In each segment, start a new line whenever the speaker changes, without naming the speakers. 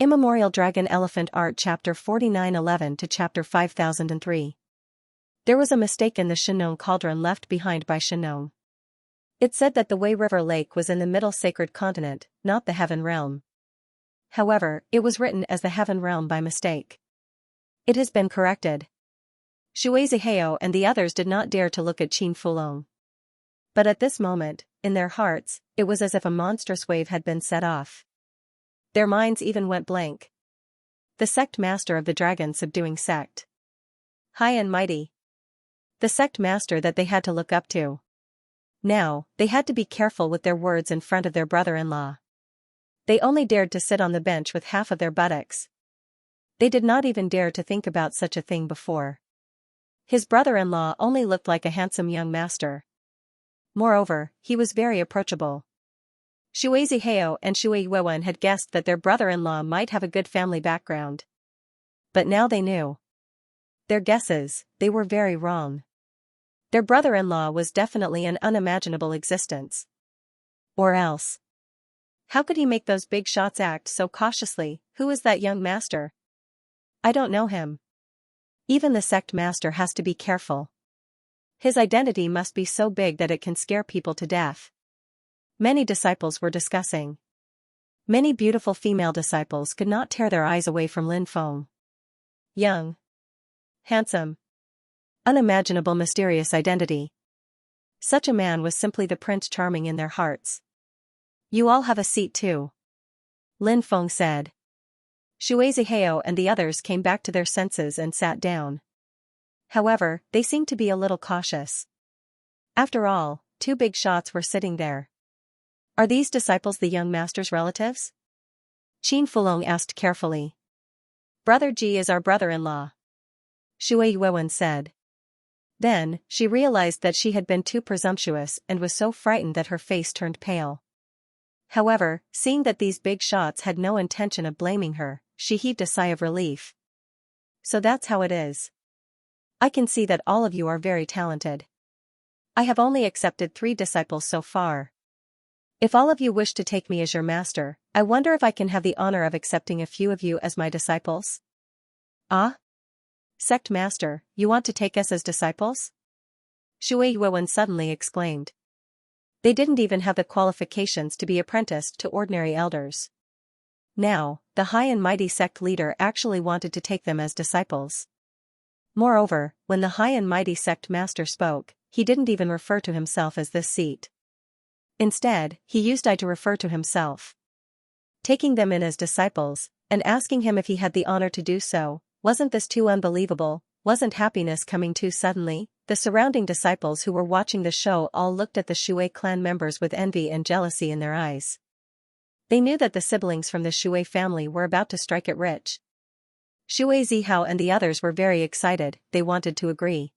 Immemorial Dragon Elephant Art Chapter 4911 to Chapter 5003. There was a mistake in the Xianxia cauldron left behind by Xianxia. It said that the Wei River Lake was in the middle sacred continent, not the Heaven Realm. However, it was written as the Heaven Realm by mistake. It has been corrected. Xianxia and the others did not dare to look at Qin Fulong. But at this moment, in their hearts, it was as if a monstrous wave had been set off. Their minds even went blank. The sect master of the dragon subduing sect. High and mighty. The sect master that they had to look up to. Now, they had to be careful with their words in front of their brother-in-law. They only dared to sit on the bench with half of their buttocks. They did not even dare to think about such a thing before. His brother-in-law only looked like a handsome young master. Moreover, he was very approachable. Xianxia and Shui Yuan had guessed that their brother-in-law might have a good family background. But now they knew. Their guesses, they were very wrong. Their brother-in-law was definitely an unimaginable existence. Or else. How could he make those big shots act so cautiously? Who is that young master? I don't know him. Even the sect master has to be careful. His identity must be so big that it can scare people to death. Many disciples were discussing. Many beautiful female disciples could not tear their eyes away from Lin Feng. Young. Handsome. Unimaginable mysterious identity. Such a man was simply the Prince Charming in their hearts. You all have a seat too. Lin Feng said. Xianxia and the others came back to their senses and sat down. However, they seemed to be a little cautious. After all, two big shots were sitting there. Are these disciples the young master's relatives? Qin Fulong asked carefully. Brother Ji is our brother-in-law. Shui Yuan said. Then, she realized that she had been too presumptuous and was so frightened that her face turned pale. However, seeing that these big shots had no intention of blaming her, she heaved a sigh of relief. So that's how it is. I can see that all of you are very talented. I have only accepted 3 disciples so far. If all of you wish to take me as your master, I wonder if I can have the honor of accepting a few of you as my disciples? Ah? Sect master, you want to take us as disciples? Shui Yuan suddenly exclaimed. They didn't even have the qualifications to be apprenticed to ordinary elders. Now, the high and mighty sect leader actually wanted to take them as disciples. Moreover, when the high and mighty sect master spoke, he didn't even refer to himself as this seat. Instead, he used I to refer to himself. Taking them in as disciples, and asking him if he had the honor to do so, wasn't this too unbelievable? Wasn't happiness coming too suddenly? The surrounding disciples who were watching the show all looked at the Shui clan members with envy and jealousy in their eyes. They knew that the siblings from the Shui family were about to strike it rich. Shui Zihao and the others were very excited, they wanted to agree.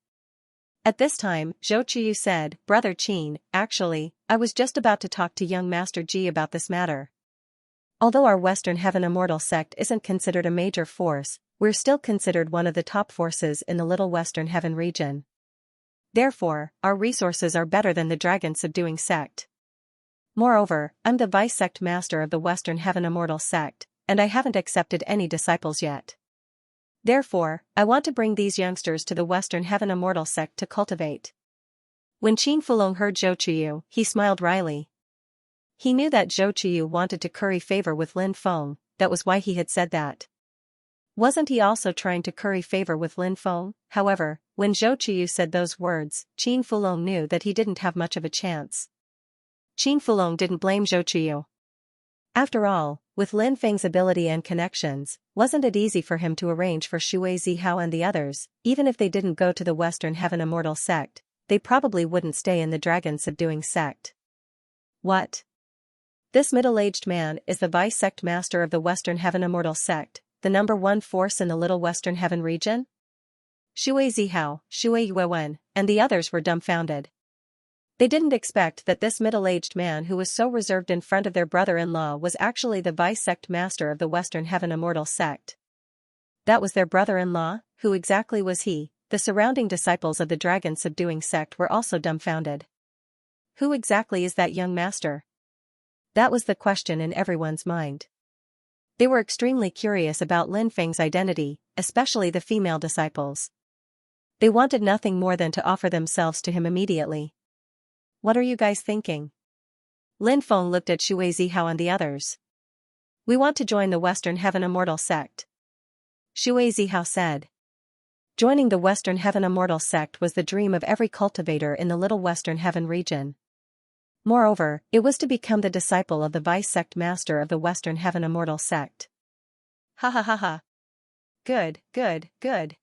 At this time, Zhou Qiyu said, Brother Qin, actually, I was just about to talk to young Master Ji about this matter. Although our Western Heaven Immortal sect isn't considered a major force, we're still considered one of the top forces in the Little Western Heaven region. Therefore, our resources are better than the dragon subduing sect. Moreover, I'm the vice sect master of the Western Heaven Immortal sect, and I haven't accepted any disciples yet. Therefore, I want to bring these youngsters to the Western Heaven Immortal sect to cultivate. When Qin Fulong heard Zhou Qiyu, he smiled wryly. He knew that Zhou Qiyu wanted to curry favor with Lin Feng, that was why he had said that. Wasn't he also trying to curry favor with Lin Feng? However, when Zhou Qiyu said those words, Qin Fulong knew that he didn't have much of a chance. Qin Fulong didn't blame Zhou Qiyu. After all, with Lin Feng's ability and connections, wasn't it easy for him to arrange for Shui Zihao and the others? Even if they didn't go to the Western Heaven Immortal sect, they probably wouldn't stay in the dragon subduing sect. What? This middle-aged man is the vice sect master of the Western Heaven Immortal sect, the #1 force in the Little Western Heaven region? Shui Zihao, Shui Yuan, and the others were dumbfounded. They didn't expect that this middle-aged man who was so reserved in front of their brother-in-law was actually the vice sect master of the Western Heaven Immortal sect. That was their brother-in-law? Who exactly was he? The surrounding disciples of the dragon subduing sect were also dumbfounded. Who exactly is that young master? That was the question in everyone's mind. They were extremely curious about Lin Feng's identity, especially the female disciples. They wanted nothing more than to offer themselves to him immediately. What are you guys thinking? Lin Feng looked at Shui Zihao and the others. We want to join the Western Heaven Immortal sect. Shui Zihao said. Joining the Western Heaven Immortal sect was the dream of every cultivator in the Little Western Heaven region. Moreover, it was to become the disciple of the vice sect master of the Western Heaven Immortal sect. Ha ha ha ha. Good, good, good.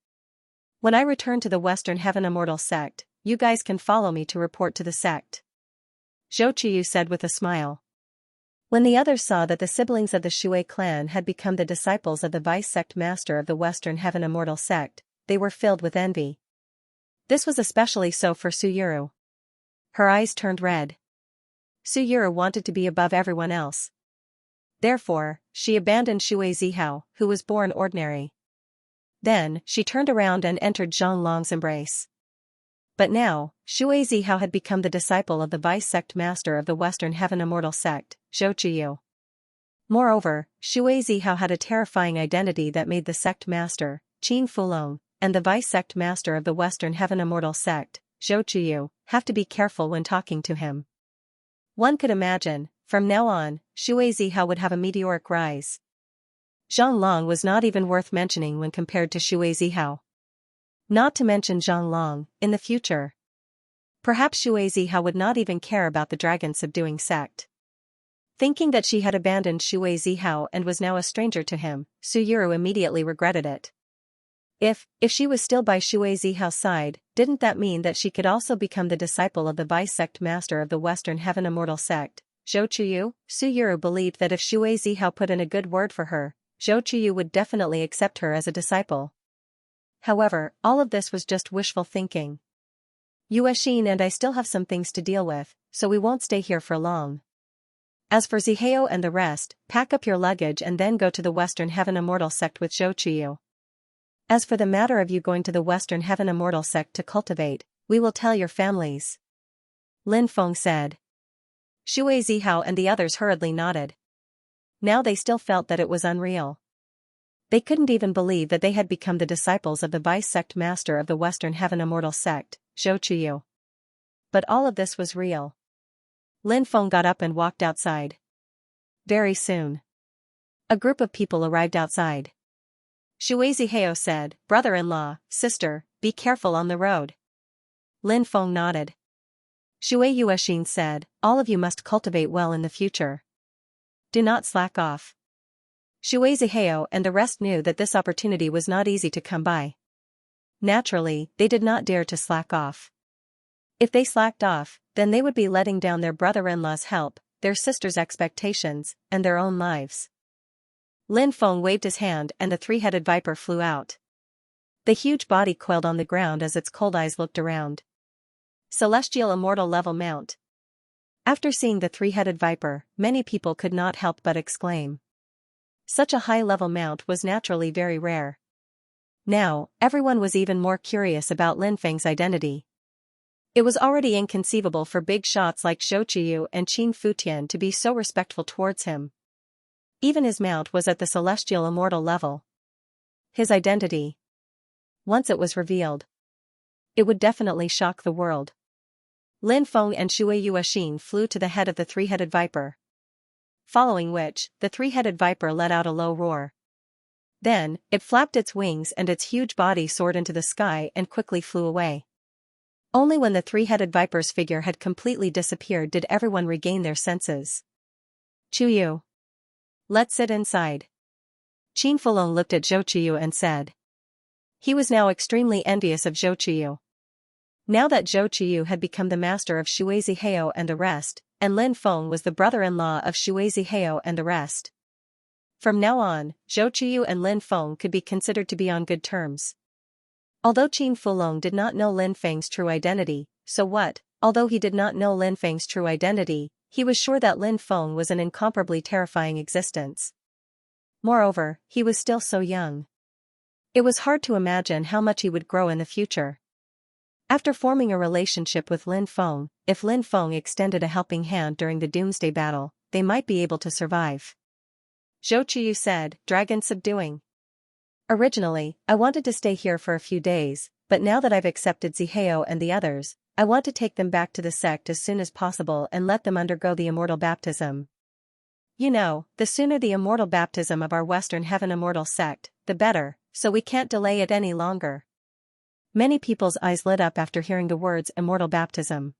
When I return to the Western Heaven Immortal sect, you guys can follow me to report to the sect. Zhou Qiyu said with a smile. When the others saw that the siblings of the Shui clan had become the disciples of the vice sect master of the Western Heaven Immortal sect, they were filled with envy. This was especially so for Suyuru. Her eyes turned red. Suyuru wanted to be above everyone else. Therefore, she abandoned Shui Zihao, who was born ordinary. Then, she turned around and entered Zhang Long's embrace. But now, Shui Zihao had become the disciple of the vice sect master of the Western Heaven Immortal sect, Zhou Qiyu. Moreover, Shui Zihao had a terrifying identity that made the sect master, Qin Fulong, and the vice sect master of the Western Heaven Immortal sect, Zhou Qiyu, have to be careful when talking to him. One could imagine, from now on, Shui Zihao would have a meteoric rise. Zhang Long was not even worth mentioning when compared to Shui Zihao. Not to mention Zhang Long, in the future. Perhaps Shui Zihao would not even care about the dragon subduing sect. Thinking that she had abandoned Shui Zihao and was now a stranger to him, Suyuru immediately regretted it. If she was still by Shui Zihao's side, didn't that mean that she could also become the disciple of the vice sect master of the Western Heaven Immortal sect, Zhou Qiyu? Suyuru believed that if Shui Zihao put in a good word for her, Zhou Qiyu would definitely accept her as a disciple. However, all of this was just wishful thinking. Yuexin and I still have some things to deal with, so we won't stay here for long. As for Zihao and the rest, pack up your luggage and then go to the Western Heaven Immortal sect with Zhou Qiyu. As for the matter of you going to the Western Heaven Immortal sect to cultivate, we will tell your families. Lin Feng said. Shui Zihao and the others hurriedly nodded. Now they still felt that it was unreal. They couldn't even believe that they had become the disciples of the vice sect master of the Western Heaven Immortal sect, Zhou Qiyu. But all of this was real. Lin Feng got up and walked outside. Very soon, a group of people arrived outside. Shui Zihao said, "Brother-in-law, sister, be careful on the road." Lin Feng nodded. Shui Yuexin said, "All of you must cultivate well in the future. Do not slack off." Shui Zihao and the rest knew that this opportunity was not easy to come by. Naturally, they did not dare to slack off. If they slacked off, then they would be letting down their brother-in-law's help, their sister's expectations, and their own lives. Lin Feng waved his hand and the three-headed viper flew out. The huge body quailed on the ground as its cold eyes looked around. Celestial Immortal level mount. After seeing the three-headed viper, many people could not help but exclaim. Such a high-level mount was naturally very rare. Now, everyone was even more curious about Lin Feng's identity. It was already inconceivable for big shots like Zhou Qiyu and Qin Futian to be so respectful towards him. Even his mount was at the Celestial Immortal level. His identity. Once it was revealed, it would definitely shock the world. Lin Feng and Shui Yuexin flew to the head of the three-headed viper. Following which, the three-headed viper let out a low roar. Then, it flapped its wings and its huge body soared into the sky and quickly flew away. Only when the three-headed viper's figure had completely disappeared did everyone regain their senses. "Qiyu, let's sit inside." Qin Fulong looked at Zhou Qiyu and said. He was now extremely envious of Zhou Qiyu. Now that Zhou Qiyu had become the master of Shui Zihao and the rest, and Lin Feng was the brother-in-law of Shui Zihao and the rest. From now on, Zhou Qiyu and Lin Feng could be considered to be on good terms. Although Qin Fulong did not know Lin Feng's true identity, so what? Although he did not know Lin Feng's true identity, he was sure that Lin Feng was an incomparably terrifying existence. Moreover, he was still so young. It was hard to imagine how much he would grow in the future. After forming a relationship with Lin Feng, if Lin Feng extended a helping hand during the Doomsday battle, they might be able to survive. Zhou Qiyu said, dragon subduing. Originally, I wanted to stay here for a few days, but now that I've accepted Zihao and the others, I want to take them back to the sect as soon as possible and let them undergo the immortal baptism. You know, the sooner the immortal baptism of our Western Heaven Immortal sect, the better, so we can't delay it any longer. Many people's eyes lit up after hearing the words immortal baptism.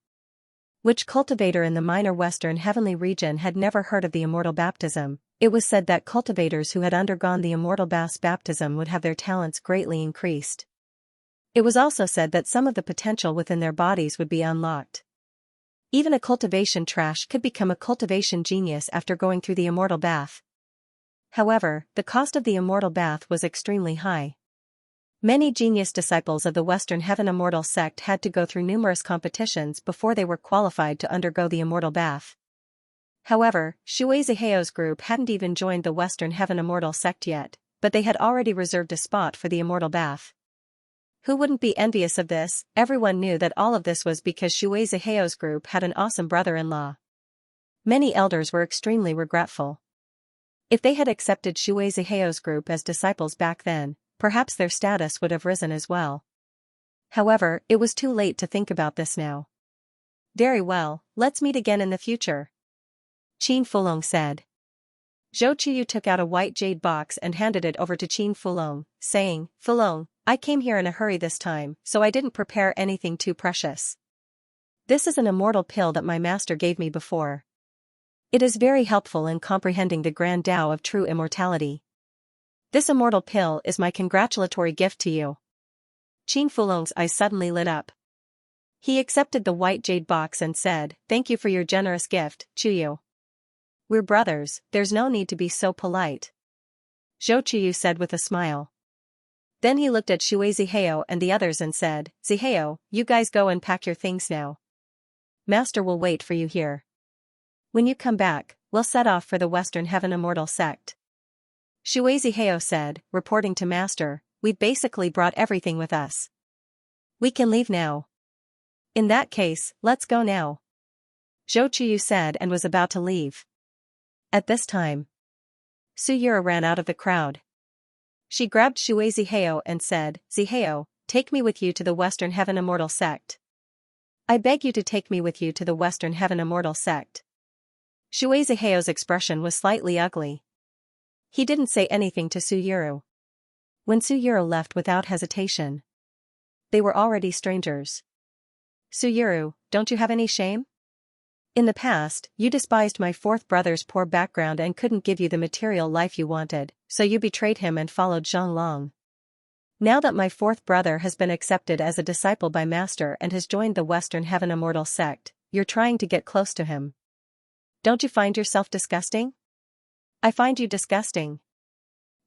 Which cultivator in the minor Western Heavenly region had never heard of the immortal baptism? It was said that cultivators who had undergone the immortal baptism would have their talents greatly increased. It was also said that some of the potential within their bodies would be unlocked. Even a cultivation trash could become a cultivation genius after going through the immortal bath. However, the cost of the immortal bath was extremely high. Many genius disciples of the Western Heaven Immortal sect had to go through numerous competitions before they were qualified to undergo the immortal bath. However, Shui Zihao's group hadn't even joined the Western Heaven Immortal sect yet, but they had already reserved a spot for the immortal bath. Who wouldn't be envious of this? Everyone knew that all of this was because Shui Zihao's group had an awesome brother-in-law. Many elders were extremely regretful. If they had accepted Shui Zihao's group as disciples back then, perhaps their status would have risen as well. However, it was too late to think about this now. Very well, let's meet again in the future, Qin Fulong said. Zhou Qiyu took out a white jade box and handed it over to Qin Fulong, saying, Fulong, I came here in a hurry this time, so I didn't prepare anything too precious. This is an immortal pill that my master gave me before. It is very helpful in comprehending the grand Tao of true immortality. This immortal pill is my congratulatory gift to you. Qin Fulong's eyes suddenly lit up. He accepted the white jade box and said, Thank you for your generous gift, Qiyu. We're brothers, there's no need to be so polite, Zhou Qiyu said with a smile. Then he looked at Shui Zihao and the others and said, Zihao, you guys go and pack your things now. Master will wait for you here. When you come back, we'll set off for the Western Heaven Immortal sect. Shui Zihao said, reporting to Master, we've basically brought everything with us. We can leave now. In that case, let's go now, Zhou Qiyu said and was about to leave. At this time, Su Yura ran out of the crowd. She grabbed Shui Zihao and said, Zihao, take me with you to the Western Heaven Immortal sect. I beg you to take me with you to the Western Heaven Immortal sect. Shui Zihao's expression was slightly ugly. He didn't say anything to Su Yuru. When Su Yuru left without hesitation, they were already strangers. Su Yuru, don't you have any shame? In the past, you despised my fourth brother's poor background and couldn't give you the material life you wanted, so you betrayed him and followed Zhang Long. Now that my fourth brother has been accepted as a disciple by Master and has joined the Western Heaven Immortal sect, you're trying to get close to him. Don't you find yourself disgusting? I find you disgusting.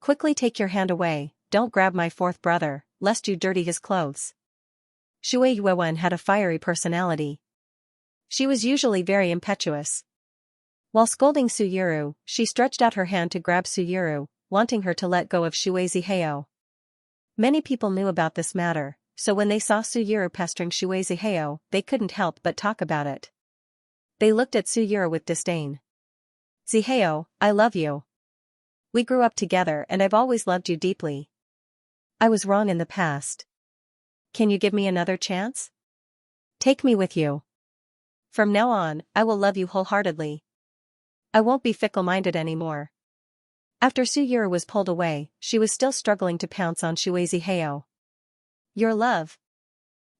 Quickly take your hand away, don't grab my fourth brother, lest you dirty his clothes. Shui Yuewen had a fiery personality. She was usually very impetuous. While scolding Su Yuru, she stretched out her hand to grab Su Yuru, wanting her to let go of Shui Zihao. Many people knew about this matter, so when they saw Su Yuru pestering Shui Zihao, they couldn't help but talk about it. They looked at Su Yuru with disdain. Zihao, I love you. We grew up together and I've always loved you deeply. I was wrong in the past. Can you give me another chance? Take me with you. From now on, I will love you wholeheartedly. I won't be fickle-minded anymore. After Su Yuru was pulled away, she was still struggling to pounce on Shui Zihao. Your love.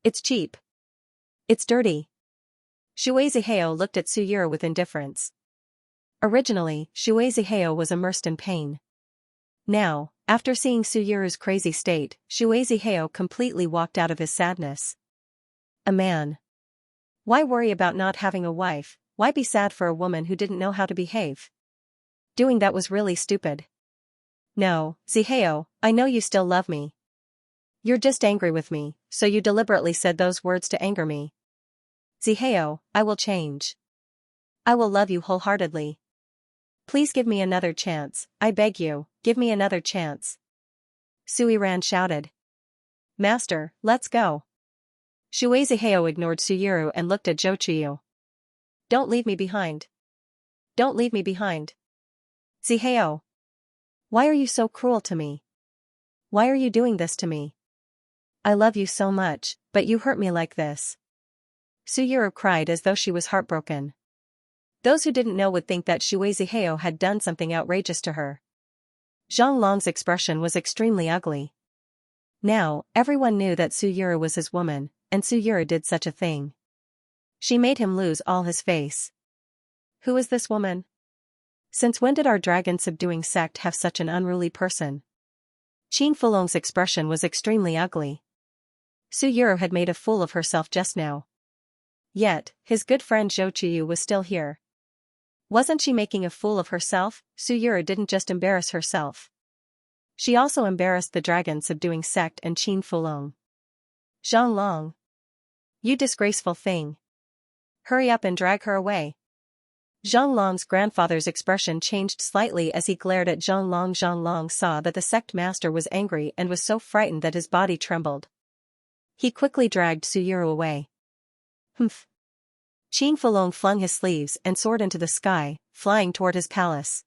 It's cheap. It's dirty. Shui Zihao looked at Su Yuru with indifference. Originally, Shui Zihao was immersed in pain. Now, after seeing Su Yuru's crazy state, Shui Zihao completely walked out of his sadness. A man. Why worry about not having a wife? Why be sad for a woman who didn't know how to behave? Doing that was really stupid. No, Zihao, I know you still love me. You're just angry with me, so you deliberately said those words to anger me. Zihao, I will change. I will love you wholeheartedly. Please give me another chance, I beg you, give me another chance. Sui Ran shouted. Master, let's go. Shui Zihao ignored Su Yuru and looked at Zhou Qiyu. Don't leave me behind. Don't leave me behind. Zihao. Why are you so cruel to me? Why are you doing this to me? I love you so much, but you hurt me like this. Suyuru cried as though she was heartbroken. Those who didn't know would think that Shui Zihao had done something outrageous to her. Zhang Long's expression was extremely ugly. Now, everyone knew that Suyuru was his woman, and Suyuru did such a thing. She made him lose all his face. Who is this woman? Since when did our dragon-subduing sect have such an unruly person? Qin Fulong's expression was extremely ugly. Suyuru had made a fool of herself just now. Yet, his good friend Zhou Qiyu was still here. Wasn't she making a fool of herself? Suyuru didn't just embarrass herself. She also embarrassed the dragon-subduing sect and Qin Fulong. Zhang Long. You disgraceful thing. Hurry up and drag her away. Zhang Long's grandfather's expression changed slightly as he glared at Zhang Long. Zhang Long saw that the sect master was angry and was so frightened that his body trembled. He quickly dragged Suyuru away. Humph. Qin Fulong flung his sleeves and soared into the sky, flying toward his palace.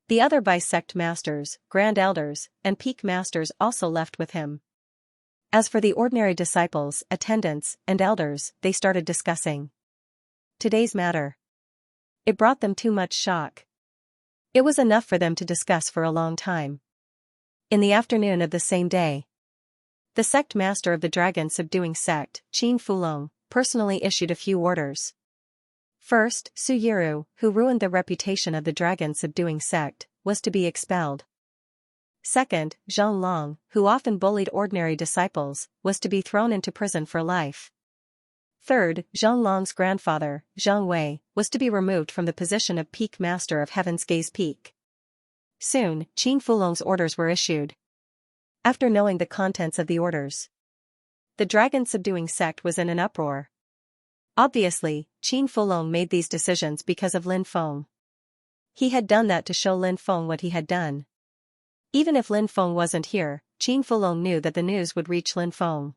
The other bisect masters, grand elders, and peak masters also left with him. As for the ordinary disciples, attendants, and elders, they started discussing today's matter. It brought them too much shock. It was enough for them to discuss for a long time. In the afternoon of the same day, the sect master of the dragon-subduing sect, Qin Fulong, personally issued a few orders. First, Suyuru, who ruined the reputation of the dragon-subduing sect, was to be expelled. Second, Zhang Long, who often bullied ordinary disciples, was to be thrown into prison for life. Third, Zhang Long's grandfather, Zhang Wei, was to be removed from the position of Peak Master of Heaven's Gaze Peak. Soon, Qin Fulong's orders were issued. After knowing the contents of the orders, the dragon-subduing sect was in an uproar. Obviously, Qin Fulong made these decisions because of Lin Feng. He had done that to show Lin Feng what he had done. Even if Lin Feng wasn't here, Qin Fulong knew that the news would reach Lin Feng.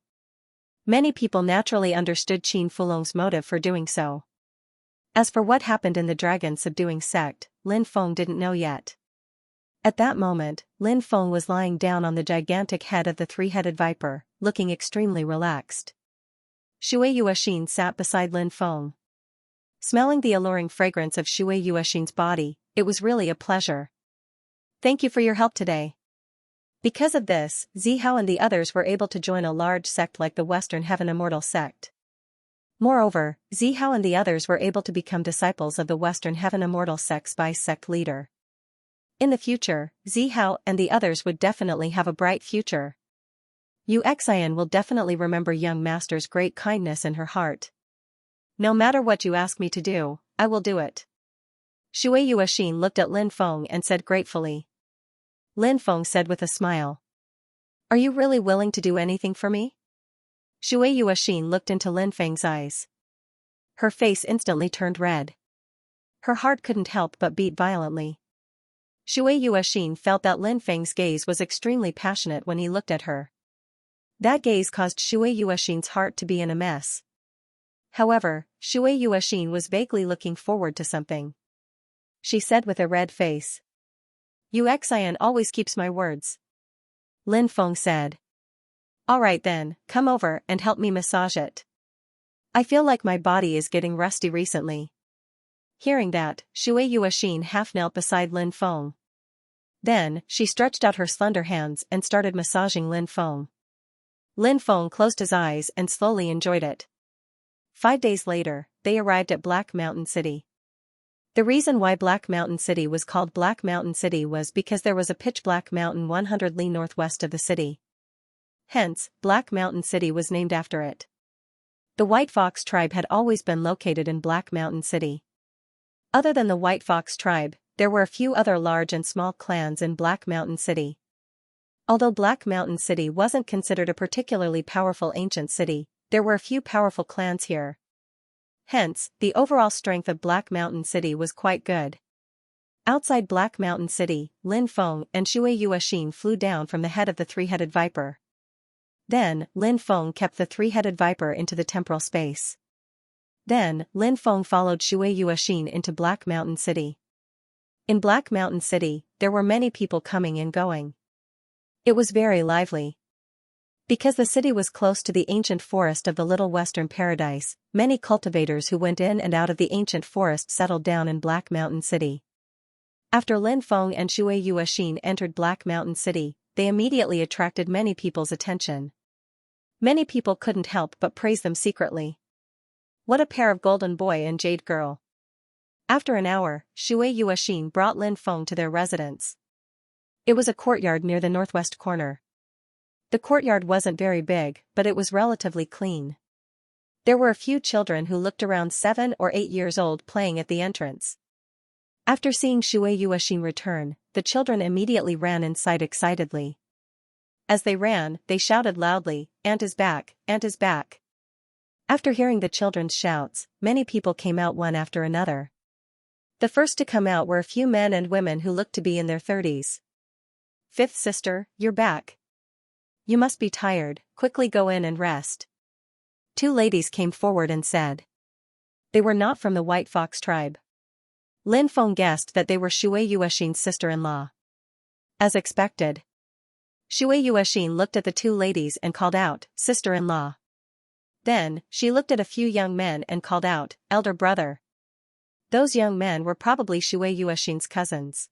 Many people naturally understood Qin Fulong's motive for doing so. As for what happened in the dragon-subduing sect, Lin Feng didn't know yet. At that moment, Lin Feng was lying down on the gigantic head of the three-headed viper, looking extremely relaxed. Shui Yuexin sat beside Lin Feng. Smelling the alluring fragrance of Shui Yuexin's body, it was really a pleasure. Thank you for your help today. Because of this, Zihao and the others were able to join a large sect like the Western Heaven Immortal sect. Moreover, Zihao and the others were able to become disciples of the Western Heaven Immortal sect's sect leader. In the future, Zihao and the others would definitely have a bright future. Xian will definitely remember young master's great kindness in her heart. No matter what you ask me to do, I will do it. Shui Yuexin looked at Lin Feng and said gratefully. Lin Feng said with a smile. Are you really willing to do anything for me? Shui Yuexin looked into Lin Feng's eyes. Her face instantly turned red. Her heart couldn't help but beat violently. Shui Yuexin felt that Lin Feng's gaze was extremely passionate when he looked at her. That gaze caused Shui Yuexin's heart to be in a mess. However, Shui Yuexin was vaguely looking forward to something. She said with a red face. Xian always keeps my words. Lin Feng said. Alright then, come over and help me massage it. I feel like my body is getting rusty recently. Hearing that, Shui Yuexin half knelt beside Lin Feng. Then, she stretched out her slender hands and started massaging Lin Feng. Lin Feng closed his eyes and slowly enjoyed it. 5 days later, they arrived at Black Mountain City. The reason why Black Mountain City was called Black Mountain City was because there was a pitch-black mountain 100 li northwest of the city. Hence, Black Mountain City was named after it. The White Fox tribe had always been located in Black Mountain City. Other than the White Fox tribe, there were a few other large and small clans in Black Mountain City. Although Black Mountain City wasn't considered a particularly powerful ancient city, there were a few powerful clans here. Hence, the overall strength of Black Mountain City was quite good. Outside Black Mountain City, Lin Feng and Shui Yuexin flew down from the head of the three-headed viper. Then, Lin Feng kept the three-headed viper into the temporal space. Then, Lin Feng followed Shui Yuexin into Black Mountain City. In Black Mountain City, there were many people coming and going. It was very lively. Because the city was close to the ancient forest of the Little Western Paradise, many cultivators who went in and out of the ancient forest settled down in Black Mountain City. After Lin Feng and Shui Yuexin entered Black Mountain City, they immediately attracted many people's attention. Many people couldn't help but praise them secretly. What a pair of golden boy and jade girl. After an hour, Shui Yuexin brought Lin Feng to their residence. It was a courtyard near the northwest corner. The courtyard wasn't very big, but it was relatively clean. There were a few children who looked around 7 or 8 years old playing at the entrance. After seeing Shui Yuexin return, the children immediately ran inside excitedly. As they ran, they shouted loudly, "Aunt is back, Aunt is back." After hearing the children's shouts, many people came out one after another. The first to come out were a few men and women who looked to be in their 30s. "Fifth sister, you're back. You must be tired, quickly go in and rest." 2 ladies came forward and said. They were not from the White Fox tribe. Lin Feng guessed that they were Shui Yuexin's sister-in-law. As expected, Shui Yuexin looked at the 2 ladies and called out, "Sister-in-law." Then, she looked at a few young men and called out, "Elder brother." Those young men were probably Shui Yuexin's cousins.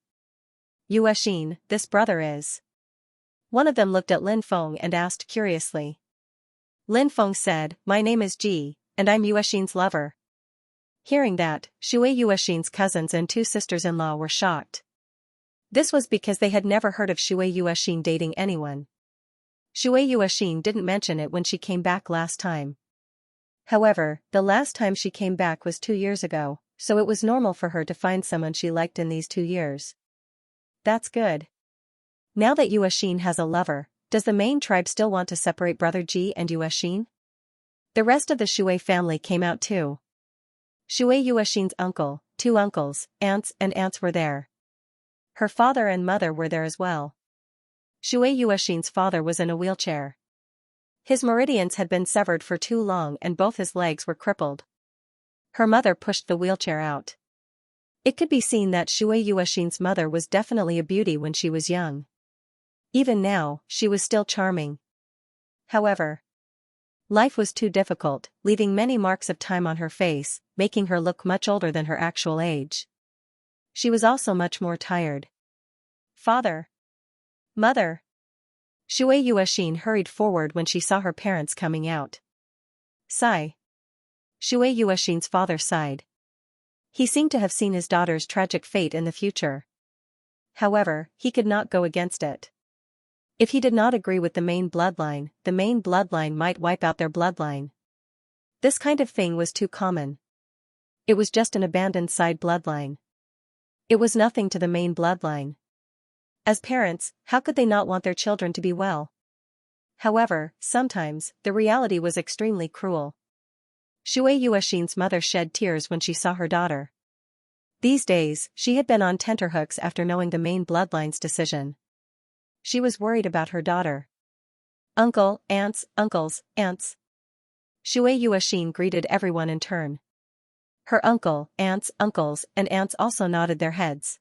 "Yuexin, this brother is." One of them looked at Lin Feng and asked curiously. Lin Feng said, "My name is Ji, and I'm Yuexin's lover." Hearing that, Shui Yuexin's cousins and 2 sisters-in-law were shocked. This was because they had never heard of Shui Yuexin dating anyone. Shui Yuexin didn't mention it when she came back last time. However, the last time she came back was 2 years ago, so it was normal for her to find someone she liked in these 2 years. That's good. Now that Yuexin has a lover, does the main tribe still want to separate brother Ji and Yuexin? The rest of the Shui family came out too. Shui Yuexin's uncle, 2 uncles, aunts and aunts were there. Her father and mother were there as well. Shui Yuexin's father was in a wheelchair. His meridians had been severed for too long and both his legs were crippled. Her mother pushed the wheelchair out. It could be seen that Shui Yuexin's mother was definitely a beauty when she was young. Even now, she was still charming. However, life was too difficult, leaving many marks of time on her face, making her look much older than her actual age. She was also much more tired. "Father! Mother!" Shui Yuexin hurried forward when she saw her parents coming out. Sigh. Shui Yuexin's father sighed. He seemed to have seen his daughter's tragic fate in the future. However, he could not go against it. If he did not agree with the main bloodline might wipe out their bloodline. This kind of thing was too common. It was just an abandoned side bloodline. It was nothing to the main bloodline. As parents, how could they not want their children to be well? However, sometimes, the reality was extremely cruel. Shui Yuexin's mother shed tears when she saw her daughter. These days, she had been on tenterhooks after knowing the main bloodline's decision. She was worried about her daughter. "Uncle, aunts, uncles, aunts." Shui Yuexin greeted everyone in turn. Her uncle, aunts, uncles, and aunts also nodded their heads.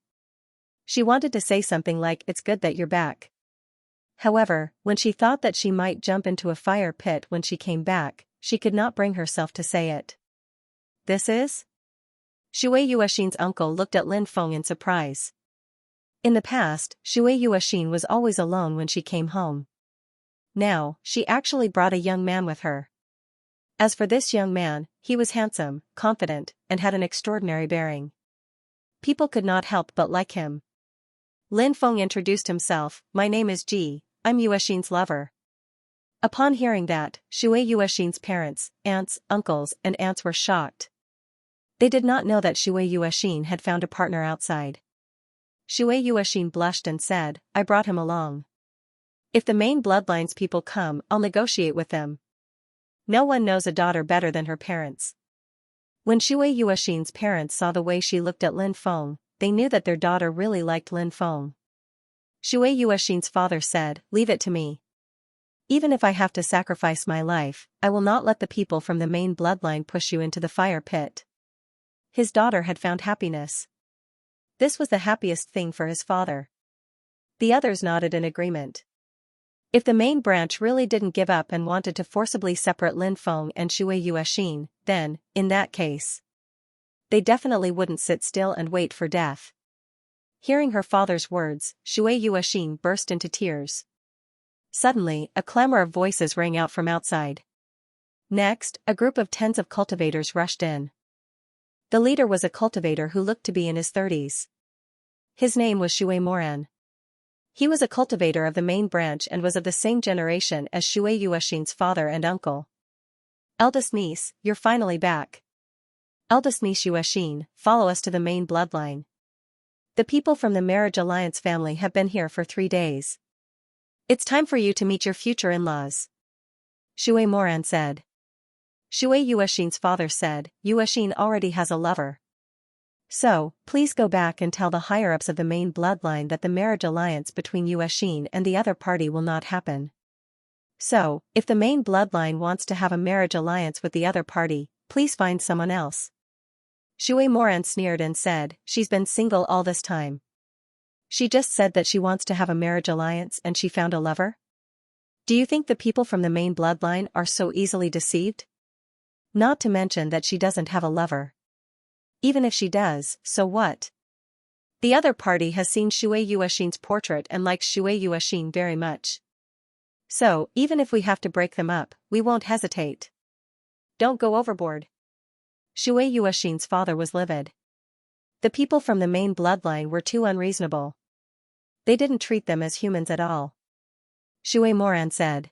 She wanted to say something like, "It's good that you're back." However, when she thought that she might jump into a fire pit when she came back, she could not bring herself to say it. "This is?" Shui Yuexin's uncle looked at Lin Feng in surprise. In the past, Shui Yuexin was always alone when she came home. Now, she actually brought a young man with her. As for this young man, he was handsome, confident, and had an extraordinary bearing. People could not help but like him. Lin Feng introduced himself, "My name is Ji, I'm Yuexin's lover." Upon hearing that, Shui Yuexin's parents, aunts, uncles, and aunts were shocked. They did not know that Shui Yuexin had found a partner outside. Shui Yuexin blushed and said, "I brought him along. If the main bloodline's people come, I'll negotiate with them." No one knows a daughter better than her parents. When Shui Yuexin's parents saw the way she looked at Lin Feng, they knew that their daughter really liked Lin Feng. Shui Yuexin's father said, "Leave it to me. Even if I have to sacrifice my life, I will not let the people from the main bloodline push you into the fire pit." His daughter had found happiness. This was the happiest thing for his father. The others nodded in agreement. If the main branch really didn't give up and wanted to forcibly separate Lin Feng and Shui Yuexin, then, in that case, they definitely wouldn't sit still and wait for death. Hearing her father's words, Shui Yuexin burst into tears. Suddenly, a clamor of voices rang out from outside. Next, a group of tens of cultivators rushed in. The leader was a cultivator who looked to be in his 30s. His name was Shui Moran. He was a cultivator of the main branch and was of the same generation as Shui Yuexin's father and uncle. Eldest niece, you're finally back. Eldest niece Yuexin, follow us to the main bloodline. The people from the marriage alliance family have been here for 3 days. It's time for you to meet your future in-laws. Shui Moran said. Shui Yuexin's father said, Yuexin already has a lover. So, please go back and tell the higher-ups of the main bloodline that the marriage alliance between Yuexin and the other party will not happen. So, if the main bloodline wants to have a marriage alliance with the other party, please find someone else. Shui Moran sneered and said, she's been single all this time. She just said that she wants to have a marriage alliance and she found a lover? Do you think the people from the main bloodline are so easily deceived? Not to mention that she doesn't have a lover. Even if she does, so what? The other party has seen Shui Yuexin's portrait and likes Shui Yuexin very much. So, even if we have to break them up, we won't hesitate. Don't go overboard. Shui Yuexin's father was livid. The people from the main bloodline were too unreasonable. They didn't treat them as humans at all. Shui Moran said.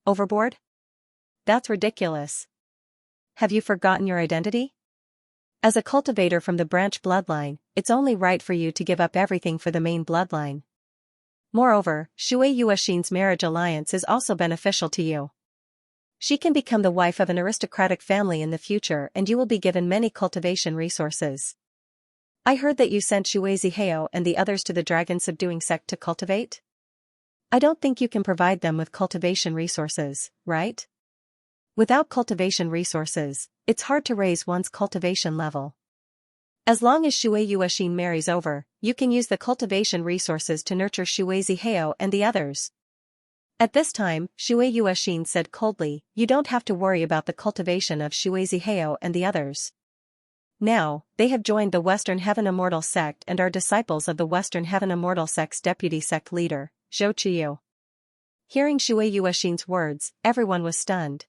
Overboard? That's ridiculous. Have you forgotten your identity? As a cultivator from the branch bloodline, it's only right for you to give up everything for the main bloodline. Moreover, Shui Yuexin's marriage alliance is also beneficial to you. She can become the wife of an aristocratic family in the future and you will be given many cultivation resources. I heard that you sent Shui Zihao and the others to the dragon-subduing sect to cultivate? I don't think you can provide them with cultivation resources, right? Without cultivation resources, it's hard to raise one's cultivation level. As long as Shui Yuexin marries over, you can use the cultivation resources to nurture Shui Zihao and the others. At this time, Shui Yuexin said coldly, you don't have to worry about the cultivation of Shui Zihao and the others. Now, they have joined the Western Heaven Immortal sect and are disciples of the Western Heaven Immortal sect's deputy sect leader, Zhou Qiyu. Hearing Shui Yuexin's words, everyone was stunned.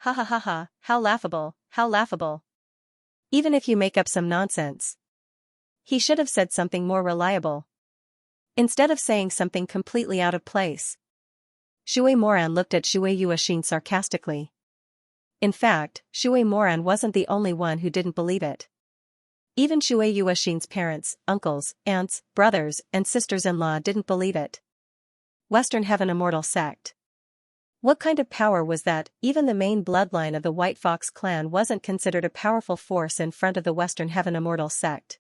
Ha ha ha ha, how laughable, how laughable. Even if you make up some nonsense. He should have said something more reliable. Instead of saying something completely out of place. Shui Moran looked at Shui Yuexin sarcastically. In fact, Shui Moran wasn't the only one who didn't believe it. Even Shui Yuexin's parents, uncles, aunts, brothers, and sisters-in-law didn't believe it. Western Heaven Immortal sect. What kind of power was that? Even the main bloodline of the White Fox clan wasn't considered a powerful force in front of the Western Heaven Immortal sect.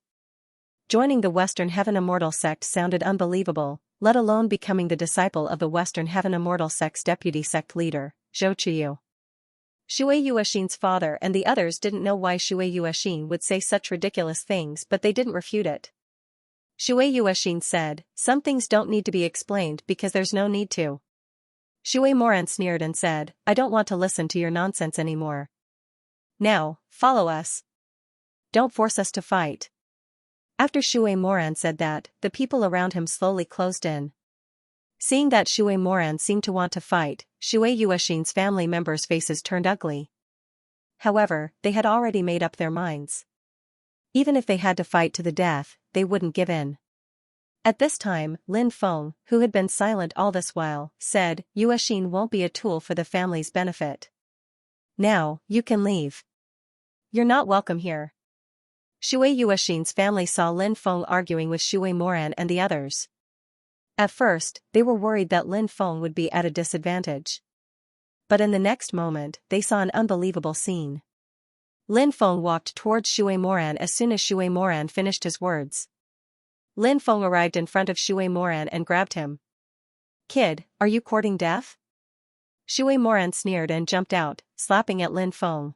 Joining the Western Heaven Immortal sect sounded unbelievable, let alone becoming the disciple of the Western Heaven Immortal sect's deputy sect leader, Zhou Qiyu. Shui Yuexin's father and the others didn't know why Shui Yuexin would say such ridiculous things, but they didn't refute it. Shui Yuexin said, some things don't need to be explained because there's no need to. Shui Moran sneered and said, I don't want to listen to your nonsense anymore. Now, follow us. Don't force us to fight. After Shui Moran said that, the people around him slowly closed in. Seeing that Shui Moran seemed to want to fight, Shui Yuexin's family members' faces turned ugly. However, they had already made up their minds. Even if they had to fight to the death, they wouldn't give in. At this time, Lin Feng, who had been silent all this while, said, Yuexin won't be a tool for the family's benefit. Now, you can leave. You're not welcome here. Shui Yuexin's family saw Lin Feng arguing with Shui Moran and the others. At first, they were worried that Lin Feng would be at a disadvantage. But in the next moment, they saw an unbelievable scene. Lin Feng walked towards Shui Moran as soon as Shui Moran finished his words. Lin Feng arrived in front of Shui Moran and grabbed him. Kid, are you courting death? Shui Moran sneered and jumped out, slapping at Lin Feng.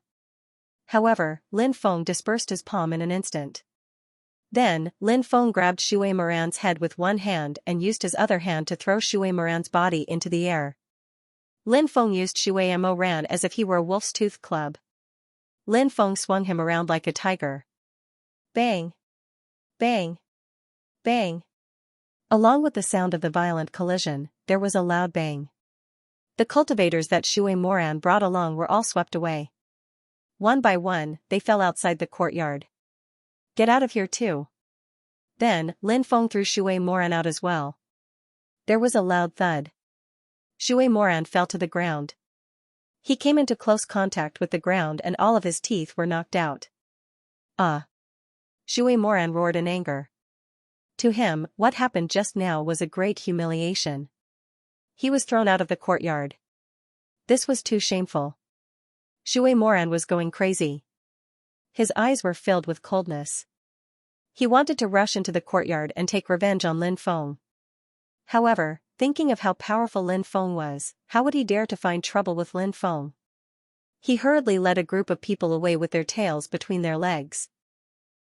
However, Lin Feng dispersed his palm in an instant. Then, Lin Feng grabbed Shui Moran's head with one hand and used his other hand to throw Shui Moran's body into the air. Lin Feng used Shui Moran as if he were a wolf's tooth club. Lin Feng swung him around like a tiger. Bang! Bang! Bang! Along with the sound of the violent collision, there was a loud bang. The cultivators that Shui Moran brought along were all swept away. One by one, they fell outside the courtyard. Get out of here too. Then, Lin Feng threw Shui Moran out as well. There was a loud thud. Shui Moran fell to the ground. He came into close contact with the ground and all of his teeth were knocked out. Shui Moran roared in anger. To him, what happened just now was a great humiliation. He was thrown out of the courtyard. This was too shameful. Shui Moran was going crazy. His eyes were filled with coldness. He wanted to rush into the courtyard and take revenge on Lin Feng. However, thinking of how powerful Lin Feng was, how would he dare to find trouble with Lin Feng? He hurriedly led a group of people away with their tails between their legs.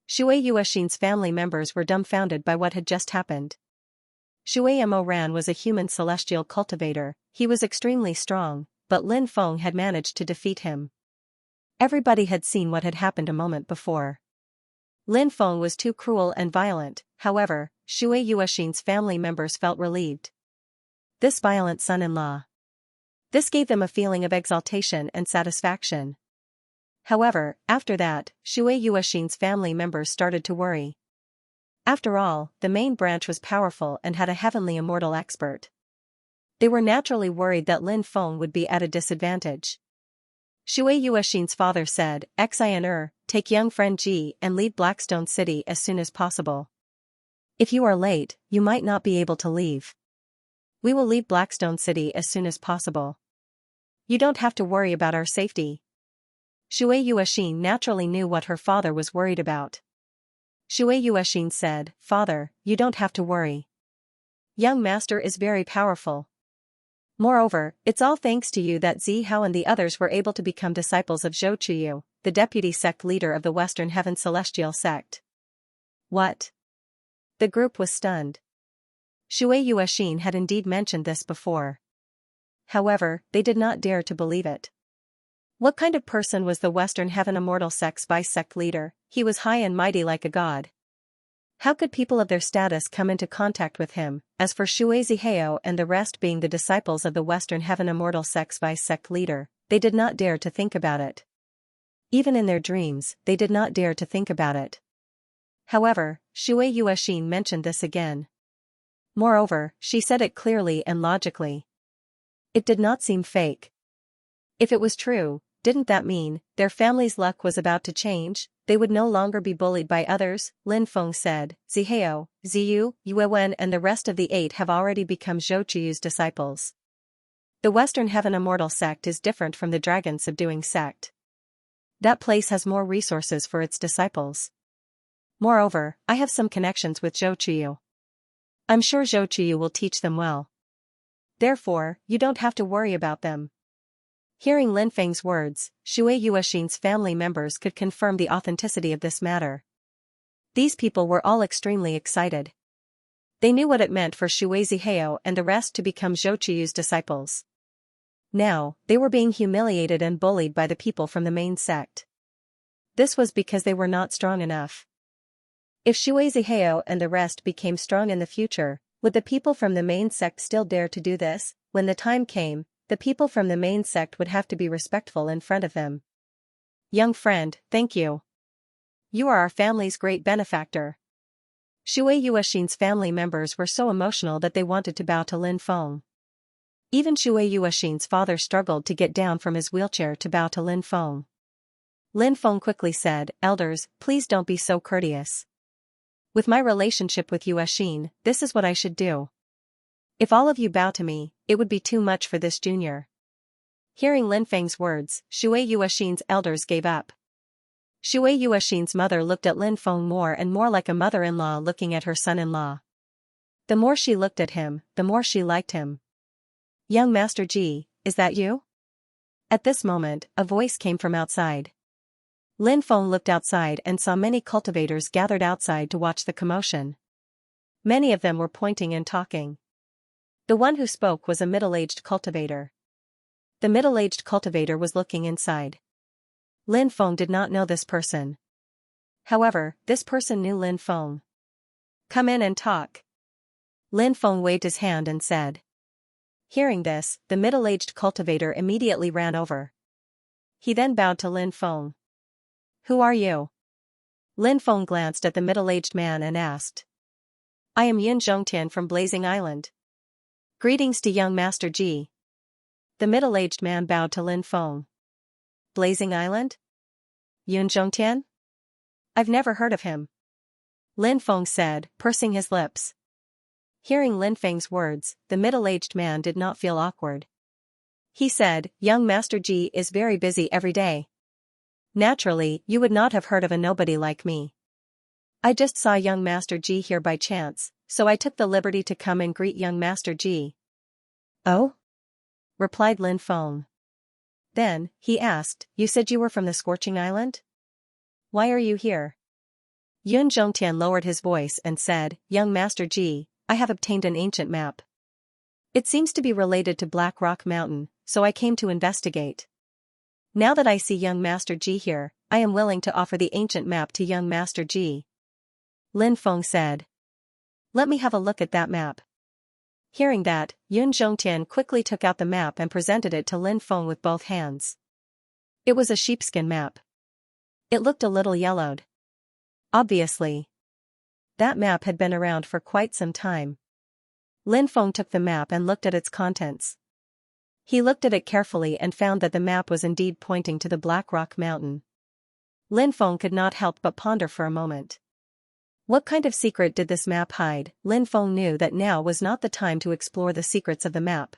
Shui Yuexin's family members were dumbfounded by what had just happened. Shui Moran was a human celestial cultivator. He was extremely strong, but Lin Feng had managed to defeat him. Everybody had seen what had happened a moment before. Lin Feng was too cruel and violent. However, Shui Yuexin's family members felt relieved. This violent son-in-law. This gave them a feeling of exaltation and satisfaction. However, after that, Shui Yuexin's family members started to worry. After all, the main branch was powerful and had a heavenly immortal expert. They were naturally worried that Lin Feng would be at a disadvantage. Shui Yuexin's father said, Xianxia, take young friend Ji and leave Blackstone City as soon as possible. If you are late, you might not be able to leave. We will leave Blackstone City as soon as possible. You don't have to worry about our safety. Shui Yuexin naturally knew what her father was worried about. Shui Yuexin said, Father, you don't have to worry. Young master is very powerful. Moreover, it's all thanks to you that Zi Hao and the others were able to become disciples of Zhou Chuyu, the deputy sect leader of the Western Heaven Celestial sect. What? The group was stunned. Shui Yuexin had indeed mentioned this before. However, they did not dare to believe it. What kind of person was the Western Heaven Immortal Sect's vice-sect leader? He was high and mighty like a god. How could people of their status come into contact with him? As for Shui Zihao and the rest being the disciples of the Western Heaven Immortal Sect's vice-sect leader, they did not dare to think about it. Even in their dreams, they did not dare to think about it. However, Shui Yuexin mentioned this again. Moreover, she said it clearly and logically. It did not seem fake. If it was true, didn't that mean their family's luck was about to change? They would no longer be bullied by others, Lin Feng said. Zihao, Ziyu, Yuewen and the rest of the 8 have already become Zhou Chuyu's disciples. The Western Heaven Immortal Sect is different from the Dragon Subduing Sect. That place has more resources for its disciples. Moreover, I have some connections with Zhou Chuyu. I'm sure Zhou Chuyu will teach them well. Therefore, you don't have to worry about them. Hearing Lin Feng's words, Shui Yuexin's family members could confirm the authenticity of this matter. These people were all extremely excited. They knew what it meant for Shui Zihao and the rest to become Zhou Chuyu's disciples. Now, they were being humiliated and bullied by the people from the main sect. This was because they were not strong enough. If Shui Zihao and the rest became strong in the future, would the people from the main sect still dare to do this? When the time came, the people from the main sect would have to be respectful in front of them. Young friend, thank you. You are our family's great benefactor. Shui Yuexin's family members were so emotional that they wanted to bow to Lin Feng. Even Shui Yuexin's father struggled to get down from his wheelchair to bow to Lin Feng. Lin Feng quickly said, Elders, please don't be so courteous. With my relationship with Yuexin, this is what I should do. If all of you bow to me, it would be too much for this junior. Hearing Lin Feng's words, Shui Yuexin's elders gave up. Shui Yuexin's mother looked at Lin Feng more and more like a mother-in-law looking at her son-in-law. The more she looked at him, the more she liked him. Young Master Ji, is that you? At this moment, a voice came from outside. Lin Feng looked outside and saw many cultivators gathered outside to watch the commotion. Many of them were pointing and talking. The one who spoke was a middle-aged cultivator. The middle-aged cultivator was looking inside. Lin Feng did not know this person. However, this person knew Lin Feng. "Come in and talk." Lin Feng waved his hand and said. Hearing this, the middle-aged cultivator immediately ran over. He then bowed to Lin Feng. "Who are you?" Lin Feng glanced at the middle-aged man and asked. "I am Yun Zhongtian from Blazing Island. Greetings to young Master Ji." The middle-aged man bowed to Lin Feng. "Blazing Island? Yun Zhongtian? I've never heard of him," Lin Feng said, pursing his lips. Hearing Lin Feng's words, the middle-aged man did not feel awkward. He said, "Young Master Ji is very busy every day. Naturally, you would not have heard of a nobody like me. I just saw young Master Ji here by chance, so I took the liberty to come and greet young Master Ji." "Oh?" replied Lin Feng. Then, he asked, "You said you were from the Scorching Island? Why are you here?" Yun Zhongtian lowered his voice and said, "Young Master Ji, I have obtained an ancient map. It seems to be related to Black Rock Mountain, so I came to investigate. Now that I see young Master Ji here, I am willing to offer the ancient map to young Master Ji." Lin Feng said. "Let me have a look at that map." Hearing that, Yun Zhongtian quickly took out the map and presented it to Lin Feng with both hands. It was a sheepskin map. It looked a little yellowed. Obviously, that map had been around for quite some time. Lin Feng took the map and looked at its contents. He looked at it carefully and found that the map was indeed pointing to the Black Rock Mountain. Lin Feng could not help but ponder for a moment. What kind of secret did this map hide? Lin Feng knew that now was not the time to explore the secrets of the map.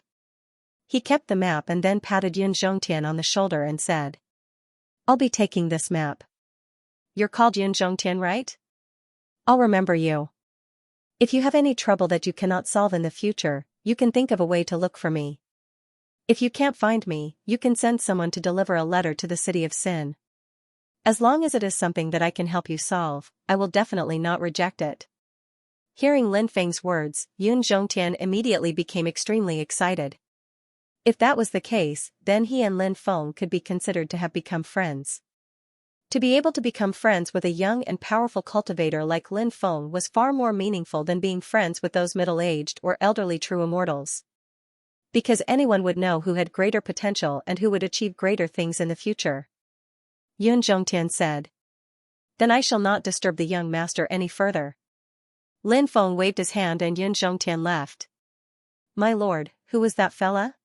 He kept the map and then patted Yun Zhongtian on the shoulder and said, "I'll be taking this map. You're called Yun Zhongtian, right? I'll remember you. If you have any trouble that you cannot solve in the future, you can think of a way to look for me. If you can't find me, you can send someone to deliver a letter to the city of Sin. As long as it is something that I can help you solve, I will definitely not reject it." Hearing Lin Feng's words, Yun Zhongtian immediately became extremely excited. If that was the case, then he and Lin Feng could be considered to have become friends. To be able to become friends with a young and powerful cultivator like Lin Feng was far more meaningful than being friends with those middle-aged or elderly true immortals. Because anyone would know who had greater potential and who would achieve greater things in the future. Yun Zhongtian said. "Then I shall not disturb the young master any further." Lin Feng waved his hand and Yun Zhongtian left. "My lord, who was that fella?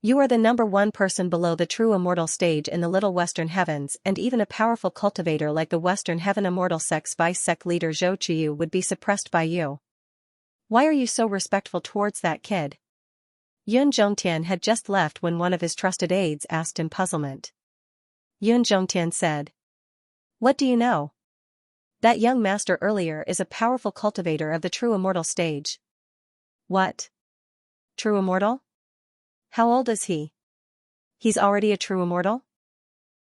You are the #1 person below the true immortal stage in the Little Western Heavens, and even a powerful cultivator like the Western Heaven Immortal Sect's vice-sect leader Zhou Chuyu would be suppressed by you. Why are you so respectful towards that kid?" Yun Zhongtian had just left when one of his trusted aides asked in puzzlement. Yun Zhongtian said. "What do you know? That young master earlier is a powerful cultivator of the true immortal stage." "What? True immortal? How old is he?" "He's already a true immortal?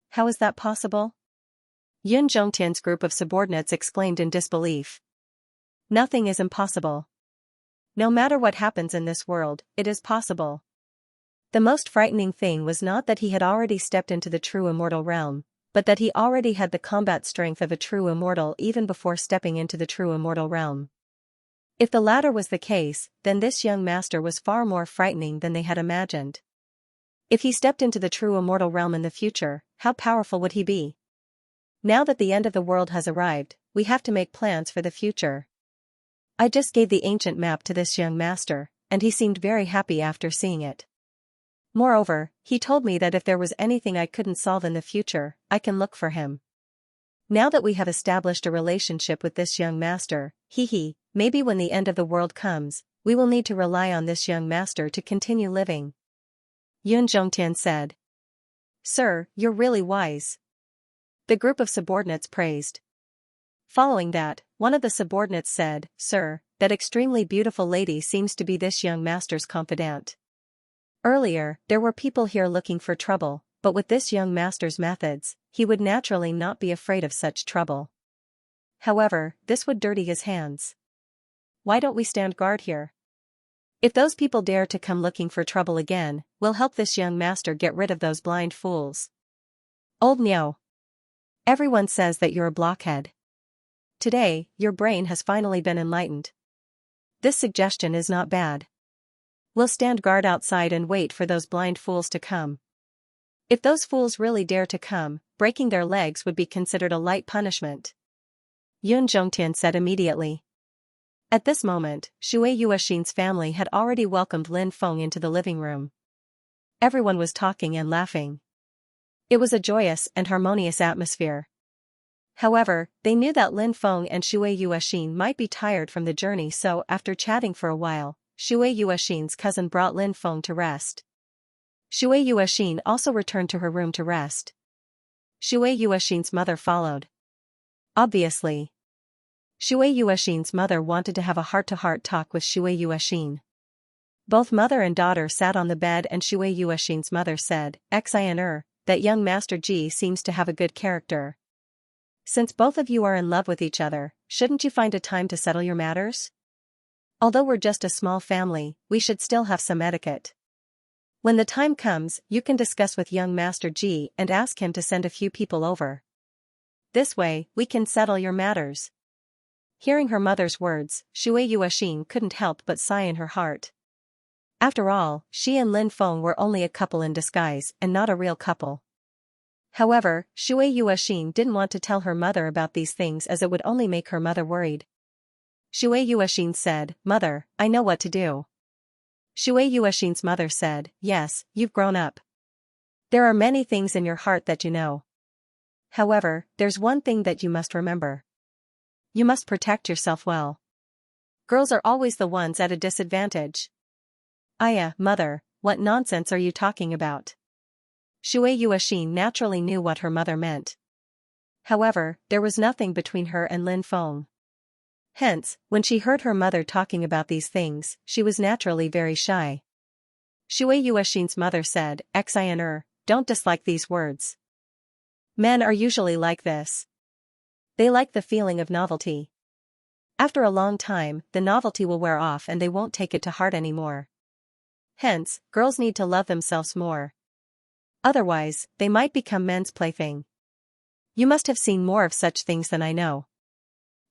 How is that possible?" Yun Zhongtian's group of subordinates exclaimed in disbelief. "Nothing is impossible. No matter what happens in this world, it is possible." The most frightening thing was not that he had already stepped into the true immortal realm, but that he already had the combat strength of a true immortal even before stepping into the true immortal realm. If the latter was the case, then this young master was far more frightening than they had imagined. If he stepped into the true immortal realm in the future, how powerful would he be? Now that the end of the world has arrived, we have to make plans for the future. I just gave the ancient map to this young master, and he seemed very happy after seeing it. Moreover, he told me that if there was anything I couldn't solve in the future, I can look for him. Now that we have established a relationship with this young master, maybe when the end of the world comes, we will need to rely on this young master to continue living." Yun Zhongtian said. "Sir, you're really wise." The group of subordinates praised. Following that, one of the subordinates said, "Sir, that extremely beautiful lady seems to be this young master's confidant. Earlier, there were people here looking for trouble, but with this young master's methods, he would naturally not be afraid of such trouble. However, this would dirty his hands. Why don't we stand guard here? If those people dare to come looking for trouble again, we'll help this young master get rid of those blind fools. Old Niao. Everyone says that you're a blockhead. Today, your brain has finally been enlightened. This suggestion is not bad. We'll stand guard outside and wait for those blind fools to come. If those fools really dare to come, breaking their legs would be considered a light punishment. Yun Zhongtian said immediately. At this moment, Shui Yuexin's family had already welcomed Lin Feng into the living room. Everyone was talking and laughing. It was a joyous and harmonious atmosphere. However, they knew that Lin Feng and Shui Yuexin might be tired from the journey, so after chatting for a while, Shui Yuexin's cousin brought Lin Feng to rest. Shui Yuexin also returned to her room to rest. Shui Yuexin's mother followed. Obviously, Shui Yuexin's mother wanted to have a heart-to-heart talk with Shui Yuexin. Both mother and daughter sat on the bed and Shui Yuexin's mother said, Xianxia, that young Master Ji seems to have a good character. Since both of you are in love with each other, shouldn't you find a time to settle your matters? Although we're just a small family, we should still have some etiquette. When the time comes, you can discuss with young Master Ji and ask him to send a few people over. This way, we can settle your matters. Hearing her mother's words, Shui Yuexin couldn't help but sigh in her heart. After all, she and Lin Feng were only a couple in disguise and not a real couple. However, Shui Yuexin didn't want to tell her mother about these things as it would only make her mother worried. Shui Yuexin said, Mother, I know what to do. Shui Yuexin's mother said, Yes, you've grown up. There are many things in your heart that you know. However, there's one thing that you must remember. You must protect yourself well. Girls are always the ones at a disadvantage. Aya, mother, what nonsense are you talking about? Shui Yuexin naturally knew what her mother meant. However, there was nothing between her and Lin Feng. Hence, when she heard her mother talking about these things, she was naturally very shy. Shui Yuexin's mother said, Xianxia, don't dislike these words. Men are usually like this. They like the feeling of novelty. After a long time, the novelty will wear off and they won't take it to heart anymore. Hence, girls need to love themselves more. Otherwise, they might become men's plaything. You must have seen more of such things than I know.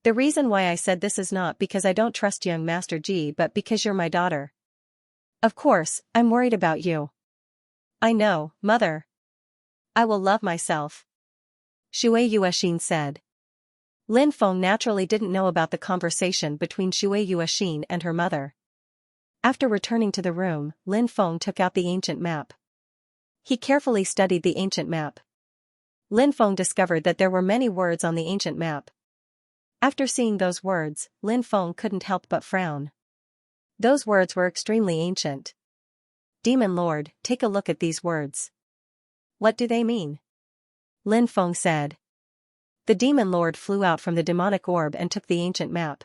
The reason why I said this is not because I don't trust young Master Ji but because you're my daughter. Of course, I'm worried about you. I know, mother. I will love myself. Shui Yuexin said. Lin Feng naturally didn't know about the conversation between Shui Yuexin and her mother. After returning to the room, Lin Feng took out the ancient map. He carefully studied the ancient map. Lin Feng discovered that there were many words on the ancient map. After seeing those words, Lin Feng couldn't help but frown. Those words were extremely ancient. Demon Lord, take a look at these words. What do they mean? Lin Feng said. The Demon Lord flew out from the demonic orb and took the ancient map.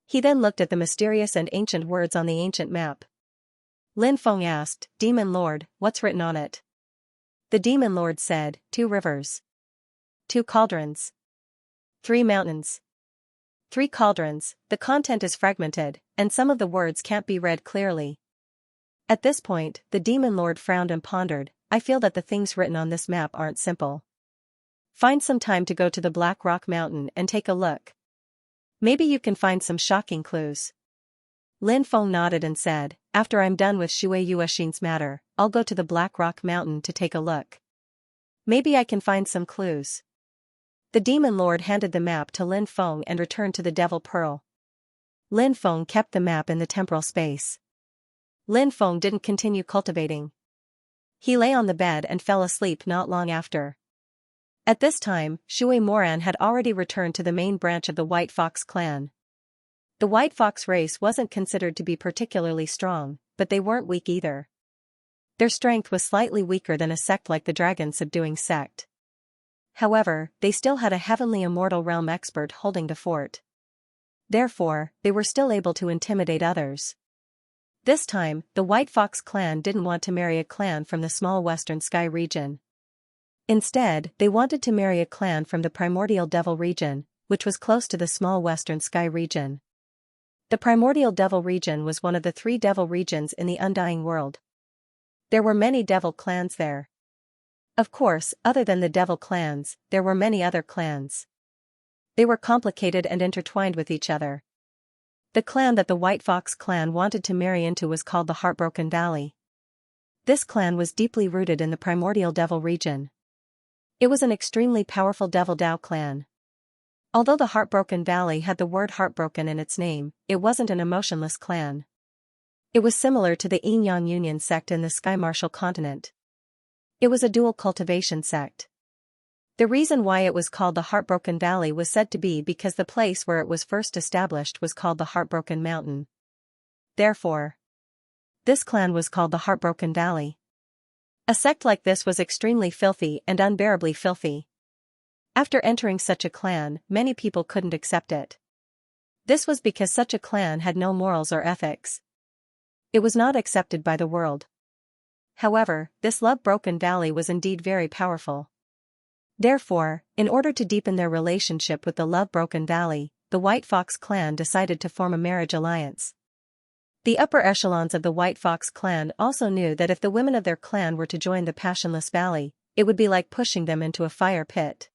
He then looked at the mysterious and ancient words on the ancient map. Lin Feng asked, Demon Lord, what's written on it? The Demon Lord said, 2 rivers. 2 cauldrons. 3 mountains. 3 cauldrons. The content is fragmented, and some of the words can't be read clearly. At this point, the Demon Lord frowned and pondered, I feel that the things written on this map aren't simple. Find some time to go to the Black Rock Mountain and take a look. Maybe you can find some shocking clues. Lin Feng nodded and said, after I'm done with Shui Yuexin's matter, I'll go to the Black Rock Mountain to take a look. Maybe I can find some clues. The Demon Lord handed the map to Lin Feng and returned to the Devil Pearl. Lin Feng kept the map in the temporal space. Lin Feng didn't continue cultivating. He lay on the bed and fell asleep not long after. At this time, Shui Moran had already returned to the main branch of the White Fox clan. The White Fox race wasn't considered to be particularly strong, but they weren't weak either. Their strength was slightly weaker than a sect like the Dragon Subduing sect. However, they still had a heavenly immortal realm expert holding the fort. Therefore, they were still able to intimidate others. This time, the White Fox clan didn't want to marry a clan from the small western sky region. Instead, they wanted to marry a clan from the primordial devil region, which was close to the small western sky region. The primordial devil region was one of the 3 devil regions in the undying world. There were many devil clans there. Of course, other than the devil clans, there were many other clans. They were complicated and intertwined with each other. The clan that the White Fox clan wanted to marry into was called the Heartbroken Valley. This clan was deeply rooted in the primordial devil region. It was an extremely powerful devil Dao clan. Although the Heartbroken Valley had the word heartbroken in its name, it wasn't an emotionless clan. It was similar to the Yin-Yang Union sect in the Sky Martial continent. It was a dual cultivation sect. The reason why it was called the Heartbroken Valley was said to be because the place where it was first established was called the Heartbroken Mountain. Therefore, this clan was called the Heartbroken Valley. A sect like this was extremely filthy and unbearably filthy. After entering such a clan, many people couldn't accept it. This was because such a clan had no morals or ethics. It was not accepted by the world. However, this love-broken valley was indeed very powerful. Therefore, in order to deepen their relationship with the love-broken valley, the White Fox clan decided to form a marriage alliance. The upper echelons of the White Fox clan also knew that if the women of their clan were to join the Passionless Valley, it would be like pushing them into a fire pit.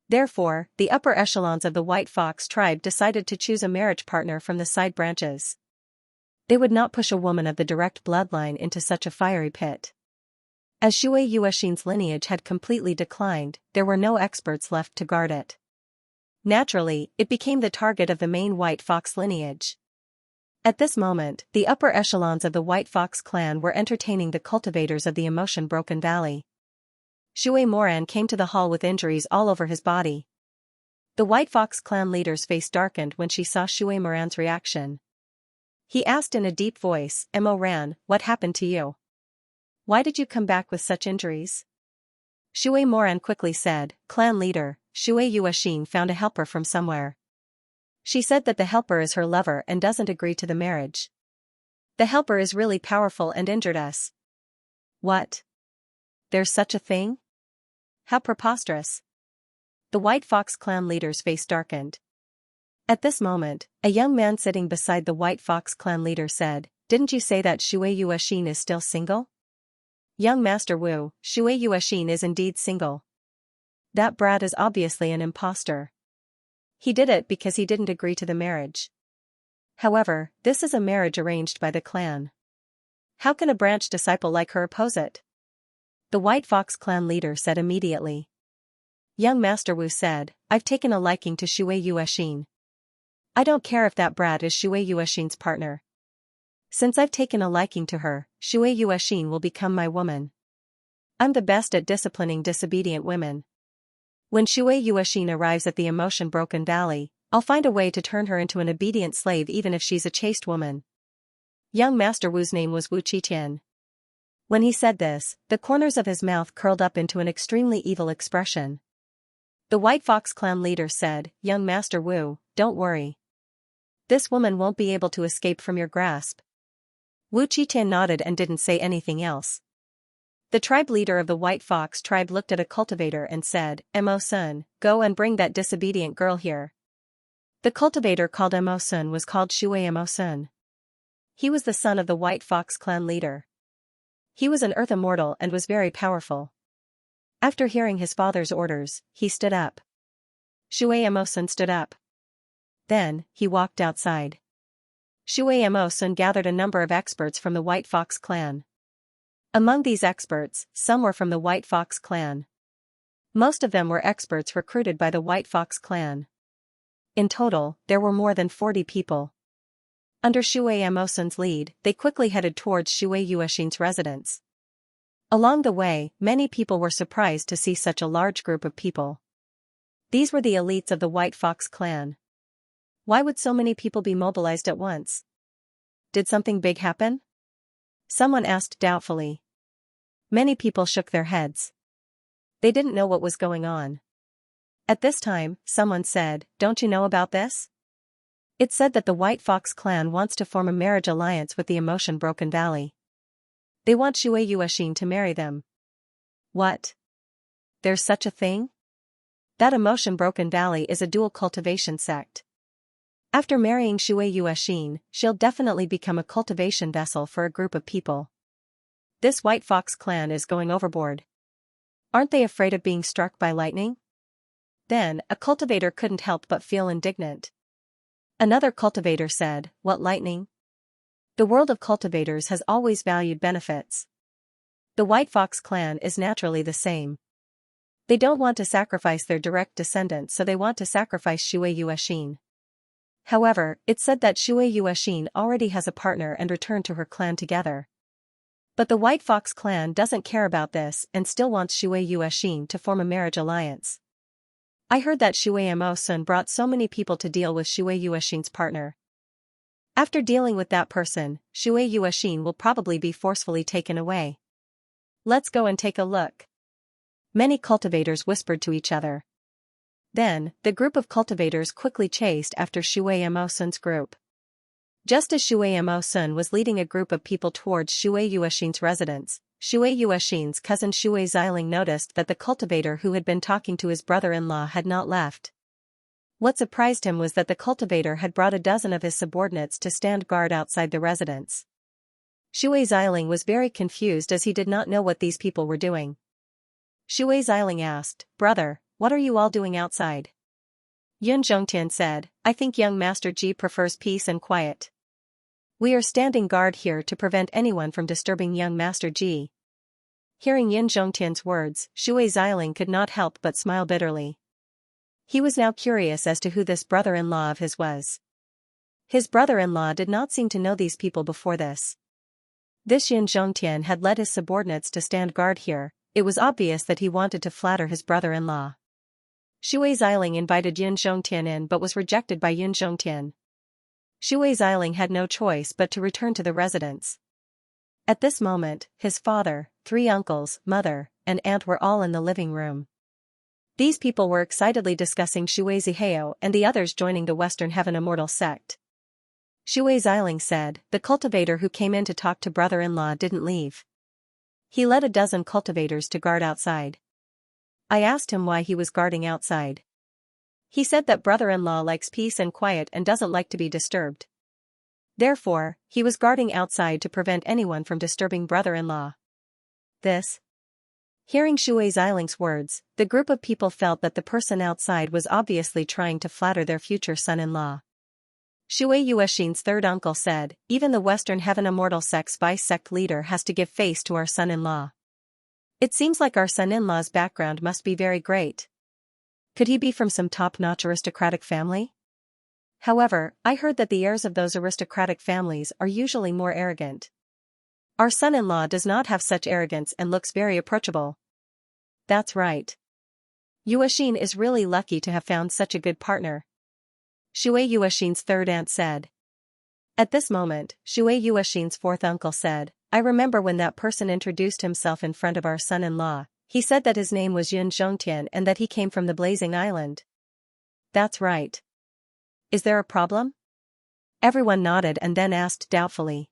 Therefore, the upper echelons of the White Fox tribe decided to choose a marriage partner from the side branches. They would not push a woman of the direct bloodline into such a fiery pit. As Shui Yuexin's lineage had completely declined, there were no experts left to guard it. Naturally, it became the target of the main White Fox lineage. At this moment, the upper echelons of the White Fox clan were entertaining the cultivators of the emotion-broken valley. Shui Moran came to the hall with injuries all over his body. The White Fox clan leader's face darkened when she saw Shui Moran's reaction. He asked in a deep voice, "Moran, what happened to you? Why did you come back with such injuries?" Shui Moran quickly said, "Clan leader, Shui Yuexin found a helper from somewhere. She said that the helper is her lover and doesn't agree to the marriage. The helper is really powerful and injured us." "What? There's such a thing? How preposterous." The White Fox clan leader's face darkened. At this moment, a young man sitting beside the White Fox clan leader said, "Didn't you say that Shui Yuexin is still single?" "Young Master Wu, Shui Yuexin is indeed single. That brat is obviously an impostor. He did it because he didn't agree to the marriage. However, this is a marriage arranged by the clan. How can a branch disciple like her oppose it?" The White Fox clan leader said immediately. Young Master Wu said, "I've taken a liking to Shui Yuexin. I don't care if that brat is Shui Yuexin's partner. Since I've taken a liking to her, Shui Yuexin will become my woman. I'm the best at disciplining disobedient women. When Shui Yuexin arrives at the emotion-broken valley, I'll find a way to turn her into an obedient slave even if she's a chaste woman." Young Master Wu's name was Wu Qitian. When he said this, the corners of his mouth curled up into an extremely evil expression. The White Fox clan leader said, "Young Master Wu, don't worry. This woman won't be able to escape from your grasp." Wu Qitian nodded and didn't say anything else. The tribe leader of the White Fox tribe looked at a cultivator and said, "Mo-sun, go and bring that disobedient girl here." The cultivator called Mo-sun was called Shui Mo-sun. He was the son of the White Fox clan leader. He was an earth immortal and was very powerful. After hearing his father's orders, he stood up. Shui Mo-sun stood up. Then, he walked outside. Shui Mo-sun gathered a number of experts from the White Fox clan. Among these experts, some were from the White Fox clan. Most of them were experts recruited by the White Fox clan. In total, there were more than 40 people. Under Shui Mo-sun's lead, they quickly headed towards Shui Yuexin's residence. Along the way, many people were surprised to see such a large group of people. These were the elites of the White Fox clan. Why would so many people be mobilized at once? Did something big happen? Someone asked doubtfully. Many people shook their heads. They didn't know what was going on. At this time, someone said, "Don't you know about this? It's said that the White Fox clan wants to form a marriage alliance with the emotion-broken valley. They want Shui Yuexin to marry them." "What? There's such a thing? That emotion-broken valley is a dual cultivation sect. After marrying Shui Yuexin, she'll definitely become a cultivation vessel for a group of people. This White Fox clan is going overboard. Aren't they afraid of being struck by lightning? Then, a cultivator couldn't help but feel indignant. Another cultivator said, "What lightning? The world of cultivators has always valued benefits. The White Fox clan is naturally the same. They don't want to sacrifice their direct descendants, so they want to sacrifice Shui Yuexin." However, it's said that Shui Yuexin already has a partner and returned to her clan together. But the White Fox clan doesn't care about this and still wants Shui Yuexin to form a marriage alliance. I heard that Shui Mo-sun brought so many people to deal with Shui Yuexin's partner. After dealing with that person, Shui Yuexin will probably be forcefully taken away. Let's go and take a look. Many cultivators whispered to each other. Then, the group of cultivators quickly chased after Shui Mo-sun's group. Just as Shui Mo-sun was leading a group of people towards Shui Yuexin's residence, Shui Yuexin's cousin Shui Xiling noticed that the cultivator who had been talking to his brother-in-law had not left. What surprised him was that the cultivator had brought a dozen of his subordinates to stand guard outside the residence. Shui Xiling was very confused as he did not know what these people were doing. Shui Xiling asked, "Brother, what are you all doing outside?" Yun Zhongtian said, "I think young Master Ji prefers peace and quiet. We are standing guard here to prevent anyone from disturbing young Master Ji." Hearing Yun Zhongtian's words, Shui Xiling could not help but smile bitterly. He was now curious as to who this brother-in-law of his was. His brother-in-law did not seem to know these people before this. This Yun Zhongtian had led his subordinates to stand guard here. It was obvious that he wanted to flatter his brother-in-law. Shui Xiling invited Yun Zhongtian in but was rejected by Yun Zhongtian. Shui Xiling had no choice but to return to the residence. At this moment, his father, 3 uncles, mother, and aunt were all in the living room. These people were excitedly discussing Shui Zihao and the others joining the Western Heaven Immortal sect. Shui Xiling said, "The cultivator who came in to talk to brother-in-law didn't leave. He led a dozen cultivators to guard outside. I asked him why he was guarding outside. He said that brother-in-law likes peace and quiet and doesn't like to be disturbed. Therefore, he was guarding outside to prevent anyone from disturbing brother-in-law." This. Hearing Shui Xiling's words, the group of people felt that the person outside was obviously trying to flatter their future son-in-law. Shui Yuexin's third uncle said, "Even the Western Heaven Immortal sect's vice-sect leader has to give face to our son-in-law. It seems like our son-in-law's background must be very great. Could he be from some top-notch aristocratic family? However, I heard that the heirs of those aristocratic families are usually more arrogant. Our son-in-law does not have such arrogance and looks very approachable." That's right. Yuexin is really lucky to have found such a good partner. Shui Yuexin's third aunt said. At this moment, Shui Yuexin's fourth uncle said, "I remember when that person introduced himself in front of our son-in-law. He said that his name was Yun Zhongtian and that he came from the Blazing Island." That's right. Is there a problem? Everyone nodded and then asked doubtfully.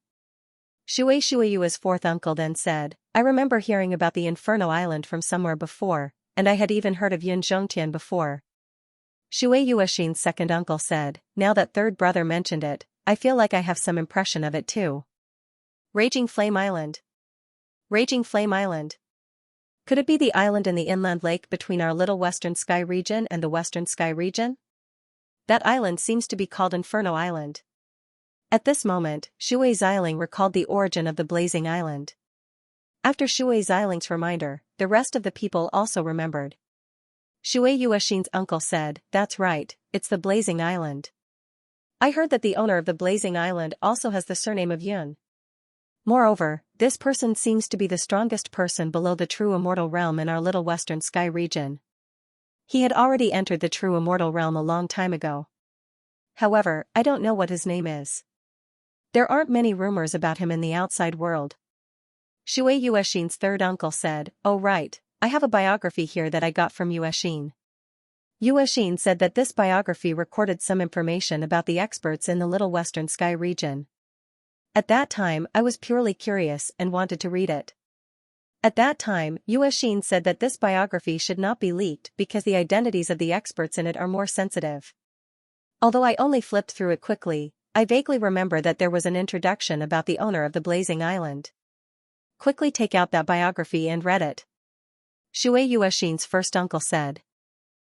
Shui Yue's fourth uncle then said, "I remember hearing about the Inferno Island from somewhere before, and I had even heard of Yun Zhongtian before." Shui Yuexin's second uncle said, "Now that third brother mentioned it, I feel like I have some impression of it too. Raging Flame Island. Raging Flame Island. Could it be the island in the inland lake between our little Western Sky region and the Western Sky region? That island seems to be called Inferno Island." At this moment, Shui Xiling recalled the origin of the Blazing Island. After Shui Xiling's reminder, the rest of the people also remembered. Shui Yuexin's uncle said, "That's right, it's the Blazing Island. I heard that the owner of the Blazing Island also has the surname of Yun. Moreover, this person seems to be the strongest person below the true immortal realm in our little Western Sky region. He had already entered the true immortal realm a long time ago. However, I don't know what his name is. There aren't many rumors about him in the outside world." Shui Yuexin's third uncle said, "Oh right, I have a biography here that I got from Yuexin." Yuexin said that this biography recorded some information about the experts in the Little Western Sky region. At that time I was purely curious and wanted to read it. At that time, Yuexin said that this biography should not be leaked because the identities of the experts in it are more sensitive. Although I only flipped through it quickly, I vaguely remember that there was an introduction about the owner of the blazing island. Quickly take out that biography and read it. Shui Yuexin's first uncle said.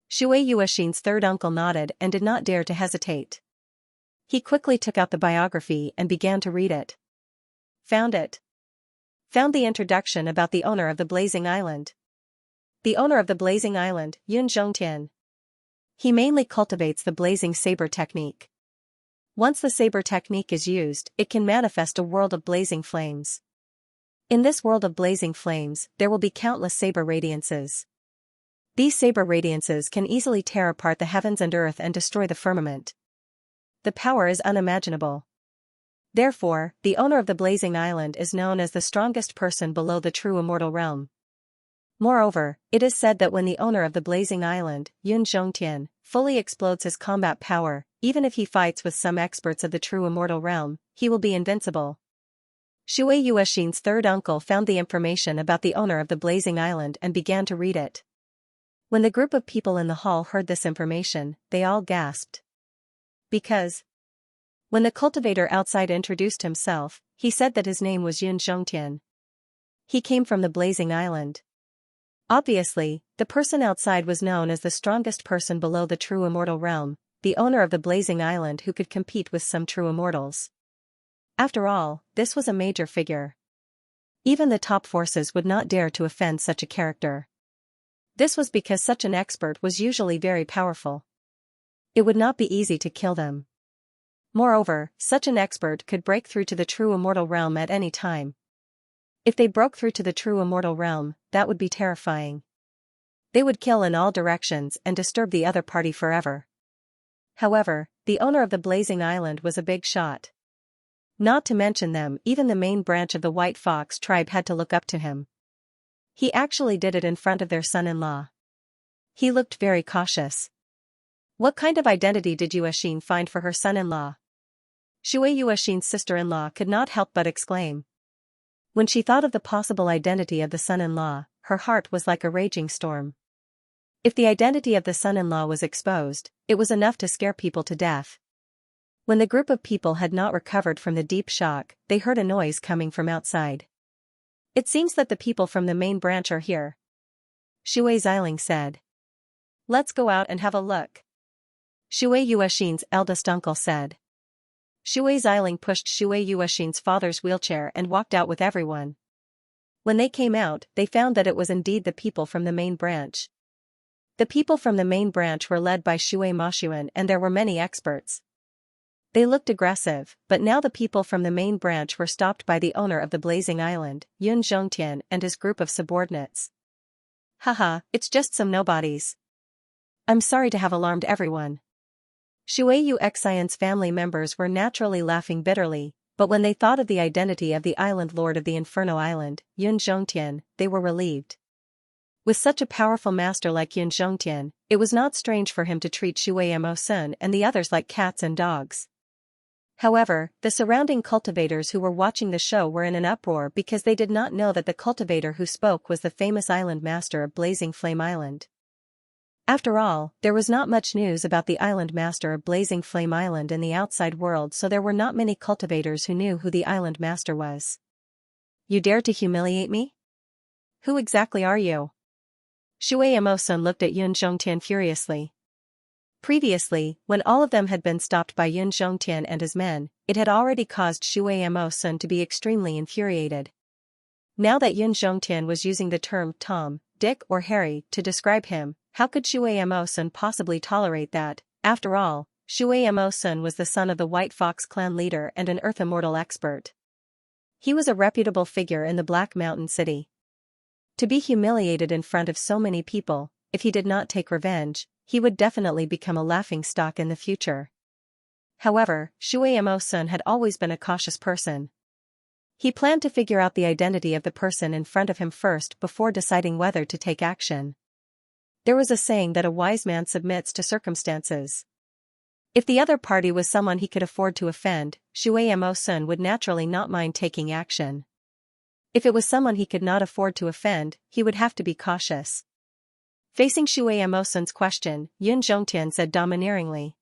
Shui Yuexin's third uncle nodded and did not dare to hesitate. He quickly took out the biography and began to read it. Found it. Found the introduction about the owner of the blazing island. The owner of the blazing island, Yun Zhongtian. He mainly cultivates the blazing saber technique. Once the saber technique is used, it can manifest a world of blazing flames. In this world of blazing flames, there will be countless saber radiances. These saber radiances can easily tear apart the heavens and earth and destroy the firmament. The power is unimaginable. Therefore, the owner of the blazing island is known as the strongest person below the true immortal realm. Moreover, it is said that when the owner of the blazing island, Yun Zhongtian, fully explodes his combat power, even if he fights with some experts of the true immortal realm, he will be invincible. Shui Yuexin's third uncle found the information about the owner of the blazing island and began to read it. When the group of people in the hall heard this information, they all gasped. Because when the cultivator outside introduced himself, he said that his name was Yun Zhongtian. He came from the blazing island. Obviously, the person outside was known as the strongest person below the true immortal realm, the owner of the blazing island who could compete with some true immortals. After all, this was a major figure. Even the top forces would not dare to offend such a character. This was because such an expert was usually very powerful. It would not be easy to kill them. Moreover, such an expert could break through to the true immortal realm at any time. If they broke through to the true immortal realm, that would be terrifying. They would kill in all directions and disturb the other party forever. However, the owner of the blazing island was a big shot. Not to mention them, even the main branch of the White Fox tribe had to look up to him. He actually did it in front of their son-in-law. He looked very cautious. What kind of identity did Yuexin find for her son-in-law? Shui Yuexin's sister-in-law could not help but exclaim. When she thought of the possible identity of the son-in-law, her heart was like a raging storm. If the identity of the son-in-law was exposed, it was enough to scare people to death. When the group of people had not recovered from the deep shock, they heard a noise coming from outside. It seems that the people from the main branch are here. Shui Xiling said. Let's go out and have a look. Shui Yuexin's eldest uncle said. Shui Xiling pushed Shui Yuexin's father's wheelchair and walked out with everyone. When they came out, they found that it was indeed the people from the main branch. The people from the main branch were led by Shui Moshuan and there were many experts. They looked aggressive, but now the people from the main branch were stopped by the owner of the blazing island, Yun Zhongtian and his group of subordinates. Haha, it's just some nobodies. I'm sorry to have alarmed everyone. Shui Yuexian's family members were naturally laughing bitterly, but when they thought of the identity of the island lord of the Inferno Island, Yun Zhongtian, they were relieved. With such a powerful master like Yun Zhongtian, it was not strange for him to treat Shui Mo-sun and the others like cats and dogs. However, the surrounding cultivators who were watching the show were in an uproar because they did not know that the cultivator who spoke was the famous island master of Blazing Flame Island. After all, there was not much news about the island master of Blazing Flame Island in the outside world, so there were not many cultivators who knew who the island master was. You dare to humiliate me? Who exactly are you? Shui Mo-sun looked at Yun Zhongtian furiously. Previously, when all of them had been stopped by Yun Zhongtian and his men, it had already caused Shui Mo-sun to be extremely infuriated. Now that Yun Zhongtian was using the term Tom, Dick or Harry to describe him, how could Shui Mo-sun possibly tolerate that? After all, Shui Mo-sun was the son of the White Fox clan leader and an Earth Immortal expert. He was a reputable figure in the Black Mountain City. To be humiliated in front of so many people, if he did not take revenge, he would definitely become a laughingstock in the future. However, Shui Mo-sun had always been a cautious person. He planned to figure out the identity of the person in front of him first before deciding whether to take action. There was a saying that a wise man submits to circumstances. If the other party was someone he could afford to offend, Shui Mo-sun would naturally not mind taking action. If it was someone he could not afford to offend, he would have to be cautious. Facing Shui Emosun's question, Yun Zhongtian said domineeringly.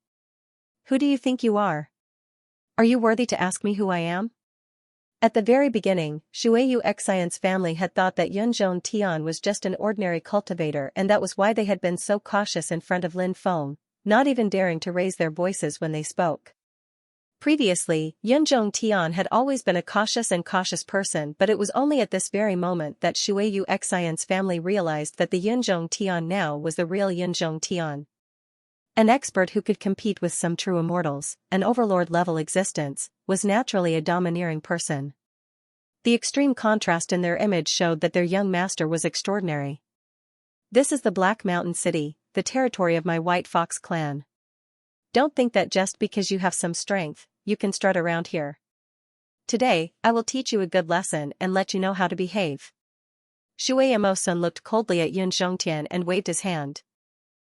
Who do you think you are? Are you worthy to ask me who I am? At the very beginning, Shui Xianxia's family had thought that Yun Zhongtian was just an ordinary cultivator, and that was why they had been so cautious in front of Lin Feng, not even daring to raise their voices when they spoke. Previously, Yun Zhongtian had always been a cautious person, but it was only at this very moment that Shui Xianxia's family realized that the Yun Zhongtian now was the real Yun Zhongtian. An expert who could compete with some true immortals, an overlord-level existence, was naturally a domineering person. The extreme contrast in their image showed that their young master was extraordinary. This is the Black Mountain City, the territory of my White Fox clan. Don't think that just because you have some strength, you can strut around here. Today, I will teach you a good lesson and let you know how to behave. Shui Emosun looked coldly at Yun Zhongtian and waved his hand.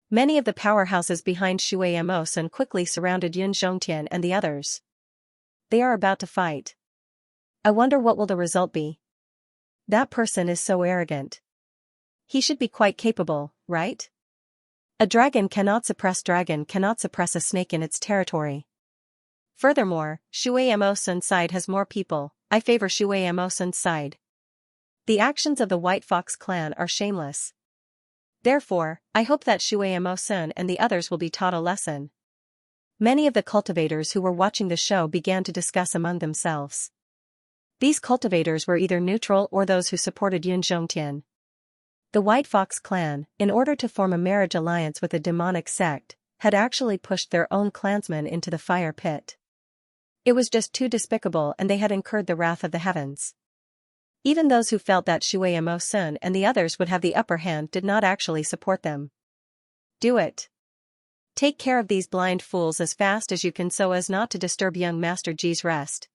Many of the powerhouses behind Shui Emosun quickly surrounded Yun Zhongtian and the others. They are about to fight. I wonder what will the result be. That person is so arrogant. He should be quite capable, right? A dragon cannot suppress a snake in its territory. Furthermore, Shui Emosun's side has more people. I favor Shui Emosun's side. The actions of the White Fox clan are shameless. Therefore, I hope that Shui Emosun and the others will be taught a lesson. Many of the cultivators who were watching the show began to discuss among themselves. These cultivators were either neutral or those who supported Yun Zhongtian. The White Fox clan, in order to form a marriage alliance with a demonic sect, had actually pushed their own clansmen into the fire pit. It was just too despicable, and they had incurred the wrath of the heavens. Even those who felt that Shui Emosun and the others would have the upper hand did not actually support them. Do it. Take care of these blind fools as fast as you can so as not to disturb young Master Ji's rest.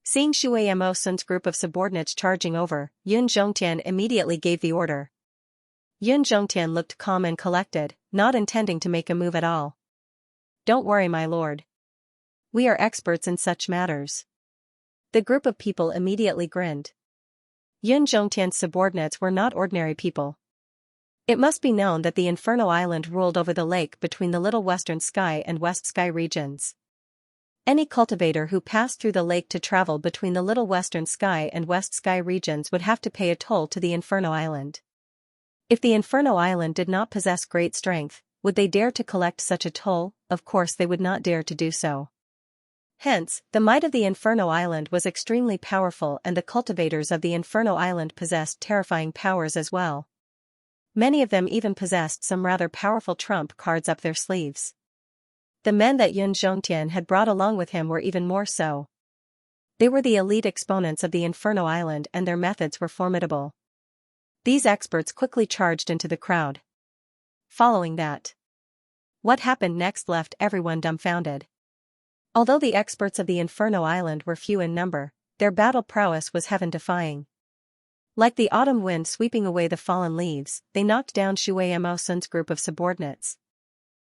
Seeing Shui Emosun's group of subordinates charging over, Yun Zhongtian immediately gave the order. Yun Zhongtian looked calm and collected, not intending to make a move at all. Don't worry, my lord. We are experts in such matters. The group of people immediately grinned. Yun Zhongtian's subordinates were not ordinary people. It must be known that the Inferno Island ruled over the lake between the Little Western Sky and West Sky regions. Any cultivator who passed through the lake to travel between the Little Western Sky and West Sky regions would have to pay a toll to the Inferno Island. If the Inferno Island did not possess great strength, would they dare to collect such a toll? Of course they would not dare to do so. Hence, the might of the Inferno Island was extremely powerful, and the cultivators of the Inferno Island possessed terrifying powers as well. Many of them even possessed some rather powerful trump cards up their sleeves. The men that Yun Zhongtian had brought along with him were even more so. They were the elite exponents of the Inferno Island, and their methods were formidable. These experts quickly charged into the crowd. Following that, what happened next left everyone dumbfounded. Although the experts of the Inferno Island were few in number, their battle prowess was heaven-defying. Like the autumn wind sweeping away the fallen leaves, they knocked down Shui Emosun's group of subordinates.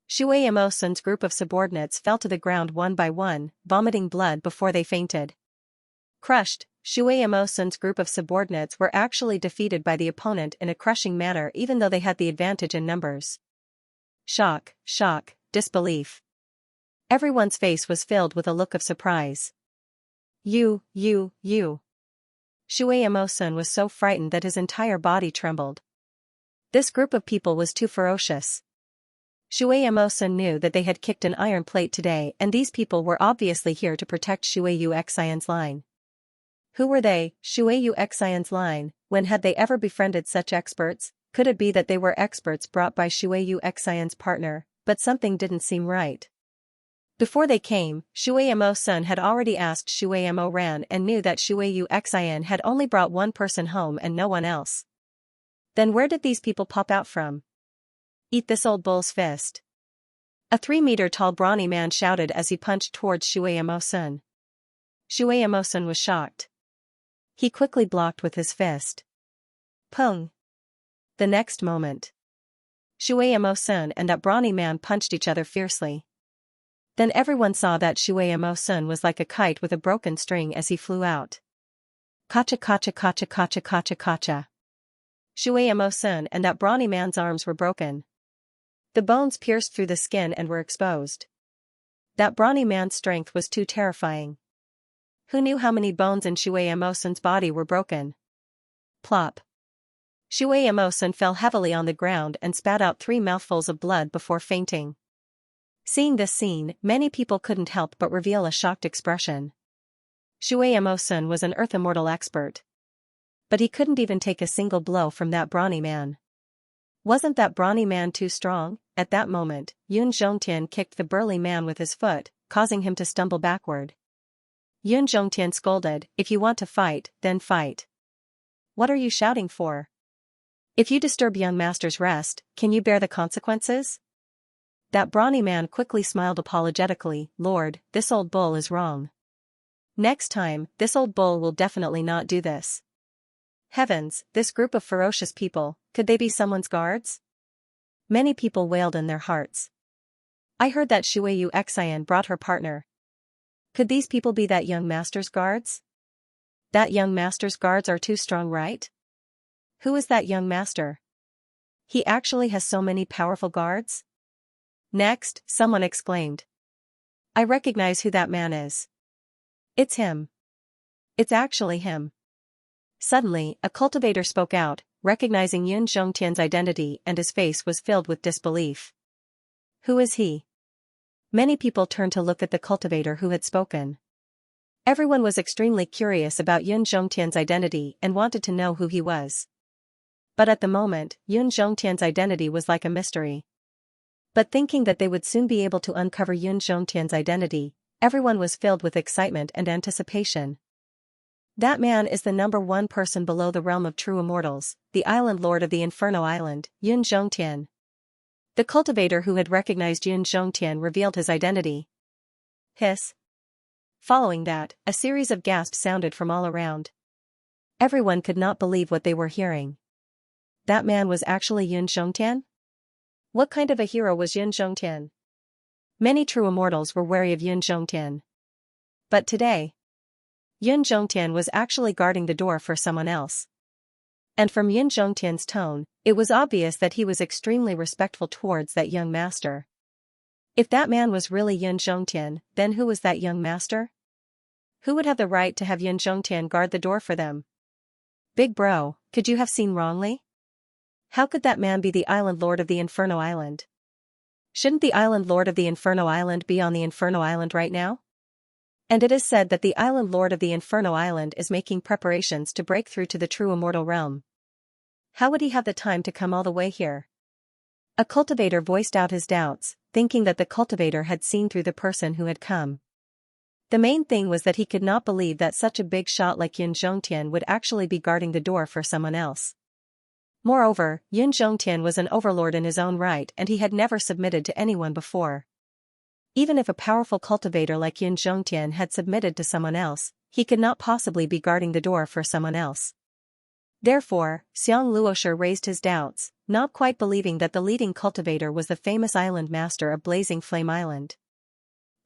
Shui Emosun's group of subordinates fell to the ground one by one, vomiting blood before they fainted. Crushed, Shui Emosun's group of subordinates were actually defeated by the opponent in a crushing manner, even though they had the advantage in numbers. Shock, disbelief. Everyone's face was filled with a look of surprise. You. Shui Emosun was so frightened that his entire body trembled. This group of people was too ferocious. Shui Emosun knew that they had kicked an iron plate today, and these people were obviously here to protect Shui Xian's line. Who were they, Shui Xian's line? When had they ever befriended such experts? Could it be that they were experts brought by Shui Xian's partner? But something didn't seem right. Before they came, Shui Emosun had already asked Shui Ran and knew that Shui Xian had only brought one person home and no one else. Then where did these people pop out from? Eat this old bull's fist. A 3-meter-tall brawny man shouted as he punched towards Shui Emosun. Shui Emosun was shocked. He quickly blocked with his fist. Pung. The next moment, Shui Emosun and that brawny man punched each other fiercely. Then everyone saw that Shui Emosun was like a kite with a broken string as he flew out. Kacha kacha kacha kacha kacha kacha. Xianxia and that brawny man's arms were broken. The bones pierced through the skin and were exposed. That brawny man's strength was too terrifying. Who knew how many bones in Xianxia's body were broken? Plop. Xianxia fell heavily on the ground and spat out 3 mouthfuls of blood before fainting. Seeing this scene, many people couldn't help but reveal a shocked expression. Xianxia was an earth immortal expert. But he couldn't even take a single blow from that brawny man. Wasn't that brawny man too strong? At that moment, Yun Zhongtian kicked the burly man with his foot, causing him to stumble backward. Yun Zhongtian scolded, "If you want to fight, then fight. What are you shouting for? If you disturb young master's rest, can you bear the consequences?" That brawny man quickly smiled apologetically, "Lord, this old bull is wrong. Next time, this old bull will definitely not do this." Heavens, this group of ferocious people, could they be someone's guards? Many people wailed in their hearts. I heard that Xianxia brought her partner. Could these people be that young master's guards? That young master's guards are too strong, right? Who is that young master? He actually has so many powerful guards? Next, someone exclaimed. I recognize who that man is. It's him. It's actually him. Suddenly, a cultivator spoke out, recognizing Yun Zhongtian's identity, and his face was filled with disbelief. Who is he? Many people turned to look at the cultivator who had spoken. Everyone was extremely curious about Yun Zhongtian's identity and wanted to know who he was. But at the moment, Yun Zhongtian's identity was like a mystery. But thinking that they would soon be able to uncover Yun Zhongtian's identity, everyone was filled with excitement and anticipation. That man is the #1 person below the realm of true immortals, the Island Lord of the Inferno Island, Yun Zhongtian. The cultivator who had recognized Yun Zhongtian revealed his identity. Hiss. Following that, a series of gasps sounded from all around. Everyone could not believe what they were hearing. That man was actually Yun Zhongtian? What kind of a hero was Yun Zhongtian? Many true immortals were wary of Yun Zhongtian. But today, Yun Zhongtian was actually guarding the door for someone else. And from Yun Zhongtian's tone, it was obvious that he was extremely respectful towards that young master. If that man was really Yun Zhongtian, then who was that young master? Who would have the right to have Yun Zhongtian guard the door for them? Big bro, could you have seen wrongly? How could that man be the Island Lord of the Inferno Island? Shouldn't the Island Lord of the Inferno Island be on the Inferno Island right now? And it is said that the Island Lord of the Inferno Island is making preparations to break through to the true immortal realm. How would he have the time to come all the way here? A cultivator voiced out his doubts, thinking that the cultivator had seen through the person who had come. The main thing was that he could not believe that such a big shot like Yun Zhongtian would actually be guarding the door for someone else. Moreover, Yun Zhongtian was an overlord in his own right and he had never submitted to anyone before. Even if a powerful cultivator like Yun Zhongtian had submitted to someone else, he could not possibly be guarding the door for someone else. Therefore, Xiang Luosher raised his doubts, not quite believing that the leading cultivator was the famous island master of Blazing Flame Island.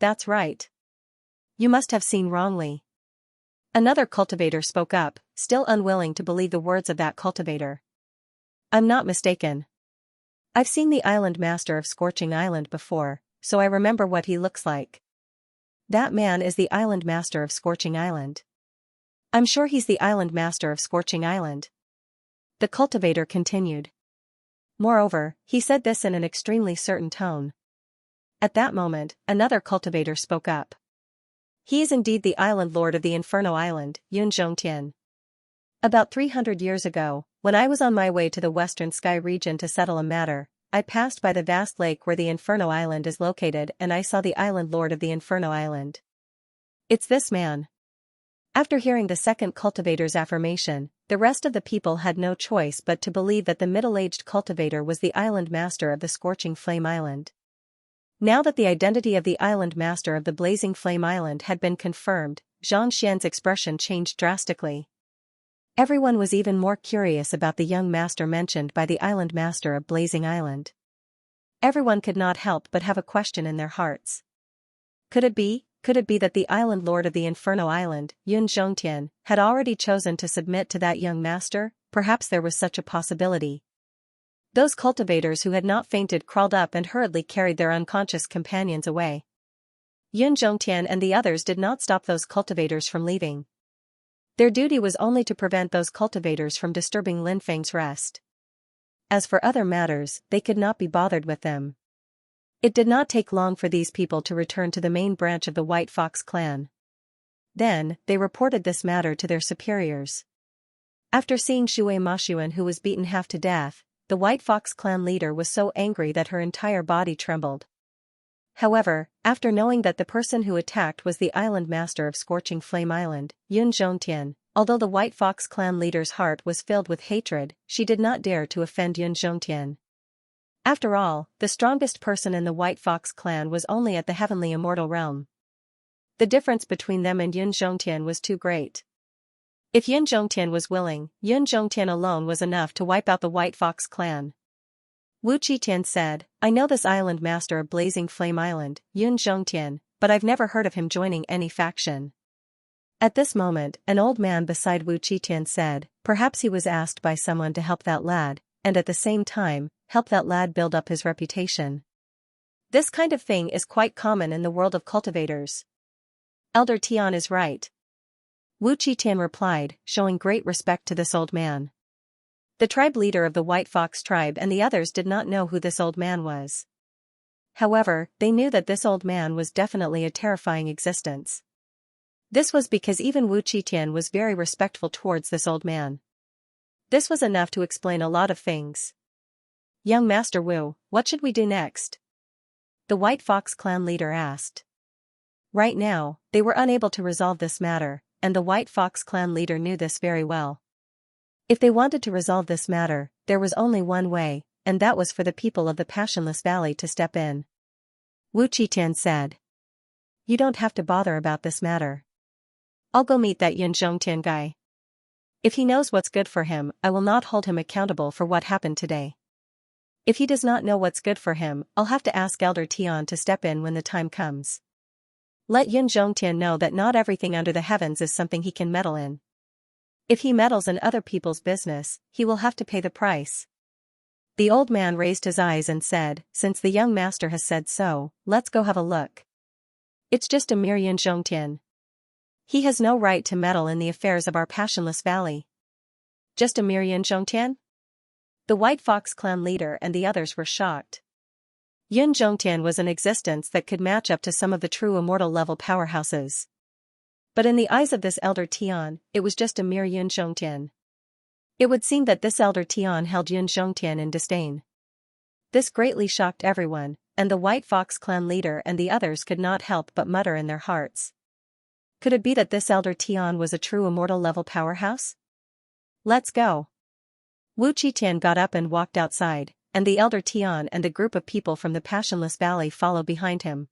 That's right. You must have seen wrongly. Another cultivator spoke up, still unwilling to believe the words of that cultivator. I'm not mistaken. I've seen the island master of Scorching Island before, so I remember what he looks like. That man is the island master of Scorching Island. I'm sure he's the island master of Scorching Island. The cultivator continued. Moreover, he said this in an extremely certain tone. At that moment, another cultivator spoke up. He is indeed the Island Lord of the Inferno Island, Yun Zhongtian. About 300 years ago, when I was on my way to the Western Sky region to settle a matter, I passed by the vast lake where the Inferno Island is located and I saw the Island Lord of the Inferno Island. It's this man. After hearing the second cultivator's affirmation, the rest of the people had no choice but to believe that the middle-aged cultivator was the island master of the Scorching Flame Island. Now that the identity of the island master of the Blazing Flame Island had been confirmed, Zhang Xian's expression changed drastically. Everyone was even more curious about the young master mentioned by the island master of Blazing Island. Everyone could not help but have a question in their hearts. Could it be could it be that the island lord of the Inferno Island, Yun Zhongtian, had already chosen to submit to that young master? Perhaps there was such a possibility. Those cultivators who had not fainted crawled up and hurriedly carried their unconscious companions away. Yun Zhongtian and the others did not stop those cultivators from leaving. Their duty was only to prevent those cultivators from disturbing Lin Feng's rest. As for other matters, they could not be bothered with them. It did not take long for these people to return to the main branch of the White Fox clan. Then, they reported this matter to their superiors. After seeing Shui Mashuan, who was beaten half to death, the White Fox clan leader was so angry that her entire body trembled. However, after knowing that the person who attacked was the island master of Scorching Flame Island, Yun Zhongtian, although the White Fox clan leader's heart was filled with hatred, she did not dare to offend Yun Zhongtian. After all, the strongest person in the White Fox clan was only at the heavenly immortal realm. The difference between them and Yun Zhongtian was too great. If Yun Zhongtian was willing, Yun Zhongtian alone was enough to wipe out the White Fox clan. Wu Qitian said, I know this island master of Blazing Flame Island, Yun Zhongtian, but I've never heard of him joining any faction. At this moment, an old man beside Wu Qitian said, perhaps he was asked by someone to help that lad, and at the same time, help that lad build up his reputation. This kind of thing is quite common in the world of cultivators. Elder Tian is right. Wu Qitian replied, showing great respect to this old man. The tribe leader of the White Fox tribe and the others did not know who this old man was. However, they knew that this old man was definitely a terrifying existence. This was because even Wu Qitian was very respectful towards this old man. This was enough to explain a lot of things. Young Master Wu, what should we do next? The White Fox clan leader asked. Right now, they were unable to resolve this matter, and the White Fox clan leader knew this very well. If they wanted to resolve this matter, there was only one way, and that was for the people of the Passionless Valley to step in. Wu Qitian said. You don't have to bother about this matter. I'll go meet that Yun Zhongtian guy. If he knows what's good for him, I will not hold him accountable for what happened today. If he does not know what's good for him, I'll have to ask Elder Tian to step in when the time comes. Let Yun Zhongtian know that not everything under the heavens is something he can meddle in. If he meddles in other people's business, he will have to pay the price. The old man raised his eyes and said, since the young master has said so, let's go have a look. It's just a mere Yun Zhongtian. He has no right to meddle in the affairs of our Passionless Valley. Just a mere Yun Zhongtian? The White Fox clan leader and the others were shocked. Yun Zhongtian was an existence that could match up to some of the true immortal level powerhouses. But in the eyes of this Elder Tian, it was just a mere Yun Zhongtian. It would seem that this Elder Tian held Yun Zhongtian in disdain. This greatly shocked everyone, and the White Fox clan leader and the others could not help but mutter in their hearts. Could it be that this Elder Tian was a true immortal level powerhouse? Let's go. Wu Qitian got up and walked outside, and the Elder Tian and a group of people from the Passionless Valley followed behind him.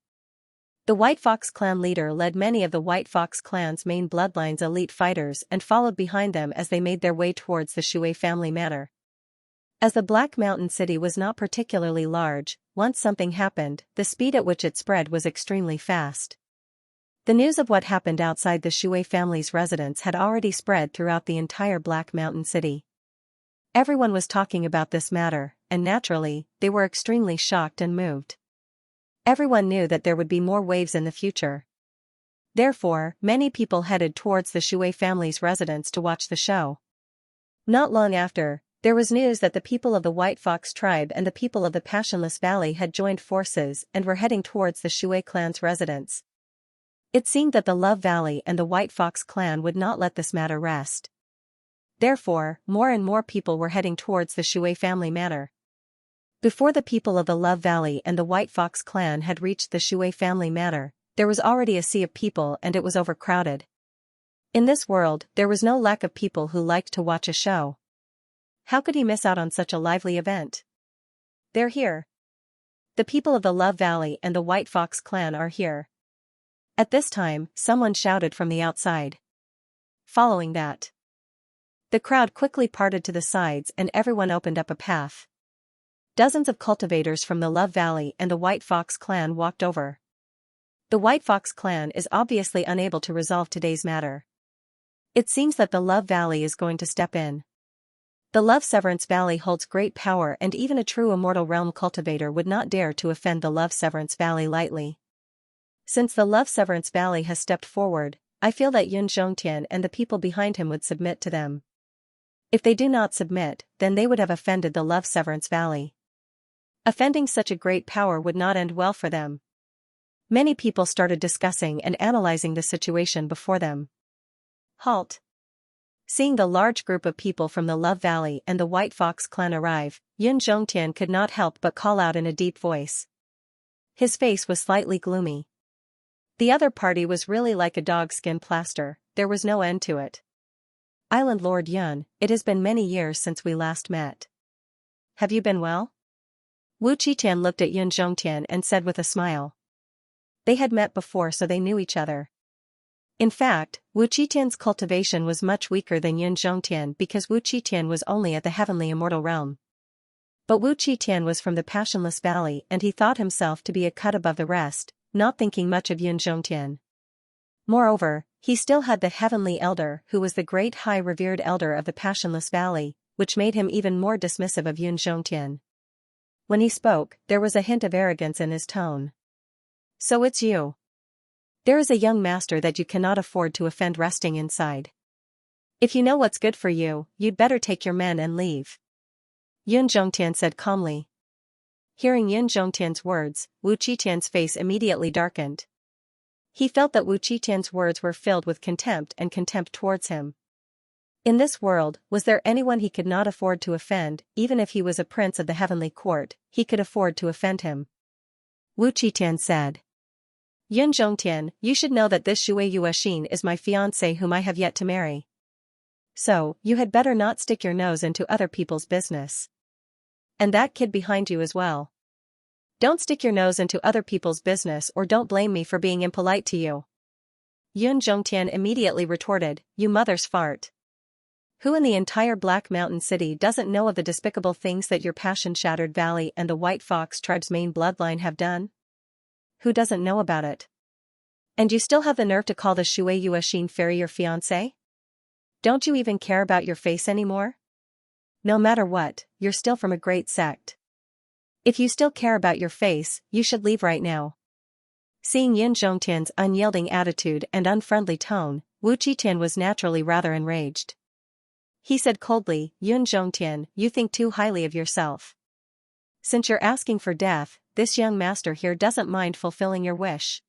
The White Fox clan leader led many of the White Fox clan's main bloodline's elite fighters and followed behind them as they made their way towards the Shui family manor. As the Black Mountain city was not particularly large, once something happened, the speed at which it spread was extremely fast. The news of what happened outside the Shui family's residence had already spread throughout the entire Black Mountain city. Everyone was talking about this matter, and naturally, they were extremely shocked and moved. Everyone knew that there would be more waves in the future. Therefore, many people headed towards the Shui family's residence to watch the show. Not long after, there was news that the people of the White Fox tribe and the people of the Passionless Valley had joined forces and were heading towards the Shui clan's residence. It seemed that the Love Valley and the White Fox clan would not let this matter rest. Therefore, more and more people were heading towards the Shui family manor. Before the people of the Love Valley and the White Fox clan had reached the Shui family manor, there was already a sea of people and it was overcrowded. In this world, there was no lack of people who liked to watch a show. How could he miss out on such a lively event? They're here. The people of the Love Valley and the White Fox clan are here. At this time, someone shouted from the outside. Following that, the crowd quickly parted to the sides and everyone opened up a path. Dozens of cultivators from the Love Valley and the White Fox clan walked over. The White Fox clan is obviously unable to resolve today's matter. It seems that the Love Valley is going to step in. The Love Severance Valley holds great power, and even a true immortal realm cultivator would not dare to offend the Love Severance Valley lightly. Since the Love Severance Valley has stepped forward, I feel that Yun Zhongtian and the people behind him would submit to them. If they do not submit, then they would have offended the Love Severance Valley. Offending such a great power would not end well for them. Many people started discussing and analyzing the situation before them. Halt! Seeing the large group of people from the Love Valley and the White Fox clan arrive, Yun Zhongtian could not help but call out in a deep voice. His face was slightly gloomy. The other party was really like a dogskin plaster, there was no end to it. Island Lord Yun, it has been many years since we last met. Have you been well? Wu Qitan looked at Yun Zhongtian and said with a smile. They had met before, so they knew each other. In fact, Wu Qitan's cultivation was much weaker than Yun Zhongtian because Wu Qitan was only at the heavenly immortal realm. But Wu Qitan was from the Passionless Valley and he thought himself to be a cut above the rest, not thinking much of Yun Zhongtian. Moreover, he still had the Heavenly Elder who was the great high revered elder of the Passionless Valley, which made him even more dismissive of Yun Zhongtian. When he spoke, there was a hint of arrogance in his tone. So it's you. There is a young master that you cannot afford to offend resting inside. If you know what's good for you, you'd better take your men and leave. Yun Zhongtian said calmly. Hearing Yun Zhongtian's words, Wu Qitan's face immediately darkened. He felt that Wu Qitan's words were filled with contempt and contempt towards him. In this world, was there anyone he could not afford to offend? Even if he was a prince of the heavenly court, he could afford to offend him. Wu Qitan said. Yun Zhongtian, you should know that this Shui Yuexin is my fiancé whom I have yet to marry. So, you had better not stick your nose into other people's business. And that kid behind you as well. Don't stick your nose into other people's business or don't blame me for being impolite to you. Yun Zhongtian immediately retorted, you mother's fart. Who in the entire Black Mountain City doesn't know of the despicable things that your passion-shattered valley and the White Fox tribe's main bloodline have done? Who doesn't know about it? And you still have the nerve to call the Shui Yuexin fairy your fiancé? Don't you even care about your face anymore? No matter what, you're still from a great sect. If you still care about your face, you should leave right now. Seeing Yun Zhongtian's unyielding attitude and unfriendly tone, Wu Qitan was naturally rather enraged. He said coldly, Yun Zhongtian, you think too highly of yourself. Since you're asking for death, this young master here doesn't mind fulfilling your wish.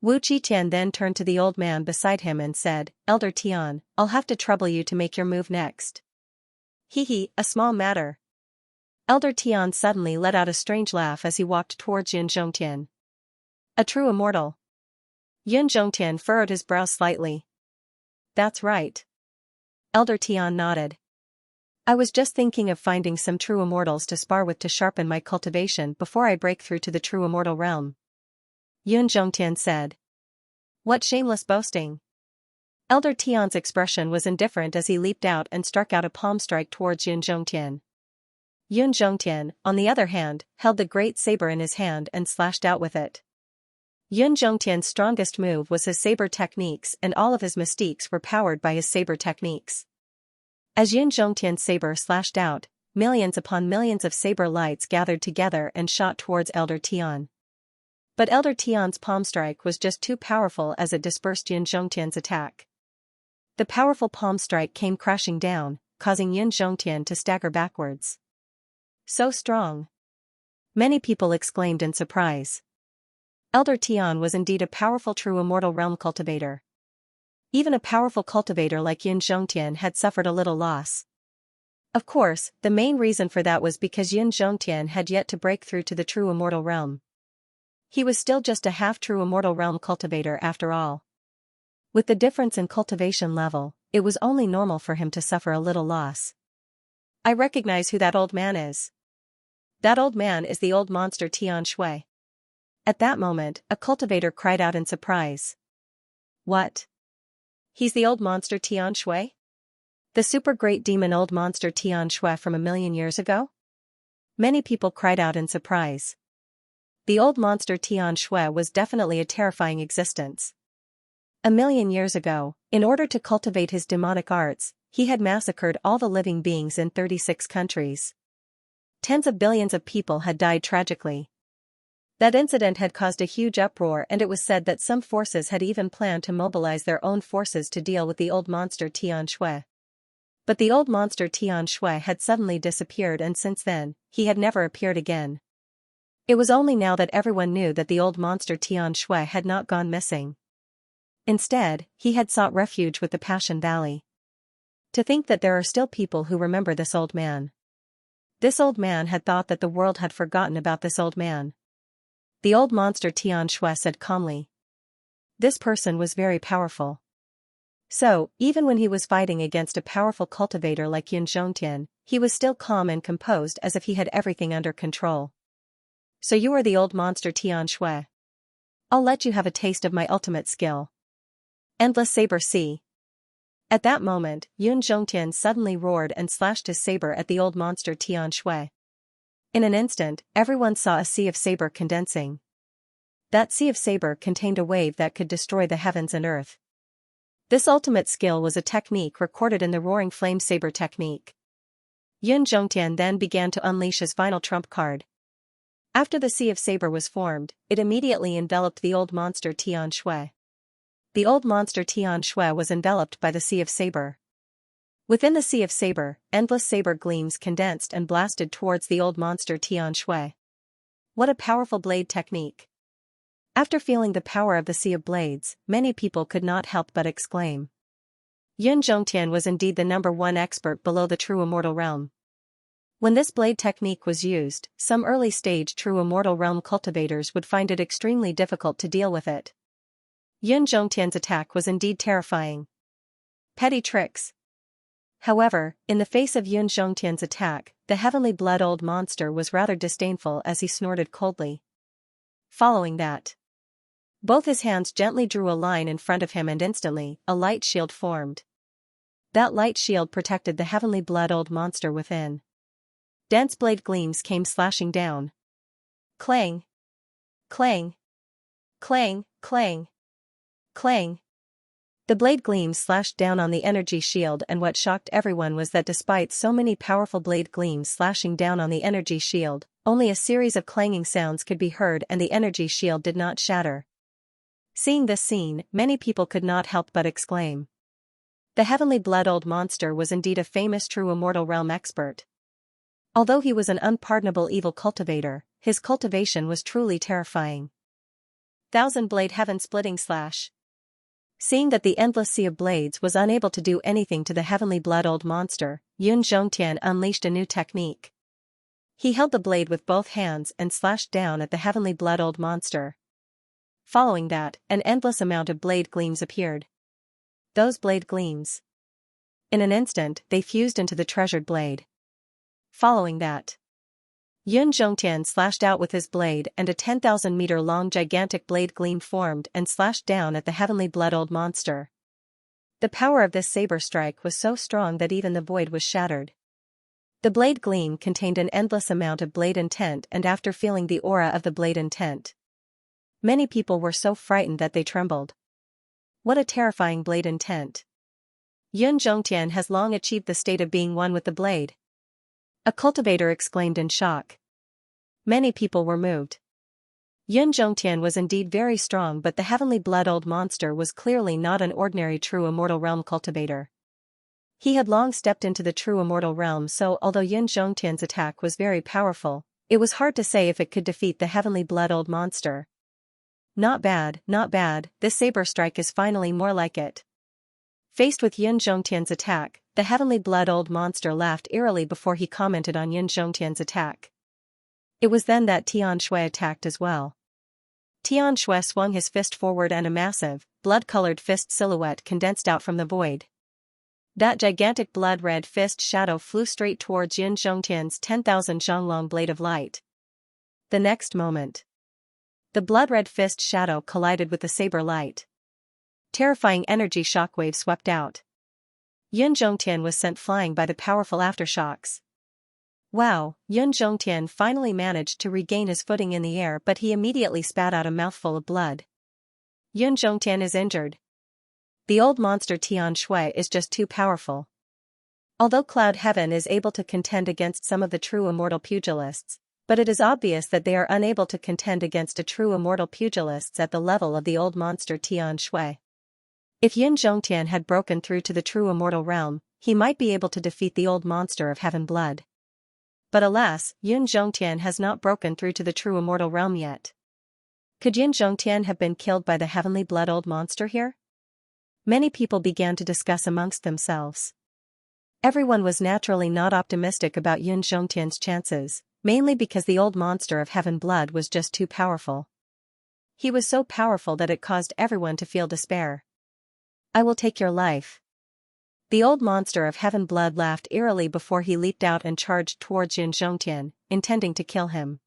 Wu Qitan then turned to the old man beside him and said, Elder Tian, I'll have to trouble you to make your move next. Hee, a small matter. Elder Tian suddenly let out a strange laugh as he walked towards Yun Zhongtian. A true immortal. Yun Zhongtian furrowed his brows slightly. That's right. Elder Tian nodded. I was just thinking of finding some true immortals to spar with to sharpen my cultivation before I break through to the true immortal realm. Yun Zhongtian said. What shameless boasting. Elder Tian's expression was indifferent as he leaped out and struck out a palm strike towards Yun Zhongtian. Yun Zhongtian, on the other hand, held the great saber in his hand and slashed out with it. Yun Zhongtian's strongest move was his saber techniques and all of his mystiques were powered by his saber techniques. As Yun Zhongtian's saber slashed out, millions upon millions of saber lights gathered together and shot towards Elder Tian. But Elder Tian's palm strike was just too powerful as it dispersed Yun Zhongtian's attack. The powerful palm strike came crashing down, causing Yun Zhongtian to stagger backwards. So strong. Many people exclaimed in surprise. Elder Tian was indeed a powerful true immortal realm cultivator. Even a powerful cultivator like Yun Zhongtian had suffered a little loss. Of course, the main reason for that was because Yun Zhongtian had yet to break through to the true immortal realm. He was still just a half-true immortal realm cultivator after all. With the difference in cultivation level, it was only normal for him to suffer a little loss. I recognize who that old man is. That old man is the old monster Tian Shui. At that moment, a cultivator cried out in surprise. What? He's the old monster Tian Shui? The super great demon old monster Tian Shui from 1,000,000 years ago? Many people cried out in surprise. The old monster Tian Shui was definitely a terrifying existence. A million years ago, in order to cultivate his demonic arts, he had massacred all the living beings in 36 countries. Tens of billions of people had died tragically. That incident had caused a huge uproar, and it was said that some forces had even planned to mobilize their own forces to deal with the old monster Tian Shui. But the old monster Tian Shui had suddenly disappeared, and since then, he had never appeared again. It was only now that everyone knew that the old monster Tian Shui had not gone missing. Instead, he had sought refuge with the Passion Valley. To think that there are still people who remember this old man. This old man had thought that the world had forgotten about this old man. The old monster Tian Shui said calmly. This person was very powerful. So, even when he was fighting against a powerful cultivator like Yin Zhongtian, he was still calm and composed, as if he had everything under control. So you are the old monster Tian Shui. I'll let you have a taste of my ultimate skill. Endless Saber See. At that moment, Yin Zhongtian suddenly roared and slashed his saber at the old monster Tian Shui. In an instant, everyone saw a sea of saber condensing. That sea of saber contained a wave that could destroy the heavens and earth. This ultimate skill was a technique recorded in the Roaring Flame Saber technique. Yin Zhongtian then began to unleash his final trump card. After the sea of saber was formed, it immediately enveloped the old monster Tian Shui. The old monster Tian Shui was enveloped by the sea of saber. Within the sea of saber, endless saber gleams condensed and blasted towards the old monster Tian Shui. What a powerful blade technique! After feeling the power of the sea of blades, many people could not help but exclaim. Yin Zhongtian was indeed the #1 expert below the true immortal realm. When this blade technique was used, some early-stage true immortal realm cultivators would find it extremely difficult to deal with it. Yin Zhongtian's attack was indeed terrifying. Petty tricks. However, in the face of Yin Zhongtian's attack, the heavenly blood old monster was rather disdainful as he snorted coldly. Following that, both his hands gently drew a line in front of him, and instantly, a light shield formed. That light shield protected the heavenly blood old monster within. Dense blade gleams came slashing down. Clang! Clang! Clang! Clang! Clang! The blade gleams slashed down on the energy shield, and what shocked everyone was that despite so many powerful blade gleams slashing down on the energy shield, only a series of clanging sounds could be heard and the energy shield did not shatter. Seeing this scene, many people could not help but exclaim. The heavenly blood old monster was indeed a famous true immortal realm expert. Although he was an unpardonable evil cultivator, his cultivation was truly terrifying. Thousand blade heaven splitting slash. Seeing that the endless sea of blades was unable to do anything to the heavenly blood old monster, Yin Zhongtian unleashed a new technique. He held the blade with both hands and slashed down at the heavenly blood old monster. Following that, an endless amount of blade gleams appeared. Those blade gleams. In an instant, they fused into the treasured blade. Following that, Yin Zhongtian slashed out with his blade, and a 10,000-meter-long gigantic blade gleam formed and slashed down at the heavenly blood old monster. The power of this saber strike was so strong that even the void was shattered. The blade gleam contained an endless amount of blade intent, and after feeling the aura of the blade intent, many people were so frightened that they trembled. What a terrifying blade intent! Yin Zhongtian has long achieved the state of being one with the blade. A cultivator exclaimed in shock. Many people were moved. Yin Zhongtian was indeed very strong, but the heavenly blood old monster was clearly not an ordinary true immortal realm cultivator. He had long stepped into the true immortal realm, so although Yin Zhongtian's attack was very powerful, it was hard to say if it could defeat the heavenly blood old monster. Not bad, not bad, this saber strike is finally more like it. Faced with Yin Zhongtian's attack, the heavenly blood old monster laughed eerily before he commented on Yin Zhongtian's attack. It was then that Tian Shui attacked as well. Tian Shui swung his fist forward and a massive, blood-colored fist silhouette condensed out from the void. That gigantic blood-red fist shadow flew straight towards Yin Zhongtian's 10,000 zhonglong blade of light. The next moment, the blood-red fist shadow collided with the saber light. Terrifying energy shockwaves swept out. Yin Zhongtian was sent flying by the powerful aftershocks. Wow, Yun Zhongtian finally managed to regain his footing in the air, but he immediately spat out a mouthful of blood. Yun Zhongtian is injured. The old monster Tian Shui is just too powerful. Although Cloud Heaven is able to contend against some of the true immortal pugilists, but it is obvious that they are unable to contend against a true immortal pugilists at the level of the old monster Tian Shui. If Yun Zhongtian had broken through to the true immortal realm, he might be able to defeat the old monster of heaven blood. But alas, Yun Zhongtian has not broken through to the true immortal realm yet. Could Yun Zhongtian have been killed by the heavenly blood old monster here? Many people began to discuss amongst themselves. Everyone was naturally not optimistic about Yun Zhongtian's chances, mainly because the old monster of heaven blood was just too powerful. He was so powerful that it caused everyone to feel despair. I will take your life. The old monster of heaven blood laughed eerily before he leaped out and charged towards Yun Zhongtian, intending to kill him.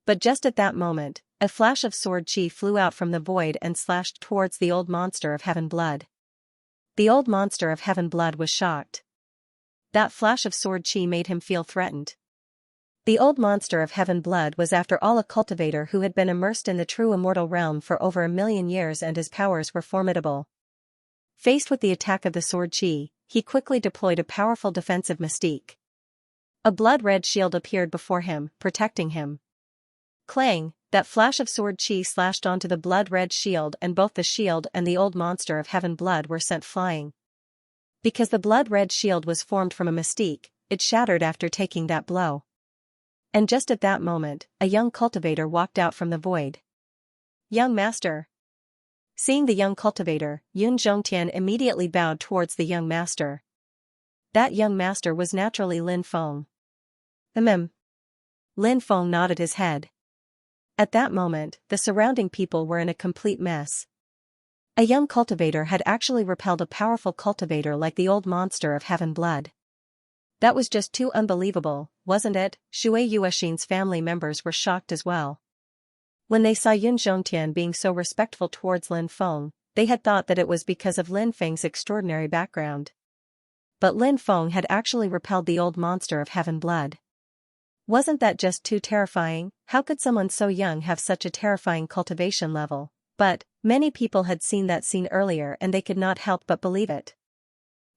But just at that moment, a flash of sword chi flew out from the void and slashed towards the old monster of heaven blood. The old monster of heaven blood was shocked. That flash of sword chi made him feel threatened. The old monster of heaven blood was after all a cultivator who had been immersed in the true immortal realm for over 1,000,000 years, and his powers were formidable. Faced with the attack of the sword chi, he quickly deployed a powerful defensive mystique. A blood-red shield appeared before him, protecting him. Clang, that flash of sword chi slashed onto the blood-red shield, and both the shield and the old monster of heaven blood were sent flying. Because the blood-red shield was formed from a mystique, it shattered after taking that blow. And just at that moment, a young cultivator walked out from the void. Young master. Seeing the young cultivator, Yun Zhongtian immediately bowed towards the young master. That young master was naturally Lin Feng. Lin Feng nodded his head. At that moment, the surrounding people were in a complete mess. A young cultivator had actually repelled a powerful cultivator like the old monster of heaven blood. That was just too unbelievable, wasn't it? Shui Yuexin's family members were shocked as well. When they saw Yun Zhongtian being so respectful towards Lin Feng, they had thought that it was because of Lin Feng's extraordinary background. But Lin Feng had actually repelled the old monster of heaven blood. Wasn't that just too terrifying? How could someone so young have such a terrifying cultivation level? But many people had seen that scene earlier and they could not help but believe it.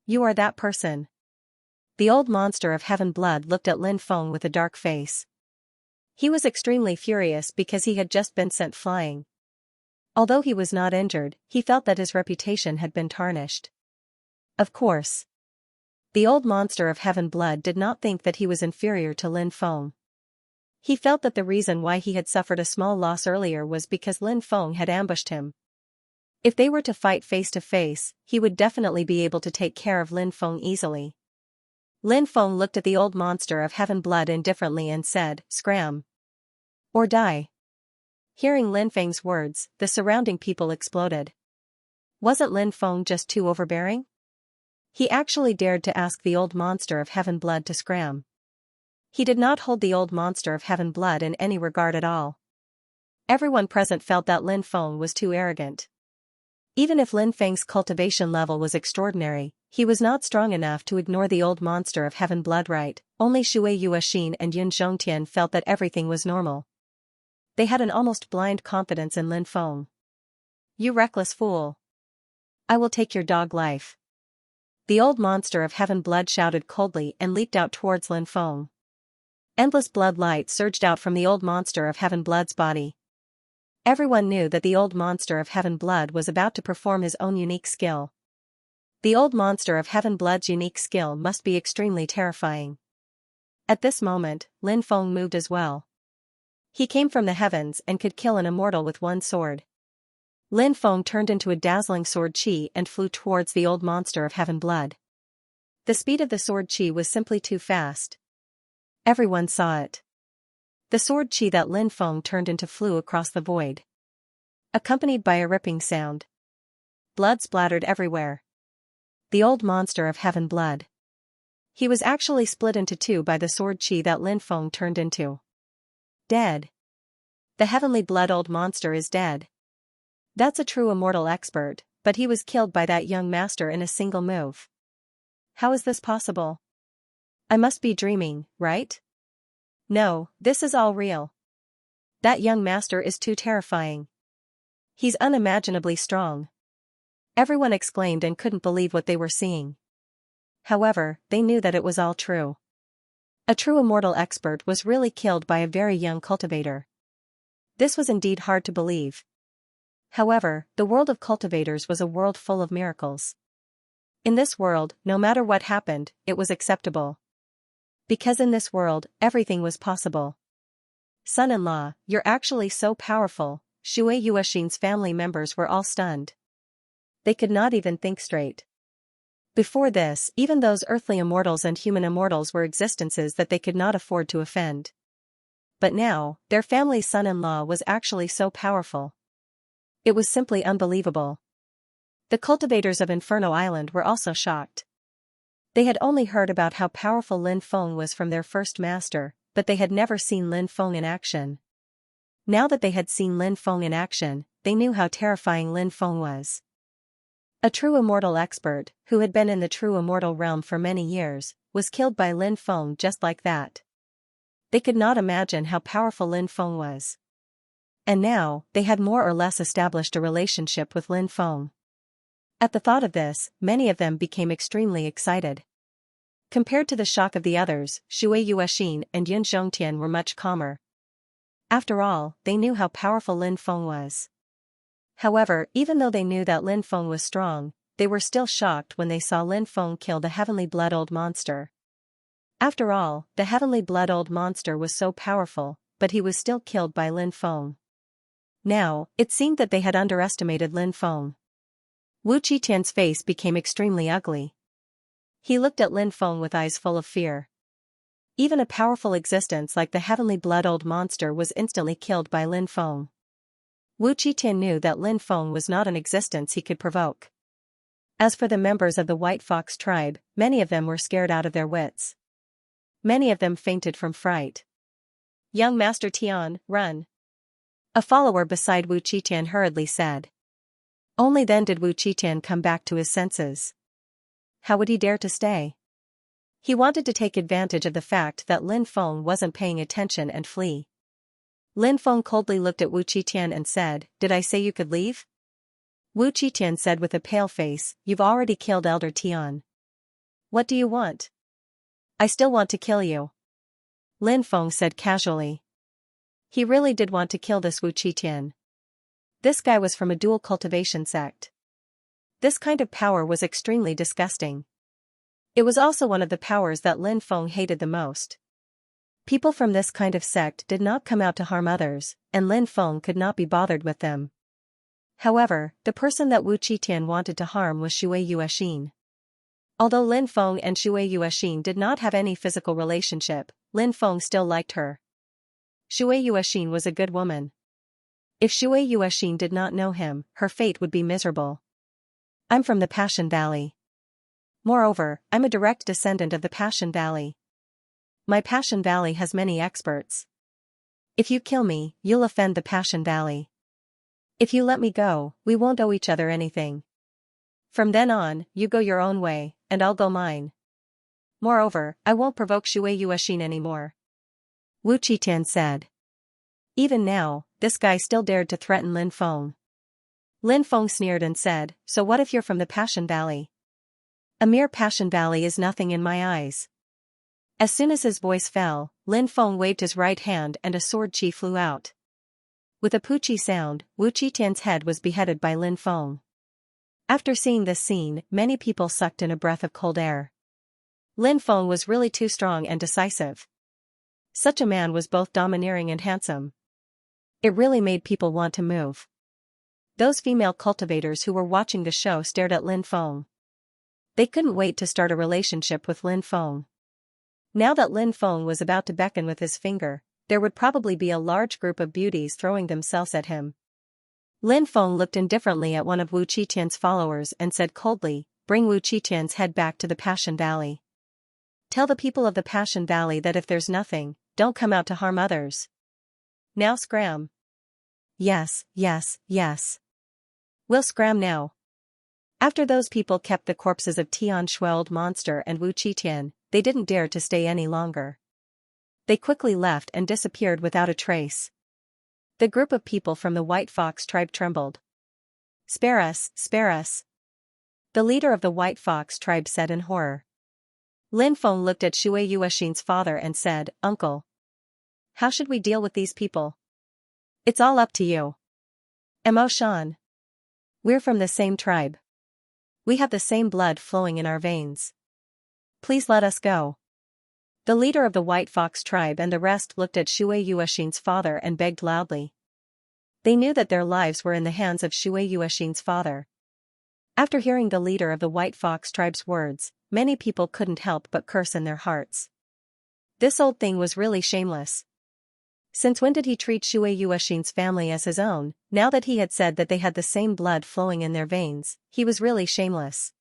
You are that person. The old monster of heaven blood looked at Lin Feng with a dark face. He was extremely furious because he had just been sent flying. Although he was not injured, he felt that his reputation had been tarnished. Of course. The old monster of heaven blood did not think that he was inferior to Lin Feng. He felt that the reason why he had suffered a small loss earlier was because Lin Feng had ambushed him. If they were to fight face to face, he would definitely be able to take care of Lin Feng easily. Lin Feng looked at the old monster of heaven blood indifferently and said, "Scram. Or die." Hearing Lin Feng's words, the surrounding people exploded. Wasn't Lin Feng just too overbearing? He actually dared to ask the old monster of heaven blood to scram. He did not hold the old monster of heaven blood in any regard at all. Everyone present felt that Lin Feng was too arrogant. Even if Lin Feng's cultivation level was extraordinary, he was not strong enough to ignore the old monster of heaven blood, right? Only Shui Yuexin and Yun Zhongtian felt that everything was normal. They had an almost blind confidence in Lin Feng. You reckless fool. I will take your dog life. The old monster of heaven blood shouted coldly and leaped out towards Lin Feng. Endless blood light surged out from the old monster of heaven blood's body. Everyone knew that the old monster of heaven blood was about to perform his own unique skill. The old monster of heaven blood's unique skill must be extremely terrifying. At this moment, Lin Feng moved as well. He came from the heavens and could kill an immortal with one sword. Lin Feng turned into a dazzling sword chi and flew towards the old monster of heaven blood. The speed of the sword chi was simply too fast. Everyone saw it. The sword chi that Lin Feng turned into flew across the void, accompanied by a ripping sound. Blood splattered everywhere. The old monster of heaven blood. He was actually split into two by the sword chi that Lin Feng turned into. Dead. The heavenly blood old monster is dead. That's a true immortal expert, but he was killed by that young master in a single move. How is this possible? I must be dreaming, right? No, this is all real. That young master is too terrifying. He's unimaginably strong. Everyone exclaimed and couldn't believe what they were seeing. However, they knew that it was all true. A true immortal expert was really killed by a very young cultivator. This was indeed hard to believe. However, the world of cultivators was a world full of miracles. In this world, no matter what happened, it was acceptable. Because in this world, everything was possible. Son-in-law, you're actually so powerful. Shui Yuexin's family members were all stunned. They could not even think straight. Before this, even those earthly immortals and human immortals were existences that they could not afford to offend. But now, their family's son-in-law was actually so powerful. It was simply unbelievable. The cultivators of Inferno Island were also shocked. They had only heard about how powerful Lin Feng was from their first master, but they had never seen Lin Feng in action. Now that they had seen Lin Feng in action, they knew how terrifying Lin Feng was. A true immortal expert, who had been in the true immortal realm for many years, was killed by Lin Feng just like that. They could not imagine how powerful Lin Feng was. And now, they had more or less established a relationship with Lin Feng. At the thought of this, many of them became extremely excited. Compared to the shock of the others, Shui Yuexin and Yun Zhongtian were much calmer. After all, they knew how powerful Lin Feng was. However, even though they knew that Lin Feng was strong, they were still shocked when they saw Lin Feng kill the heavenly blood old monster. After all, the heavenly blood old monster was so powerful, but he was still killed by Lin Feng. Now, it seemed that they had underestimated Lin Feng. Wu Qitian's face became extremely ugly. He looked at Lin Feng with eyes full of fear. Even a powerful existence like the heavenly blood old monster was instantly killed by Lin Feng. Wu Qitian knew that Lin Feng was not an existence he could provoke. As for the members of the White Fox tribe, many of them were scared out of their wits. Many of them fainted from fright. Young Master Tian, run! A follower beside Wu Qitian hurriedly said. Only then did Wu Qitian come back to his senses. How would he dare to stay? He wanted to take advantage of the fact that Lin Feng wasn't paying attention and flee. Lin Feng coldly looked at Wu Qitian and said, "Did I say you could leave?" Wu Qitian said with a pale face, "You've already killed Elder Tian. What do you want?" "I still want to kill you," Lin Feng said casually. He really did want to kill this Wu Qitian. This guy was from a dual cultivation sect. This kind of power was extremely disgusting. It was also one of the powers that Lin Feng hated the most. People from this kind of sect did not come out to harm others, and Lin Feng could not be bothered with them. However, the person that Wu Qitian wanted to harm was Shui Yuexin. Although Lin Feng and Shui Yuexin did not have any physical relationship, Lin Feng still liked her. Shui Yuexin was a good woman. If Shui Yuexin did not know him, her fate would be miserable. I'm from the Passion Valley. Moreover, I'm a direct descendant of the Passion Valley. My Passion Valley has many experts. If you kill me, you'll offend the Passion Valley. If you let me go, we won't owe each other anything. From then on, you go your own way, and I'll go mine. Moreover, I won't provoke Shui Yuexin anymore," Wu Qitian said. Even now, this guy still dared to threaten Lin Feng. Lin Feng sneered and said, "So what if you're from the Passion Valley? A mere Passion Valley is nothing in my eyes." As soon as his voice fell, Lin Feng waved his right hand and a sword chi flew out. With a poochie sound, Wu Qitian's head was beheaded by Lin Feng. After seeing this scene, many people sucked in a breath of cold air. Lin Feng was really too strong and decisive. Such a man was both domineering and handsome. It really made people want to move. Those female cultivators who were watching the show stared at Lin Feng. They couldn't wait to start a relationship with Lin Feng. Now that Lin Feng was about to beckon with his finger, there would probably be a large group of beauties throwing themselves at him. Lin Feng looked indifferently at one of Wu Qitian's followers and said coldly, "Bring Wu Qitian's head back to the Passion Valley. Tell the people of the Passion Valley that if there's nothing, don't come out to harm others. Now scram." "Yes, yes, yes. We'll scram now." After those people kept the corpses of Tian Shui old monster and Wu Qitian, they didn't dare to stay any longer. They quickly left and disappeared without a trace. The group of people from the White Fox tribe trembled. "Spare us, spare us," the leader of the White Fox tribe said in horror. Lin Feng looked at Shui Yuexin's father and said, "Uncle, how should we deal with these people?" "It's all up to you. Mo Shan. We're from the same tribe. We have the same blood flowing in our veins. Please let us go." The leader of the White Fox tribe and the rest looked at Shui Yuexin's father and begged loudly. They knew that their lives were in the hands of Shui Yuexin's father. After hearing the leader of the White Fox tribe's words, many people couldn't help but curse in their hearts. This old thing was really shameless. Since when did he treat Shui Yuexin's family as his own? Now that he had said that they had the same blood flowing in their veins, he was really shameless.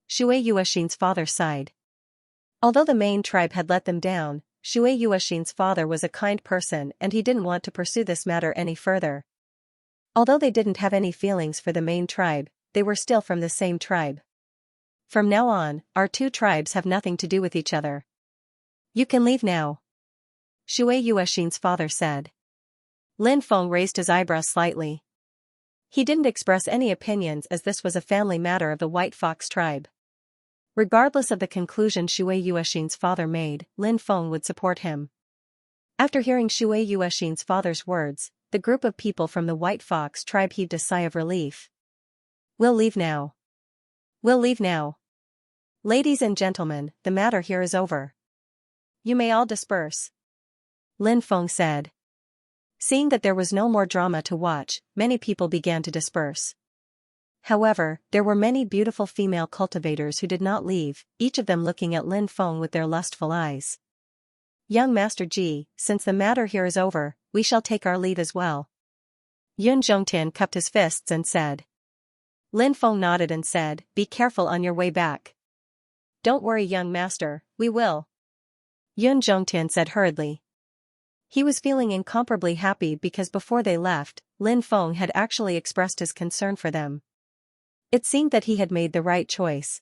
Shui Yuexin's father sighed. Although the main tribe had let them down, Shui Yuexin's father was a kind person and he didn't want to pursue this matter any further. Although they didn't have any feelings for the main tribe, they were still from the same tribe. "From now on, our two tribes have nothing to do with each other. You can leave now," Shui Yuexin's father said. Lin Feng raised his eyebrows slightly. He didn't express any opinions as this was a family matter of the White Fox tribe. Regardless of the conclusion Shui Yuexin's father made, Lin Feng would support him. After hearing Shui Yuexin's father's words, the group of people from the White Fox tribe heaved a sigh of relief. "We'll leave now. We'll leave now. Ladies and gentlemen, the matter here is over. You may all disperse," Lin Feng said. Seeing that there was no more drama to watch, many people began to disperse. However, there were many beautiful female cultivators who did not leave, each of them looking at Lin Feng with their lustful eyes. "Young Master Ji, since the matter here is over, we shall take our leave as well." Yun Zhongtian cupped his fists and said. Lin Feng nodded and said, "Be careful on your way back." "Don't worry, young master, we will," Yun Zhongtian said hurriedly. He was feeling incomparably happy because before they left, Lin Feng had actually expressed his concern for them. It seemed that he had made the right choice.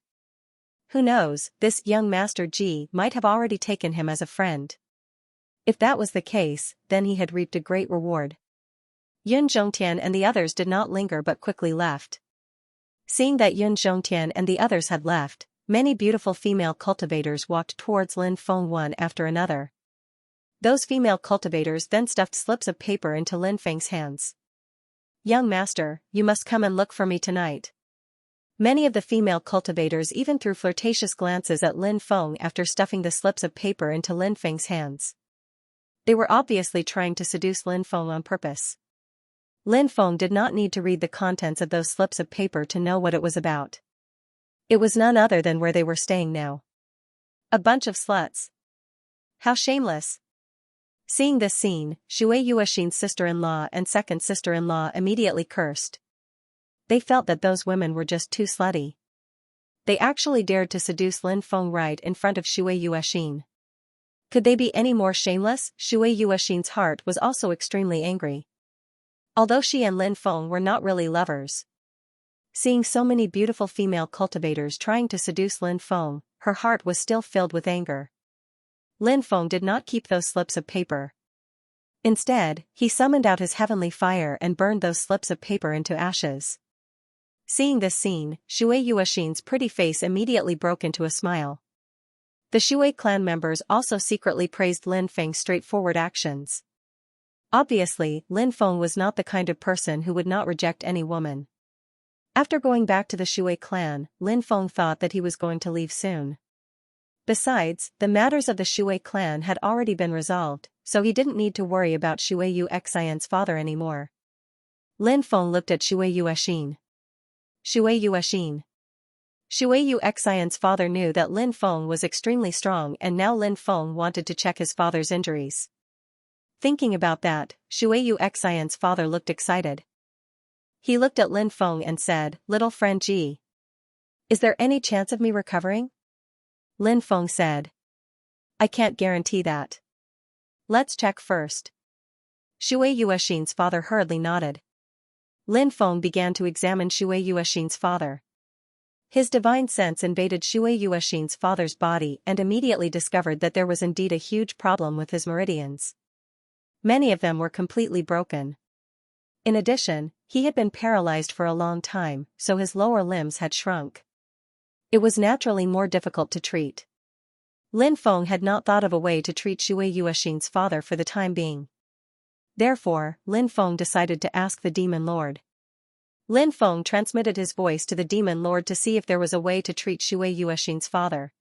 Who knows, this young Master Ji might have already taken him as a friend. If that was the case, then he had reaped a great reward. Yun Zhongtian and the others did not linger but quickly left. Seeing that Yun Zhongtian and the others had left, many beautiful female cultivators walked towards Lin Feng one after another. Those female cultivators then stuffed slips of paper into Lin Feng's hands. "Young master, you must come and look for me tonight." Many of the female cultivators even threw flirtatious glances at Lin Feng after stuffing the slips of paper into Lin Feng's hands. They were obviously trying to seduce Lin Feng on purpose. Lin Feng did not need to read the contents of those slips of paper to know what it was about. It was none other than where they were staying now. A bunch of sluts. How shameless. Seeing this scene, Shui Yuexin's sister-in-law and second sister-in-law immediately cursed. They felt that those women were just too slutty. They actually dared to seduce Lin Feng right in front of Shui Yuexin. Could they be any more shameless? Shui Yuexin's heart was also extremely angry. Although she and Lin Feng were not really lovers. Seeing so many beautiful female cultivators trying to seduce Lin Feng, her heart was still filled with anger. Lin Feng did not keep those slips of paper. Instead, he summoned out his heavenly fire and burned those slips of paper into ashes. Seeing this scene, Shui Yuexin's pretty face immediately broke into a smile. The Shui clan members also secretly praised Lin Feng's straightforward actions. Obviously, Lin Feng was not the kind of person who would not reject any woman. After going back to the Shui clan, Lin Feng thought that he was going to leave soon. Besides, the matters of the Shui clan had already been resolved, so he didn't need to worry about Shui Yuexian's father anymore. Lin Feng looked at Shui Yuexin. Shui Yuexin. Shui Yuexian's father knew that Lin Feng was extremely strong and now Lin Feng wanted to check his father's injuries. Thinking about that, Shui Yuexian's father looked excited. He looked at Lin Feng and said, "Little friend Ji. Is there any chance of me recovering?" Lin Feng said. "I can't guarantee that. Let's check first." Shui Yuexin's father hurriedly nodded. Lin Feng began to examine Shui Yuexin's father. His divine sense invaded Shui Yuexin's father's body and immediately discovered that there was indeed a huge problem with his meridians. Many of them were completely broken. In addition, he had been paralyzed for a long time, so his lower limbs had shrunk. It was naturally more difficult to treat. Lin Feng had not thought of a way to treat Shui Yuexin's father for the time being. Therefore, Lin Feng decided to ask the Demon Lord. Lin Feng transmitted his voice to the Demon Lord to see if there was a way to treat Shui Yuexin's father.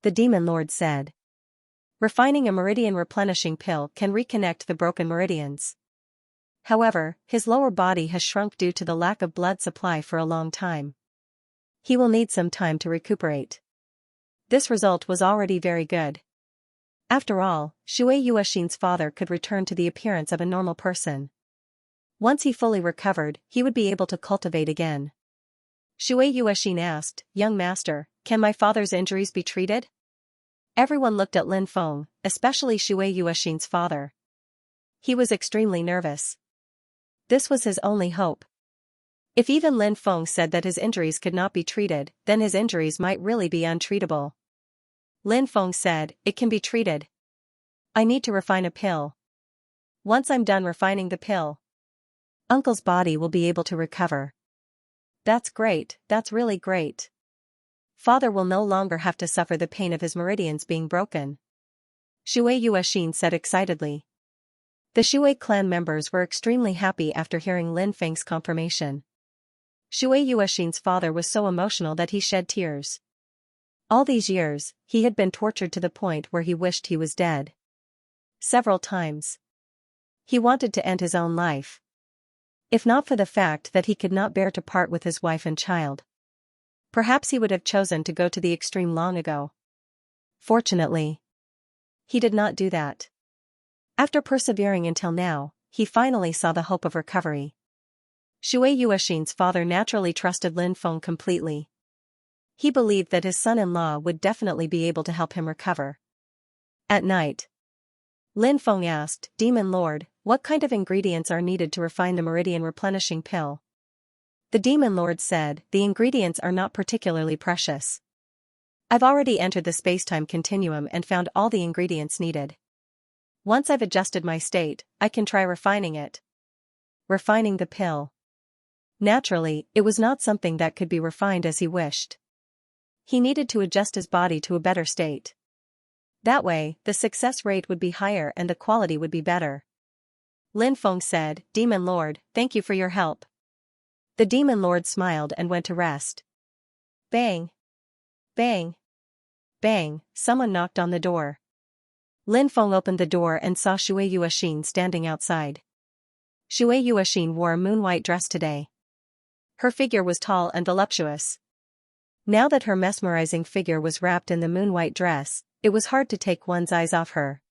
The Demon Lord said, "Refining a meridian replenishing pill can reconnect the broken meridians. However, his lower body has shrunk due to the lack of blood supply for a long time. He will need some time to recuperate." This result was already very good. After all, Shui Yuexin's father could return to the appearance of a normal person. Once he fully recovered, he would be able to cultivate again. Shui Yuexin asked, "Young master, can my father's injuries be treated?" Everyone looked at Lin Feng, especially Shui Yuexin's father. He was extremely nervous. This was his only hope. If even Lin Feng said that his injuries could not be treated, then his injuries might really be untreatable. Lin Feng said, "It can be treated. I need to refine a pill. Once I'm done refining the pill, Uncle's body will be able to recover." "That's great, that's really great. Father will no longer have to suffer the pain of his meridians being broken," Shui Yuexin said excitedly. The Shui clan members were extremely happy after hearing Lin Feng's confirmation. Shui Yuexin's father was so emotional that he shed tears. All these years, he had been tortured to the point where he wished he was dead. Several times. He wanted to end his own life. If not for the fact that he could not bear to part with his wife and child. Perhaps he would have chosen to go to the extreme long ago. Fortunately, he did not do that. After persevering until now, he finally saw the hope of recovery. Shui Yuexin's father naturally trusted Lin Feng completely. He believed that his son-in-law would definitely be able to help him recover. At night, Lin Feng asked, "Demon Lord, what kind of ingredients are needed to refine the meridian replenishing pill?" The Demon Lord said, "The ingredients are not particularly precious. I've already entered the space-time continuum and found all the ingredients needed. Once I've adjusted my state, I can try refining it." Refining the pill. Naturally, it was not something that could be refined as he wished. He needed to adjust his body to a better state. That way, the success rate would be higher and the quality would be better. Lin Feng said, "Demon Lord, thank you for your help." The Demon Lord smiled and went to rest. Bang! Bang! Bang! Someone knocked on the door. Lin Feng opened the door and saw Shui Yuexin standing outside. Shui Yuexin wore a moon-white dress today. Her figure was tall and voluptuous. Now that her mesmerizing figure was wrapped in the moon-white dress, it was hard to take one's eyes off her.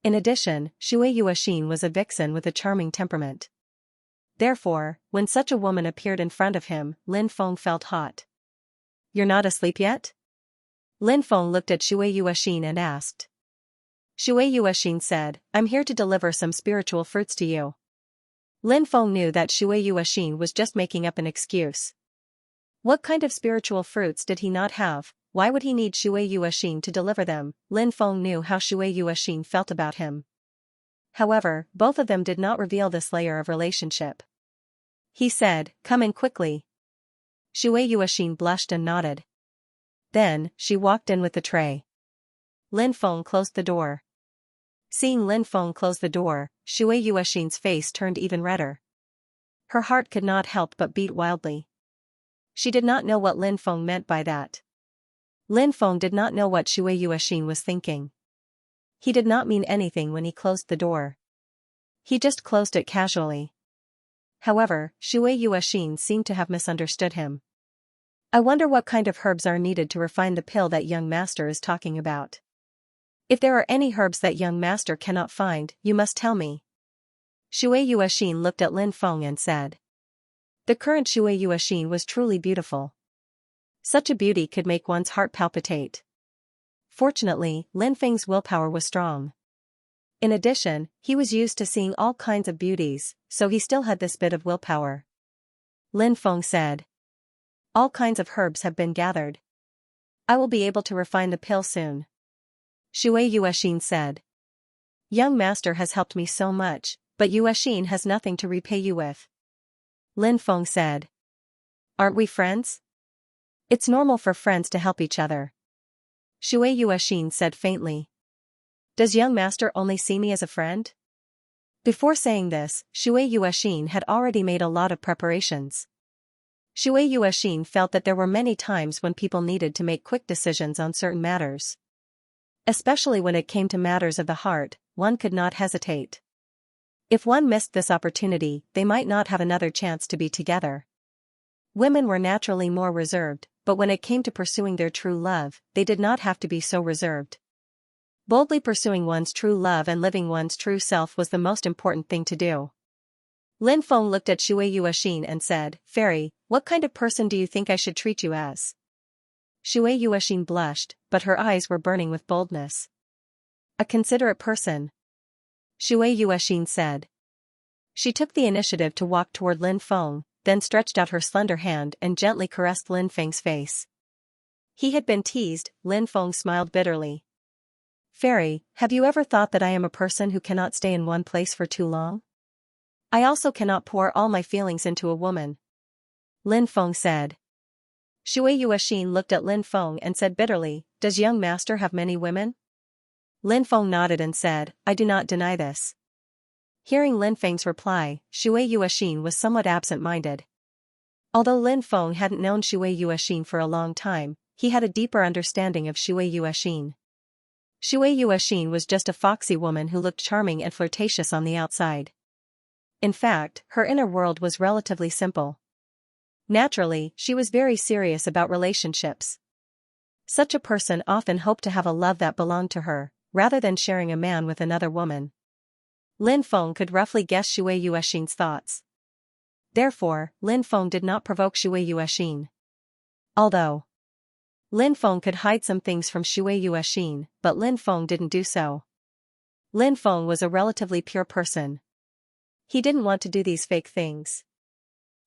In addition, Shui Yuexin was a vixen with a charming temperament. Therefore, when such a woman appeared in front of him, Lin Feng felt hot. "You're not asleep yet?" Lin Feng looked at Shui Yuexin and asked. Shui Yuexin said, "I'm here to deliver some spiritual fruits to you." Lin Feng knew that Shui Yuexin was just making up an excuse. What kind of spiritual fruits did he not have? Why would he need Shui Yuexin to deliver them? Lin Feng knew how Shui Yuexin felt about him. However, both of them did not reveal this layer of relationship. He said, "Come in quickly." Shui Yuexin blushed and nodded. Then, she walked in with the tray. Lin Feng closed the door. Seeing Lin Feng close the door, Shui Yuexin's face turned even redder. Her heart could not help but beat wildly. She did not know what Lin Feng meant by that. Lin Feng did not know what Shui Yuexin was thinking. He did not mean anything when he closed the door. He just closed it casually. However, Shui Yuexin seemed to have misunderstood him. "I wonder what kind of herbs are needed to refine the pill that young master is talking about. If there are any herbs that young master cannot find, you must tell me." Shui Yuexin looked at Lin Feng and said. The current Shui Yuexin was truly beautiful. Such a beauty could make one's heart palpitate. Fortunately, Lin Feng's willpower was strong. In addition, he was used to seeing all kinds of beauties, so he still had this bit of willpower. Lin Feng said. All kinds of herbs have been gathered. I will be able to refine the pill soon. Shui Yuexin said. Young master has helped me so much, but Yuexin has nothing to repay you with. Lin Feng said. Aren't we friends? It's normal for friends to help each other. Shui Yuexin said faintly. Does young master only see me as a friend? Before saying this, Shui Yuexin had already made a lot of preparations. Shui Yuexin felt that there were many times when people needed to make quick decisions on certain matters. Especially when it came to matters of the heart, one could not hesitate. If one missed this opportunity, they might not have another chance to be together. Women were naturally more reserved, but when it came to pursuing their true love, they did not have to be so reserved. Boldly pursuing one's true love and living one's true self was the most important thing to do. Lin Feng looked at Shui Yuexin and said, Fairy, what kind of person do you think I should treat you as? Shui Yuexin blushed, but her eyes were burning with boldness. A considerate person. Shui Yuexin said. She took the initiative to walk toward Lin Feng, then stretched out her slender hand and gently caressed Lin Feng's face. He had been teased. Lin Feng smiled bitterly. Fairy, have you ever thought that I am a person who cannot stay in one place for too long? I also cannot pour all my feelings into a woman. Lin Feng said. Shui Yuexin looked at Lin Feng and said bitterly, Does young master have many women? Lin Feng nodded and said, I do not deny this. Hearing Lin Feng's reply, Shui Yuexin was somewhat absent-minded. Although Lin Feng hadn't known Shui Yuexin for a long time, he had a deeper understanding of Shui Yuexin. Shui Yuexin was just a foxy woman who looked charming and flirtatious on the outside. In fact, her inner world was relatively simple. Naturally, she was very serious about relationships. Such a person often hoped to have a love that belonged to her, rather than sharing a man with another woman. Lin Feng could roughly guess Shui Yuexin's thoughts. Therefore, Lin Feng did not provoke Shui Yuexin. Although Lin Feng could hide some things from Shui Yuexin, but Lin Feng didn't do so. Lin Feng was a relatively pure person. He didn't want to do these fake things.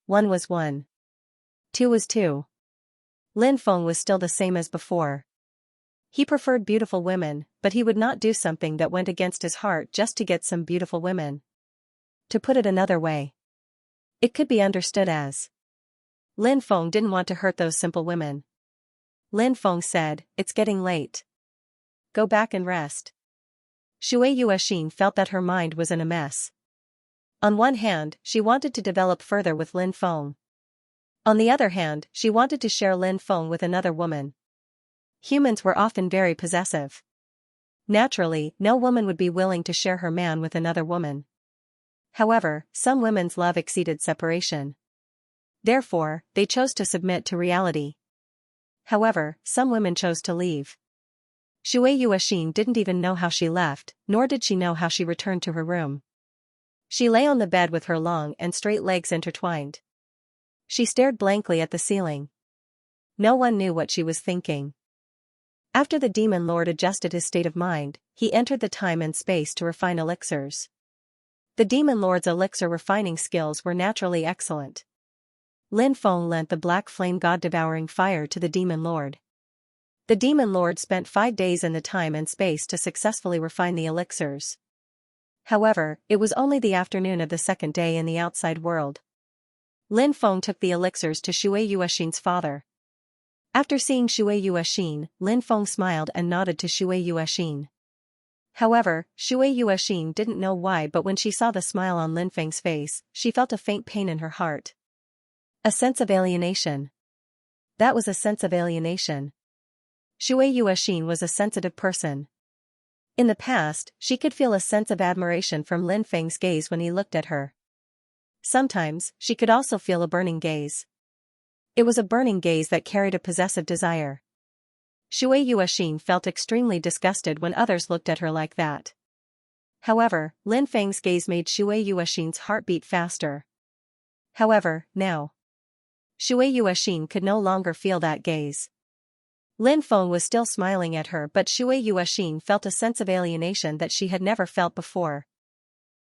1 was 1. 2 was 2. Lin Feng was still the same as before. He preferred beautiful women, but he would not do something that went against his heart just to get some beautiful women. To put it another way, it could be understood as Lin Feng didn't want to hurt those simple women. Lin Feng said, It's getting late. Go back and rest. Shui Yuexin felt that her mind was in a mess. On one hand, she wanted to develop further with Lin Feng. On the other hand, she wanted to share Lin Feng with another woman. Humans were often very possessive. Naturally, no woman would be willing to share her man with another woman. However, some women's love exceeded separation. Therefore, they chose to submit to reality. However, some women chose to leave. Shui Yuexin didn't even know how she left, nor did she know how she returned to her room. She lay on the bed with her long and straight legs intertwined. She stared blankly at the ceiling. No one knew what she was thinking. After the demon lord adjusted his state of mind, he entered the time and space to refine elixirs. The demon lord's elixir refining skills were naturally excellent. Lin Feng lent the black flame god-devouring fire to the demon lord. The demon lord spent 5 days in the time and space to successfully refine the elixirs. However, it was only the afternoon of the second day in the outside world. Lin Feng took the elixirs to Shui Yuexin's father. After seeing Shui Yuexin, Lin Feng smiled and nodded to Shui Yuexin. However, Shui Yuexin didn't know why, but when she saw the smile on Lin Feng's face, she felt a faint pain in her heart. A sense of alienation. That was a sense of alienation. Shui Yuexin was a sensitive person. In the past, she could feel a sense of admiration from Lin Feng's gaze when he looked at her. Sometimes, she could also feel a burning gaze. It was a burning gaze that carried a possessive desire. Shui Yuexin felt extremely disgusted when others looked at her like that. However, Lin Feng's gaze made Shui Yuexin's heart beat faster. However, now, Shui Yuexin could no longer feel that gaze. Lin Feng was still smiling at her, but Shui Yuexin felt a sense of alienation that she had never felt before.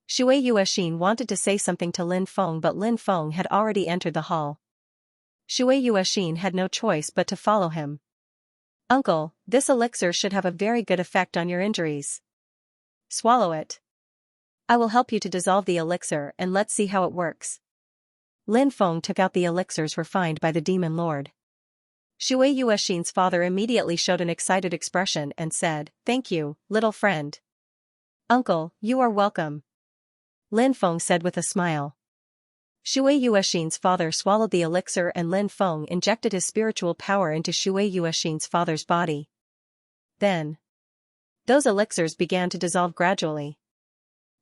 Shui Yuexin wanted to say something to Lin Feng, but Lin Feng had already entered the hall. Shui Yuexin had no choice but to follow him. "Uncle, this elixir should have a very good effect on your injuries. Swallow it. I will help you to dissolve the elixir and let's see how it works." Lin Feng took out the elixirs refined by the demon lord. Shui Yuexin's father immediately showed an excited expression and said, "Thank you, little friend." "Uncle, you are welcome," Lin Feng said with a smile. Shui Yuexin's father swallowed the elixir and Lin Feng injected his spiritual power into Shui Yuexin's father's body. Then, those elixirs began to dissolve gradually.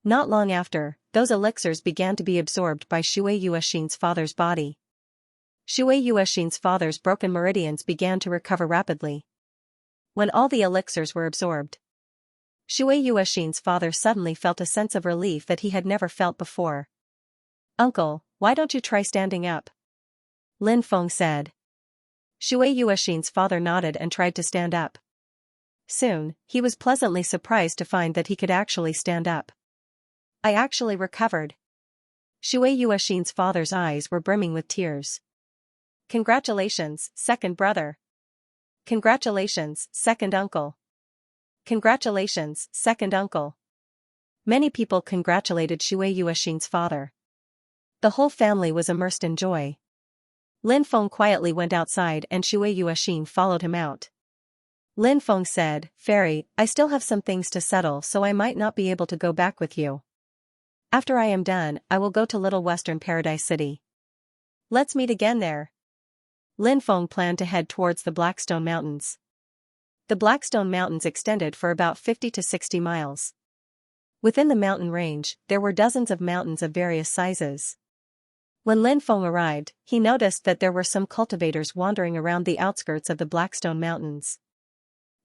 Not long after, those elixirs began to be absorbed by Shui Yuexin's father's body. Shui Yuexin's father's broken meridians began to recover rapidly. When all the elixirs were absorbed, Shui Yuexin's father suddenly felt a sense of relief that he had never felt before. "Uncle, why don't you try standing up?" Lin Feng said. Shui Yuexin's father nodded and tried to stand up. Soon, he was pleasantly surprised to find that he could actually stand up. "I actually recovered." Shui Yuexin's father's eyes were brimming with tears. "Congratulations, second brother. Congratulations, second uncle. Congratulations, second uncle." Many people congratulated Shui Yuexin's father. The whole family was immersed in joy. Lin Feng quietly went outside and Shui Yuexin followed him out. Lin Feng said, "Fairy, I still have some things to settle so I might not be able to go back with you. After I am done, I will go to Little Western Paradise City. Let's meet again there." Lin Feng planned to head towards the Blackstone Mountains. The Blackstone Mountains extended for about 50 to 60 miles. Within the mountain range, there were dozens of mountains of various sizes. When Lin Feng arrived, he noticed that there were some cultivators wandering around the outskirts of the Blackstone Mountains.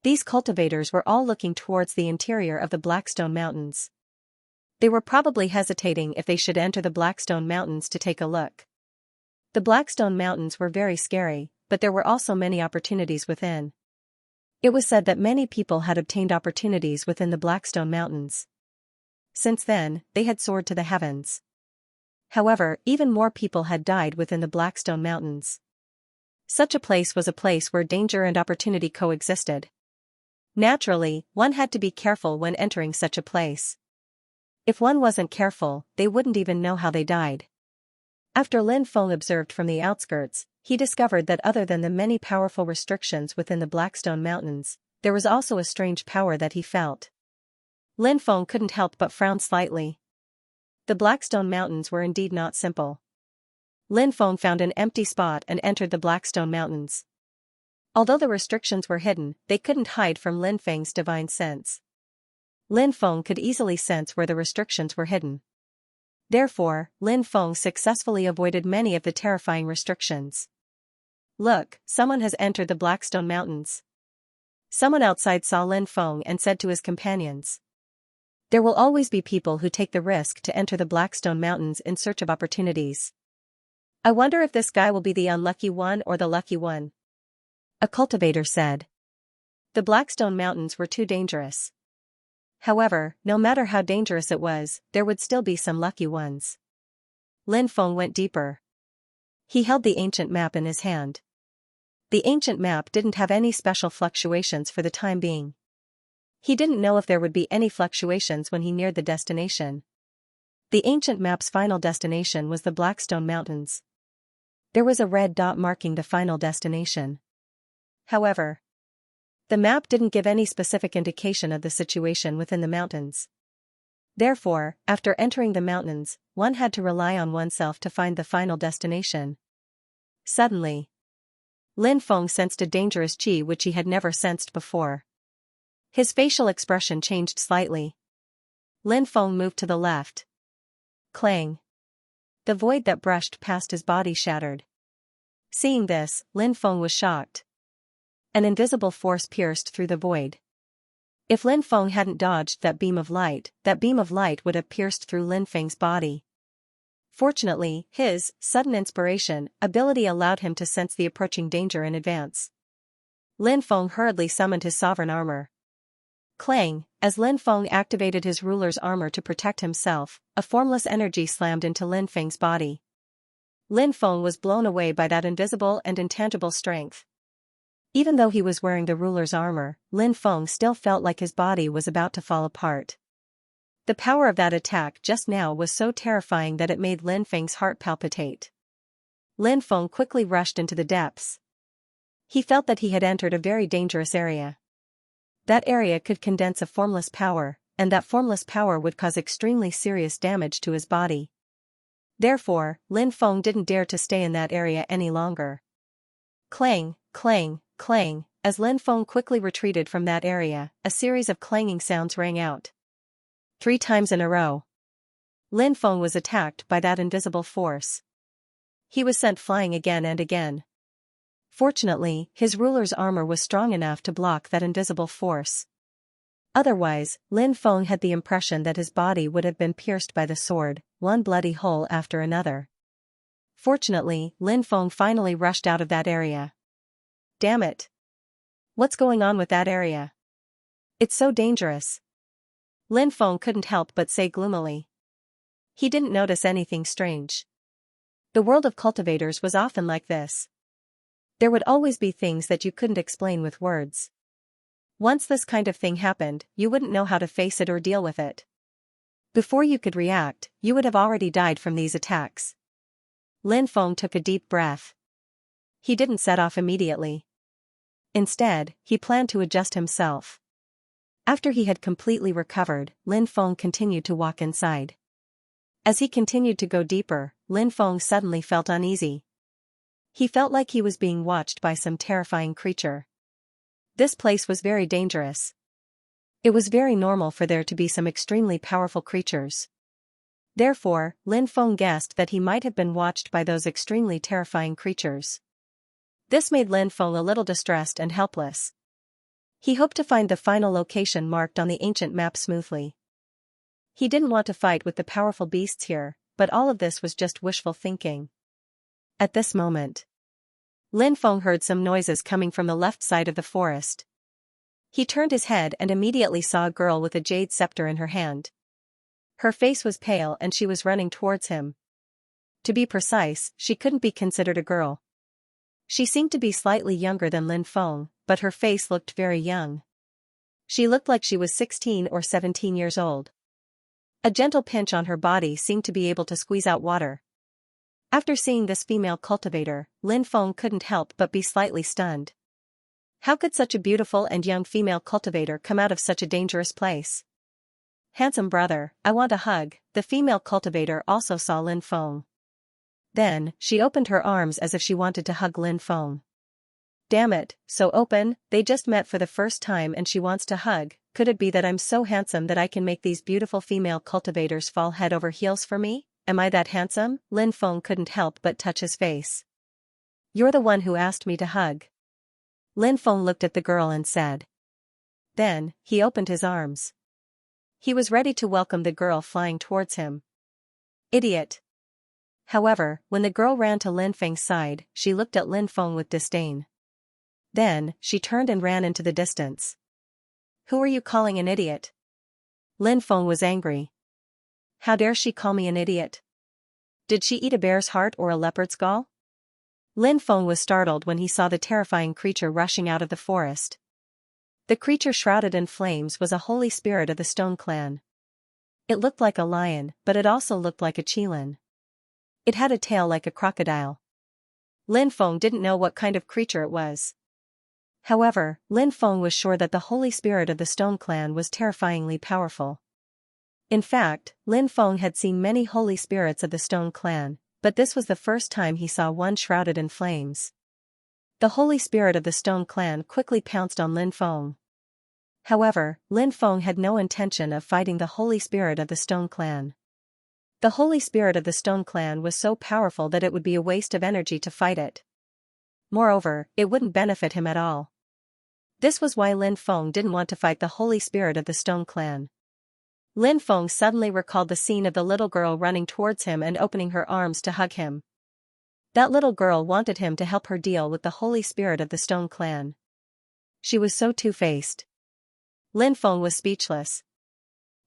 These cultivators were all looking towards the interior of the Blackstone Mountains. They were probably hesitating if they should enter the Blackstone Mountains to take a look. The Blackstone Mountains were very scary, but there were also many opportunities within. It was said that many people had obtained opportunities within the Blackstone Mountains. Since then, they had soared to the heavens. However, even more people had died within the Blackstone Mountains. Such a place was a place where danger and opportunity coexisted. Naturally, one had to be careful when entering such a place. If one wasn't careful, they wouldn't even know how they died. After Lin Feng observed from the outskirts, he discovered that other than the many powerful restrictions within the Blackstone Mountains, there was also a strange power that he felt. Lin Feng couldn't help but frown slightly. The Blackstone Mountains were indeed not simple. Lin Feng found an empty spot and entered the Blackstone Mountains. Although the restrictions were hidden, they couldn't hide from Lin Feng's divine sense. Lin Feng could easily sense where the restrictions were hidden. Therefore, Lin Feng successfully avoided many of the terrifying restrictions. "Look, someone has entered the Blackstone Mountains." Someone outside saw Lin Feng and said to his companions, "There will always be people who take the risk to enter the Blackstone Mountains in search of opportunities. I wonder if this guy will be the unlucky one or the lucky one." A cultivator said. The Blackstone Mountains were too dangerous. However, no matter how dangerous it was, there would still be some lucky ones. Lin Feng went deeper. He held the ancient map in his hand. The ancient map didn't have any special fluctuations for the time being. He didn't know if there would be any fluctuations when he neared the destination. The ancient map's final destination was the Blackstone Mountains. There was a red dot marking the final destination. However, the map didn't give any specific indication of the situation within the mountains. Therefore, after entering the mountains, one had to rely on oneself to find the final destination. Suddenly, Lin Feng sensed a dangerous qi which he had never sensed before. His facial expression changed slightly. Lin Feng moved to the left. Clang! The void that brushed past his body shattered. Seeing this, Lin Feng was shocked. An invisible force pierced through the void. If Lin Feng hadn't dodged that beam of light would have pierced through Lin Feng's body. Fortunately, his sudden inspiration ability allowed him to sense the approaching danger in advance. Lin Feng hurriedly summoned his sovereign armor. Clang! As Lin Feng activated his ruler's armor to protect himself, a formless energy slammed into Lin Feng's body. Lin Feng was blown away by that invisible and intangible strength. Even though he was wearing the ruler's armor, Lin Feng still felt like his body was about to fall apart. The power of that attack just now was so terrifying that it made Lin Feng's heart palpitate. Lin Feng quickly rushed into the depths. He felt that he had entered a very dangerous area. That area could condense a formless power, and that formless power would cause extremely serious damage to his body. Therefore, Lin Feng didn't dare to stay in that area any longer. Clang, clang, clang, as Lin Feng quickly retreated from that area, a series of clanging sounds rang out. 3 times in a row. Lin Feng was attacked by that invisible force. He was sent flying again and again. Fortunately, his ruler's armor was strong enough to block that invisible force. Otherwise, Lin Feng had the impression that his body would have been pierced by the sword, one bloody hole after another. Fortunately, Lin Feng finally rushed out of that area. Damn it! What's going on with that area? It's so dangerous. Lin Feng couldn't help but say gloomily. He didn't notice anything strange. The world of cultivators was often like this. There would always be things that you couldn't explain with words. Once this kind of thing happened, you wouldn't know how to face it or deal with it. Before you could react, you would have already died from these attacks. Lin Feng took a deep breath. He didn't set off immediately. Instead, he planned to adjust himself. After he had completely recovered, Lin Feng continued to walk inside. As he continued to go deeper, Lin Feng suddenly felt uneasy. He felt like he was being watched by some terrifying creature. This place was very dangerous. It was very normal for there to be some extremely powerful creatures. Therefore, Lin Feng guessed that he might have been watched by those extremely terrifying creatures. This made Lin Feng a little distressed and helpless. He hoped to find the final location marked on the ancient map smoothly. He didn't want to fight with the powerful beasts here, but all of this was just wishful thinking. At this moment, Lin Feng heard some noises coming from the left side of the forest. He turned his head and immediately saw a girl with a jade scepter in her hand. Her face was pale and she was running towards him. To be precise, she couldn't be considered a girl. She seemed to be slightly younger than Lin Feng, but her face looked very young. She looked like she was 16 or 17 years old. A gentle pinch on her body seemed to be able to squeeze out water. After seeing this female cultivator, Lin Feng couldn't help but be slightly stunned. How could such a beautiful and young female cultivator come out of such a dangerous place? Handsome brother, I want a hug. The female cultivator also saw Lin Feng. Then, she opened her arms as if she wanted to hug Lin Feng. Damn it, so open, they just met for the first time and she wants to hug. Could it be that I'm so handsome that I can make these beautiful female cultivators fall head over heels for me? Am I that handsome? Lin Feng couldn't help but touch his face. You're the one who asked me to hug. Lin Feng looked at the girl and said. Then, he opened his arms. He was ready to welcome the girl flying towards him. Idiot. However, when the girl ran to Lin Feng's side, she looked at Lin Feng with disdain. Then, she turned and ran into the distance. Who are you calling an idiot? Lin Feng was angry. How dare she call me an idiot? Did she eat a bear's heart or a leopard's gall? Lin Feng was startled when he saw the terrifying creature rushing out of the forest. The creature shrouded in flames was a holy spirit of the Stone Clan. It looked like a lion, but it also looked like a qilin. It had a tail like a crocodile. Lin Feng didn't know what kind of creature it was. However, Lin Feng was sure that the holy spirit of the Stone Clan was terrifyingly powerful. In fact, Lin Feng had seen many holy spirits of the Stone Clan, but this was the first time he saw one shrouded in flames. The holy spirit of the Stone Clan quickly pounced on Lin Feng. However, Lin Feng had no intention of fighting the holy spirit of the Stone Clan. The holy spirit of the Stone Clan was so powerful that it would be a waste of energy to fight it. Moreover, it wouldn't benefit him at all. This was why Lin Feng didn't want to fight the holy spirit of the Stone Clan. Lin Feng suddenly recalled the scene of the little girl running towards him and opening her arms to hug him. That little girl wanted him to help her deal with the holy spirit of the Stone Clan. She was so two-faced. Lin Feng was speechless.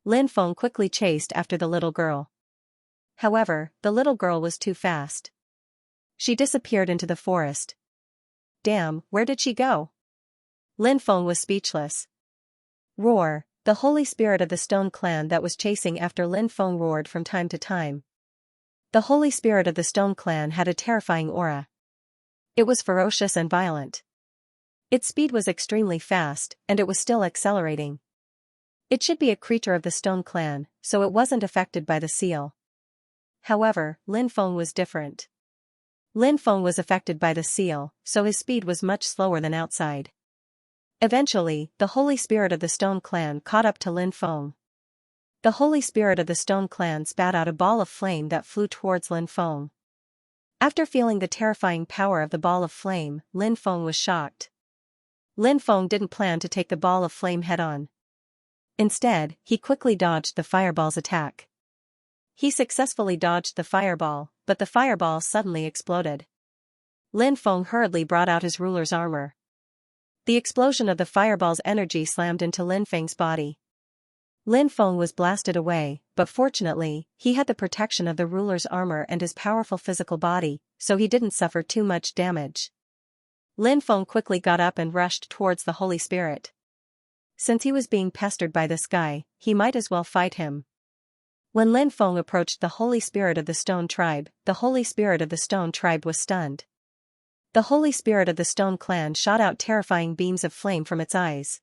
Lin Feng quickly chased after the little girl. However, the little girl was too fast. She disappeared into the forest. Damn, where did she go? Lin Feng was speechless. Roar, the holy spirit of the stone clan that was chasing after Lin Feng roared from time to time. The holy spirit of the stone clan had a terrifying aura. It was ferocious and violent. Its speed was extremely fast, and it was still accelerating. It should be a creature of the stone clan, so it wasn't affected by the seal. However, Lin Feng was different. Lin Feng was affected by the seal, so his speed was much slower than outside. Eventually, the holy spirit of the stone clan caught up to Lin Feng. The holy spirit of the stone clan spat out a ball of flame that flew towards Lin Feng. After feeling the terrifying power of the ball of flame, Lin Feng was shocked. Lin Feng didn't plan to take the ball of flame head-on. Instead, he quickly dodged the fireball's attack. He successfully dodged the fireball, but the fireball suddenly exploded. Lin Feng hurriedly brought out his ruler's armor. The explosion of the fireball's energy slammed into Lin Feng's body. Lin Feng was blasted away, but fortunately, he had the protection of the ruler's armor and his powerful physical body, so he didn't suffer too much damage. Lin Feng quickly got up and rushed towards the holy spirit. Since he was being pestered by this guy, he might as well fight him. When Lin Feng approached the holy spirit of the stone tribe, the holy spirit of the stone tribe was stunned. The holy spirit of the stone clan shot out terrifying beams of flame from its eyes.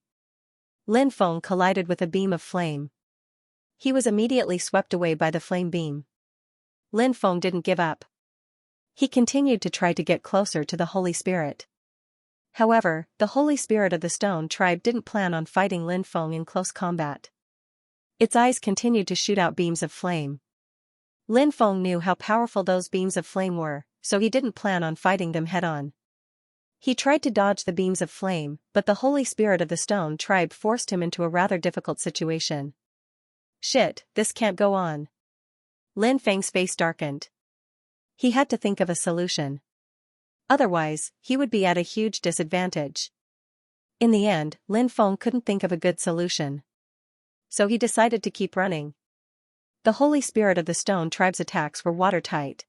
Lin Feng collided with a beam of flame. He was immediately swept away by the flame beam. Lin Feng didn't give up. He continued to try to get closer to the holy spirit. However, the holy spirit of the stone tribe didn't plan on fighting Lin Feng in close combat. Its eyes continued to shoot out beams of flame. Lin Feng knew how powerful those beams of flame were, so he didn't plan on fighting them head-on. He tried to dodge the beams of flame, but the holy spirit of the stone tribe forced him into a rather difficult situation. Shit, this can't go on. Lin Feng's face darkened. He had to think of a solution. Otherwise, he would be at a huge disadvantage. In the end, Lin Feng couldn't think of a good solution. So he decided to keep running. The holy spirit of the stone tribe's attacks were watertight.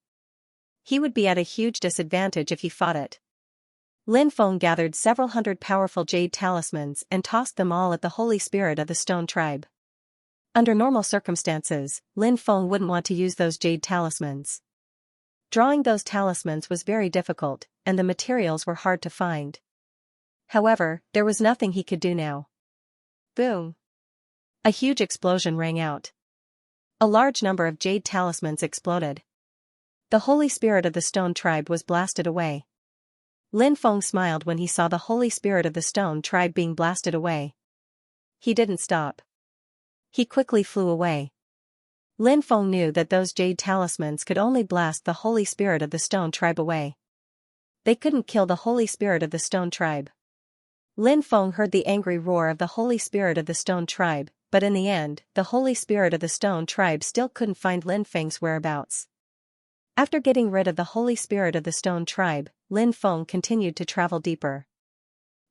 He would be at a huge disadvantage if he fought it. Lin Feng gathered several hundred powerful jade talismans and tossed them all at the holy spirit of the stone tribe. Under normal circumstances, Lin Feng wouldn't want to use those jade talismans. Drawing those talismans was very difficult, and the materials were hard to find. However, there was nothing he could do now. Boom! A huge explosion rang out. A large number of jade talismans exploded. The holy spirit of the stone tribe was blasted away. Lin Feng smiled when he saw the holy spirit of the stone tribe being blasted away. He didn't stop. He quickly flew away. Lin Feng knew that those jade talismans could only blast the holy spirit of the stone tribe away. They couldn't kill the holy spirit of the stone tribe. Lin Feng heard the angry roar of the holy spirit of the stone tribe, but in the end, the holy spirit of the stone tribe still couldn't find Lin Feng's whereabouts. After getting rid of the holy spirit of the stone tribe, Lin Feng continued to travel deeper.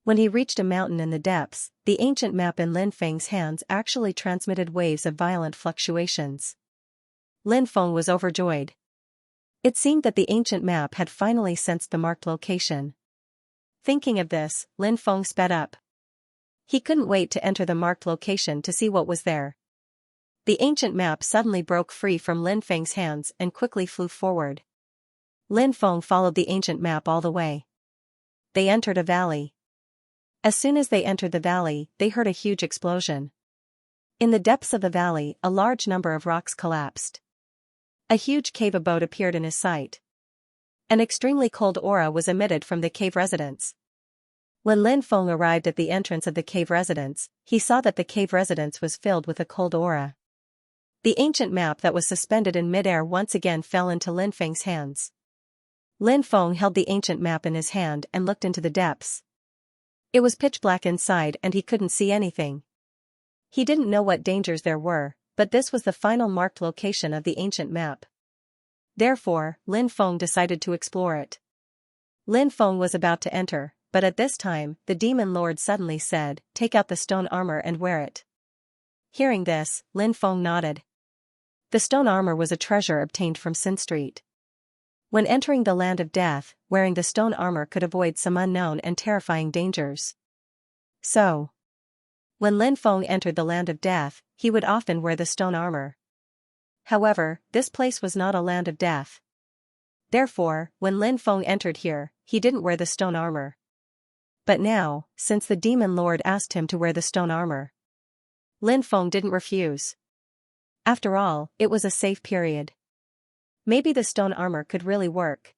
When he reached a mountain in the depths, the ancient map in Lin Feng's hands actually transmitted waves of violent fluctuations. Lin Feng was overjoyed. It seemed that the ancient map had finally sensed the marked location. Thinking of this, Lin Feng sped up. He couldn't wait to enter the marked location to see what was there. The ancient map suddenly broke free from Lin Feng's hands and quickly flew forward. Lin Feng followed the ancient map all the way. They entered a valley. As soon as they entered the valley, they heard a huge explosion. In the depths of the valley, a large number of rocks collapsed. A huge cave abode appeared in his sight. An extremely cold aura was emitted from the cave residence. When Lin Feng arrived at the entrance of the cave residence, he saw that the cave residence was filled with a cold aura. The ancient map that was suspended in midair once again fell into Lin Feng's hands. Lin Feng held the ancient map in his hand and looked into the depths. It was pitch black inside and he couldn't see anything. He didn't know what dangers there were, but this was the final marked location of the ancient map. Therefore, Lin Feng decided to explore it. Lin Feng was about to enter, but at this time, the demon lord suddenly said, "Take out the stone armor and wear it." Hearing this, Lin Feng nodded. The stone armor was a treasure obtained from Sin Street. When entering the land of death, wearing the stone armor could avoid some unknown and terrifying dangers. So, when Lin Feng entered the land of death, he would often wear the stone armor. However, this place was not a land of death. Therefore, when Lin Feng entered here, he didn't wear the stone armor. But now, since the demon lord asked him to wear the stone armor, Lin Feng didn't refuse. After all, it was a safe period. Maybe the stone armor could really work.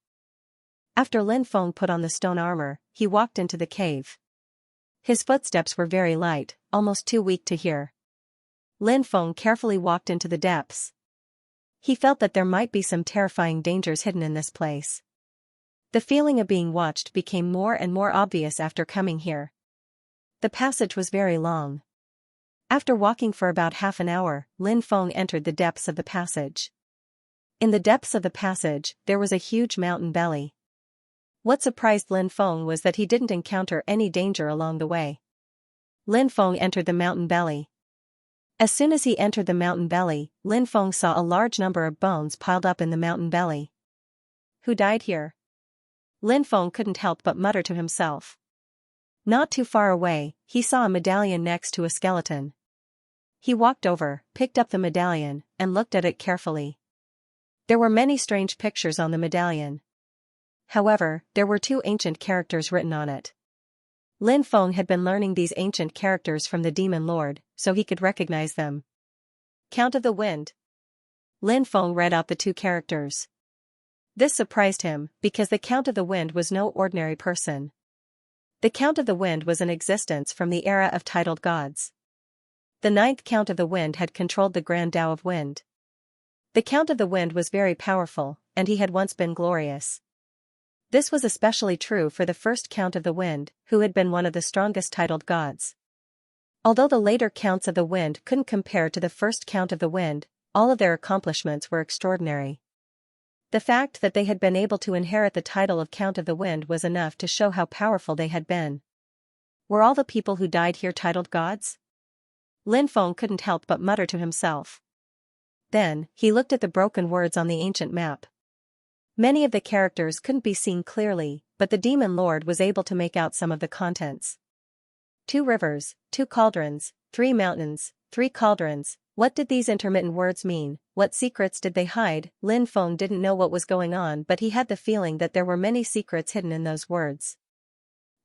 After Lin Feng put on the stone armor, he walked into the cave. His footsteps were very light, almost too weak to hear. Lin Feng carefully walked into the depths. He felt that there might be some terrifying dangers hidden in this place. The feeling of being watched became more and more obvious after coming here. The passage was very long. After walking for about half an hour, Lin Feng entered the depths of the passage. In the depths of the passage, there was a huge mountain belly. What surprised Lin Feng was that he didn't encounter any danger along the way. Lin Feng entered the mountain belly. As soon as he entered the mountain belly, Lin Feng saw a large number of bones piled up in the mountain belly. Who died here? Lin Feng couldn't help but mutter to himself. Not too far away, he saw a medallion next to a skeleton. He walked over, picked up the medallion, and looked at it carefully. There were many strange pictures on the medallion. However, there were 2 ancient characters written on it. Lin Feng had been learning these ancient characters from the demon lord, so he could recognize them. Count of the Wind. Lin Feng read out the 2 characters. This surprised him, because the Count of the Wind was no ordinary person. The Count of the Wind was in existence from the era of titled gods. The 9th Count of the Wind had controlled the Grand Tao of Wind. The Count of the Wind was very powerful, and he had once been glorious. This was especially true for the first Count of the Wind, who had been one of the strongest titled gods. Although the later Counts of the Wind couldn't compare to the first Count of the Wind, all of their accomplishments were extraordinary. The fact that they had been able to inherit the title of Count of the Wind was enough to show how powerful they had been. Were all the people who died here titled gods? Lin Feng couldn't help but mutter to himself. Then, he looked at the broken words on the ancient map. Many of the characters couldn't be seen clearly, but the demon lord was able to make out some of the contents. 2 rivers, 2 cauldrons, 3 mountains, 3 cauldrons. What did these intermittent words mean? What secrets did they hide? Lin Feng didn't know what was going on, but he had the feeling that there were many secrets hidden in those words.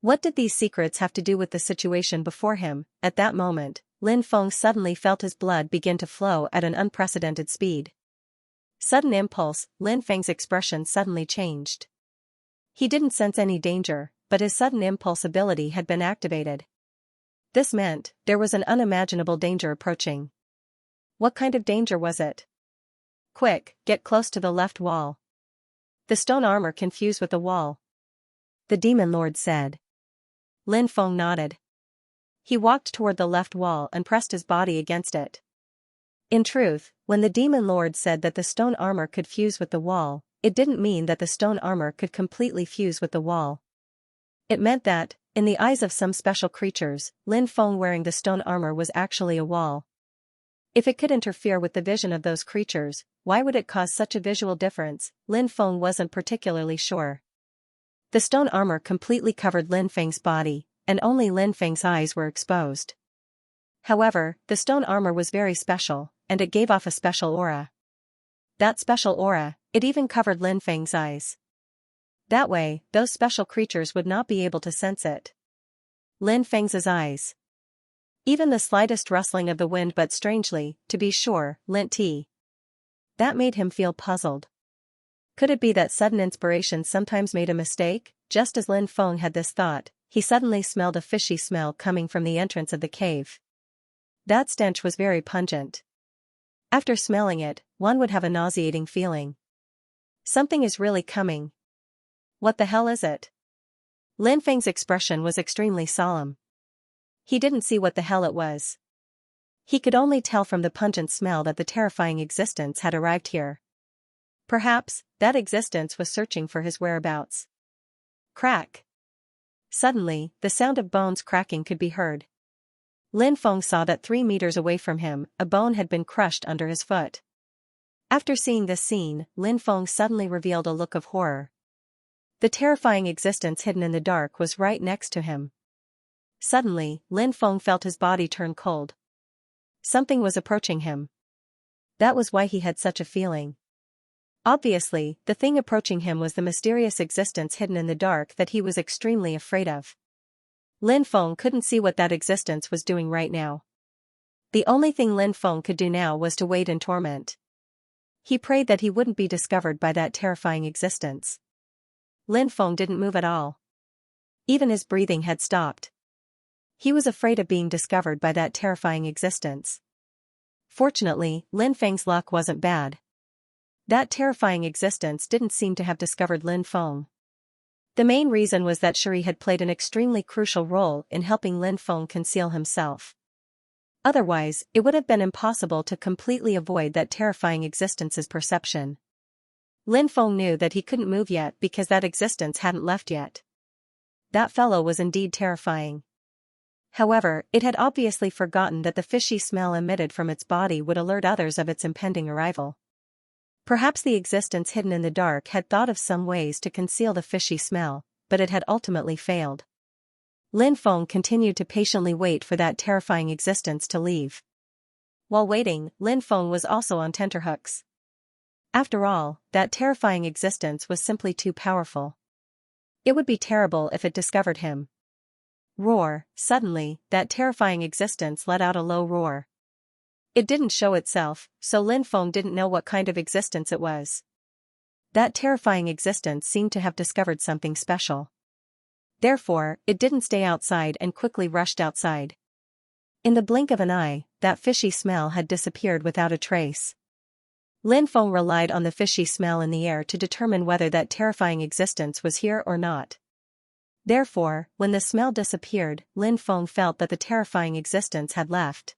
What did these secrets have to do with the situation before him? At that moment, Lin Feng suddenly felt his blood begin to flow at an unprecedented speed. Sudden impulse, Lin Feng's expression suddenly changed. He didn't sense any danger, but his sudden impulse ability had been activated. This meant there was an unimaginable danger approaching. What kind of danger was it? Quick, get close to the left wall. The stone armor can fuse with the wall, the demon lord said. Lin Feng nodded. He walked toward the left wall and pressed his body against it. In truth, when the demon lord said that the stone armor could fuse with the wall, it didn't mean that the stone armor could completely fuse with the wall. It meant that, in the eyes of some special creatures, Lin Feng wearing the stone armor was actually a wall. If it could interfere with the vision of those creatures, why would it cause such a visual difference? Lin Feng wasn't particularly sure. The stone armor completely covered Lin Feng's body, and only Lin Feng's eyes were exposed. However, the stone armor was very special, and it gave off a special aura. That special aura, it even covered Lin Feng's eyes. That way, those special creatures would not be able to sense it. Lin Feng's eyes. Even the slightest rustling of the wind, but strangely, to be sure, Lin T. That made him feel puzzled. Could it be that sudden inspiration sometimes made a mistake? Just as Lin Feng had this thought, he suddenly smelled a fishy smell coming from the entrance of the cave. That stench was very pungent. After smelling it, one would have a nauseating feeling. Something is really coming. What the hell is it? Lin Feng's expression was extremely solemn. He didn't see what the hell it was. He could only tell from the pungent smell that the terrifying existence had arrived here. Perhaps, that existence was searching for his whereabouts. Crack. Suddenly, the sound of bones cracking could be heard. Lin Feng saw that 3 meters away from him, a bone had been crushed under his foot. After seeing this scene, Lin Feng suddenly revealed a look of horror. The terrifying existence hidden in the dark was right next to him. Suddenly, Lin Feng felt his body turn cold. Something was approaching him. That was why he had such a feeling. Obviously, the thing approaching him was the mysterious existence hidden in the dark that he was extremely afraid of. Lin Feng couldn't see what that existence was doing right now. The only thing Lin Feng could do now was to wait in torment. He prayed that he wouldn't be discovered by that terrifying existence. Lin Feng didn't move at all. Even his breathing had stopped. He was afraid of being discovered by that terrifying existence. Fortunately, Lin Feng's luck wasn't bad. That terrifying existence didn't seem to have discovered Lin Feng. The main reason was that Shuri had played an extremely crucial role in helping Lin Feng conceal himself. Otherwise, it would have been impossible to completely avoid that terrifying existence's perception. Lin Feng knew that he couldn't move yet because that existence hadn't left yet. That fellow was indeed terrifying. However, it had obviously forgotten that the fishy smell emitted from its body would alert others of its impending arrival. Perhaps the existence hidden in the dark had thought of some ways to conceal the fishy smell, but it had ultimately failed. Lin Feng continued to patiently wait for that terrifying existence to leave. While waiting, Lin Feng was also on tenterhooks. After all, that terrifying existence was simply too powerful. It would be terrible if it discovered him. Roar! Suddenly, that terrifying existence let out a low roar. It didn't show itself, so Lin Feng didn't know what kind of existence it was. That terrifying existence seemed to have discovered something special. Therefore, it didn't stay outside and quickly rushed outside. In the blink of an eye, that fishy smell had disappeared without a trace. Lin Feng relied on the fishy smell in the air to determine whether that terrifying existence was here or not. Therefore, when the smell disappeared, Lin Feng felt that the terrifying existence had left.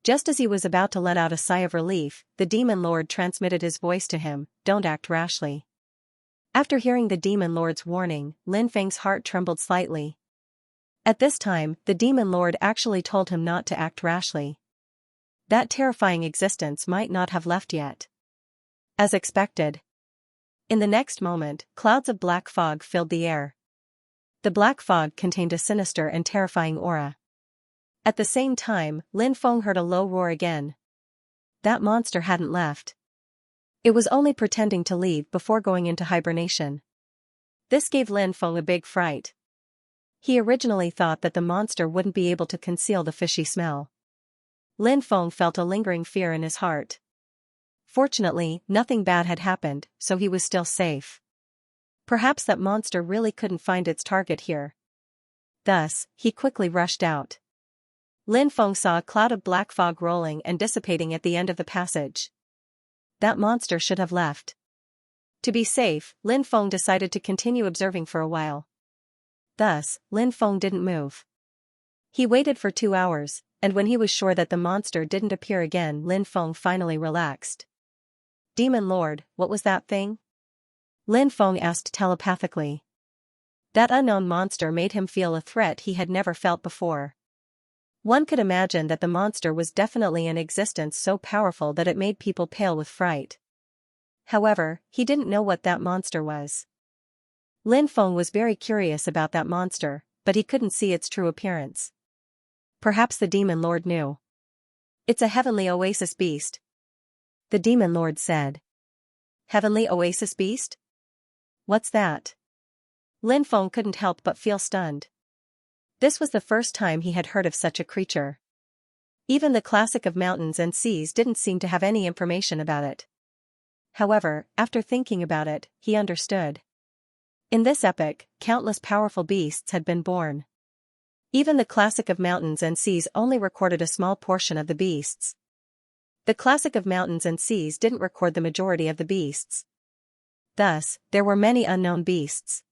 Just as he was about to let out a sigh of relief, the Demon Lord transmitted his voice to him, "Don't act rashly." After hearing the Demon Lord's warning, Lin Feng's heart trembled slightly. At this time, the Demon Lord actually told him not to act rashly. That terrifying existence might not have left yet. As expected. In the next moment, clouds of black fog filled the air. The black fog contained a sinister and terrifying aura. At the same time, Lin Feng heard a low roar again. That monster hadn't left. It was only pretending to leave before going into hibernation. This gave Lin Feng a big fright. He originally thought that the monster wouldn't be able to conceal the fishy smell. Lin Feng felt a lingering fear in his heart. Fortunately, nothing bad had happened, so he was still safe. Perhaps that monster really couldn't find its target here. Thus, he quickly rushed out. Lin Feng saw a cloud of black fog rolling and dissipating at the end of the passage. That monster should have left. To be safe, Lin Feng decided to continue observing for a while. Thus, Lin Feng didn't move. He waited for 2 hours, and when he was sure that the monster didn't appear again, Lin Feng finally relaxed. "Demon Lord, what was that thing?" Lin Feng asked telepathically. That unknown monster made him feel a threat he had never felt before. One could imagine that the monster was definitely an existence so powerful that it made people pale with fright. However, he didn't know what that monster was. Lin Feng was very curious about that monster, but he couldn't see its true appearance. Perhaps the Demon Lord knew. "It's a heavenly oasis beast," the Demon Lord said. "Heavenly oasis beast? What's that?" Lin Feng couldn't help but feel stunned. This was the first time he had heard of such a creature. Even the classic of mountains and seas didn't seem to have any information about it. However, after thinking about it, he understood. In this epoch, countless powerful beasts had been born. Even the classic of mountains and seas only recorded a small portion of the beasts. The classic of mountains and seas didn't record the majority of the beasts. Thus, there were many unknown beasts.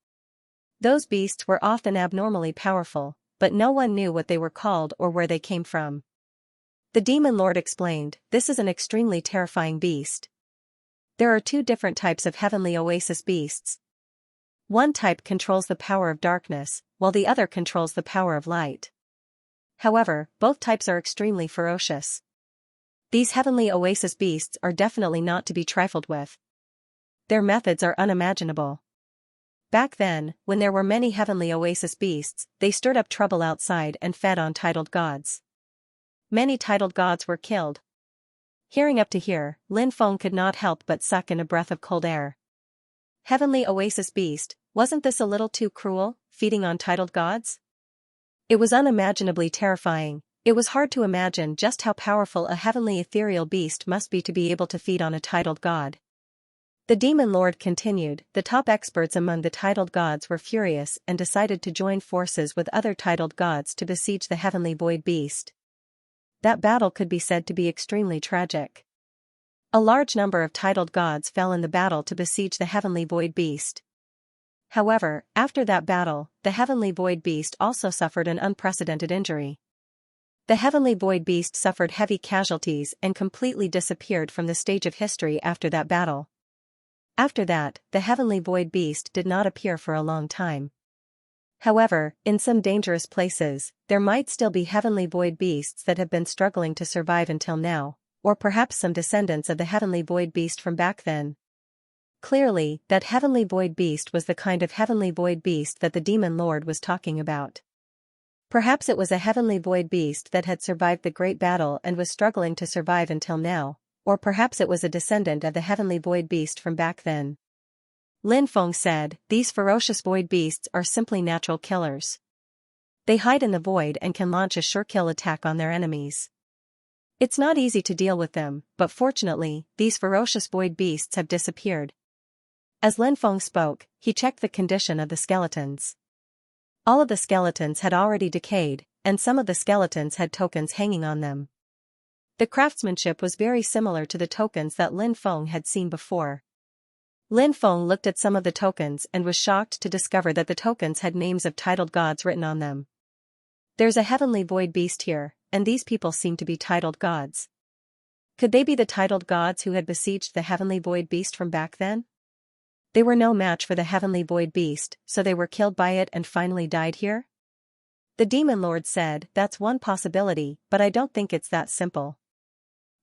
Those beasts were often abnormally powerful, but no one knew what they were called or where they came from. The Demon Lord explained, "This is an extremely terrifying beast. There are 2 different types of heavenly oasis beasts. One type controls the power of darkness, while the other controls the power of light. However, both types are extremely ferocious. These heavenly oasis beasts are definitely not to be trifled with. Their methods are unimaginable. Back then, when there were many heavenly oasis beasts, they stirred up trouble outside and fed on titled gods. Many titled gods were killed. Hearing up to here, Lin Feng could not help but suck in a breath of cold air. Heavenly oasis beast, wasn't this a little too cruel, feeding on titled gods? It was unimaginably terrifying. It was hard to imagine just how powerful a heavenly ethereal beast must be to be able to feed on a titled god. The demon lord continued, the top experts among the titled gods were furious and decided to join forces with other titled gods to besiege the heavenly void beast. That battle could be said to be extremely tragic. A large number of titled gods fell in the battle to besiege the heavenly void beast. However, after that battle, the heavenly void beast also suffered an unprecedented injury. The heavenly void beast suffered heavy casualties and completely disappeared from the stage of history after that battle. After that, the heavenly void beast did not appear for a long time. However, in some dangerous places, there might still be heavenly void beasts that have been struggling to survive until now, or perhaps some descendants of the heavenly void beast from back then. Clearly, that heavenly void beast was the kind of heavenly void beast that the demon lord was talking about. Perhaps it was a heavenly void beast that had survived the great battle and was struggling to survive until now, or perhaps it was a descendant of the heavenly void beast from back then. Lin Feng said, these ferocious void beasts are simply natural killers. They hide in the void and can launch a sure kill attack on their enemies. It's not easy to deal with them, but fortunately, these ferocious void beasts have disappeared. As Lin Feng spoke, he checked the condition of the skeletons. All of the skeletons had already decayed, and some of the skeletons had tokens hanging on them. The craftsmanship was very similar to the tokens that Lin Feng had seen before. Lin Feng looked at some of the tokens and was shocked to discover that the tokens had names of titled gods written on them. There's a heavenly void beast here, and these people seem to be titled gods. Could they be the titled gods who had besieged the heavenly void beast from back then? They were no match for the heavenly void beast, so they were killed by it and finally died here? The demon lord said, that's one possibility, but I don't think it's that simple.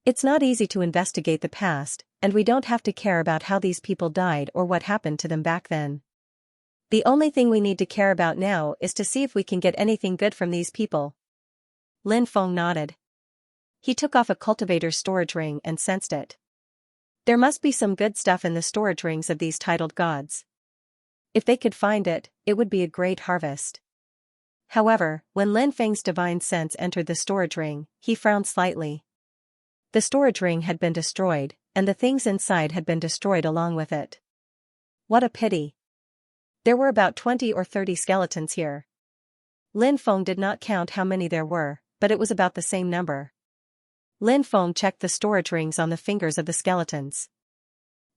It's not easy to investigate the past, and we don't have to care about how these people died or what happened to them back then. The only thing we need to care about now is to see if we can get anything good from these people. Lin Feng nodded. He took off a cultivator's storage ring and sensed it. There must be some good stuff in the storage rings of these titled gods. If they could find it, it would be a great harvest. However, when Lin Feng's divine sense entered the storage ring, he frowned slightly. The storage ring had been destroyed, and the things inside had been destroyed along with it. What a pity. There were about 20 or 30 skeletons here. Lin Feng did not count how many there were, but it was about the same number. Lin Feng checked the storage rings on the fingers of the skeletons.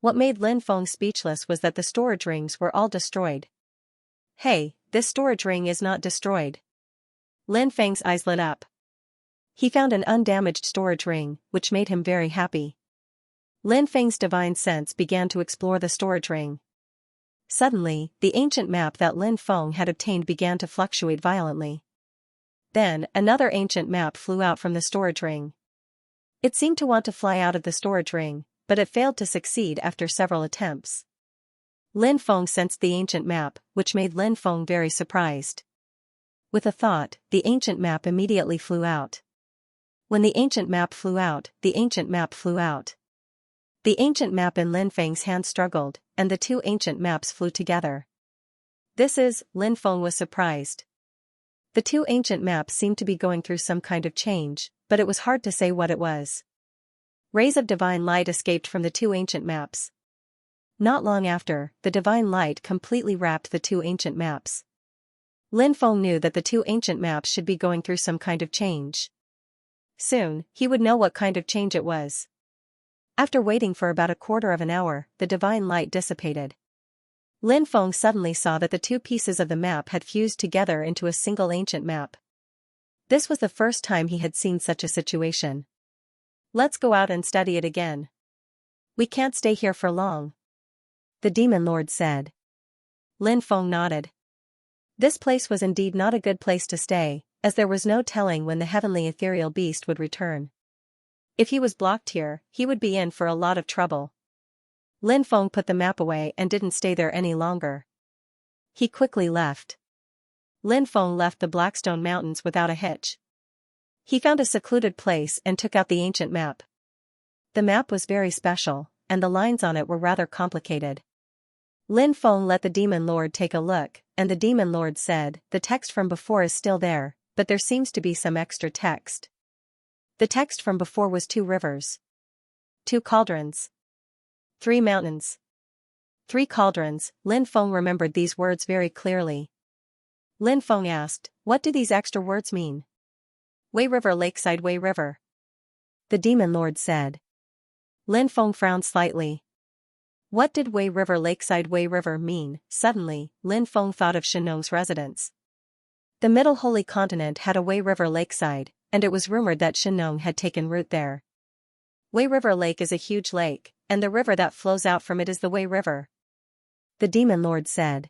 What made Lin Feng speechless was that the storage rings were all destroyed. Hey, this storage ring is not destroyed. Lin Feng's eyes lit up. He found an undamaged storage ring, which made him very happy. Lin Feng's divine sense began to explore the storage ring. Suddenly, the ancient map that Lin Feng had obtained began to fluctuate violently. Then, another ancient map flew out from the storage ring. It seemed to want to fly out of the storage ring, but it failed to succeed after several attempts. Lin Feng sensed the ancient map, which made Lin Feng very surprised. With a thought, the ancient map immediately flew out. When the ancient map flew out, the ancient map flew out. The ancient map in Lin Feng's hand struggled, and the two ancient maps flew together. Lin Feng was surprised. The two ancient maps seemed to be going through some kind of change, but it was hard to say what it was. Rays of divine light escaped from the two ancient maps. Not long after, the divine light completely wrapped the two ancient maps. Lin Feng knew that the two ancient maps should be going through some kind of change. Soon, he would know what kind of change it was. After waiting for about a quarter of an hour, the divine light dissipated. Lin Feng suddenly saw that the two pieces of the map had fused together into a single ancient map. This was the first time he had seen such a situation. Let's go out and study it again. We can't stay here for long. The demon lord said. Lin Feng nodded. This place was indeed not a good place to stay, as there was no telling when the heavenly ethereal beast would return. If he was blocked here, he would be in for a lot of trouble. Lin Feng put the map away and didn't stay there any longer. He quickly left. Lin Feng left the Blackstone Mountains without a hitch. He found a secluded place and took out the ancient map. The map was very special, and the lines on it were rather complicated. Lin Feng let the Demon Lord take a look, and the Demon Lord said, "The text from before is still there, but there seems to be some extra text." The text from before was 2 rivers, 2 cauldrons, 3 mountains, 3 cauldrons. Lin Feng remembered these words very clearly. Lin Feng asked, "What do these extra words mean?" "Wei River, Lakeside Wei River," the Demon Lord said. Lin Feng frowned slightly. What did Wei River, Lakeside Wei River mean? Suddenly, Lin Feng thought of Shenong's residence. The Middle Holy Continent had a Wei River lakeside, and it was rumored that Xianxia had taken root there. Wei River Lake is a huge lake, and the river that flows out from it is the Wei River, the Demon Lord said.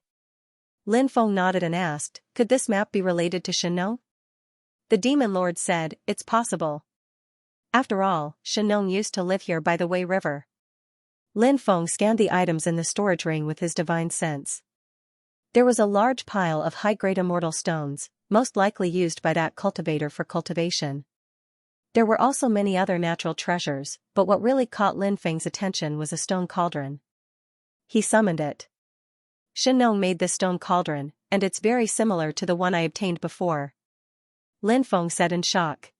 Lin Feng nodded and asked, "Could this map be related to Xianxia?" The Demon Lord said, "It's possible. After all, Xianxia used to live here by the Wei River." Lin Feng scanned the items in the storage ring with his divine sense. There was a large pile of high-grade immortal stones, most likely used by that cultivator for cultivation. There were also many other natural treasures, but what really caught Lin Feng's attention was a stone cauldron. He summoned it. "Xianxia made this stone cauldron, and it's very similar to the one I obtained before," Lin Feng said in shock.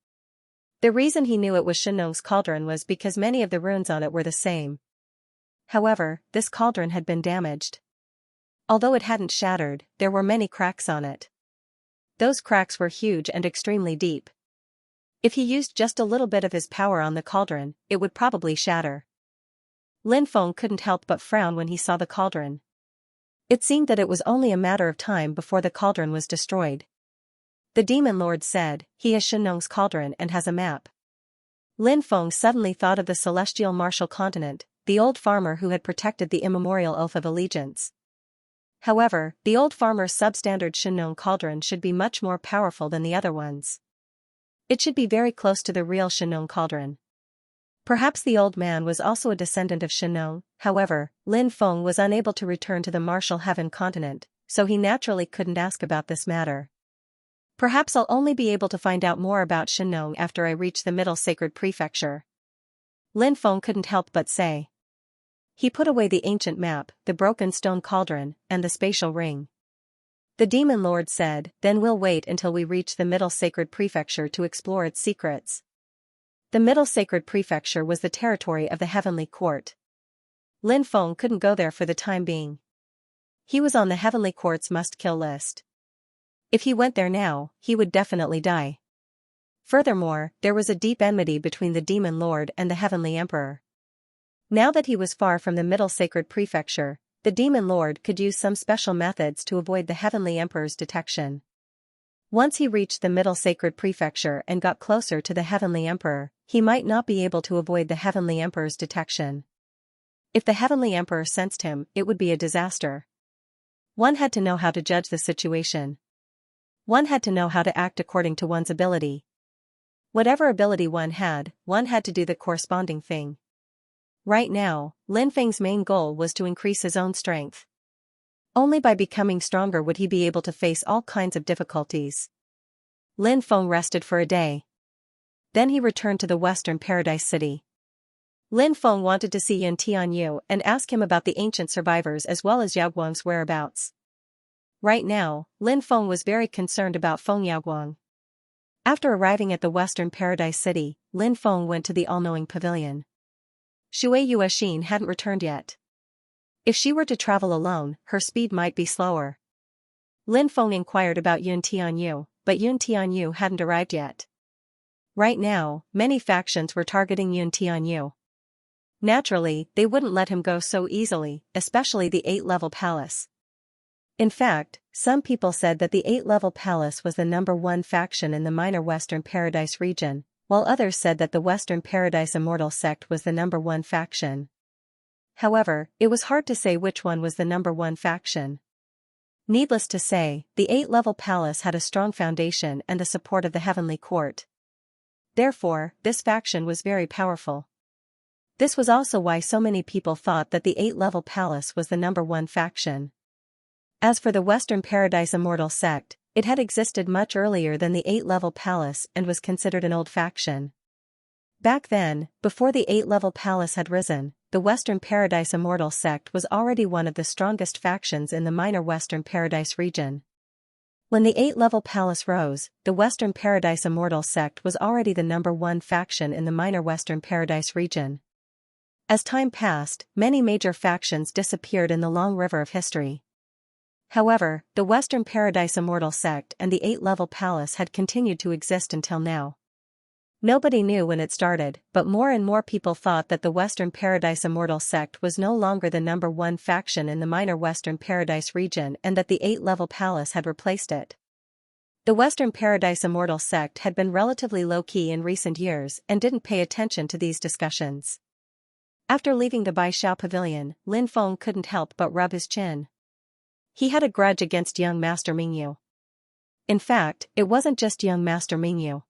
The reason he knew it was Xianxia's cauldron was because many of the runes on it were the same. However, this cauldron had been damaged. Although it hadn't shattered, there were many cracks on it. Those cracks were huge and extremely deep. If he used just a little bit of his power on the cauldron, it would probably shatter. Lin Feng couldn't help but frown when he saw the cauldron. It seemed that it was only a matter of time before the cauldron was destroyed. The Demon Lord said, "He has Xianxia's cauldron and has a map." Lin Feng suddenly thought of the celestial martial continent, the old farmer who had protected the immemorial oath of allegiance. However, the old farmer's substandard Xianxia cauldron should be much more powerful than the other ones. It should be very close to the real Xianxia cauldron. Perhaps the old man was also a descendant of Xianxia. However, Lin Feng was unable to return to the martial heaven continent, so he naturally couldn't ask about this matter. Perhaps I'll only be able to find out more about Xianxia after I reach the Middle Sacred Prefecture, Lin Feng couldn't help but say. He put away the ancient map, the broken stone cauldron, and the spatial ring. The Demon Lord said, "Then we'll wait until we reach the Middle Sacred Prefecture to explore its secrets." The Middle Sacred Prefecture was the territory of the Heavenly Court. Lin Feng couldn't go there for the time being. He was on the Heavenly Court's must-kill list. If he went there now, he would definitely die. Furthermore, there was a deep enmity between the Demon Lord and the Heavenly Emperor. Now that he was far from the Middle Sacred Prefecture, the Demon Lord could use some special methods to avoid the Heavenly Emperor's detection. Once he reached the Middle Sacred Prefecture and got closer to the Heavenly Emperor, he might not be able to avoid the Heavenly Emperor's detection. If the Heavenly Emperor sensed him, it would be a disaster. One had to know how to judge the situation. One had to know how to act according to one's ability. Whatever ability one had to do the corresponding thing. Right now, Lin Feng's main goal was to increase his own strength. Only by becoming stronger would he be able to face all kinds of difficulties. Lin Feng rested for a day. Then he returned to the Western Paradise City. Lin Feng wanted to see Yan Tianyu and ask him about the ancient survivors as well as Yao Guang's whereabouts. Right now, Lin Feng was very concerned about Feng Yaoguang. After arriving at the Western Paradise City, Lin Feng went to the all-knowing pavilion. Shui Yuexin hadn't returned yet. If she were to travel alone, her speed might be slower. Lin Feng inquired about Yan Tianyu, but Yan Tianyu hadn't arrived yet. Right now, many factions were targeting Yan Tianyu. Naturally, they wouldn't let him go so easily, especially the 8-level palace. In fact, some people said that the 8-level palace was the #1 faction in the minor Western Paradise region, while others said that the Western Paradise Immortal sect was the #1 faction. However, it was hard to say which one was the #1 faction. Needless to say, the 8-level palace had a strong foundation and the support of the Heavenly Court. Therefore, this faction was very powerful. This was also why so many people thought that the 8-level palace was the #1 faction. As for the Western Paradise Immortal sect, it had existed much earlier than the 8-level palace and was considered an old faction. Back then, before the 8-level palace had risen, the Western Paradise Immortal sect was already one of the strongest factions in the minor Western Paradise region. When the 8-level palace rose, the Western Paradise Immortal sect was already the #1 faction in the minor Western Paradise region. As time passed, many major factions disappeared in the long river of history. However, the Western Paradise Immortal sect and the 8-level palace had continued to exist until now. Nobody knew when it started, but more and more people thought that the Western Paradise Immortal sect was no longer the #1 faction in the minor Western Paradise region and that the 8-level palace had replaced it. The Western Paradise Immortal sect had been relatively low-key in recent years and didn't pay attention to these discussions. After leaving the Baishao Pavilion, Lin Feng couldn't help but rub his chin. He had a grudge against young Master Mingyu. In fact, it wasn't just young Master Mingyu.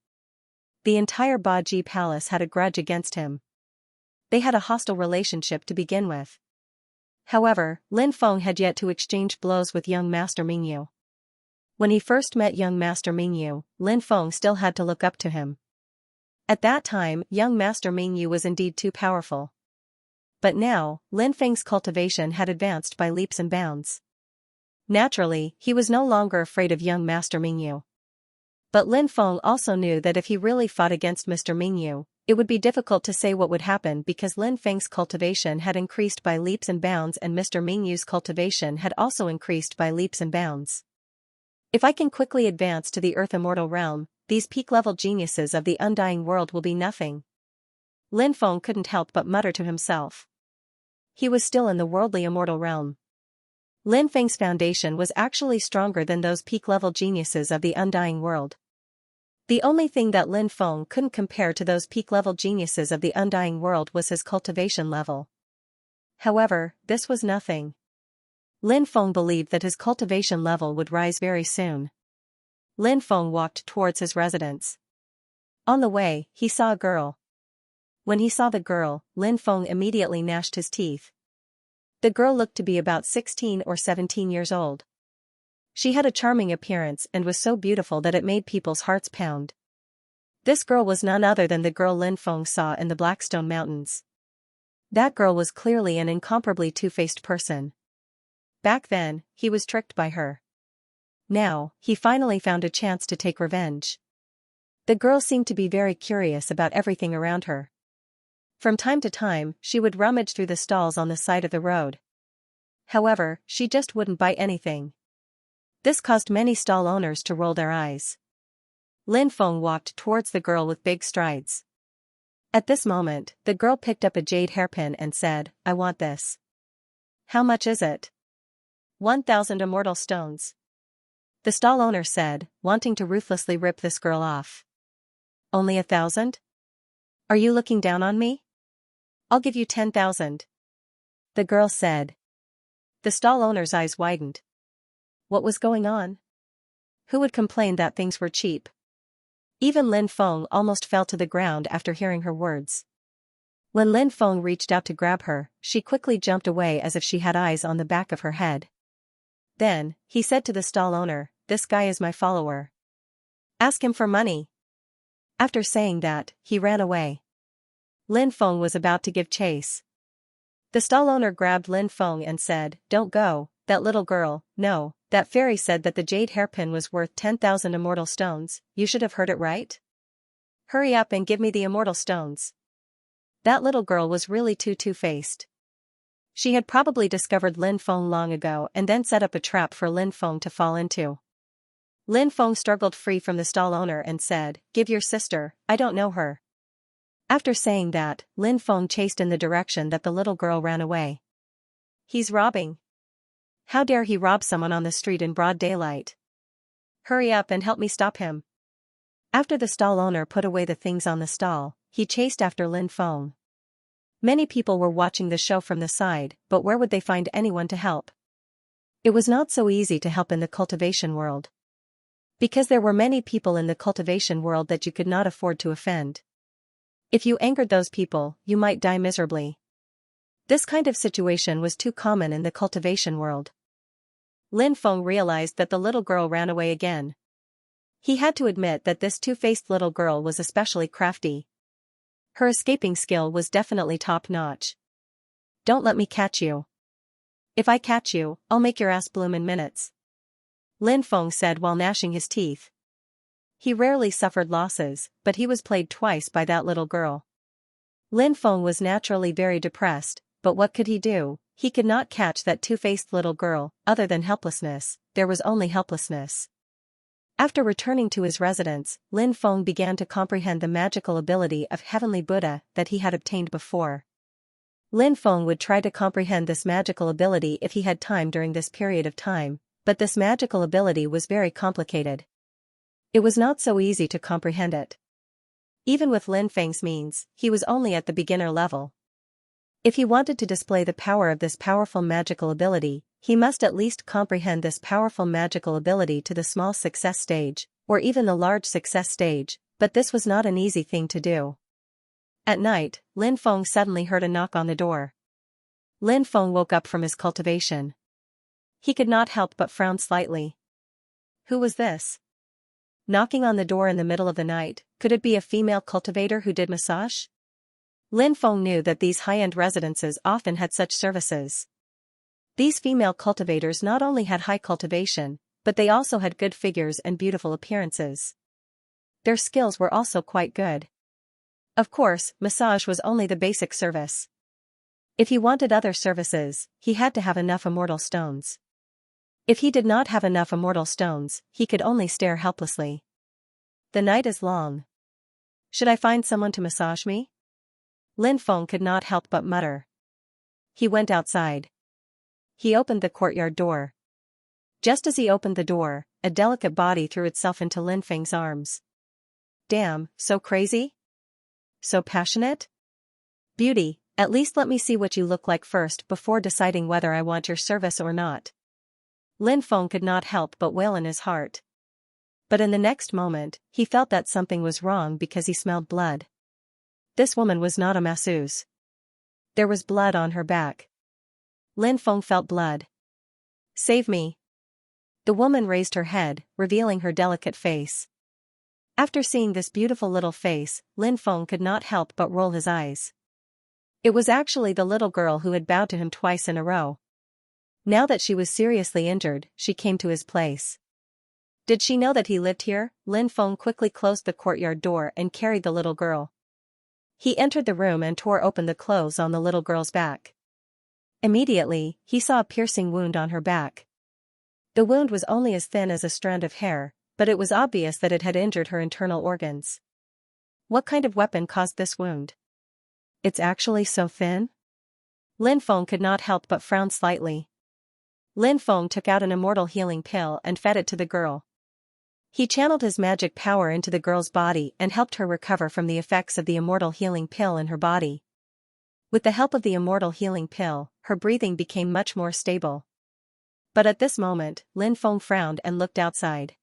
The entire Baji Palace had a grudge against him. They had a hostile relationship to begin with. However, Lin Feng had yet to exchange blows with young Master Mingyu. When he first met young Master Mingyu, Lin Feng still had to look up to him. At that time, young Master Mingyu was indeed too powerful. But now, Lin Feng's cultivation had advanced by leaps and bounds. Naturally, he was no longer afraid of young Master Mingyu. But Lin Feng also knew that if he really fought against Mr. Mingyu, it would be difficult to say what would happen because Lin Feng's cultivation had increased by leaps and bounds and Mr. Mingyu's cultivation had also increased by leaps and bounds. If I can quickly advance to the Earth Immortal realm, these peak-level geniuses of the Undying World will be nothing. Lin Feng couldn't help but mutter to himself. He was still in the worldly immortal realm. Lin Feng's foundation was actually stronger than those peak-level geniuses of the Undying World. The only thing that Lin Feng couldn't compare to those peak-level geniuses of the Undying World was his cultivation level. However, this was nothing. Lin Feng believed that his cultivation level would rise very soon. Lin Feng walked towards his residence. On the way, he saw a girl. When he saw the girl, Lin Feng immediately gnashed his teeth. The girl looked to be about 16 or 17 years old. She had a charming appearance and was so beautiful that it made people's hearts pound. This girl was none other than the girl Lin Feng saw in the Blackstone Mountains. That girl was clearly an incomparably two-faced person. Back then, he was tricked by her. Now, he finally found a chance to take revenge. The girl seemed to be very curious about everything around her. From time to time, she would rummage through the stalls on the side of the road. However, she just wouldn't buy anything. This caused many stall owners to roll their eyes. Lin Feng walked towards the girl with big strides. At this moment, the girl picked up a jade hairpin and said, "I want this." "How much is it?" 1,000 immortal stones. The stall owner said, wanting to ruthlessly rip this girl off. "Only 1,000? Are you looking down on me? I'll give you 10,000. The girl said. The stall owner's eyes widened. What was going on? Who would complain that things were cheap? Even Lin Feng almost fell to the ground after hearing her words. When Lin Feng reached out to grab her, she quickly jumped away as if she had eyes on the back of her head. Then, he said to the stall owner, "This guy is my follower. Ask him for money." After saying that, he ran away. Lin Feng was about to give chase. The stall owner grabbed Lin Feng and said, "Don't go, that little girl, no, that fairy said that the jade hairpin was worth 10,000 immortal stones, you should have heard it right. Hurry up and give me the immortal stones." That little girl was really too two-faced. She had probably discovered Lin Feng long ago and then set up a trap for Lin Feng to fall into. Lin Feng struggled free from the stall owner and said, "Give your sister, I don't know her." After saying that, Lin Feng chased in the direction that the little girl ran away. He's robbing. How dare he rob someone on the street in broad daylight? Hurry up and help me stop him. After the stall owner put away the things on the stall, he chased after Lin Feng. Many people were watching the show from the side, but where would they find anyone to help? It was not so easy to help in the cultivation world. Because there were many people in the cultivation world that you could not afford to offend. If you angered those people, you might die miserably. This kind of situation was too common in the cultivation world. Lin Feng realized that the little girl ran away again. He had to admit that this two-faced little girl was especially crafty. Her escaping skill was definitely top-notch. Don't let me catch you. If I catch you, I'll make your ass bloom in minutes. Lin Feng said while gnashing his teeth. He rarely suffered losses, but he was played twice by that little girl. Lin Feng was naturally very depressed, but what could he do? He could not catch that two-faced little girl. Other than helplessness, there was only helplessness. After returning to his residence, Lin Feng began to comprehend the magical ability of Heavenly Buddha that he had obtained before. Lin Feng would try to comprehend this magical ability if he had time during this period of time, but this magical ability was very complicated. It was not so easy to comprehend it. Even with Lin Feng's means, he was only at the beginner level. If he wanted to display the power of this powerful magical ability, he must at least comprehend this powerful magical ability to the small success stage, or even the large success stage, but this was not an easy thing to do. At night, Lin Feng suddenly heard a knock on the door. Lin Feng woke up from his cultivation. He could not help but frown slightly. Who was this? Knocking on the door in the middle of the night, could it be a female cultivator who did massage? Lin Feng knew that these high-end residences often had such services. These female cultivators not only had high cultivation, but they also had good figures and beautiful appearances. Their skills were also quite good. Of course, massage was only the basic service. If he wanted other services, he had to have enough immortal stones. If he did not have enough immortal stones, he could only stare helplessly. The night is long. Should I find someone to massage me? Lin Feng could not help but mutter. He went outside. He opened the courtyard door. Just as he opened the door, a delicate body threw itself into Lin Feng's arms. Damn, so crazy? So passionate? Beauty, at least let me see what you look like first before deciding whether I want your service or not. Lin Feng could not help but wail in his heart. But in the next moment, he felt that something was wrong because he smelled blood. This woman was not a masseuse. There was blood on her back. Lin Feng felt blood. Save me. The woman raised her head, revealing her delicate face. After seeing this beautiful little face, Lin Feng could not help but roll his eyes. It was actually the little girl who had bowed to him twice in a row. Now that she was seriously injured, she came to his place. Did she know that he lived here? Lin Feng quickly closed the courtyard door and carried the little girl. He entered the room and tore open the clothes on the little girl's back. Immediately, he saw a piercing wound on her back. The wound was only as thin as a strand of hair, but it was obvious that it had injured her internal organs. What kind of weapon caused this wound? It's actually so thin? Lin Feng could not help but frown slightly. Lin Feng took out an immortal healing pill and fed it to the girl. He channeled his magic power into the girl's body and helped her recover from the effects of the immortal healing pill in her body. With the help of the immortal healing pill, her breathing became much more stable. But at this moment, Lin Feng frowned and looked outside.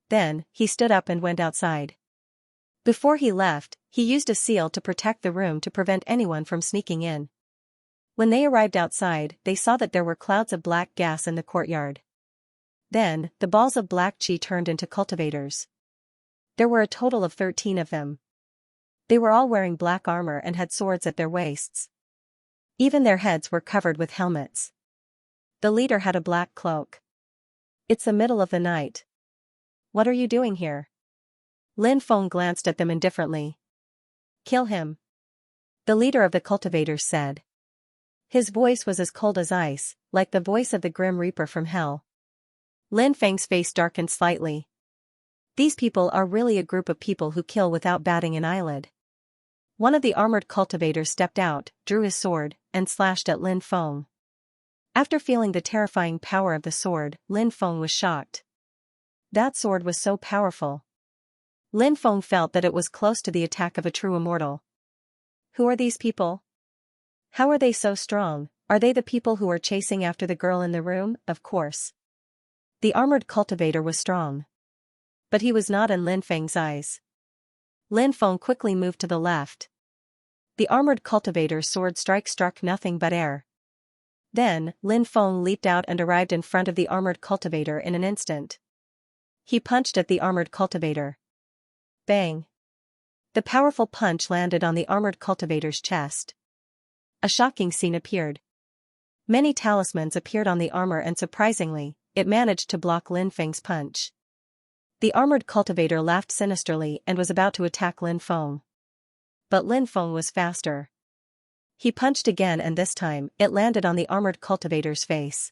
Then, he stood up and went outside. Before he left, he used a seal to protect the room to prevent anyone from sneaking in. When they arrived outside, they saw that there were clouds of black gas in the courtyard. Then, the balls of black chi turned into cultivators. There were a total of 13 of them. They were all wearing black armor and had swords at their waists. Even their heads were covered with helmets. The leader had a black cloak. It's the middle of the night. What are you doing here? Lin Feng glanced at them indifferently. Kill him. The leader of the cultivators said. His voice was as cold as ice, like the voice of the Grim Reaper from hell. Lin Feng's face darkened slightly. These people are really a group of people who kill without batting an eyelid. One of the armored cultivators stepped out, drew his sword, and slashed at Lin Feng. After feeling the terrifying power of the sword, Lin Feng was shocked. That sword was so powerful. Lin Feng felt that it was close to the attack of a true immortal. Who are these people? How are they so strong? Are they the people who are chasing after the girl in the room? Of course. The armored cultivator was strong. But he was not in Lin Feng's eyes. Lin Feng quickly moved to the left. The armored cultivator's sword strike struck nothing but air. Then, Lin Feng leaped out and arrived in front of the armored cultivator in an instant. He punched at the armored cultivator. Bang! The powerful punch landed on the armored cultivator's chest. A shocking scene appeared. Many talismans appeared on the armor and surprisingly, it managed to block Lin Feng's punch. The armored cultivator laughed sinisterly and was about to attack Lin Feng. But Lin Feng was faster. He punched again and this time, it landed on the armored cultivator's face.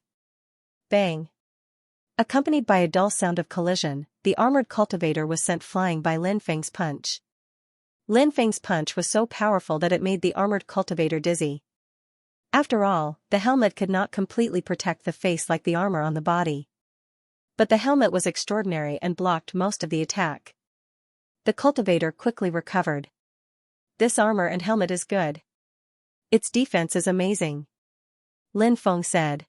Bang! Accompanied by a dull sound of collision, the armored cultivator was sent flying by Lin Feng's punch. Lin Feng's punch was so powerful that it made the armored cultivator dizzy. After all, the helmet could not completely protect the face like the armor on the body. But the helmet was extraordinary and blocked most of the attack. The cultivator quickly recovered. This armor and helmet is good. Its defense is amazing. Lin Feng said.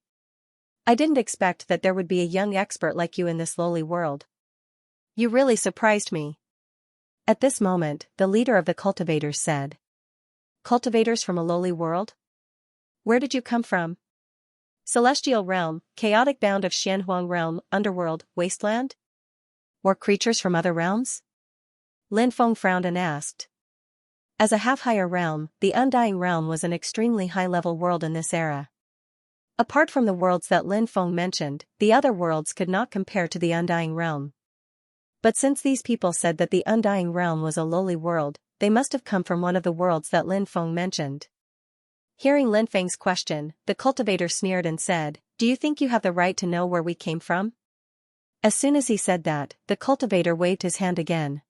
I didn't expect that there would be a young expert like you in this lowly world. You really surprised me. At this moment, the leader of the cultivators said. Cultivators from a lowly world? Where did you come from? Celestial realm, chaotic bound of Xianhuang realm, underworld, wasteland? Or creatures from other realms? Lin Feng frowned and asked. As a half-higher realm, the Undying Realm was an extremely high-level world in this era. Apart from the worlds that Lin Feng mentioned, the other worlds could not compare to the Undying Realm. But since these people said that the Undying Realm was a lowly world, they must have come from one of the worlds that Lin Feng mentioned. Hearing Lin Feng's question, the cultivator sneered and said, Do you think you have the right to know where we came from? As soon as he said that, the cultivator waved his hand again.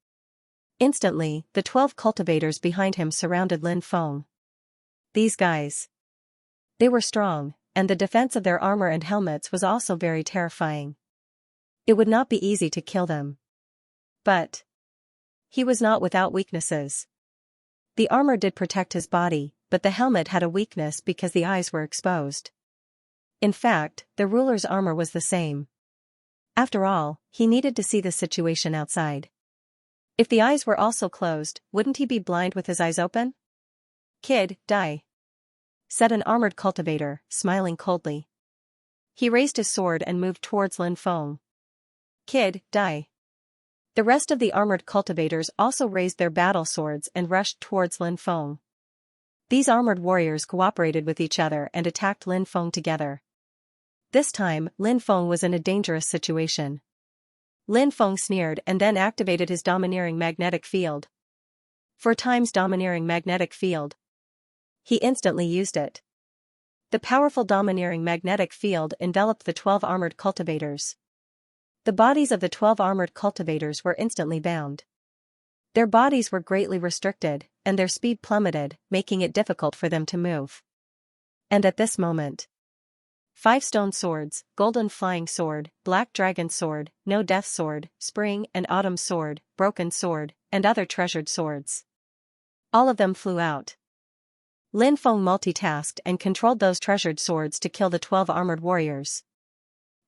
Instantly, the 12 cultivators behind him surrounded Lin Feng. These guys. They were strong, and the defense of their armor and helmets was also very terrifying. It would not be easy to kill them. But he was not without weaknesses. The armor did protect his body, but the helmet had a weakness because the eyes were exposed. In fact, the ruler's armor was the same. After all, he needed to see the situation outside. If the eyes were also closed, wouldn't he be blind with his eyes open? Kid, die, said an armored cultivator, smiling coldly. He raised his sword and moved towards Lin Feng. Kid, die. The rest of the armored cultivators also raised their battle swords and rushed towards Lin Feng. These armored warriors cooperated with each other and attacked Lin Feng together. This time, Lin Feng was in a dangerous situation. Lin Feng sneered and then activated his domineering magnetic field. For Time's domineering magnetic field. He instantly used it. The powerful domineering magnetic field enveloped the 12 armored cultivators. The bodies of the 12 armored cultivators were instantly bound. Their bodies were greatly restricted, and their speed plummeted, making it difficult for them to move. And at this moment, 5 stone swords, golden flying sword, black dragon sword, no death sword, spring and autumn sword, broken sword, and other treasured swords. All of them flew out. Lin Feng multitasked and controlled those treasured swords to kill the 12 armored warriors.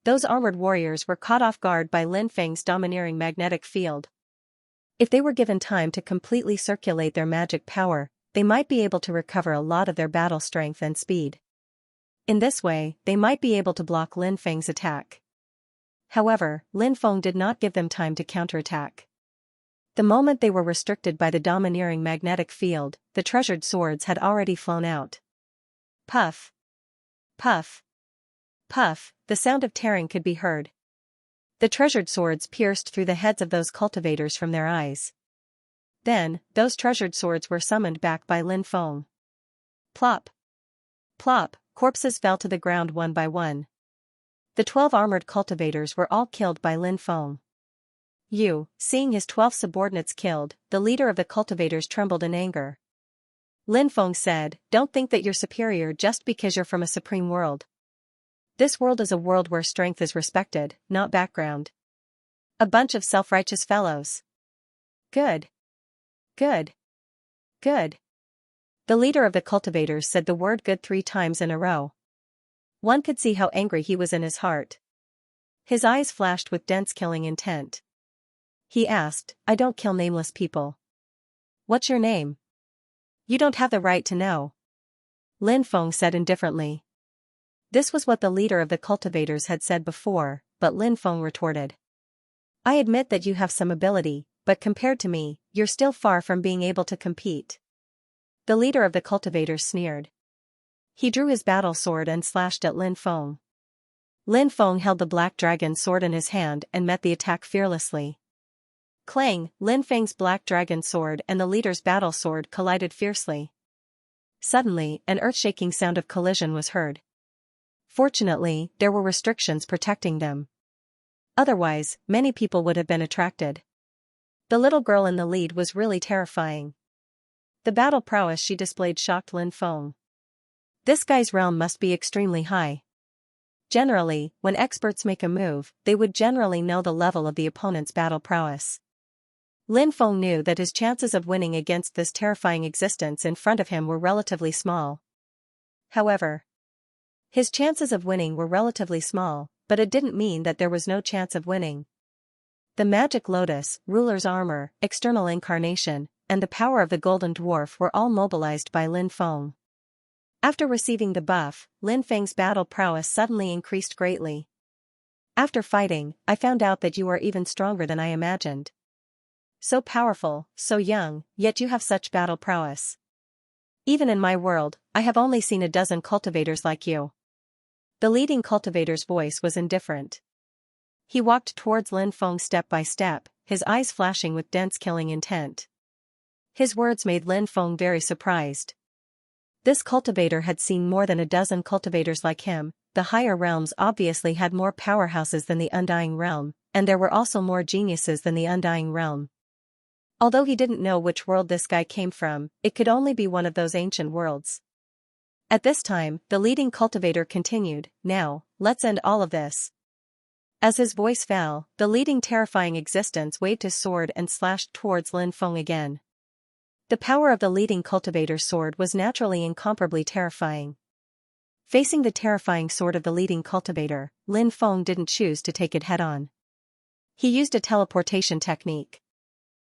Those armored warriors were caught off guard by Lin Feng's domineering magnetic field. If they were given time to completely circulate their magic power, they might be able to recover a lot of their battle strength and speed. In this way, they might be able to block Lin Feng's attack. However, Lin Feng did not give them time to counterattack. The moment they were restricted by the domineering magnetic field, the treasured swords had already flown out. Puff! Puff! Puff! The sound of tearing could be heard. The treasured swords pierced through the heads of those cultivators from their eyes. Then, those treasured swords were summoned back by Lin Feng. Plop! Plop! Corpses fell to the ground one by one. The 12 armored cultivators were all killed by Lin Feng. Seeing his 12 subordinates killed, the leader of the cultivators trembled in anger. Lin Feng said, Don't think that you're superior just because you're from a supreme world. This world is a world where strength is respected, not background. A bunch of self-righteous fellows. Good. Good. Good. The leader of the cultivators said the word good 3 times in a row. One could see how angry he was in his heart. His eyes flashed with dense killing intent. He asked. I don't kill nameless people. What's your name? You don't have the right to know. Lin Feng said indifferently. This was what the leader of the cultivators had said before, but Lin Feng retorted. I admit that you have some ability, but compared to me, you're still far from being able to compete. The leader of the cultivators sneered. He drew his battle sword and slashed at Lin Feng. Lin Feng held the black dragon sword in his hand and met the attack fearlessly. Clang! Lin Feng's black dragon sword and the leader's battle sword collided fiercely. Suddenly, an earth-shaking sound of collision was heard. Fortunately, there were restrictions protecting them. Otherwise, many people would have been attracted. The little girl in the lead was really terrifying. The battle prowess she displayed shocked Lin Feng. This guy's realm must be extremely high. Generally, when experts make a move, they would generally know the level of the opponent's battle prowess. Lin Feng knew that his chances of winning against this terrifying existence in front of him were relatively small. However, his chances of winning were relatively small, but it didn't mean that there was no chance of winning. The magic lotus, ruler's armor, external incarnation, and the power of the golden dwarf were all mobilized by Lin Feng. After receiving the buff, Lin Feng's battle prowess suddenly increased greatly. After fighting, I found out that you are even stronger than I imagined. So powerful, so young, yet you have such battle prowess. Even in my world, I have only seen a dozen cultivators like you. The leading cultivator's voice was indifferent. He walked towards Lin Feng step by step, his eyes flashing with dense killing intent. His words made Lin Feng very surprised. This cultivator had seen more than a dozen cultivators like him. The higher realms obviously had more powerhouses than the Undying Realm, and there were also more geniuses than the Undying Realm. Although he didn't know which world this guy came from, it could only be one of those ancient worlds. At this time, the leading cultivator continued, now, let's end all of this. As his voice fell, the leading terrifying existence waved his sword and slashed towards Lin Feng again. The power of the leading cultivator's sword was naturally incomparably terrifying. Facing the terrifying sword of the leading cultivator, Lin Feng didn't choose to take it head-on. He used a teleportation technique.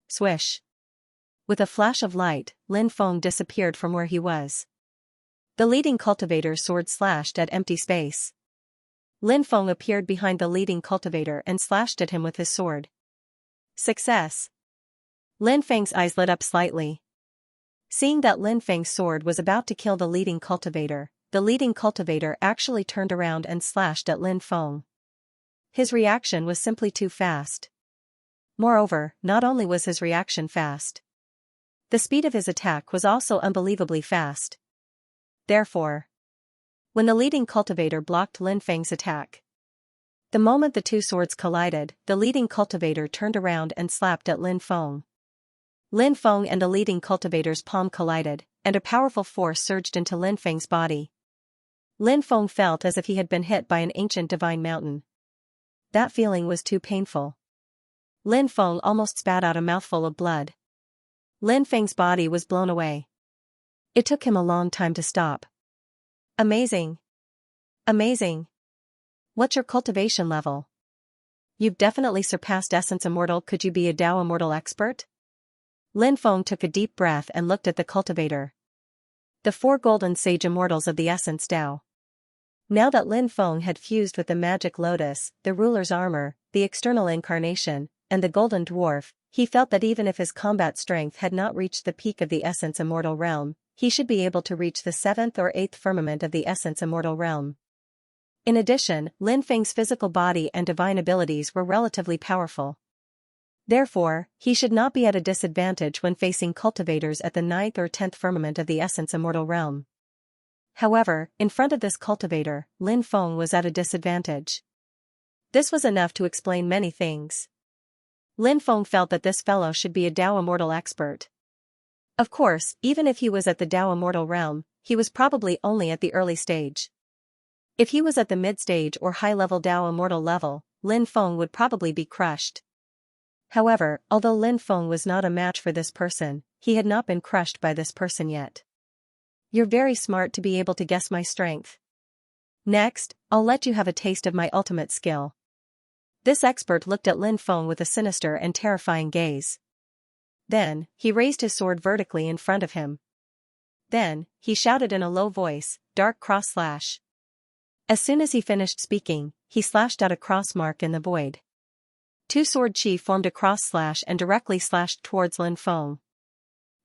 Swish. With a flash of light, Lin Feng disappeared from where he was. The leading cultivator's sword slashed at empty space. Lin Feng appeared behind the leading cultivator and slashed at him with his sword. Success! Lin Feng's eyes lit up slightly. Seeing that Lin Feng's sword was about to kill the leading cultivator actually turned around and slashed at Lin Feng. His reaction was simply too fast. Moreover, not only was his reaction fast, the speed of his attack was also unbelievably fast. Therefore, when the leading cultivator blocked Lin Feng's attack, the moment the two swords collided, the leading cultivator turned around and slapped at Lin Feng. Lin Feng and the leading cultivator's palm collided, and a powerful force surged into Lin Feng's body. Lin Feng felt as if he had been hit by an ancient divine mountain. That feeling was too painful. Lin Feng almost spat out a mouthful of blood. Lin Feng's body was blown away. It took him a long time to stop. Amazing. Amazing. What's your cultivation level? You've definitely surpassed Essence Immortal. Could you be a Dao Immortal expert? Lin Feng took a deep breath and looked at the cultivator. The four golden sage immortals of the Essence Dao. Now that Lin Feng had fused with the magic lotus, the ruler's armor, the external incarnation, and the golden dwarf, he felt that even if his combat strength had not reached the peak of the Essence Immortal realm, he should be able to reach the 7th or 8th firmament of the Essence Immortal realm. In addition, Lin Feng's physical body and divine abilities were relatively powerful. Therefore, he should not be at a disadvantage when facing cultivators at the 9th or 10th firmament of the Essence Immortal realm. However, in front of this cultivator, Lin Feng was at a disadvantage. This was enough to explain many things. Lin Feng felt that this fellow should be a Dao Immortal expert. Of course, even if he was at the Dao Immortal realm, he was probably only at the early stage. If he was at the mid-stage or high-level Dao Immortal level, Lin Feng would probably be crushed. However, although Lin Feng was not a match for this person, he had not been crushed by this person yet. You're very smart to be able to guess my strength. Next, I'll let you have a taste of my ultimate skill. This expert looked at Lin Feng with a sinister and terrifying gaze. Then, he raised his sword vertically in front of him. Then, he shouted in a low voice, "Dark cross slash." As soon as he finished speaking, he slashed out a cross mark in the void. Two sword chi formed a cross slash and directly slashed towards Lin Feng.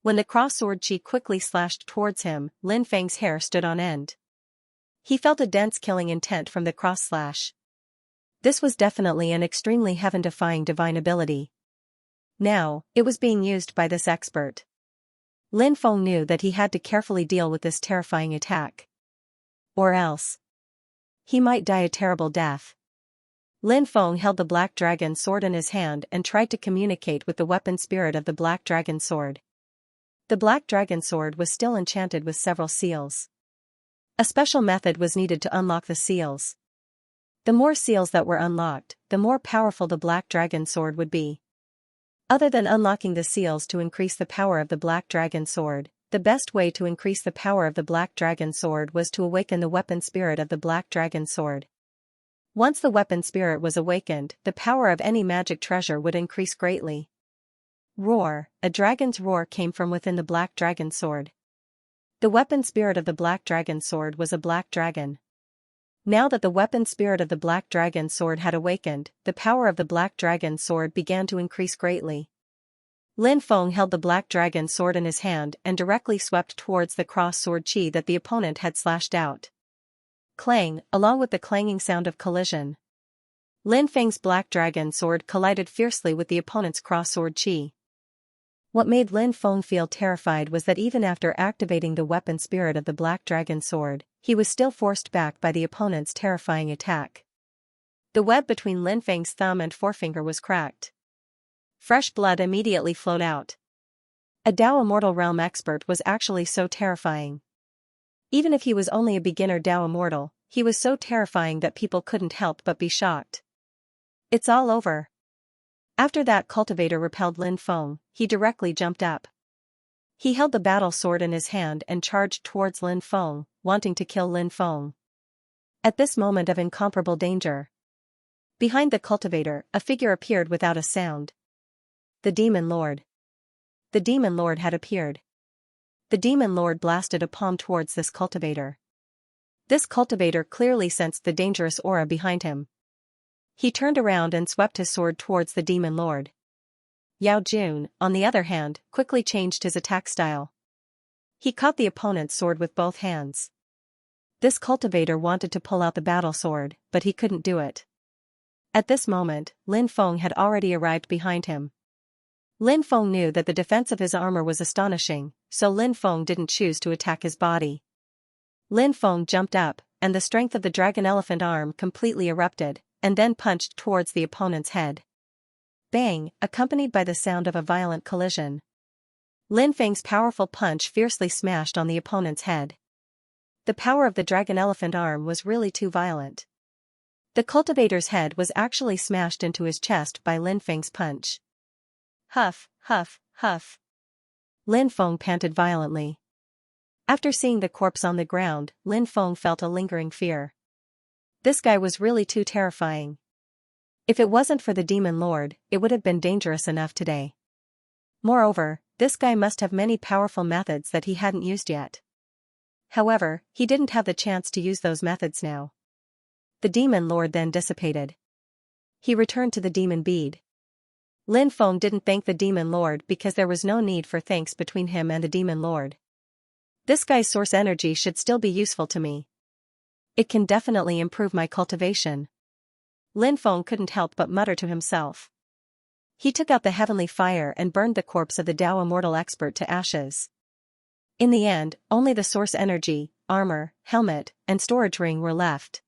When the cross sword chi quickly slashed towards him, Lin Feng's hair stood on end. He felt a dense killing intent from the cross slash. This was definitely an extremely heaven-defying divine ability. Now, it was being used by this expert. Lin Feng knew that he had to carefully deal with this terrifying attack. Or else, he might die a terrible death. Lin Feng held the Black Dragon sword in his hand and tried to communicate with the weapon spirit of the Black Dragon sword. The Black Dragon sword was still enchanted with several seals. A special method was needed to unlock the seals. The more seals that were unlocked, the more powerful the Black Dragon sword would be. Other than unlocking the seals to increase the power of the Black Dragon sword, the best way to increase the power of the Black Dragon sword was to awaken the weapon spirit of the Black Dragon sword. Once the weapon spirit was awakened, the power of any magic treasure would increase greatly. Roar! A dragon's roar came from within the Black Dragon sword. The weapon spirit of the Black Dragon sword was a black dragon. Now that the weapon spirit of the Black Dragon sword had awakened, the power of the Black Dragon sword began to increase greatly. Lin Feng held the Black Dragon sword in his hand and directly swept towards the cross sword chi that the opponent had slashed out. Clang, along with the clanging sound of collision. Lin Feng's Black Dragon sword collided fiercely with the opponent's cross sword chi. What made Lin Feng feel terrified was that even after activating the weapon spirit of the Black Dragon sword, he was still forced back by the opponent's terrifying attack. The web between Lin Feng's thumb and forefinger was cracked. Fresh blood immediately flowed out. A Dao Immortal Realm expert was actually so terrifying. Even if he was only a beginner Dao Immortal, he was so terrifying that people couldn't help but be shocked. It's all over. After that cultivator repelled Lin Feng, he directly jumped up. He held the battle sword in his hand and charged towards Lin Feng, wanting to kill Lin Feng. At this moment of incomparable danger, behind the cultivator, a figure appeared without a sound. The Demon Lord. The Demon Lord had appeared. The Demon Lord blasted a palm towards this cultivator. This cultivator clearly sensed the dangerous aura behind him. He turned around and swept his sword towards the Demon Lord. Yao Jun, on the other hand, quickly changed his attack style. He caught the opponent's sword with both hands. This cultivator wanted to pull out the battle sword, but he couldn't do it. At this moment, Lin Feng had already arrived behind him. Lin Feng knew that the defense of his armor was astonishing, so Lin Feng didn't choose to attack his body. Lin Feng jumped up, and the strength of the dragon elephant arm completely erupted, and then punched towards the opponent's head. Bang, accompanied by the sound of a violent collision. Lin Feng's powerful punch fiercely smashed on the opponent's head. The power of the dragon elephant arm was really too violent. The cultivator's head was actually smashed into his chest by Lin Feng's punch. Huff, huff, huff. Lin Feng panted violently. After seeing the corpse on the ground, Lin Feng felt a lingering fear. This guy was really too terrifying. If it wasn't for the Demon Lord, it would have been dangerous enough today. Moreover, this guy must have many powerful methods that he hadn't used yet. However, he didn't have the chance to use those methods now. The Demon Lord then dissipated. He returned to the Demon Bead. Lin Feng didn't thank the Demon Lord because there was no need for thanks between him and the Demon Lord. This guy's source energy should still be useful to me. It can definitely improve my cultivation. Lin Feng couldn't help but mutter to himself. He took out the heavenly fire and burned the corpse of the Dao Immortal expert to ashes. In the end, only the source energy, armor, helmet, and storage ring were left.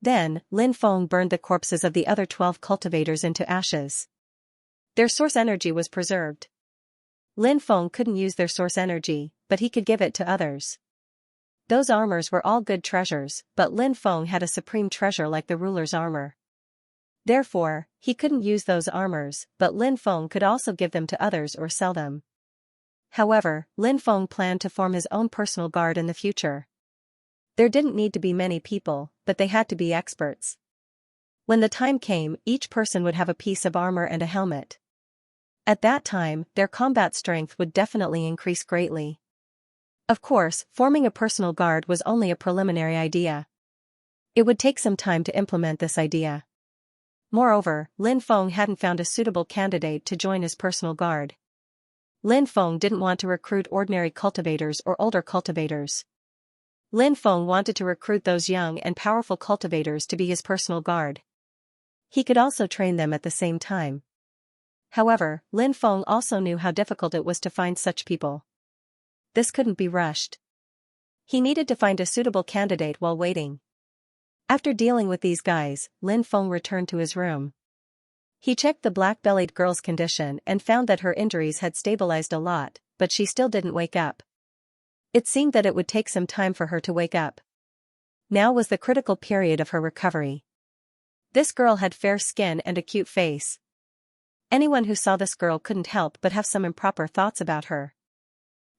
Then, Lin Feng burned the corpses of the other 12 cultivators into ashes. Their source energy was preserved. Lin Feng couldn't use their source energy, but he could give it to others. Those armors were all good treasures, but Lin Feng had a supreme treasure like the ruler's armor. Therefore, he couldn't use those armors, but Lin Feng could also give them to others or sell them. However, Lin Feng planned to form his own personal guard in the future. There didn't need to be many people, but they had to be experts. When the time came, each person would have a piece of armor and a helmet. At that time, their combat strength would definitely increase greatly. Of course, forming a personal guard was only a preliminary idea. It would take some time to implement this idea. Moreover, Lin Feng hadn't found a suitable candidate to join his personal guard. Lin Feng didn't want to recruit ordinary cultivators or older cultivators. Lin Feng wanted to recruit those young and powerful cultivators to be his personal guard. He could also train them at the same time. However, Lin Feng also knew how difficult it was to find such people. This couldn't be rushed. He needed to find a suitable candidate while waiting. After dealing with these guys, Lin Feng returned to his room. He checked the black-bellied girl's condition and found that her injuries had stabilized a lot, but she still didn't wake up. It seemed that it would take some time for her to wake up. Now was the critical period of her recovery. This girl had fair skin and a cute face. Anyone who saw this girl couldn't help but have some improper thoughts about her.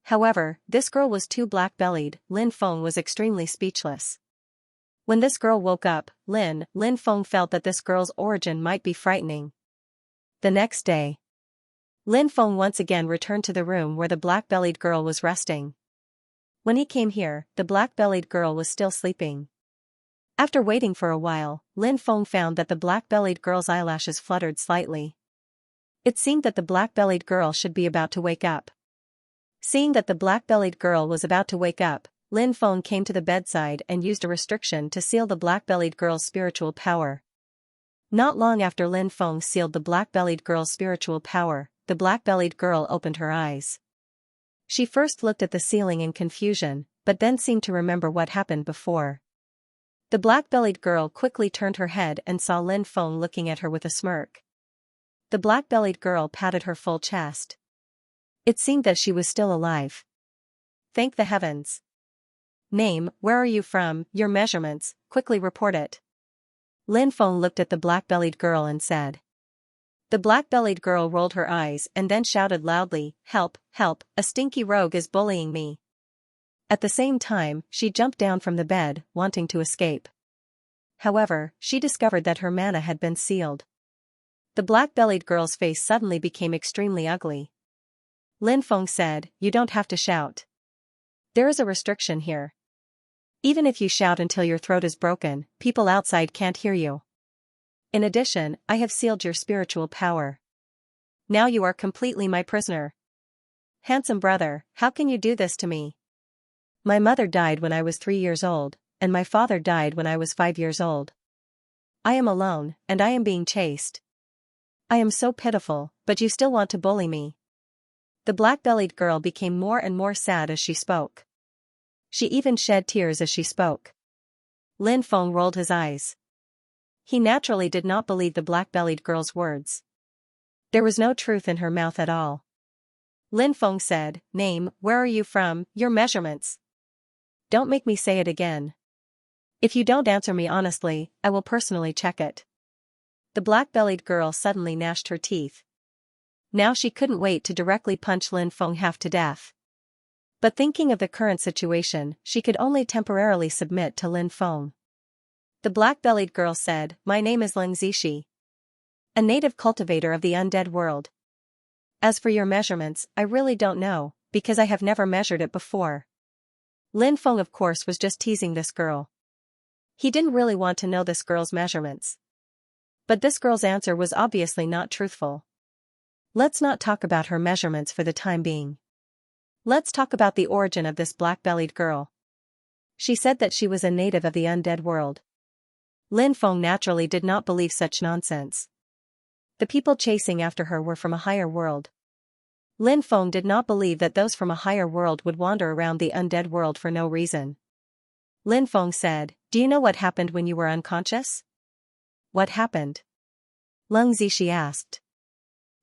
However, this girl was too black-bellied. Lin Feng was extremely speechless. When this girl woke up, Lin Feng felt that this girl's origin might be frightening. The next day, Lin Feng once again returned to the room where the black-bellied girl was resting. When he came here, the black-bellied girl was still sleeping. After waiting for a while, Lin Feng found that the black-bellied girl's eyelashes fluttered slightly. It seemed that the black-bellied girl should be about to wake up. Seeing that the black-bellied girl was about to wake up, Lin Feng came to the bedside and used a restriction to seal the black-bellied girl's spiritual power. Not long after Lin Feng sealed the black-bellied girl's spiritual power, the black-bellied girl opened her eyes. She first looked at the ceiling in confusion, but then seemed to remember what happened before. The black-bellied girl quickly turned her head and saw Lin Feng looking at her with a smirk. The black-bellied girl patted her full chest. It seemed that she was still alive. Thank the heavens. Name, where are you from, your measurements, quickly report it. Lin Feng looked at the black-bellied girl and said. The black-bellied girl rolled her eyes and then shouted loudly, "Help, help, a stinky rogue is bullying me." At the same time, she jumped down from the bed, wanting to escape. However, she discovered that her mana had been sealed. The black-bellied girl's face suddenly became extremely ugly. Lin Feng said, "You don't have to shout. There is a restriction here. Even if you shout until your throat is broken, people outside can't hear you. In addition, I have sealed your spiritual power. Now you are completely my prisoner. Handsome brother, how can you do this to me? My mother died when I was 3 years old, and my father died when I was 5 years old. I am alone, and I am being chased. I am so pitiful, but you still want to bully me." The black-bellied girl became more and more sad as she spoke. She even shed tears as she spoke. Lin Feng rolled his eyes. He naturally did not believe the black-bellied girl's words. There was no truth in her mouth at all. Lin Feng said, "Name, where are you from, your measurements? Don't make me say it again. If you don't answer me honestly, I will personally check it." The black-bellied girl suddenly gnashed her teeth. Now she couldn't wait to directly punch Lin Feng half to death. But thinking of the current situation, she could only temporarily submit to Lin Feng. The black-bellied girl said, "My name is Xianxia, a native cultivator of the undead world. As for your measurements, I really don't know, because I have never measured it before." Lin Feng of course was just teasing this girl. He didn't really want to know this girl's measurements. But this girl's answer was obviously not truthful. Let's not talk about her measurements for the time being. Let's talk about the origin of this black-bellied girl. She said that she was a native of the undead world. Lin Feng naturally did not believe such nonsense. The people chasing after her were from a higher world. Lin Feng did not believe that those from a higher world would wander around the undead world for no reason. Lin Feng said, "Do you know what happened when you were unconscious?" "What happened?" Xianxia asked.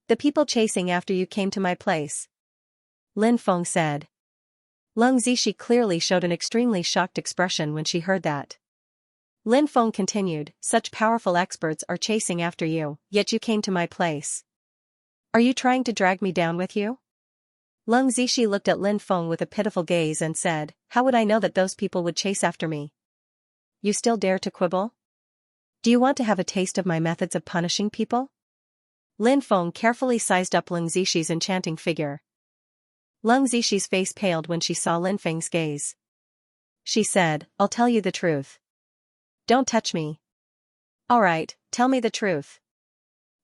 "The people chasing after you came to my place," Lin Feng said. Xianxia clearly showed an extremely shocked expression when she heard that. Lin Feng continued, "Such powerful experts are chasing after you, yet you came to my place. Are you trying to drag me down with you?" Xianxia looked at Lin Feng with a pitiful gaze and said, "How would I know that those people would chase after me? You still dare to quibble?" Do you want to have a taste of my methods of punishing people? Lin Feng carefully sized up Leng Zixi enchanting figure. Leng Zixi's face paled when she saw Lin Feng's gaze. She said, I'll tell you the truth. Don't touch me. Alright, tell me the truth.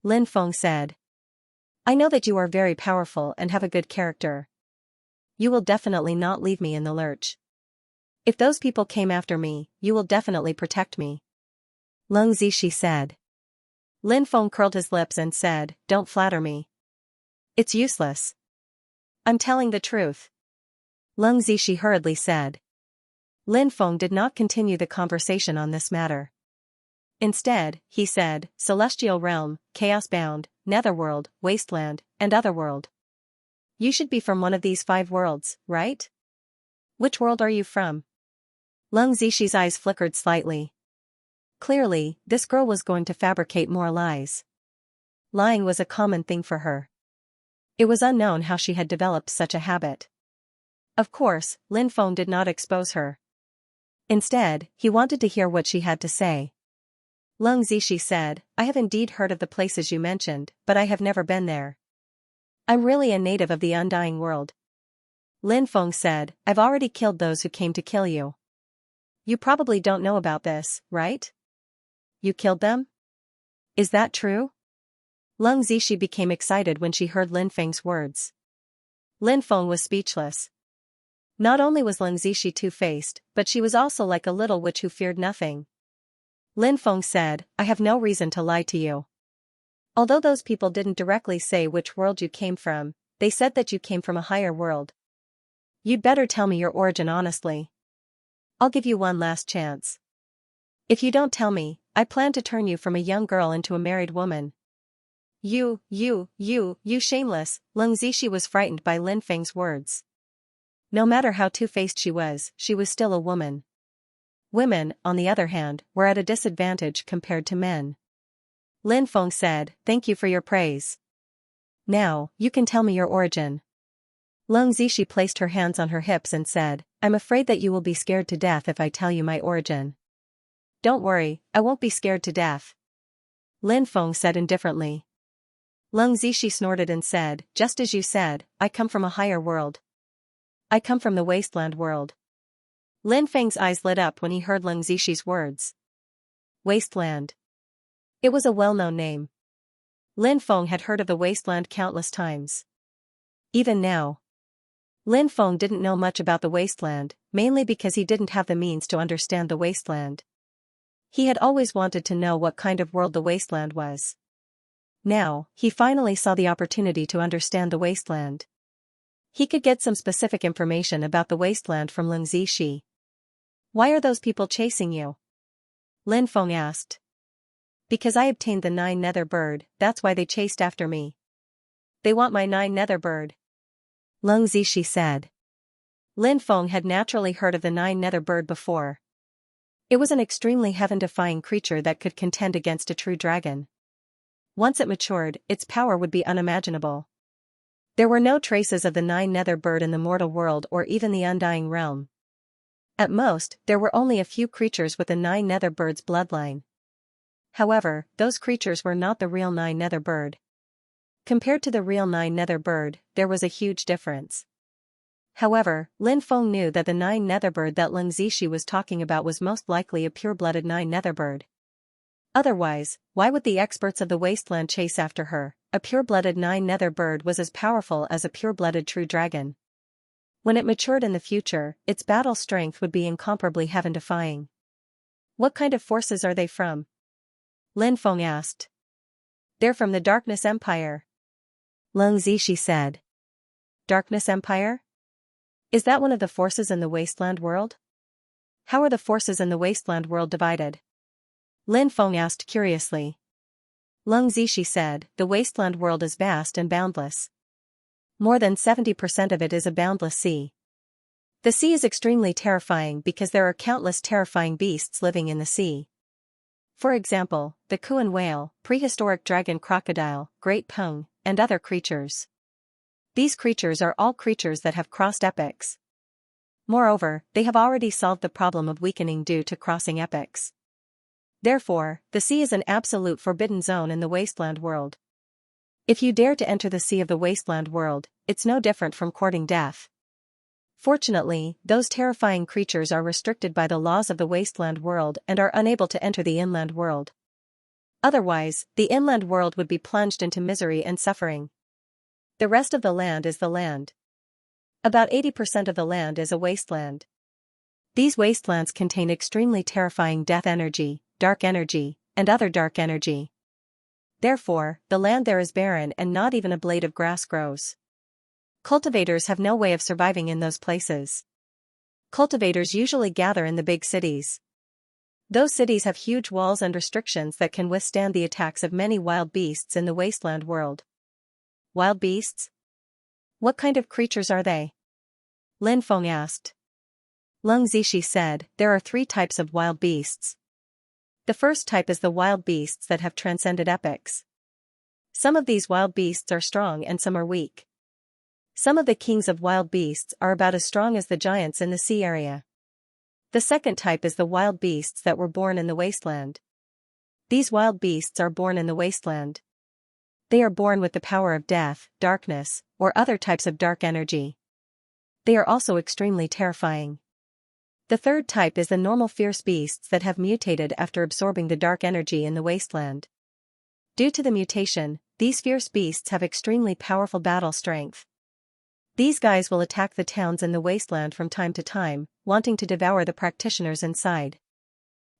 Lin Feng said. I know that you are very powerful and have a good character. You will definitely not leave me in the lurch. If those people came after me, you will definitely protect me. Leng Zixi said. Lin Feng curled his lips and said, Don't flatter me. It's useless. I'm telling the truth. Leng Zixi hurriedly said. Lin Feng did not continue the conversation on this matter. Instead, he said, Celestial Realm, Chaos-bound, Netherworld, Wasteland, and Otherworld. You should be from one of these 5 worlds, right? Which world are you from? Leng Zixi's eyes flickered slightly. Clearly, this girl was going to fabricate more lies. Lying was a common thing for her. It was unknown how she had developed such a habit. Of course, Lin Feng did not expose her. Instead, he wanted to hear what she had to say. Leng Zixi said, I have indeed heard of the places you mentioned, but I have never been there. I'm really a native of the Undying World. Lin Feng said, I've already killed those who came to kill you. You probably don't know about this, right? You killed them? Is that true? Leng Zixi became excited when she heard Lin Feng's words. Lin Feng was speechless. Not only was Leng Zixi two-faced, but she was also like a little witch who feared nothing. Lin Feng said, I have no reason to lie to you. Although those people didn't directly say which world you came from, they said that you came from a higher world. You'd better tell me your origin honestly. I'll give you one last chance. If you don't tell me, I plan to turn you from a young girl into a married woman. You shameless, Leng Zixi was frightened by Lin Feng's words. No matter how two-faced she was still a woman. Women, on the other hand, were at a disadvantage compared to men. Lin Feng said, Thank you for your praise. Now, you can tell me your origin. Leng Zixi placed her hands on her hips and said, I'm afraid that you will be scared to death if I tell you my origin. Don't worry, I won't be scared to death. Lin Feng said indifferently. Leng Zixi snorted and said, Just as you said, I come from a higher world. I come from the Wasteland world. Lin Feng's eyes lit up when he heard Leng Zixi's words. Wasteland. It was a well-known name. Lin Feng had heard of the Wasteland countless times. Even now, Lin Feng didn't know much about the Wasteland, mainly because he didn't have the means to understand the Wasteland. He had always wanted to know what kind of world the Wasteland was. Now, he finally saw the opportunity to understand the Wasteland. He could get some specific information about the Wasteland from Leng Zixi. Why are those people chasing you? Lin Feng asked. Because I obtained the 9 nether bird, that's why they chased after me. They want my 9 nether bird. Leng Zixi said. Lin Feng had naturally heard of the 9 nether bird before. It was an extremely heaven-defying creature that could contend against a true dragon. Once it matured, its power would be unimaginable. There were no traces of the 9 nether bird in the mortal world or even the Undying Realm. At most, there were only a few creatures with the 9 nether bird's bloodline. However, those creatures were not the real 9 nether bird. Compared to the real 9 nether bird, there was a huge difference. However, Lin Feng knew that the 9 nether bird that Leng Zixi was talking about was most likely a pure-blooded 9 nether bird. Otherwise, why would the experts of the Wasteland chase after her? A pure-blooded 9 nether bird was as powerful as a pure-blooded true dragon. When it matured in the future, its battle strength would be incomparably heaven-defying. What kind of forces are they from? Lin Feng asked. They're from the Darkness Empire. Leng Zixi said. Darkness Empire? Is that one of the forces in the Wasteland world? How are the forces in the Wasteland world divided? Lin Feng asked curiously. Leng Zixi said, the Wasteland world is vast and boundless. More than 70% of it is a boundless sea. The sea is extremely terrifying because there are countless terrifying beasts living in the sea. For example, the Kuan whale, prehistoric dragon crocodile, great pung, and other creatures. These creatures are all creatures that have crossed epochs. Moreover, they have already solved the problem of weakening due to crossing epochs. Therefore, the sea is an absolute forbidden zone in the wasteland world. If you dare to enter the sea of the wasteland world, it's no different from courting death. Fortunately, those terrifying creatures are restricted by the laws of the wasteland world and are unable to enter the inland world. Otherwise, the inland world would be plunged into misery and suffering. The rest of the land is the land. About 80% of the land is a wasteland. These wastelands contain extremely terrifying death energy, dark energy, and other dark energy. Therefore, the land there is barren and not even a blade of grass grows. Cultivators have no way of surviving in those places. Cultivators usually gather in the big cities. Those cities have huge walls and restrictions that can withstand the attacks of many wild beasts in the wasteland world. Wild beasts? What kind of creatures are they? Lin Feng asked. Leng Zishi said, there are 3 types of wild beasts. The first type is the wild beasts that have transcended epochs. Some of these wild beasts are strong and some are weak. Some of the kings of wild beasts are about as strong as the giants in the sea area. The second type is the wild beasts that were born in the wasteland. These wild beasts are born in the wasteland. They are born with the power of death, darkness, or other types of dark energy. They are also extremely terrifying. The third type is the normal fierce beasts that have mutated after absorbing the dark energy in the wasteland. Due to the mutation, these fierce beasts have extremely powerful battle strength. These guys will attack the towns in the wasteland from time to time, wanting to devour the practitioners inside.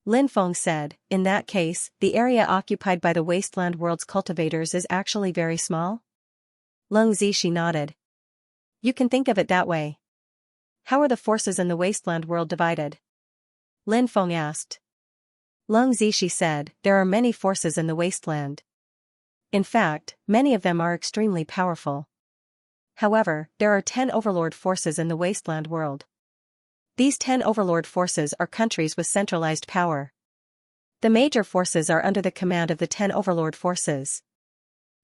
Lin Feng said, in that case, the area occupied by the wasteland world's cultivators is actually very small? Leng Zishi nodded. You can think of it that way. How are the forces in the wasteland world divided? Lin Feng asked. Leng Zishi said, there are many forces in the wasteland. In fact, many of them are extremely powerful. However, there are 10 overlord forces in the wasteland world. These 10 overlord forces are countries with centralized power. The major forces are under the command of the 10 overlord forces.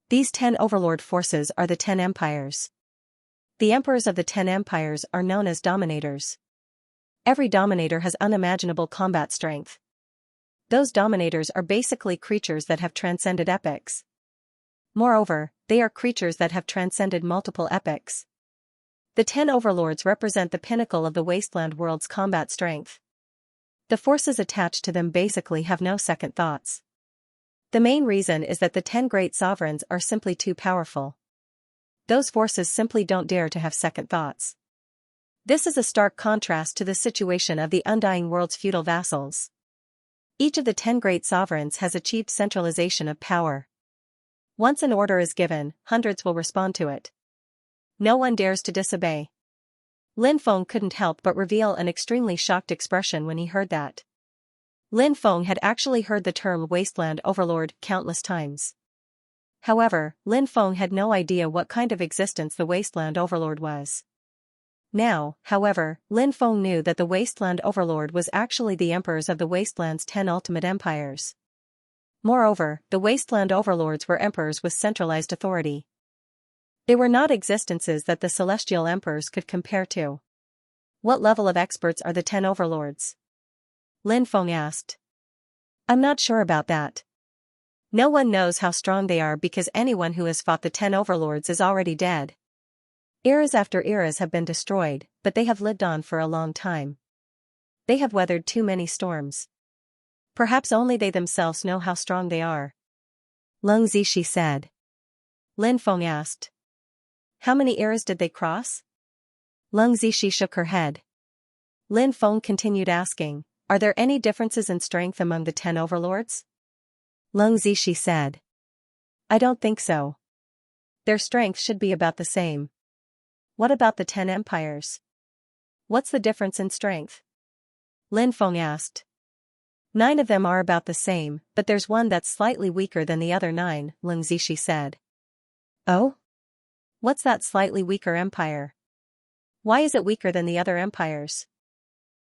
These 10 overlord forces are the 10 empires. The emperors of the 10 empires are known as dominators. Every dominator has unimaginable combat strength. Those dominators are basically creatures that have transcended epochs. Moreover, they are creatures that have transcended multiple epochs. The 10 overlords represent the pinnacle of the wasteland world's combat strength. The forces attached to them basically have no second thoughts. The main reason is that the 10 great sovereigns are simply too powerful. Those forces simply don't dare to have second thoughts. This is a stark contrast to the situation of the undying world's feudal vassals. Each of the 10 great sovereigns has achieved centralization of power. Once an order is given, hundreds will respond to it. No one dares to disobey. Lin Feng couldn't help but reveal an extremely shocked expression when he heard that. Lin Feng had actually heard the term wasteland overlord countless times. However, Lin Feng had no idea what kind of existence the wasteland overlord was. Now, however, Lin Feng knew that the wasteland overlord was actually the emperors of the wasteland's 10 ultimate empires. Moreover, the wasteland overlords were emperors with centralized authority. They were not existences that the celestial emperors could compare to. What level of experts are the 10 overlords? Lin Feng asked. I'm not sure about that. No one knows how strong they are because anyone who has fought the 10 overlords is already dead. Eras after eras have been destroyed, but they have lived on for a long time. They have weathered too many storms. Perhaps only they themselves know how strong they are. Leng Zishi said. Lin Feng asked. How many eras did they cross? Leng Zishi shook her head. Lin Feng continued asking, are there any differences in strength among the 10 overlords? Leng Zishi said. I don't think so. Their strength should be about the same. What about the 10 empires? What's the difference in strength? Lin Feng asked. 9 of them are about the same, but there's one that's slightly weaker than the other 9, Leng Zishi said. Oh? What's that slightly weaker empire? Why is it weaker than the other empires?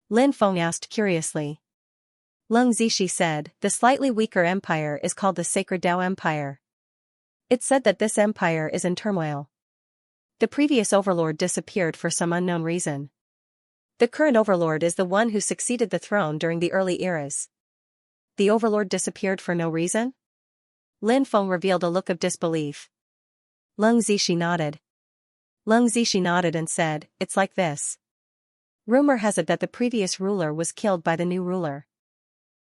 Lin Feng asked curiously. Leng Zishi said, the slightly weaker empire is called the Sacred Tao Empire. It's said that this empire is in turmoil. The previous overlord disappeared for some unknown reason. The current overlord is the one who succeeded the throne during the early eras. the overlord disappeared for no reason? Lin Feng revealed a look of disbelief. Leng Zishi nodded. Leng Zishi nodded and said, it's like this. Rumor has it that the previous ruler was killed by the new ruler.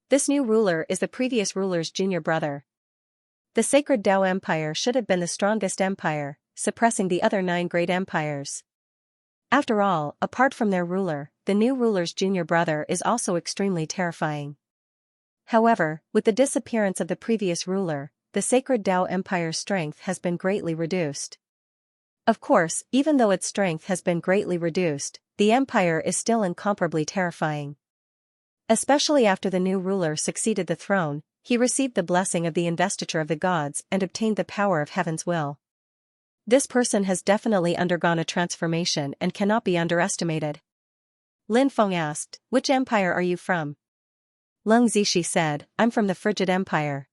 This new ruler is the previous ruler's junior brother. The sacred Tao Empire should have been the strongest empire, suppressing the other 9 great empires. After all, apart from their ruler, the new ruler's junior brother is also extremely terrifying. However, with the disappearance of the previous ruler, the sacred Tao Empire's strength has been greatly reduced. Of course, even though its strength has been greatly reduced, the empire is still incomparably terrifying. Especially after the new ruler succeeded the throne, he received the blessing of the investiture of the gods and obtained the power of heaven's will. This person has definitely undergone a transformation and cannot be underestimated. Lin Feng asked, which empire are you from? Leng Zishi said, I'm from the Frigid Empire.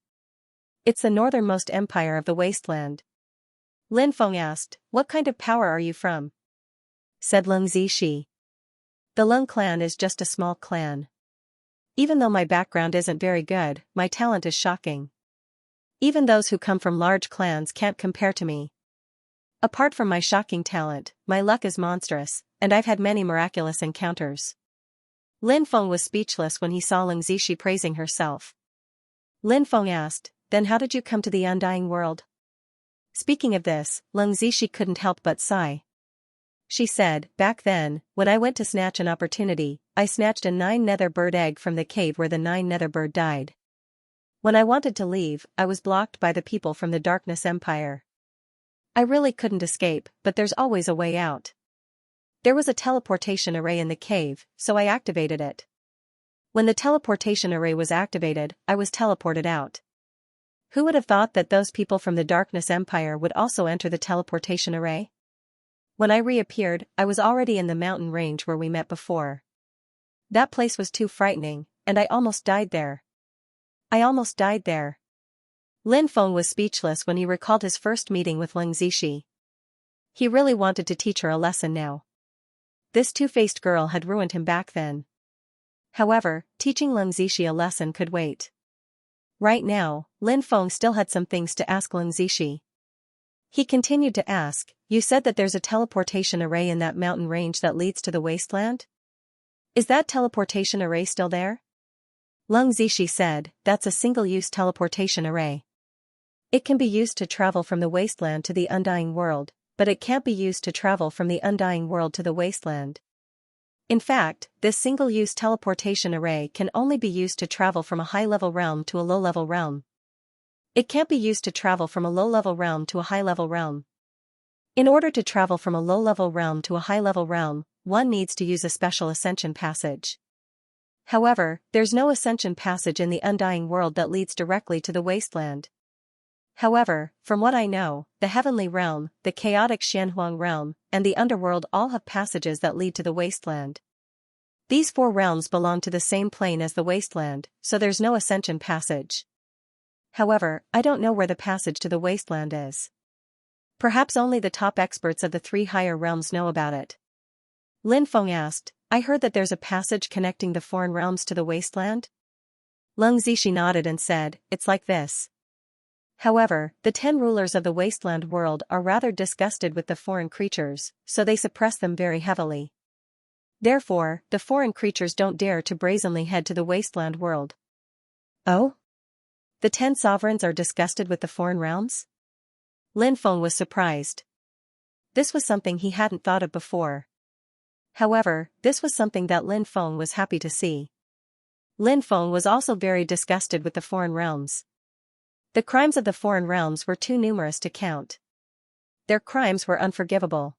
It's the northernmost empire of the wasteland. Lin Feng asked, what kind of power are you from? Said Leng Zishi. The Leng clan is just a small clan. Even though my background isn't very good, my talent is shocking. Even those who come from large clans can't compare to me. Apart from my shocking talent, my luck is monstrous, and I've had many miraculous encounters. Lin Feng was speechless when he saw Leng Zishi praising herself. Lin Feng asked, then how did you come to the undying world? Speaking of this, Leng Zishi couldn't help but sigh. She said, back then, when I went to snatch an opportunity, I snatched a 9 nether bird egg from the cave where the 9 nether bird died. When I wanted to leave, I was blocked by the people from the Darkness Empire. I really couldn't escape, but there's always a way out. There was a teleportation array in the cave, so I activated it. When the teleportation array was activated, I was teleported out. Who would have thought that those people from the Darkness Empire would also enter the teleportation array? When I reappeared, I was already in the mountain range where we met before. That place was too frightening, and I almost died there. I almost died there. Lin Feng was speechless when he recalled his first meeting with Leng Zishi. He really wanted to teach her a lesson now. This two-faced girl had ruined him back then. However, teaching Leng Zishi a lesson could wait. Right now, Lin Feng still had some things to ask Leng Zishi. He continued to ask, you said that there's a teleportation array in that mountain range that leads to the wasteland? Is that teleportation array still there? Leng Zishi said, that's a single-use teleportation array. It can be used to travel from the wasteland to the undying world, but it can't be used to travel from the undying world to the wasteland. In fact, this single-use teleportation array can only be used to travel from a high-level realm to a low-level realm. It can't be used to travel from a low-level realm to a high-level realm. In order to travel from a low-level realm to a high-level realm, one needs to use a special ascension passage. However, there's no ascension passage in the undying world that leads directly to the wasteland. However, from what I know, the heavenly realm, the chaotic Xianhuang realm, and the underworld all have passages that lead to the wasteland. These 4 realms belong to the same plane as the wasteland, so there's no ascension passage. However, I don't know where the passage to the wasteland is. Perhaps only the top experts of the 3 higher realms know about it. Lin Feng asked, I heard that there's a passage connecting the foreign realms to the wasteland? Leng Zishi nodded and said, it's like this. However, the 10 rulers of the wasteland world are rather disgusted with the foreign creatures, so they suppress them very heavily. Therefore, the foreign creatures don't dare to brazenly head to the wasteland world. Oh? The 10 sovereigns are disgusted with the foreign realms? Lin Feng was surprised. This was something he hadn't thought of before. However, this was something that Lin Feng was happy to see. Lin Feng was also very disgusted with the foreign realms. The crimes of the foreign realms were too numerous to count. Their crimes were unforgivable.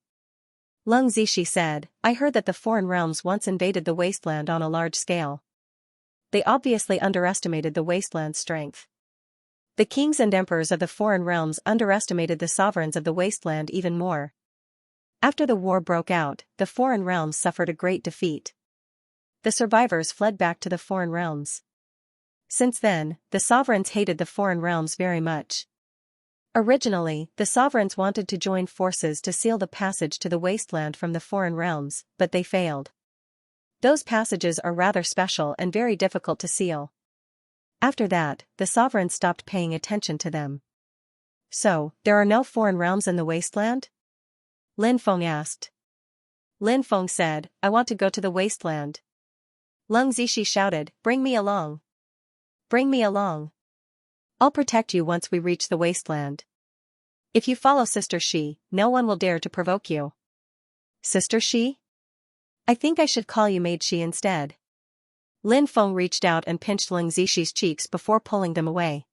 Leng Zishi said, I heard that the foreign realms once invaded the wasteland on a large scale. They obviously underestimated the wasteland's strength. The kings and emperors of the foreign realms underestimated the sovereigns of the wasteland even more. After the war broke out, the foreign realms suffered a great defeat. The survivors fled back to the foreign realms. Since then, the sovereigns hated the foreign realms very much. Originally, the sovereigns wanted to join forces to seal the passage to the wasteland from the foreign realms, but they failed. Those passages are rather special and very difficult to seal. After that, the sovereign stopped paying attention to them. So, there are no foreign realms in the wasteland? Lin Feng asked. Lin Feng said, I want to go to the wasteland. Leng Zishi shouted, bring me along. Bring me along. I'll protect you once we reach the wasteland. If you follow Sister Shi, no one will dare to provoke you. Sister Shi? I think I should call you Maid Shi instead. Lin Feng reached out and pinched Leng Zishi's cheeks before pulling them away.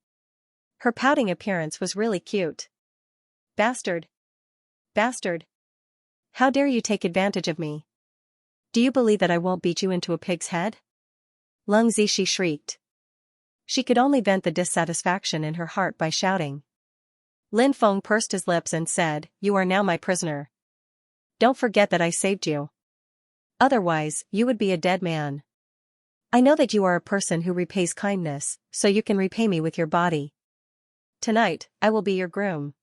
Her pouting appearance was really cute. Bastard. Bastard. How dare you take advantage of me? Do you believe that I won't beat you into a pig's head? Leng Zishi shrieked. She could only vent the dissatisfaction in her heart by shouting. Lin Feng pursed his lips and said, you are now my prisoner. Don't forget that I saved you. Otherwise, you would be a dead man. I know that you are a person who repays kindness, so you can repay me with your body. Tonight, I will be your groom.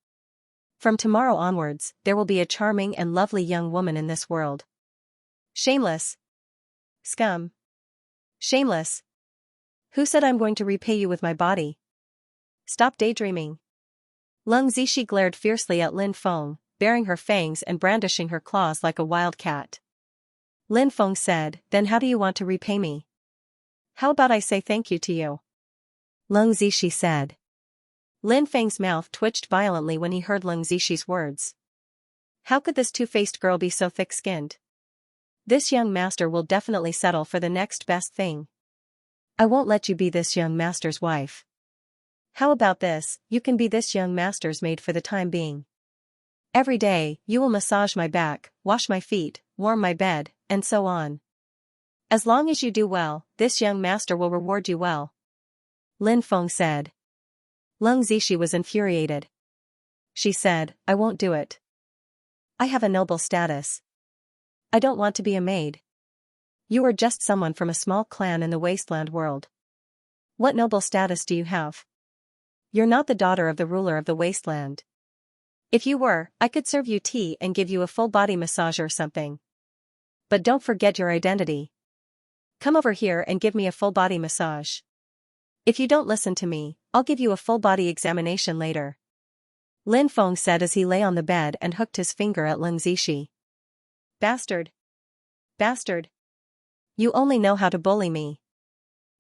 From tomorrow onwards, there will be a charming and lovely young woman in this world. Shameless. Scum. Shameless. Who said I'm going to repay you with my body? Stop daydreaming. Leng Zishi glared fiercely at Lin Feng, baring her fangs and brandishing her claws like a wild cat. Lin Feng said, then how do you want to repay me? How about I say thank you to you? Leng Zishi said. Lin Feng's mouth twitched violently when he heard Leng Zishi's words. How could this two-faced girl be so thick-skinned? This young master will definitely settle for the next best thing. I won't let you be this young master's wife. How about this, you can be this young master's maid for the time being. Every day, you will massage my back, wash my feet, warm my bed, and so on. As long as you do well, this young master will reward you well. Lin Feng said. Leng Zishi was infuriated. She said, I won't do it. I have a noble status. I don't want to be a maid. You are just someone from a small clan in the wasteland world. What noble status do you have? You're not the daughter of the ruler of the wasteland. If you were, I could serve you tea and give you a full body massage or something. But don't forget your identity. Come over here and give me a full body massage. If you don't listen to me, I'll give you a full body examination later. Lin Feng said as he lay on the bed and hooked his finger at Leng Zishi. Bastard. Bastard. You only know how to bully me.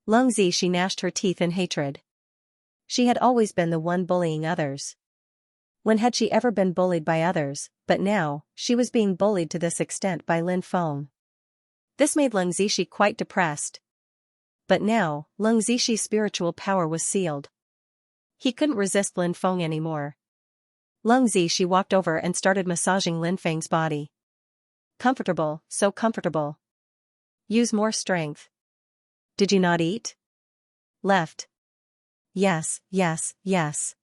Leng Zishi gnashed her teeth in hatred. She had always been the one bullying others. When had she ever been bullied by others, but now, she was being bullied to this extent by Lin Feng. This made Leng Zishi quite depressed. But now, Leng Zishi's spiritual power was sealed. He couldn't resist Lin Feng anymore. Leng Zishi walked over and started massaging Lin Feng's body. Comfortable, so comfortable. Use more strength. Did you not eat? Left. Yes, yes, yes.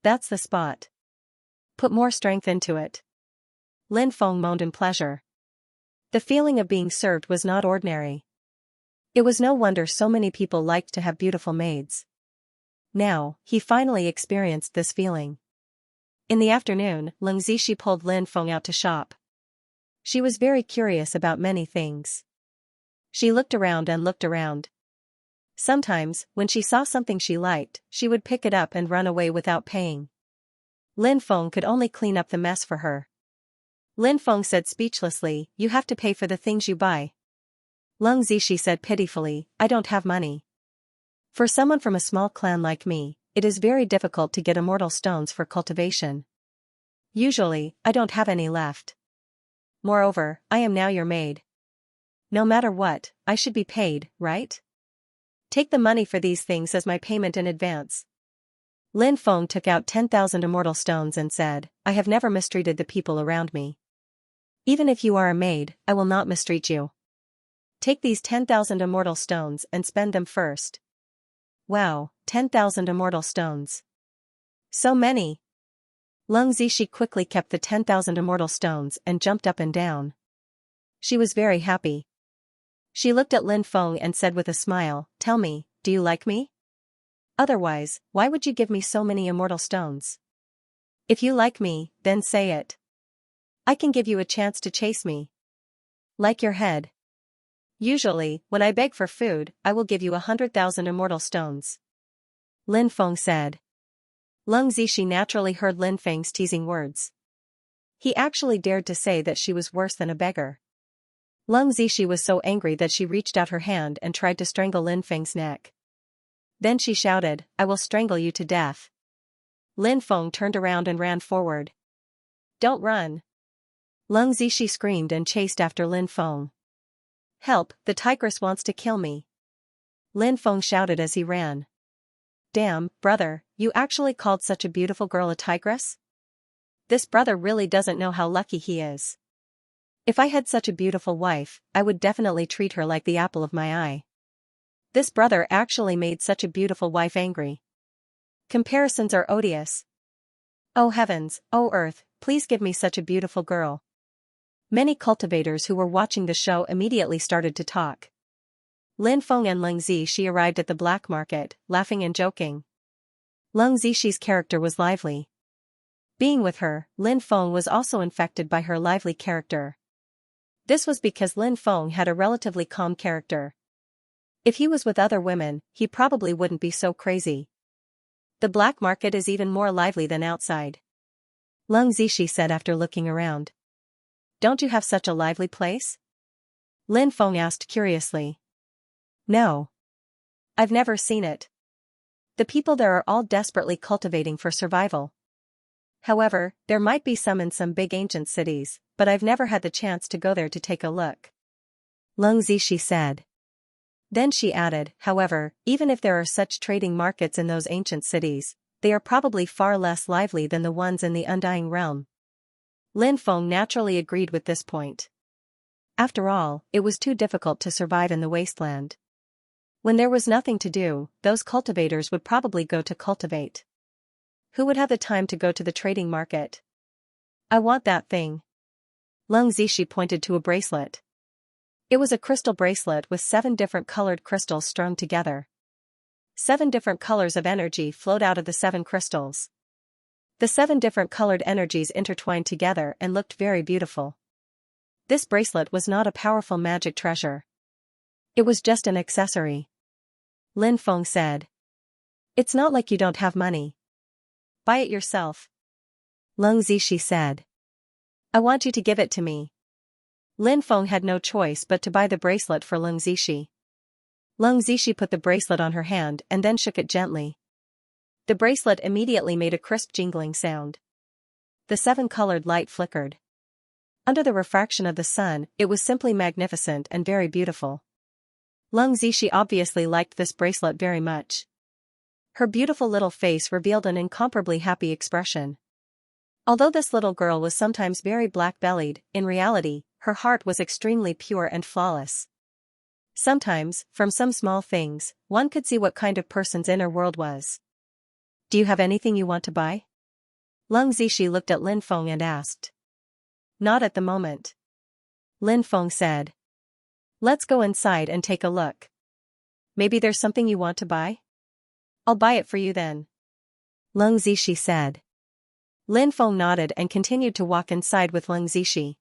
That's the spot. Put more strength into it. Lin Feng moaned in pleasure. The feeling of being served was not ordinary. It was no wonder so many people liked to have beautiful maids. Now, he finally experienced this feeling. In the afternoon, Leng Zishi pulled Lin Feng out to shop. She was very curious about many things. She looked around and looked around. Sometimes, when she saw something she liked, she would pick it up and run away without paying. Lin Feng could only clean up the mess for her. Lin Feng said speechlessly, you have to pay for the things you buy. Leng Zishi said pitifully, I don't have money. For someone from a small clan like me, it is very difficult to get immortal stones for cultivation. Usually, I don't have any left. Moreover, I am now your maid. No matter what, I should be paid, right? Take the money for these things as my payment in advance. Lin Feng took out 10,000 immortal stones and said, I have never mistreated the people around me. Even if you are a maid, I will not mistreat you. Take these 10,000 immortal stones and spend them first. Wow, 10,000 immortal stones. So many. Leng Zishi quickly kept the 10,000 immortal stones and jumped up and down. She was very happy. She looked at Lin Feng and said with a smile, tell me, do you like me? Otherwise, why would you give me so many immortal stones? If you like me, then say it. I can give you a chance to chase me. Like your head. Usually, when I beg for food, I will give you 100,000 immortal stones. Lin Feng said. Leng Zishi naturally heard Lin Feng's teasing words. He actually dared to say that she was worse than a beggar. Leng Zishi was so angry that she reached out her hand and tried to strangle Lin Feng's neck. Then she shouted, "I will strangle you to death." Lin Feng turned around and ran forward. "Don't run!" Leng Zishi screamed and chased after Lin Feng. "Help, the tigress wants to kill me!" Lin Feng shouted as he ran. "Damn, brother, you actually called such a beautiful girl a tigress? This brother really doesn't know how lucky he is. If I had such a beautiful wife, I would definitely treat her like the apple of my eye. This brother actually made such a beautiful wife angry. Comparisons are odious. Oh heavens, oh earth, please give me such a beautiful girl." Many cultivators who were watching the show immediately started to talk. Lin Feng and Leng Zishi arrived at the black market, laughing and joking. Leng Zishi's character was lively. Being with her, Lin Feng was also infected by her lively character. This was because Lin Feng had a relatively calm character. If he was with other women, he probably wouldn't be so crazy. The black market is even more lively than outside. Leng Zishi said after looking around. "Don't you have such a lively place?" Lin Feng asked curiously. "No. I've never seen it. The people there are all desperately cultivating for survival. However, there might be some in some big ancient cities, but I've never had the chance to go there to take a look," Leng Zishi said. Then she added, "However, even if there are such trading markets in those ancient cities, they are probably far less lively than the ones in the Undying Realm." Lin Feng naturally agreed with this point. After all, it was too difficult to survive in the wasteland. When there was nothing to do, those cultivators would probably go to cultivate. Who would have the time to go to the trading market? "I want that thing." Leng Zishi pointed to a bracelet. It was a crystal bracelet with 7 different colored crystals strung together. 7 different colors of energy flowed out of the 7 crystals. The 7 different colored energies intertwined together and looked very beautiful. This bracelet was not a powerful magic treasure. It was just an accessory. Lin Feng said. "It's not like you don't have money. Buy it yourself." Leng Zishi said. "I want you to give it to me." Lin Feng had no choice but to buy the bracelet for Leng Zishi. Leng Zishi put the bracelet on her hand and then shook it gently. The bracelet immediately made a crisp jingling sound. The 7-colored light flickered. Under the refraction of the sun, it was simply magnificent and very beautiful. Leng Zishi obviously liked this bracelet very much. Her beautiful little face revealed an incomparably happy expression. Although this little girl was sometimes very black-bellied, in reality, her heart was extremely pure and flawless. Sometimes, from some small things, one could see what kind of person's inner world was. "Do you have anything you want to buy?" Leng Zishi looked at Lin Feng and asked. "Not at the moment." Lin Feng said. "Let's go inside and take a look. Maybe there's something you want to buy? I'll buy it for you then," Leng Zishi said. Lin Feng nodded and continued to walk inside with Leng Zishi.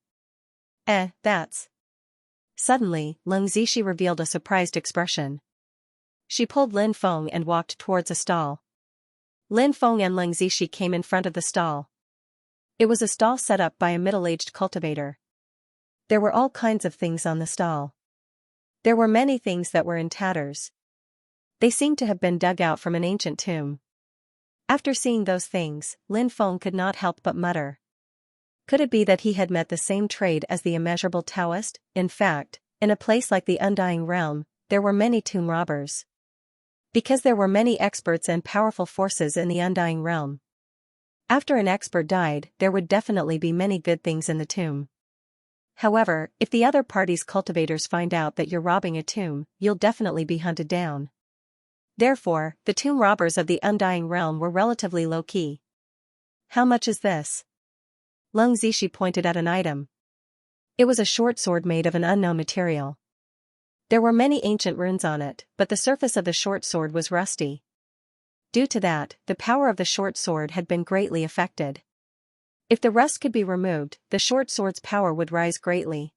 That's..." Suddenly, Leng Zishi revealed a surprised expression. She pulled Lin Feng and walked towards a stall. Lin Feng and Leng Zishi came in front of the stall. It was a stall set up by a middle-aged cultivator. There were all kinds of things on the stall. There were many things that were in tatters. They seemed to have been dug out from an ancient tomb. After seeing those things, Lin Feng could not help but mutter. Could it be that he had met the same trade as the immeasurable Taoist? In fact, in a place like the Undying Realm, there were many tomb robbers. Because there were many experts and powerful forces in the Undying Realm. After an expert died, there would definitely be many good things in the tomb. However, if the other party's cultivators find out that you're robbing a tomb, you'll definitely be hunted down. Therefore, the tomb robbers of the Undying Realm were relatively low-key. "How much is this?" Leng Zishi pointed at an item. It was a short sword made of an unknown material. There were many ancient runes on it, but the surface of the short sword was rusty. Due to that, the power of the short sword had been greatly affected. If the rust could be removed, the short sword's power would rise greatly.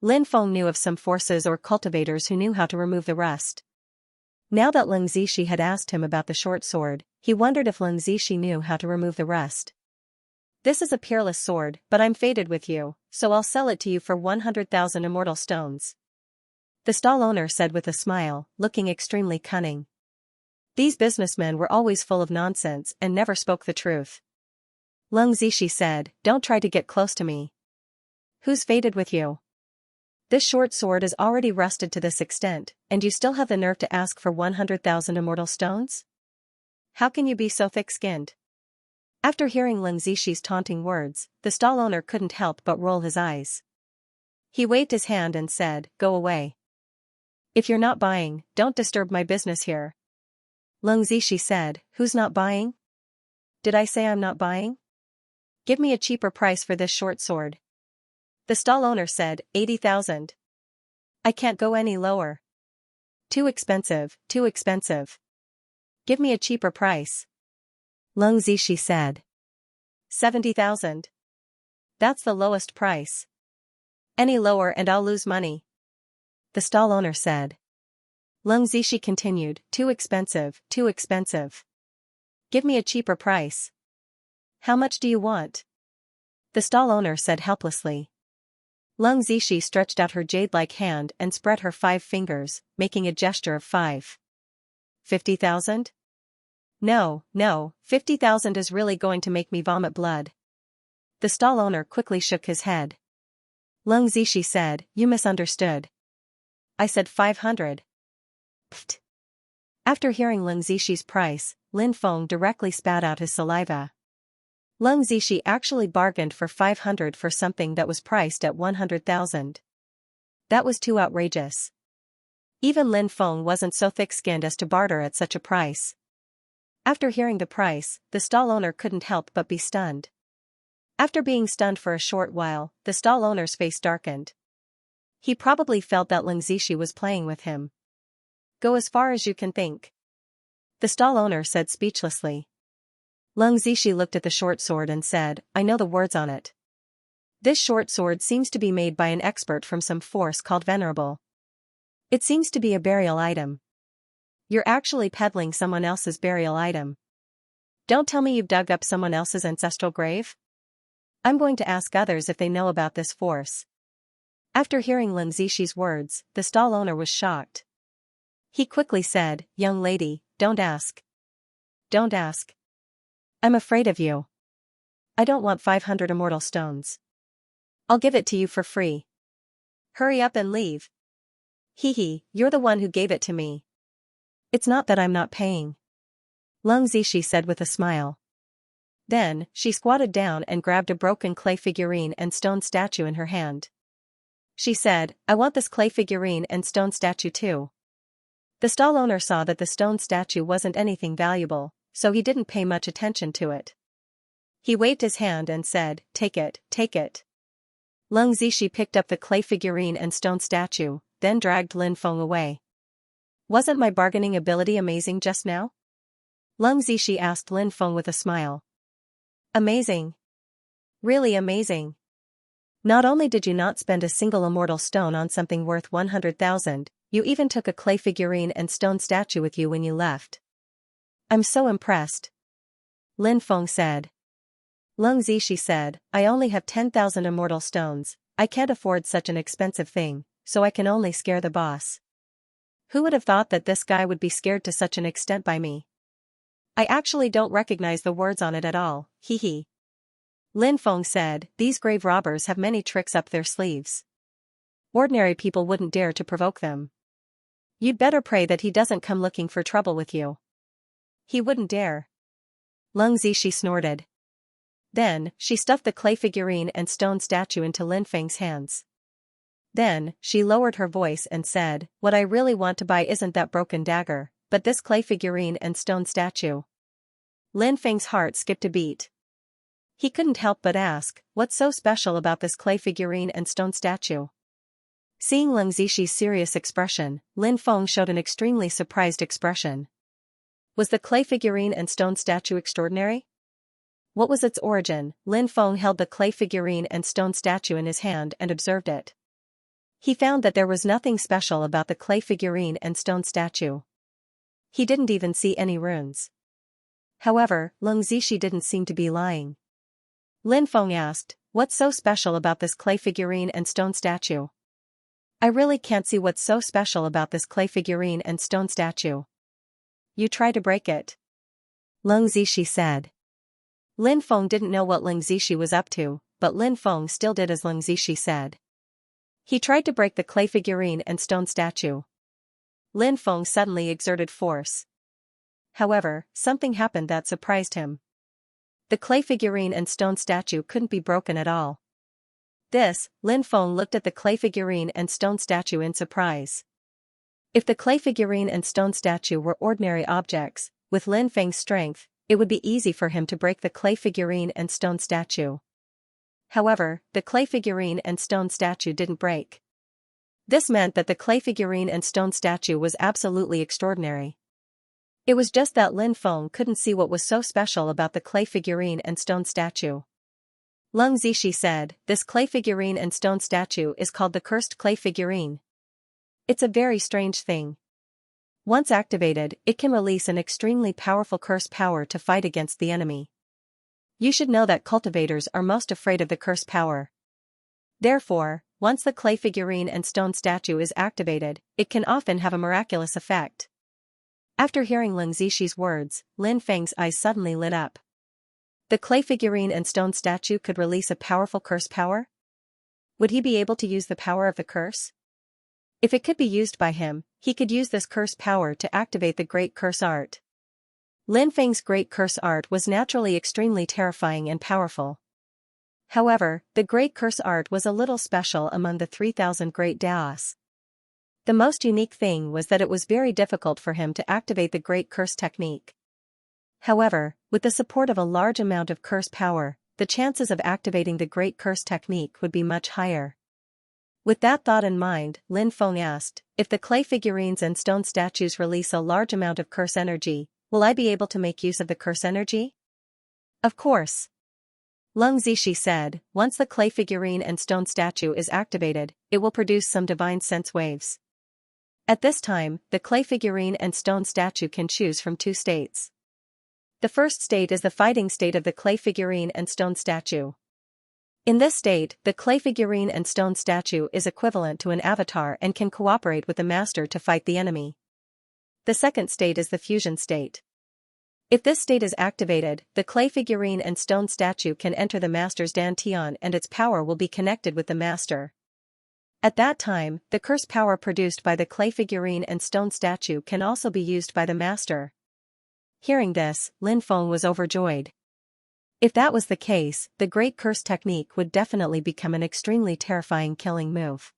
Lin Feng knew of some forces or cultivators who knew how to remove the rust. Now that Leng Zishi had asked him about the short sword, he wondered if Leng Zishi knew how to remove the rust. This is a peerless sword, but I'm fated with you, so I'll sell it to you for 100,000 immortal stones. The stall owner said with a smile, looking extremely cunning. These businessmen were always full of nonsense and never spoke the truth. Leng Zishi said, don't try to get close to me. Who's fated with you? This short sword is already rusted to this extent, and you still have the nerve to ask for 100,000 immortal stones? How can you be so thick-skinned? After hearing Leng Zishi's taunting words, the stall owner couldn't help but roll his eyes. He waved his hand and said, go away. If you're not buying, don't disturb my business here. Leng Zishi said, who's not buying? Did I say I'm not buying? Give me a cheaper price for this short sword. The stall owner said, 80,000. I can't go any lower. Too expensive, too expensive. Give me a cheaper price. Leng Zishi said. 70,000. That's the lowest price. Any lower and I'll lose money. The stall owner said. Leng Zishi continued, too expensive, too expensive. Give me a cheaper price. How much do you want? The stall owner said helplessly. Leng Zishi stretched out her jade-like hand and spread her 5 fingers, making a gesture of 5. 50,000? No, 50,000 is really going to make me vomit blood. The stall owner quickly shook his head. Leng Zishi said, you misunderstood. I said 500. Pfft. After hearing Leng Zishi's price, Lin Feng directly spat out his saliva. Leng Zishi actually bargained for 500 for something that was priced at 100,000. That was too outrageous. Even Lin Feng wasn't so thick-skinned as to barter at such a price. After hearing the price, the stall owner couldn't help but be stunned. After being stunned for a short while, the stall owner's face darkened. He probably felt that Leng Zishi was playing with him. Go as far as you can think. The stall owner said speechlessly. Leng Zishi looked at the short sword and said, I know the words on it. This short sword seems to be made by an expert from some force called Venerable. It seems to be a burial item. You're actually peddling someone else's burial item. Don't tell me you've dug up someone else's ancestral grave? I'm going to ask others if they know about this force. After hearing Leng Zishi's words, the stall owner was shocked. He quickly said, young lady, don't ask. Don't ask. I'm afraid of you. I don't want 500 immortal stones. I'll give it to you for free. Hurry up and leave. Hee, you're the one who gave it to me. It's not that I'm not paying. Leng Zishi said with a smile. Then, she squatted down and grabbed a broken clay figurine and stone statue in her hand. She said, I want this clay figurine and stone statue too. The stall owner saw that the stone statue wasn't anything valuable, so he didn't pay much attention to it. He waved his hand and said, take it, take it. Leng Zishi picked up the clay figurine and stone statue, then dragged Lin Feng away. Wasn't my bargaining ability amazing just now? Leng Zishi asked Lin Feng with a smile. Amazing. Really amazing. Not only did you not spend a single immortal stone on something worth 100,000, you even took a clay figurine and stone statue with you when you left. I'm so impressed. Lin Feng said. Leng Zishi said, I only have 10,000 immortal stones, I can't afford such an expensive thing, so I can only scare the boss. Who would have thought that this guy would be scared to such an extent by me? I actually don't recognize the words on it at all, hee. Lin Feng said, these grave robbers have many tricks up their sleeves. Ordinary people wouldn't dare to provoke them. You'd better pray that he doesn't come looking for trouble with you. He wouldn't dare. Leng Zishi snorted. Then, she stuffed the clay figurine and stone statue into Lin Feng's hands. Then, she lowered her voice and said, what I really want to buy isn't that broken dagger, but this clay figurine and stone statue. Lin Feng's heart skipped a beat. He couldn't help but ask, what's so special about this clay figurine and stone statue? Seeing Leng Zishi's serious expression, Lin Feng showed an extremely surprised expression. Was the clay figurine and stone statue extraordinary? What was its origin? Lin Feng held the clay figurine and stone statue in his hand and observed it. He found that there was nothing special about the clay figurine and stone statue. He didn't even see any runes. However, Leng Zishi didn't seem to be lying. Lin Feng asked, "What's so special about this clay figurine and stone statue?" "I really can't see what's so special about this clay figurine and stone statue." "You try to break it," Leng Zishi said. Lin Feng didn't know what Leng Zishi was up to, but Lin Feng still did as Leng Zishi said. He tried to break the clay figurine and stone statue. Lin Feng suddenly exerted force. However, something happened that surprised him. The clay figurine and stone statue couldn't be broken at all. Lin Feng looked at the clay figurine and stone statue in surprise. If the clay figurine and stone statue were ordinary objects, with Lin Feng's strength, it would be easy for him to break the clay figurine and stone statue. However, the clay figurine and stone statue didn't break. This meant that the clay figurine and stone statue was absolutely extraordinary. It was just that Lin Feng couldn't see what was so special about the clay figurine and stone statue. Leng Zishi said, "This clay figurine and stone statue is called the cursed clay figurine. It's a very strange thing. Once activated, it can release an extremely powerful curse power to fight against the enemy. You should know that cultivators are most afraid of the curse power. Therefore, once the clay figurine and stone statue is activated, it can often have a miraculous effect." After hearing Leng Zishi's words, Lin Feng's eyes suddenly lit up. The clay figurine and stone statue could release a powerful curse power? Would he be able to use the power of the curse? If it could be used by him, he could use this curse power to activate the Great Curse Art. Lin Feng's Great Curse Art was naturally extremely terrifying and powerful. However, the Great Curse Art was a little special among the 3,000 Great Daos. The most unique thing was that it was very difficult for him to activate the Great Curse technique. However, with the support of a large amount of curse power, the chances of activating the Great Curse technique would be much higher. With that thought in mind, Lin Feng asked, "If the clay figurines and stone statues release a large amount of curse energy, will I be able to make use of the curse energy?" "Of course." Leng Zishi said, "Once the clay figurine and stone statue is activated, it will produce some divine sense waves. At this time, the clay figurine and stone statue can choose from two states. The first state is the fighting state of the clay figurine and stone statue. In this state, the clay figurine and stone statue is equivalent to an avatar and can cooperate with the master to fight the enemy. The second state is the fusion state. If this state is activated, the clay figurine and stone statue can enter the master's dantian and its power will be connected with the master. At that time, the curse power produced by the clay figurine and stone statue can also be used by the master." Hearing this, Lin Feng was overjoyed. If that was the case, the Great Curse technique would definitely become an extremely terrifying killing move.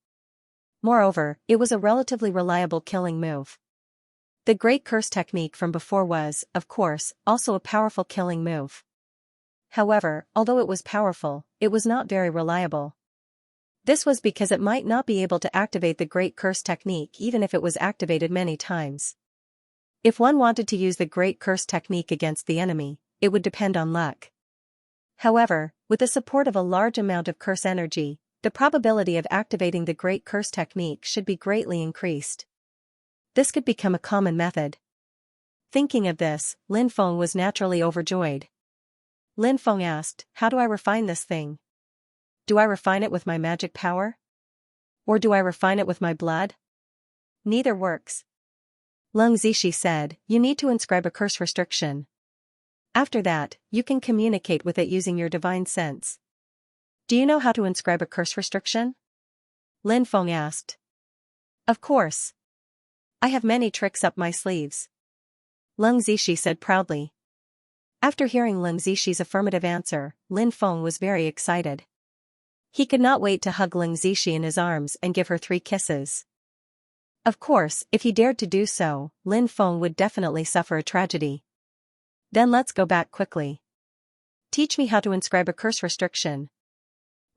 Moreover, it was a relatively reliable killing move. The Great Curse technique from before was, of course, also a powerful killing move. However, although it was powerful, it was not very reliable. This was because it might not be able to activate the Great Curse technique even if it was activated many times. If one wanted to use the Great Curse technique against the enemy, it would depend on luck. However, with the support of a large amount of curse energy, the probability of activating the Great Curse technique should be greatly increased. This could become a common method. Thinking of this, Lin Feng was naturally overjoyed. Lin Feng asked, "How do I refine this thing? Do I refine it with my magic power? Or do I refine it with my blood?" "Neither works." Leng Zishi said, "You need to inscribe a curse restriction. After that, you can communicate with it using your divine sense." "Do you know how to inscribe a curse restriction?" Lin Feng asked. "Of course. I have many tricks up my sleeves," Leng Zishi said proudly. After hearing Leng Zishi's affirmative answer, Lin Feng was very excited. He could not wait to hug Leng Zishi in his arms and give her 3 kisses. Of course, if he dared to do so, Lin Feng would definitely suffer a tragedy. "Then let's go back quickly. Teach me how to inscribe a curse restriction,"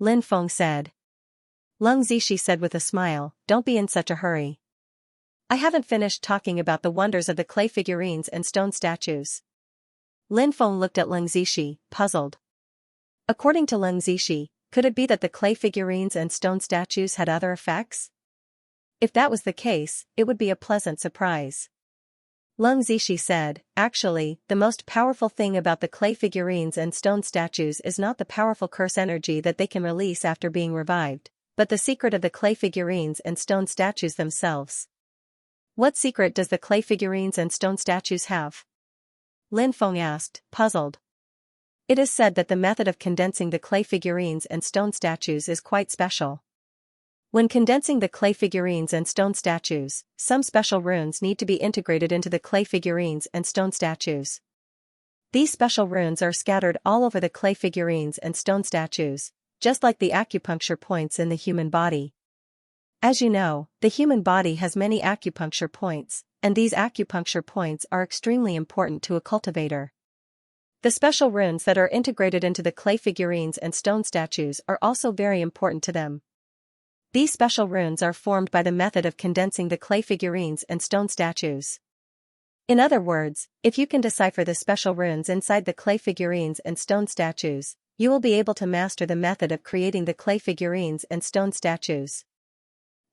Lin Feng said. Leng Zishi said with a smile, "Don't be in such a hurry. I haven't finished talking about the wonders of the clay figurines and stone statues." Lin Feng looked at Leng Zishi, puzzled. According to Leng Zishi, could it be that the clay figurines and stone statues had other effects? If that was the case, it would be a pleasant surprise. Leng Zishi said, actually, the most powerful thing about the clay figurines and stone statues is not the powerful curse energy that they can release after being revived, but the secret of the clay figurines and stone statues themselves. What secret does the clay figurines and stone statues have? Lin Feng asked, puzzled. It is said that the method of condensing the clay figurines and stone statues is quite special. When condensing the clay figurines and stone statues, some special runes need to be integrated into the clay figurines and stone statues. These special runes are scattered all over the clay figurines and stone statues, just like the acupuncture points in the human body. As you know, the human body has many acupuncture points, and these acupuncture points are extremely important to a cultivator. The special runes that are integrated into the clay figurines and stone statues are also very important to them. These special runes are formed by the method of condensing the clay figurines and stone statues. In other words, if you can decipher the special runes inside the clay figurines and stone statues, you will be able to master the method of creating the clay figurines and stone statues.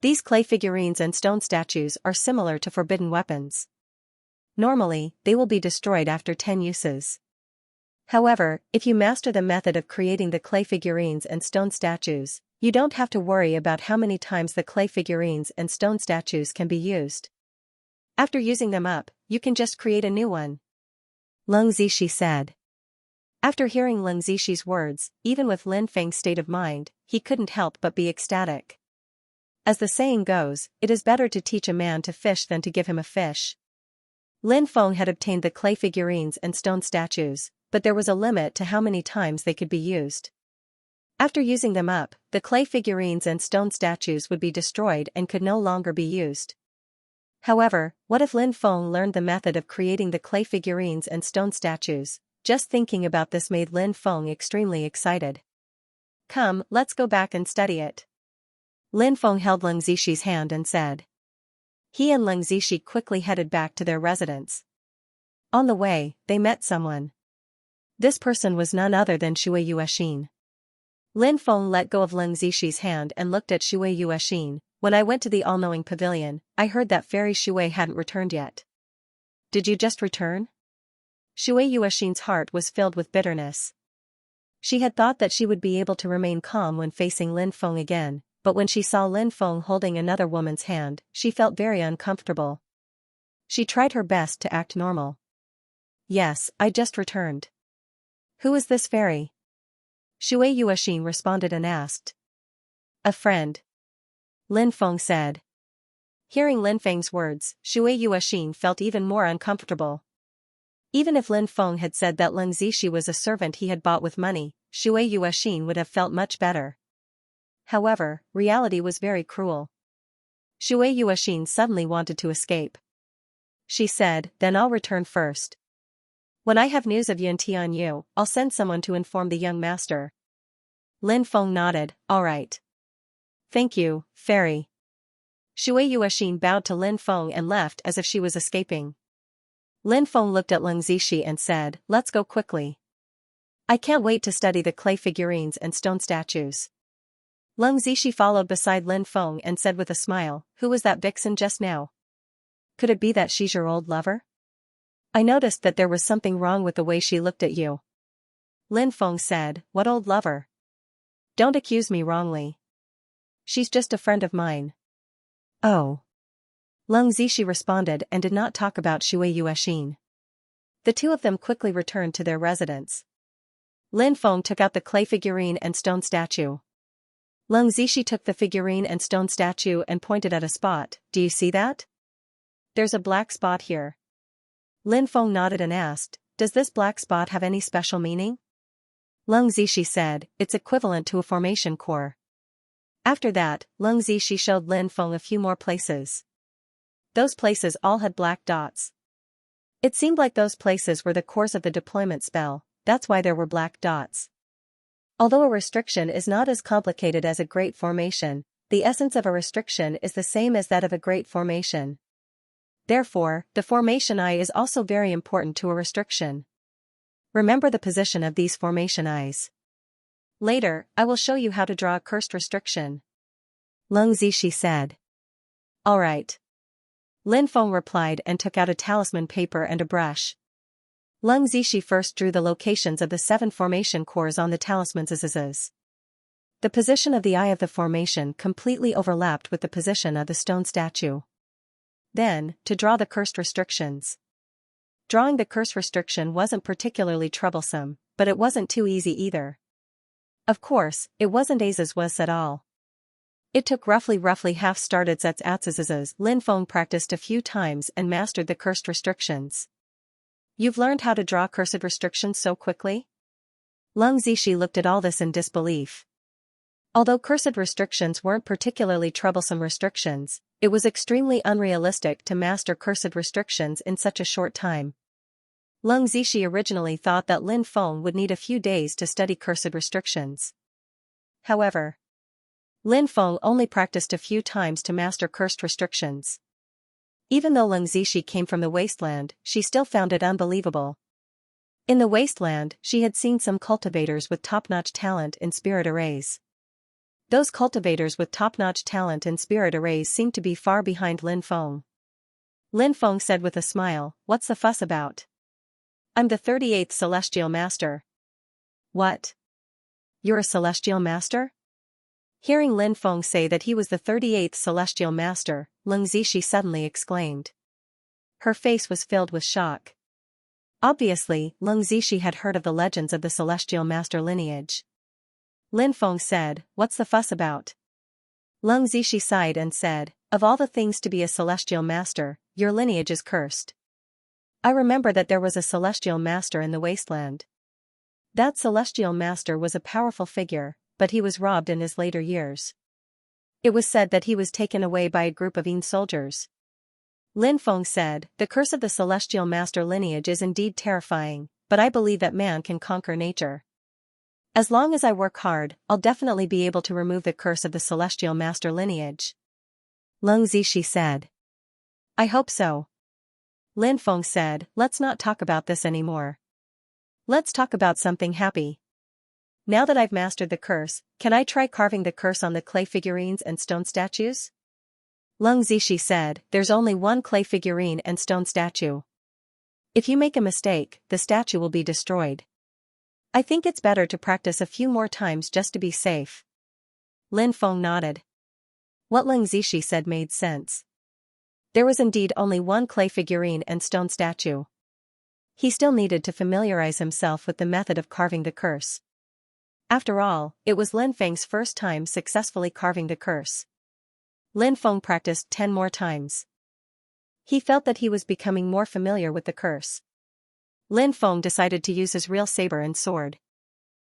These clay figurines and stone statues are similar to forbidden weapons. Normally, they will be destroyed after 10 uses. However, if you master the method of creating the clay figurines and stone statues, you don't have to worry about how many times the clay figurines and stone statues can be used. After using them up, you can just create a new one. Leng Zishi said. After hearing Leng Zishi's words, even with Lin Feng's state of mind, he couldn't help but be ecstatic. As the saying goes, it is better to teach a man to fish than to give him a fish. Lin Feng had obtained the clay figurines and stone statues, but there was a limit to how many times they could be used. After using them up, the clay figurines and stone statues would be destroyed and could no longer be used. However, what if Lin Feng learned the method of creating the clay figurines and stone statues? Just thinking about this made Lin Feng extremely excited. Come, let's go back and study it. Lin Feng held Leng Zishi's hand and said. He and Leng Zishi quickly headed back to their residence. On the way, they met someone. This person was none other than Shui Yuexin. Lin Feng let go of Leng Zishi's hand and looked at Shui Yuexin. When I went to the all-knowing pavilion, I heard that Fairy Shui hadn't returned yet. Did you just return? Shui Yuexin's heart was filled with bitterness. She had thought that she would be able to remain calm when facing Lin Feng again, but when she saw Lin Feng holding another woman's hand, she felt very uncomfortable. She tried her best to act normal. Yes, I just returned. Who is this fairy? Shui Yuexin responded and asked. A friend. Lin Feng said. Hearing Lin Feng's words, Shui Yuexin felt even more uncomfortable. Even if Lin Feng had said that Leng Zishi was a servant he had bought with money, Shui Yuexin would have felt much better. However, reality was very cruel. Shui Yuexin suddenly wanted to escape. She said, then I'll return first. When I have news of Yun Tianyu, I'll send someone to inform the young master. Lin Feng nodded, all right. Thank you, fairy. Shui Yuexin bowed to Lin Feng and left as if she was escaping. Lin Feng looked at Leng Zishi and said, let's go quickly. I can't wait to study the clay figurines and stone statues. Leng Zishi followed beside Lin Feng and said with a smile, who was that vixen just now? Could it be that she's your old lover? I noticed that there was something wrong with the way she looked at you. Lin Feng said, what old lover? Don't accuse me wrongly. She's just a friend of mine. Oh. Leng Zishi responded and did not talk about Shui Yuexin. The two of them quickly returned to their residence. Lin Feng took out the clay figurine and stone statue. Leng Zishi took the figurine and stone statue and pointed at a spot. Do you see that? There's a black spot here. Lin Feng nodded and asked, does this black spot have any special meaning? Leng Zishi said, it's equivalent to a formation core. After that, Leng Zishi showed Lin Feng a few more places. Those places all had black dots. It seemed like those places were the cores of the deployment spell, that's why there were black dots. Although a restriction is not as complicated as a great formation, the essence of a restriction is the same as that of a great formation. Therefore, the formation eye is also very important to a restriction. Remember the position of these formation eyes. Later, I will show you how to draw a cursed restriction. Leng Zishi said. All right. Lin Feng replied and took out a talisman paper and a brush. Leng Zishi first drew the locations of the 7 formation cores on the talisman's zzzz. The position of the eye of the formation completely overlapped with the position of the stone statue. Then, to draw the cursed restrictions. Drawing the curse restriction wasn't particularly troublesome, but it wasn't too easy either. Of course, it wasn't as was at all. It took roughly half started at atzazazas. Lin Feng practiced a few times and mastered the cursed restrictions. You've learned how to draw cursed restrictions so quickly? Leng Zishi looked at all this in disbelief. Although cursed restrictions weren't particularly troublesome restrictions, it was extremely unrealistic to master cursed restrictions in such a short time. Leng Zishi originally thought that Lin Feng would need a few days to study cursed restrictions. However, Lin Feng only practiced a few times to master cursed restrictions. Even though Leng Zishi came from the wasteland, she still found it unbelievable. In the wasteland, she had seen some cultivators with top-notch talent in spirit arrays. Those cultivators with top-notch talent in spirit arrays seemed to be far behind Lin Feng. Lin Feng said with a smile, "What's the fuss about? I'm the 38th Celestial Master." "What? You're a Celestial Master?" Hearing Lin Feng say that he was the 38th Celestial Master, Leng Zishi suddenly exclaimed. Her face was filled with shock. Obviously, Leng Zishi had heard of the legends of the Celestial Master lineage. Lin Feng said, "What's the fuss about?" Leng Zishi sighed and said, "Of all the things to be a Celestial Master, your lineage is cursed. I remember that there was a Celestial Master in the wasteland. That Celestial Master was a powerful figure, but he was robbed in his later years. It was said that he was taken away by a group of Yin soldiers." Lin Feng said, "The curse of the Celestial Master lineage is indeed terrifying, but I believe that man can conquer nature. As long as I work hard, I'll definitely be able to remove the curse of the Celestial Master lineage." Leng Zishi said. "I hope so." Lin Feng said, "Let's not talk about this anymore. Let's talk about something happy. Now that I've mastered the curse, can I try carving the curse on the clay figurines and stone statues?" Leng Zishi said, "There's only one clay figurine and stone statue. If you make a mistake, the statue will be destroyed. I think it's better to practice a few more times just to be safe." Lin Feng nodded. What Leng Zishi said made sense. There was indeed only one clay figurine and stone statue. He still needed to familiarize himself with the method of carving the curse. After all, it was Lin Feng's first time successfully carving the curse. Lin Feng practiced 10 more times. He felt that he was becoming more familiar with the curse. Lin Feng decided to use his real saber and sword.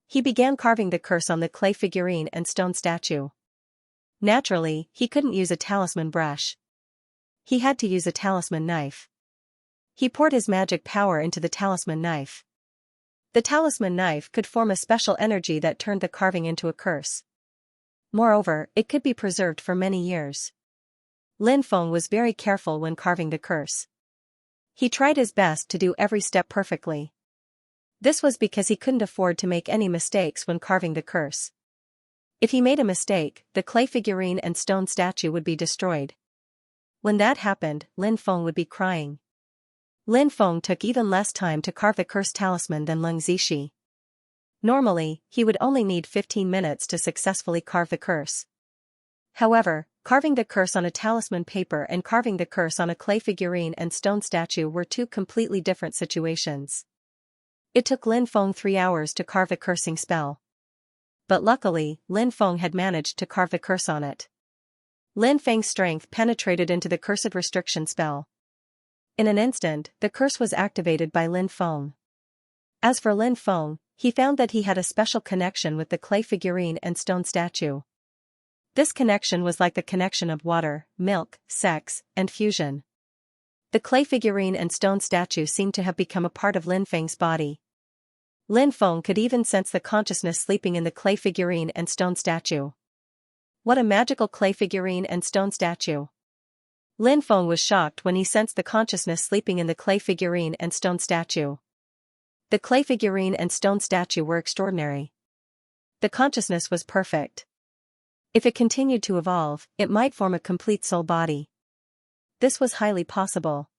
He began carving the curse on the clay figurine and stone statue. Naturally, he couldn't use a talisman brush. He had to use a talisman knife. He poured his magic power into the talisman knife. The talisman knife could form a special energy that turned the carving into a curse. Moreover, it could be preserved for many years. Lin Feng was very careful when carving the curse. He tried his best to do every step perfectly. This was because he couldn't afford to make any mistakes when carving the curse. If he made a mistake, the clay figurine and stone statue would be destroyed. When that happened, Lin Feng would be crying. Lin Feng took even less time to carve the curse talisman than Leng Zishi. Normally, he would only need 15 minutes to successfully carve the curse. However, carving the curse on a talisman paper and carving the curse on a clay figurine and stone statue were two completely different situations. It took Lin Feng 3 hours to carve the cursing spell. But luckily, Lin Feng had managed to carve the curse on it. Lin Feng's strength penetrated into the cursed restriction spell. In an instant, the curse was activated by Lin Feng. As for Lin Feng, he found that he had a special connection with the clay figurine and stone statue. This connection was like the connection of water, milk, sex, and fusion. The clay figurine and stone statue seemed to have become a part of Lin Feng's body. Lin Feng could even sense the consciousness sleeping in the clay figurine and stone statue. What a magical clay figurine and stone statue! Lin Feng was shocked when he sensed the consciousness sleeping in the clay figurine and stone statue. The clay figurine and stone statue were extraordinary. The consciousness was perfect. If it continued to evolve, it might form a complete soul body. this was highly possible.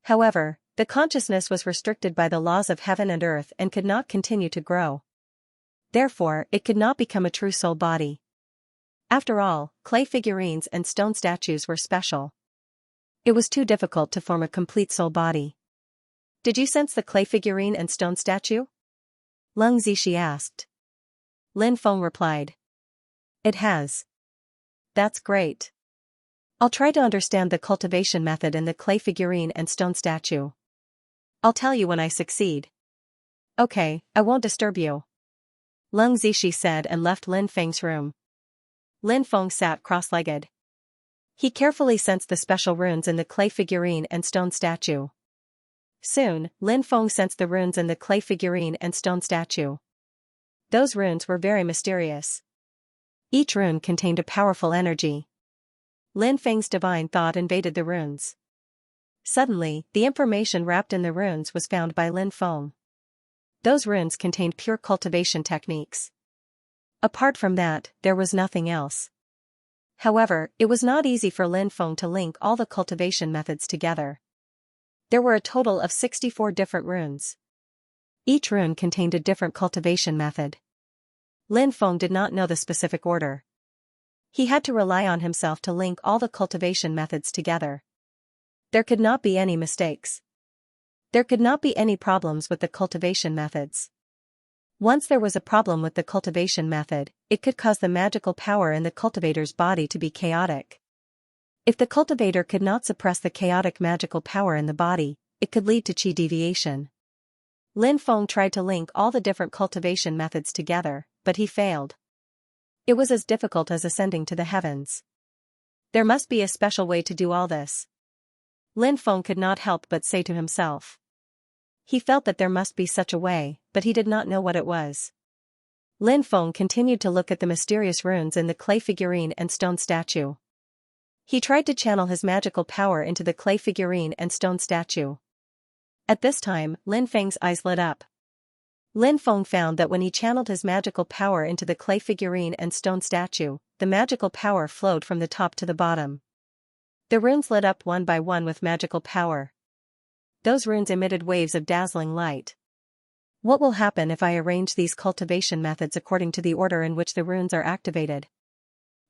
However, the consciousness was restricted by the laws of heaven and earth and could not continue to grow. Therefore, it could not become a true soul body. After all, clay figurines and stone statues were special. It was too difficult to form a complete soul body. Did you sense the clay figurine and stone statue? Leng Zixi asked. Lin Feng replied. It has. That's great. I'll try to understand the cultivation method in the clay figurine and stone statue. I'll tell you when I succeed. Okay, I won't disturb you. Leng Zixi said and left Lin Feng's room. Lin Feng sat cross-legged. He carefully sensed the special runes in the clay figurine and stone statue. Soon, Lin Feng sensed the runes in the clay figurine and stone statue. Those runes were very mysterious. Each rune contained a powerful energy. Lin Feng's divine thought invaded the runes. Suddenly, the information wrapped in the runes was found by Lin Feng. Those runes contained pure cultivation techniques. Apart from that, there was nothing else. However, it was not easy for Lin Feng to link all the cultivation methods together. There were a total of 64 different runes. Each rune contained a different cultivation method. Lin Feng did not know the specific order. He had to rely on himself to link all the cultivation methods together. There could not be any mistakes. There could not be any problems with the cultivation methods. Once there was a problem with the cultivation method, it could cause the magical power in the cultivator's body to be chaotic. If the cultivator could not suppress the chaotic magical power in the body, it could lead to qi deviation. Lin Feng tried to link all the different cultivation methods together, but he failed. It was as difficult as ascending to the heavens. There must be a special way to do all this. Lin Feng could not help but say to himself. He felt that there must be such a way, but he did not know what it was. Lin Feng continued to look at the mysterious runes in the clay figurine and stone statue. He tried to channel his magical power into the clay figurine and stone statue. At this time, Lin Feng's eyes lit up. Lin Feng found that when he channeled his magical power into the clay figurine and stone statue, the magical power flowed from the top to the bottom. The runes lit up one by one with magical power. Those runes emitted waves of dazzling light. What will happen if I arrange these cultivation methods according to the order in which the runes are activated?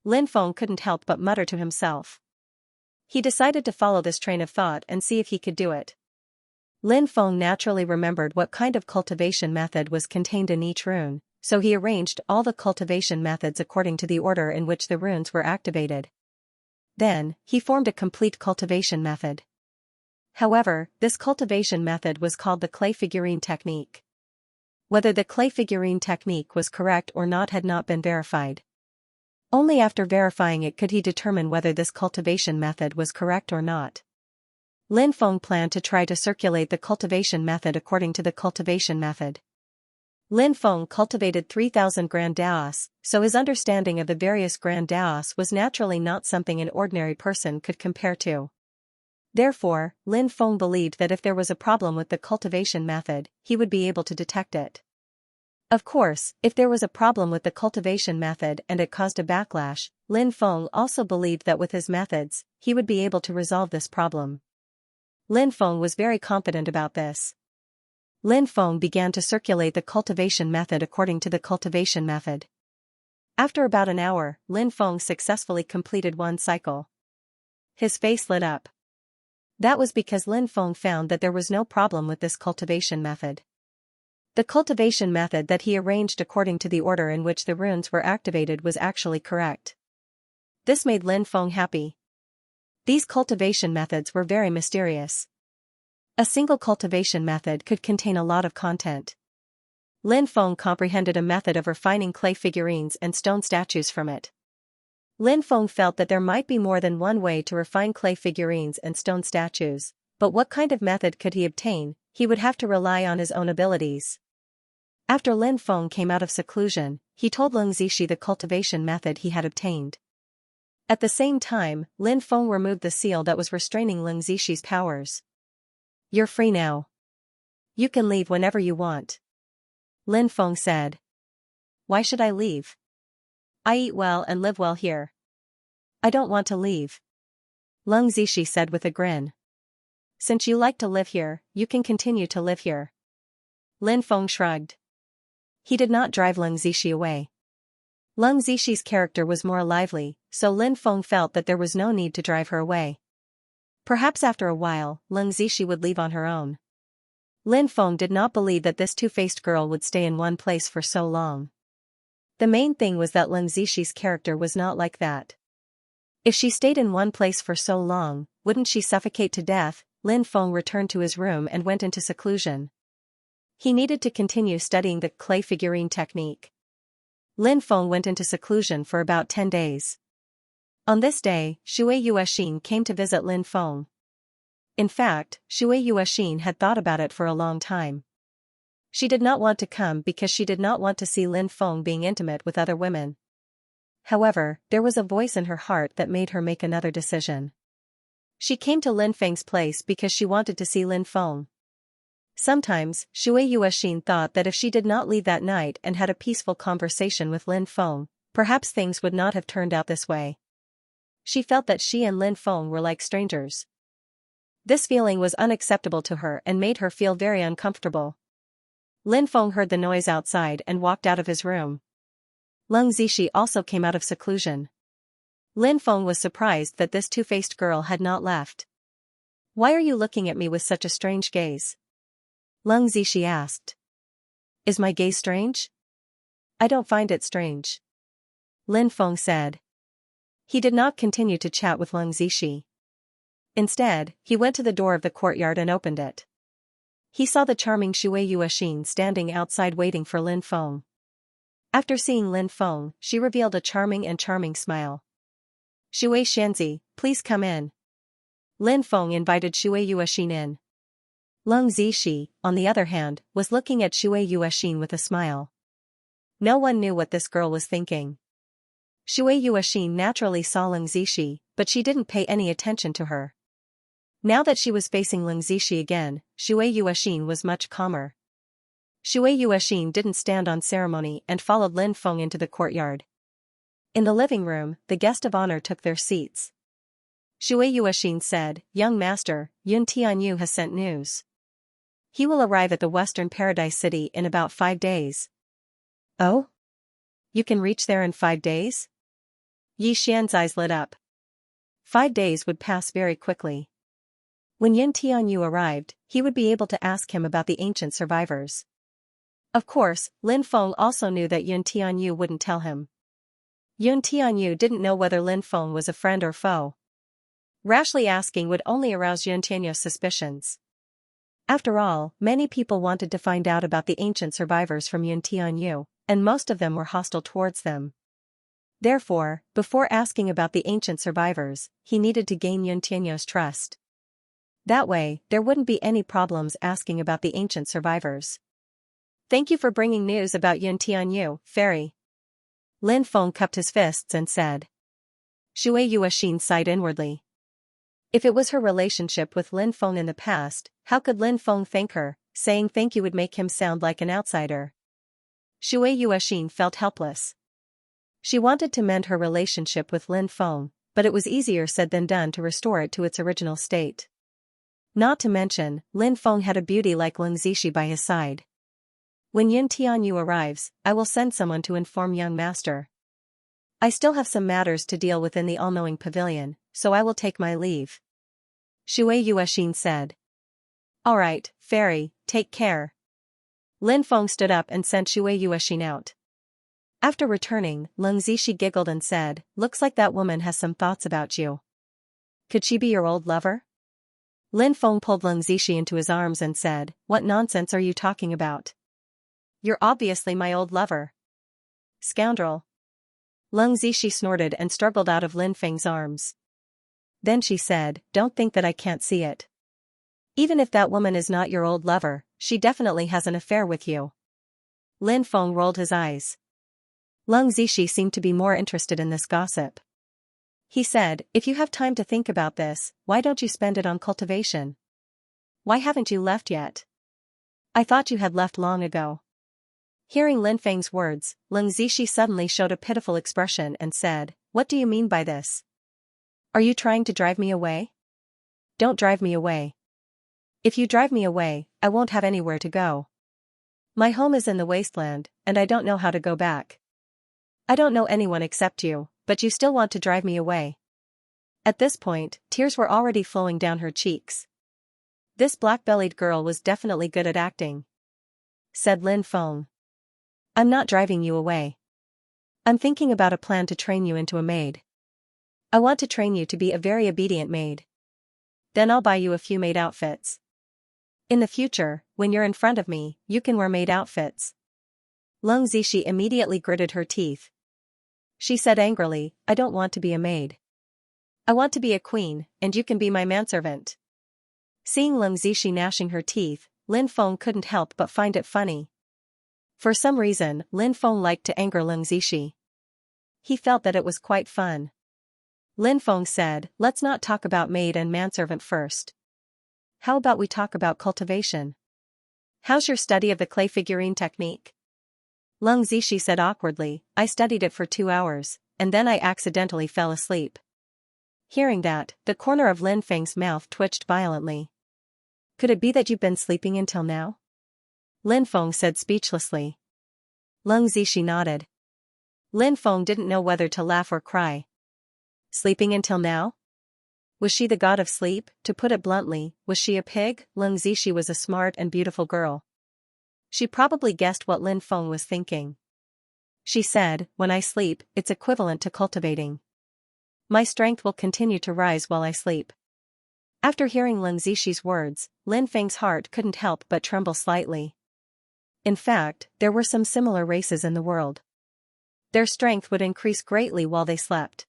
Lin Feng couldn't help but mutter to himself. He decided to follow this train of thought and see if he could do it. Lin Feng naturally remembered what kind of cultivation method was contained in each rune, so he arranged all the cultivation methods according to the order in which the runes were activated. Then, he formed a complete cultivation method. However, this cultivation method was called the clay figurine technique. Whether the clay figurine technique was correct or not had not been verified. Only after verifying it could he determine whether this cultivation method was correct or not. Lin Feng planned to try to circulate the cultivation method according to the cultivation method. Lin Feng cultivated 3,000 Grand Daos, so his understanding of the various Grand Daos was naturally not something an ordinary person could compare to. Therefore, Lin Feng believed that if there was a problem with the cultivation method, he would be able to detect it. Of course, if there was a problem with the cultivation method and it caused a backlash, Lin Feng also believed that with his methods, he would be able to resolve this problem. Lin Feng was very confident about this. Lin Feng began to circulate the cultivation method according to the cultivation method. After about an hour, Lin Feng successfully completed one cycle. His face lit up. That was because Lin Feng found that there was no problem with this cultivation method. The cultivation method that he arranged according to the order in which the runes were activated was actually correct. This made Lin Feng happy. These cultivation methods were very mysterious. A single cultivation method could contain a lot of content. Lin Feng comprehended a method of refining clay figurines and stone statues from it. Lin Feng felt that there might be more than one way to refine clay figurines and stone statues, but what kind of method could he obtain? He would have to rely on his own abilities. After Lin Feng came out of seclusion, he told Leng Zixi the cultivation method he had obtained. At the same time, Lin Feng removed the seal that was restraining Leng Zixi's powers. "You're free now. You can leave whenever you want," Lin Feng said. "Why should I leave? I eat well and live well here. I don't want to leave." Leng Zishi said with a grin. Since you like to live here, you can continue to live here. Lin Feng shrugged. He did not drive Leng Zishi away. Leng Zishi's character was more lively, so Lin Feng felt that there was no need to drive her away. Perhaps after a while, Leng Zishi would leave on her own. Lin Feng did not believe that this two-faced girl would stay in one place for so long. The main thing was that Leng Zishi's character was not like that. If she stayed in one place for so long, wouldn't she suffocate to death? Lin Feng returned to his room and went into seclusion. He needed to continue studying the clay figurine technique. Lin Feng went into seclusion for about 10 days. On this day, Shui Yuexin came to visit Lin Feng. In fact, Shui Yuexin had thought about it for a long time. She did not want to come because she did not want to see Lin Feng being intimate with other women. However, there was a voice in her heart that made her make another decision. She came to Lin Feng's place because she wanted to see Lin Feng. Sometimes, Shui Yuexin thought that if she did not leave that night and had a peaceful conversation with Lin Feng, perhaps things would not have turned out this way. She felt that she and Lin Feng were like strangers. This feeling was unacceptable to her and made her feel very uncomfortable. Lin Feng heard the noise outside and walked out of his room. Leng Zishi also came out of seclusion. Lin Feng was surprised that this two-faced girl had not left. Why are you looking at me with such a strange gaze? Leng Zishi asked. Is my gaze strange? I don't find it strange. Lin Feng said. He did not continue to chat with Leng Zishi. Instead, he went to the door of the courtyard and opened it. He saw the charming Shui Yuexin standing outside waiting for Lin Feng. After seeing Lin Feng, she revealed a charming smile. Shui Xianxia, please come in. Lin Feng invited Shui Yuexin in. Leng Zishi, on the other hand, was looking at Shui Yuexin with a smile. No one knew what this girl was thinking. Shui Yuexin naturally saw Leng Zishi, but she didn't pay any attention to her. Now that she was facing Leng Zishi again, Shui Yuexin was much calmer. Shui Yuexin didn't stand on ceremony and followed Lin Feng into the courtyard. In the living room, the guest of honor took their seats. Shui Yuexin said, Young master, Yun Tianyu has sent news. He will arrive at the Western Paradise City in about 5 days. Oh? You can reach there in 5 days? Yi Xian's eyes lit up. 5 days would pass very quickly. When Yun Tianyu arrived, he would be able to ask him about the ancient survivors. Of course, Lin Feng also knew that Yun Tianyu wouldn't tell him. Yun Tianyu didn't know whether Lin Feng was a friend or foe. Rashly asking would only arouse Yun Tianyu's suspicions. After all, many people wanted to find out about the ancient survivors from Yun Tianyu, and most of them were hostile towards them. Therefore, before asking about the ancient survivors, he needed to gain Yun Tianyu's trust. That way, there wouldn't be any problems asking about the ancient survivors. Thank you for bringing news about Yun Tianyu, fairy. Lin Feng cupped his fists and said. Shui Yuexin sighed inwardly. If it was her relationship with Lin Feng in the past, how could Lin Feng thank her? Saying thank you would make him sound like an outsider. Shui Yuexin felt helpless. She wanted to mend her relationship with Lin Feng, but it was easier said than done to restore it to its original state. Not to mention, Lin Feng had a beauty like Leng Zishi by his side. When Yun Tianyu arrives, I will send someone to inform young master. I still have some matters to deal with in the all-knowing pavilion, so I will take my leave. Shui Yuexin said. All right, fairy, take care. Lin Feng stood up and sent Shui Yuexin out. After returning, Leng Zishi giggled and said, Looks like that woman has some thoughts about you. Could she be your old lover? Lin Feng pulled Leng Zishi into his arms and said, What nonsense are you talking about? You're obviously my old lover. Scoundrel. Leng Zishi snorted and struggled out of Lin Feng's arms. Then she said, Don't think that I can't see it. Even if that woman is not your old lover, she definitely has an affair with you. Lin Feng rolled his eyes. Leng Zishi seemed to be more interested in this gossip. He said, If you have time to think about this, why don't you spend it on cultivation? Why haven't you left yet? I thought you had left long ago. Hearing Lin Feng's words, Leng Zishi suddenly showed a pitiful expression and said, What do you mean by this? Are you trying to drive me away? Don't drive me away. If you drive me away, I won't have anywhere to go. My home is in the wasteland, and I don't know how to go back. I don't know anyone except you, but you still want to drive me away. At this point, tears were already flowing down her cheeks. This black-bellied girl was definitely good at acting, said Lin Feng. I'm not driving you away. I'm thinking about a plan to train you into a maid. I want to train you to be a very obedient maid. Then I'll buy you a few maid outfits. In the future, when you're in front of me, you can wear maid outfits. Leng Zixi immediately gritted her teeth. She said angrily, I don't want to be a maid. I want to be a queen, and you can be my manservant. Seeing Leng Zixi gnashing her teeth, Lin Feng couldn't help but find it funny. For some reason, Lin Feng liked to anger Leng Zixi. He felt that it was quite fun. Lin Feng said, let's not talk about maid and manservant first. How about we talk about cultivation? How's your study of the clay figurine technique? Leng Zixi said awkwardly, I studied it for 2 hours, and then I accidentally fell asleep. Hearing that, the corner of Lin Feng's mouth twitched violently. Could it be that you've been sleeping until now? Lin Feng said speechlessly. Leng Zixi nodded. Lin Feng didn't know whether to laugh or cry. Sleeping until now? Was she the god of sleep? To put it bluntly, was she a pig? Leng Zixi was a smart and beautiful girl. She probably guessed what Lin Feng was thinking. She said, when I sleep, it's equivalent to cultivating. My strength will continue to rise while I sleep. After hearing Leng Zixi words, Lin Feng's heart couldn't help but tremble slightly. In fact, there were some similar races in the world. Their strength would increase greatly while they slept.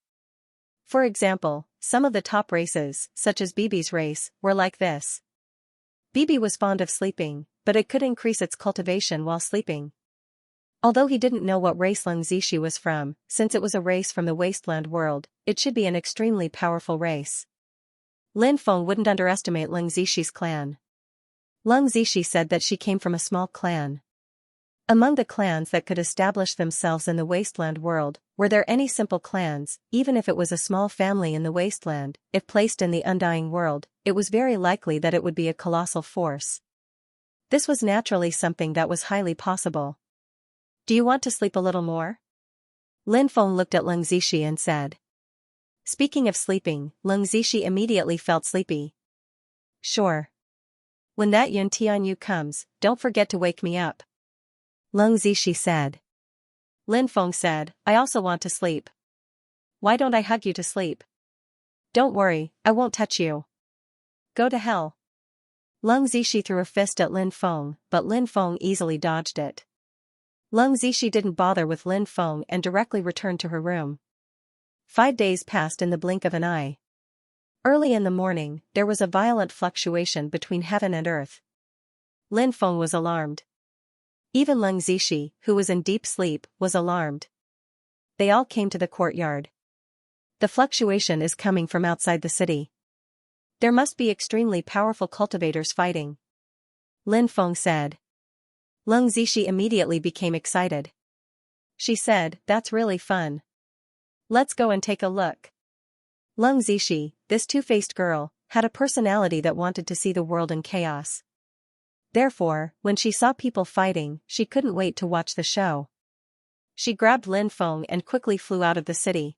For example, some of the top races, such as Bibi's race, were like this. Bibi was fond of sleeping, but it could increase its cultivation while sleeping. Although he didn't know what race Leng Zixi was from, since it was a race from the wasteland world, it should be an extremely powerful race. Lin Feng wouldn't underestimate Leng Zixi's clan. Leng Zixi said that she came from a small clan. Among the clans that could establish themselves in the wasteland world, were there any simple clans, even if it was a small family in the wasteland, if placed in the undying world, it was very likely that it would be a colossal force. This was naturally something that was highly possible. Do you want to sleep a little more? Lin Feng looked at Leng Zixi and said. Speaking of sleeping, Leng Zixi immediately felt sleepy. Sure. When that Yun Tianyu comes, don't forget to wake me up. Leng Zixi said. Lin Feng said, I also want to sleep. Why don't I hug you to sleep? Don't worry, I won't touch you. Go to hell. Leng Zixi threw a fist at Lin Feng, but Lin Feng easily dodged it. Leng Zixi didn't bother with Lin Feng and directly returned to her room. 5 days passed in the blink of an eye. Early in the morning, there was a violent fluctuation between heaven and earth. Lin Feng was alarmed. Even Leng Zixi, who was in deep sleep, was alarmed. They all came to the courtyard. The fluctuation is coming from outside the city. There must be extremely powerful cultivators fighting. Lin Feng said. Leng Zixi immediately became excited. She said, that's really fun. Let's go and take a look. Leng Zixi, this two-faced girl, had a personality that wanted to see the world in chaos. Therefore, when she saw people fighting, she couldn't wait to watch the show. She grabbed Lin Feng and quickly flew out of the city.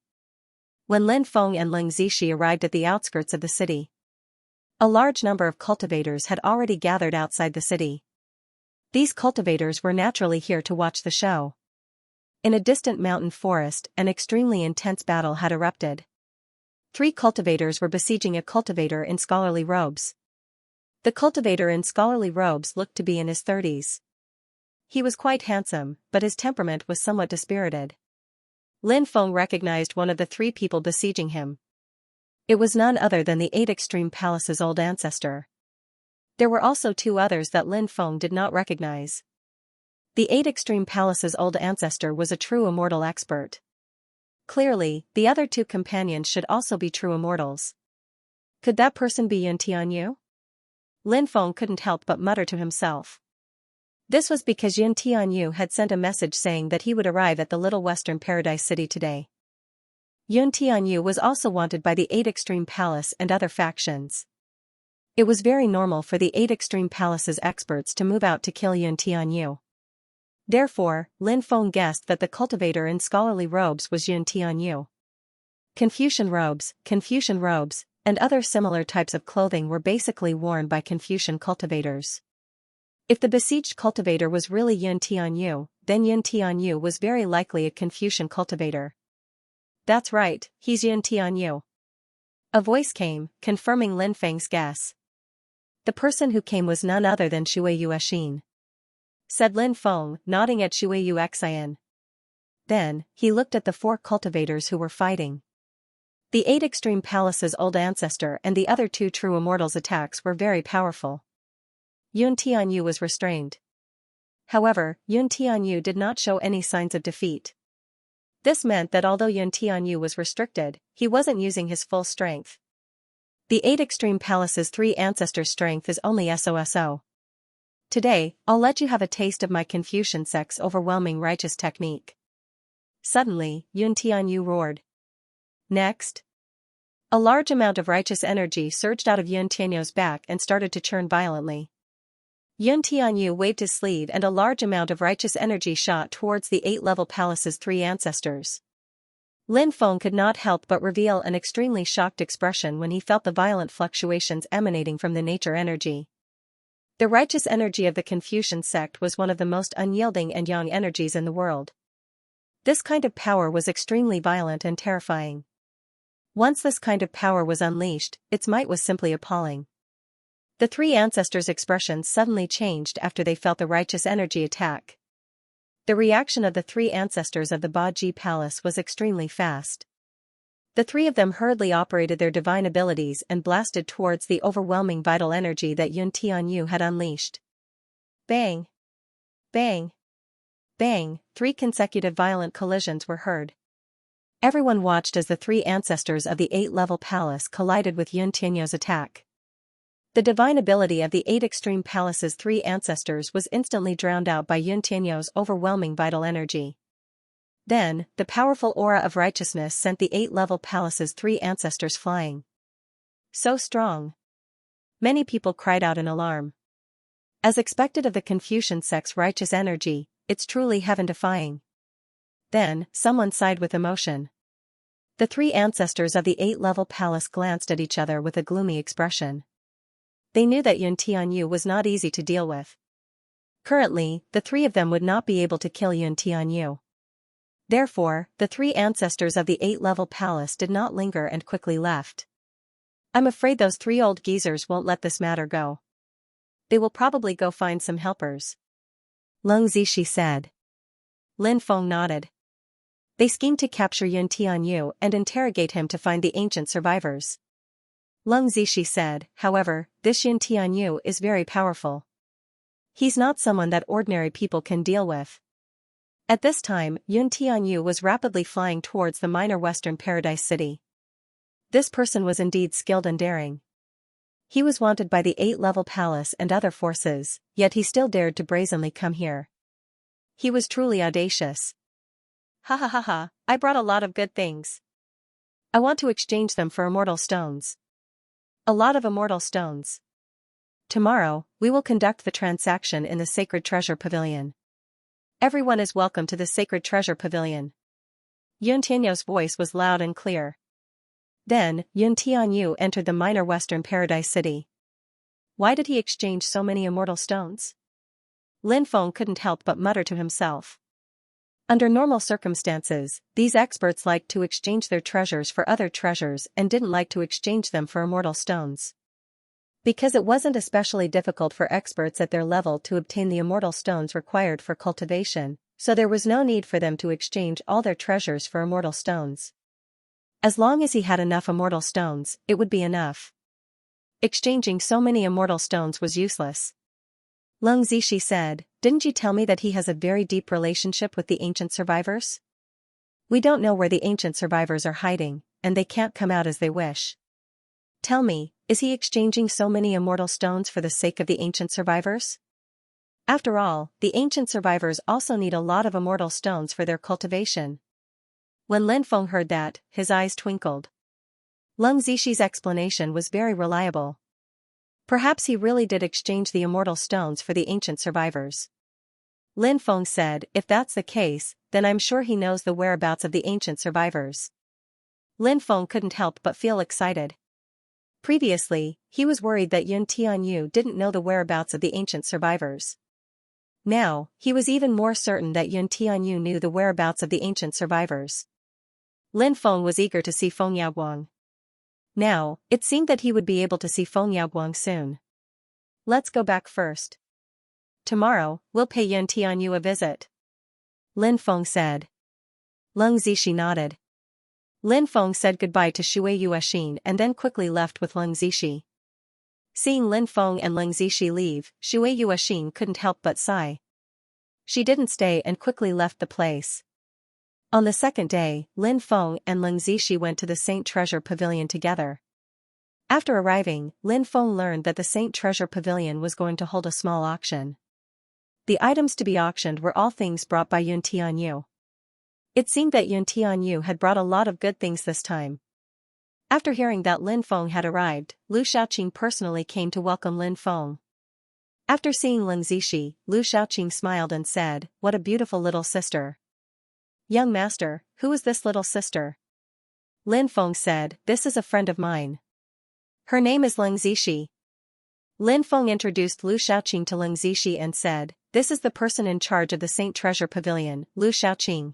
When Lin Feng and Leng Zixi arrived at the outskirts of the city, a large number of cultivators had already gathered outside the city. These cultivators were naturally here to watch the show. In a distant mountain forest, an extremely intense battle had erupted. 3 cultivators were besieging a cultivator in scholarly robes. The cultivator in scholarly robes looked to be in his 30s. He was quite handsome, but his temperament was somewhat dispirited. Lin Feng recognized one of the 3 people besieging him. It was none other than the 8 Extreme Palace's old ancestor. There were also 2 others that Lin Feng did not recognize. The 8 Extreme Palace's old ancestor was a true immortal expert. Clearly, the other 2 companions should also be true immortals. Could that person be Yun Tianyu? Lin Feng couldn't help but mutter to himself. This was because Yun Tianyu had sent a message saying that he would arrive at the Little Western Paradise City today. Yun Tianyu was also wanted by the 8 Extreme Palace and other factions. It was very normal for the 8 Extreme Palace's experts to move out to kill Yun Tianyu. Therefore, Lin Feng guessed that the cultivator in scholarly robes was Yun Tianyu. Confucian robes, and other similar types of clothing were basically worn by Confucian cultivators. If the besieged cultivator was really Yun Tianyu, then Yun Tianyu was very likely a Confucian cultivator. That's right, he's Yun Tianyu. A voice came, confirming Lin Feng's guess. The person who came was none other than Shuiyu Exin, said Lin Feng, nodding at Shuiyu Exin. Then, he looked at the 4 cultivators who were fighting. The 8 Extreme Palace's old ancestor and the other 2 true immortals' attacks were very powerful. Yun Tianyu was restrained. However, Yun Tianyu did not show any signs of defeat. This meant that although Yun Tianyu was restricted, he wasn't using his full strength. The 8 Extreme Palace's 3 ancestors' strength is only SOSO. Today, I'll let you have a taste of my Confucian sect's overwhelming righteous technique. Suddenly, Yun Tianyu roared. Next. A large amount of righteous energy surged out of Yun Tianyu's back and started to churn violently. Yun Tianyu waved his sleeve and a large amount of righteous energy shot towards the 8-level palace's 3 ancestors. Lin Feng could not help but reveal an extremely shocked expression when he felt the violent fluctuations emanating from the nature energy. The righteous energy of the Confucian sect was one of the most unyielding and yang energies in the world. This kind of power was extremely violent and terrifying. Once this kind of power was unleashed, its might was simply appalling. The 3 ancestors' expressions suddenly changed after they felt the righteous energy attack. The reaction of the 3 ancestors of the Baji Palace was extremely fast. The 3 of them hurriedly operated their divine abilities and blasted towards the overwhelming vital energy that Yun Tianyu had unleashed. Bang! Bang! Bang! 3 consecutive violent collisions were heard. Everyone watched as the 3 ancestors of the 8-level palace collided with Yun Tianyu's attack. The divine ability of the 8 Extreme Palace's 3 ancestors was instantly drowned out by Yun Tianyu's overwhelming vital energy. Then, the powerful aura of righteousness sent the 8-level palace's 3 ancestors flying. So strong! Many people cried out in alarm. As expected of the Confucian sect's righteous energy, it's truly heaven-defying. Then, someone sighed with emotion. The 3 ancestors of the 8-level palace glanced at each other with a gloomy expression. They knew that Yun Tianyu was not easy to deal with. Currently, the 3 of them would not be able to kill Yun Tianyu. Therefore, the 3 ancestors of the 8-level palace did not linger and quickly left. I'm afraid those 3 old geezers won't let this matter go. They will probably go find some helpers. Leng Zishi said. Lin Feng nodded. They schemed to capture Yun Tianyu and interrogate him to find the ancient survivors. Leng Zishi said, however, this Yun Tianyu is very powerful. He's not someone that ordinary people can deal with. At this time, Yun Tianyu was rapidly flying towards the minor western paradise city. This person was indeed skilled and daring. He was wanted by the 8-level palace and other forces, yet he still dared to brazenly come here. He was truly audacious. Ha ha ha ha, I brought a lot of good things. I want to exchange them for immortal stones. A lot of immortal stones. Tomorrow, we will conduct the transaction in the Sacred Treasure Pavilion. Everyone is welcome to the Sacred Treasure Pavilion. Yun Tianyu's voice was loud and clear. Then, Yun Tianyu entered the minor western paradise city. Why did he exchange so many immortal stones? Lin Feng couldn't help but mutter to himself. Under normal circumstances, these experts liked to exchange their treasures for other treasures and didn't like to exchange them for immortal stones. Because it wasn't especially difficult for experts at their level to obtain the immortal stones required for cultivation, so there was no need for them to exchange all their treasures for immortal stones. As long as he had enough immortal stones, it would be enough. Exchanging so many immortal stones was useless. Leng Zishi said, didn't you tell me that he has a very deep relationship with the ancient survivors? We don't know where the ancient survivors are hiding, and they can't come out as they wish. Tell me, is he exchanging so many immortal stones for the sake of the ancient survivors? After all, the ancient survivors also need a lot of immortal stones for their cultivation. When Lin Feng heard that, his eyes twinkled. Leng Zixi explanation was very reliable. Perhaps he really did exchange the immortal stones for the ancient survivors. Lin Feng said, if that's the case, then I'm sure he knows the whereabouts of the ancient survivors. Lin Feng couldn't help but feel excited. Previously, he was worried that Yun Tianyu didn't know the whereabouts of the ancient survivors. Now, he was even more certain that Yun Tianyu knew the whereabouts of the ancient survivors. Lin Feng was eager to see Feng Yaoguang. Now, it seemed that he would be able to see Feng Yaoguang soon. Let's go back first. Tomorrow, we'll pay Yun Tianyu a visit. Lin Feng said. Leng Zixi nodded. Lin Feng said goodbye to Shui Yuexin and then quickly left with Leng Zixi. Seeing Lin Feng and Leng Zixi leave, Shui Yuexin couldn't help but sigh. She didn't stay and quickly left the place. On the second day, Lin Feng and Leng Zixi went to the Saint Treasure Pavilion together. After arriving, Lin Feng learned that the Saint Treasure Pavilion was going to hold a small auction. The items to be auctioned were all things brought by Yun Tianyu. It seemed that Yun Tianyu had brought a lot of good things this time. After hearing that Lin Feng had arrived, Lu Shaoqing personally came to welcome Lin Feng. After seeing Leng Zixi, Lu Shaoqing smiled and said, "What a beautiful little sister." "Young master, who is this little sister?" Lin Feng said, "This is a friend of mine. Her name is Leng Zixi." Lin Feng introduced Lu Shaoqing to Leng Zixi and said, "This is the person in charge of the Saint Treasure Pavilion, Lu Shaoqing."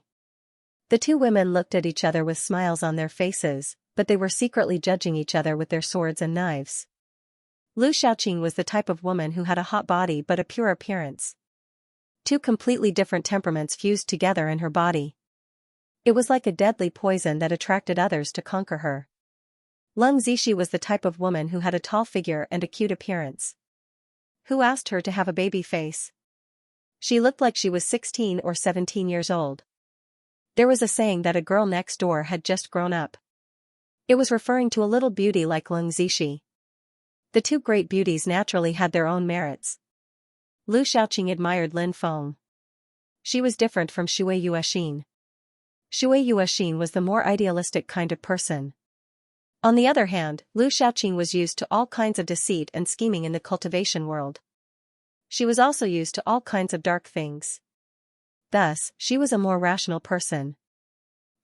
The two women looked at each other with smiles on their faces, but they were secretly judging each other with their swords and knives. Lu Shaoqing was the type of woman who had a hot body but a pure appearance. Two completely different temperaments fused together in her body. It was like a deadly poison that attracted others to conquer her. Leng Zixi was the type of woman who had a tall figure and a cute appearance. Who asked her to have a baby face? She looked like she was 16 or 17 years old. There was a saying that a girl next door had just grown up. It was referring to a little beauty like Leng Zixi. The two great beauties naturally had their own merits. Lu Shaoqing admired Lin Feng. She was different from Shui Yuexin. Shui Yuexin was the more idealistic kind of person. On the other hand, Lu Shaoqing was used to all kinds of deceit and scheming in the cultivation world. She was also used to all kinds of dark things. Thus, she was a more rational person.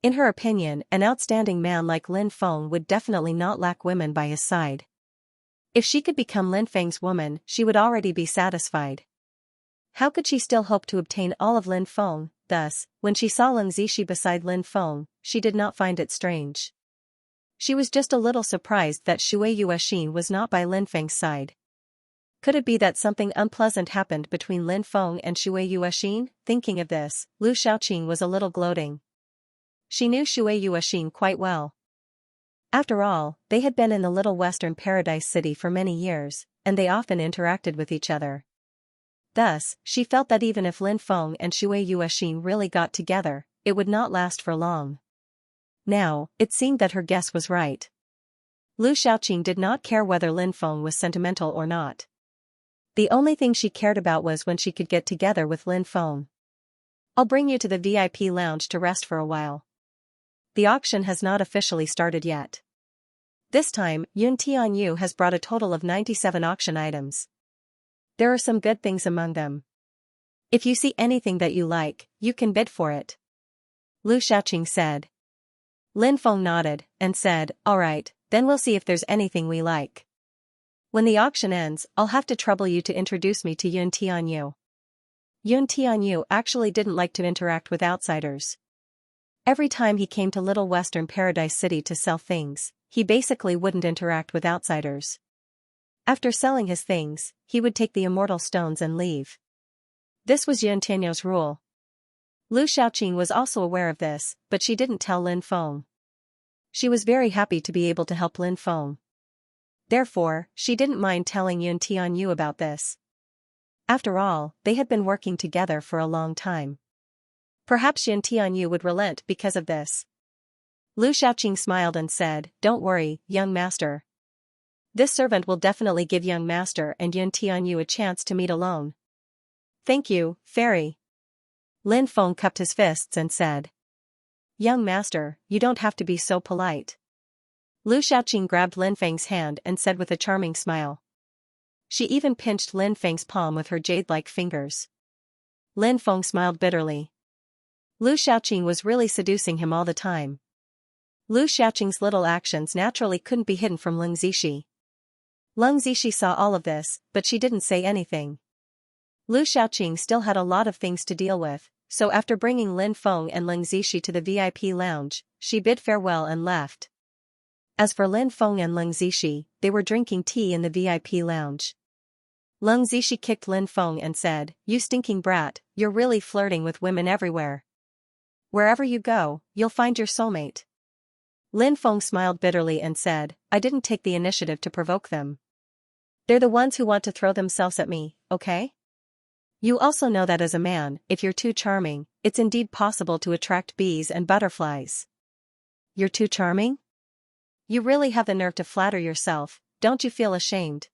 In her opinion, an outstanding man like Lin Feng would definitely not lack women by his side. If she could become Lin Feng's woman, she would already be satisfied. How could she still hope to obtain all of Lin Feng? Thus, when she saw Leng Zixi beside Lin Feng, she did not find it strange. She was just a little surprised that Shui Yuexin was not by Lin Feng's side. Could it be that something unpleasant happened between Lin Feng and Shui Yuexin? Thinking of this, Lu Shaoqing was a little gloating. She knew Shui Yuexin quite well. After all, they had been in the little western paradise city for many years, and they often interacted with each other. Thus, she felt that even if Lin Feng and Shui Yuexin really got together, it would not last for long. Now, it seemed that her guess was right. Lu Shaoqing did not care whether Lin Feng was sentimental or not. The only thing she cared about was when she could get together with Lin Feng. "I'll bring you to the VIP lounge to rest for a while. The auction has not officially started yet. This time, Yun Tianyu has brought a total of 97 auction items. There are some good things among them. If you see anything that you like, you can bid for it," Lu Shaoqing said. Lin Feng nodded, and said, "All right, then we'll see if there's anything we like. When the auction ends, I'll have to trouble you to introduce me to Yun Tianyu." Yun Tianyu actually didn't like to interact with outsiders. Every time he came to Little Western Paradise City to sell things, he basically wouldn't interact with outsiders. After selling his things, he would take the immortal stones and leave. This was Yun Tianyu's rule. Lu Shaoqing was also aware of this, but she didn't tell Lin Feng. She was very happy to be able to help Lin Feng. Therefore, she didn't mind telling Yun Tianyu about this. After all, they had been working together for a long time. Perhaps Yun Tianyu would relent because of this. Lu Shaoqing smiled and said, "Don't worry, young master. This servant will definitely give young master and Yun Tianyu a chance to meet alone." "Thank you, fairy." Lin Feng cupped his fists and said. young master, you don't have to be so polite. Lu Xiaoqing grabbed Lin Feng's hand and said with a charming smile. She even pinched Lin Feng's palm with her jade-like fingers. Lin Feng smiled bitterly. Lu Xiaoqing was really seducing him all the time. Lu Xiaoqing's little actions naturally couldn't be hidden from Leng Zixi. Leng Zixi saw all of this, but she didn't say anything. Lu Xiaoqing still had a lot of things to deal with, so after bringing Lin Feng and Leng Zixi to the VIP lounge, she bid farewell and left. As for Lin Feng and Leng Zixi, they were drinking tea in the VIP lounge. Leng Zixi kicked Lin Feng and said, "You stinking brat, you're really flirting with women everywhere. Wherever you go, you'll find your soulmate." Lin Feng smiled bitterly and said, "I didn't take the initiative to provoke them. They're the ones who want to throw themselves at me, okay? You also know that as a man, if you're too charming, it's indeed possible to attract bees and butterflies." "You're too charming? You really have the nerve to flatter yourself, don't you feel ashamed?"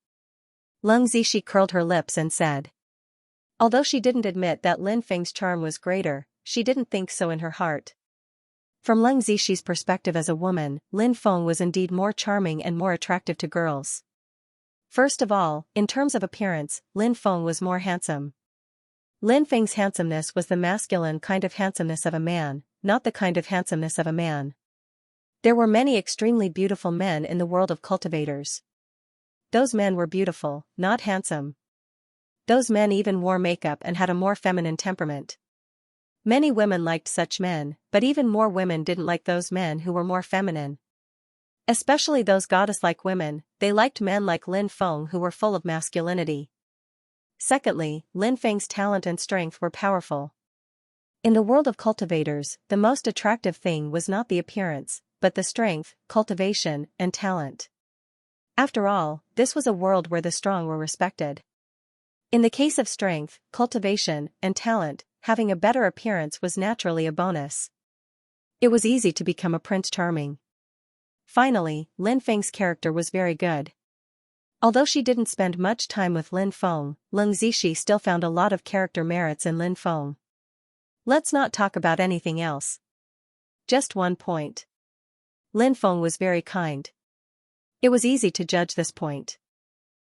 Leng Zixi curled her lips and said. Although she didn't admit that Lin Feng's charm was greater, she didn't think so in her heart. From Leng Zixi's perspective as a woman, Lin Feng was indeed more charming and more attractive to girls. First of all, in terms of appearance, Lin Feng was more handsome. Lin Feng's handsomeness was the masculine kind of handsomeness of a man, not the kind of handsomeness of a man. There were many extremely beautiful men in the world of cultivators. Those men were beautiful, not handsome. Those men even wore makeup and had a more feminine temperament. Many women liked such men, but even more women didn't like those men who were more feminine. Especially those goddess-like women, they liked men like Lin Feng who were full of masculinity. Secondly, Lin Feng's talent and strength were powerful. In the world of cultivators, the most attractive thing was not the appearance, but the strength, cultivation, and talent. After all, this was a world where the strong were respected. In the case of strength, cultivation, and talent, having a better appearance was naturally a bonus. It was easy to become a Prince Charming. Finally, Lin Feng's character was very good. Although she didn't spend much time with Lin Feng, Leng Zixi still found a lot of character merits in Lin Feng. Let's not talk about anything else. Just one point. Lin Feng was very kind. It was easy to judge this point.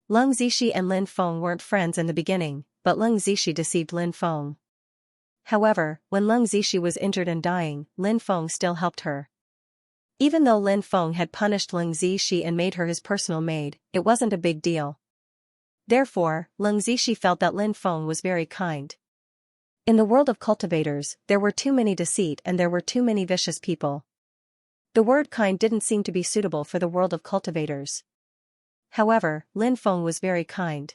Leng Zixi and Lin Feng weren't friends in the beginning, but Leng Zixi deceived Lin Feng. However, when Leng Zixi was injured and dying, Lin Feng still helped her. Even though Lin Feng had punished Leng Zixi and made her his personal maid, it wasn't a big deal. Therefore, Leng Zixi felt that Lin Feng was very kind. In the world of cultivators, there were too many deceit and there were too many vicious people. The word kind didn't seem to be suitable for the world of cultivators. However, Lin Feng was very kind.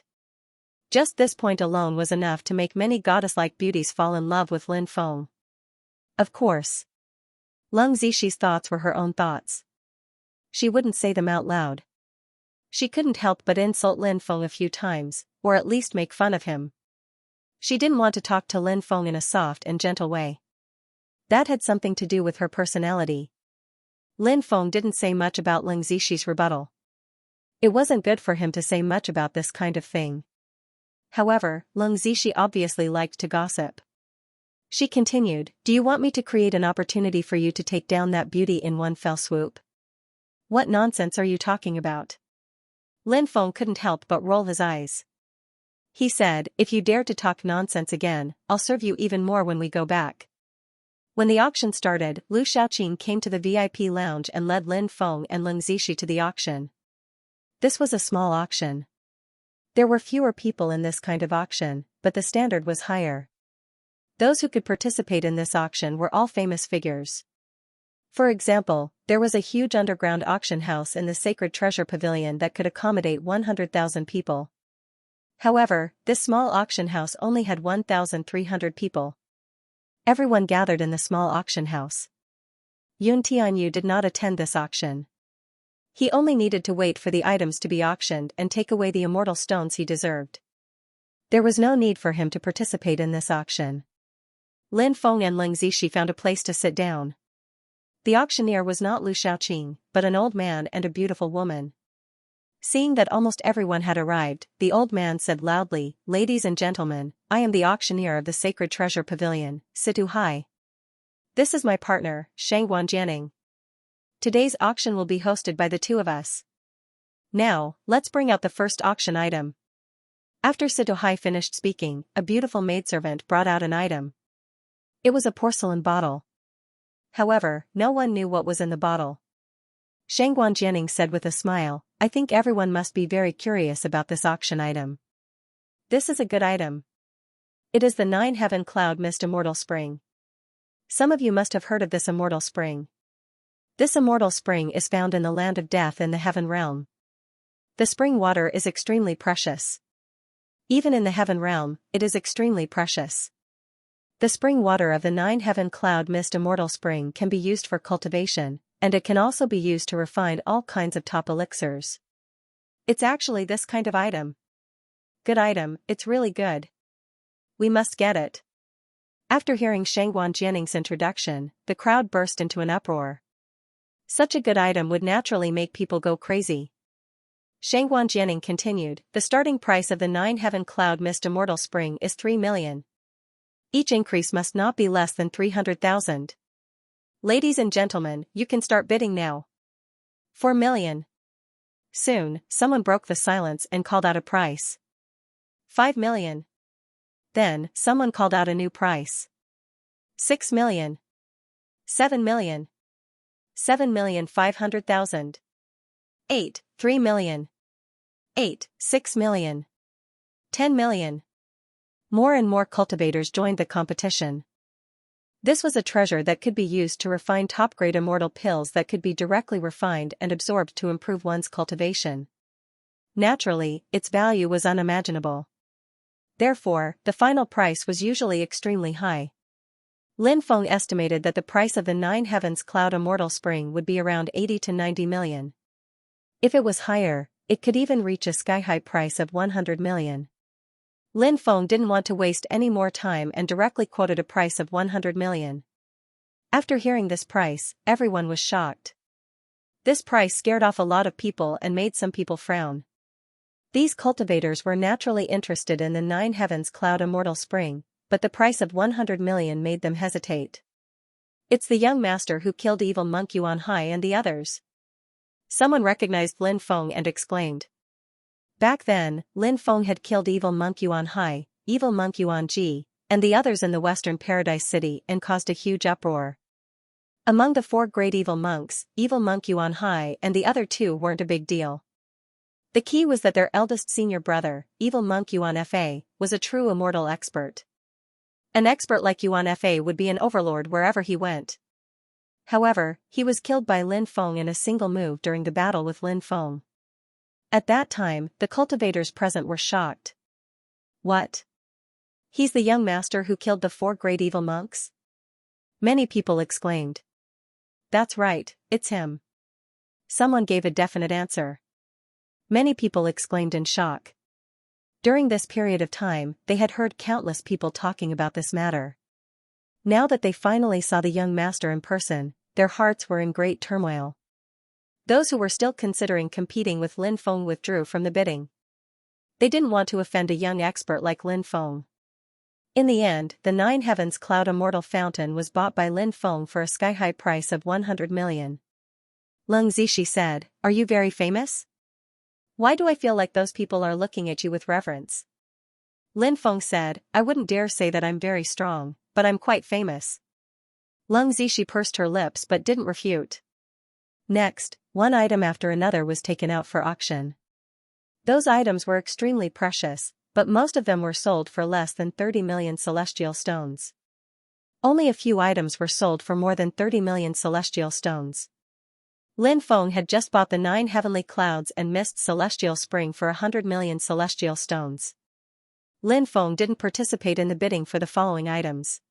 Just this point alone was enough to make many goddess-like beauties fall in love with Lin Feng. Of course. Leng Zixi's thoughts were her own thoughts. She wouldn't say them out loud. She couldn't help but insult Lin Feng a few times, or at least make fun of him. She didn't want to talk to Lin Feng in a soft and gentle way. That had something to do with her personality. Lin Feng didn't say much about Leng Zixi's rebuttal. It wasn't good for him to say much about this kind of thing. However, Leng Zixi obviously liked to gossip. She continued, "Do you want me to create an opportunity for you to take down that beauty in one fell swoop? What nonsense are you talking about?" Lin Feng couldn't help but roll his eyes. He said, "If you dare to talk nonsense again, I'll serve you even more when we go back." When the auction started, Lu Xiaoqing came to the VIP lounge and led Lin Feng and Leng Zixi to the auction. This was a small auction. There were fewer people in this kind of auction, but the standard was higher. Those who could participate in this auction were all famous figures. For example, there was a huge underground auction house in the Sacred Treasure Pavilion that could accommodate 100,000 people. However, this small auction house only had 1,300 people. Everyone gathered in the small auction house. Yun Tianyu did not attend this auction. He only needed to wait for the items to be auctioned and take away the immortal stones he deserved. There was no need for him to participate in this auction. Lin Feng and Leng Zixi found a place to sit down. The auctioneer was not Lu Xiaoqing, but an old man and a beautiful woman. Seeing that almost everyone had arrived, the old man said loudly, "Ladies and gentlemen, I am the auctioneer of the Sacred Treasure Pavilion, Situ Hai." This is my partner, Xianxia. Today's auction will be hosted by the two of us. Now, let's bring out the first auction item. After Sitohai finished speaking, a beautiful maidservant brought out an item. It was a porcelain bottle. However, no one knew what was in the bottle. Xianxia said with a smile, I think everyone must be very curious about this auction item. This is a good item. It is the 9-heaven cloud mist immortal spring. Some of you must have heard of this immortal spring. This immortal spring is found in the land of death in the heaven realm. The spring water is extremely precious. Even in the heaven realm, it is extremely precious. The spring water of the 9-heaven cloud mist immortal spring can be used for cultivation, and it can also be used to refine all kinds of top elixirs. It's actually this kind of item. Good item, it's really good. We must get it. After hearing Xianxia introduction, the crowd burst into an uproar. Such a good item would naturally make people go crazy. Xianxia continued, the starting price of the 9-heaven cloud mist immortal spring is 3 million. Each increase must not be less than 300,000. Ladies and gentlemen, you can start bidding now. 4 million. Soon, someone broke the silence and called out a price. 5 million. Then, someone called out a new price. 6 million. 7 million. 7,500,000. 8, 3 million. 8, 6 million. 10 million. More and more cultivators joined the competition. This was a treasure that could be used to refine top-grade immortal pills that could be directly refined and absorbed to improve one's cultivation. Naturally, its value was unimaginable. Therefore, the final price was usually extremely high. Lin Feng estimated that the price of the 9 heavens cloud immortal spring would be around 80 to 90 million. If it was higher, it could even reach a sky-high price of 100 million. Lin Feng didn't want to waste any more time and directly quoted a price of 100 million. After hearing this price, everyone was shocked. This price scared off a lot of people and made some people frown. These cultivators were naturally interested in the 9 heavens cloud immortal spring, but the price of 100 million made them hesitate. It's the young master who killed evil monk Yuan Hai and the others. Someone recognized Lin Feng and exclaimed. Back then, Lin Feng had killed evil monk Yuan Hai, evil monk Yuan Ji, and the others in the western paradise city and caused a huge uproar. Among the 4 great evil monks, evil monk Yuan Hai and the other 2 weren't a big deal. The key was that their eldest senior brother, evil monk Yuan Fa, was a true immortal expert. An expert like Yuan Fa would be an overlord wherever he went. However, he was killed by Lin Feng in a single move during the battle with Lin Feng. At that time, the cultivators present were shocked. What? He's the young master who killed the 4 great evil monks? Many people exclaimed. That's right, it's him. Someone gave a definite answer. Many people exclaimed in shock. During this period of time, they had heard countless people talking about this matter. Now that they finally saw the young master in person, their hearts were in great turmoil. Those who were still considering competing with Lin Feng withdrew from the bidding. They didn't want to offend a young expert like Lin Feng. In the end, the 9 heavens cloud immortal fountain was bought by Lin Feng for a sky-high price of 100 million. Leng Zishi said, Are you very famous? Why do I feel like those people are looking at you with reverence? Lin Feng said, I wouldn't dare say that I'm very strong, but I'm quite famous. Leng Zishi pursed her lips but didn't refute. Next, one item after another was taken out for auction. Those items were extremely precious, but most of them were sold for less than 30 million celestial stones. Only a few items were sold for more than 30 million celestial stones. Lin Feng had just bought the 9 heavenly clouds and mist celestial spring for 100 million celestial stones. Lin Feng didn't participate in the bidding for the following items.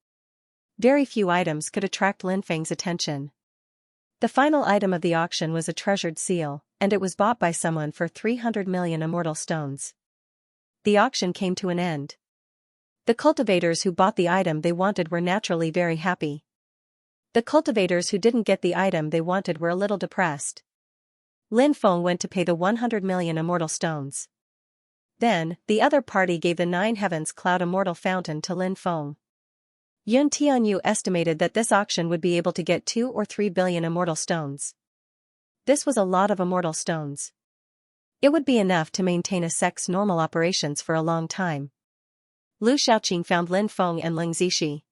Very few items could attract Lin Feng's attention. The final item of the auction was a treasured seal, and it was bought by someone for 300 million immortal stones. The auction came to an end. The cultivators who bought the item they wanted were naturally very happy. The cultivators who didn't get the item they wanted were a little depressed. Lin Feng went to pay the 100 million immortal stones. Then, the other party gave the 9 heavens cloud immortal fountain to Lin Feng. Yun Tianyu estimated that this auction would be able to get 2 or 3 billion immortal stones. This was a lot of immortal stones. It would be enough to maintain a sect's normal operations for a long time. Lu Shaoqing found Lin Feng and Leng Zishi.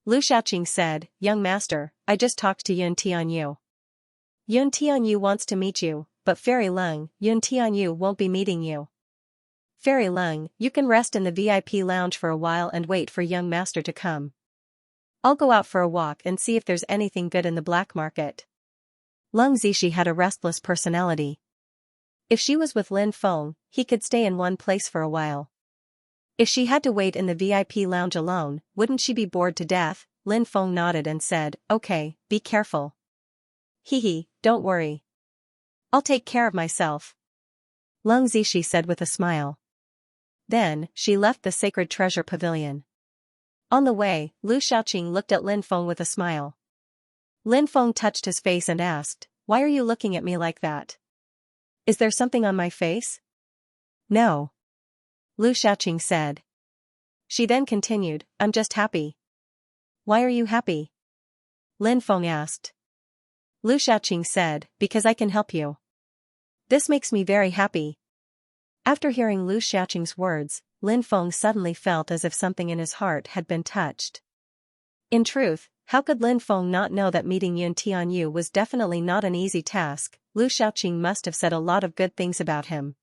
Lu Shaoqing said, "Young master, I just talked to Yun Tianyu. Yun Tianyu wants to meet you, but Fairy Leng, Yun Tianyu won't be meeting you. Fairy Leng, you can rest in the VIP lounge for a while and wait for young master to come. I'll go out for a walk and see if there's anything good in the black market." Leng Zishi had a restless personality. If she was with Lin Feng, he could stay in one place for a while. If she had to wait in the VIP lounge alone, wouldn't she be bored to death? Lin Feng nodded and said, "Okay, be careful." "Hee, don't worry. I'll take care of myself," Leng Zishi said with a smile. Then, she left the sacred treasure pavilion. On the way, Lu Shaoqing looked at Lin Feng with a smile. Lin Feng touched his face and asked, "Why are you looking at me like that? Is there something on my face?" "No," Lu Shaoqing said. She then continued, "I'm just happy." "Why are you happy?" Lin Feng asked. Lu Shaoqing said, "Because I can help you. This makes me very happy." After hearing Lu Shaoqing's words, Lin Feng suddenly felt as if something in his heart had been touched. In truth, how could Lin Feng not know that meeting Yun Tianyu was definitely not an easy task? Lu Shaoqing must have said a lot of good things about him.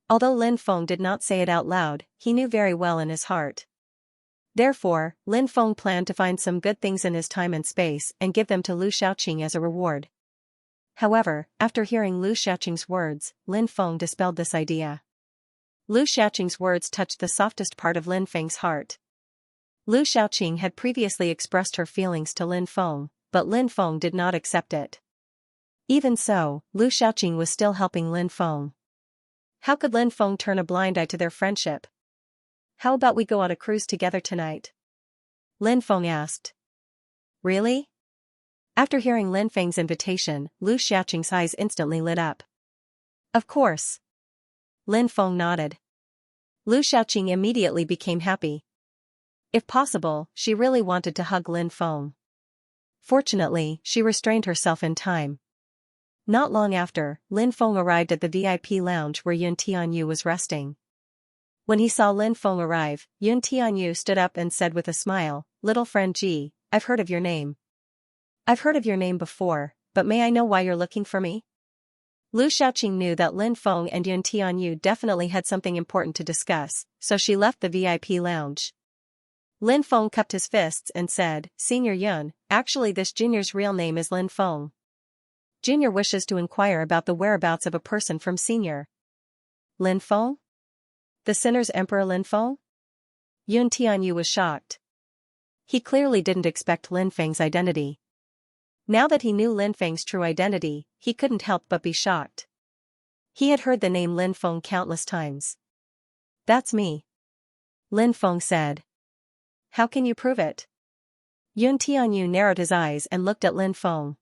Although Lin Feng did not say it out loud, he knew very well in his heart. Therefore, Lin Feng planned to find some good things in his time and space and give them to Lu Shaoqing as a reward. However, after hearing Lu Shaoqing's words, Lin Feng dispelled this idea. Lu Shaoqing's words touched the softest part of Lin Feng's heart. Lu Shaoqing had previously expressed her feelings to Lin Feng, but Lin Feng did not accept it. Even so, Lu Shaoqing was still helping Lin Feng. How could Lin Feng turn a blind eye to their friendship? "How about we go on a cruise together tonight?" Lin Feng asked. "Really?" After hearing Lin Feng's invitation, Lu Shaoqing's eyes instantly lit up. "Of course." Lin Feng nodded. Lu Shaoqing immediately became happy. If possible, she really wanted to hug Lin Feng. Fortunately, she restrained herself in time. Not long after, Lin Feng arrived at the VIP lounge where Yun Tianyu was resting. When he saw Lin Feng arrive, Yun Tianyu stood up and said with a smile, "Little friend Ji, I've heard of your name. I've heard of your name before, but may I know why you're looking for me?" Lu Shaoqing knew that Lin Feng and Yun Tianyu definitely had something important to discuss, so she left the VIP lounge. Lin Feng cupped his fists and said, "Senior Yun, actually this junior's real name is Lin Feng. Junior wishes to inquire about the whereabouts of a person from Senior." "Lin Feng? The Sinner's Emperor Lin Feng?" Yun Tianyu was shocked. He clearly didn't expect Lin Feng's identity. Now that he knew Lin Feng's true identity, he couldn't help but be shocked. He had heard the name Lin Feng countless times. "That's me," Lin Feng said. "How can you prove it?" Yun Tianyu narrowed his eyes and looked at Lin Feng.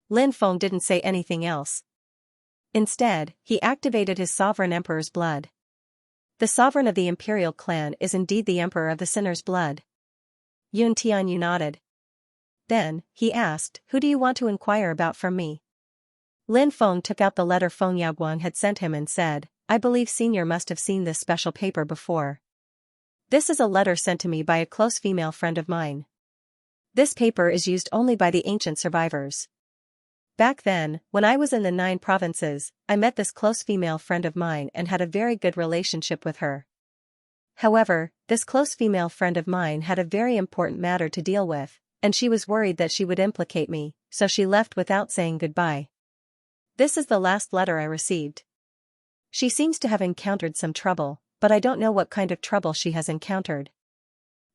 Lin Feng didn't say anything else. Instead, he activated his sovereign emperor's blood. The sovereign of the imperial clan is indeed the emperor of the sinner's blood. Yun Tianyu nodded. Then, he asked, "Who do you want to inquire about from me?" Lin Feng took out the letter Feng Yaoguan had sent him and said, "I believe Senior must have seen this special paper before. This is a letter sent to me by a close female friend of mine. This paper is used only by the ancient survivors. Back then, when I was in the 9 provinces, I met this close female friend of mine and had a very good relationship with her. However, this close female friend of mine had a very important matter to deal with, and she was worried that she would implicate me, so she left without saying goodbye. This is the last letter I received. She seems to have encountered some trouble, but I don't know what kind of trouble she has encountered.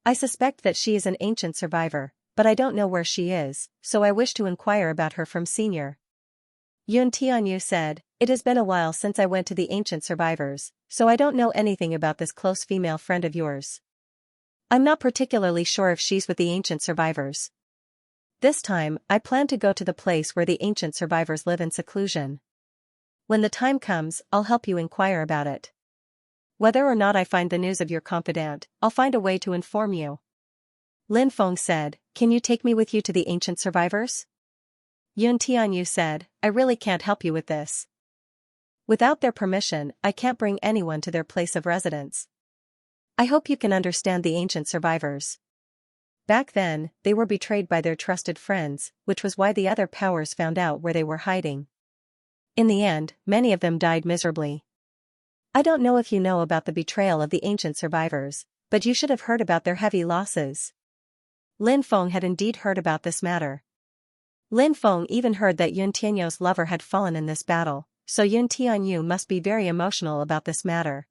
I suspect that she is an ancient survivor, but I don't know where she is, so I wish to inquire about her from Senior." Yun Tianyu said, "It has been a while since I went to the ancient survivors, so I don't know anything about this close female friend of yours. I'm not particularly sure if she's with the ancient survivors. This time, I plan to go to the place where the ancient survivors live in seclusion. When the time comes, I'll help you inquire about it. Whether or not I find the news of your confidant, I'll find a way to inform you." Lin Feng said, "Can you take me with you to the ancient survivors?" Yun Tianyu said, "I really can't help you with this. Without their permission, I can't bring anyone to their place of residence. I hope you can understand the ancient survivors. Back then, they were betrayed by their trusted friends, which was why the other powers found out where they were hiding. In the end, many of them died miserably. I don't know if you know about the betrayal of the ancient survivors, but you should have heard about their heavy losses." Lin Feng had indeed heard about this matter. Lin Feng even heard that Yun Tianyu's lover had fallen in this battle, so Yun Tianyu must be very emotional about this matter.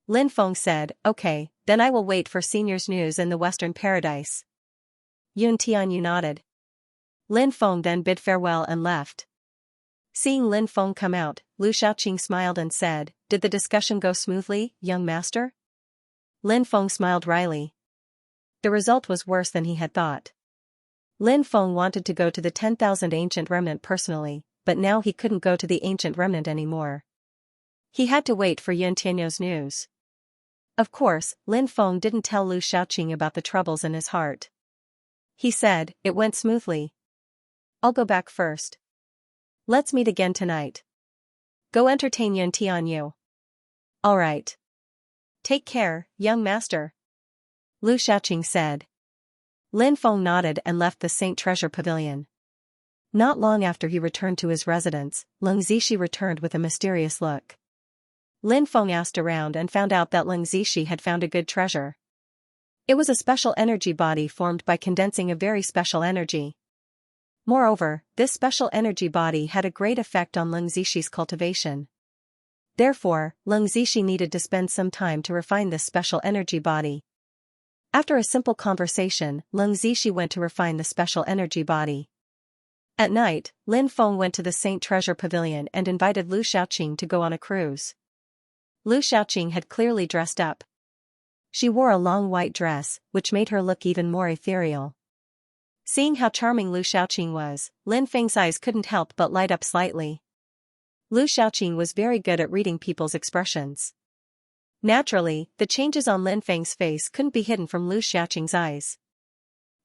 Lin Feng said, "Okay, then I will wait for senior's news in the Western Paradise." Yun Tianyu nodded. Lin Feng then bid farewell and left. Seeing Lin Feng come out, Lu Shaoqing smiled and said, "Did the discussion go smoothly, young master?" Lin Feng smiled wryly. The result was worse than he had thought. Lin Feng wanted to go to the 10,000 Ancient Remnant personally, but now he couldn't go to the Ancient Remnant anymore. He had to wait for Yun Tianyu's news. Of course, Lin Feng didn't tell Lu Shaoqing about the troubles in his heart. He said, "It went smoothly. I'll go back first. Let's meet again tonight. Go entertain Yun Tianyu." "All right. Take care, young master," Lu Shaoqing said. Lin Feng nodded and left the Saint Treasure Pavilion. Not long after he returned to his residence, Leng Zishi returned with a mysterious look. Lin Feng asked around and found out that Leng Zishi had found a good treasure. It was a special energy body formed by condensing a very special energy. Moreover, this special energy body had a great effect on Leng Zishi's cultivation. Therefore, Leng Zishi needed to spend some time to refine this special energy body. After a simple conversation, Leng Zishi went to refine the special energy body. At night, Lin Feng went to the Saint Treasure Pavilion and invited Lu Shaoqing to go on a cruise. Lu Shaoqing had clearly dressed up. She wore a long white dress, which made her look even more ethereal. Seeing how charming Lu Shaoqing was, Lin Feng's eyes couldn't help but light up slightly. Lu Shaoqing was very good at reading people's expressions. Naturally, the changes on Lin Feng's face couldn't be hidden from Lu Shaoqing's eyes.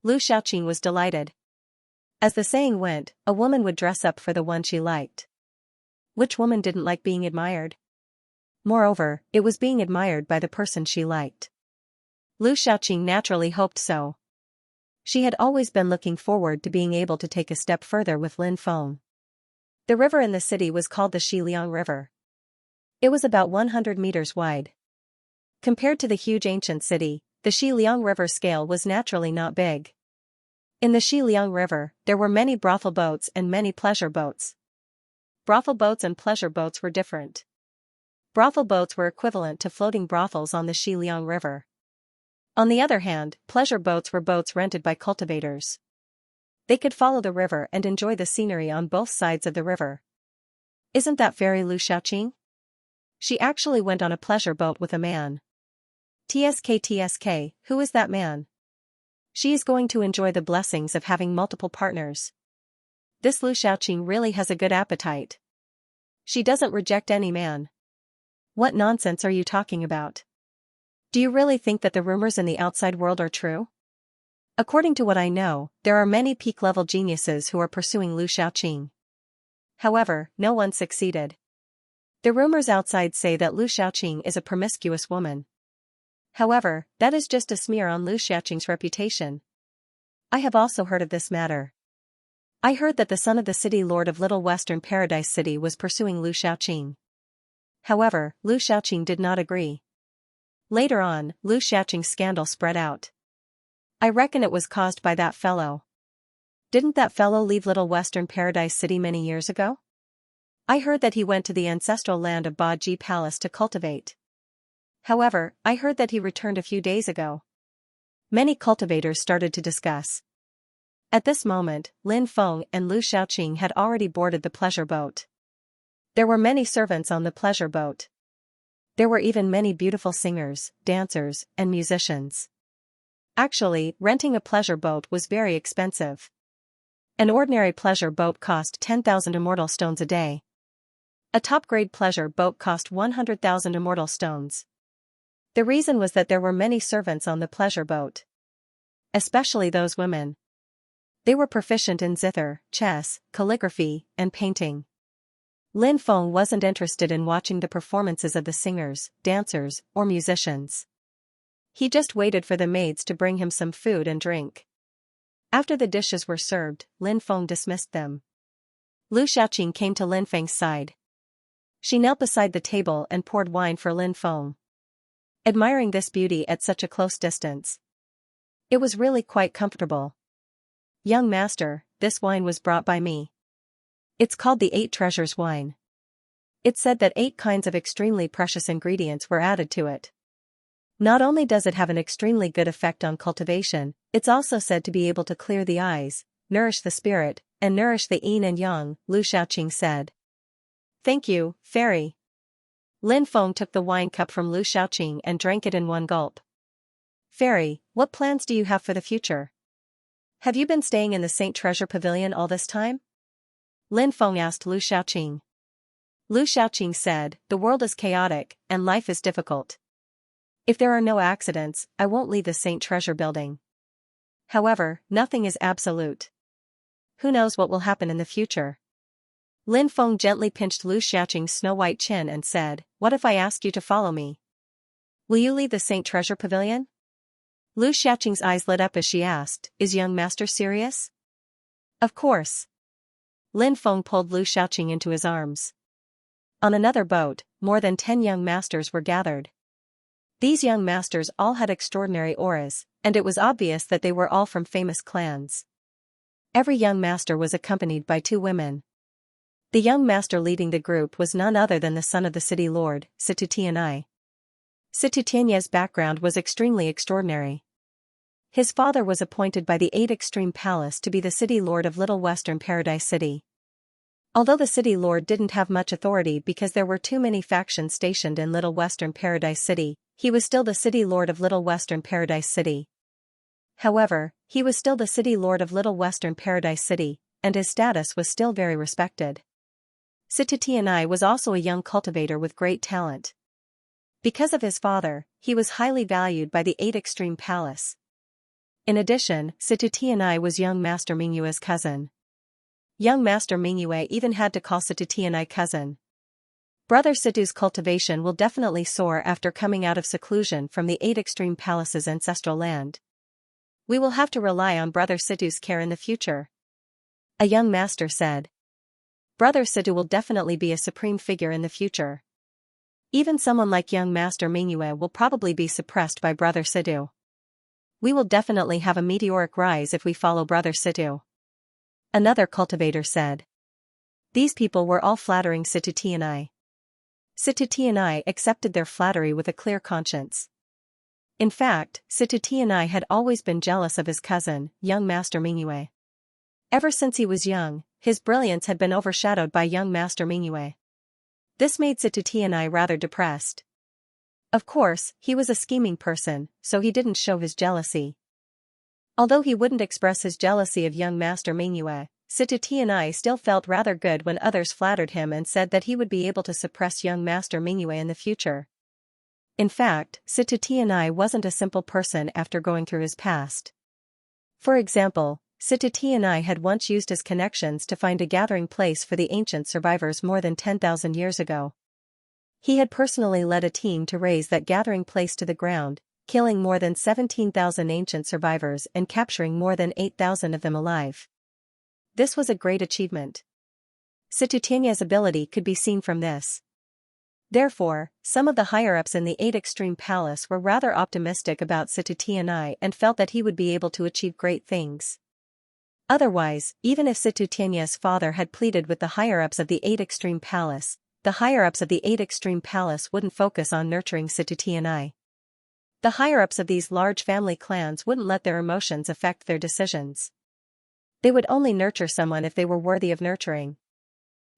Lu Shaoqing was delighted. As the saying went, a woman would dress up for the one she liked. Which woman didn't like being admired? Moreover, it was being admired by the person she liked. Lu Shaoqing naturally hoped so. She had always been looking forward to being able to take a step further with Lin Feng. The river in the city was called the Xiliang River. It was about 100 meters wide. Compared to the huge ancient city, the Xiliang River scale was naturally not big. In the Xiliang River, there were many brothel boats and many pleasure boats. Brothel boats and pleasure boats were different. Brothel boats were equivalent to floating brothels on the Xiliang River. On the other hand, pleasure boats were boats rented by cultivators. They could follow the river and enjoy the scenery on both sides of the river. Isn't that fairy Lu Shaoqing? She actually went on a pleasure boat with a man. TSK, who is that man? She is going to enjoy the blessings of having multiple partners. This Lu Shaoqing really has a good appetite. She doesn't reject any man. What nonsense are you talking about? Do you really think that the rumors in the outside world are true? According to what I know, there are many peak-level geniuses who are pursuing Lu Shaoqing. However, no one succeeded. The rumors outside say that Lu Shaoqing is a promiscuous woman. However, that is just a smear on Lu Shaoqing's reputation. I have also heard of this matter. I heard that the son of the city lord of Little Western Paradise City was pursuing Lu Shaoqing. However, Lu Shaoqing did not agree. Later on, Lu Shaoqing's scandal spread out. I reckon it was caused by that fellow. Didn't that fellow leave Little Western Paradise City many years ago? I heard that he went to the ancestral land of Ba Ji Palace to cultivate. However, I heard that he returned a few days ago. Many cultivators started to discuss. At this moment, Lin Feng and Lu Shaoqing had already boarded the pleasure boat. There were many servants on the pleasure boat. There were even many beautiful singers, dancers, and musicians. Actually, renting a pleasure boat was very expensive. An ordinary pleasure boat cost 10,000 immortal stones a day. A top-grade pleasure boat cost 100,000 immortal stones. The reason was that there were many servants on the pleasure boat. especially those women. They were proficient in zither, chess, calligraphy, and painting. Lin Feng wasn't interested in watching the performances of the singers, dancers, or musicians. He just waited for the maids to bring him some food and drink. After the dishes were served, Lin Feng dismissed them. Lu Xiaoqing came to Lin Feng's side. She knelt beside the table and poured wine for Lin Feng. Admiring this beauty at such a close distance, it was really quite comfortable. "Young master, this wine was brought by me. It's called the 8 Treasures wine. It's said that 8 kinds of extremely precious ingredients were added to it. Not only does it have an extremely good effect on cultivation, it's also said to be able to clear the eyes, nourish the spirit, and nourish the yin and yang," Lu Xiaoqing said. "Thank you, fairy." Lin Feng took the wine cup from Lu Xiaoqing and drank it in one gulp. "Fairy, what plans do you have for the future? Have you been staying in the Saint Treasure Pavilion all this time?" Lin Feng asked Lu Xiaoqing. Lu Xiaoqing said, "The world is chaotic, and life is difficult. If there are no accidents, I won't leave the Saint Treasure building. However, nothing is absolute. Who knows what will happen in the future?" Lin Feng gently pinched Lu Xiaoqing's snow-white chin and said, "What if I ask you to follow me? Will you leave the Saint Treasure Pavilion?" Lu Xiaoqing's eyes lit up as she asked, "Is young master serious?" "Of course." Lin Feng pulled Lu Xiaoqing into his arms. On another boat, more than 10 young masters were gathered. These young masters all had extraordinary auras, and it was obvious that they were all from famous clans. Every young master was accompanied by 2 women. The young master leading the group was none other than the son of the city lord, Situtianai. Situtianai's background was extremely extraordinary. His father was appointed by the 8 Extreme Palace to be the city lord of Little Western Paradise City. Although the city lord didn't have much authority because there were too many factions stationed in Little Western Paradise City, he was still the city lord of Little Western Paradise City. However, he was still the city lord of Little Western Paradise City, and his status was still very respected. Situtianai was also a young cultivator with great talent. Because of his father, he was highly valued by the 8 Extreme Palace. In addition, Situtianai was young Master Mingyue's cousin. Young Master Mingyue even had to call Situtianai cousin. Brother Situ's cultivation will definitely soar after coming out of seclusion from the 8 Extreme Palace's ancestral land. We will have to rely on Brother Situ's care in the future," a young master said. "Brother Situ will definitely be a supreme figure in the future. Even someone like young Master Mingyue will probably be suppressed by Brother Situ. We will definitely have a meteoric rise if we follow Brother Situ," another cultivator said. These people were all flattering Situtianai. Situtianai accepted their flattery with a clear conscience. In fact, Situtianai had always been jealous of his cousin, young Master Mingyue. Ever since he was young, his brilliance had been overshadowed by young Master Mingyue. This made Situtianai rather depressed. Of course, he was a scheming person, so he didn't show his jealousy. Although he wouldn't express his jealousy of young Master Mingyue, Situtianai still felt rather good when others flattered him and said that he would be able to suppress young Master Mingyue in the future. In fact, Situtianai wasn't a simple person after going through his past. For example, Situtianai had once used his connections to find a gathering place for the ancient survivors more than 10,000 years ago. He had personally led a team to raise that gathering place to the ground, killing more than 17,000 ancient survivors and capturing more than 8,000 of them alive. This was a great achievement. Situtianai's ability could be seen from this. Therefore, some of the higher-ups in the 8 Extreme Palace were rather optimistic about Situtianai and felt that he would be able to achieve great things. Otherwise, even if Situtianai's father had pleaded with the higher-ups of the 8 Extreme Palace, the higher-ups of the 8 Extreme Palace wouldn't focus on nurturing Situtianai. The higher-ups of these large family clans wouldn't let their emotions affect their decisions. They would only nurture someone if they were worthy of nurturing.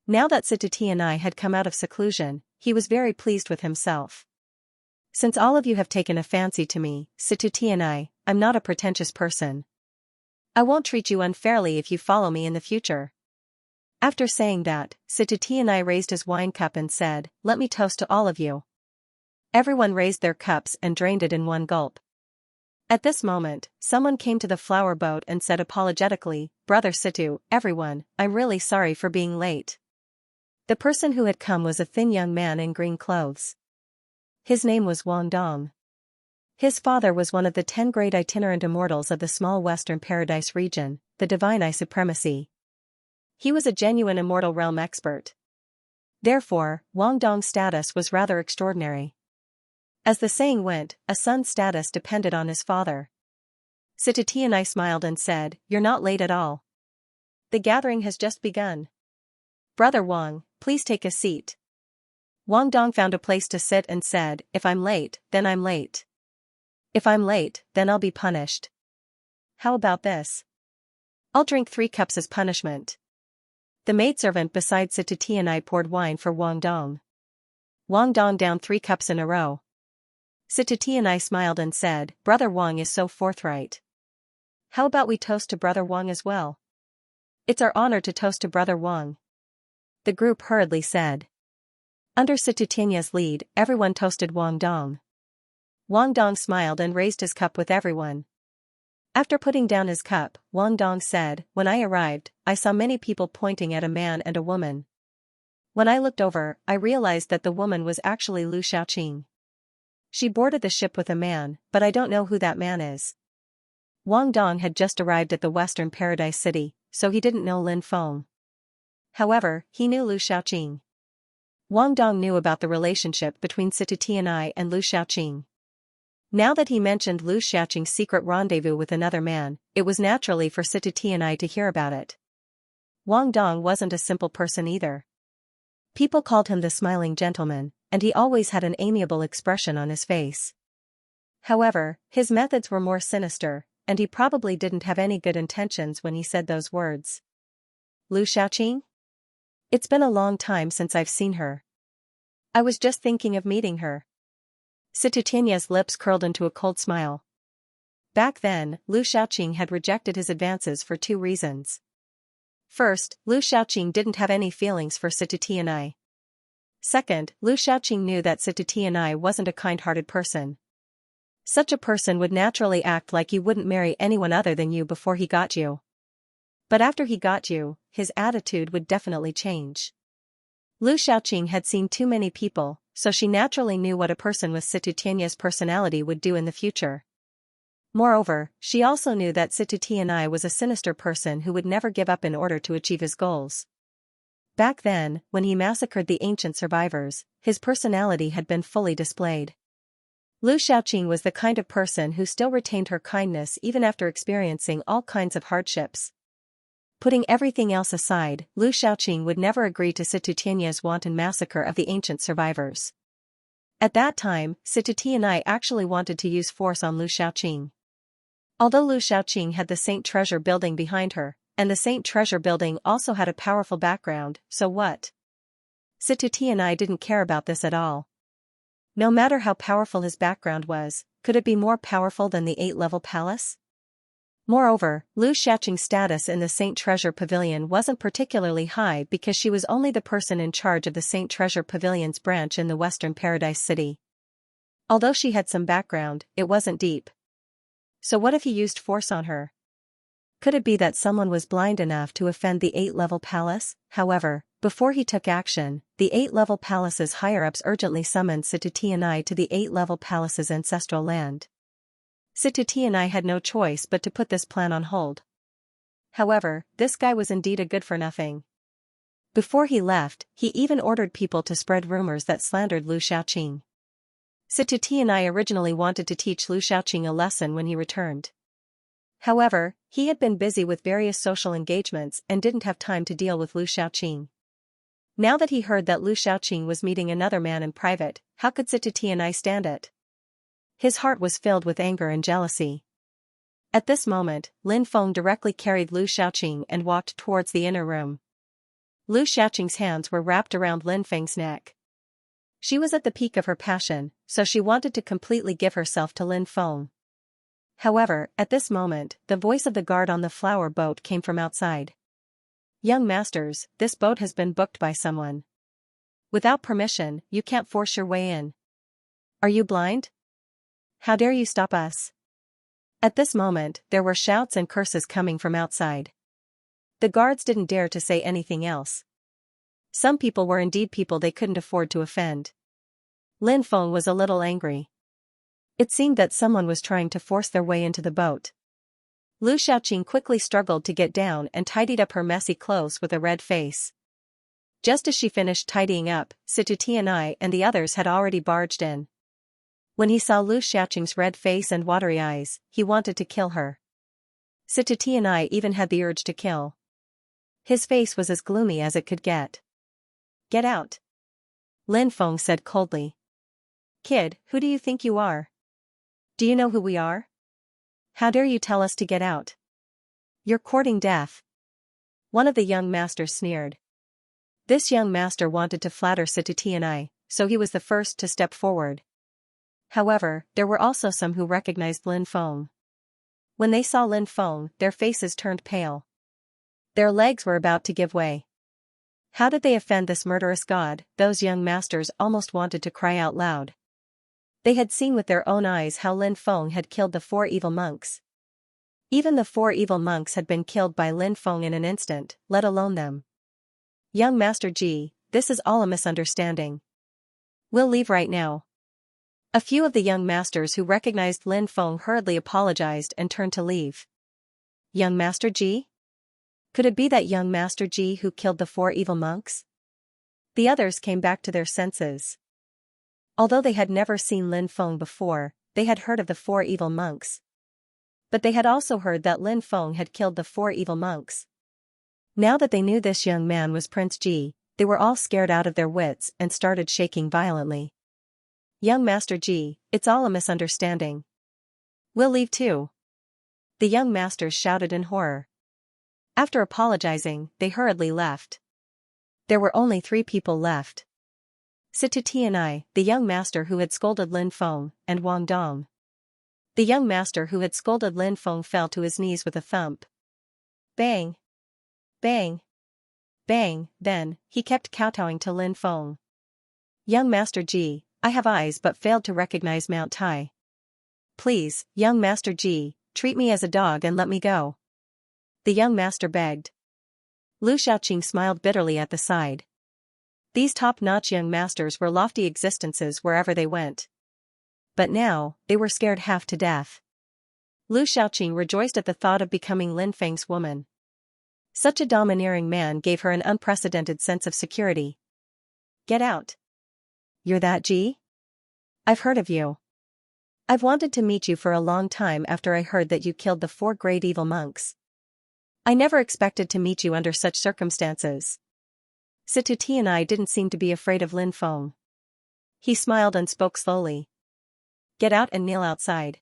Now that Situtianai had come out of seclusion, he was very pleased with himself. "Since all of you have taken a fancy to me, Situtianai, I'm not a pretentious person. I won't treat you unfairly if you follow me in the future." After saying that, Situtianai raised his wine cup and said, "Let me toast to all of you." Everyone raised their cups and drained it in one gulp. At this moment, someone came to the flower boat and said apologetically, "Brother Situ, everyone, I'm really sorry for being late." The person who had come was a thin young man in green clothes. His name was Wang Dong. His father was one of the 10 great itinerant immortals of the small Western Paradise region, the Divine Eye Supremacy. He was a genuine immortal realm expert. Therefore, Wang Dong's status was rather extraordinary. As the saying went, a son's status depended on his father. Situ Tianai smiled and said, "You're not late at all. The gathering has just begun. Brother Wang, please take a seat." Wang Dong found a place to sit and said, "If I'm late, then I'm late. If I'm late, then I'll be punished. How about this? I'll drink 3 cups as punishment." The maidservant beside Situ Tianai poured wine for Wang Dong. Wang Dong downed 3 cups in a row. Situ Tianai smiled and said, "Brother Wang is so forthright. How about we toast to Brother Wang as well? It's our honor to toast to Brother Wang." The group hurriedly said. Under Situ Tianai's lead, everyone toasted Wang Dong. Wang Dong smiled and raised his cup with everyone. After putting down his cup, Wang Dong said, "When I arrived, I saw many people pointing at a man and a woman. When I looked over, I realized that the woman was actually Lu Xiaoqing. She boarded the ship with a man, but I don't know who that man is." Wang Dong had just arrived at the Western Paradise City, so he didn't know Lin Feng. However, he knew Lu Xiaoqing. Wang Dong knew about the relationship between Situ Tianai and Lu Xiaoqing. Now that he mentioned Lu Xiaoqing's secret rendezvous with another man, it was naturally for Situ Tianai to hear about it. Wang Dong wasn't a simple person either. People called him the smiling gentleman, and he always had an amiable expression on his face. However, his methods were more sinister, and he probably didn't have any good intentions when he said those words. "Lu Xiaoqing? It's been a long time since I've seen her. I was just thinking of meeting her." Situ Tianai's lips curled into a cold smile. Back then, Lu Xiaoqing had rejected his advances for 2 reasons. First, Lu Xiaoqing didn't have any feelings for Situ Tianai. Second, Lu Xiaoqing knew that Situ Tianai wasn't a kind-hearted person. Such a person would naturally act like he wouldn't marry anyone other than you before he got you. But after he got you, his attitude would definitely change. Lu Xiaoqing had seen too many people, so she naturally knew what a person with Situ Tianai's personality would do in the future. Moreover, she also knew that Situ Tianai was a sinister person who would never give up in order to achieve his goals. Back then, when he massacred the ancient survivors, his personality had been fully displayed. Lu Xiaoqing was the kind of person who still retained her kindness even after experiencing all kinds of hardships. Putting everything else aside, Lu Xiaoqing would never agree to Situ Tianai's wanton massacre of the ancient survivors. At that time, Situ Tianai actually wanted to use force on Lu Xiaoqing. Although Lu Xiaoqing had the Saint Treasure building behind her, and the Saint Treasure building also had a powerful background, so what? Situ Tianai didn't care about this at all. No matter how powerful his background was, could it be more powerful than the 8-level palace? Moreover, Lu Xiaoqing's status in the Saint Treasure Pavilion wasn't particularly high because she was only the person in charge of the Saint Treasure Pavilion's branch in the Western Paradise City. Although she had some background, it wasn't deep. So what if he used force on her? Could it be that someone was blind enough to offend the 8-level palace? However, before he took action, the 8-level palace's higher-ups urgently summoned Situ Tianai to the 8-level palace's ancestral land. Situ Tianai had no choice but to put this plan on hold. However, this guy was indeed a good-for-nothing. Before he left, he even ordered people to spread rumors that slandered Lu Xiaoqing. Situ Tianai originally wanted to teach Lu Xiaoqing a lesson when he returned. However, he had been busy with various social engagements and didn't have time to deal with Lu Xiaoqing. Now that he heard that Lu Xiaoqing was meeting another man in private, how could Situ Tianai stand it? His heart was filled with anger and jealousy. At this moment, Lin Feng directly carried Lu Xiaoqing and walked towards the inner room. Lu Xiaoqing's hands were wrapped around Lin Feng's neck. She was at the peak of her passion, so she wanted to completely give herself to Lin Feng. However, at this moment, the voice of the guard on the flower boat came from outside. "Young masters, this boat has been booked by someone. Without permission, you can't force your way in. Are you blind? How dare you stop us?" At this moment, there were shouts and curses coming from outside. The guards didn't dare to say anything else. Some people were indeed people they couldn't afford to offend. Lin Feng was a little angry. It seemed that someone was trying to force their way into the boat. Lu Xiaoqing quickly struggled to get down and tidied up her messy clothes with a red face. Just as she finished tidying up, Situ Tianai and the others had already barged in. When he saw Lu Xiaoqing's red face and watery eyes, he wanted to kill her. Situ Tianai even had the urge to kill. His face was as gloomy as it could get. "Get out," Lin Feng said coldly. "Kid, who do you think you are? Do you know who we are? How dare you tell us to get out? You're courting death." One of the young masters sneered. This young master wanted to flatter Situ Tianai, so he was the first to step forward. However, there were also some who recognized Lin Feng. When they saw Lin Feng, their faces turned pale. Their legs were about to give way. How did they offend this murderous god? Those young masters almost wanted to cry out loud. They had seen with their own eyes how Lin Feng had killed the 4 evil monks. Even the 4 evil monks had been killed by Lin Feng in an instant, let alone them. "Young Master Ji, this is all a misunderstanding. We'll leave right now." A few of the young masters who recognized Lin Feng hurriedly apologized and turned to leave. Young Master Ji? Could it be that young Master Ji who killed the 4 evil monks? The others came back to their senses. Although they had never seen Lin Feng before, they had heard of the 4 evil monks. But they had also heard that Lin Feng had killed the 4 evil monks. Now that they knew this young man was Prince Ji, they were all scared out of their wits and started shaking violently. "Young Master Ji, it's all a misunderstanding. We'll leave too," the young masters shouted in horror. After apologizing, they hurriedly left. There were only 3 people left. Situ Tianai, the young master who had scolded Lin Feng, and Wang Dong. The young master who had scolded Lin Feng fell to his knees with a thump. Bang! Bang! Bang! Then, he kept kowtowing to Lin Feng. "Young Master Ji, I have eyes but failed to recognize Mount Tai. Please, young Master Ji, treat me as a dog and let me go," the young master begged. Lu Xiaoqing smiled bitterly at the side. These top-notch young masters were lofty existences wherever they went. But now, they were scared half to death. Lu Xiaoqing rejoiced at the thought of becoming Lin Feng's woman. Such a domineering man gave her an unprecedented sense of security. "Get out. You're that Ji? I've heard of you. I've wanted to meet you for a long time after I heard that you killed the 4 great evil monks. I never expected to meet you under such circumstances." Situ Tianai didn't seem to be afraid of Lin Feng. He smiled and spoke slowly. "Get out and kneel outside."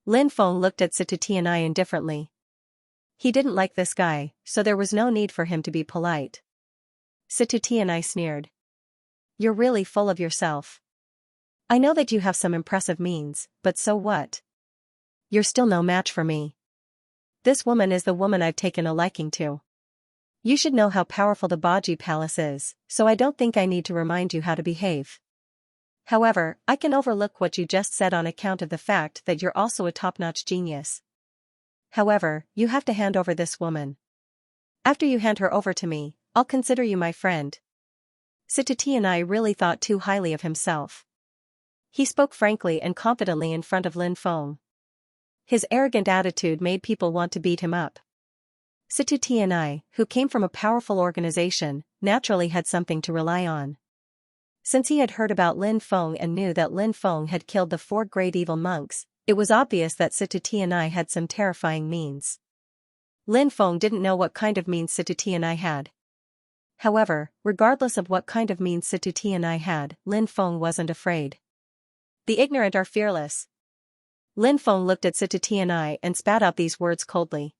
Lin Feng looked at Situ Tianai indifferently. He didn't like this guy, so there was no need for him to be polite. Situ Tianai sneered. "You're really full of yourself. I know that you have some impressive means, but so what? You're still no match for me. This woman is the woman I've taken a liking to. You should know how powerful the Baji Palace is, so I don't think I need to remind you how to behave. However, I can overlook what you just said on account of the fact that you're also a top-notch genius. However, you have to hand over this woman. After you hand her over to me, I'll consider you my friend." Situ Tianai really thought too highly of himself. He spoke frankly and confidently in front of Lin Feng. His arrogant attitude made people want to beat him up. Situ Tianai, who came from a powerful organization, naturally had something to rely on. Since he had heard about Lin Feng and knew that Lin Feng had killed the 4 great evil monks, it was obvious that Situ Tianai had some terrifying means. Lin Feng didn't know what kind of means Situ Tianai had. However, regardless of what kind of means Situ Tianai had, Lin Feng wasn't afraid. "The ignorant are fearless." Lin Feng looked at Situ Tianai and spat out these words coldly.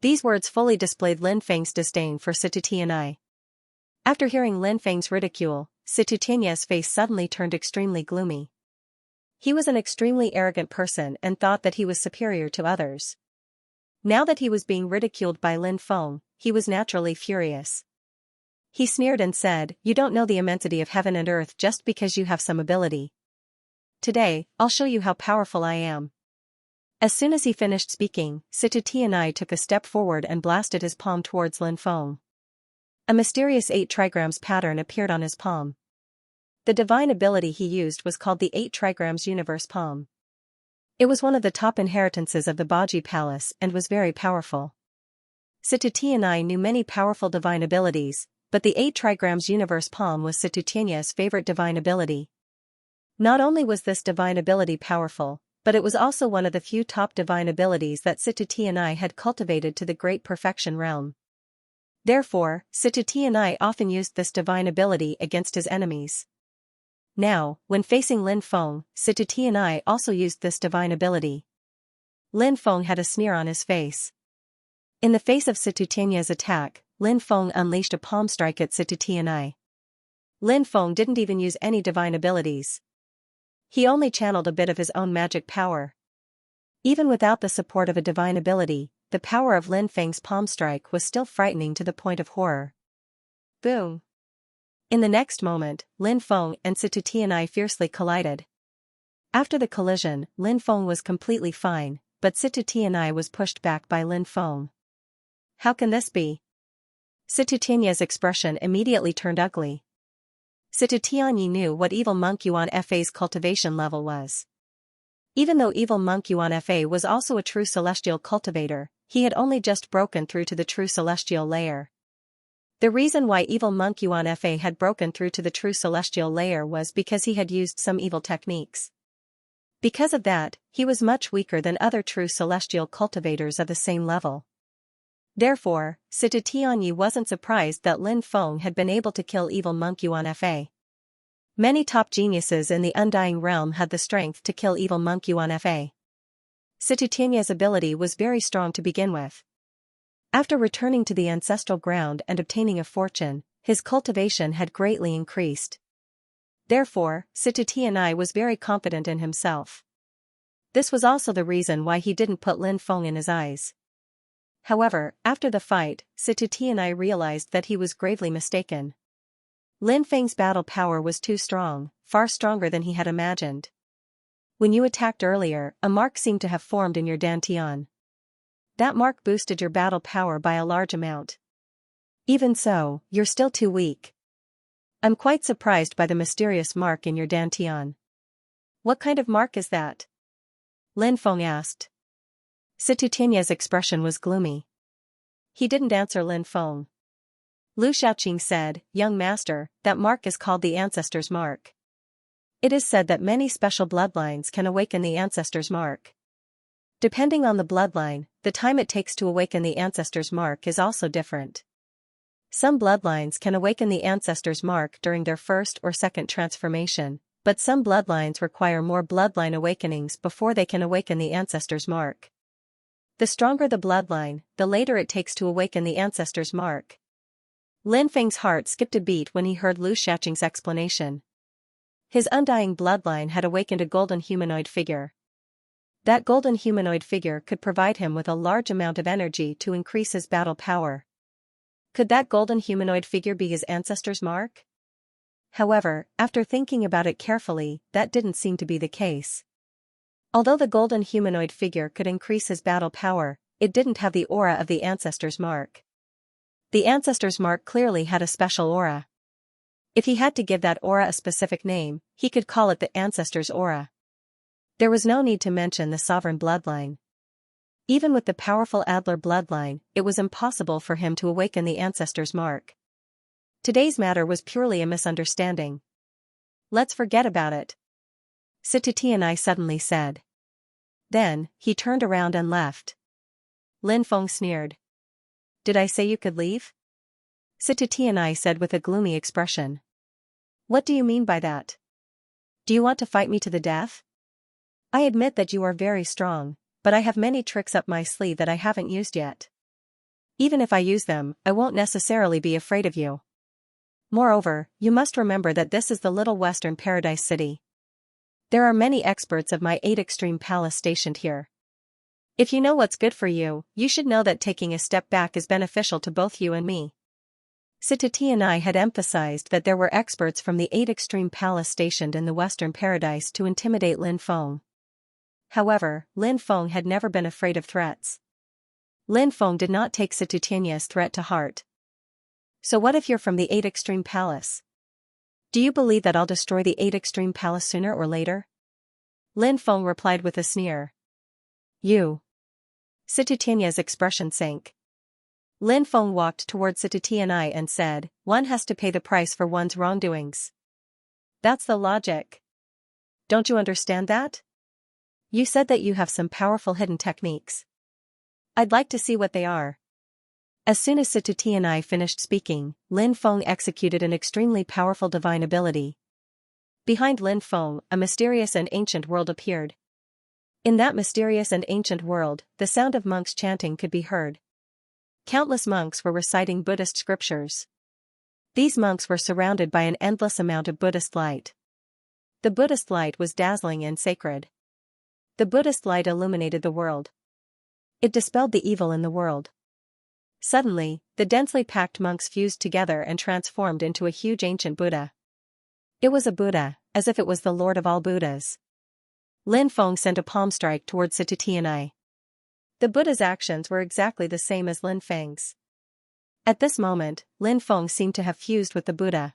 These words fully displayed Lin Feng's disdain for Situ Tianai. After hearing Lin Feng's ridicule, Situ Tianai's face suddenly turned extremely gloomy. He was an extremely arrogant person and thought that he was superior to others. Now that he was being ridiculed by Lin Feng, he was naturally furious. He sneered and said, "You don't know the immensity of heaven and earth just because you have some ability. Today, I'll show you how powerful I am." As soon as he finished speaking, Xianxia took a step forward and blasted his palm towards Lin Feng. A mysterious 8 trigrams pattern appeared on his palm. The divine ability he used was called the 8 trigrams universe palm. It was one of the top inheritances of the Baji Palace and was very powerful. Xianxia knew many powerful divine abilities, but the 8 trigrams universe palm was Xianxia's favorite divine ability. Not only was this divine ability powerful, but it was also one of the few top divine abilities that Xianxia had cultivated to the great perfection realm. Therefore, Xianxia often used this divine ability against his enemies. Now, when facing Lin Feng, Xianxia also used this divine ability. Lin Feng had a sneer on his face. In the face of Xianxia's attack, Lin Feng unleashed a palm strike at Xianxia. Lin Feng didn't even use any divine abilities. He only channeled a bit of his own magic power. Even without the support of a divine ability, the power of Lin Feng's palm strike was still frightening to the point of horror. Boom! In the next moment, Lin Feng and Xianxia fiercely collided. After the collision, Lin Feng was completely fine, but Xianxia was pushed back by Lin Feng. How can this be? Xianxia's expression immediately turned ugly. Xianxia knew what Evil Monk Yuan Fa's cultivation level was. Even though Evil Monk Yuan Fa was also a true celestial cultivator, he had only just broken through to the true celestial layer. The reason why Evil Monk Yuan Fa had broken through to the true celestial layer was because he had used some evil techniques. Because of that, he was much weaker than other true celestial cultivators of the same level. Therefore, Xianxia wasn't surprised that Lin Feng had been able to kill Evil Monk Yuan Fa. Many top geniuses in the Undying Realm had the strength to kill Evil Monk Yuan Fa. Xianxia's ability was very strong to begin with. After returning to the ancestral ground and obtaining a fortune, his cultivation had greatly increased. Therefore, Xianxia was very confident in himself. This was also the reason why he didn't put Lin Feng in his eyes. However, after the fight, Xianxia realized that he was gravely mistaken. Lin Feng's battle power was too strong, far stronger than he had imagined. When you attacked earlier, a mark seemed to have formed in your dantian. That mark boosted your battle power by a large amount. Even so, you're still too weak. I'm quite surprised by the mysterious mark in your dantian. What kind of mark is that? Lin Feng asked. Xianxia's expression was gloomy. He didn't answer Lin Feng. Lu Shaoqing said, "Young master, that mark is called the Ancestor's Mark. It is said that many special bloodlines can awaken the Ancestor's Mark. Depending on the bloodline, the time it takes to awaken the Ancestor's Mark is also different. Some bloodlines can awaken the Ancestor's Mark during their first or second transformation, but some bloodlines require more bloodline awakenings before they can awaken the Ancestor's Mark. The stronger the bloodline, the later it takes to awaken the Ancestor's Mark." Lin Feng's heart skipped a beat when he heard Lu Shaoqing's explanation. His undying bloodline had awakened a golden humanoid figure. That golden humanoid figure could provide him with a large amount of energy to increase his battle power. Could that golden humanoid figure be his ancestor's mark? However, after thinking about it carefully, that didn't seem to be the case. Although the golden humanoid figure could increase his battle power, it didn't have the aura of the ancestor's mark. The ancestor's mark clearly had a special aura. If he had to give that aura a specific name, he could call it the ancestor's aura. There was no need to mention the sovereign bloodline. Even with the powerful Adler bloodline, it was impossible for him to awaken the ancestor's mark. Today's matter was purely a misunderstanding. Let's forget about it, Xianxia suddenly said. Then, he turned around and left. Lin Feng sneered. "Did I say you could leave?" Xianxia said with a gloomy expression. "What do you mean by that? Do you want to fight me to the death? I admit that you are very strong, but I have many tricks up my sleeve that I haven't used yet. Even if I use them, I won't necessarily be afraid of you. Moreover, you must remember that this is the little western paradise city. There are many experts of my 8 extreme palace stationed here. If you know what's good for you, you should know that taking a step back is beneficial to both you and me." Xianxia had emphasized that there were experts from the 8 extreme palace stationed in the western paradise to intimidate Lin Feng. However, Lin Feng had never been afraid of threats. Lin Feng did not take Situtianya's threat to heart. So what if you're from the 8 Extreme Palace? Do you believe that I'll destroy the 8 Extreme Palace sooner or later? Lin Feng replied with a sneer. You. Situtianya's expression sank. Lin Feng walked toward Situtianai and said, one has to pay the price for one's wrongdoings. That's the logic. Don't you understand that? You said that you have some powerful hidden techniques. I'd like to see what they are. As soon as Situtianai finished speaking, Lin Feng executed an extremely powerful divine ability. Behind Lin Feng, a mysterious and ancient world appeared. In that mysterious and ancient world, the sound of monks chanting could be heard. Countless monks were reciting Buddhist scriptures. These monks were surrounded by an endless amount of Buddhist light. The Buddhist light was dazzling and sacred. The Buddhist light illuminated the world. It dispelled the evil in the world. Suddenly, the densely packed monks fused together and transformed into a huge ancient Buddha. It was a Buddha, as if it was the Lord of all Buddhas. Lin Feng sent a palm strike towards Situtianai. The Buddha's actions were exactly the same as Lin Feng's. At this moment, Lin Feng seemed to have fused with the Buddha.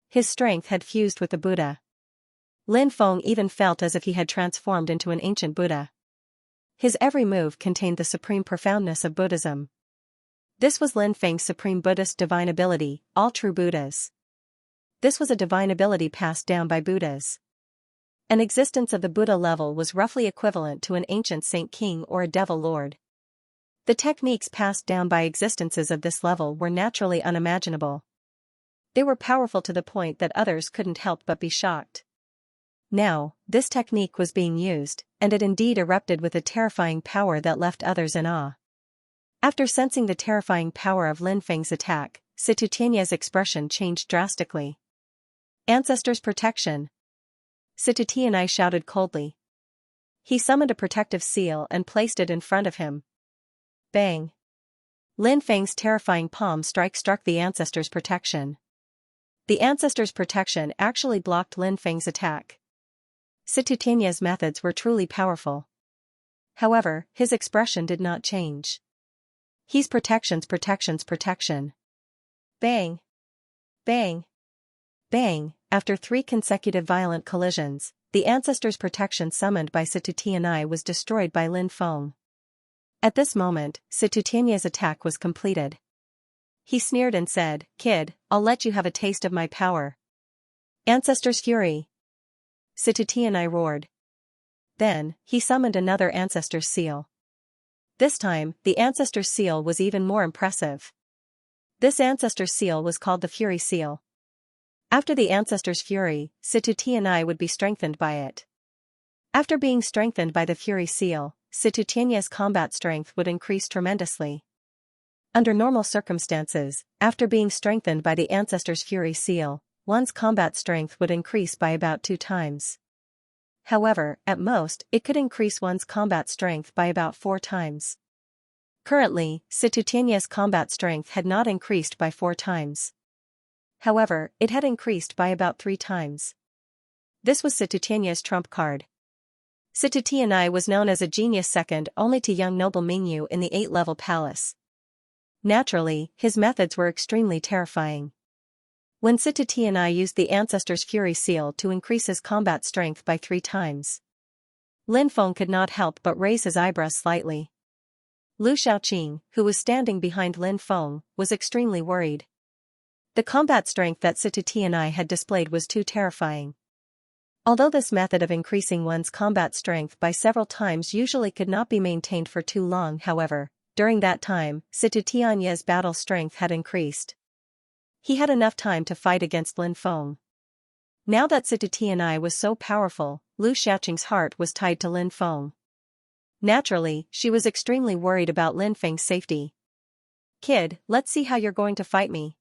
His strength had fused with the Buddha. Lin Feng even felt as if he had transformed into an ancient Buddha. His every move contained the supreme profoundness of Buddhism. This was Lin Feng's supreme Buddhist divine ability, all true Buddhas. This was a divine ability passed down by Buddhas. An existence of the Buddha level was roughly equivalent to an ancient saint king or a devil lord. The techniques passed down by existences of this level were naturally unimaginable. They were powerful to the point that others couldn't help but be shocked. Now, this technique was being used, and it indeed erupted with a terrifying power that left others in awe. After sensing the terrifying power of Lin Feng's attack, Situtianya's expression changed drastically. Ancestors' protection. Situtianai shouted coldly. He summoned a protective seal and placed it in front of him. Bang! Lin Feng's terrifying palm strike struck the ancestors' protection. The ancestors' protection actually blocked Lin Feng's attack. Situtianya's methods were truly powerful. However, his expression did not change. He's protection. Bang! Bang! Bang! After 3 consecutive violent collisions, the ancestors' protection summoned by Situtianai was destroyed by Lin Feng. At this moment, Situtianya's attack was completed. He sneered and said, "Kid, I'll let you have a taste of my power." Ancestors' fury! Situtianai roared. Then, he summoned another ancestor's seal. This time, the ancestor's seal was even more impressive. This ancestor's seal was called the Fury Seal. After the ancestor's fury, Situtianai would be strengthened by it. After being strengthened by the Fury Seal, Situtianya's combat strength would increase tremendously. Under normal circumstances, after being strengthened by the ancestor's Fury Seal, one's combat strength would increase by about 2 times. However, at most, it could increase one's combat strength by about 4 times. Currently, Situtianya's combat strength had not increased by 4 times. However, it had increased by about 3 times. This was Situtianya's trump card. Situtianai was known as a genius second only to young noble Mingyu in the 8-level palace. Naturally, his methods were extremely terrifying. When Situtianai used the ancestor's Fury Seal to increase his combat strength by 3 times, Lin Feng could not help but raise his eyebrows slightly. Lu Shaoqing, who was standing behind Lin Feng, was extremely worried. The combat strength that Situtianai had displayed was too terrifying. Although this method of increasing one's combat strength by several times usually could not be maintained for too long, however, during that time, Situtianya's battle strength had increased. He had enough time to fight against Lin Feng. Now that Situtianai was so powerful, Lu Shaoqing's heart was tied to Lin Feng. Naturally, she was extremely worried about Lin Feng's safety. "Kid, let's see how you're going to fight me."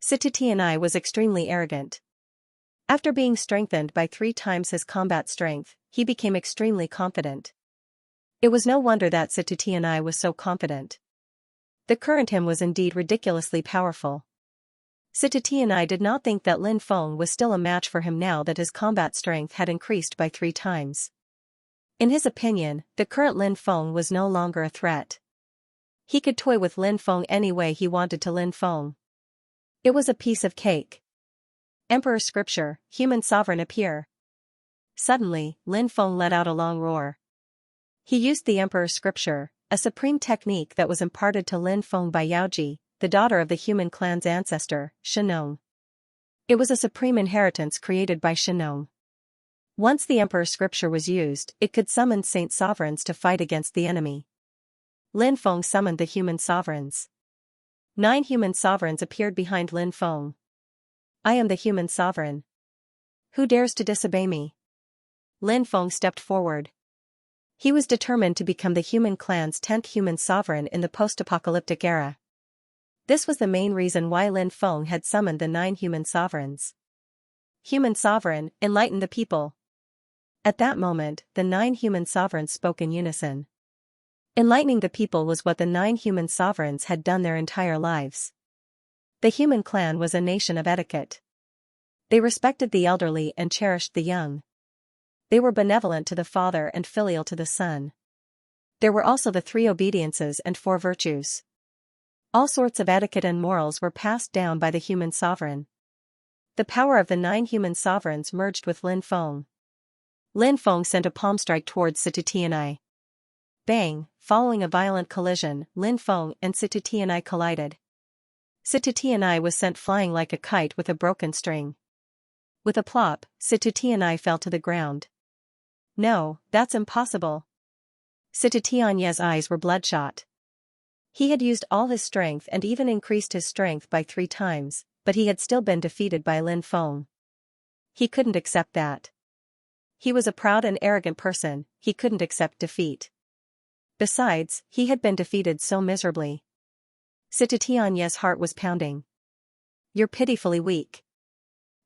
Situtianai was extremely arrogant. After being strengthened by 3 times his combat strength, he became extremely confident. It was no wonder that Situtianai was so confident. The current him was indeed ridiculously powerful. Situtianai did not think that Lin Feng was still a match for him now that his combat strength had increased by 3 times. In his opinion, the current Lin Feng was no longer a threat. He could toy with Lin Feng any way he wanted to Lin Feng. It was a piece of cake. Emperor Scripture, human sovereign appear. Suddenly, Lin Feng let out a long roar. He used the Emperor Scripture, a supreme technique that was imparted to Lin Feng by Yaoji, the daughter of the human clan's ancestor, Xianxia. It was a supreme inheritance created by Xianxia. Once the Emperor Scripture was used, it could summon saint sovereigns to fight against the enemy. Lin Feng summoned the human sovereigns. 9 human sovereigns appeared behind Lin Feng. I am the human sovereign. Who dares to disobey me? Lin Feng stepped forward. He was determined to become the human clan's 10th human sovereign in the post-apocalyptic era. This was the main reason why Lin Feng had summoned the 9 human sovereigns. Human sovereign, enlighten the people. At that moment, the 9 human sovereigns spoke in unison. Enlightening the people was what the 9 human sovereigns had done their entire lives. The human clan was a nation of etiquette. They respected the elderly and cherished the young. They were benevolent to the father and filial to the son. There were also the 3 obediences and 4 virtues. All sorts of etiquette and morals were passed down by the human sovereign. The power of the 9 human sovereigns merged with Lin Feng. Lin Feng sent a palm strike towards Xianxia. Bang, following a violent collision, Lin Feng and Xianxia collided. Xianxia was sent flying like a kite with a broken string. With a plop, Xianxia fell to the ground. No, that's impossible. Xianxia's eyes were bloodshot. He had used all his strength and even increased his strength by 3 times, but he had still been defeated by Lin Feng. He couldn't accept that. He was a proud and arrogant person, he couldn't accept defeat. Besides, he had been defeated so miserably. Xianxia's heart was pounding. You're pitifully weak.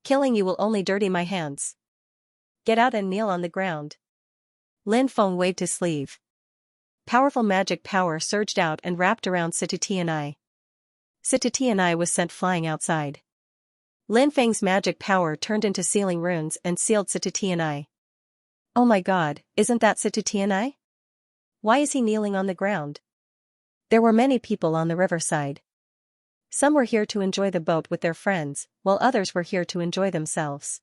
Killing you will only dirty my hands. Get out and kneel on the ground. Lin Feng waved his sleeve. Powerful magic power surged out and wrapped around Xianxia. Xianxia was sent flying outside. Lin Feng's magic power turned into sealing runes and sealed Xianxia. Oh my god, isn't that Xianxia? Why is he kneeling on the ground? There were many people on the riverside. Some were here to enjoy the boat with their friends, while others were here to enjoy themselves.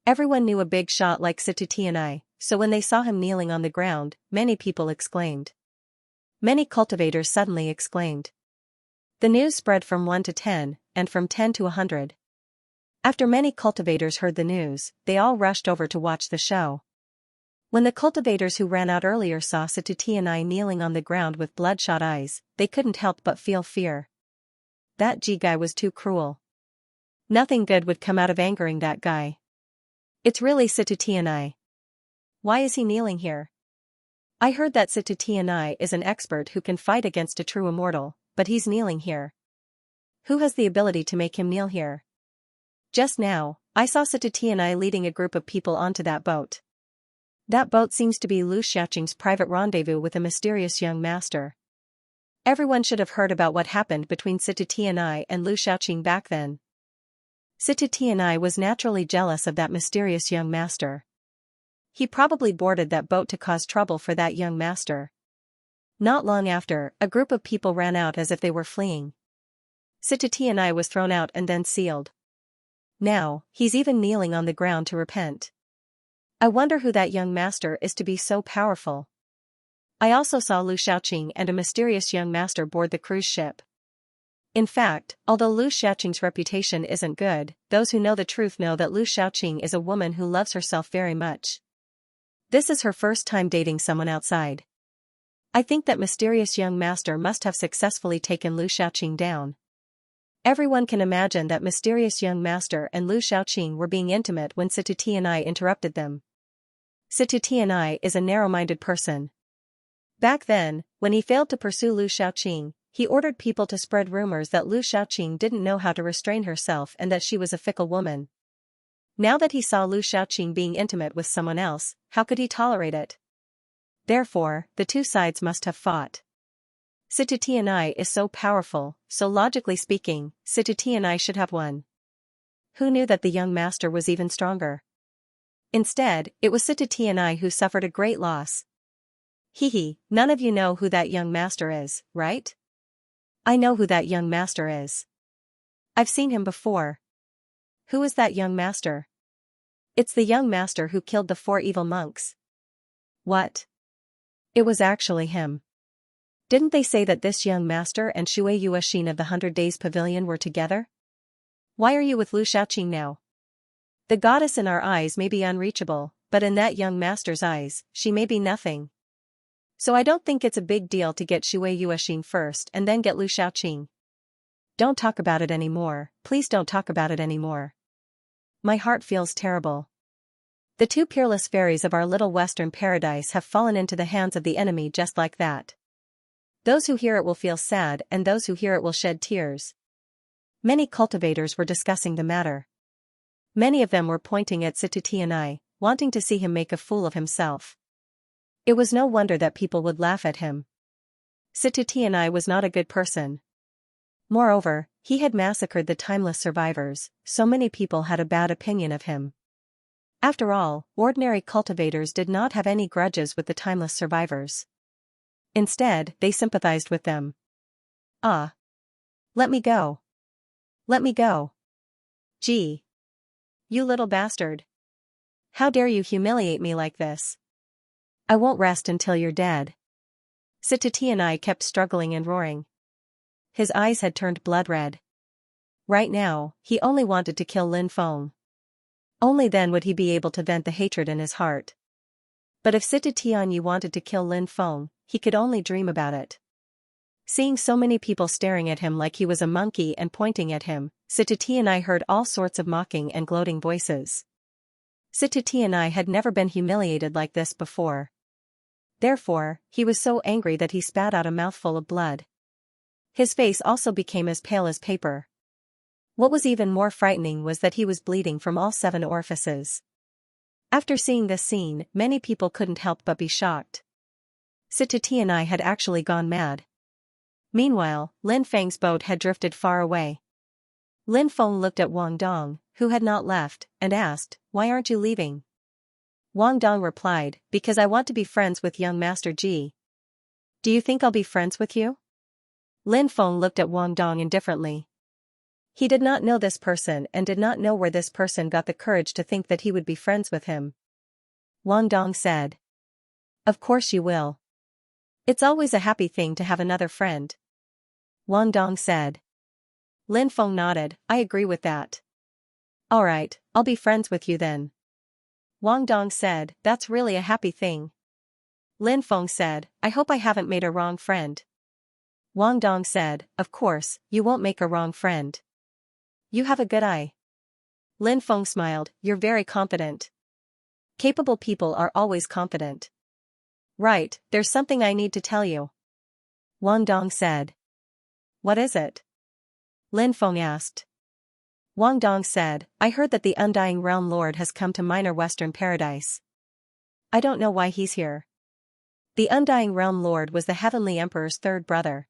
Everyone knew a big shot like Xianxia, so when they saw him kneeling on the ground, many people exclaimed. Many cultivators suddenly exclaimed. The news spread from 1 to 10, and from 10 to 100. After many cultivators heard the news, they all rushed over to watch the show. When the cultivators who ran out earlier saw Xianxia kneeling on the ground with bloodshot eyes, they couldn't help but feel fear. That guy was too cruel. Nothing good would come out of angering that guy. It's really Xianxia. Why is he kneeling here? I heard that Xianxia is an expert who can fight against a true immortal, but he's kneeling here. Who has the ability to make him kneel here? Just now, I saw Xianxia leading a group of people onto that boat. That boat seems to be Lu Xiaoqing's private rendezvous with a mysterious young master. Everyone should have heard about what happened between Xianxia and Lu Xiaoqing back then. Xianxia was naturally jealous of that mysterious young master. He probably boarded that boat to cause trouble for that young master. Not long after, a group of people ran out as if they were fleeing. Xianxia was thrown out and then sealed. Now, he's even kneeling on the ground to repent. I wonder who that young master is to be so powerful. I also saw Lu Xiaoqing and a mysterious young master board the cruise ship. In fact, although Lu Xiaoqing's reputation isn't good, those who know the truth know that Lu Xiaoqing is a woman who loves herself very much. This is her first time dating someone outside. I think that mysterious young master must have successfully taken Lu Xiaoqing down. Everyone can imagine that mysterious young master and Lu Xiaoqing were being intimate when Xianxia interrupted them. Xianxia is a narrow-minded person. Back then, when he failed to pursue Lu Xiaoqing, he ordered people to spread rumors that Lu Xiaoqing didn't know how to restrain herself and that she was a fickle woman. Now that he saw Lu Xiaoqing being intimate with someone else, how could he tolerate it? Therefore, the two sides must have fought. Xianxia is so powerful, so logically speaking, Xianxia should have won. Who knew that the young master was even stronger? Instead, it was Sita Tianai who suffered a great loss. Hee, none of you know who that young master is, right? I know who that young master is. I've seen him before. Who is that young master? It's the young master who killed the 4 evil monks. What? It was actually him. Didn't they say that this young master and Shui Yuexin of the 100 Days Pavilion were together? Why are you with Lu Shaoqing now? The goddess in our eyes may be unreachable, but in that young master's eyes, she may be nothing. So I don't think it's a big deal to get Shui Yuexin first and then get Lu Shaoqing. Don't talk about it anymore, please don't talk about it anymore. My heart feels terrible. The 2 peerless fairies of our little western paradise have fallen into the hands of the enemy just like that. Those who hear it will feel sad and those who hear it will shed tears. Many cultivators were discussing the matter. Many of them were pointing at Sita Tianai, wanting to see him make a fool of himself. It was no wonder that people would laugh at him. Sita Tianai was not a good person. Moreover, he had massacred the timeless survivors, so many people had a bad opinion of him. After all, ordinary cultivators did not have any grudges with the timeless survivors. Instead, they sympathized with them. Ah! Let me go. Let me go. Gee! You little bastard. How dare you humiliate me like this? I won't rest until you're dead. Sita Tianai kept struggling and roaring. His eyes had turned blood red. Right now, he only wanted to kill Lin Feng. Only then would he be able to vent the hatred in his heart. But if Sita Tianyi wanted to kill Lin Feng, he could only dream about it. Seeing so many people staring at him like he was a monkey and pointing at him, Sita Tianai heard all sorts of mocking and gloating voices. Sita Tianai had never been humiliated like this before. Therefore, he was so angry that he spat out a mouthful of blood. His face also became as pale as paper. What was even more frightening was that he was bleeding from all 7 orifices. After seeing this scene, many people couldn't help but be shocked. Sita Tianai had actually gone mad. Meanwhile, Lin Feng's boat had drifted far away. Lin Feng looked at Wang Dong, who had not left, and asked, "Why aren't you leaving?" Wang Dong replied, "Because I want to be friends with young Master Ji." "Do you think I'll be friends with you?" Lin Feng looked at Wang Dong indifferently. He did not know this person and did not know where this person got the courage to think that he would be friends with him. Wang Dong said, "Of course you will. It's always a happy thing to have another friend." Wang Dong said. Lin Feng nodded, "I agree with that." "Alright, I'll be friends with you then." Wang Dong said, "That's really a happy thing." Lin Feng said, "I hope I haven't made a wrong friend." Wang Dong said, "Of course, you won't make a wrong friend. You have a good eye." Lin Feng smiled, "You're very confident. Capable people are always confident." "Right, there's something I need to tell you." Wang Dong said. "What is it?" Lin Feng asked. Wang Dong said, "I heard that the Undying Realm Lord has come to Minor Western Paradise. I don't know why he's here." The Undying Realm Lord was the Heavenly Emperor's 3rd brother.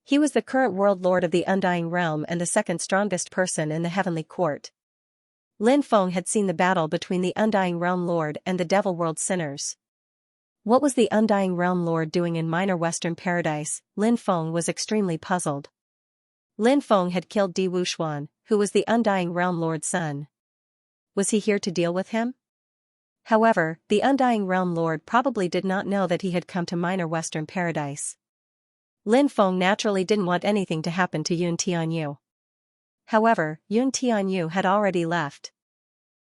He was the current world lord of the Undying Realm and the 2nd strongest person in the Heavenly Court. Lin Feng had seen the battle between the Undying Realm Lord and the Devil World sinners. What was the Undying Realm Lord doing in Minor Western Paradise? Lin Feng was extremely puzzled. Lin Feng had killed Di Wuxuan, who was the Undying Realm Lord's son. Was he here to deal with him? However, the Undying Realm Lord probably did not know that he had come to Minor Western Paradise. Lin Feng naturally didn't want anything to happen to Yun Tianyu. However, Yun Tianyu had already left.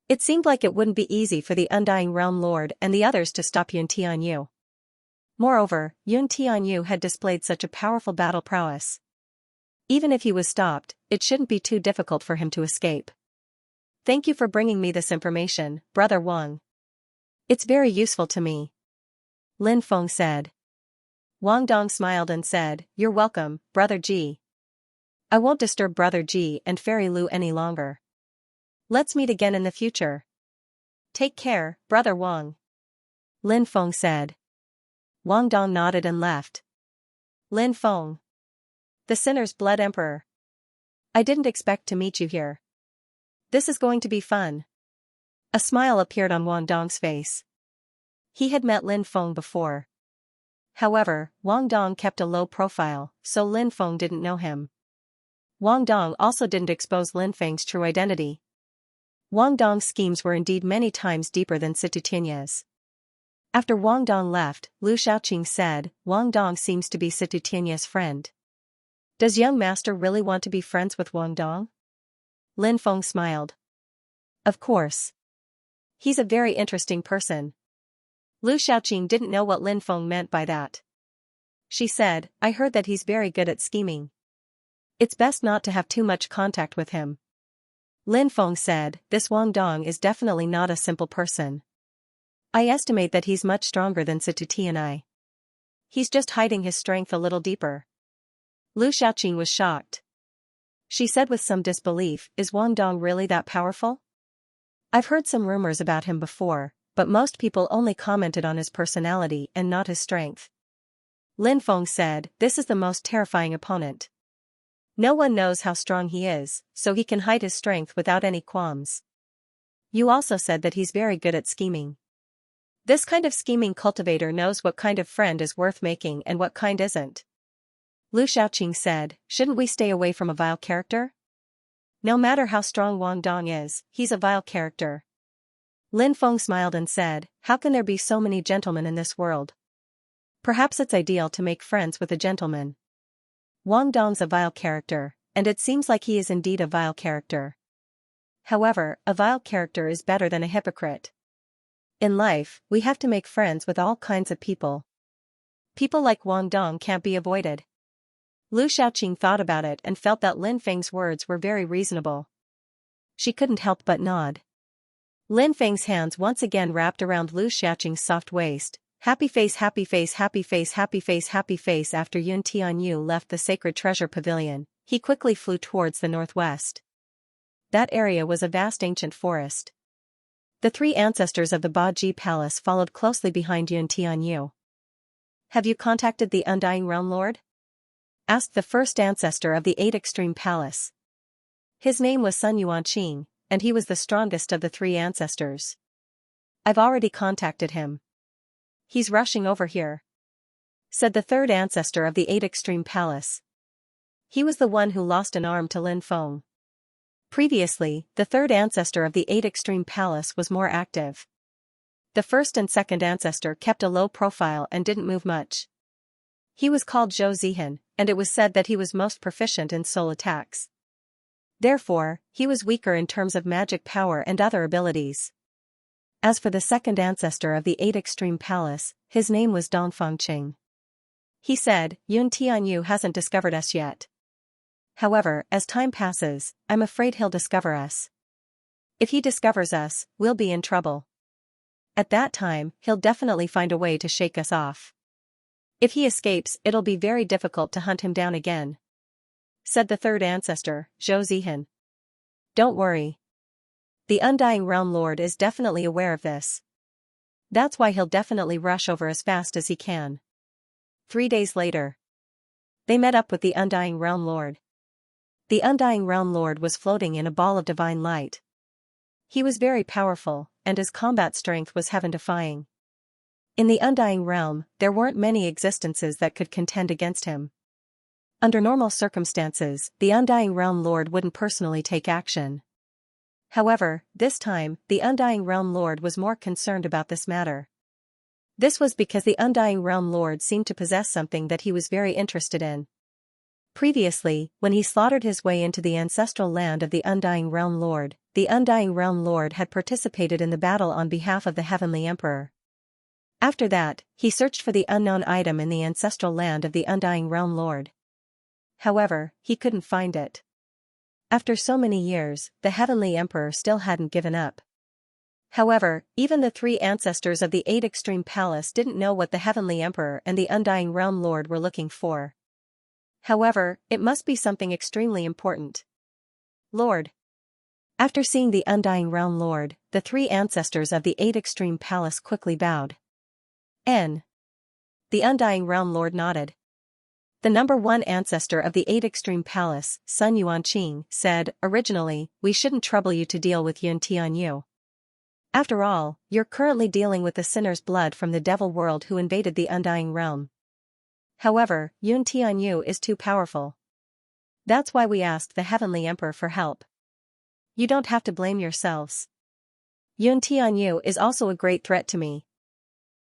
It seemed like it wouldn't be easy for the Undying Realm Lord and the others to stop Yun Tianyu. Moreover, Yun Tianyu had displayed such a powerful battle prowess. Even if he was stopped, it shouldn't be too difficult for him to escape. "Thank you for bringing me this information, Brother Wang. It's very useful to me," Lin Feng said. Wang Dong smiled and said, "You're welcome, Brother Ji. I won't disturb Brother Ji and Fairy Lu any longer. Let's meet again in the future. Take care, Brother Wang," Lin Feng said. Wang Dong nodded and left. Lin Feng. The Sinner's Blood Emperor. I didn't expect to meet you here. This is going to be fun. A smile appeared on Wang Dong's face. He had met Lin Feng before. However, Wang Dong kept a low profile, so Lin Feng didn't know him. Wang Dong also didn't expose Lin Feng's true identity. Wang Dong's schemes were indeed many times deeper than Situtianya's. After Wang Dong left, Lu Xiaoqing said, Wang Dong seems to be Situtianya's friend. Does young master really want to be friends with Wang Dong? Lin Feng smiled. Of course. He's a very interesting person. Lu Xiaoqing didn't know what Lin Feng meant by that. She said, I heard that he's very good at scheming. It's best not to have too much contact with him. Lin Feng said, this Wang Dong is definitely not a simple person. I estimate that he's much stronger than Situtianai. He's just hiding his strength a little deeper. Lu Xiaoqing was shocked. She said with some disbelief, is Wang Dong really that powerful? I've heard some rumors about him before, but most people only commented on his personality and not his strength. Lin Feng said, this is the most terrifying opponent. No one knows how strong he is, so he can hide his strength without any qualms. You also said that he's very good at scheming. This kind of scheming cultivator knows what kind of friend is worth making and what kind isn't. Lu Xiaoqing said, shouldn't we stay away from a vile character? No matter how strong Wang Dong is, he's a vile character. Lin Feng smiled and said, how can there be so many gentlemen in this world? Perhaps it's ideal to make friends with a gentleman. Wang Dong's a vile character, and it seems like he is indeed a vile character. However, a vile character is better than a hypocrite. In life, we have to make friends with all kinds of people. People like Wang Dong can't be avoided. Lu Xiaoqing thought about it and felt that Lin Feng's words were very reasonable. She couldn't help but nod. Lin Feng's hands once again wrapped around Lu Xiaoqing's soft waist. Happy face, happy face, happy face, happy face, happy face. After Yun Tianyu left the sacred treasure pavilion, he quickly flew towards the northwest. That area was a vast ancient forest. The three ancestors of the Baji Palace followed closely behind Yun Tianyu. Have you contacted the Undying Realm Lord? Asked the first ancestor of the Eight Extreme Palace. His name was Sun Yuanqing, and he was the strongest of the three ancestors. I've already contacted him. He's rushing over here, said the third ancestor of the Eight Extreme Palace. He was the one who lost an arm to Lin Feng. Previously, the third ancestor of the Eight Extreme Palace was more active. The first and second ancestor kept a low profile and didn't move much. He was called Zhou Zihan, and it was said that he was most proficient in soul attacks. Therefore, he was weaker in terms of magic power and other abilities. As for the second ancestor of the Eight Extreme Palace, his name was Dong Fengqing. He said, Yun Tianyu hasn't discovered us yet. However, as time passes, I'm afraid he'll discover us. If he discovers us, we'll be in trouble. At that time, he'll definitely find a way to shake us off. If he escapes, it'll be very difficult to hunt him down again, said the third ancestor, Zhou Zihan. Don't worry. The Undying Realm Lord is definitely aware of this. That's why he'll definitely rush over as fast as he can. 3 days later, they met up with the Undying Realm Lord. The Undying Realm Lord was floating in a ball of divine light. He was very powerful, and his combat strength was heaven-defying. In the Undying Realm, there weren't many existences that could contend against him. Under normal circumstances, the Undying Realm Lord wouldn't personally take action. However, this time, the Undying Realm Lord was more concerned about this matter. This was because the Undying Realm Lord seemed to possess something that he was very interested in. Previously, when he slaughtered his way into the ancestral land of the Undying Realm Lord, the Undying Realm Lord had participated in the battle on behalf of the Heavenly Emperor. After that, he searched for the unknown item in the ancestral land of the Undying Realm Lord. However, he couldn't find it. After so many years, the Heavenly Emperor still hadn't given up. However, even the three ancestors of the Eight Extreme Palace didn't know what the Heavenly Emperor and the Undying Realm Lord were looking for. However, it must be something extremely important. Lord. After seeing the Undying Realm Lord, the three ancestors of the Eight Extreme Palace quickly bowed. N. The Undying Realm Lord nodded. The number one ancestor of the Eight Extreme Palace, Sun Yuanqing, said, originally, we shouldn't trouble you to deal with Yun Tianyu. After all, you're currently dealing with the sinner's blood from the devil world who invaded the undying realm. However, Yun Tianyu is too powerful. That's why we asked the Heavenly Emperor for help. You don't have to blame yourselves. Yun Tianyu is also a great threat to me.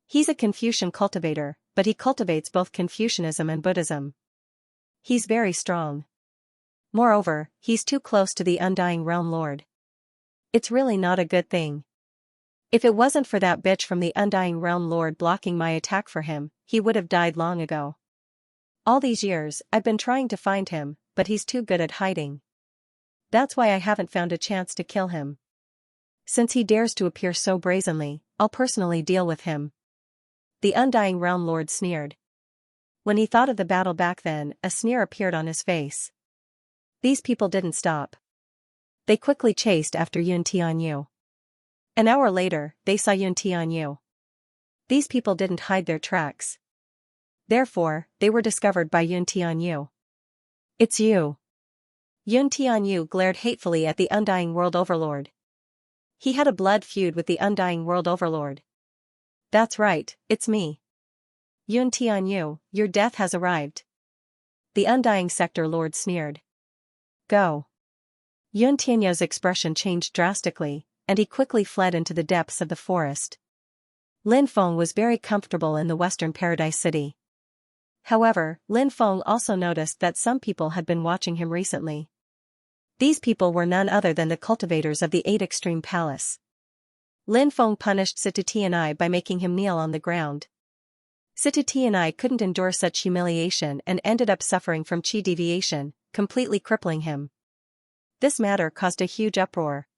He's a Confucian cultivator, but he cultivates both Confucianism and Buddhism. He's very strong. Moreover, he's too close to the undying realm lord. It's really not a good thing. If it wasn't for that bitch from the undying realm lord blocking my attack for him, he would have died long ago. All these years, I've been trying to find him, but he's too good at hiding. That's why I haven't found a chance to kill him. Since he dares to appear so brazenly, I'll personally deal with him. The undying realm lord sneered. When he thought of the battle back then, a sneer appeared on his face. These people didn't stop. They quickly chased after Yun Tianyu. An hour later, they saw Yun Tianyu. These people didn't hide their tracks. Therefore, they were discovered by Yun Tianyu. It's you. Yun Tianyu glared hatefully at the undying world overlord. He had a blood feud with the undying world overlord. That's right, it's me. Yun Tianyu, your death has arrived. The undying sector lord sneered. Go. Yun Tianyu's expression changed drastically, and he quickly fled into the depths of the forest. Lin Feng was very comfortable in the western paradise city. However, Lin Feng also noticed that some people had been watching him recently. These people were none other than the cultivators of the 8 Extreme Palace. Lin Feng punished Situtianai by making him kneel on the ground. Situtianai couldn't endure such humiliation and ended up suffering from chi deviation, completely crippling him. This matter caused a huge uproar.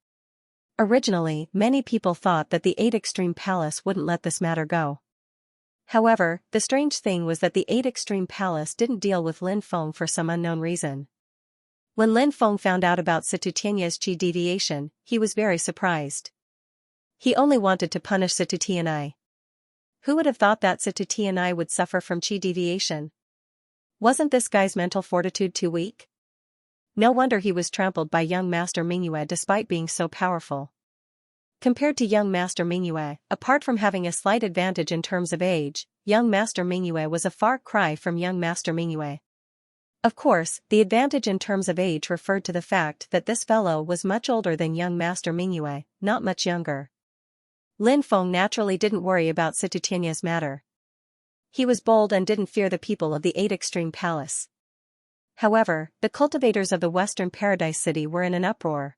Originally, many people thought that the 8 Extreme Palace wouldn't let this matter go. However, the strange thing was that the 8 Extreme Palace didn't deal with Lin Feng for some unknown reason. When Lin Feng found out about Situtianai's chi deviation, he was very surprised. He only wanted to punish Situtianai. Who would have thought that Situtianai would suffer from chi deviation? Wasn't this guy's mental fortitude too weak? No wonder he was trampled by young Master Mingyue despite being so powerful. Compared to young Master Mingyue, apart from having a slight advantage in terms of age, young Master Mingyue was a far cry from young Master Mingyue. Of course, the advantage in terms of age referred to the fact that this fellow was much older than young Master Mingyue, not much younger. Lin Feng naturally didn't worry about Situtianai's matter. He was bold and didn't fear the people of the 8 Extreme Palace. However, the cultivators of the Western Paradise City were in an uproar.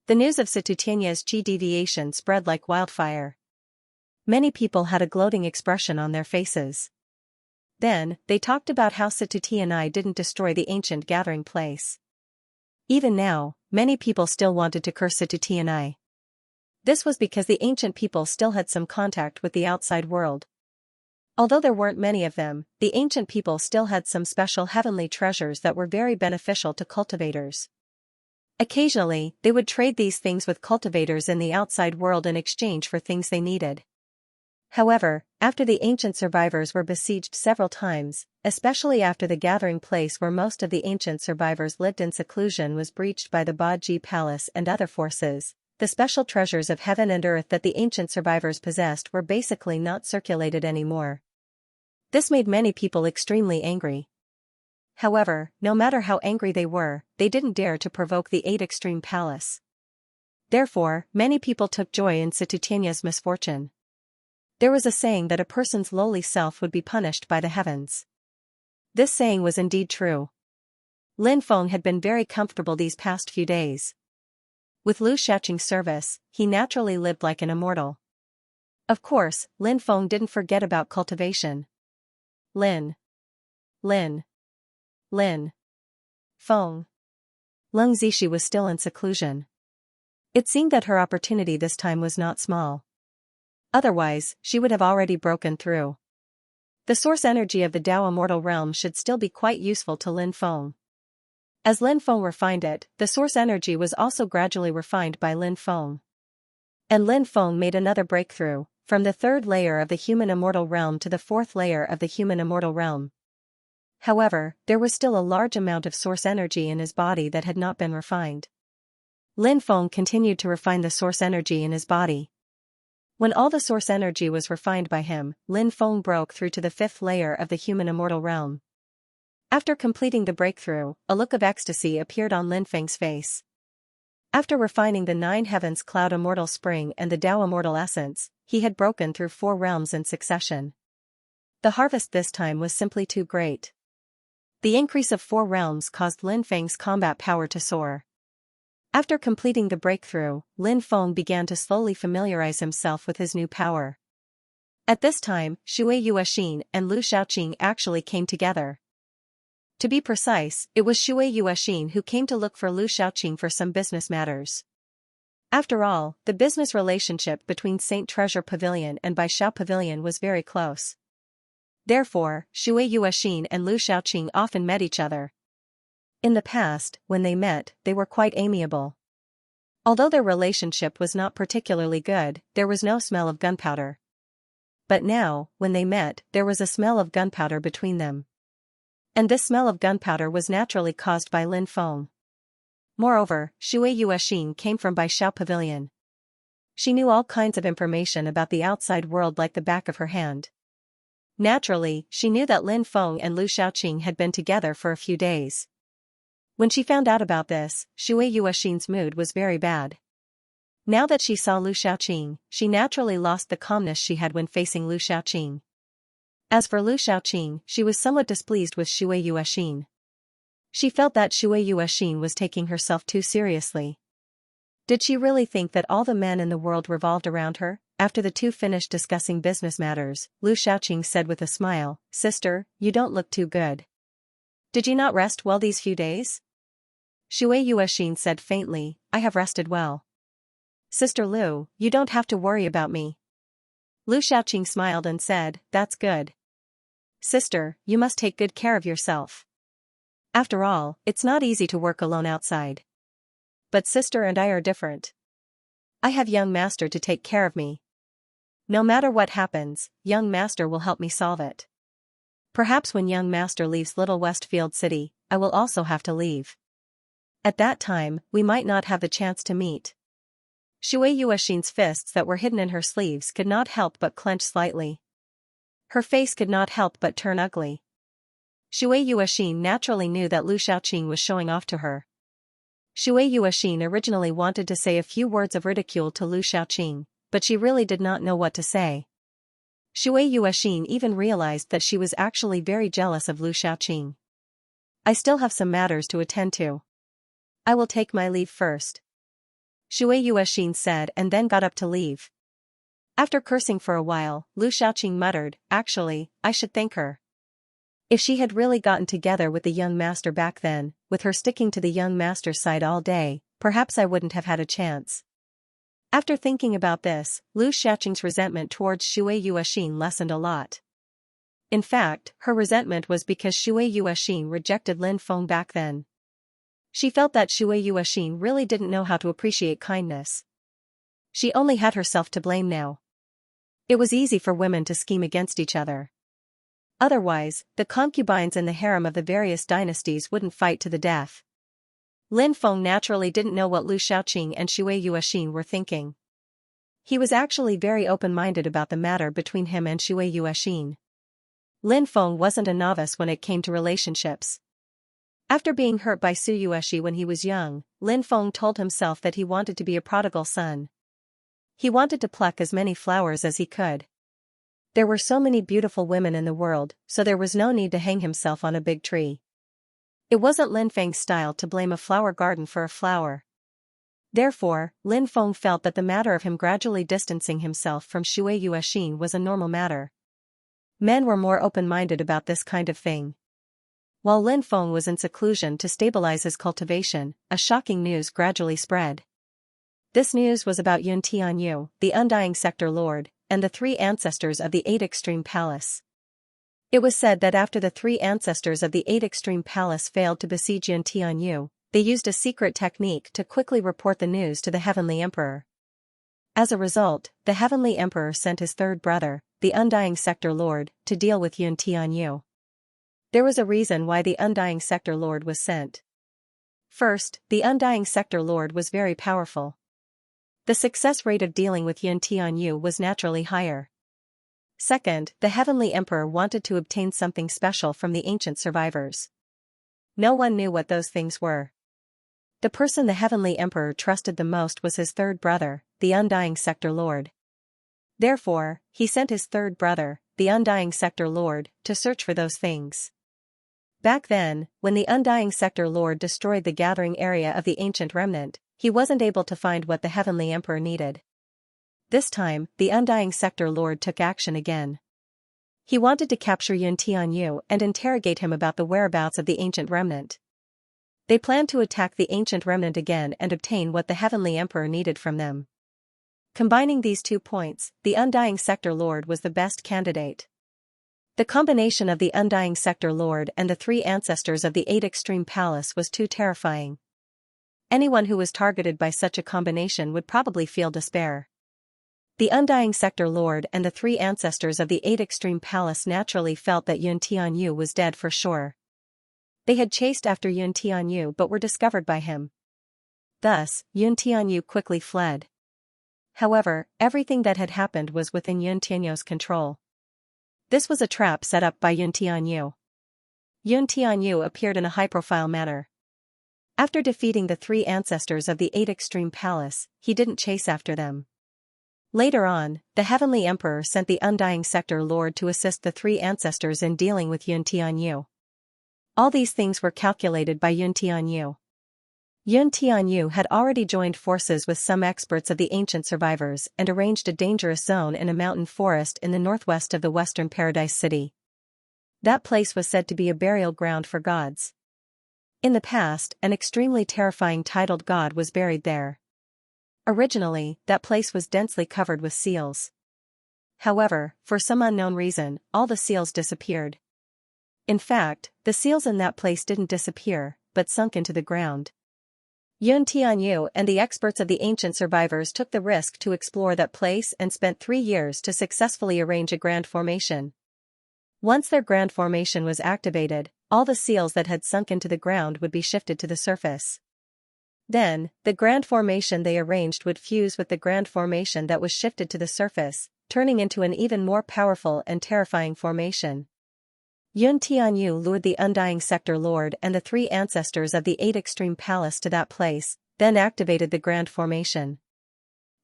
The news of Situtianai's chi deviation spread like wildfire. Many people had a gloating expression on their faces. Then, they talked about how Situtianai didn't destroy the ancient gathering place. Even now, many people still wanted to curse Situtianai. This was because the ancient people still had some contact with the outside world. Although there weren't many of them, the ancient people still had some special heavenly treasures that were very beneficial to cultivators. Occasionally, they would trade these things with cultivators in the outside world in exchange for things they needed. However, after the ancient survivors were besieged several times, especially after the gathering place where most of the ancient survivors lived in seclusion was breached by the Baji Palace and other forces, the special treasures of heaven and earth that the ancient survivors possessed were basically not circulated anymore. This made many people extremely angry. However, no matter how angry they were, they didn't dare to provoke the 8 Extreme Palace. Therefore, many people took joy in Situtianai's misfortune. There was a saying that a person's lowly self would be punished by the heavens. This saying was indeed true. Lin Feng had been very comfortable these past few days. With Lu Shaoqing's service, he naturally lived like an immortal. Of course, Lin Feng didn't forget about cultivation. Lin Feng. Leng Zixi was still in seclusion. It seemed that her opportunity this time was not small. Otherwise, she would have already broken through. The source energy of the Tao immortal realm should still be quite useful to Lin Feng. As Lin Feng refined it, the source energy was also gradually refined by Lin Feng. And Lin Feng made another breakthrough, from the 3rd layer of the human immortal realm to the 4th layer of the human immortal realm. However, there was still a large amount of source energy in his body that had not been refined. Lin Feng continued to refine the source energy in his body. When all the source energy was refined by him, Lin Feng broke through to the fifth layer of the human immortal realm. After completing the breakthrough, a look of ecstasy appeared on Lin Feng's face. After refining the nine heavens cloud immortal spring and the Tao immortal essence, he had broken through 4 realms in succession. The harvest this time was simply too great. The increase of 4 realms caused Lin Feng's combat power to soar. After completing the breakthrough, Lin Feng began to slowly familiarize himself with his new power. At this time, Shui Yuexin and Lu Shaoqing actually came together. To be precise, it was Shui Yuexin who came to look for Lu Shaoqing for some business matters. After all, the business relationship between Saint Treasure Pavilion and Baishao Pavilion was very close. Therefore, Shui Yuexin and Lu Shaoqing often met each other. In the past, when they met, they were quite amiable. Although their relationship was not particularly good, there was no smell of gunpowder. But now, when they met, there was a smell of gunpowder between them. And this smell of gunpowder was naturally caused by Lin Feng. Moreover, Shui Yuexin came from Baishao Pavilion. She knew all kinds of information about the outside world like the back of her hand. Naturally, she knew that Lin Feng and Lu Shaoqing had been together for a few days. When she found out about this, Shui Yuexin's mood was very bad. Now that she saw Lu Shaoqing, she naturally lost the calmness she had when facing Lu Shaoqing. As for Lu Shaoqing, she was somewhat displeased with Shui Yuexin. She felt that Shui Yuexin was taking herself too seriously. Did she really think that all the men in the world revolved around her? After the two finished discussing business matters, Lu Shaoqing said with a smile, "Sister, you don't look too good. Did you not rest well these few days?" Shui Yuexin said faintly, "I have rested well. Sister Lu, you don't have to worry about me." Lu Shaoqing smiled and said, "That's good. Sister, you must take good care of yourself. After all, it's not easy to work alone outside. But sister and I are different. I have young master to take care of me. No matter what happens, young master will help me solve it. Perhaps when young master leaves Little Westfield City, I will also have to leave. At that time, we might not have the chance to meet." Shui Yuexin's fists that were hidden in her sleeves could not help but clench slightly. Her face could not help but turn ugly. Shui Yuexin naturally knew that Lu Shaoqing was showing off to her. Shui Yuexin originally wanted to say a few words of ridicule to Lu Shaoqing, but she really did not know what to say. Shui Yuexin even realized that she was actually very jealous of Lu Shaoqing. "I still have some matters to attend to. I will take my leave first," Shui Yuexin said and then got up to leave. After cursing for a while, Lu Shaoqing muttered, "Actually, I should thank her. If she had really gotten together with the young master back then, with her sticking to the young master's side all day, perhaps I wouldn't have had a chance." After thinking about this, Lu Shaoqing's resentment towards Shui Yuexin lessened a lot. In fact, her resentment was because Shui Yuexin rejected Lin Feng back then. She felt that Shui Yuexin really didn't know how to appreciate kindness. She only had herself to blame now. It was easy for women to scheme against each other. Otherwise, the concubines in the harem of the various dynasties wouldn't fight to the death. Lin Feng naturally didn't know what Lu Shaoqing and Shui Yuexin were thinking. He was actually very open-minded about the matter between him and Shui Yuexin. Lin Feng wasn't a novice when it came to relationships. After being hurt by Su Yuexi when he was young, Lin Feng told himself that he wanted to be a prodigal son. He wanted to pluck as many flowers as he could. There were so many beautiful women in the world, so there was no need to hang himself on a big tree. It wasn't Lin Feng's style to blame a flower garden for a flower. Therefore, Lin Feng felt that the matter of him gradually distancing himself from Shui Yuexin was a normal matter. Men were more open-minded about this kind of thing. While Lin Feng was in seclusion to stabilize his cultivation, a shocking news gradually spread. This news was about Yun Tianyu, the Undying Sector Lord, and the 3 ancestors of the 8 Extreme Palace. It was said that after the 3 ancestors of the 8 Extreme Palace failed to besiege Yun Tianyu, they used a secret technique to quickly report the news to the Heavenly Emperor. As a result, the Heavenly Emperor sent his 3rd brother, the Undying Sector Lord, to deal with Yun Tianyu. There was a reason why the Undying Sector Lord was sent. First, the Undying Sector Lord was very powerful. The success rate of dealing with Yun Tianyu was naturally higher. Second, the Heavenly Emperor wanted to obtain something special from the ancient survivors. No one knew what those things were. The person the Heavenly Emperor trusted the most was his third brother, the Undying Sector Lord. Therefore, he sent his third brother, the Undying Sector Lord, to search for those things. Back then, when the Undying Sector Lord destroyed the gathering area of the ancient remnant, he wasn't able to find what the Heavenly Emperor needed. This time, the Undying Sector Lord took action again. He wanted to capture Yun Tianyu and interrogate him about the whereabouts of the ancient remnant. They planned to attack the ancient remnant again and obtain what the Heavenly Emperor needed from them. Combining these 2 points, the Undying Sector Lord was the best candidate. The combination of the Undying Sector Lord and the 3 ancestors of the 8 Extreme Palace was too terrifying. Anyone who was targeted by such a combination would probably feel despair. The Undying Sector Lord and the 3 ancestors of the 8 Extreme Palace naturally felt that Yun Tianyu was dead for sure. They had chased after Yun Tianyu but were discovered by him. Thus, Yun Tianyu quickly fled. However, everything that had happened was within Yun Tianyu's control. This was a trap set up by Yun Tianyu. Yun Tianyu appeared in a high-profile manner. After defeating the 3 ancestors of the 8 Extreme Palace, he didn't chase after them. Later on, the Heavenly Emperor sent the Undying Sector Lord to assist the 3 ancestors in dealing with Yun Tianyu. All these things were calculated by Yun Tianyu. Yun Tianyu had already joined forces with some experts of the ancient survivors and arranged a dangerous zone in a mountain forest in the northwest of the Western Paradise City. That place was said to be a burial ground for gods. In the past, an extremely terrifying titled god was buried there. Originally, that place was densely covered with seals. However, for some unknown reason, all the seals disappeared. In fact, the seals in that place didn't disappear, but sunk into the ground. Yun Tianyu and the experts of the ancient survivors took the risk to explore that place and spent 3 years to successfully arrange a grand formation. Once their grand formation was activated, all the seals that had sunk into the ground would be shifted to the surface. Then, the grand formation they arranged would fuse with the grand formation that was shifted to the surface, turning into an even more powerful and terrifying formation. Yun Tianyu lured the Undying Sector Lord and the 3 ancestors of the 8 Extreme Palace to that place, then activated the grand formation.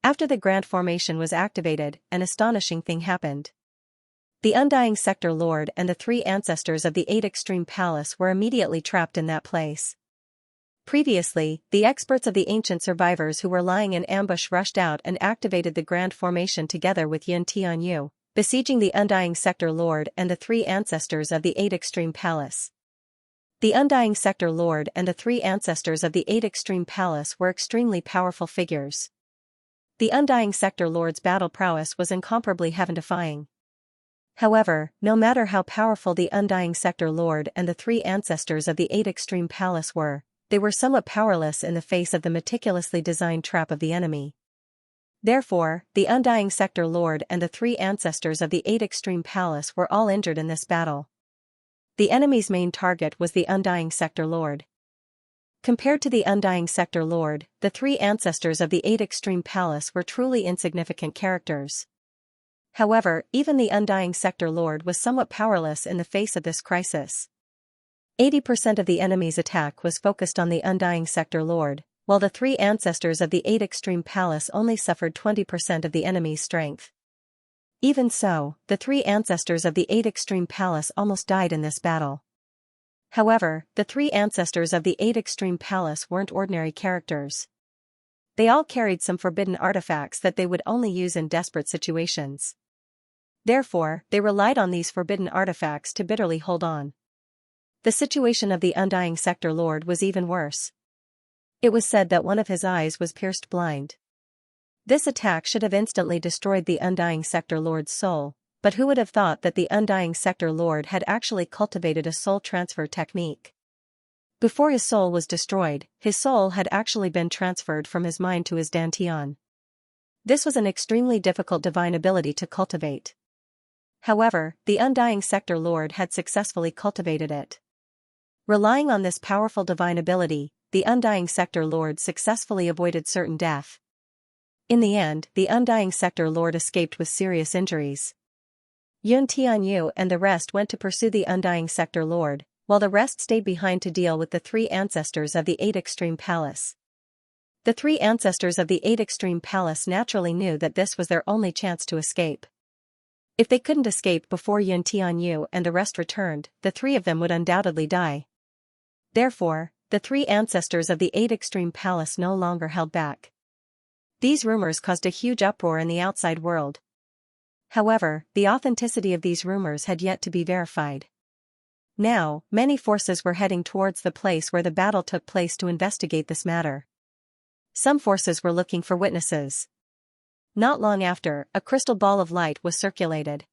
After the grand formation was activated, an astonishing thing happened. The Undying Sector Lord and the 3 ancestors of the 8 Extreme Palace were immediately trapped in that place. Previously, the experts of the ancient survivors who were lying in ambush rushed out and activated the grand formation together with Yun Tianyu, besieging the Undying Sector Lord and the 3 ancestors of the 8 Extreme Palace. The Undying Sector Lord and the 3 ancestors of the 8 Extreme Palace were extremely powerful figures. The Undying Sector Lord's battle prowess was incomparably heaven-defying. However, no matter how powerful the Undying Sector Lord and the 3 ancestors of the 8 Extreme Palace were, they were somewhat powerless in the face of the meticulously designed trap of the enemy. Therefore, the Undying Sector Lord and the 3 ancestors of the 8 Extreme Palace were all injured in this battle. The enemy's main target was the Undying Sector Lord. Compared to the Undying Sector Lord, the 3 ancestors of the 8 Extreme Palace were truly insignificant characters. However, even the Undying Sector Lord was somewhat powerless in the face of this crisis. 80% of the enemy's attack was focused on the Undying Sector Lord, while the 3 ancestors of the 8 Extreme Palace only suffered 20% of the enemy's strength. Even so, the 3 ancestors of the 8 Extreme Palace almost died in this battle. However, the 3 ancestors of the 8 Extreme Palace weren't ordinary characters. They all carried some forbidden artifacts that they would only use in desperate situations. Therefore, they relied on these forbidden artifacts to bitterly hold on. The situation of the Undying Sector Lord was even worse. It was said that one of his eyes was pierced blind. This attack should have instantly destroyed the Undying Sector Lord's soul, but who would have thought that the Undying Sector Lord had actually cultivated a soul transfer technique? Before his soul was destroyed, his soul had actually been transferred from his mind to his dantian. This was an extremely difficult divine ability to cultivate. However, the Undying Sector Lord had successfully cultivated it. Relying on this powerful divine ability, the Undying Sector Lord successfully avoided certain death. In the end, the Undying Sector Lord escaped with serious injuries. Yun Tianyu and the rest went to pursue the Undying Sector Lord, while the rest stayed behind to deal with the three ancestors of the Eight Extreme Palace. The three ancestors of the Eight Extreme Palace naturally knew that this was their only chance to escape. If they couldn't escape before Yun Tianyu and the rest returned, the three of them would undoubtedly die. Therefore, the three ancestors of the Eight Extreme Palace no longer held back. These rumors caused a huge uproar in the outside world. However, the authenticity of these rumors had yet to be verified. Now, many forces were heading towards the place where the battle took place to investigate this matter. Some forces were looking for witnesses. Not long after, a crystal ball of light was circulated.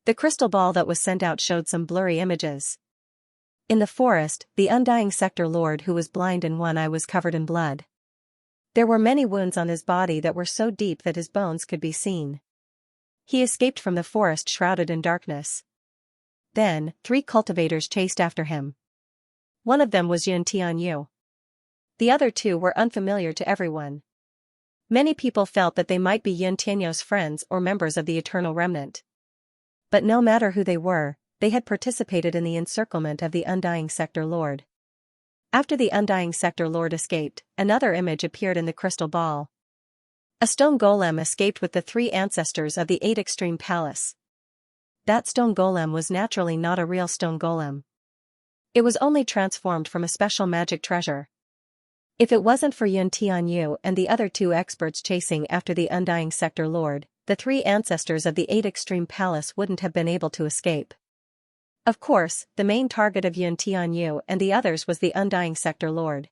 The crystal ball that was sent out showed some blurry images. In the forest, the Undying Sector Lord who was blind in one eye was covered in blood. There were many wounds on his body that were so deep that his bones could be seen. He escaped from the forest shrouded in darkness. Then, three cultivators chased after him. One of them was Yun Tianyu. The other two were unfamiliar to everyone. Many people felt that they might be Yun Tianyu's friends or members of the Eternal Remnant. But no matter who they were, they had participated in the encirclement of the Undying Sector Lord. After the Undying Sector Lord escaped, another image appeared in the crystal ball. A stone golem escaped with the three ancestors of the Eight Extreme Palace. That stone golem was naturally not a real stone golem. It was only transformed from a special magic treasure. If it wasn't for Yun Tianyu and the other two experts chasing after the Undying Sector Lord, the three ancestors of the Eight Extreme Palace wouldn't have been able to escape. Of course, the main target of Yun Tianyu and the others was the Undying Sector Lord.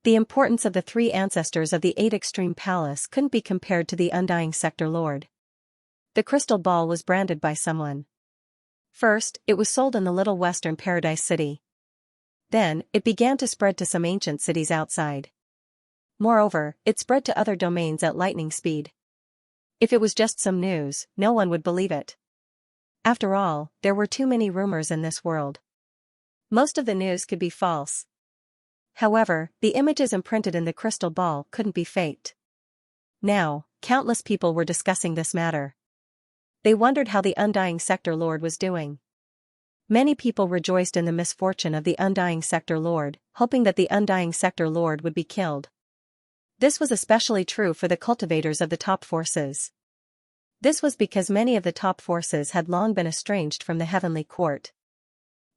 The importance of the three ancestors of the Eight Extreme Palace couldn't be compared to the Undying Sector Lord. The crystal ball was branded by someone. First, it was sold in the Little Western Paradise City. Then, it began to spread to some ancient cities outside. Moreover, it spread to other domains at lightning speed. If it was just some news, no one would believe it. After all, there were too many rumors in this world. Most of the news could be false. However, the images imprinted in the crystal ball couldn't be faked. Now, countless people were discussing this matter. They wondered how the Undying Sector Lord was doing. Many people rejoiced in the misfortune of the Undying Sector Lord, hoping that the Undying Sector Lord would be killed. This was especially true for the cultivators of the top forces. This was because many of the top forces had long been estranged from the Heavenly Court.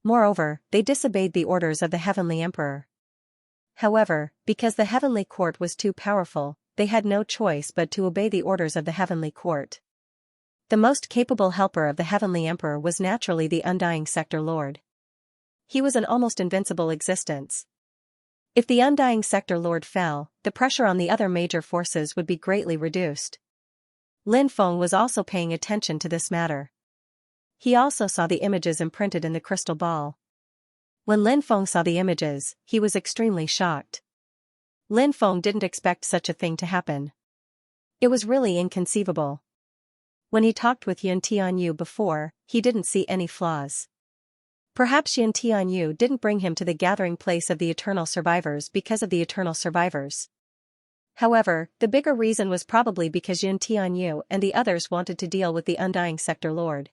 Moreover, they disobeyed the orders of the Heavenly Emperor. However, because the Heavenly Court was too powerful, they had no choice but to obey the orders of the Heavenly Court. The most capable helper of the Heavenly Emperor was naturally the Undying Sector Lord. He was an almost invincible existence. If the Undying Sector Lord fell, the pressure on the other major forces would be greatly reduced. Lin Feng was also paying attention to this matter. He also saw the images imprinted in the crystal ball. When Lin Feng saw the images, he was extremely shocked. Lin Feng didn't expect such a thing to happen. It was really inconceivable. When he talked with Yun Tianyu before, he didn't see any flaws. Perhaps Yun Tianyu didn't bring him to the gathering place of the Eternal Survivors because of the Eternal Survivors. However, the bigger reason was probably because Yun Tianyu and the others wanted to deal with the Undying Sector Lord.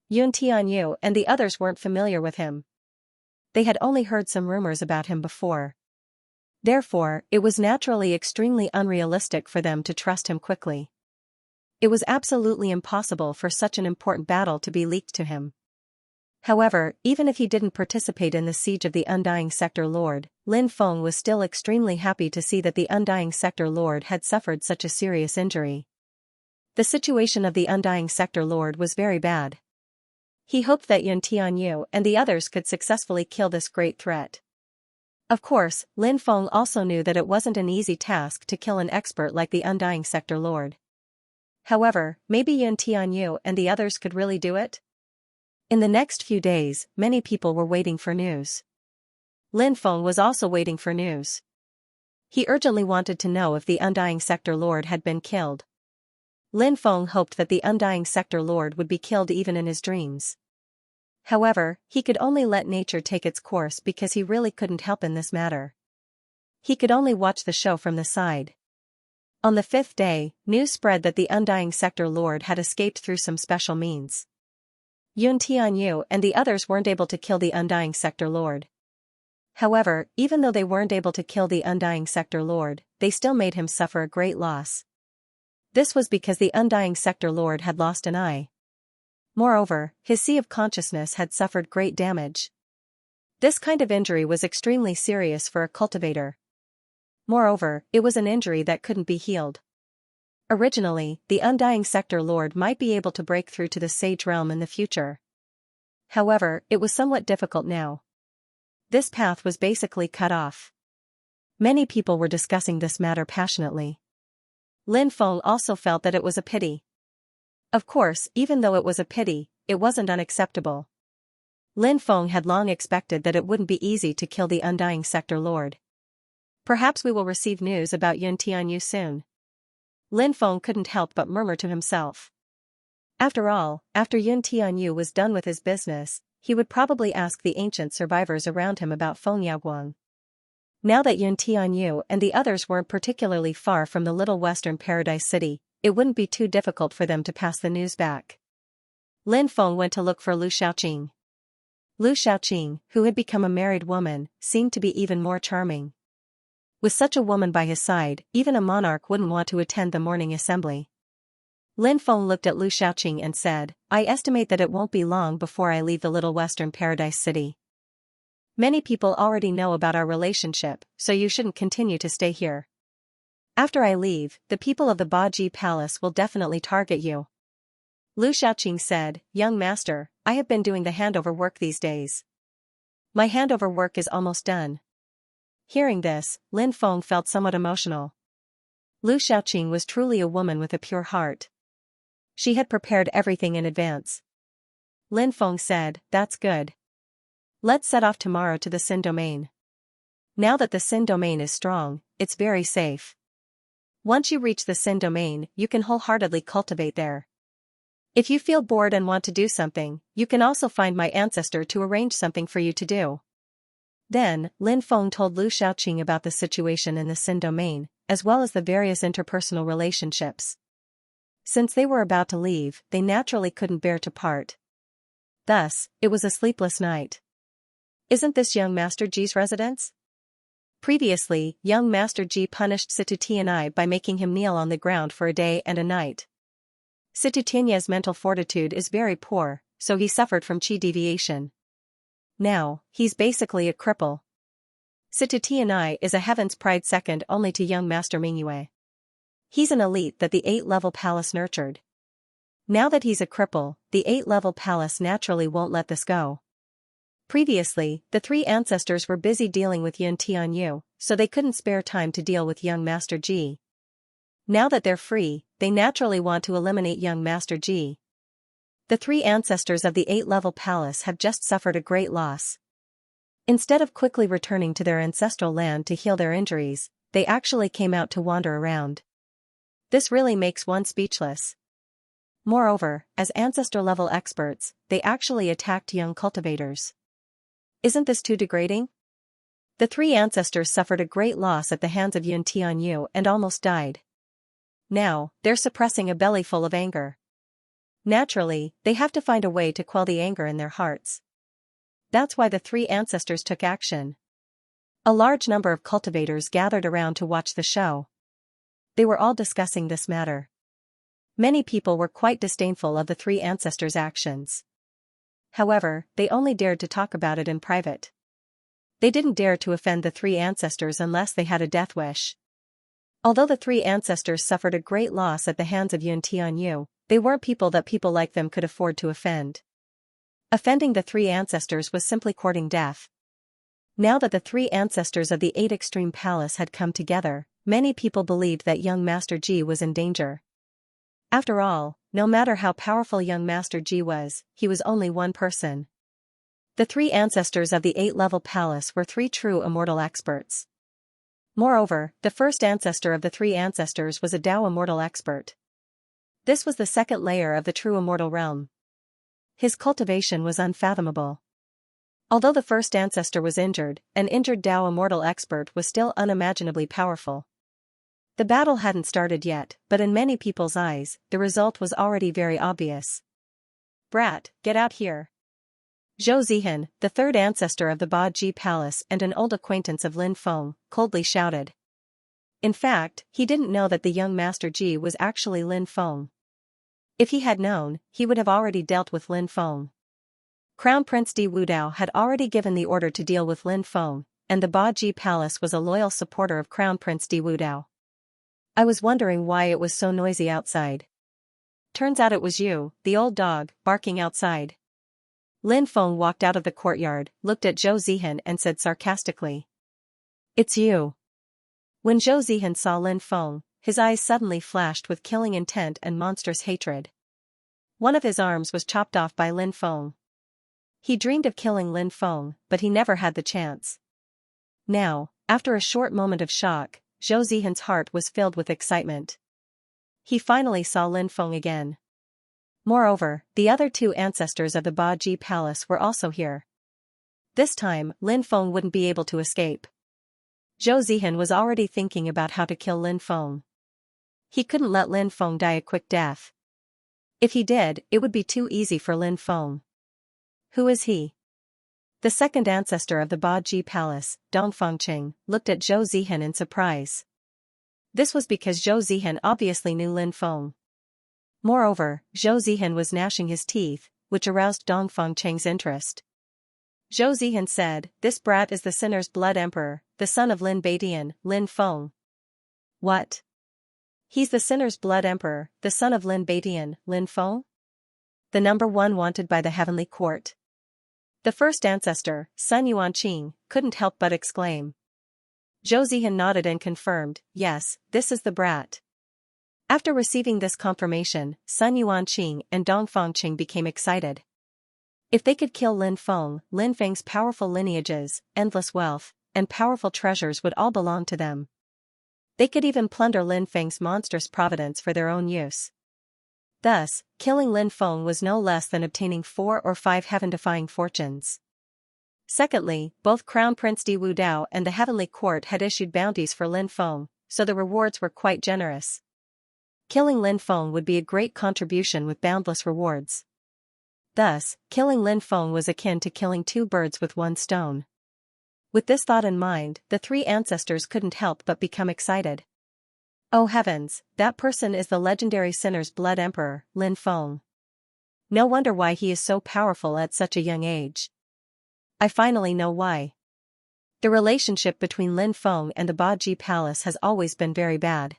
Yun Tianyu and the others weren't familiar with him. They had only heard some rumors about him before. Therefore, it was naturally extremely unrealistic for them to trust him quickly. It was absolutely impossible for such an important battle to be leaked to him. However, even if he didn't participate in the siege of the Undying Sector Lord, Lin Feng was still extremely happy to see that the Undying Sector Lord had suffered such a serious injury. The situation of the Undying Sector Lord was very bad. He hoped that Yun Tianyu and the others could successfully kill this great threat. Of course, Lin Feng also knew that it wasn't an easy task to kill an expert like the Undying Sector Lord. However, maybe Yun Tianyu and the others could really do it? In the next few days, many people were waiting for news. Lin Feng was also waiting for news. He urgently wanted to know if the Undying Sector Lord had been killed. Lin Feng hoped that the Undying Sector Lord would be killed even in his dreams. However, he could only let nature take its course because he really couldn't help in this matter. He could only watch the show from the side. On the fifth day, news spread that the Undying Sector Lord had escaped through some special means. Yun Tianyu and the others weren't able to kill the Undying Sector Lord. However, even though they weren't able to kill the Undying Sector Lord, they still made him suffer a great loss. This was because the Undying Sector Lord had lost an eye. Moreover, his sea of consciousness had suffered great damage. This kind of injury was extremely serious for a cultivator. Moreover, it was an injury that couldn't be healed. Originally, the Undying Sector Lord might be able to break through to the Sage Realm in the future. However, it was somewhat difficult now. This path was basically cut off. Many people were discussing this matter passionately. Lin Feng also felt that it was a pity. Of course, even though it was a pity, it wasn't unacceptable. Lin Feng had long expected that it wouldn't be easy to kill the Undying Sector Lord. Perhaps we will receive news about Yun Tianyu soon. Lin Feng couldn't help but murmur to himself. After all, after Yun Tianyu was done with his business, he would probably ask the ancient survivors around him about Feng Yaoguang. Now that Yun Tianyu and the others weren't particularly far from the little western paradise city, it wouldn't be too difficult for them to pass the news back. Lin Feng went to look for Lu Shaoqing. Lu Shaoqing, who had become a married woman, seemed to be even more charming. With such a woman by his side, even a monarch wouldn't want to attend the morning assembly. Lin Feng looked at Lu Shaoqing and said, "I estimate that it won't be long before I leave the little western paradise city. Many people already know about our relationship, so you shouldn't continue to stay here. After I leave, the people of the Baji Palace will definitely target you." Lu Shaoqing said, "Young master, I have been doing the handover work these days. My handover work is almost done." Hearing this, Lin Feng felt somewhat emotional. Lu Shaoqing was truly a woman with a pure heart. She had prepared everything in advance. Lin Feng said, "That's good. Let's set off tomorrow to the Xin domain. Now that the Xin domain is strong, it's very safe. Once you reach the Xin domain, you can wholeheartedly cultivate there. If you feel bored and want to do something, you can also find my ancestor to arrange something for you to do." Then, Lin Feng told Lu Shaoqing about the situation in the Xin domain, as well as the various interpersonal relationships. Since they were about to leave, they naturally couldn't bear to part. Thus, it was a sleepless night. "Isn't this young Master Ji's residence?" Previously, young Master Ji punished Situ Tianai by making him kneel on the ground for a day and a night. Situ Tianai's mental fortitude is very poor, so he suffered from qi deviation. Now, he's basically a cripple. Situ Tianai is a heaven's pride second only to young Master Mingyue. He's an elite that the 8th-level palace nurtured. Now that he's a cripple, the 8th-level palace naturally won't let this go. Previously, the 3 ancestors were busy dealing with Yun Tianyu, so they couldn't spare time to deal with young Master Ji. Now that they're free, they naturally want to eliminate young Master Ji. The 3 ancestors of the 8th-level palace have just suffered a great loss. Instead of quickly returning to their ancestral land to heal their injuries, they actually came out to wander around. This really makes one speechless. Moreover, as ancestor-level experts, they actually attacked young cultivators. Isn't this too degrading? The 3 ancestors suffered a great loss at the hands of Yun Tianyu and almost died. Now, they're suppressing a belly full of anger. Naturally, they have to find a way to quell the anger in their hearts. That's why the 3 ancestors took action. A large number of cultivators gathered around to watch the show. They were all discussing this matter. Many people were quite disdainful of the 3 ancestors' actions. However, they only dared to talk about it in private. They didn't dare to offend the 3 ancestors unless they had a death wish. Although the 3 ancestors suffered a great loss at the hands of Yun Tianyu, they weren't people that people like them could afford to offend. Offending the 3 ancestors was simply courting death. Now that the 3 ancestors of the 8 Extreme Palace had come together, many people believed that young Master Ji was in danger. After all, no matter how powerful young Master Ji was, he was only one person. The 3 ancestors of the 8th-level palace were 3 true immortal experts. Moreover, the first ancestor of the 3 ancestors was a Tao immortal expert. This was the second layer of the true immortal realm. His cultivation was unfathomable. Although the first ancestor was injured, an injured Tao immortal expert was still unimaginably powerful. The battle hadn't started yet, but in many people's eyes, the result was already very obvious. "Brat, get out here." Zhou Zihan, the third ancestor of the Baji Palace and an old acquaintance of Lin Feng, coldly shouted. In fact, he didn't know that the young Master Ji was actually Lin Feng. If he had known, he would have already dealt with Lin Feng. Crown Prince Di Wudao had already given the order to deal with Lin Feng, and the Baji Palace was a loyal supporter of Crown Prince Di Wudao. I was wondering why it was so noisy outside. Turns out it was you, the old dog, barking outside. Lin Feng walked out of the courtyard, looked at Zhou Zihan and said sarcastically. It's you. When Zhou Zihan saw Lin Feng, his eyes suddenly flashed with killing intent and monstrous hatred. One of his arms was chopped off by Lin Feng. He dreamed of killing Lin Feng, but he never had the chance. Now, after a short moment of shock, Zhou Zihan's heart was filled with excitement. He finally saw Lin Feng again. Moreover, the other two ancestors of the Baji Palace were also here. This time, Lin Feng wouldn't be able to escape. Zhou Zihan was already thinking about how to kill Lin Feng. He couldn't let Lin Feng die a quick death. If he did, it would be too easy for Lin Feng. Who is he? The second ancestor of the Baji Palace, Dong Fengqing, looked at Zhou Zihan in surprise. This was because Zhou Zihan obviously knew Lin Feng. Moreover, Zhou Zihan was gnashing his teeth, which aroused Dong Fengqing's interest. Zhou Zihan said, "This brat is the Sinner's Blood Emperor, the son of Lin Baidian, Lin Feng." What? He's the Sinner's Blood Emperor, the son of Lin Baidian, Lin Feng? The number one wanted by the Heavenly Court. The first ancestor, Sun Yuanqing, couldn't help but exclaim. Zhou Zihan nodded and confirmed, yes, this is the brat. After receiving this confirmation, Sun Yuanqing and Dong Fengqing became excited. If they could kill Lin Feng, Lin Feng's powerful lineages, endless wealth, and powerful treasures would all belong to them. They could even plunder Lin Feng's monstrous providence for their own use. Thus, killing Lin Feng was no less than obtaining 4 or 5 heaven-defying fortunes. Secondly, both Crown Prince Di Wudao and the Heavenly Court had issued bounties for Lin Feng, so the rewards were quite generous. Killing Lin Feng would be a great contribution with boundless rewards. Thus, killing Lin Feng was akin to killing 2 birds with 1 stone. With this thought in mind, the 3 ancestors couldn't help but become excited. Oh heavens, that person is the legendary Sinner's Blood Emperor, Lin Feng. No wonder why he is so powerful at such a young age. I finally know why. The relationship between Lin Feng and the Baji Palace has always been very bad.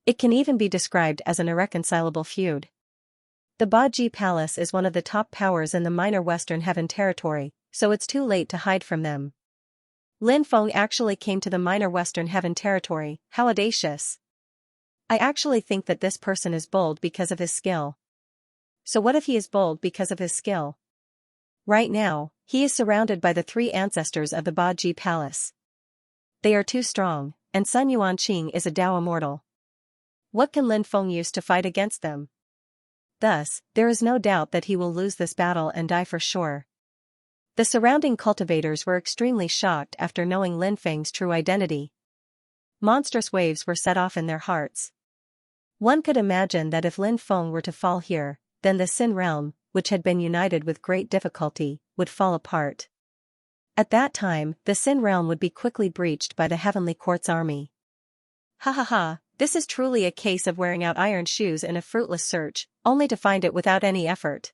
It can even be described as an irreconcilable feud. The Baji Palace is one of the top powers in the Minor Western Heaven Territory, so it's too late to hide from them. Lin Feng actually came to the Minor Western Heaven Territory, how audacious. I actually think that this person is bold because of his skill. So what if he is bold because of his skill? Right now, he is surrounded by the 3 ancestors of the Baji Palace. They are too strong, and Sun Yuanqing is a Dao immortal. What can Lin Feng use to fight against them? Thus, there is no doubt that he will lose this battle and die for sure. The surrounding cultivators were extremely shocked after knowing Lin Feng's true identity. Monstrous waves were set off in their hearts. One could imagine that if Lin Feng were to fall here, then the Sin realm, which had been united with great difficulty, would fall apart. At that time, the Sin realm would be quickly breached by the Heavenly Court's army. Ha ha ha, this is truly a case of wearing out iron shoes in a fruitless search, only to find it without any effort.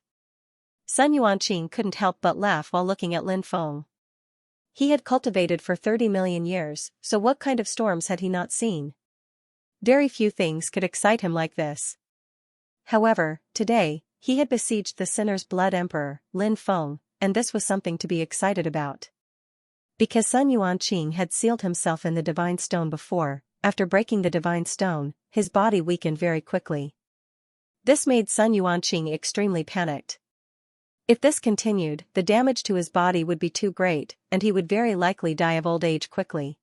Sun Yuanqing couldn't help but laugh while looking at Lin Feng. He had cultivated for 30 million years, so what kind of storms had he not seen? Very few things could excite him like this. However, today, he had besieged the Sinner's Blood Emperor, Lin Feng, and this was something to be excited about. Because Sun Yuanqing had sealed himself in the Divine Stone before, after breaking the Divine Stone, his body weakened very quickly. This made Sun Yuanqing extremely panicked. If this continued, the damage to his body would be too great, and he would very likely die of old age quickly.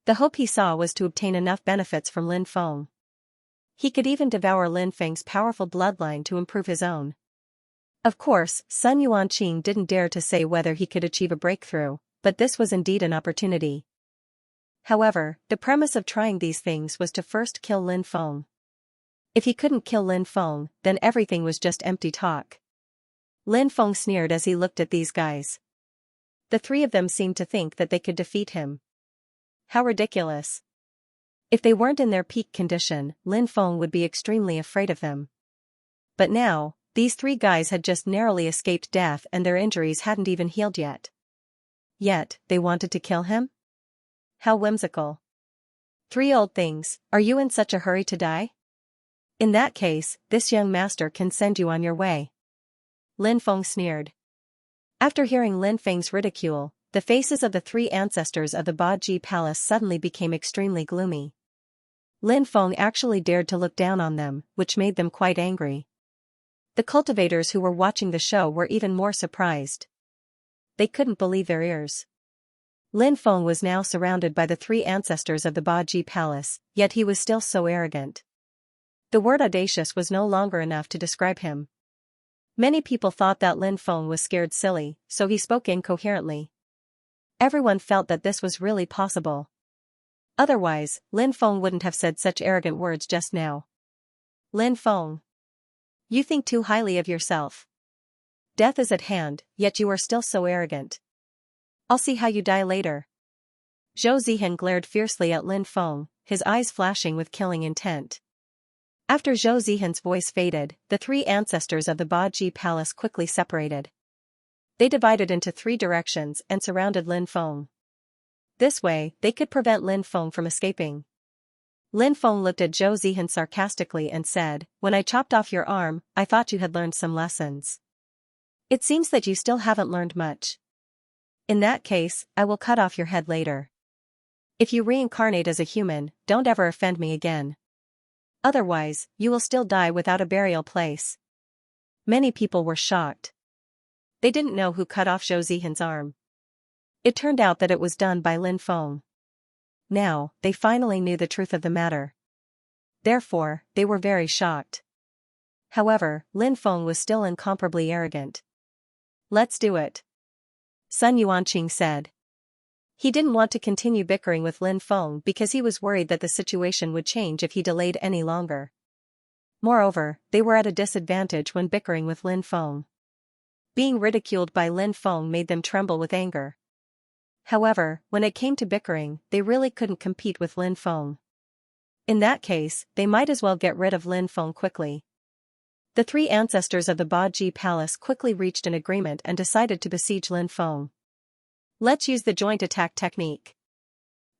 The hope he saw was to obtain enough benefits from Lin Feng. He could even devour Lin Feng's powerful bloodline to improve his own. Of course, Sun Yuanqing didn't dare to say whether he could achieve a breakthrough, but this was indeed an opportunity. However, the premise of trying these things was to first kill Lin Feng. If he couldn't kill Lin Feng, then everything was just empty talk. Lin Feng sneered as he looked at these guys. The three of them seemed to think that they could defeat him. How ridiculous. If they weren't in their peak condition, Lin Feng would be extremely afraid of them. But now, these three guys had just narrowly escaped death and their injuries hadn't even healed yet. Yet, they wanted to kill him? How whimsical. Three old things, are you in such a hurry to die? In that case, this young master can send you on your way. Lin Feng sneered. After hearing Lin Feng's ridicule, the faces of the three ancestors of the Baji Palace suddenly became extremely gloomy. Lin Feng actually dared to look down on them, which made them quite angry. The cultivators who were watching the show were even more surprised. They couldn't believe their ears. Lin Feng was now surrounded by the three ancestors of the Baji Palace, yet he was still so arrogant. The word audacious was no longer enough to describe him. Many people thought that Lin Feng was scared silly, so he spoke incoherently. Everyone felt that this was really possible. Otherwise, Lin Feng wouldn't have said such arrogant words just now. Lin Feng. You think too highly of yourself. Death is at hand, yet you are still so arrogant. I'll see how you die later. Zhou Zihan glared fiercely at Lin Feng, his eyes flashing with killing intent. After Zhou Zihan's voice faded, the three ancestors of the Baji Palace quickly separated. They divided into three directions and surrounded Lin Feng. This way, they could prevent Lin Feng from escaping. Lin Feng looked at Zhou Zihan sarcastically and said, "When I chopped off your arm, I thought you had learned some lessons. It seems that you still haven't learned much. In that case, I will cut off your head later. If you reincarnate as a human, don't ever offend me again. Otherwise, you will still die without a burial place." Many people were shocked. They didn't know who cut off Zhou Zihan's arm. It turned out that it was done by Lin Feng. Now, they finally knew the truth of the matter. Therefore, they were very shocked. However, Lin Feng was still incomparably arrogant. "Let's do it," Sun Yuanqing said. He didn't want to continue bickering with Lin Feng because he was worried that the situation would change if he delayed any longer. Moreover, they were at a disadvantage when bickering with Lin Feng. Being ridiculed by Lin Feng made them tremble with anger. However, when it came to bickering, they really couldn't compete with Lin Feng. In that case, they might as well get rid of Lin Feng quickly. The three ancestors of the Baji Palace quickly reached an agreement and decided to besiege Lin Feng. "Let's use the joint attack technique,"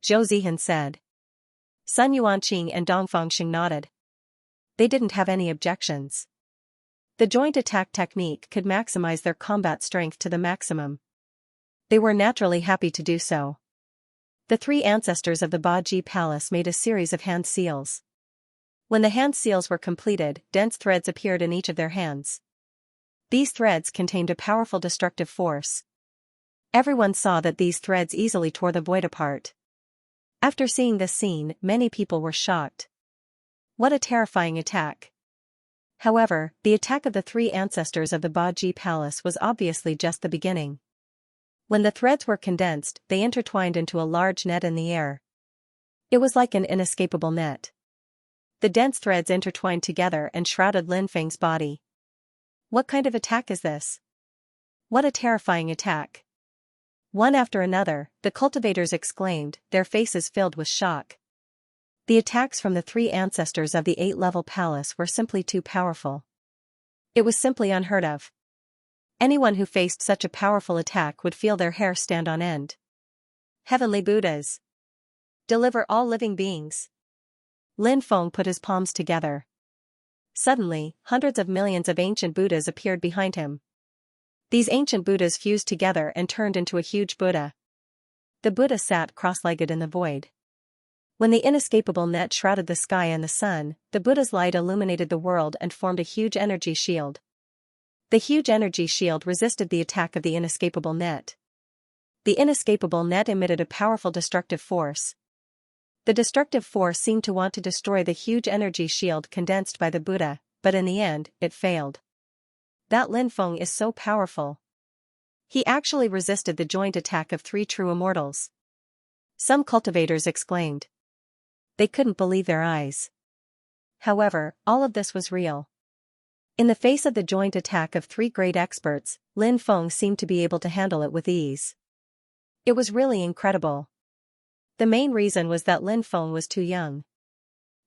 Zhou Zihan said. Sun Yuanqing and Dong Fangxing nodded. They didn't have any objections. The joint attack technique could maximize their combat strength to the maximum. They were naturally happy to do so. The three ancestors of the Baji Palace made a series of hand seals. When the hand seals were completed, dense threads appeared in each of their hands. These threads contained a powerful destructive force. Everyone saw that these threads easily tore the void apart. After seeing this scene, many people were shocked. What a terrifying attack. However, the attack of the three ancestors of the Baji Palace was obviously just the beginning. When the threads were condensed, they intertwined into a large net in the air. It was like an inescapable net. The dense threads intertwined together and shrouded Lin Feng's body. What kind of attack is this? What a terrifying attack. One after another, the cultivators exclaimed, their faces filled with shock. The attacks from the three ancestors of the 8-level palace were simply too powerful. It was simply unheard of. Anyone who faced such a powerful attack would feel their hair stand on end. Heavenly Buddhas. Deliver all living beings. Lin Feng put his palms together. Suddenly, hundreds of millions of ancient Buddhas appeared behind him. These ancient Buddhas fused together and turned into a huge Buddha. The Buddha sat cross-legged in the void. When the inescapable net shrouded the sky and the sun, the Buddha's light illuminated the world and formed a huge energy shield. The huge energy shield resisted the attack of the inescapable net. The inescapable net emitted a powerful destructive force. The destructive force seemed to want to destroy the huge energy shield condensed by the Buddha, but in the end, it failed. That Lin Feng is so powerful. He actually resisted the joint attack of three true immortals. Some cultivators exclaimed. They couldn't believe their eyes. However, all of this was real. In the face of the joint attack of three great experts, Lin Feng seemed to be able to handle it with ease. It was really incredible. The main reason was that Lin Feng was too young.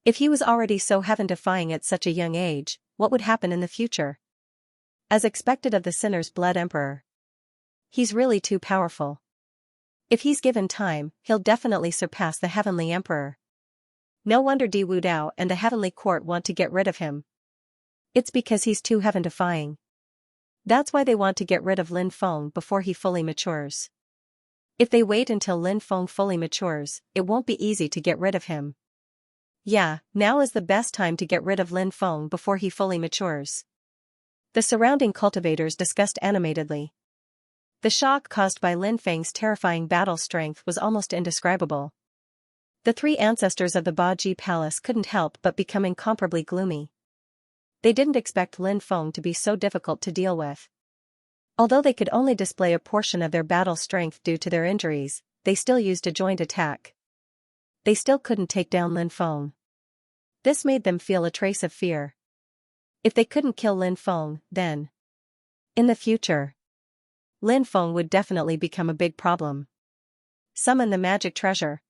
If he was already so heaven-defying at such a young age, what would happen in the future? As expected of the sinner's blood emperor. He's really too powerful. If he's given time, he'll definitely surpass the heavenly emperor. No wonder Di Wu Dao and the heavenly court want to get rid of him. It's because he's too heaven-defying. That's why they want to get rid of Lin Feng before he fully matures. If they wait until Lin Feng fully matures, it won't be easy to get rid of him. Yeah, now is the best time to get rid of Lin Feng before he fully matures. The surrounding cultivators discussed animatedly. The shock caused by Lin Feng's terrifying battle strength was almost indescribable. The three ancestors of the Baji Palace couldn't help but become incomparably gloomy. They didn't expect Lin Feng to be so difficult to deal with. Although they could only display a portion of their battle strength due to their injuries, they still used a joint attack. They still couldn't take down Lin Feng. This made them feel a trace of fear. If they couldn't kill Lin Feng, then in the future, Lin Feng would definitely become a big problem. Summon the magic treasure.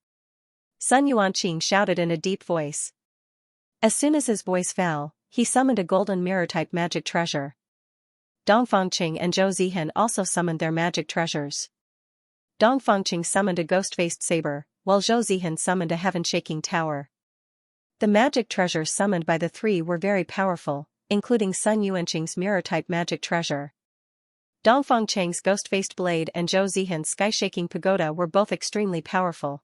Sun Yuanqing shouted in a deep voice. As soon as his voice fell, he summoned a golden mirror-type magic treasure. Dongfangqing and Zhou Zihan also summoned their magic treasures. Dongfangqing summoned a ghost-faced saber, while Zhou Zihan summoned a heaven-shaking tower. The magic treasures summoned by the three were very powerful, including Sun Yuanqing's mirror-type magic treasure. Dongfangqing's ghost-faced blade and Zhou Zihan's sky-shaking pagoda were both extremely powerful.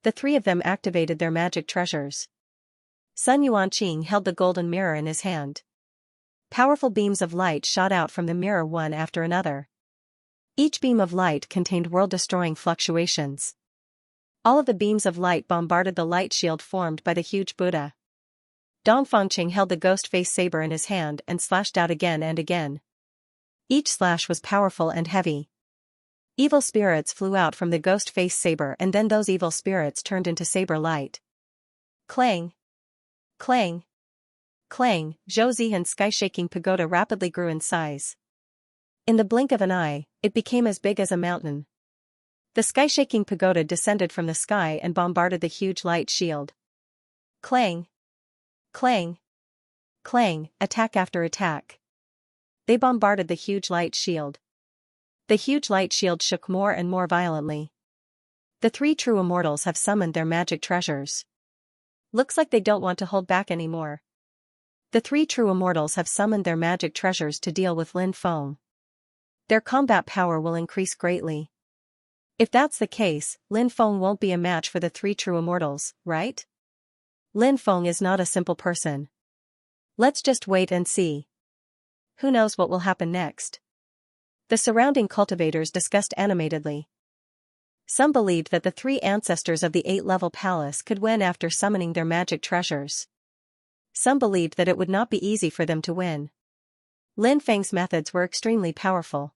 The three of them activated their magic treasures. Sun Yuanqing held the golden mirror in his hand. Powerful beams of light shot out from the mirror one after another. Each beam of light contained world-destroying fluctuations. All of the beams of light bombarded the light shield formed by the huge Buddha. Dongfangqing held the ghost-face saber in his hand and slashed out again and again. Each slash was powerful and heavy. Evil spirits flew out from the ghost-face saber, and then those evil spirits turned into saber light. Clang! Clang! Clang! Zhou Zihan's sky-shaking pagoda rapidly grew in size. In the blink of an eye, it became as big as a mountain. The sky-shaking pagoda descended from the sky and bombarded the huge light shield. Clang! Clang! Clang! Attack after attack. They bombarded the huge light shield. The huge light shield shook more and more violently. The three true immortals have summoned their magic treasures. Looks like they don't want to hold back anymore. The three true immortals have summoned their magic treasures to deal with Lin Feng. Their combat power will increase greatly. If that's the case, Lin Feng won't be a match for the three true immortals, right? Lin Feng is not a simple person. Let's just wait and see. Who knows what will happen next? The surrounding cultivators discussed animatedly. Some believed that the three ancestors of the 8-level palace could win after summoning their magic treasures. Some believed that it would not be easy for them to win. Lin Feng's methods were extremely powerful.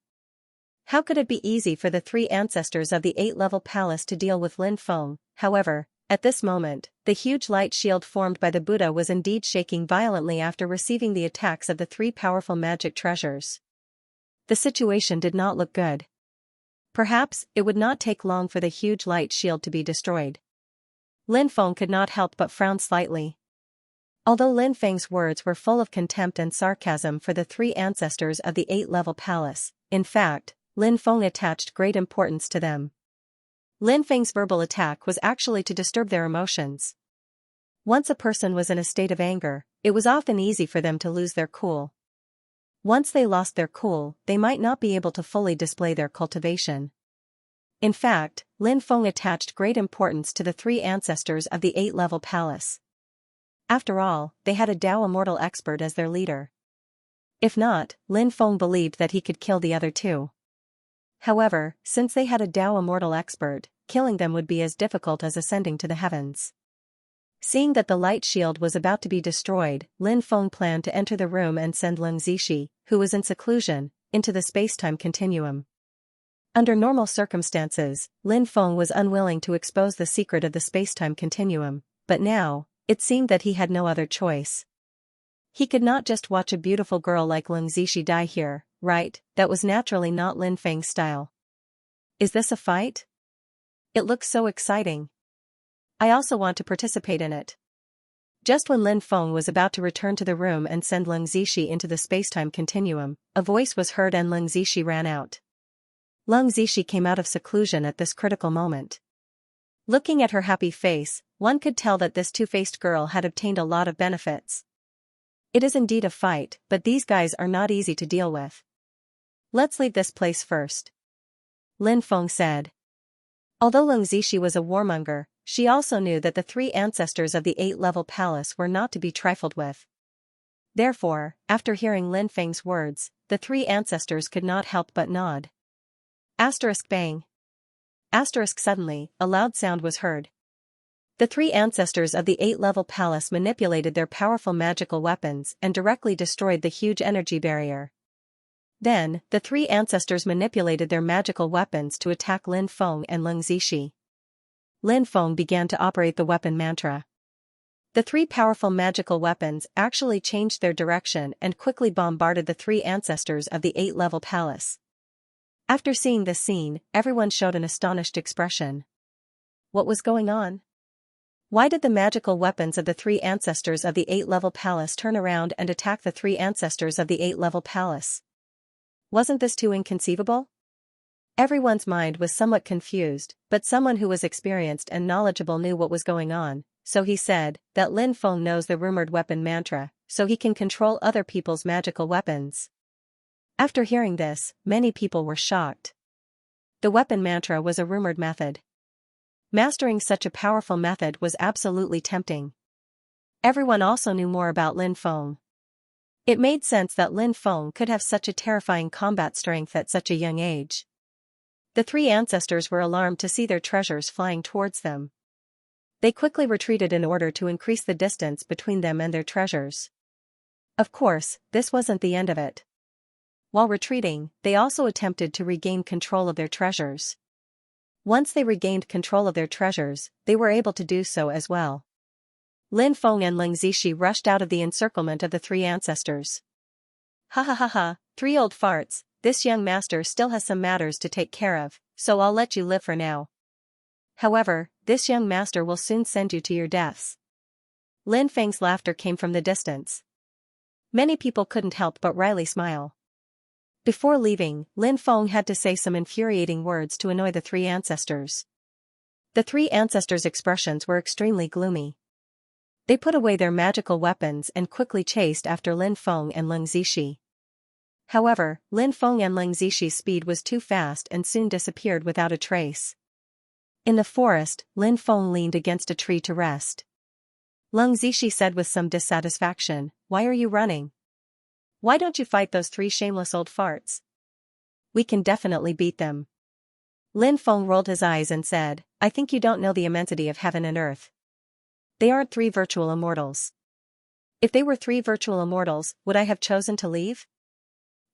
How could it be easy for the three ancestors of the 8-level palace to deal with Lin Feng? However, at this moment, the huge light shield formed by the Buddha was indeed shaking violently after receiving the attacks of the three powerful magic treasures. The situation did not look good. Perhaps it would not take long for the huge light shield to be destroyed. Lin Feng could not help but frown slightly. Although Lin Feng's words were full of contempt and sarcasm for the three ancestors of the 8-level palace, in fact, Lin Feng attached great importance to them. Lin Feng's verbal attack was actually to disturb their emotions. Once a person was in a state of anger, it was often easy for them to lose their cool. Once they lost their cool, they might not be able to fully display their cultivation. In fact, Lin Feng attached great importance to the three ancestors of the 8-level palace. After all, they had a Dao Immortal expert as their leader. If not, Lin Feng believed that he could kill the other two. However, since they had a Dao Immortal expert, killing them would be as difficult as ascending to the heavens. Seeing that the light shield was about to be destroyed, Lin Feng planned to enter the room and send Lin Zixi, who was in seclusion, into the space-time continuum. Under normal circumstances, Lin Feng was unwilling to expose the secret of the spacetime continuum, but now, it seemed that he had no other choice. He could not just watch a beautiful girl like Lin Zishi die here, right? That was naturally not Lin Feng's style. Is this a fight? It looks so exciting. I also want to participate in it. Just when Lin Feng was about to return to the room and send Lin Zishi into the spacetime continuum, a voice was heard and Lin Zishi ran out. Lin Zishi came out of seclusion at this critical moment. Looking at her happy face, one could tell that this two-faced girl had obtained a lot of benefits. It is indeed a fight, but these guys are not easy to deal with. Let's leave this place first. Lin Feng said. Although Lin Zishi was a warmonger, she also knew that the three ancestors of the 8-level palace were not to be trifled with. Therefore, after hearing Lin Feng's words, the three ancestors could not help but nod. Asterisk bang. Asterisk suddenly, a loud sound was heard. The three ancestors of the 8-level palace manipulated their powerful magical weapons and directly destroyed the huge energy barrier. Then, the three ancestors manipulated their magical weapons to attack Lin Feng and Lin Zishi. Lin Feng began to operate the weapon mantra. The three powerful magical weapons actually changed their direction and quickly bombarded the three ancestors of the 8-level palace. After seeing this scene, everyone showed an astonished expression. What was going on? Why did the magical weapons of the three ancestors of the 8-level palace turn around and attack the three ancestors of the 8-level palace? Wasn't this too inconceivable? Everyone's mind was somewhat confused, but someone who was experienced and knowledgeable knew what was going on, so he said that Lin Feng knows the rumored weapon mantra, so he can control other people's magical weapons. After hearing this, many people were shocked. The weapon mantra was a rumored method. Mastering such a powerful method was absolutely tempting. Everyone also knew more about Lin Feng. It made sense that Lin Feng could have such a terrifying combat strength at such a young age. The three ancestors were alarmed to see their treasures flying towards them. They quickly retreated in order to increase the distance between them and their treasures. Of course, this wasn't the end of it. While retreating, they also attempted to regain control of their treasures. Once they regained control of their treasures, they were able to do so as well. Lin Feng and Lin Zishi rushed out of the encirclement of the three ancestors. Ha ha ha ha, three old farts, this young master still has some matters to take care of, so I'll let you live for now. However, this young master will soon send you to your deaths. Lin Feng's laughter came from the distance. Many people couldn't help but wryly smile. Before leaving, Lin Feng had to say some infuriating words to annoy the three ancestors. The three ancestors' expressions were extremely gloomy. They put away their magical weapons and quickly chased after Lin Feng and Lin Zishi. However, Lin Feng and Lin Zishi's speed was too fast and soon disappeared without a trace. In the forest, Lin Feng leaned against a tree to rest. Lin Zishi said with some dissatisfaction, "Why are you running? Why don't you fight those three shameless old farts? We can definitely beat them." Lin Feng rolled his eyes and said, "I think you don't know the immensity of heaven and earth. They aren't three virtual immortals. If they were three virtual immortals, would I have chosen to leave?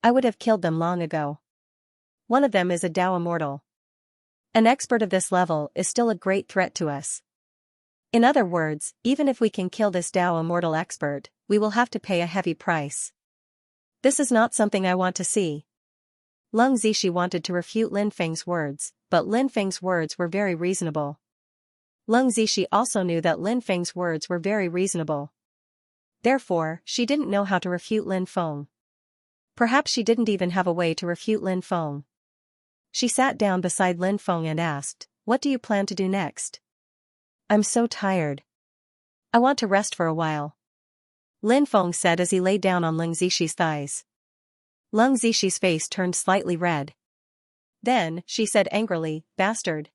I would have killed them long ago. One of them is a Tao immortal. An expert of this level is still a great threat to us. In other words, even if we can kill this Tao immortal expert, we will have to pay a heavy price. This is not something I want to see." Lin Zishi wanted to refute Lin Feng's words, but Lin Feng's words were very reasonable. Lin Zishi also knew that Lin Feng's words were very reasonable. Therefore, she didn't know how to refute Lin Feng. Perhaps she didn't even have a way to refute Lin Feng. She sat down beside Lin Feng and asked, "What do you plan to do next?" "I'm so tired. I want to rest for a while," Lin Feng said as he lay down on Lin Zishi's thighs. Lin Zishi's face turned slightly red. Then, she said angrily, "Bastard.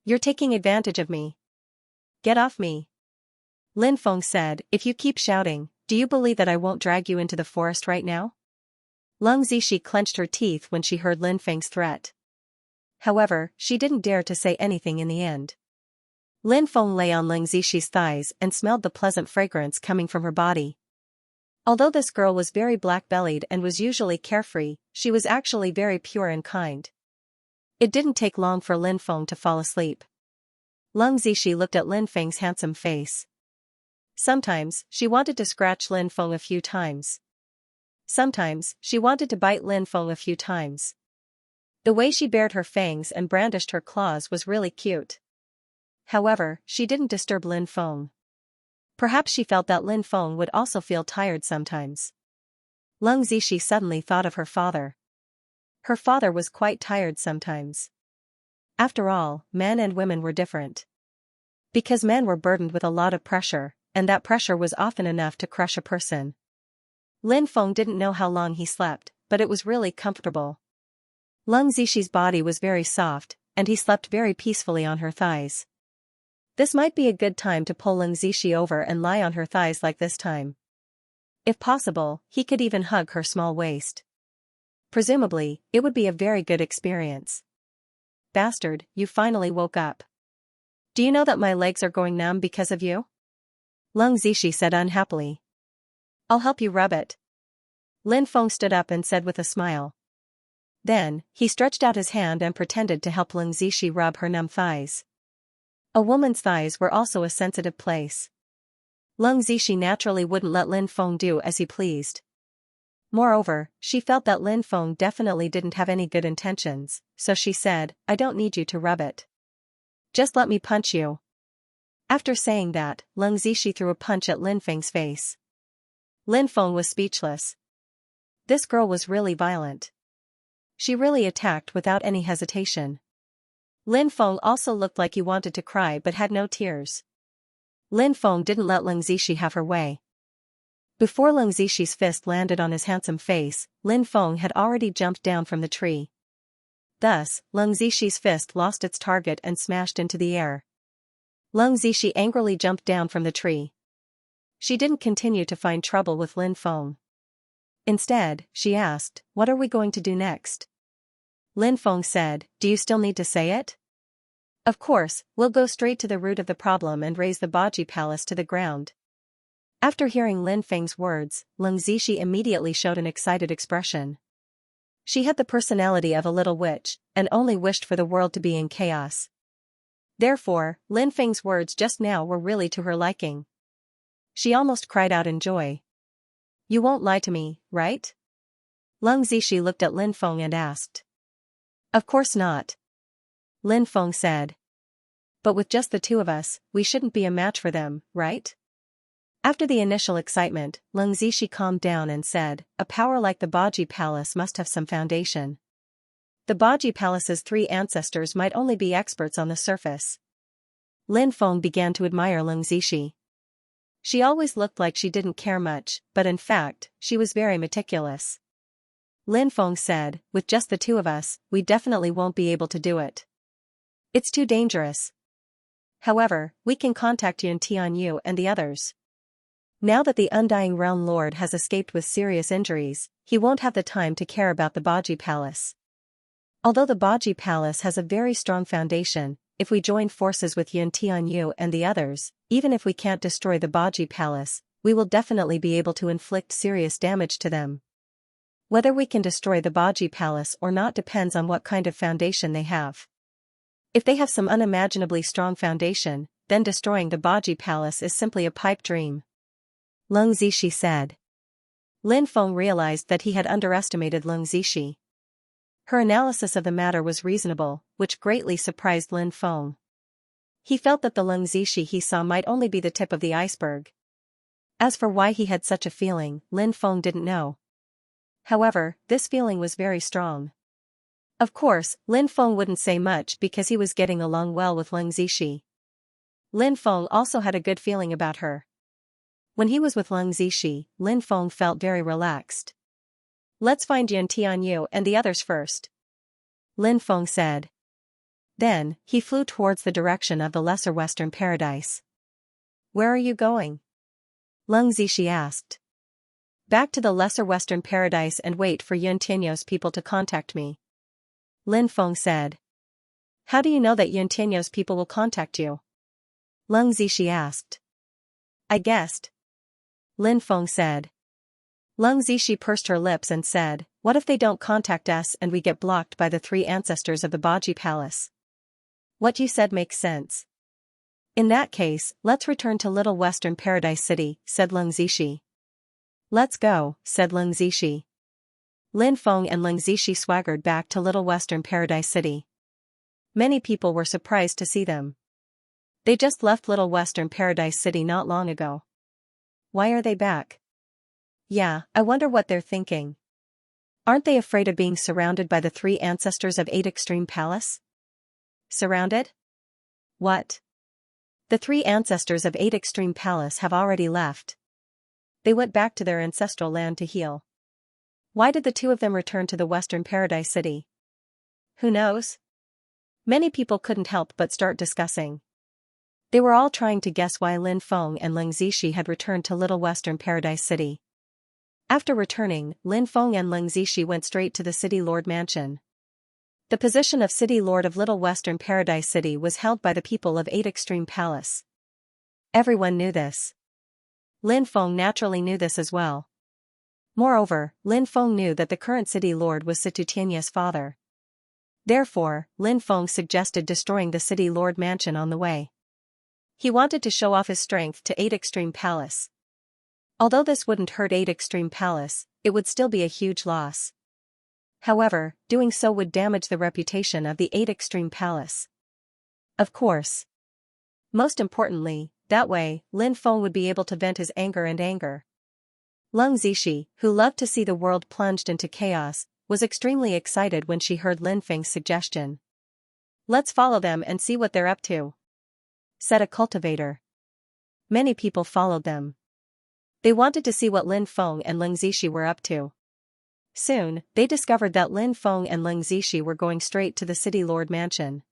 You're taking advantage of me. Get off me." Lin Feng said, "If you keep shouting, do you believe that I won't drag you into the forest right now?" Lin Zishi clenched her teeth when she heard Lin Feng's threat. However, she didn't dare to say anything in the end. Lin Feng lay on Lin Zishi's thighs and smelled the pleasant fragrance coming from her body. Although this girl was very black-bellied and was usually carefree, she was actually very pure and kind. It didn't take long for Lin Feng to fall asleep. Leng Zixi looked at Lin Feng's handsome face. Sometimes, she wanted to scratch Lin Feng a few times. Sometimes, she wanted to bite Lin Feng a few times. The way she bared her fangs and brandished her claws was really cute. However, she didn't disturb Lin Feng. Perhaps she felt that Lin Feng would also feel tired sometimes. Leng Zixi suddenly thought of her father. Her father was quite tired sometimes. After all, men and women were different. Because men were burdened with a lot of pressure, and that pressure was often enough to crush a person. Lin Feng didn't know how long he slept, but it was really comfortable. Leng Zixi's body was very soft, and he slept very peacefully on her thighs. This might be a good time to pull Leng Zixi over and lie on her thighs like this time. If possible, he could even hug her small waist. Presumably, it would be a very good experience. Bastard, you finally woke up. Do you know that my legs are going numb because of you? Leng Zixi said unhappily. I'll help you rub it. Lin Feng stood up and said with a smile. Then, he stretched out his hand and pretended to help Leng Zixi rub her numb thighs. A woman's thighs were also a sensitive place. Leng Zixi naturally wouldn't let Lin Feng do as he pleased. Moreover, she felt that Lin Feng definitely didn't have any good intentions, so she said, I don't need you to rub it. Just let me punch you. After saying that, Leng Zixi threw a punch at Lin Feng's face. Lin Feng was speechless. This girl was really violent. She really attacked without any hesitation. Lin Feng also looked like he wanted to cry but had no tears. Lin Feng didn't let Leng Zixi have her way. Before Leng Zixi's fist landed on his handsome face, Lin Feng had already jumped down from the tree. Thus, Leng Zixi's fist lost its target and smashed into the air. Leng Zixi angrily jumped down from the tree. She didn't continue to find trouble with Lin Feng. Instead, she asked, what are we going to do next? Lin Feng said, do you still need to say it? Of course, we'll go straight to the root of the problem and raise the Baji Palace to the ground. After hearing Lin Feng's words, Leng Zixi immediately showed an excited expression. She had the personality of a little witch, and only wished for the world to be in chaos. Therefore, Lin Feng's words just now were really to her liking. She almost cried out in joy. You won't lie to me, right? Leng Zixi looked at Lin Feng and asked. Of course not. Lin Feng said. But with just the two of us, we shouldn't be a match for them, right? After the initial excitement, Leng Zixi calmed down and said, a power like the Baji Palace must have some foundation. The Baji Palace's 3 ancestors might only be experts on the surface. Lin Feng began to admire Leng Zixi. She always looked like she didn't care much, but in fact, she was very meticulous. Lin Feng said, with just the two of us, we definitely won't be able to do it. It's too dangerous. However, we can contact Yun Tianyu and the others. Now that the Undying Realm Lord has escaped with serious injuries, he won't have the time to care about the Baji Palace. Although the Baji Palace has a very strong foundation, if we join forces with Yun Tianyu and the others, even if we can't destroy the Baji Palace, we will definitely be able to inflict serious damage to them. Whether we can destroy the Baji Palace or not depends on what kind of foundation they have. If they have some unimaginably strong foundation, then destroying the Baji Palace is simply a pipe dream. Leng Zixi said. Lin Feng realized that he had underestimated Leng Zixi. Her analysis of the matter was reasonable, which greatly surprised Lin Feng. He felt that the Leng Zixi he saw might only be the tip of the iceberg. As for why he had such a feeling, Lin Feng didn't know. However, this feeling was very strong. Of course, Lin Feng wouldn't say much because he was getting along well with Leng Zixi. Lin Feng also had a good feeling about her. When he was with Leng Zixi, Lin Feng felt very relaxed. Let's find Yun Tianyu and the others first. Lin Feng said. Then, he flew towards the direction of the Lesser Western Paradise. Where are you going? Leng Zixi asked. Back to the Lesser Western Paradise and wait for Yun Tianyu's people to contact me. Lin Feng said. How do you know that Yun Tianyu's people will contact you? Leng Zixi asked. I guessed. Lin Feng said. Leng Zixi pursed her lips and said, What if they don't contact us and we get blocked by the three ancestors of the Baji Palace? What you said makes sense. In that case, let's return to Little Western Paradise City, said Leng Zishi. Let's go, said Leng Zishi. Lin Feng and Leng Zishi swaggered back to Little Western Paradise City. Many people were surprised to see them. They just left Little Western Paradise City not long ago. Why are they back? Yeah, I wonder what they're thinking. Aren't they afraid of being surrounded by the three ancestors of 8 Extreme Palace? Surrounded? What? The three ancestors of 8 Extreme Palace have already left. They went back to their ancestral land to heal. Why did the two of them return to the Western Paradise City? Who knows? Many people couldn't help but start discussing. They were all trying to guess why Lin Feng and Leng Zishi had returned to Little Western Paradise City. After returning, Lin Feng and Leng Zishi went straight to the City Lord Mansion. The position of City Lord of Little Western Paradise City was held by the people of 8 Extreme Palace. Everyone knew this. Lin Feng naturally knew this as well. Moreover, Lin Feng knew that the current City Lord was Situ Tianya's father. Therefore, Lin Feng suggested destroying the City Lord Mansion on the way. He wanted to show off his strength to 8 Extreme Palace. Although this wouldn't hurt 8 Extreme Palace, it would still be a huge loss. However, doing so would damage the reputation of the 8 Extreme Palace. Of course. Most importantly, that way, Lin Feng would be able to vent his anger. Leng Zishi, who loved to see the world plunged into chaos, was extremely excited when she heard Lin Feng's suggestion. Let's follow them and see what they're up to, said a cultivator. Many people followed them. They wanted to see what Lin Feng and Leng Zishi were up to. Soon, they discovered that Lin Feng and Leng Zishi were going straight to the City Lord Mansion.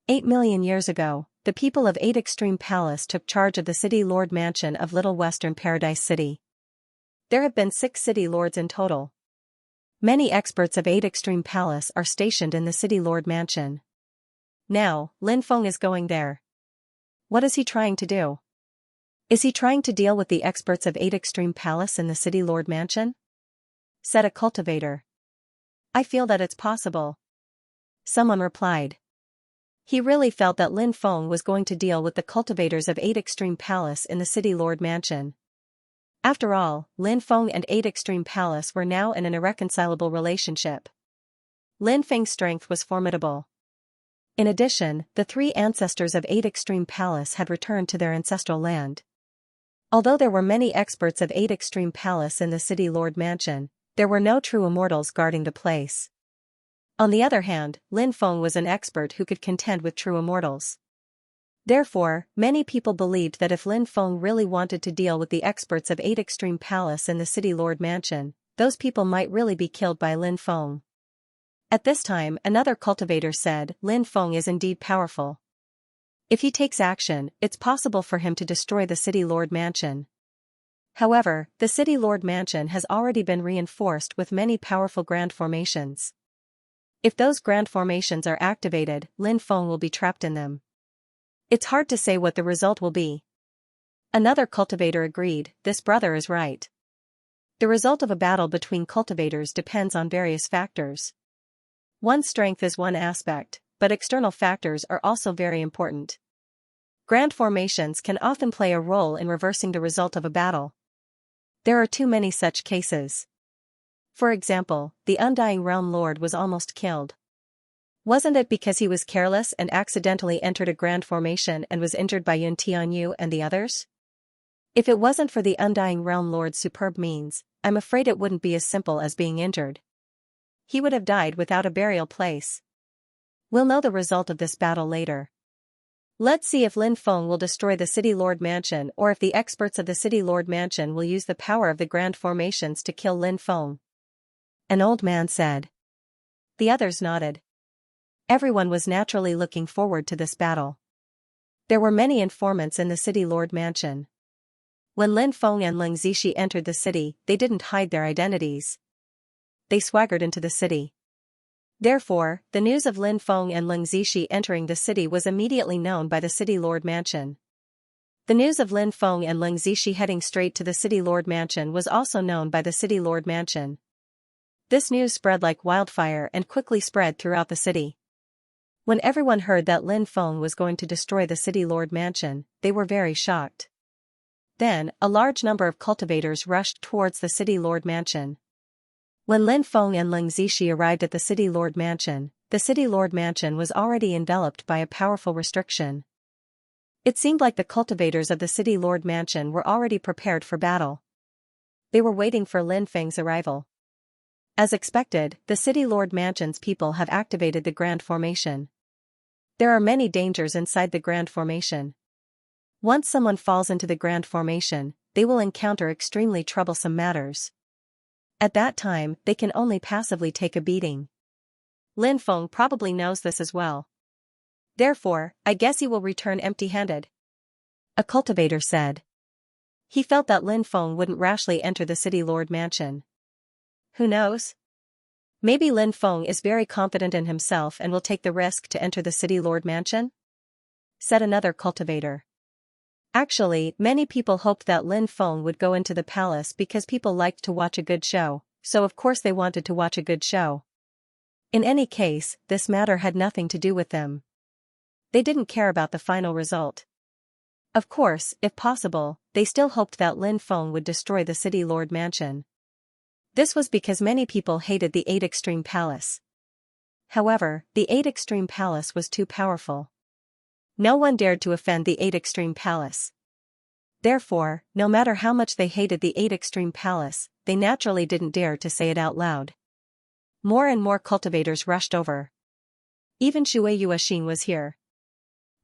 8 million years ago, the people of 8 Extreme Palace took charge of the City Lord Mansion of Little Western Paradise City. There have been 6 City Lords in total. Many experts of 8 Extreme Palace are stationed in the City Lord Mansion. Now, Lin Feng is going there. What is he trying to do? Is he trying to deal with the experts of 8 Extreme Palace in the City Lord Mansion? Said a cultivator. I feel that it's possible. Someone replied. He really felt that Lin Feng was going to deal with the cultivators of 8 Extreme Palace in the City Lord Mansion. After all, Lin Feng and 8 Extreme Palace were now in an irreconcilable relationship. Lin Feng's strength was formidable. In addition, the three ancestors of 8 Extreme Palace had returned to their ancestral land. Although there were many experts of 8 Extreme Palace in the City Lord Mansion, there were no true immortals guarding the place. On the other hand, Lin Feng was an expert who could contend with true immortals. Therefore, many people believed that if Lin Feng really wanted to deal with the experts of 8 Extreme Palace in the City Lord Mansion, those people might really be killed by Lin Feng. At this time, another cultivator said, Lin Feng is indeed powerful. If he takes action, it's possible for him to destroy the City Lord Mansion. However, the City Lord Mansion has already been reinforced with many powerful grand formations. If those grand formations are activated, Lin Feng will be trapped in them. It's hard to say what the result will be. Another cultivator agreed, this brother is right. The result of a battle between cultivators depends on various factors. One's strength is one aspect, but external factors are also very important. Grand formations can often play a role in reversing the result of a battle. There are too many such cases. For example, the Undying Realm Lord was almost killed. Wasn't it because he was careless and accidentally entered a grand formation and was injured by Yun Tianyu and the others? If it wasn't for the Undying Realm Lord's superb means, I'm afraid it wouldn't be as simple as being injured. He would have died without a burial place. We'll know the result of this battle later. Let's see if Lin Feng will destroy the City Lord Mansion or if the experts of the City Lord Mansion will use the power of the grand formations to kill Lin Feng. An old man said. The others nodded. Everyone was naturally looking forward to this battle. There were many informants in the City Lord Mansion. When Lin Feng and Leng Zishi entered the city, they didn't hide their identities. They swaggered into the city. Therefore, the news of Lin Feng and Leng Zishi entering the city was immediately known by the City Lord Mansion. The news of Lin Feng and Leng Zishi heading straight to the City Lord Mansion was also known by the City Lord Mansion. This news spread like wildfire and quickly spread throughout the city. When everyone heard that Lin Feng was going to destroy the city lord mansion, they were very shocked. Then, a large number of cultivators rushed towards the city lord mansion. When Lin Feng and Leng Zixi arrived at the city lord mansion was already enveloped by a powerful restriction. It seemed like the cultivators of the city lord mansion were already prepared for battle. They were waiting for Lin Feng's arrival. As expected, the city lord mansion's people have activated the Grand Formation. There are many dangers inside the Grand Formation. Once someone falls into the Grand Formation, they will encounter extremely troublesome matters. At that time, they can only passively take a beating. Lin Feng probably knows this as well. Therefore, I guess he will return empty-handed. A cultivator said. He felt that Lin Feng wouldn't rashly enter the city lord mansion. Who knows? Maybe Lin Feng is very confident in himself and will take the risk to enter the city lord mansion? Said another cultivator. Actually, many people hoped that Lin Feng would go into the palace because people liked to watch a good show, so of course they wanted to watch a good show. In any case, this matter had nothing to do with them. They didn't care about the final result. Of course, if possible, they still hoped that Lin Feng would destroy the city lord mansion. This was because many people hated the 8 Extreme Palace. However, the 8 Extreme Palace was too powerful. No one dared to offend the 8 Extreme Palace. Therefore, no matter how much they hated the 8 Extreme Palace, they naturally didn't dare to say it out loud. More and more cultivators rushed over. Even Shui Yuexing was here.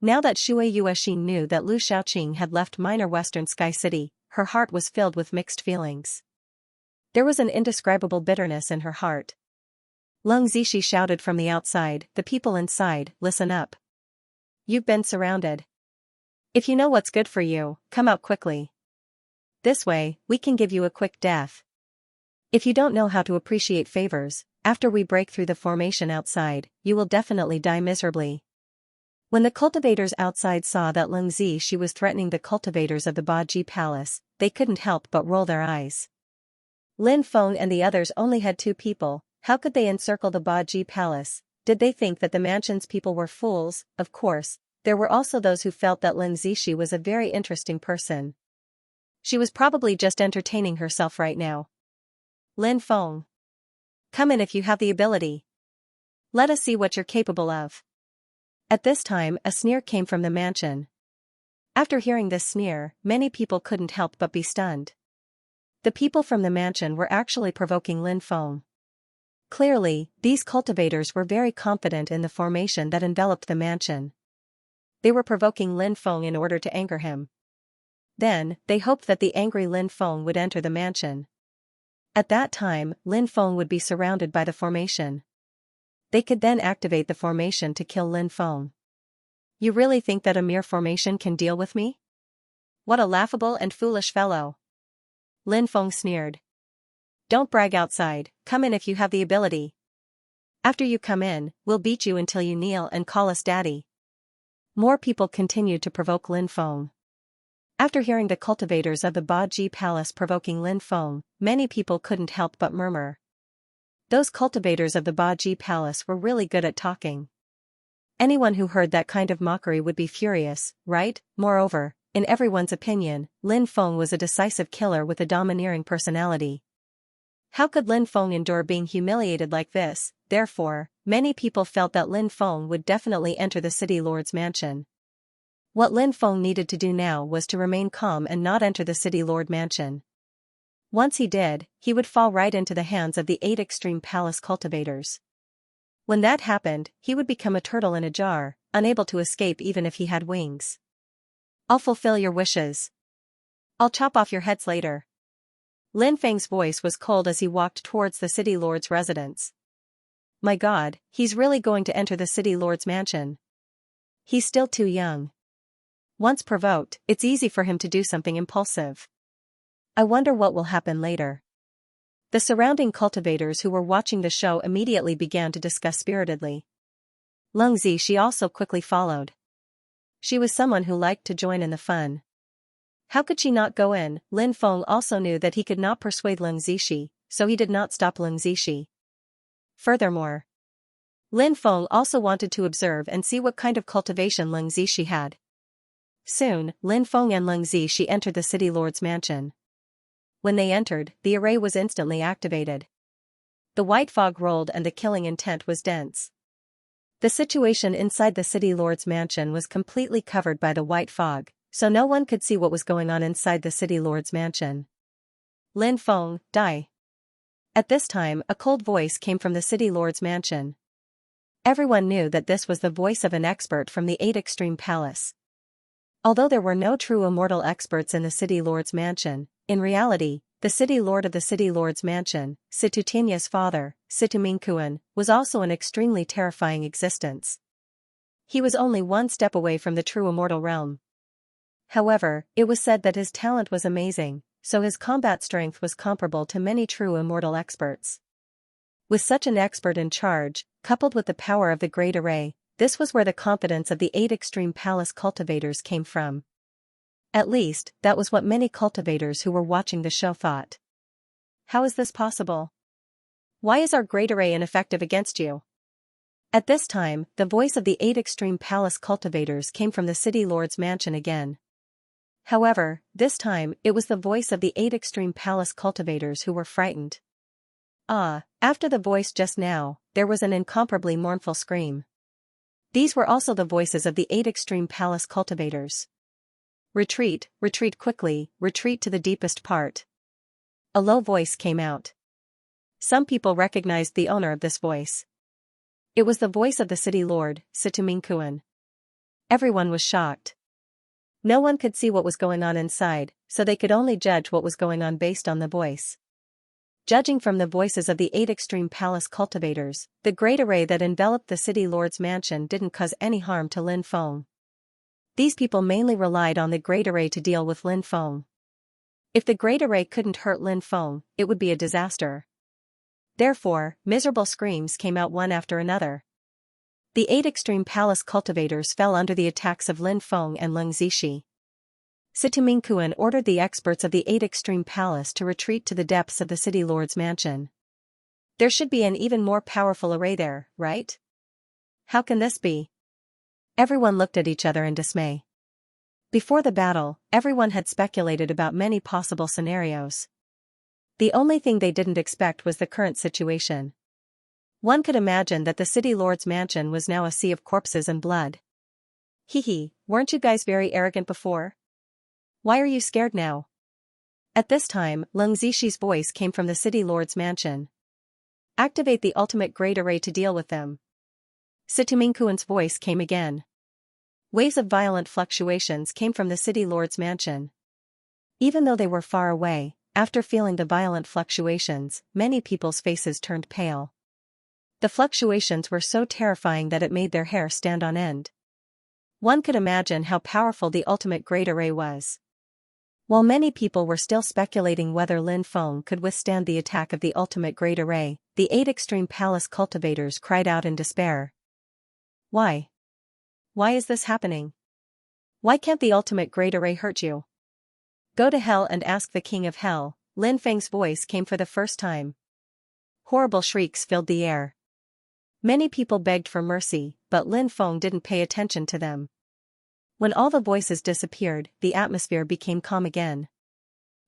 Now that Shui Yuexing knew that Lu Shaoqing had left Minor Western Sky City, her heart was filled with mixed feelings. There was an indescribable bitterness in her heart. Leng Zixi shouted from the outside, "The people inside, listen up. You've been surrounded. If you know what's good for you, come out quickly. This way, we can give you a quick death. If you don't know how to appreciate favors, after we break through the formation outside, you will definitely die miserably." When the cultivators outside saw that Leng Zixi was threatening the cultivators of the Baji Palace, they couldn't help but roll their eyes. Lin Feng and the others only had 2 people, how could they encircle the Baji Palace? Did they think that the mansion's people were fools? Of course, there were also those who felt that Leng Zixi was a very interesting person. She was probably just entertaining herself right now. Lin Feng. Come in if you have the ability. Let us see what you're capable of. At this time, a sneer came from the mansion. After hearing this sneer, many people couldn't help but be stunned. The people from the mansion were actually provoking Lin Feng. Clearly, these cultivators were very confident in the formation that enveloped the mansion. They were provoking Lin Feng in order to anger him. Then, they hoped that the angry Lin Feng would enter the mansion. At that time, Lin Feng would be surrounded by the formation. They could then activate the formation to kill Lin Feng. You really think that a mere formation can deal with me? What a laughable and foolish fellow. Lin Feng sneered. Don't brag outside, come in if you have the ability. After you come in, we'll beat you until you kneel and call us daddy. More people continued to provoke Lin Feng. After hearing the cultivators of the Baji Palace provoking Lin Feng, many people couldn't help but murmur. Those cultivators of the Baji Palace were really good at talking. Anyone who heard that kind of mockery would be furious, right? Moreover, in everyone's opinion, Lin Feng was a decisive killer with a domineering personality. How could Lin Feng endure being humiliated like this? Therefore, many people felt that Lin Feng would definitely enter the city lord's mansion. What Lin Feng needed to do now was to remain calm and not enter the city lord mansion. Once he did, he would fall right into the hands of the 8 Extreme Palace cultivators. When that happened, he would become a turtle in a jar, unable to escape even if he had wings. I'll fulfill your wishes. I'll chop off your heads later. Lin Feng's voice was cold as he walked towards the city lord's residence. My God, he's really going to enter the city lord's mansion. He's still too young. Once provoked, it's easy for him to do something impulsive. I wonder what will happen later. The surrounding cultivators who were watching the show immediately began to discuss spiritedly. Leng Zixi also quickly followed. She was someone who liked to join in the fun. How could she not go in? Lin Feng also knew that he could not persuade Leng Zixi, so he did not stop Leng Zixi. Furthermore, Lin Feng also wanted to observe and see what kind of cultivation Leng Zishi had. Soon, Lin Feng and Leng Zishi entered the city lord's mansion. When they entered, the array was instantly activated. The white fog rolled and the killing intent was dense. The situation inside the city lord's mansion was completely covered by the white fog, so no one could see what was going on inside the city lord's mansion. Lin Feng, die. At this time, a cold voice came from the city lord's mansion. Everyone knew that this was the voice of an expert from the 8 Extreme Palace. Although there were no true immortal experts in the city lord's mansion, in reality, the city lord of the city lord's mansion, Situtinia's father, Situmingkuan, was also an extremely terrifying existence. He was only one step away from the true immortal realm. However, it was said that his talent was amazing, so his combat strength was comparable to many true immortal experts. With such an expert in charge, coupled with the power of the Great Array, this was where the confidence of the 8 Extreme Palace cultivators came from. At least, that was what many cultivators who were watching the show thought. How is this possible? Why is our Great Array ineffective against you? At this time, the voice of the 8 Extreme Palace cultivators came from the city lord's mansion again. However, this time, it was the voice of the 8 Extreme Palace cultivators who were frightened. After the voice just now, there was an incomparably mournful scream. These were also the voices of the 8 Extreme Palace cultivators. Retreat, retreat quickly, retreat to the deepest part. A low voice came out. Some people recognized the owner of this voice. It was the voice of the city lord, Situmingkuan. Everyone was shocked. No one could see what was going on inside, so they could only judge what was going on based on the voice. Judging from the voices of the 8 Extreme Palace cultivators, the Great Array that enveloped the city lord's mansion didn't cause any harm to Lin Feng. These people mainly relied on the Great Array to deal with Lin Feng. If the Great Array couldn't hurt Lin Feng, it would be a disaster. Therefore, miserable screams came out one after another. The 8 Extreme Palace cultivators fell under the attacks of Lin Feng and Leng Zishi. Situmingkuan ordered the experts of the 8 Extreme Palace to retreat to the depths of the city lord's mansion. There should be an even more powerful array there, right? How can this be? Everyone looked at each other in dismay. Before the battle, everyone had speculated about many possible scenarios. The only thing they didn't expect was the current situation. One could imagine that the city lord's mansion was now a sea of corpses and blood. Hee, weren't you guys very arrogant before? Why are you scared now? At this time, Leng Zishi's voice came from the city lord's mansion. Activate the ultimate Great Array to deal with them. Situmingkuan's voice came again. Waves of violent fluctuations came from the city lord's mansion. Even though they were far away, after feeling the violent fluctuations, many people's faces turned pale. The fluctuations were so terrifying that it made their hair stand on end. One could imagine how powerful the ultimate Great Array was. While many people were still speculating whether Lin Feng could withstand the attack of the ultimate Great Array, the 8 Extreme Palace cultivators cried out in despair. Why? Why is this happening? Why can't the ultimate Great Array hurt you? Go to hell and ask the King of Hell, Lin Feng's voice came for the first time. Horrible shrieks filled the air. Many people begged for mercy, but Lin Feng didn't pay attention to them. When all the voices disappeared, the atmosphere became calm again.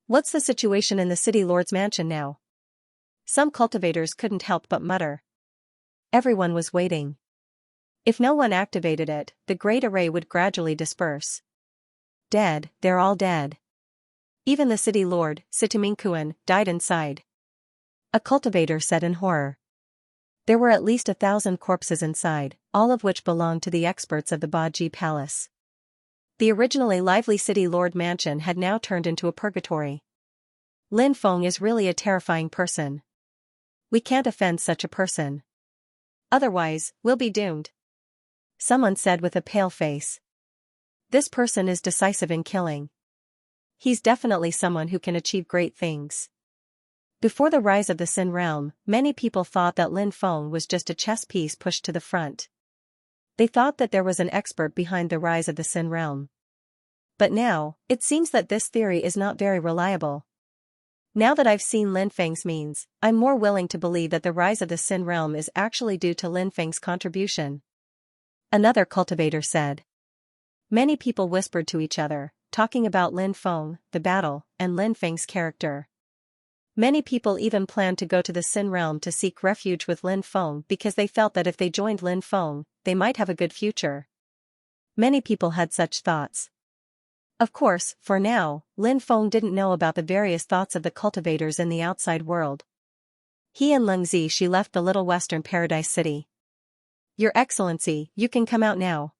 What's the situation in the city lord's mansion now? Some cultivators couldn't help but mutter. Everyone was waiting. If no one activated it, the Great Array would gradually disperse. Dead, they're all dead. Even the city lord, Situmingkuan, died inside. A cultivator said in horror. There were at least 1,000 corpses inside, all of which belonged to the experts of the Baji Palace. The originally lively city lord mansion had now turned into a purgatory. Lin Feng is really a terrifying person. We can't offend such a person. Otherwise, we'll be doomed. Someone said with a pale face. This person is decisive in killing. He's definitely someone who can achieve great things. Before the rise of the Sin realm, many people thought that Lin Feng was just a chess piece pushed to the front. They thought that there was an expert behind the rise of the Sin realm. But now, it seems that this theory is not very reliable. Now that I've seen Lin Feng's means, I'm more willing to believe that the rise of the Sin realm is actually due to Lin Feng's contribution. Another cultivator said. Many people whispered to each other, talking about Lin Feng, the battle, and Lin Feng's character. Many people even planned to go to the Sin realm to seek refuge with Lin Feng because they felt that if they joined Lin Feng, they might have a good future. Many people had such thoughts. Of course, for now, Lin Feng didn't know about the various thoughts of the cultivators in the outside world. He and Leng Zixi left the little western paradise city. Your Excellency, you can come out now.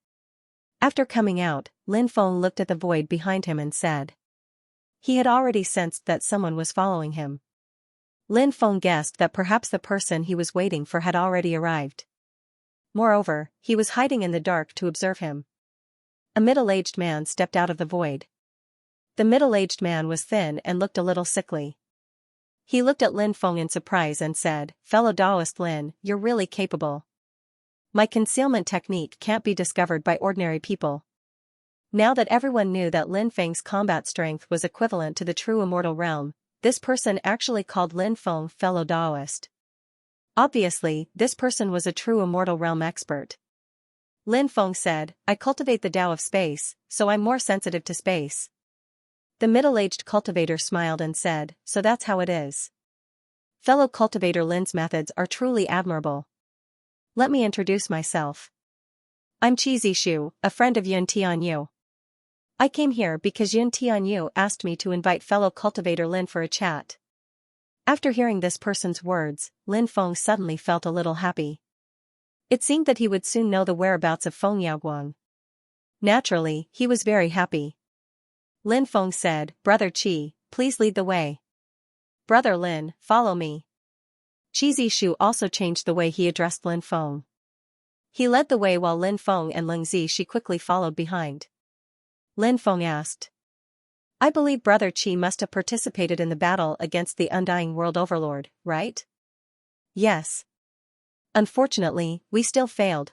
After coming out, Lin Feng looked at the void behind him and said. He had already sensed that someone was following him. Lin Feng guessed that perhaps the person he was waiting for had already arrived. Moreover, he was hiding in the dark to observe him. A middle-aged man stepped out of the void. The middle-aged man was thin and looked a little sickly. He looked at Lin Feng in surprise and said, "Fellow Taoist Lin, you're really capable. My concealment technique can't be discovered by ordinary people." Now that everyone knew that Lin Feng's combat strength was equivalent to the true immortal realm, this person actually called Lin Feng fellow Taoist. Obviously, this person was a true immortal realm expert. Lin Feng said, "I cultivate the Tao of space, so I'm more sensitive to space." The middle-aged cultivator smiled and said, "So that's how it is. Fellow cultivator Lin's methods are truly admirable. Let me introduce myself. I'm Qi Zishu, a friend of Yun Tianyu. I came here because Yun Tianyu asked me to invite fellow cultivator Lin for a chat." After hearing this person's words, Lin Feng suddenly felt a little happy. It seemed that he would soon know the whereabouts of Feng Yaoguang. Naturally, he was very happy. Lin Feng said, "Brother Qi, please lead the way. Brother Lin, follow me." Qi Zishu also changed the way he addressed Lin Feng. He led the way while Lin Feng and Leng Zixi quickly followed behind. Lin Feng asked. "I believe Brother Qi must have participated in the battle against the Undying World Overlord, right?" "Yes. Unfortunately, we still failed.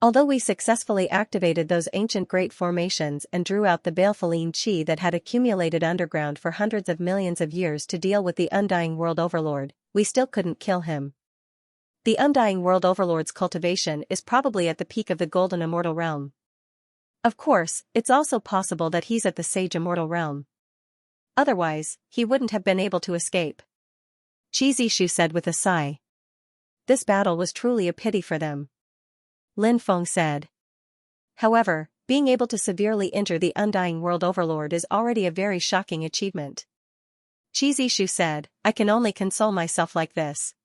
Although we successfully activated those ancient great formations and drew out the baleful qi that had accumulated underground for hundreds of millions of years to deal with the Undying World Overlord, we still couldn't kill him. The Undying World Overlord's cultivation is probably at the peak of the Golden Immortal Realm. Of course, it's also possible that he's at the Sage Immortal Realm. Otherwise, he wouldn't have been able to escape." Qi Zishu said with a sigh. This battle was truly a pity for them. Lin Feng said. However, being able to severely injure the Undying World Overlord is already a very shocking achievement. Qi Zishu said, "I can only console myself like this.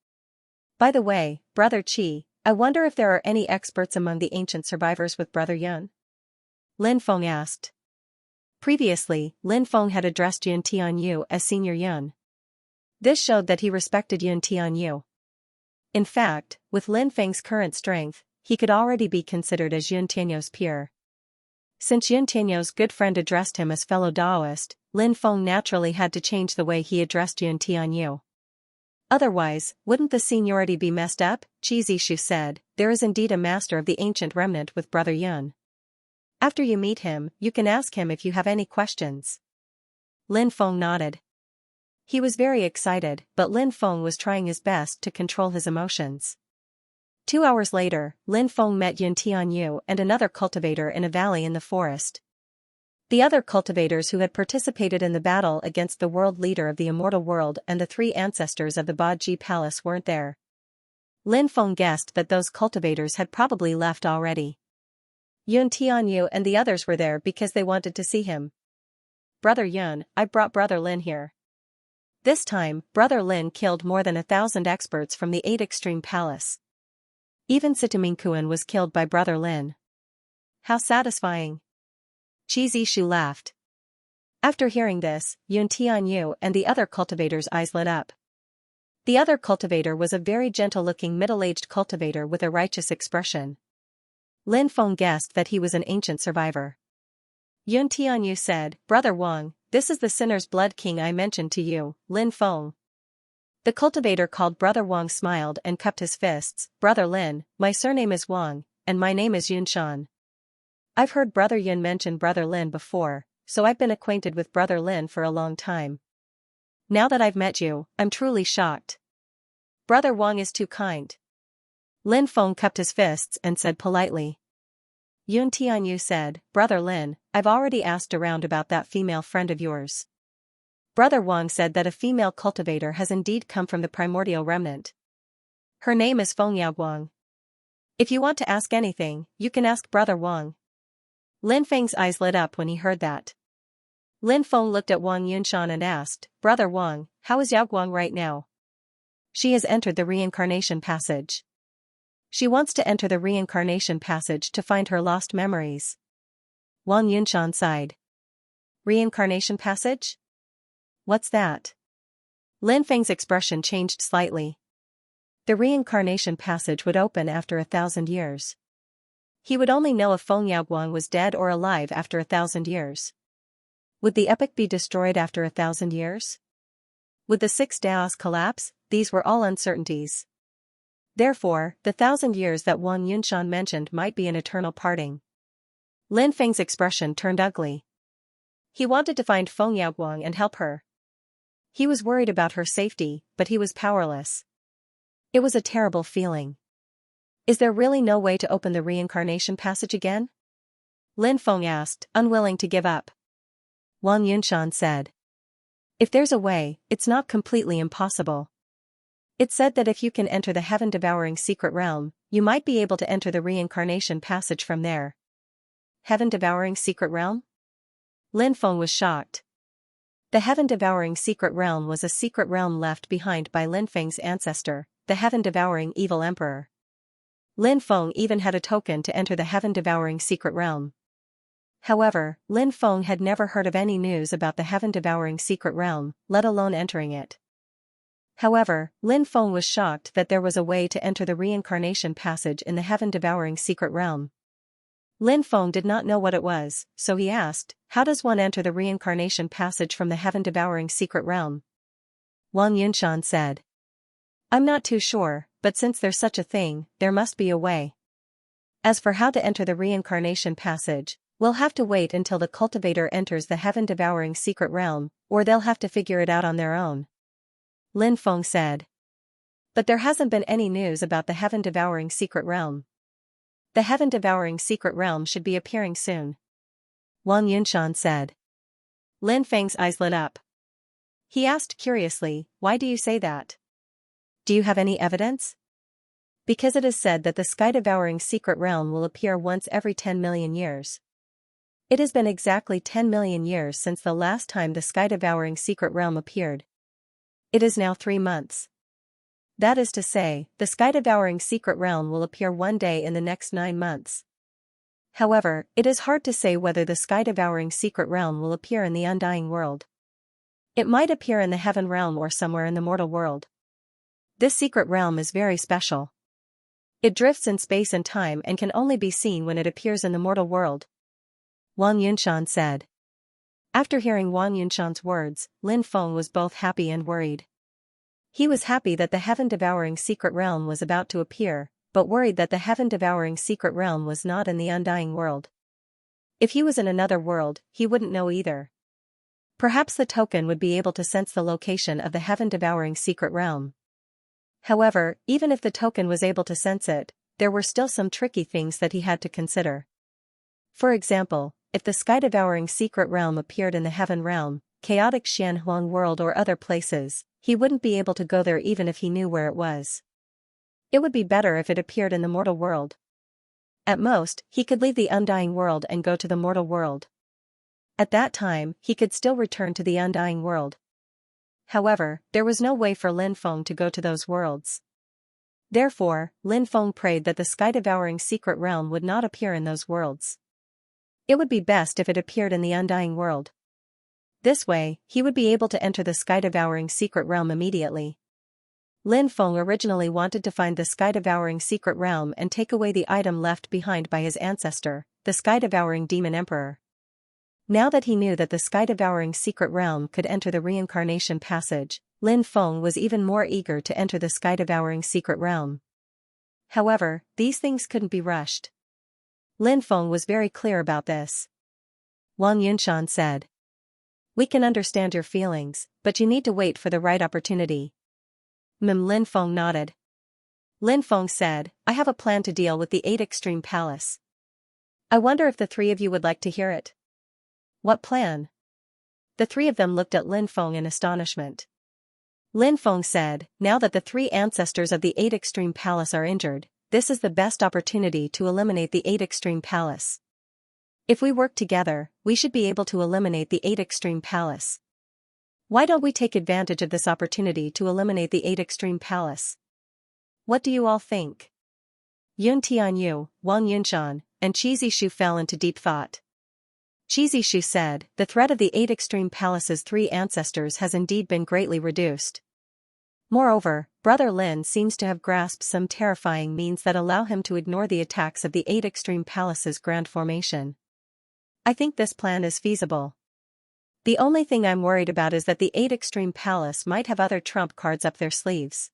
By the way, Brother Qi, I wonder if there are any experts among the ancient survivors with Brother Yun?" Lin Feng asked. Previously, Lin Feng had addressed Yun Tianyu as Senior Yun. This showed that he respected Yun Tianyu. In fact, with Lin Feng's current strength, he could already be considered as Yun Tianyu's peer. Since Yun Tianyu's good friend addressed him as fellow Taoist, Lin Feng naturally had to change the way he addressed Yun Tianyu. Otherwise, wouldn't the seniority be messed up? Qi Zishu said, "There is indeed a master of the ancient remnant with Brother Yun. After you meet him, you can ask him if you have any questions." Lin Feng nodded. He was very excited, but Lin Feng was trying his best to control his emotions. 2 hours later, Lin Feng met Yun Tianyu and another cultivator in a valley in the forest. The other cultivators who had participated in the battle against the world leader of the immortal world and the 3 ancestors of the Baji Palace weren't there. Lin Feng guessed that those cultivators had probably left already. Yun Tianyu and the others were there because they wanted to see him. "Brother Yun, I brought Brother Lin here." This time, Brother Lin killed more than 1,000 experts from the 8 Extreme Palace. Even Sitamingkuan was killed by Brother Lin. How satisfying. Qi Zishu laughed. After hearing this, Yun Tianyu and the other cultivator's eyes lit up. The other cultivator was a very gentle-looking middle-aged cultivator with a righteous expression. Lin Feng guessed that he was an ancient survivor. Yun Tianyu said, "Brother Wang, this is the Sinner's Blood King I mentioned to you, Lin Feng." The cultivator called Brother Wang smiled and cupped his fists. "Brother Lin, my surname is Wang, and my name is Yun Shan. I've heard Brother Yun mention Brother Lin before, so I've been acquainted with Brother Lin for a long time." Now that I've met you, I'm truly shocked. Brother Wang is too kind. Lin Feng cupped his fists and said politely. Yun Tianyu said, Brother Lin, I've already asked around about that female friend of yours. Brother Wang said that a female cultivator has indeed come from the primordial remnant. Her name is Feng Yaoguang. If you want to ask anything, you can ask Brother Wang. Lin Feng's eyes lit up when he heard that. Lin Feng looked at Wang Yunshan and asked, Brother Wang, how is Yaoguang right now? She has entered the reincarnation passage. She wants to enter the reincarnation passage to find her lost memories. Wang Yunshan sighed. Reincarnation passage? What's that? Lin Feng's expression changed slightly. The reincarnation passage would open after 1,000 years. He would only know if Feng Yaoguang was dead or alive after 1,000 years. Would the epic be destroyed after 1,000 years? Would the 6 Daos collapse? These were all uncertainties. Therefore, the 1,000 years that Wang Yunshan mentioned might be an eternal parting. Lin Feng's expression turned ugly. He wanted to find Feng Yaoguang and help her. He was worried about her safety, but he was powerless. It was a terrible feeling. Is there really no way to open the reincarnation passage again? Lin Feng asked, unwilling to give up. Wang Yunshan said. If there's a way, it's not completely impossible. It's said that if you can enter the heaven-devouring secret realm, you might be able to enter the reincarnation passage from there. Heaven-devouring secret realm? Lin Feng was shocked. The heaven-devouring secret realm was a secret realm left behind by Lin Feng's ancestor, the heaven-devouring evil emperor. Lin Feng even had a token to enter the heaven-devouring secret realm. However, Lin Feng had never heard of any news about the heaven-devouring secret realm, let alone entering it. However, Lin Feng was shocked that there was a way to enter the reincarnation passage in the heaven-devouring secret realm. Lin Feng did not know what it was, so he asked, how does one enter the reincarnation passage from the heaven-devouring secret realm? Wang Yunshan said. I'm not too sure, but since there's such a thing, there must be a way. As for how to enter the reincarnation passage, we'll have to wait until the cultivator enters the heaven-devouring secret realm, or they'll have to figure it out on their own. Lin Feng said. But there hasn't been any news about the heaven-devouring secret realm. The heaven-devouring secret realm should be appearing soon. Wang Yunshan said. Lin Feng's eyes lit up. He asked curiously, why do you say that? Do you have any evidence? Because it is said that the sky-devouring secret realm will appear once every 10 million years. It has been exactly 10 million years since the last time the sky-devouring secret realm appeared. It is now 3 months. That is to say, the sky-devouring secret realm will appear one day in the next 9 months. However, it is hard to say whether the sky-devouring secret realm will appear in the undying world. It might appear in the heaven realm or somewhere in the mortal world. This secret realm is very special. It drifts in space and time and can only be seen when it appears in the mortal world. Wang Yunshan said. After hearing Wang Yunshan's words, Lin Feng was both happy and worried. He was happy that the heaven-devouring secret realm was about to appear, but worried that the heaven-devouring secret realm was not in the undying world. If he was in another world, he wouldn't know either. Perhaps the token would be able to sense the location of the heaven-devouring secret realm. However, even if the token was able to sense it, there were still some tricky things that he had to consider. For example, if the sky-devouring secret realm appeared in the heaven realm, chaotic Xianhuang world or other places, he wouldn't be able to go there even if he knew where it was. It would be better if it appeared in the mortal world. At most, he could leave the undying world and go to the mortal world. At that time, he could still return to the undying world. However, there was no way for Lin Feng to go to those worlds. Therefore, Lin Feng prayed that the sky-devouring secret realm would not appear in those worlds. It would be best if it appeared in the undying world. This way, he would be able to enter the sky-devouring secret realm immediately. Lin Feng originally wanted to find the sky-devouring secret realm and take away the item left behind by his ancestor, the sky-devouring demon emperor. Now that he knew that the sky-devouring secret realm could enter the reincarnation passage, Lin Feng was even more eager to enter the sky-devouring secret realm. However, these things couldn't be rushed. Lin Feng was very clear about this. Wang Yunshan said. We can understand your feelings, but you need to wait for the right opportunity. Lin Feng nodded. Lin Feng said, I have a plan to deal with the 8 Extreme Palace. I wonder if the 3 of you would like to hear it. What plan? The 3 of them looked at Lin Feng in astonishment. Lin Feng said, now that the 3 ancestors of the 8 Extreme Palace are injured, this is the best opportunity to eliminate the 8 Extreme Palace. If we work together, we should be able to eliminate the 8 Extreme Palace. Why don't we take advantage of this opportunity to eliminate the 8 Extreme Palace? What do you all think? Yun Tianyu, Wang Yunshan, and Qi Shu fell into deep thought. Qi Shu said, the threat of the 8 Extreme Palace's 3 ancestors has indeed been greatly reduced. Moreover, Brother Lin seems to have grasped some terrifying means that allow him to ignore the attacks of the 8 Extreme Palace's grand formation. I think this plan is feasible. The only thing I'm worried about is that the 8 Extreme Palace might have other trump cards up their sleeves.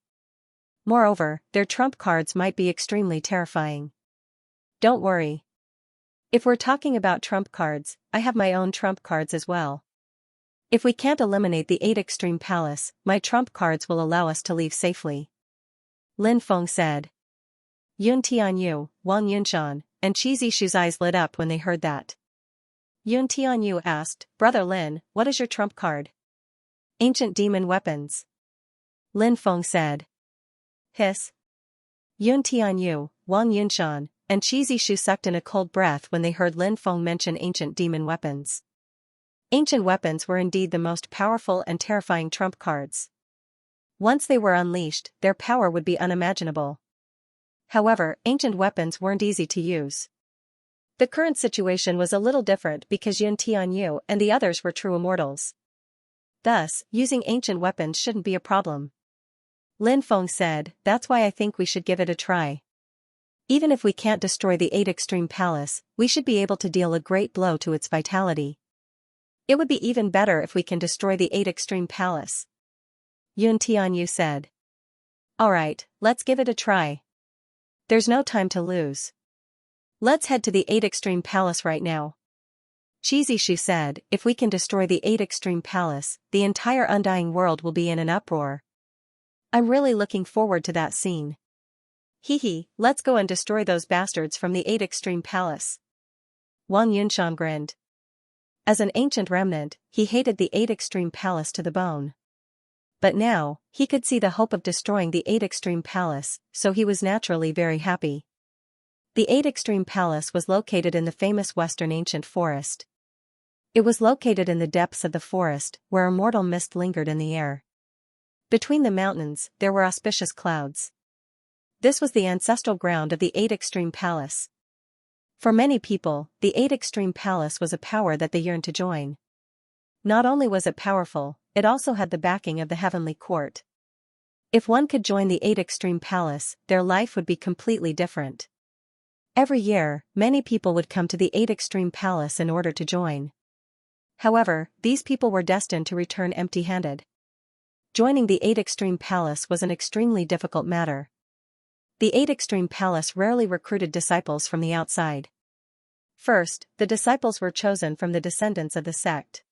Moreover, their trump cards might be extremely terrifying. Don't worry. If we're talking about trump cards, I have my own trump cards as well. If we can't eliminate the 8 Extreme Palace, my trump cards will allow us to leave safely. Lin Feng said. Yun Tianyu, Wang Yunshan, and Qi Shu's eyes lit up when they heard that. Yun Tianyu asked, Brother Lin, what is your trump card? Ancient demon weapons. Lin Feng said. Hiss. Yun Tianyu, Wang Yunshan, and Qi Shu sucked in a cold breath when they heard Lin Feng mention ancient demon weapons. Ancient weapons were indeed the most powerful and terrifying trump cards. Once they were unleashed, their power would be unimaginable. However, ancient weapons weren't easy to use. The current situation was a little different because Yun Tianyu and the others were true immortals. Thus, using ancient weapons shouldn't be a problem. Lin Feng said, that's why I think we should give it a try. Even if we can't destroy the 8 Extreme Palace, we should be able to deal a great blow to its vitality. It would be even better if we can destroy the 8 Extreme Palace. Yun Tianyu said. Alright, let's give it a try. There's no time to lose. Let's head to the 8 Extreme Palace right now. Qi Shu said, if we can destroy the 8 Extreme Palace, the entire undying world will be in an uproar. I'm really looking forward to that scene. Hee, let's go and destroy those bastards from the 8 Extreme Palace. Wang Yunshan grinned. As an ancient remnant, he hated the 8 Extreme Palace to the bone. But now, he could see the hope of destroying the 8 Extreme Palace, so he was naturally very happy. The 8 Extreme Palace was located in the famous Western Ancient Forest. It was located in the depths of the forest, where immortal mist lingered in the air. Between the mountains, there were auspicious clouds. This was the ancestral ground of the 8 Extreme Palace. For many people, the 8 Extreme Palace was a power that they yearned to join. Not only was it powerful, it also had the backing of the heavenly court. If one could join the 8 Extreme Palace, their life would be completely different. Every year, many people would come to the 8 Extreme Palace in order to join. However, these people were destined to return empty-handed. Joining the 8 Extreme Palace was an extremely difficult matter. The 8 Extreme Palace rarely recruited disciples from the outside. First, the disciples were chosen from the descendants of the sect.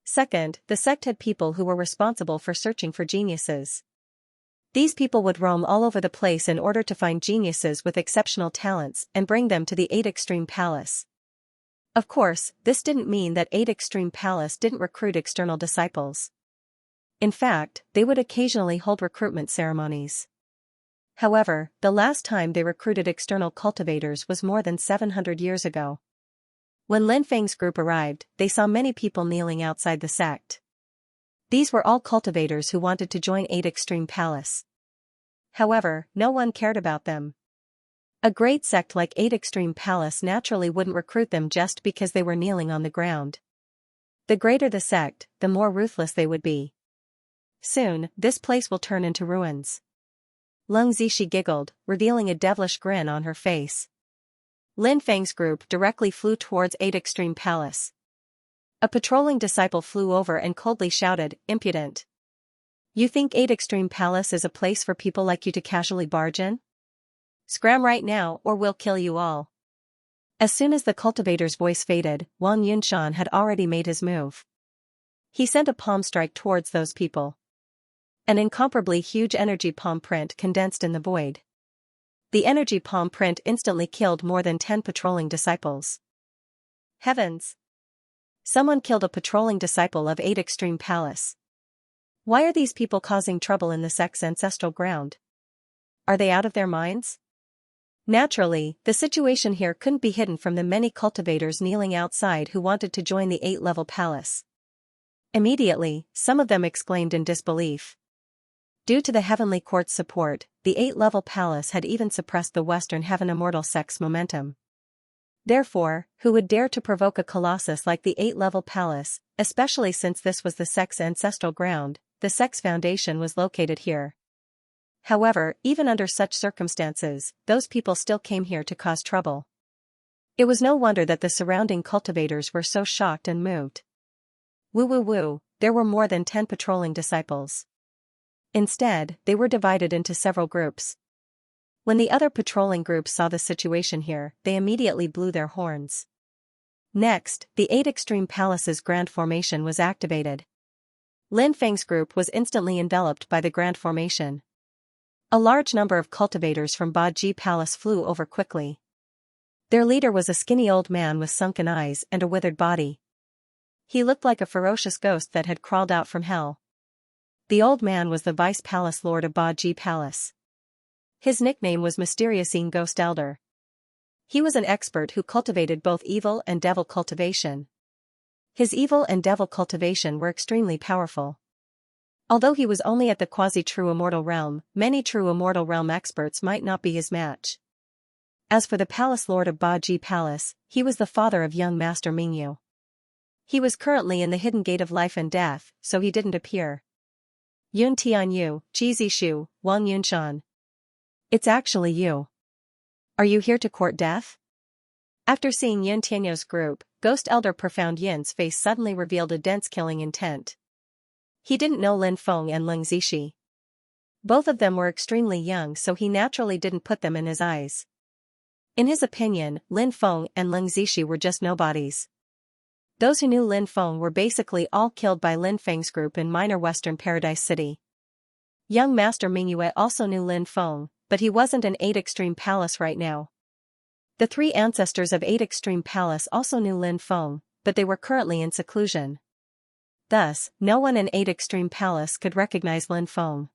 Second, the sect had people who were responsible for searching for geniuses. These people would roam all over the place in order to find geniuses with exceptional talents and bring them to the 8 Extreme Palace. Of course, this didn't mean that 8 Extreme Palace didn't recruit external disciples. In fact, they would occasionally hold recruitment ceremonies. However, the last time they recruited external cultivators was more than 700 years ago. When Lin Feng's group arrived, they saw many people kneeling outside the sect. These were all cultivators who wanted to join 8 Extreme Palace. However, no one cared about them. A great sect like 8 Extreme Palace naturally wouldn't recruit them just because they were kneeling on the ground. The greater the sect, the more ruthless they would be. Soon, this place will turn into ruins. Lung Zishi giggled, revealing a devilish grin on her face. Lin Feng's group directly flew towards 8 Extreme Palace. A patrolling disciple flew over and coldly shouted, "Impudent! You think 8 Extreme Palace is a place for people like you to casually barge in? Scram right now or we'll kill you all." As soon as the cultivator's voice faded, Wang Yunshan had already made his move. He sent a palm strike towards those people. An incomparably huge energy palm print condensed in the void. The energy palm print instantly killed more than 10 patrolling disciples. Heavens! Someone killed a patrolling disciple of 8 Extreme Palace. Why are these people causing trouble in the sect's ancestral ground? Are they out of their minds? Naturally, the situation here couldn't be hidden from the many cultivators kneeling outside who wanted to join the 8-level palace. Immediately, some of them exclaimed in disbelief. Due to the Heavenly Court's support, the 8-level palace had even suppressed the Western Heaven Immortal sect's momentum. Therefore, who would dare to provoke a colossus like the 8-level palace, especially since this was the sect's ancestral ground? The sect's foundation was located here. However, even under such circumstances, those people still came here to cause trouble. It was no wonder that the surrounding cultivators were so shocked and moved. Woo, there were more than 10 patrolling disciples. Instead, they were divided into several groups. When the other patrolling groups saw the situation here, they immediately blew their horns. Next, the 8 Extreme Palace's Grand Formation was activated. Lin Feng's group was instantly enveloped by the Grand Formation. A large number of cultivators from Baji Palace flew over quickly. Their leader was a skinny old man with sunken eyes and a withered body. He looked like a ferocious ghost that had crawled out from hell. The old man was the Vice Palace Lord of Baji Palace. His nickname was Mysterious Ghost Elder. He was an expert who cultivated both evil and devil cultivation. His evil and devil cultivation were extremely powerful. Although he was only at the quasi-true immortal realm, many true immortal realm experts might not be his match. As for the Palace Lord of Baji Palace, he was the father of young Master Mingyu. He was currently in the hidden gate of life and death, so he didn't appear. Yun Tianyu, Ji Shu, Wang Yunshan. It's actually you. Are you here to court death? After seeing Yun Tianyu's group, Ghost Elder Profound Yin's face suddenly revealed a dense killing intent. He didn't know Lin Feng and Leng Zishi. Both of them were extremely young, so he naturally didn't put them in his eyes. In his opinion, Lin Feng and Leng Zishi were just nobodies. Those who knew Lin Feng were basically all killed by Lin Feng's group in Minor Western Paradise City. Young Master Mingyue also knew Lin Feng, but he wasn't in 8 Extreme Palace right now. The 3 ancestors of 8 Extreme Palace also knew Lin Feng, but they were currently in seclusion. Thus, no one in 8 Extreme Palace could recognize Lin Feng.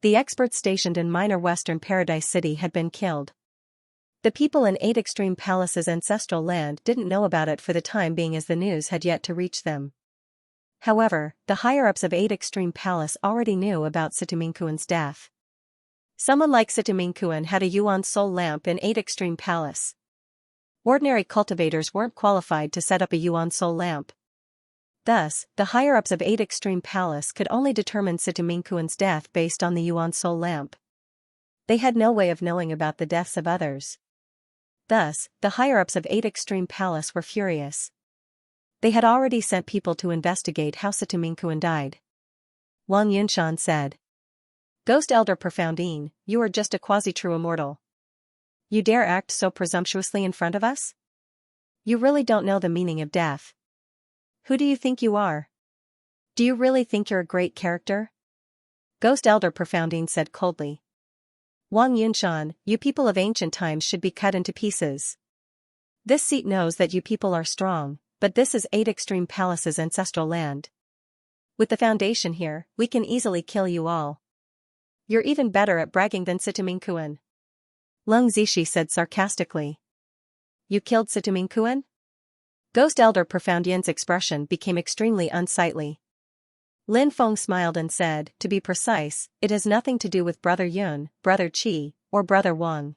The experts stationed in Minor Western Paradise City had been killed. The people in 8 Extreme Palace's ancestral land didn't know about it for the time being, as the news had yet to reach them. However, the higher-ups of 8 Extreme Palace already knew about Sitamingkuan's death. Someone like Sitamingkuan had a Yuan Soul lamp in 8 Extreme Palace. Ordinary cultivators weren't qualified to set up a Yuan Soul lamp. Thus, the higher-ups of 8 Extreme Palace could only determine Sitamingkuan's death based on the Yuan Soul lamp. They had no way of knowing about the deaths of others. Thus, the higher-ups of 8 Extreme Palace were furious. They had already sent people to investigate how Sitamingkuan died. Wang Yunshan said. Ghost Elder Profound Yin, you are just a quasi-true immortal. You dare act so presumptuously in front of us? You really don't know the meaning of death. Who do you think you are? Do you really think you're a great character? Ghost Elder Profound Yin said coldly. Wang Yunshan, you people of ancient times should be cut into pieces. This seat knows that you people are strong, but this is 8 Extreme Palace's ancestral land. With the foundation here, we can easily kill you all. You're even better at bragging than Sitamingkuan. Leng Zishi said sarcastically. You killed Sitamingkuan? Ghost Elder Profound Yin's expression became extremely unsightly. Lin Feng smiled and said, to be precise, it has nothing to do with Brother Yun, Brother Qi, or Brother Wang.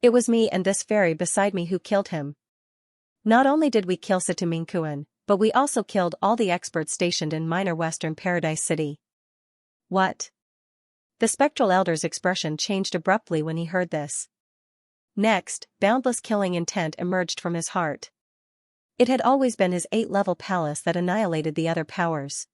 It was me and this fairy beside me who killed him. Not only did we kill Sitamingkuan, but we also killed all the experts stationed in Minor Western Paradise City. What? The spectral elder's expression changed abruptly when he heard this. Next, boundless killing intent emerged from his heart. It had always been his 8-level palace that annihilated the other powers.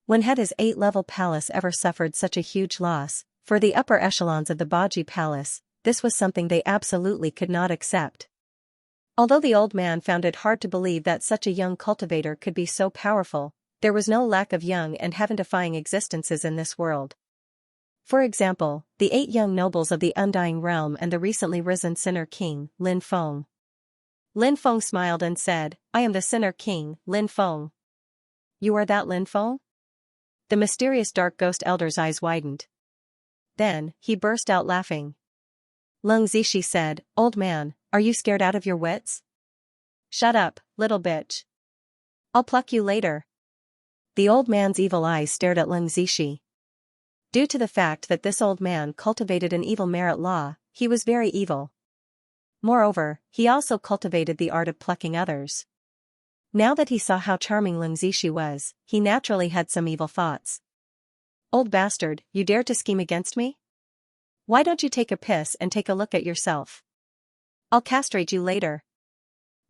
When had his 8-level palace ever suffered such a huge loss? For the upper echelons of the Baji Palace, this was something they absolutely could not accept. Although the old man found it hard to believe that such a young cultivator could be so powerful, There was no lack of young and heaven-defying existences in this world. For example, the 8 young nobles of the Undying Realm and the recently risen Sinner King, Lin Feng. Lin Feng smiled and said, "I am the Sinner King, Lin Feng." "You are that Lin Feng?" The mysterious dark ghost elder's eyes widened. Then, he burst out laughing. Leng Zishi said, "Old man, are you scared out of your wits? Shut up, little bitch. I'll pluck you later." The old man's evil eyes stared at Leng Zishi. Due to the fact that this old man cultivated an evil merit law, he was very evil. Moreover, he also cultivated the art of plucking others. Now that he saw how charming Leng Zishi was, he naturally had some evil thoughts. "Old bastard, you dare to scheme against me? Why don't you take a piss and take a look at yourself? I'll castrate you later."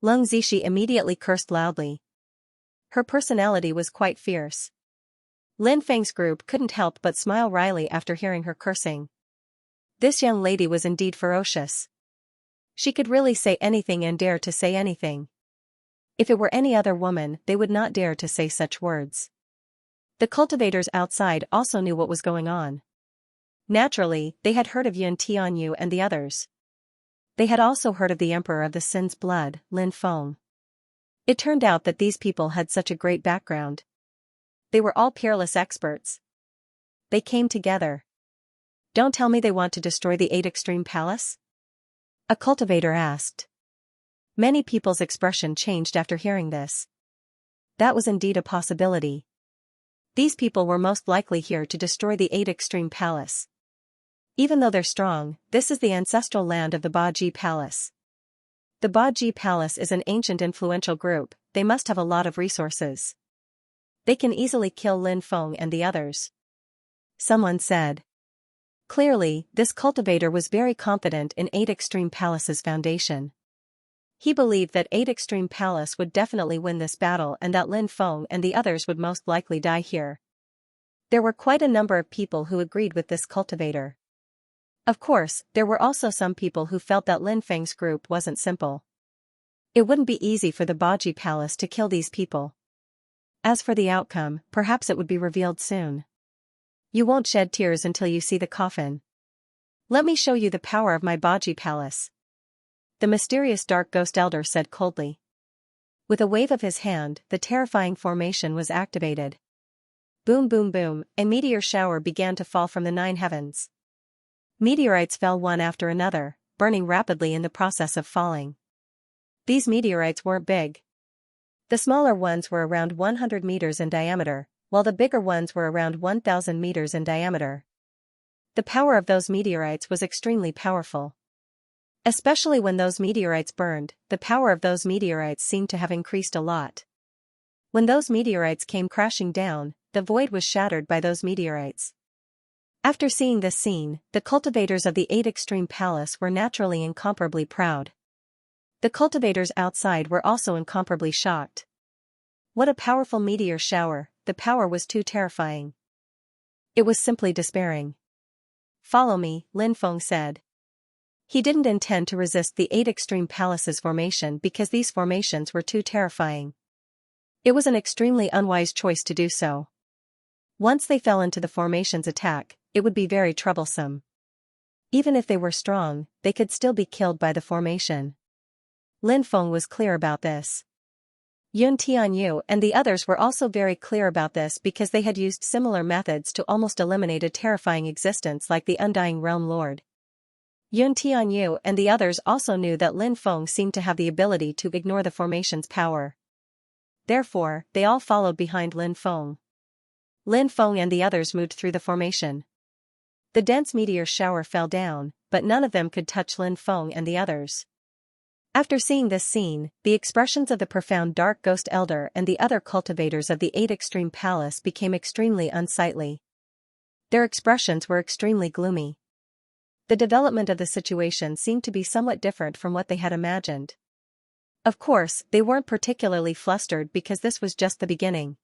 Leng Zishi immediately cursed loudly. Her personality was quite fierce. Lin Feng's group couldn't help but smile wryly after hearing her cursing. This young lady was indeed ferocious. She could really say anything and dare to say anything. If it were any other woman, they would not dare to say such words. The cultivators outside also knew what was going on. Naturally, they had heard of Yun Tianyu and the others. They had also heard of the Emperor of the Sin's blood, Lin Feng. It turned out that these people had such a great background. They were all peerless experts. They came together. "Don't tell me they want to destroy the 8 Extreme Palace?" a cultivator asked. Many people's expression changed after hearing this. That was indeed a possibility. These people were most likely here to destroy the 8 Extreme Palace. Even though they're strong, this is the ancestral land of the Baji Palace. The Baji Palace is an ancient influential group, they must have a lot of resources. They can easily kill Lin Feng and the others. Someone said. Clearly, this cultivator was very confident in 8 Extreme Palace's foundation. He believed that 8 Extreme Palace would definitely win this battle and that Lin Feng and the others would most likely die here. There were quite a number of people who agreed with this cultivator. Of course, there were also some people who felt that Lin Feng's group wasn't simple. It wouldn't be easy for the Baji Palace to kill these people. As for the outcome, perhaps it would be revealed soon. You won't shed tears until you see the coffin. Let me show you the power of my Baji Palace. The mysterious dark ghost elder said coldly. With a wave of his hand, the terrifying formation was activated. Boom boom boom, a meteor shower began to fall from the 9 heavens. Meteorites fell one after another, burning rapidly in the process of falling. These meteorites weren't big. The smaller ones were around 100 meters in diameter, while the bigger ones were around 1,000 meters in diameter. The power of those meteorites was extremely powerful. Especially when those meteorites burned, the power of those meteorites seemed to have increased a lot. When those meteorites came crashing down, the void was shattered by those meteorites. After seeing this scene, the cultivators of the 8 Extreme Palace were naturally incomparably proud. The cultivators outside were also incomparably shocked. What a powerful meteor shower, the power was too terrifying. It was simply despairing. "Follow me," Lin Feng said. He didn't intend to resist the 8 Extreme Palace's formation because these formations were too terrifying. It was an extremely unwise choice to do so. Once they fell into the formation's attack, it would be very troublesome. Even if they were strong, they could still be killed by the formation. Lin Feng was clear about this. Yun Tianyu and the others were also very clear about this because they had used similar methods to almost eliminate a terrifying existence like the Undying Realm Lord. Yun Tianyu and the others also knew that Lin Feng seemed to have the ability to ignore the formation's power. Therefore, they all followed behind Lin Feng. Lin Feng and the others moved through the formation. The dense meteor shower fell down, but none of them could touch Lin Feng and the others. After seeing this scene, the expressions of the profound dark ghost elder and the other cultivators of the 8 Extreme Palace became extremely unsightly. Their expressions were extremely gloomy. The development of the situation seemed to be somewhat different from what they had imagined. Of course, they weren't particularly flustered because this was just the beginning.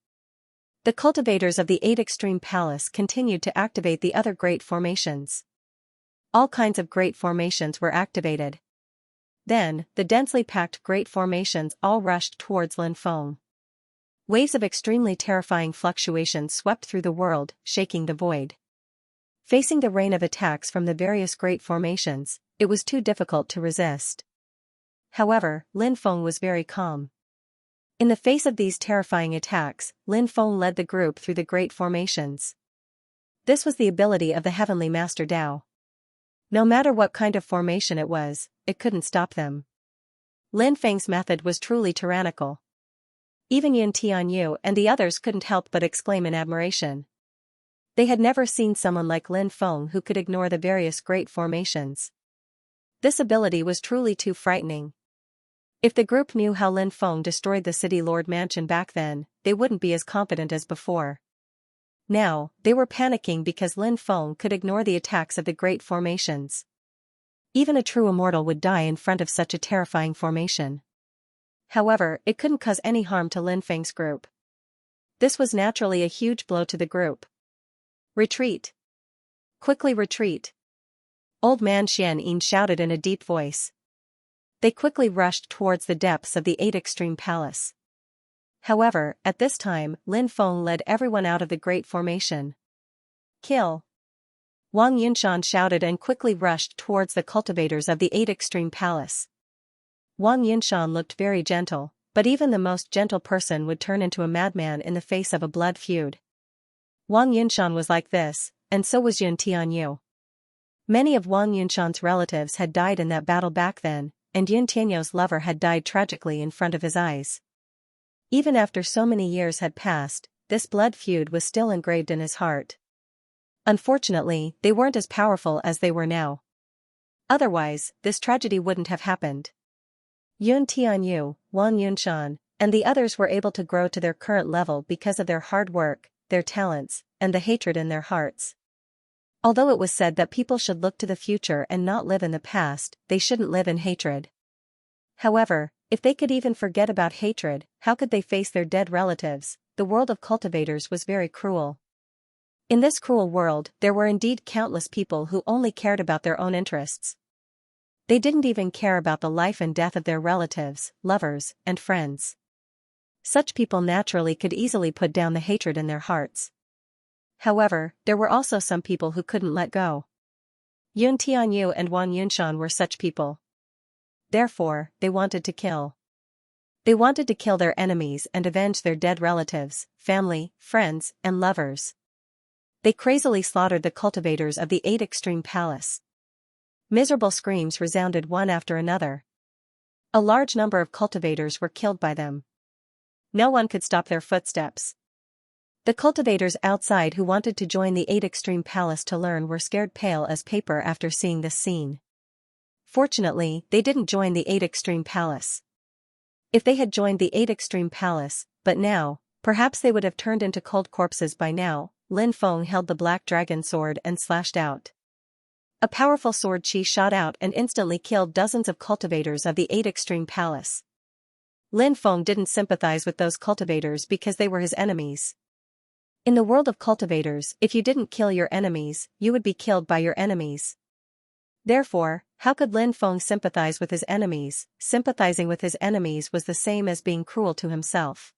The cultivators of the 8 Extreme Palace continued to activate the other great formations. All kinds of great formations were activated. Then, the densely packed great formations all rushed towards Lin Feng. Waves of extremely terrifying fluctuations swept through the world, shaking the void. Facing the rain of attacks from the various great formations, it was too difficult to resist. However, Lin Feng was very calm. In the face of these terrifying attacks, Lin Feng led the group through the great formations. This was the ability of the Heavenly Master Dao. No matter what kind of formation it was, it couldn't stop them. Lin Feng's method was truly tyrannical. Even Yin Tianyu and the others couldn't help but exclaim in admiration. They had never seen someone like Lin Feng who could ignore the various great formations. This ability was truly too frightening. If the group knew how Lin Feng destroyed the City Lord Mansion back then, they wouldn't be as confident as before. Now, they were panicking because Lin Feng could ignore the attacks of the great formations. Even a true immortal would die in front of such a terrifying formation. However, it couldn't cause any harm to Lin Feng's group. This was naturally a huge blow to the group. Retreat! Quickly retreat! Old man Xianxia shouted in a deep voice. They quickly rushed towards the depths of the 8 Extreme Palace. However, at this time, Lin Feng led everyone out of the great formation. Kill! Wang Yunshan shouted and quickly rushed towards the cultivators of the 8 Extreme Palace. Wang Yunshan looked very gentle, but even the most gentle person would turn into a madman in the face of a blood feud. Wang Yunshan was like this, and so was Yin Tianyu. Many of Wang Yunshan's relatives had died in that battle back then, and Yin Tianyu's lover had died tragically in front of his eyes. Even after so many years had passed, this blood feud was still engraved in his heart. Unfortunately, they weren't as powerful as they were now. Otherwise, this tragedy wouldn't have happened. Yin Tianyu, Wang Yunshan, and the others were able to grow to their current level because of their hard work, their talents, and the hatred in their hearts. Although it was said that people should look to the future and not live in the past, they shouldn't live in hatred. However, if they could even forget about hatred, how could they face their dead relatives? The world of cultivators was very cruel. In this cruel world, there were indeed countless people who only cared about their own interests. They didn't even care about the life and death of their relatives, lovers, and friends. Such people naturally could easily put down the hatred in their hearts. However, there were also some people who couldn't let go. Yin Tianyu and Wang Yunshan were such people. Therefore, they wanted to kill. They wanted to kill their enemies and avenge their dead relatives, family, friends, and lovers. They crazily slaughtered the cultivators of the 8 Extreme Palace. Miserable screams resounded one after another. A large number of cultivators were killed by them. No one could stop their footsteps. The cultivators outside who wanted to join the 8 Extreme Palace to learn were scared pale as paper after seeing this scene. Fortunately, they didn't join the 8 Extreme Palace. If they had joined the 8 Extreme Palace, but now, perhaps they would have turned into cold corpses by now. Lin Feng held the black dragon sword and slashed out. A powerful sword chi shot out and instantly killed dozens of cultivators of the 8 Extreme Palace. Lin Feng didn't sympathize with those cultivators because they were his enemies. In the world of cultivators, if you didn't kill your enemies, you would be killed by your enemies. Therefore, how could Lin Feng sympathize with his enemies? Sympathizing with his enemies was the same as being cruel to himself.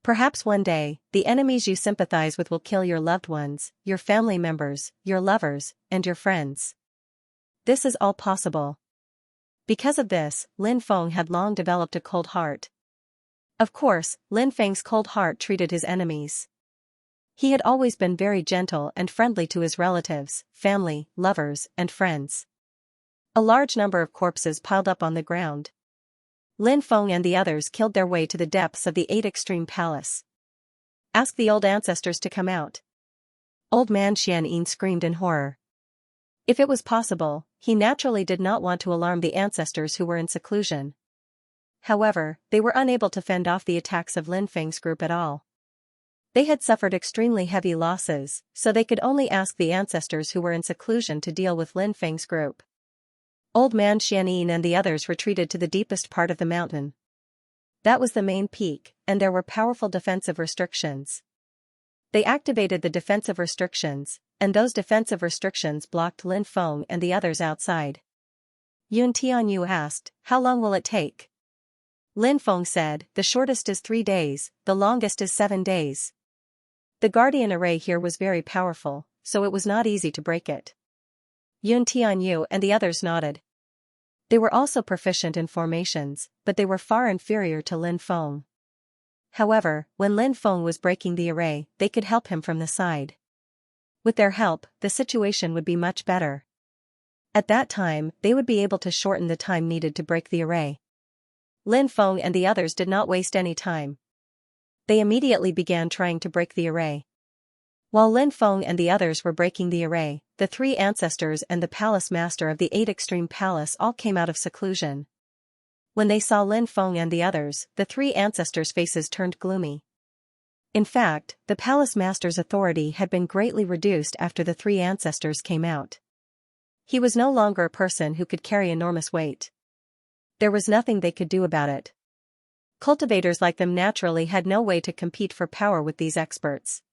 Perhaps one day, the enemies you sympathize with will kill your loved ones, your family members, your lovers, and your friends. This is all possible. Because of this, Lin Feng had long developed a cold heart. Of course, Lin Feng's cold heart treated his enemies. He had always been very gentle and friendly to his relatives, family, lovers, and friends. A large number of corpses piled up on the ground. Lin Feng and the others killed their way to the depths of the 8 Extreme Palace. Ask the old ancestors to come out. Old man Xianxia screamed in horror. If it was possible, he naturally did not want to alarm the ancestors who were in seclusion. However, they were unable to fend off the attacks of Lin Feng's group at all. They had suffered extremely heavy losses, so they could only ask the ancestors who were in seclusion to deal with Lin Feng's group. Old man Xianxia and the others retreated to the deepest part of the mountain. That was the main peak, and there were powerful defensive restrictions. They activated the defensive restrictions, and those defensive restrictions blocked Lin Feng and the others outside. Yun Tianyu asked, "How long will it take?" Lin Feng said, the shortest is 3 days, the longest is 7 days. The guardian array here was very powerful, so it was not easy to break it. Yun Tianyu and the others nodded. They were also proficient in formations, but they were far inferior to Lin Feng. However, when Lin Feng was breaking the array, they could help him from the side. With their help, the situation would be much better. At that time, they would be able to shorten the time needed to break the array. Lin Feng and the others did not waste any time. They immediately began trying to break the array. While Lin Feng and the others were breaking the array, the 3 ancestors and the palace master of the 8 extreme palace all came out of seclusion. When they saw Lin Feng and the others, the 3 ancestors' faces turned gloomy. In fact, the palace master's authority had been greatly reduced after the 3 ancestors came out. He was no longer a person who could carry enormous weight. There was nothing they could do about it. Cultivators like them naturally had no way to compete for power with these experts.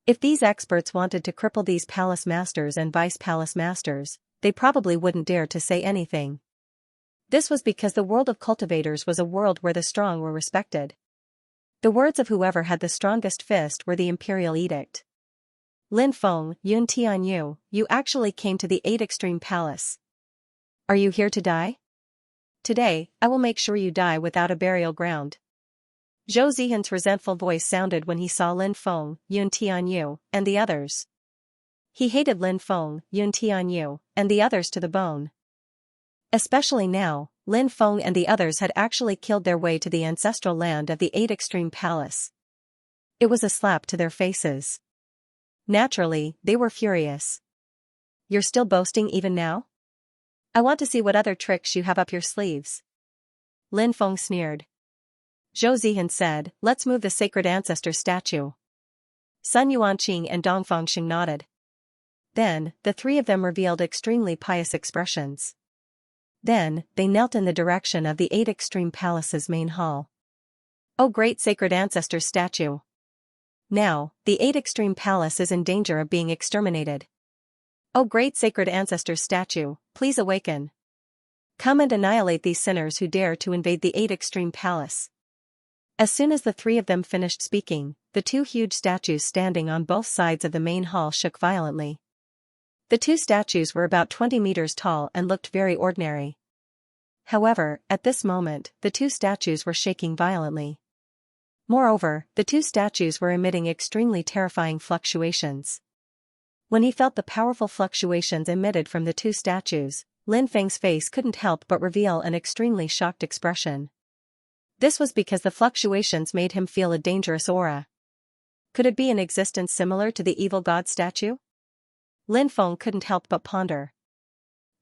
If these experts wanted to cripple these palace masters and vice palace masters, they probably wouldn't dare to say anything. This was because the world of cultivators was a world where the strong were respected. The words of whoever had the strongest fist were the imperial edict. Lin Feng, Yun Tianyu, you actually came to the 8 extreme palace. Are you here to die? Today, I will make sure you die without a burial ground. Zhou Zihan's resentful voice sounded when he saw Lin Feng, Yun Tianyu, and the others. He hated Lin Feng, Yun Tianyu, and the others to the bone. Especially now, Lin Feng and the others had actually killed their way to the ancestral land of the 8 extreme palace. It was a slap to their faces. Naturally, they were furious. You're still boasting even now? I want to see what other tricks you have up your sleeves. Lin Feng sneered. Zhou Zihan said, let's move the sacred ancestor statue. Sun Yuanqing and Dong Fangxing nodded. Then, the 3 of them revealed extremely pious expressions. Then, they knelt in the direction of the 8 extreme palace's main hall. O great sacred ancestor statue! Now, the 8 extreme palace is in danger of being exterminated. O great sacred ancestor statue, please awaken. Come and annihilate these sinners who dare to invade the 8 extreme palace. As soon as the 3 of them finished speaking, the 2 huge statues standing on both sides of the main hall shook violently. The 2 statues were about 20 meters tall and looked very ordinary. However, at this moment, the 2 statues were shaking violently. Moreover, the 2 statues were emitting extremely terrifying fluctuations. When he felt the powerful fluctuations emitted from the 2 statues, Lin Feng's face couldn't help but reveal an extremely shocked expression. This was because the fluctuations made him feel a dangerous aura. Could it be an existence similar to the evil god statue? Lin Feng couldn't help but ponder.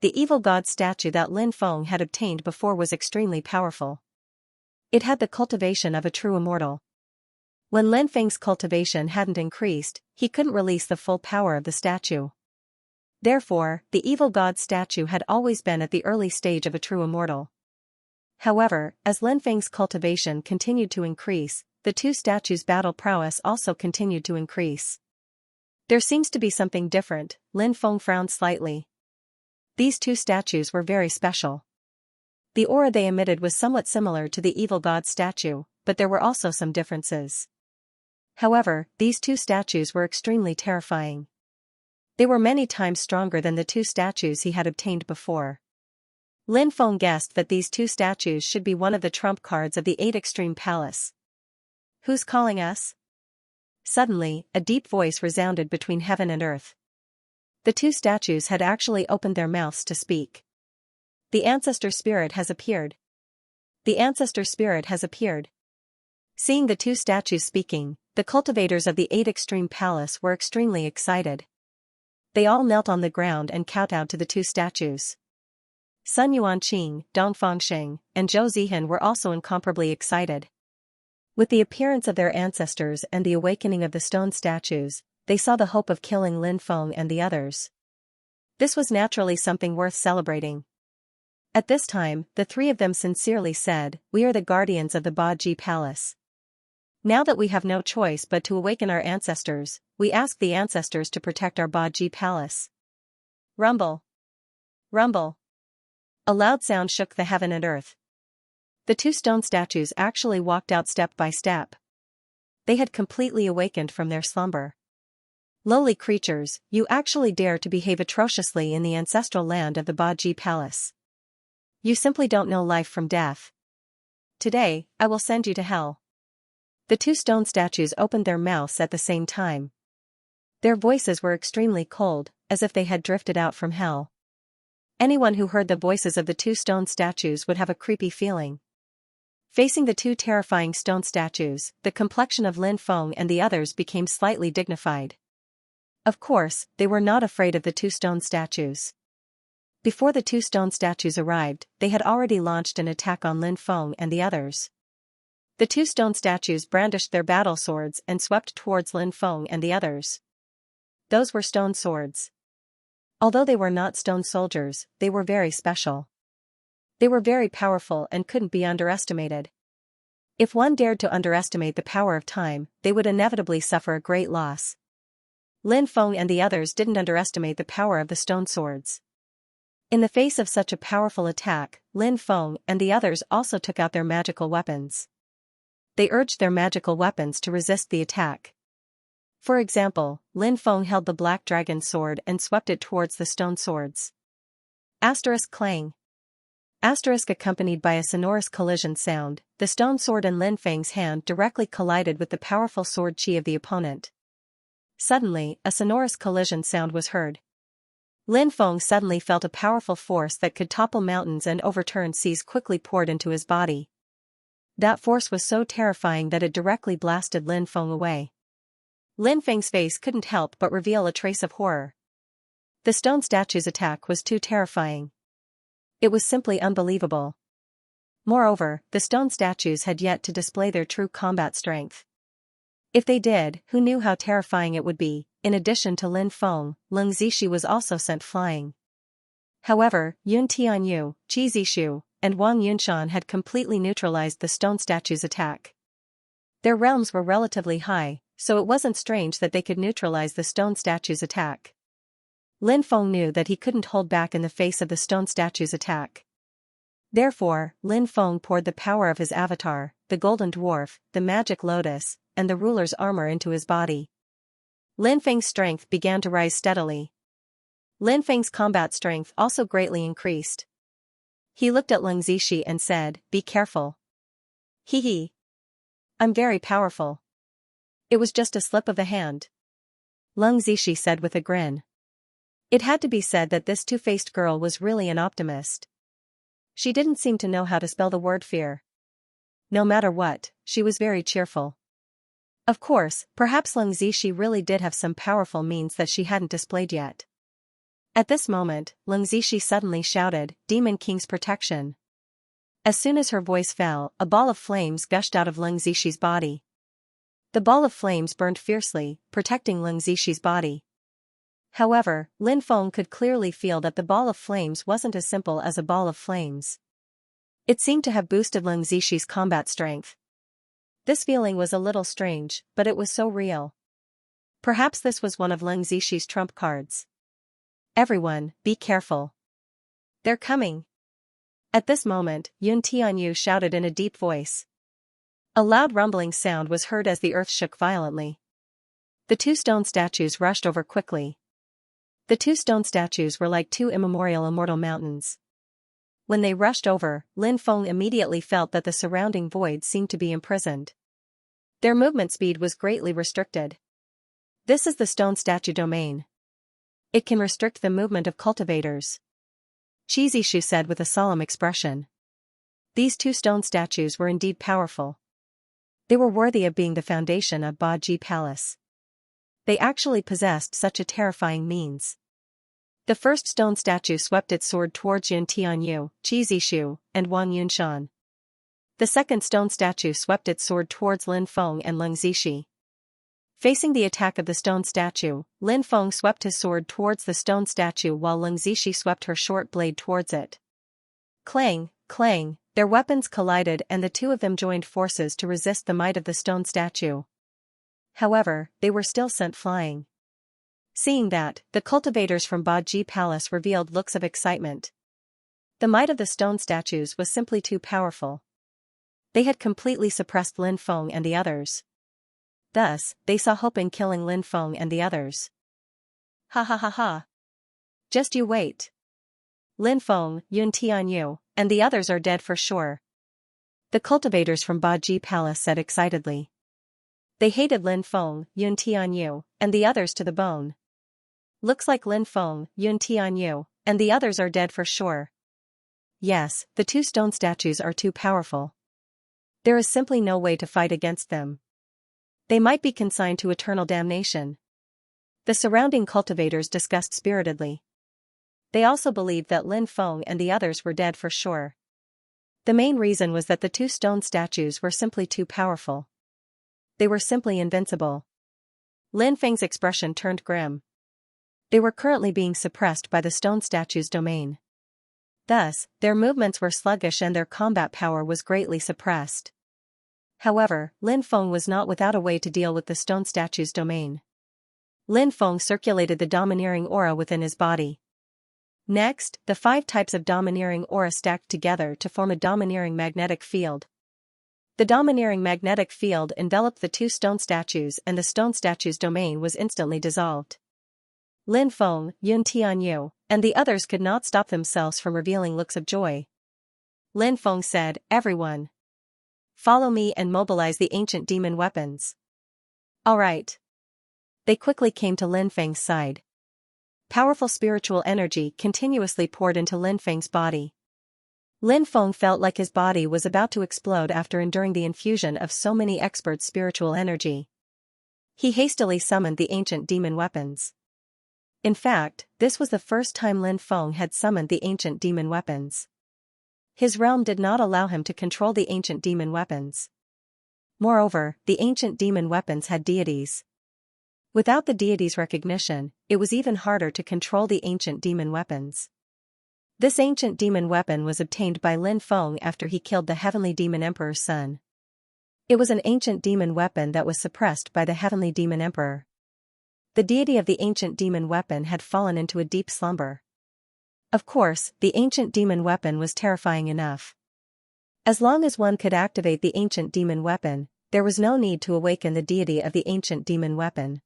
The evil god statue that Lin Feng had obtained before was extremely powerful. It had the cultivation of a true immortal. When Lin Feng's cultivation hadn't increased, he couldn't release the full power of the statue. Therefore, the evil god statue had always been at the early stage of a true immortal. However, as Lin Feng's cultivation continued to increase, the 2 statues' battle prowess also continued to increase. There seems to be something different, Lin Feng frowned slightly. These 2 statues were very special. The aura they emitted was somewhat similar to the evil god statue, but there were also some differences. However, these 2 statues were extremely terrifying. They were many times stronger than the 2 statues he had obtained before. Lin Feng guessed that these 2 statues should be one of the trump cards of the 8 extreme palace. Who's calling us? Suddenly, a deep voice resounded between heaven and earth. The 2 statues had actually opened their mouths to speak. The ancestor spirit has appeared. The ancestor spirit has appeared. Seeing the 2 statues speaking, the cultivators of the 8 extreme palace were extremely excited. They all knelt on the ground and kowtowed to the 2 statues. Sun Yuanqing, Dong Fangxing, and Zhou Zihan were also incomparably excited. With the appearance of their ancestors and the awakening of the stone statues, they saw the hope of killing Lin Feng and the others. This was naturally something worth celebrating. At this time, the 3 of them sincerely said, "We are the guardians of the Baji Palace. Now that we have no choice but to awaken our ancestors, we ask the ancestors to protect our Baji Palace." Rumble. Rumble. A loud sound shook the heaven and earth. The two stone statues actually walked out step by step. They had completely awakened from their slumber. Lowly creatures, you actually dare to behave atrociously in the ancestral land of the Baji Palace. You simply don't know life from death. Today, I will send you to hell. The two stone statues opened their mouths at the same time. Their voices were extremely cold, as if they had drifted out from hell. Anyone who heard the voices of the two stone statues would have a creepy feeling. Facing the two terrifying stone statues, the complexion of Lin Feng and the others became slightly dignified. Of course, they were not afraid of the two stone statues. Before the two stone statues arrived, they had already launched an attack on Lin Feng and the others. The two stone statues brandished their battle swords and swept towards Lin Feng and the others. Those were stone swords. Although they were not stone soldiers, they were very special. They were very powerful and couldn't be underestimated. If one dared to underestimate the power of time, they would inevitably suffer a great loss. Lin Feng and the others didn't underestimate the power of the stone swords. In the face of such a powerful attack, Lin Feng and the others also took out their magical weapons. They urged their magical weapons to resist the attack. For example, Lin Feng held the black dragon sword and swept it towards the stone swords. Asterisk clang. Asterisk accompanied by a sonorous collision sound, the stone sword in Lin Feng's hand directly collided with the powerful sword chi of the opponent. Suddenly, a sonorous collision sound was heard. Lin Feng suddenly felt a powerful force that could topple mountains and overturn seas quickly poured into his body. That force was so terrifying that it directly blasted Lin Feng away. Lin Feng's face couldn't help but reveal a trace of horror. The stone statue's attack was too terrifying. It was simply unbelievable. Moreover, the stone statues had yet to display their true combat strength. If they did, who knew how terrifying it would be? In addition to Lin Feng, Leng Zixi was also sent flying. However, Yun Tianyu, Qi Zixu, and Wang Yunshan had completely neutralized the stone statue's attack. Their realms were relatively high, so it wasn't strange that they could neutralize the stone statue's attack. Lin Feng knew that he couldn't hold back in the face of the stone statue's attack. Therefore, Lin Feng poured the power of his avatar, the golden dwarf, the magic lotus, and the ruler's armor into his body. Lin Feng's strength began to rise steadily. Lin Feng's combat strength also greatly increased. He looked at Leng Zixi and said, "Be careful." Hee. I'm very powerful. It was just a slip of the hand. Leng Zixi said with a grin. It had to be said that this two-faced girl was really an optimist. She didn't seem to know how to spell the word fear. No matter what, she was very cheerful. Of course, perhaps Leng Zixi really did have some powerful means that she hadn't displayed yet. At this moment, Leng Zixi suddenly shouted, "Demon King's protection." As soon as her voice fell, a ball of flames gushed out of Leng Zixi's body. The ball of flames burned fiercely, protecting Leng Zixi's body. However, Lin Feng could clearly feel that the ball of flames wasn't as simple as a ball of flames. It seemed to have boosted Leng Zixi's combat strength. This feeling was a little strange, but it was so real. Perhaps this was one of Leng Zixi's trump cards. Everyone, be careful. They're coming. At this moment, Yun Tianyu shouted in a deep voice. A loud rumbling sound was heard as the earth shook violently. The two stone statues rushed over quickly. The two stone statues were like two immemorial immortal mountains. When they rushed over, Lin Feng immediately felt that the surrounding void seemed to be imprisoned. Their movement speed was greatly restricted. This is the stone statue domain. It can restrict the movement of cultivators. Qi Zixu said with a solemn expression. These two stone statues were indeed powerful. They were worthy of being the foundation of Baji Palace. They actually possessed such a terrifying means. The first stone statue swept its sword towards Yun Tianyu, Qi Zixu, and Wang Yunshan. The second stone statue swept its sword towards Lin Feng and Leng Zixi. Facing the attack of the stone statue, Lin Feng swept his sword towards the stone statue while Leng Zixi swept her short blade towards it. Clang, clang, their weapons collided and the two of them joined forces to resist the might of the stone statue. However, they were still sent flying. Seeing that, the cultivators from Baji Palace revealed looks of excitement. The might of the stone statues was simply too powerful. They had completely suppressed Lin Feng and the others. Thus, they saw hope in killing Lin Feng and the others. Ha ha ha ha. Just you wait. Lin Feng, Yun Tianyu, and the others are dead for sure. The cultivators from Baji Palace said excitedly. They hated Lin Feng, Yun Tianyu, and the others to the bone. Looks like Lin Feng, Yun Tianyu, and the others are dead for sure. Yes, the two stone statues are too powerful. There is simply no way to fight against them. They might be consigned to eternal damnation. The surrounding cultivators discussed spiritedly. They also believed that Lin Feng and the others were dead for sure. The main reason was that the two stone statues were simply too powerful. They were simply invincible. Lin Feng's expression turned grim. They were currently being suppressed by the stone statue's domain. Thus, their movements were sluggish and their combat power was greatly suppressed. However, Lin Feng was not without a way to deal with the stone statue's domain. Lin Feng circulated the domineering aura within his body. Next, the 5 types of domineering aura stacked together to form a domineering magnetic field. The domineering magnetic field enveloped the two stone statues and the stone statue's domain was instantly dissolved. Lin Feng, Yun Tianyu, and the others could not stop themselves from revealing looks of joy. Lin Feng said, "Everyone, follow me and mobilize the ancient demon weapons." All right. They quickly came to Lin Feng's side. Powerful spiritual energy continuously poured into Lin Feng's body. Lin Feng felt like his body was about to explode after enduring the infusion of so many expert spiritual energy. He hastily summoned the ancient demon weapons. In fact, this was the first time Lin Feng had summoned the ancient demon weapons. His realm did not allow him to control the ancient demon weapons. Moreover, the ancient demon weapons had deities. Without the deities' recognition, it was even harder to control the ancient demon weapons. This ancient demon weapon was obtained by Lin Feng after he killed the heavenly demon emperor's son. It was an ancient demon weapon that was suppressed by the heavenly demon emperor. The deity of the ancient demon weapon had fallen into a deep slumber. Of course, the ancient demon weapon was terrifying enough. As long as one could activate the ancient demon weapon, there was no need to awaken the deity of the ancient demon weapon.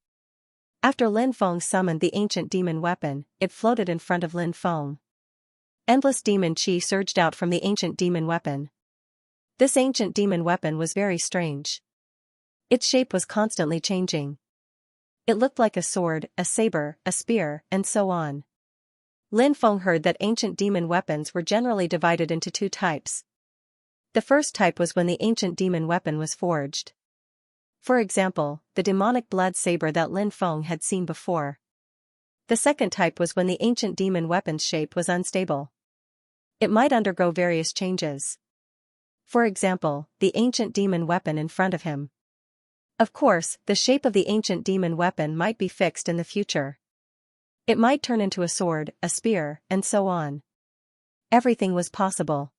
After Lin Feng summoned the ancient demon weapon, it floated in front of Lin Feng. Endless demon chi surged out from the ancient demon weapon. This ancient demon weapon was very strange. Its shape was constantly changing. It looked like a sword, a saber, a spear, and so on. Lin Feng heard that ancient demon weapons were generally divided into 2 types. The first type was when the ancient demon weapon was forged. For example, the demonic blood saber that Lin Feng had seen before. The second type was when the ancient demon weapon's shape was unstable. It might undergo various changes. For example, the ancient demon weapon in front of him. Of course, the shape of the ancient demon weapon might be fixed in the future. It might turn into a sword, a spear, and so on. Everything was possible.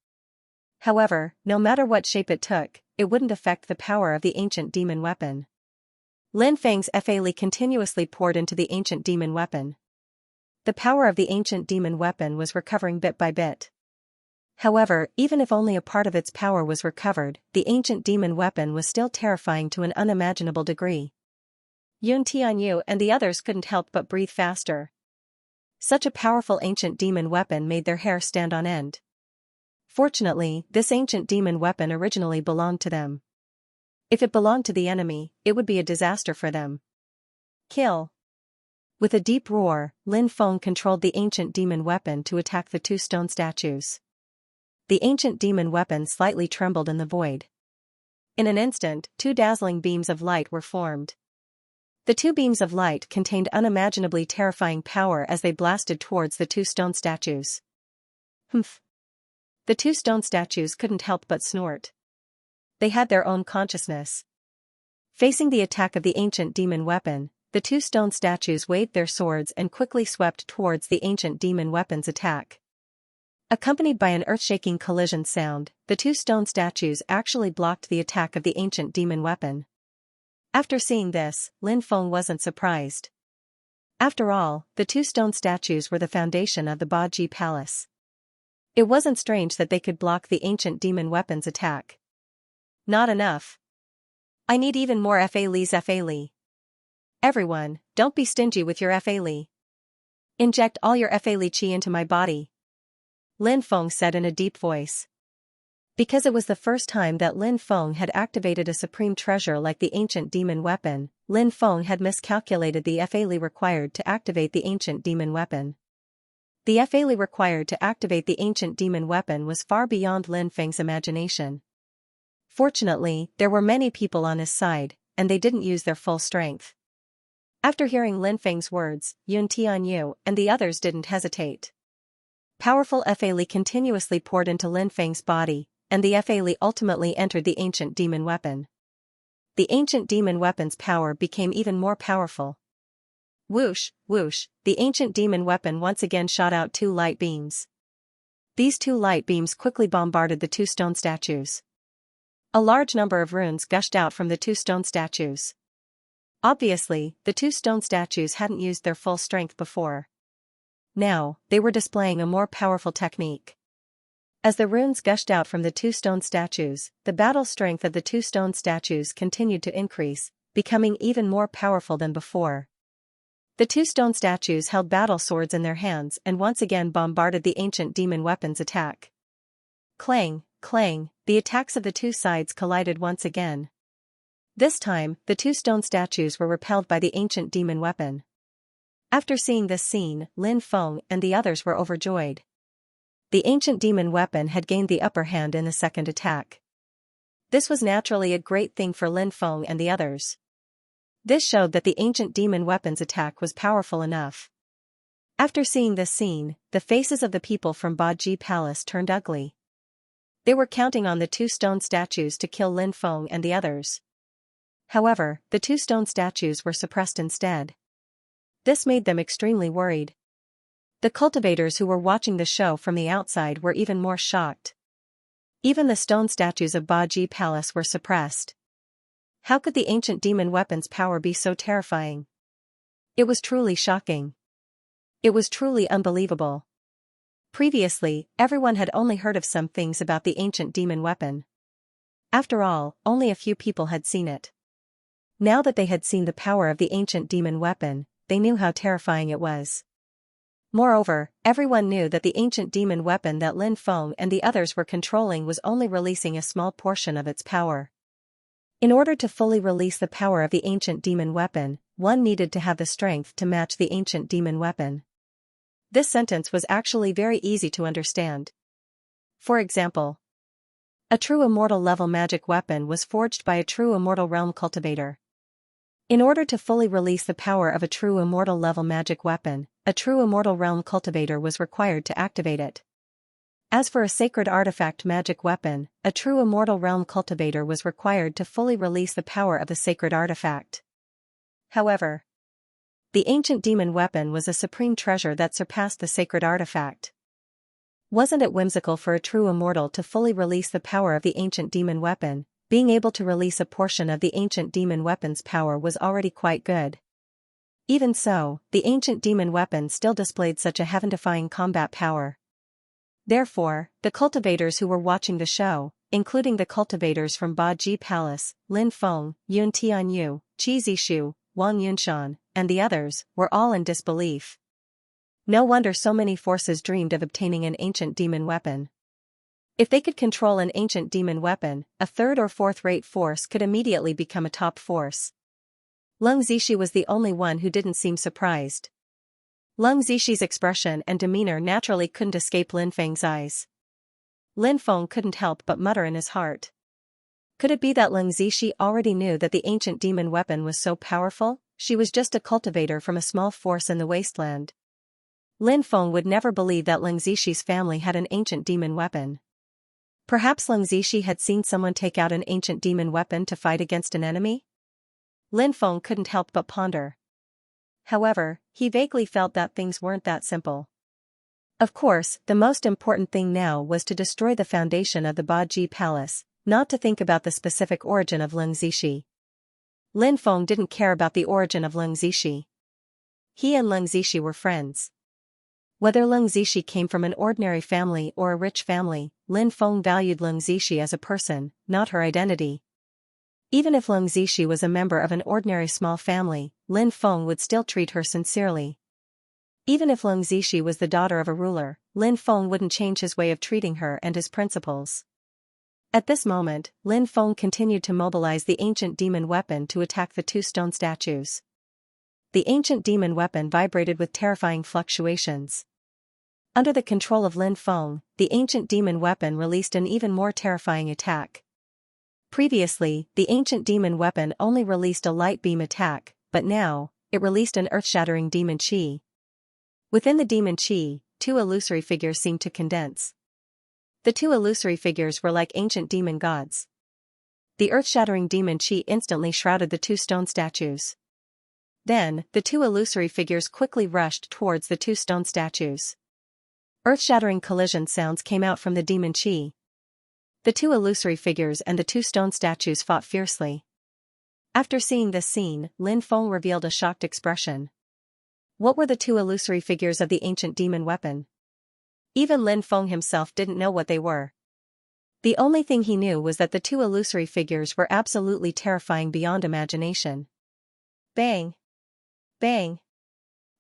However, no matter what shape it took, it wouldn't affect the power of the ancient demon weapon. Lin Feng's Fa continuously poured into the ancient demon weapon. The power of the ancient demon weapon was recovering bit by bit. However, even if only a part of its power was recovered, the ancient demon weapon was still terrifying to an unimaginable degree. Yun Tianyu and the others couldn't help but breathe faster. Such a powerful ancient demon weapon made their hair stand on end. Fortunately, this ancient demon weapon originally belonged to them. If it belonged to the enemy, it would be a disaster for them. Kill! With a deep roar, Lin Feng controlled the ancient demon weapon to attack the 2 stone statues. The ancient demon weapon slightly trembled in the void. In an instant, 2 dazzling beams of light were formed. The 2 beams of light contained unimaginably terrifying power as they blasted towards the 2 stone statues. Humph! The 2 stone statues couldn't help but snort. They had their own consciousness. Facing the attack of the ancient demon weapon, the 2 stone statues waved their swords and quickly swept towards the ancient demon weapon's attack. Accompanied by an earth-shaking collision sound, the 2 stone statues actually blocked the attack of the ancient demon weapon. After seeing this, Lin Feng wasn't surprised. After all, the 2 stone statues were the foundation of the Baji Palace. It wasn't strange that they could block the ancient demon weapon's attack. Not enough. I need even more Fa Li. Everyone, don't be stingy with your Fa Li. Inject all your Fa Li qi into my body. Lin Feng said in a deep voice. Because it was the first time that Lin Feng had activated a supreme treasure like the ancient demon weapon, Lin Feng had miscalculated the Fa Li required to activate the ancient demon weapon. The Fa Li required to activate the ancient demon weapon was far beyond Lin Feng's imagination. Fortunately, there were many people on his side, and they didn't use their full strength. After hearing Lin Feng's words, Yun Tianyu and the others didn't hesitate. Powerful Fa Li continuously poured into Lin Feng's body, and the Fa Li ultimately entered the ancient demon weapon. The ancient demon weapon's power became even more powerful. Whoosh, whoosh, the ancient demon weapon once again shot out 2 light beams. These 2 light beams quickly bombarded the 2 stone statues. A large number of runes gushed out from the 2 stone statues. Obviously, the 2 stone statues hadn't used their full strength before. Now, they were displaying a more powerful technique. As the runes gushed out from the 2 stone statues, the battle strength of the 2 stone statues continued to increase, becoming even more powerful than before. The 2 stone statues held battle swords in their hands and once again bombarded the ancient demon weapon's attack. Clang, clang, the attacks of the 2 sides collided once again. This time, the 2 stone statues were repelled by the ancient demon weapon. After seeing this scene, Lin Feng and the others were overjoyed. The ancient demon weapon had gained the upper hand in the second attack. This was naturally a great thing for Lin Feng and the others. This showed that the ancient demon weapon's attack was powerful enough. After seeing this scene, the faces of the people from Baji Palace turned ugly. They were counting on the 2 stone statues to kill Lin Feng and the others. However, the 2 stone statues were suppressed instead. This made them extremely worried. The cultivators who were watching the show from the outside were even more shocked. Even the stone statues of Baji Palace were suppressed. How could the ancient demon weapon's power be so terrifying? It was truly shocking. It was truly unbelievable. Previously, everyone had only heard of some things about the ancient demon weapon. After all, only a few people had seen it. Now that they had seen the power of the ancient demon weapon, they knew how terrifying it was. Moreover, everyone knew that the ancient demon weapon that Lin Feng and the others were controlling was only releasing a small portion of its power. In order to fully release the power of the ancient demon weapon, one needed to have the strength to match the ancient demon weapon. This sentence was actually very easy to understand. For example, a true immortal level magic weapon was forged by a true immortal realm cultivator. In order to fully release the power of a true immortal level magic weapon, a true immortal realm cultivator was required to activate it. As for a sacred artifact magic weapon, a true immortal realm cultivator was required to fully release the power of the sacred artifact. However, the ancient demon weapon was a supreme treasure that surpassed the sacred artifact. Wasn't it whimsical for a true immortal to fully release the power of the ancient demon weapon? Being able to release a portion of the ancient demon weapon's power was already quite good. Even so, the ancient demon weapon still displayed such a heaven-defying combat power. Therefore, the cultivators who were watching the show, including the cultivators from Baji Palace, Lin Feng, Yun Tianyu, Qi Zishu, Wang Yunshan, and the others, were all in disbelief. No wonder so many forces dreamed of obtaining an ancient demon weapon. If they could control an ancient demon weapon, a third or fourth-rate force could immediately become a top force. Leng Zixi was the only one who didn't seem surprised. Leng Zixi expression and demeanor naturally couldn't escape Lin Feng's eyes. Lin Feng couldn't help but mutter in his heart. Could it be that Leng Zixi already knew that the ancient demon weapon was so powerful? She was just a cultivator from a small force in the wasteland. Lin Feng would never believe that Leng Zixi's family had an ancient demon weapon. Perhaps Leng Zixi had seen someone take out an ancient demon weapon to fight against an enemy? Lin Feng couldn't help but ponder. However, he vaguely felt that things weren't that simple. Of course, the most important thing now was to destroy the foundation of the Baji Palace, not to think about the specific origin of Leng Zixi. Lin Feng didn't care about the origin of Leng Zixi. He and Leng Zixi were friends. Whether Leng Zixi came from an ordinary family or a rich family, Lin Feng valued Leng Zixi as a person, not her identity. Even if Leng Zixi was a member of an ordinary small family, Lin Feng would still treat her sincerely. Even if Leng Zixi was the daughter of a ruler, Lin Feng wouldn't change his way of treating her and his principles. At this moment, Lin Feng continued to mobilize the ancient demon weapon to attack the two stone statues. The ancient demon weapon vibrated with terrifying fluctuations. Under the control of Lin Feng, the ancient demon weapon released an even more terrifying attack. Previously, the ancient demon weapon only released a light beam attack, but now, it released an earth-shattering demon chi. Within the demon chi, two illusory figures seemed to condense. The two illusory figures were like ancient demon gods. The earth-shattering demon chi instantly shrouded the two stone statues. Then, the two illusory figures quickly rushed towards the two stone statues. Earth-shattering collision sounds came out from the demon chi. The two illusory figures and the two stone statues fought fiercely. After seeing this scene, Lin Feng revealed a shocked expression. What were the two illusory figures of the ancient demon weapon? Even Lin Feng himself didn't know what they were. The only thing he knew was that the two illusory figures were absolutely terrifying beyond imagination. Bang! Bang!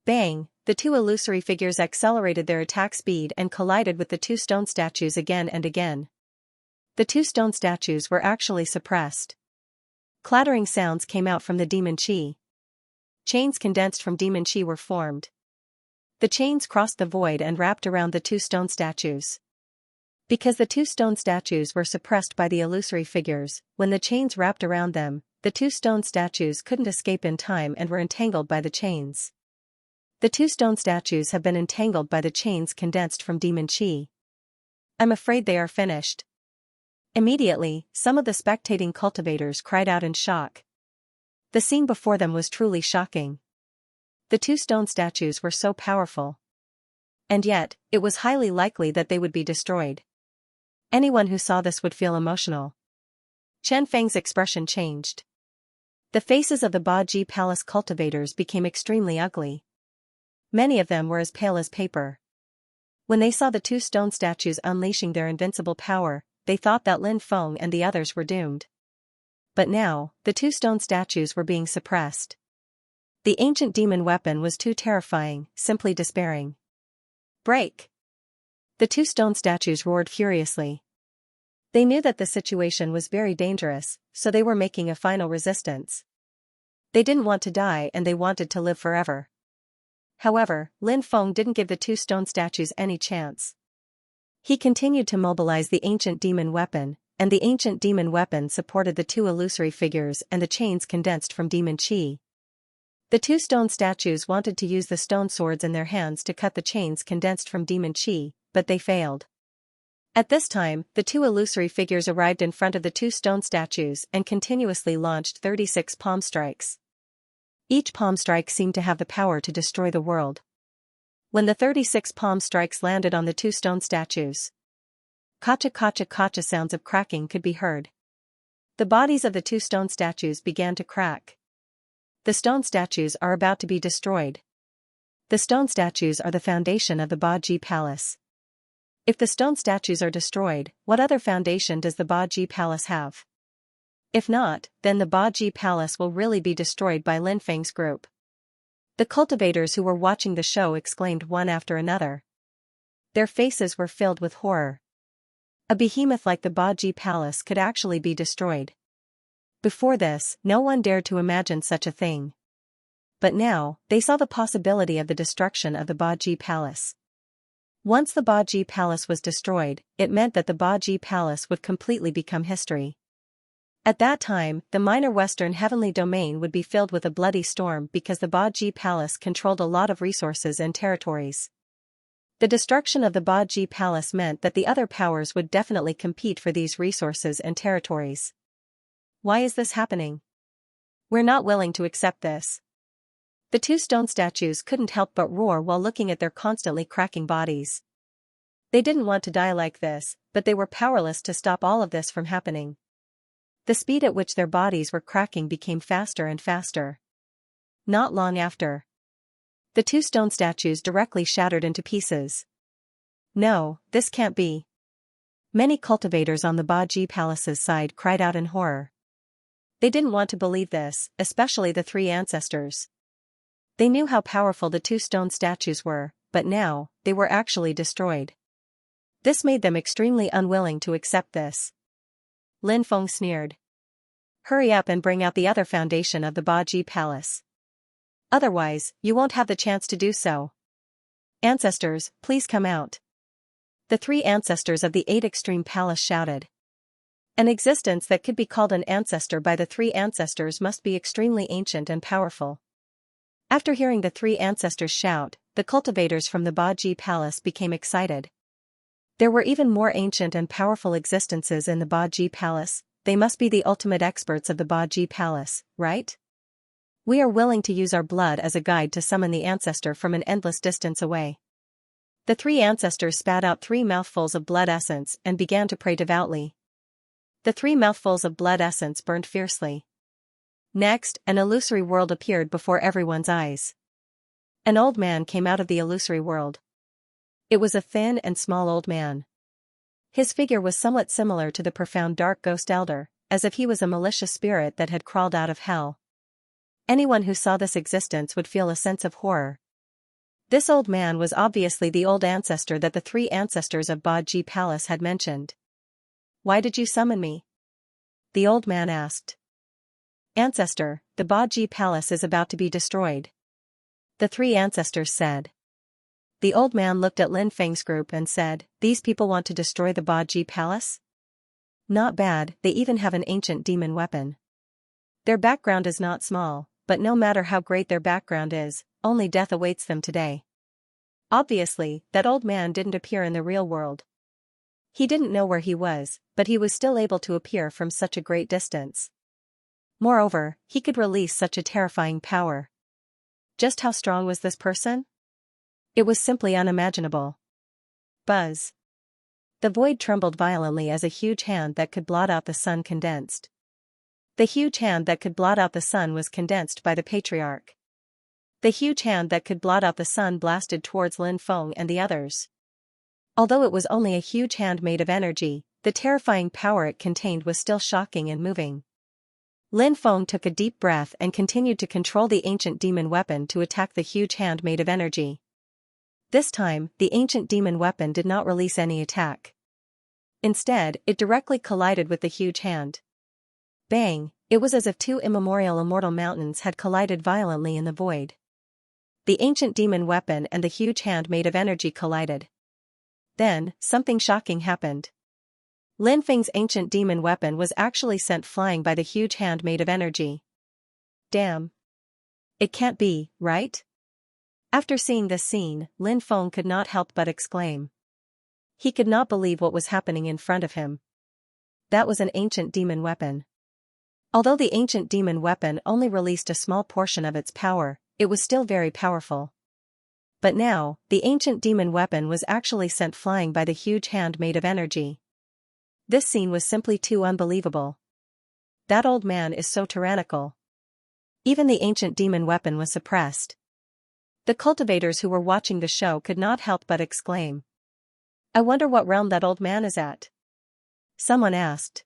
Bang! The two illusory figures accelerated their attack speed and collided with the two stone statues again and again. The two stone statues were actually suppressed. Clattering sounds came out from the demon chi. Chains condensed from demon chi were formed. The chains crossed the void and wrapped around the two stone statues. Because the two stone statues were suppressed by the illusory figures, when the chains wrapped around them, the two stone statues couldn't escape in time and were entangled by the chains. The two stone statues have been entangled by the chains condensed from demon chi. I'm afraid they are finished. Immediately, some of the spectating cultivators cried out in shock. The scene before them was truly shocking. The two stone statues were so powerful. And yet, it was highly likely that they would be destroyed. Anyone who saw this would feel emotional. Chen Feng's expression changed. The faces of the Baji Palace cultivators became extremely ugly. Many of them were as pale as paper. When they saw the two stone statues unleashing their invincible power, they thought that Lin Feng and the others were doomed. But now, the two stone statues were being suppressed. The ancient demon weapon was too terrifying, simply despairing. Break! The two stone statues roared furiously. They knew that the situation was very dangerous, so they were making a final resistance. They didn't want to die and they wanted to live forever. However, Lin Feng didn't give the two stone statues any chance. He continued to mobilize the ancient demon weapon, and the ancient demon weapon supported the two illusory figures and the chains condensed from demon chi. The two stone statues wanted to use the stone swords in their hands to cut the chains condensed from demon chi, but they failed. At this time, the two illusory figures arrived in front of the two stone statues and continuously launched 36 palm strikes. Each palm strike seemed to have the power to destroy the world. When the 36 palm strikes landed on the two stone statues, kacha sounds of cracking could be heard. The bodies of the two stone statues began to crack. The stone statues are about to be destroyed. The stone statues are the foundation of the Baji Palace. If the stone statues are destroyed, what other foundation does the Baji Palace have? If not, then the Baji Palace will really be destroyed by Lin Feng's group. The cultivators who were watching the show exclaimed one after another. Their faces were filled with horror. A behemoth like the Baji Palace could actually be destroyed. Before this, no one dared to imagine such a thing. But now, they saw the possibility of the destruction of the Baji Palace. Once the Baji Palace was destroyed, it meant that the Baji Palace would completely become history. At that time, the minor western heavenly domain would be filled with a bloody storm because the Baji Palace controlled a lot of resources and territories. The destruction of the Baji Palace meant that the other powers would definitely compete for these resources and territories. Why is this happening? We're not willing to accept this. The two stone statues couldn't help but roar while looking at their constantly cracking bodies. They didn't want to die like this, but they were powerless to stop all of this from happening. The speed at which their bodies were cracking became faster and faster. Not long after, The two stone statues directly shattered into pieces. No, this can't be. Many cultivators on the Baji Palace's side cried out in horror. They didn't want to believe this, especially the three ancestors. They knew how powerful the two stone statues were, but now, they were actually destroyed. This made them extremely unwilling to accept this. Lin Feng sneered. Hurry up and bring out the other foundation of the Baji Palace. Otherwise, you won't have the chance to do so. Ancestors, please come out. The three ancestors of the 8 Extreme Palace shouted. An existence that could be called an ancestor by the three ancestors must be extremely ancient and powerful. After hearing the three ancestors shout, the cultivators from the Baji Palace became excited. There were even more ancient and powerful existences in the Baji Palace. They must be the ultimate experts of the Baji Palace, right? We are willing to use our blood as a guide to summon the ancestor from an endless distance away. The three ancestors spat out 3 mouthfuls of blood essence and began to pray devoutly. The 3 mouthfuls of blood essence burned fiercely. Next, an illusory world appeared before everyone's eyes. An old man came out of the illusory world. It was a thin and small old man. His figure was somewhat similar to the profound dark ghost elder, as if he was a malicious spirit that had crawled out of hell. Anyone who saw this existence would feel a sense of horror. This old man was obviously the old ancestor that the three ancestors of Baji Palace had mentioned. Why did you summon me? The old man asked. Ancestor, the Baji Palace is about to be destroyed. The three ancestors said. The old man looked at Lin Feng's group and said, these people want to destroy the Baji Palace? Not bad, they even have an ancient demon weapon. Their background is not small, but no matter how great their background is, only death awaits them today. Obviously, that old man didn't appear in the real world. He didn't know where he was, but he was still able to appear from such a great distance. Moreover, he could release such a terrifying power. Just how strong was this person? It was simply unimaginable. Buzz. The void trembled violently as a huge hand that could blot out the sun condensed. The huge hand that could blot out the sun was condensed by the patriarch. The huge hand that could blot out the sun blasted towards Lin Feng and the others. Although it was only a huge hand made of energy, the terrifying power it contained was still shocking and moving. Lin Feng took a deep breath and continued to control the ancient demon weapon to attack the huge hand made of energy. This time, the ancient demon weapon did not release any attack. Instead, it directly collided with the huge hand. Bang! It was as if 2 immemorial immortal mountains had collided violently in the void. The ancient demon weapon and the huge hand made of energy collided. Then, something shocking happened. Lin Feng's ancient demon weapon was actually sent flying by the huge hand made of energy. Damn! It can't be, right? After seeing this scene, Lin Feng could not help but exclaim. He could not believe what was happening in front of him. That was an ancient demon weapon. Although the ancient demon weapon only released a small portion of its power, it was still very powerful. But now, the ancient demon weapon was actually sent flying by the huge hand made of energy. This scene was simply too unbelievable. That old man is so tyrannical. Even the ancient demon weapon was suppressed. The cultivators who were watching the show could not help but exclaim. I wonder what realm that old man is at. Someone asked.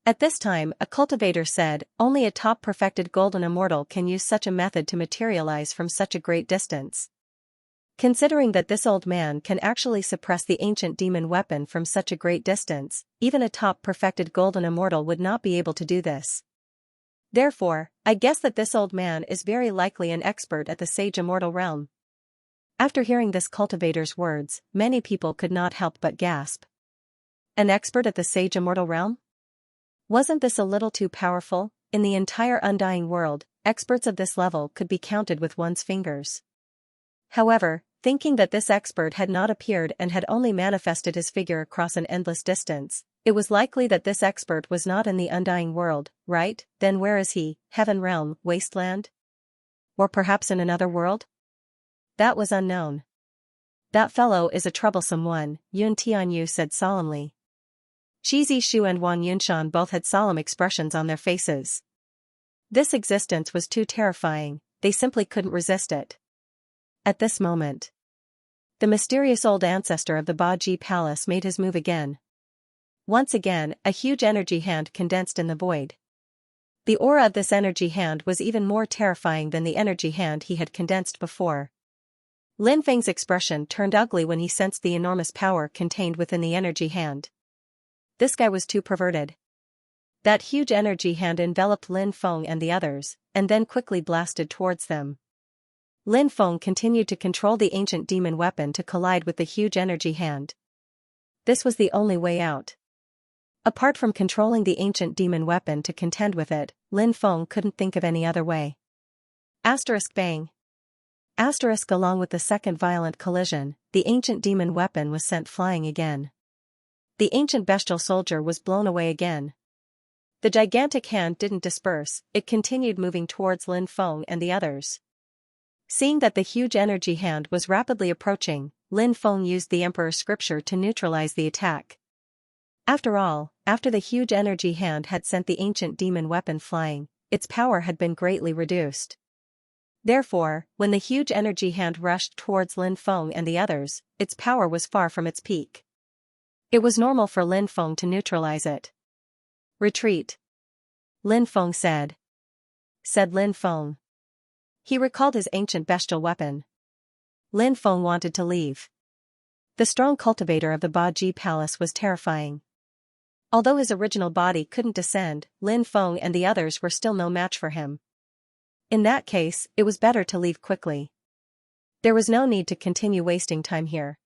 At this time, a cultivator said, only a top-perfected golden immortal can use such a method to materialize from such a great distance. Considering that this old man can actually suppress the ancient demon weapon from such a great distance, even a top-perfected golden immortal would not be able to do this. Therefore, I guess that this old man is very likely an expert at the sage immortal realm. After hearing this cultivator's words, many people could not help but gasp. An expert at the sage immortal realm? Wasn't this a little too powerful? In the entire undying world, experts of this level could be counted with one's fingers. However, thinking that this expert had not appeared and had only manifested his figure across an endless distance, it was likely that this expert was not in the undying world, right? Then where is he? Heaven realm, wasteland? Or perhaps in another world? That was unknown. That fellow is a troublesome one, Yun Tianyu said solemnly. Shi Zishu and Wang Yunshan both had solemn expressions on their faces. This existence was too terrifying, they simply couldn't resist it. At this moment, the mysterious old ancestor of the Baji Palace made his move again. Once again, a huge energy hand condensed in the void. The aura of this energy hand was even more terrifying than the energy hand he had condensed before. Lin Feng's expression turned ugly when he sensed the enormous power contained within the energy hand. This guy was too perverted. That huge energy hand enveloped Lin Feng and the others, and then quickly blasted towards them. Lin Feng continued to control the ancient demon weapon to collide with the huge energy hand. This was the only way out. Apart from controlling the ancient demon weapon to contend with it, Lin Feng couldn't think of any other way. Asterisk bang. Asterisk along with the second violent collision, the ancient demon weapon was sent flying again. The ancient bestial soldier was blown away again. The gigantic hand didn't disperse, it continued moving towards Lin Feng and the others. Seeing that the huge energy hand was rapidly approaching, Lin Feng used the Emperor's scripture to neutralize the attack. After all, after the huge energy hand had sent the ancient demon weapon flying, its power had been greatly reduced. Therefore, when the huge energy hand rushed towards Lin Feng and the others, its power was far from its peak. It was normal for Lin Feng to neutralize it. Retreat. Lin Feng said. Said Lin Feng. He recalled his ancient bestial weapon. Lin Feng wanted to leave. The strong cultivator of the Baji Palace was terrifying. Although his original body couldn't descend, Lin Feng and the others were still no match for him. In that case, it was better to leave quickly. There was no need to continue wasting time here.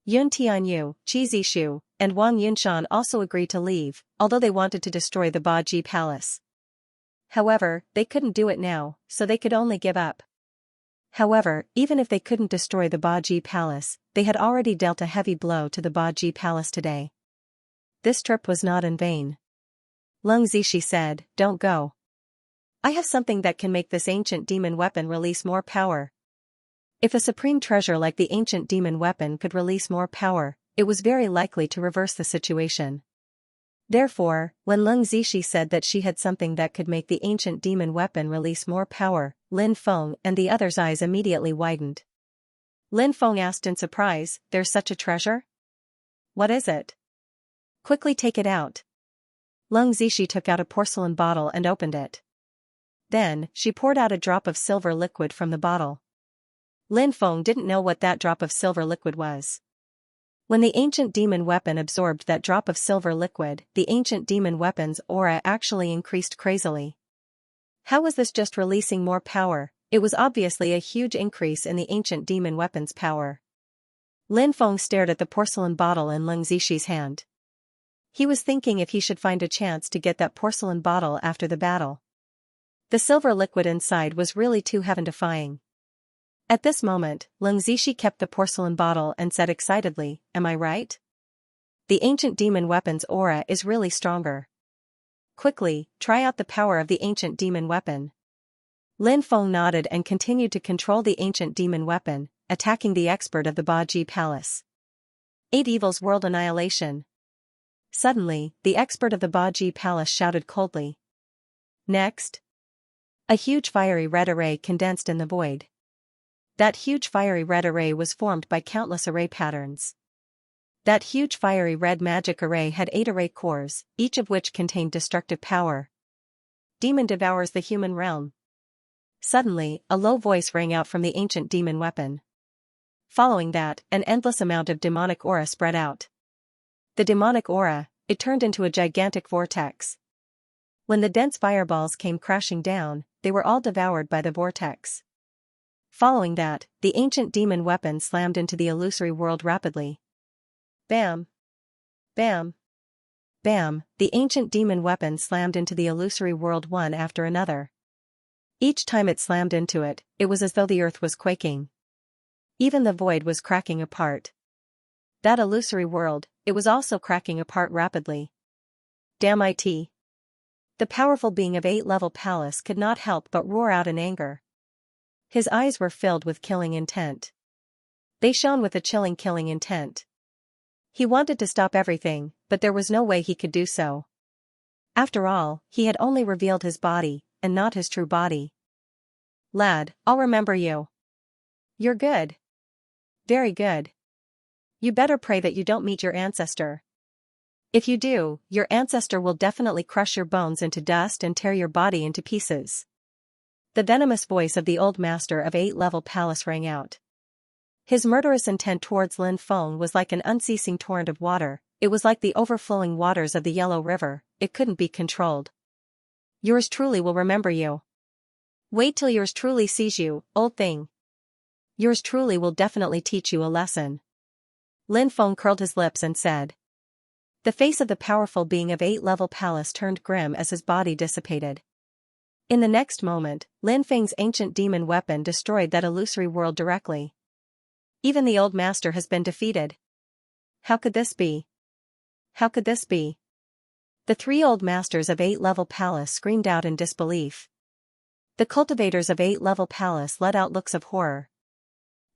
Yun Tianyu, Qi Zishu, and Wang Yunshan also agreed to leave, although they wanted to destroy the Baji Palace. However, they couldn't do it now, so they could only give up. However, even if they couldn't destroy the Baji Palace, they had already dealt a heavy blow to the Baji Palace today. This trip was not in vain. Lung Zishi said, "Don't go. I have something that can make this ancient demon weapon release more power." If a supreme treasure like the ancient demon weapon could release more power, it was very likely to reverse the situation. Therefore, when Lung Zishi said that she had something that could make the ancient demon weapon release more power, Lin Feng and the others' eyes immediately widened. Lin Feng asked in surprise, "There's such a treasure? What is it? Quickly take it out." Lung Zishi took out a porcelain bottle and opened it. Then, she poured out a drop of silver liquid from the bottle. Lin Feng didn't know what that drop of silver liquid was. When the ancient demon weapon absorbed that drop of silver liquid, the ancient demon weapon's aura actually increased crazily. How was this just releasing more power? It was obviously a huge increase in the ancient demon weapon's power. Lin Feng stared at the porcelain bottle in Lung Zishi's hand. He was thinking if he should find a chance to get that porcelain bottle after the battle. The silver liquid inside was really too heaven-defying. At this moment, Lung Zishi kept the porcelain bottle and said excitedly, "Am I right? The ancient demon weapon's aura is really stronger. Quickly, try out the power of the ancient demon weapon." Lin Feng nodded and continued to control the ancient demon weapon, attacking the expert of the Baji Palace. 8 Evils World Annihilation. Suddenly, the expert of the Baji Palace shouted coldly. Next. A huge fiery red array condensed in the void. That huge fiery red array was formed by countless array patterns. That huge fiery red magic array had 8 array cores, each of which contained destructive power. Demon devours the human realm. Suddenly, a low voice rang out from the ancient demon weapon. Following that, an endless amount of demonic aura spread out. The demonic aura, it turned into a gigantic vortex. When the dense fireballs came crashing down, they were all devoured by the vortex. Following that, the ancient demon weapon slammed into the illusory world rapidly. Bam! Bam! Bam! The ancient demon weapon slammed into the illusory world one after another. Each time it slammed into it, it was as though the earth was quaking. Even the void was cracking apart. That illusory world, it was also cracking apart rapidly. Damn it! The powerful being of 8-level palace could not help but roar out in anger. His eyes were filled with killing intent. They shone with a chilling killing intent. He wanted to stop everything, but there was no way he could do so. After all, he had only revealed his body, and not his true body. Lad, I'll remember you. You're good. Very good. You better pray that you don't meet your ancestor. If you do, your ancestor will definitely crush your bones into dust and tear your body into pieces. The venomous voice of the old master of 8-level palace rang out. His murderous intent towards Lin Feng was like an unceasing torrent of water. It was like the overflowing waters of the Yellow River. It couldn't be controlled. Yours truly will remember you. Wait till yours truly sees you, old thing. Yours truly will definitely teach you a lesson. Lin Feng curled his lips and said. The face of the powerful being of 8-level palace turned grim as his body dissipated. In the next moment, Lin Feng's ancient demon weapon destroyed that illusory world directly. Even the old master has been defeated. How could this be? How could this be? The 3 old masters of 8-level palace screamed out in disbelief. The cultivators of 8-level palace let out looks of horror.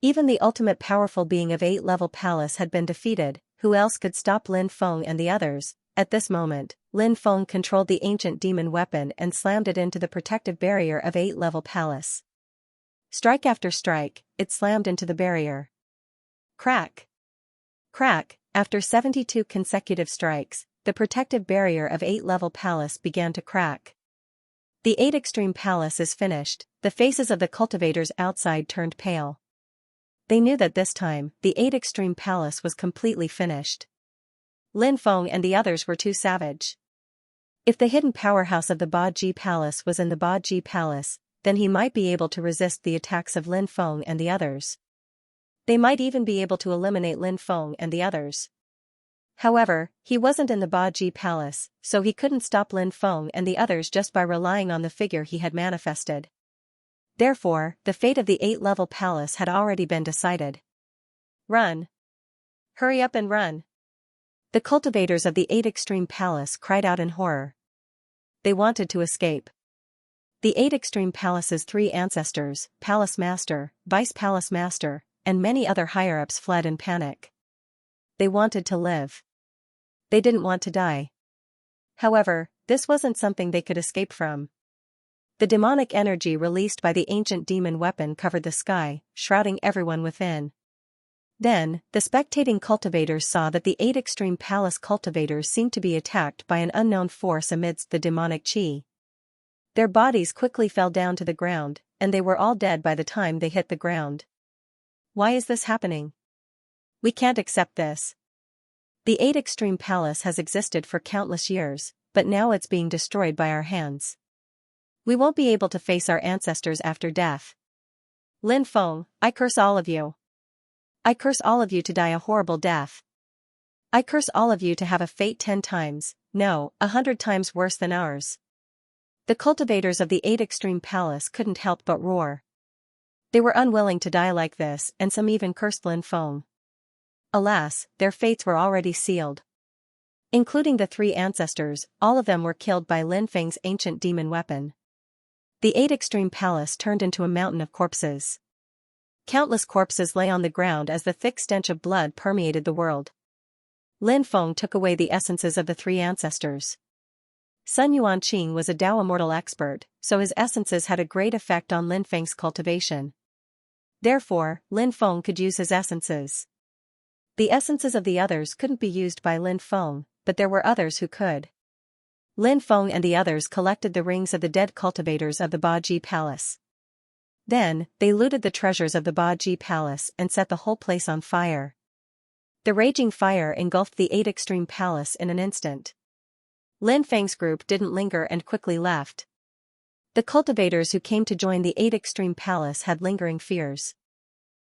Even the ultimate powerful being of 8-level palace had been defeated. Who else could stop Lin Feng and the others? At this moment, Lin Feng controlled the ancient demon weapon and slammed it into the protective barrier of 8-level palace. Strike after strike, it slammed into the barrier. Crack! Crack! After 72 consecutive strikes, the protective barrier of 8-level palace began to crack. The 8 extreme palace is finished. The faces of the cultivators outside turned pale. They knew that this time, the 8 extreme palace was completely finished. Lin Feng and the others were too savage. If the hidden powerhouse of the Baji Palace was in the Baji Palace, then he might be able to resist the attacks of Lin Feng and the others. They might even be able to eliminate Lin Feng and the others. However, he wasn't in the Baji Palace, so he couldn't stop Lin Feng and the others just by relying on the figure he had manifested. Therefore, the fate of the 8-level palace had already been decided. Run! Hurry up and run! The cultivators of the 8 extreme palace cried out in horror. They wanted to escape. The 8 extreme palace's 3 ancestors, palace master, vice palace master, and many other higher-ups fled in panic. They wanted to live. They didn't want to die. However, this wasn't something they could escape from. The demonic energy released by the ancient demon weapon covered the sky, shrouding everyone within. Then, the spectating cultivators saw that the 8 extreme palace cultivators seemed to be attacked by an unknown force amidst the demonic chi. Their bodies quickly fell down to the ground, and they were all dead by the time they hit the ground. Why is this happening? We can't accept this. The 8 extreme palace has existed for countless years, but now it's being destroyed by our hands. We won't be able to face our ancestors after death. Lin Feng, I curse all of you. I curse all of you to die a horrible death. I curse all of you to have a fate 10 times, no, 100 times worse than ours. The cultivators of the 8 extreme palace couldn't help but roar. They were unwilling to die like this, and some even cursed Lin Feng. Alas, their fates were already sealed. Including the 3 ancestors, all of them were killed by Lin Feng's ancient demon weapon. The 8 extreme palace turned into a mountain of corpses. Countless corpses lay on the ground as the thick stench of blood permeated the world. Lin Feng took away the essences of the 3 ancestors. Sun Yuanqing was a Dao immortal expert, so his essences had a great effect on Lin Feng's cultivation. Therefore, Lin Feng could use his essences. The essences of the others couldn't be used by Lin Feng, but there were others who could. Lin Feng and the others collected the rings of the dead cultivators of the Baji Palace. Then, they looted the treasures of the Baji Palace and set the whole place on fire. The raging fire engulfed the 8 extreme palace in an instant. Lin Feng's group didn't linger and quickly left. The cultivators who came to join the 8 extreme palace had lingering fears.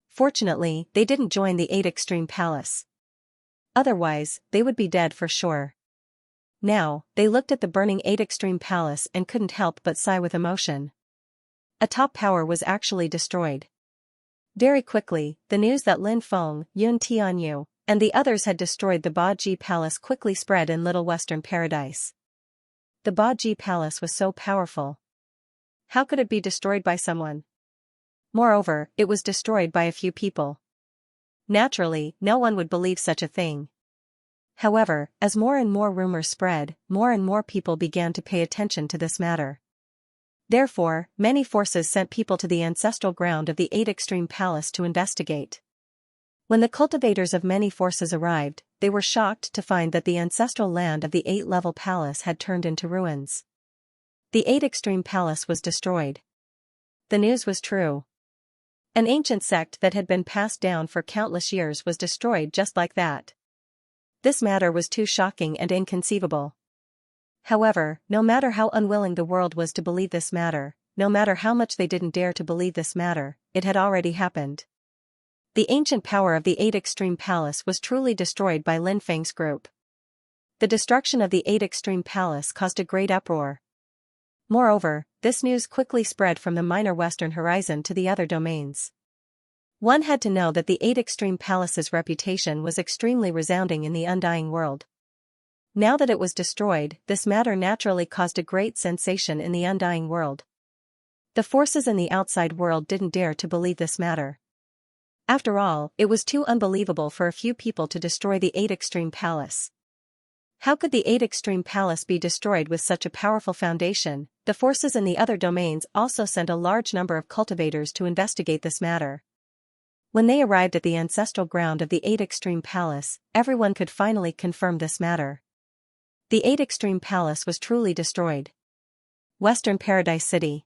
Fortunately, they didn't join the 8 extreme palace. Otherwise, they would be dead for sure. Now, they looked at the burning 8 extreme palace and couldn't help but sigh with emotion. A top power was actually destroyed. Very quickly, the news that Lin Feng, Yun Tianyu, and the others had destroyed the Baji Palace quickly spread in Little Western Paradise. The Baji Palace was so powerful. How could it be destroyed by someone? Moreover, it was destroyed by a few people. Naturally, no one would believe such a thing. However, as more and more rumors spread, more and more people began to pay attention to this matter. Therefore, many forces sent people to the ancestral ground of the 8 Extreme Palace to investigate. When the cultivators of many forces arrived, they were shocked to find that the ancestral land of the 8-level palace had turned into ruins. The 8 Extreme Palace was destroyed. The news was true. An ancient sect that had been passed down for countless years was destroyed just like that. This matter was too shocking and inconceivable. However, no matter how unwilling the world was to believe this matter, no matter how much they didn't dare to believe this matter, it had already happened. The ancient power of the 8 Extreme Palace was truly destroyed by Lin Feng's group. The destruction of the 8 Extreme Palace caused a great uproar. Moreover, this news quickly spread from the minor western horizon to the other domains. One had to know that the 8 Extreme Palace's reputation was extremely resounding in the undying world. Now that it was destroyed, this matter naturally caused a great sensation in the undying world. The forces in the outside world didn't dare to believe this matter. After all, it was too unbelievable for a few people to destroy the 8 Extreme Palace. How could the 8 Extreme Palace be destroyed with such a powerful foundation? The forces in the other domains also sent a large number of cultivators to investigate this matter. When they arrived at the ancestral ground of the 8 Extreme Palace, everyone could finally confirm this matter. The 8 Extreme Palace was truly destroyed. Western Paradise City.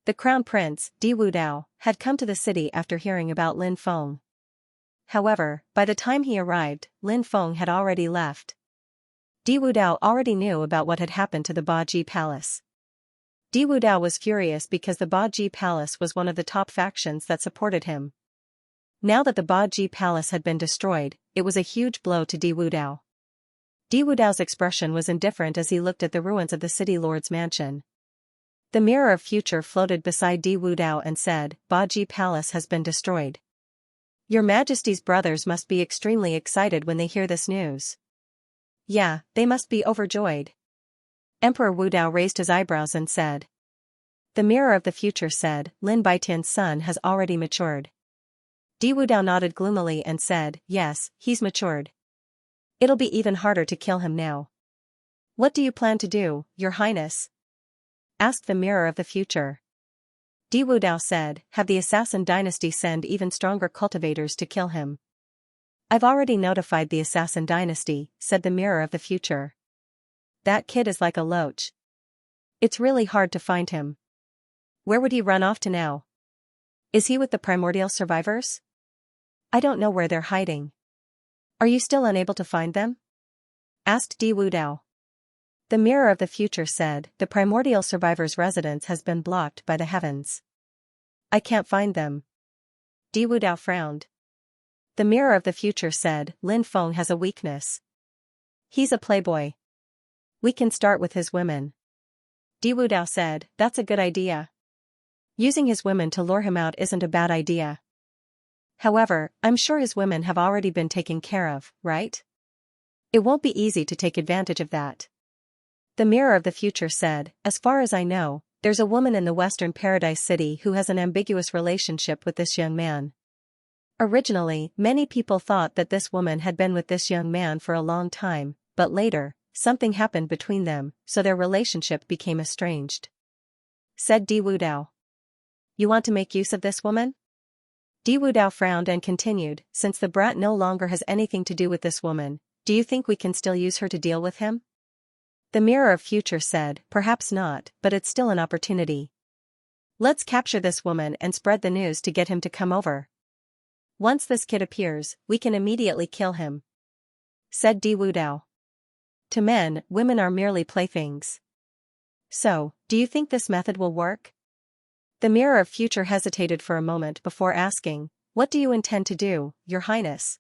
The Crown Prince, Di Wudao, had come to the city after hearing about Lin Feng. However, by the time he arrived, Lin Feng had already left. Di Wudao already knew about what had happened to the Baji Palace. Di Wudao was furious because the Baji Palace was one of the top factions that supported him. Now that the Baji Palace had been destroyed, it was a huge blow to Di Wudao. Di Wudao's expression was indifferent as he looked at the ruins of the city lord's mansion. The mirror of future floated beside Di Wudao and said, "Baji Palace has been destroyed. Your Majesty's brothers must be extremely excited when they hear this news." "Yeah, they must be overjoyed." Emperor Wudao raised his eyebrows and said. The mirror of the future said, "Lin Baitian's son has already matured." Di Wudao nodded gloomily and said, "Yes, he's matured. It'll be even harder to kill him now." "What do you plan to do, Your Highness?" asked the mirror of the future. Di Wudao said, "Have the assassin dynasty send even stronger cultivators to kill him." "I've already notified the assassin dynasty," said the mirror of the future. "That kid is like a loach. It's really hard to find him. Where would he run off to now? Is he with the primordial survivors? I don't know where they're hiding." "Are you still unable to find them?" asked Di Wudao. The mirror of the future said, "The primordial survivors' residence has been blocked by the heavens. I can't find them." Di Wudao frowned. The mirror of the future said, "Lin Feng has a weakness. He's a playboy. We can start with his women." Di Wudao said, "That's a good idea. Using his women to lure him out isn't a bad idea. However, I'm sure his women have already been taken care of, right? It won't be easy to take advantage of that." The mirror of the future said, "As far as I know, there's a woman in the Western Paradise City who has an ambiguous relationship with this young man. Originally, many people thought that this woman had been with this young man for a long time, but later, something happened between them, so their relationship became estranged," said Di Wudao. "You want to make use of this woman?" Di Wudao frowned and continued, "Since the brat no longer has anything to do with this woman, do you think we can still use her to deal with him?" The mirror of future said, "Perhaps not, but it's still an opportunity. Let's capture this woman and spread the news to get him to come over. Once this kid appears, we can immediately kill him," said Di Wudao. "To men, women are merely playthings. So, do you think this method will work?" The mirror of future hesitated for a moment before asking, "What do you intend to do, Your Highness?"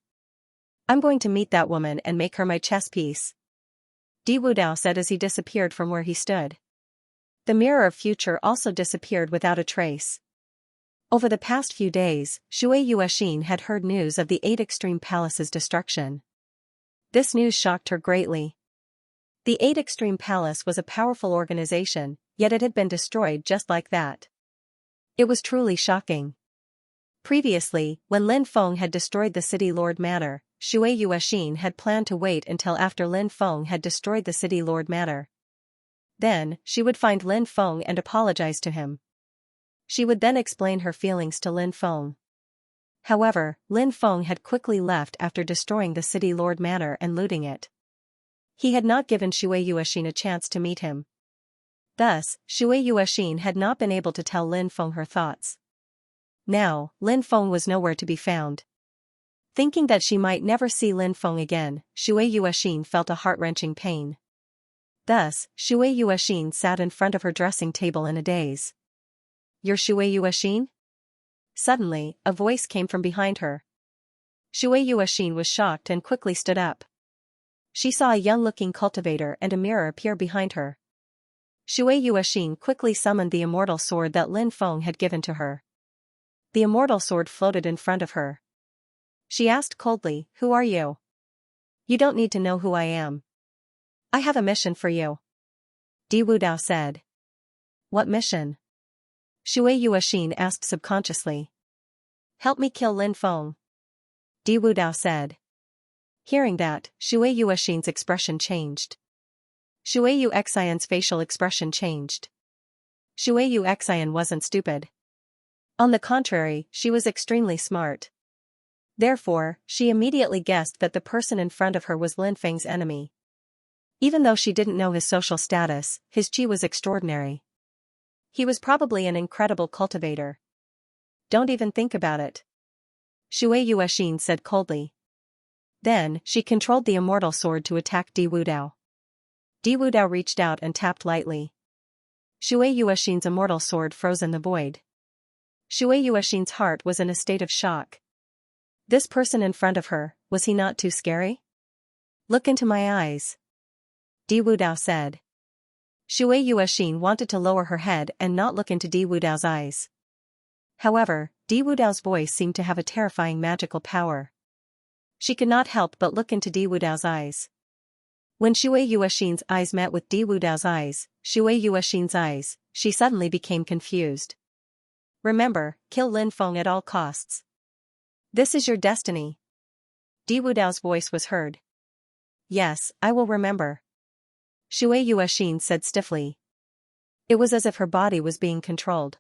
"I'm going to meet that woman and make her my chess piece," Di Wudao said as he disappeared from where he stood. The mirror of future also disappeared without a trace. Over the past few days, Shui Yuexin had heard news of the 8 Extreme Palace's destruction. This news shocked her greatly. The 8 Extreme Palace was a powerful organization, yet it had been destroyed just like that. It was truly shocking. Previously, when Lin Feng had destroyed the City Lord Manor, Shui Yuexin had planned to wait until after Lin Feng had destroyed the City Lord Manor. Then, she would find Lin Feng and apologize to him. She would then explain her feelings to Lin Feng. However, Lin Feng had quickly left after destroying the city lord manor and looting it. He had not given Shui Yuexin a chance to meet him. Thus, Shui Yuexin had not been able to tell Lin Feng her thoughts. Now, Lin Feng was nowhere to be found. Thinking that she might never see Lin Feng again, Shui Yuexin felt a heart-wrenching pain. Thus, Shui Yuexin sat in front of her dressing table in a daze. "You're Shui Yuexin?" Suddenly, a voice came from behind her. Shui Yuexin was shocked and quickly stood up. She saw a young-looking cultivator and a mirror appear behind her. Shui Yuexin quickly summoned the immortal sword that Lin Feng had given to her. The immortal sword floated in front of her. She asked coldly, "Who are you?" "You don't need to know who I am. I have a mission for you," Di Wudao said. "What mission?" Shui Yuexin asked subconsciously. "Help me kill Lin Feng," Di Wudao said. Hearing that, Shui Yuexin's expression changed. Shui Yuexian's facial expression changed. Shui Yuexian wasn't stupid. On the contrary, she was extremely smart. Therefore, she immediately guessed that the person in front of her was Lin Feng's enemy. Even though she didn't know his social status, his qi was extraordinary. He was probably an incredible cultivator. "Don't even think about it," Shui Yuexin said coldly. Then, she controlled the immortal sword to attack Di Wudao. Di Wudao reached out and tapped lightly. Shui Yuexin's immortal sword froze in the void. Shui Yuexin's heart was in a state of shock. This person in front of her, was he not too scary? "Look into my eyes," Di Wudao said. Shui Yuexin wanted to lower her head and not look into Di Wudao's eyes. However, Di Wudao's voice seemed to have a terrifying magical power. She could not help but look into Di Wudao's eyes. When Shui Yuexin's eyes met with Di Wudao's eyes, Shui Yuexin's eyes, she suddenly became confused. "Remember, kill Lin Feng at all costs. This is your destiny." Di Wudao's voice was heard. "Yes, I will remember," Shui Yuexin said stiffly. It was as if her body was being controlled.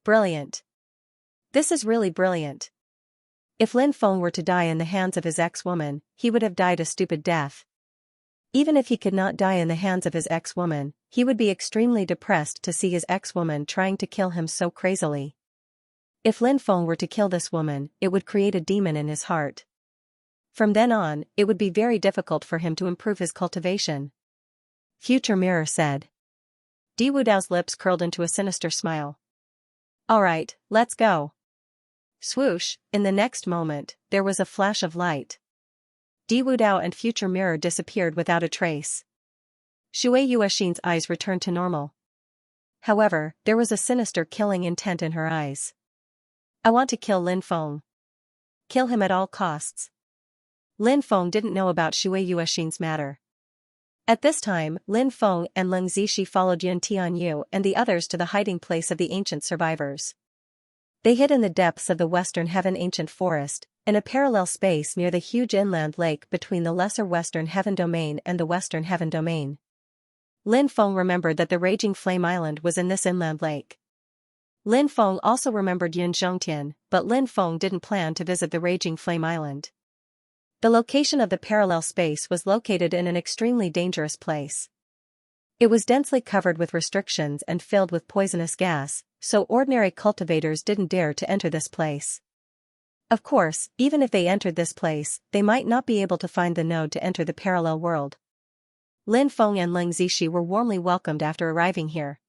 Brilliant. This is really brilliant. If Lin Feng were to die in the hands of his ex-woman, he would have died a stupid death. Even if he could not die in the hands of his ex-woman, he would be extremely depressed to see his ex-woman trying to kill him so crazily. If Lin Feng were to kill this woman, it would create a demon in his heart. From then on, it would be very difficult for him to improve his cultivation. Future Mirror said. Di Wudao's lips curled into a sinister smile. "Alright, let's go." Swoosh, in the next moment, there was a flash of light. Di Wudao and Future Mirror disappeared without a trace. Shui Yuexin's eyes returned to normal. However, there was a sinister killing intent in her eyes. "I want to kill Lin Feng. Kill him at all costs." Lin Feng didn't know about Shui Yuexin's matter. At this time, Lin Feng and Leng Zixi followed Yun Tianyu and the others to the hiding place of the ancient survivors. They hid in the depths of the Western Heaven Ancient Forest, in a parallel space near the huge inland lake between the lesser Western Heaven Domain and the Western Heaven Domain. Lin Feng remembered that the Raging Flame Island was in this inland lake. Lin Feng also remembered Yun Zhongtian, but Lin Feng didn't plan to visit the Raging Flame Island. The location of the parallel space was located in an extremely dangerous place. It was densely covered with restrictions and filled with poisonous gas, so ordinary cultivators didn't dare to enter this place. Of course, even if they entered this place, they might not be able to find the node to enter the parallel world. Lin Feng and Leng Zixi were warmly welcomed after arriving here.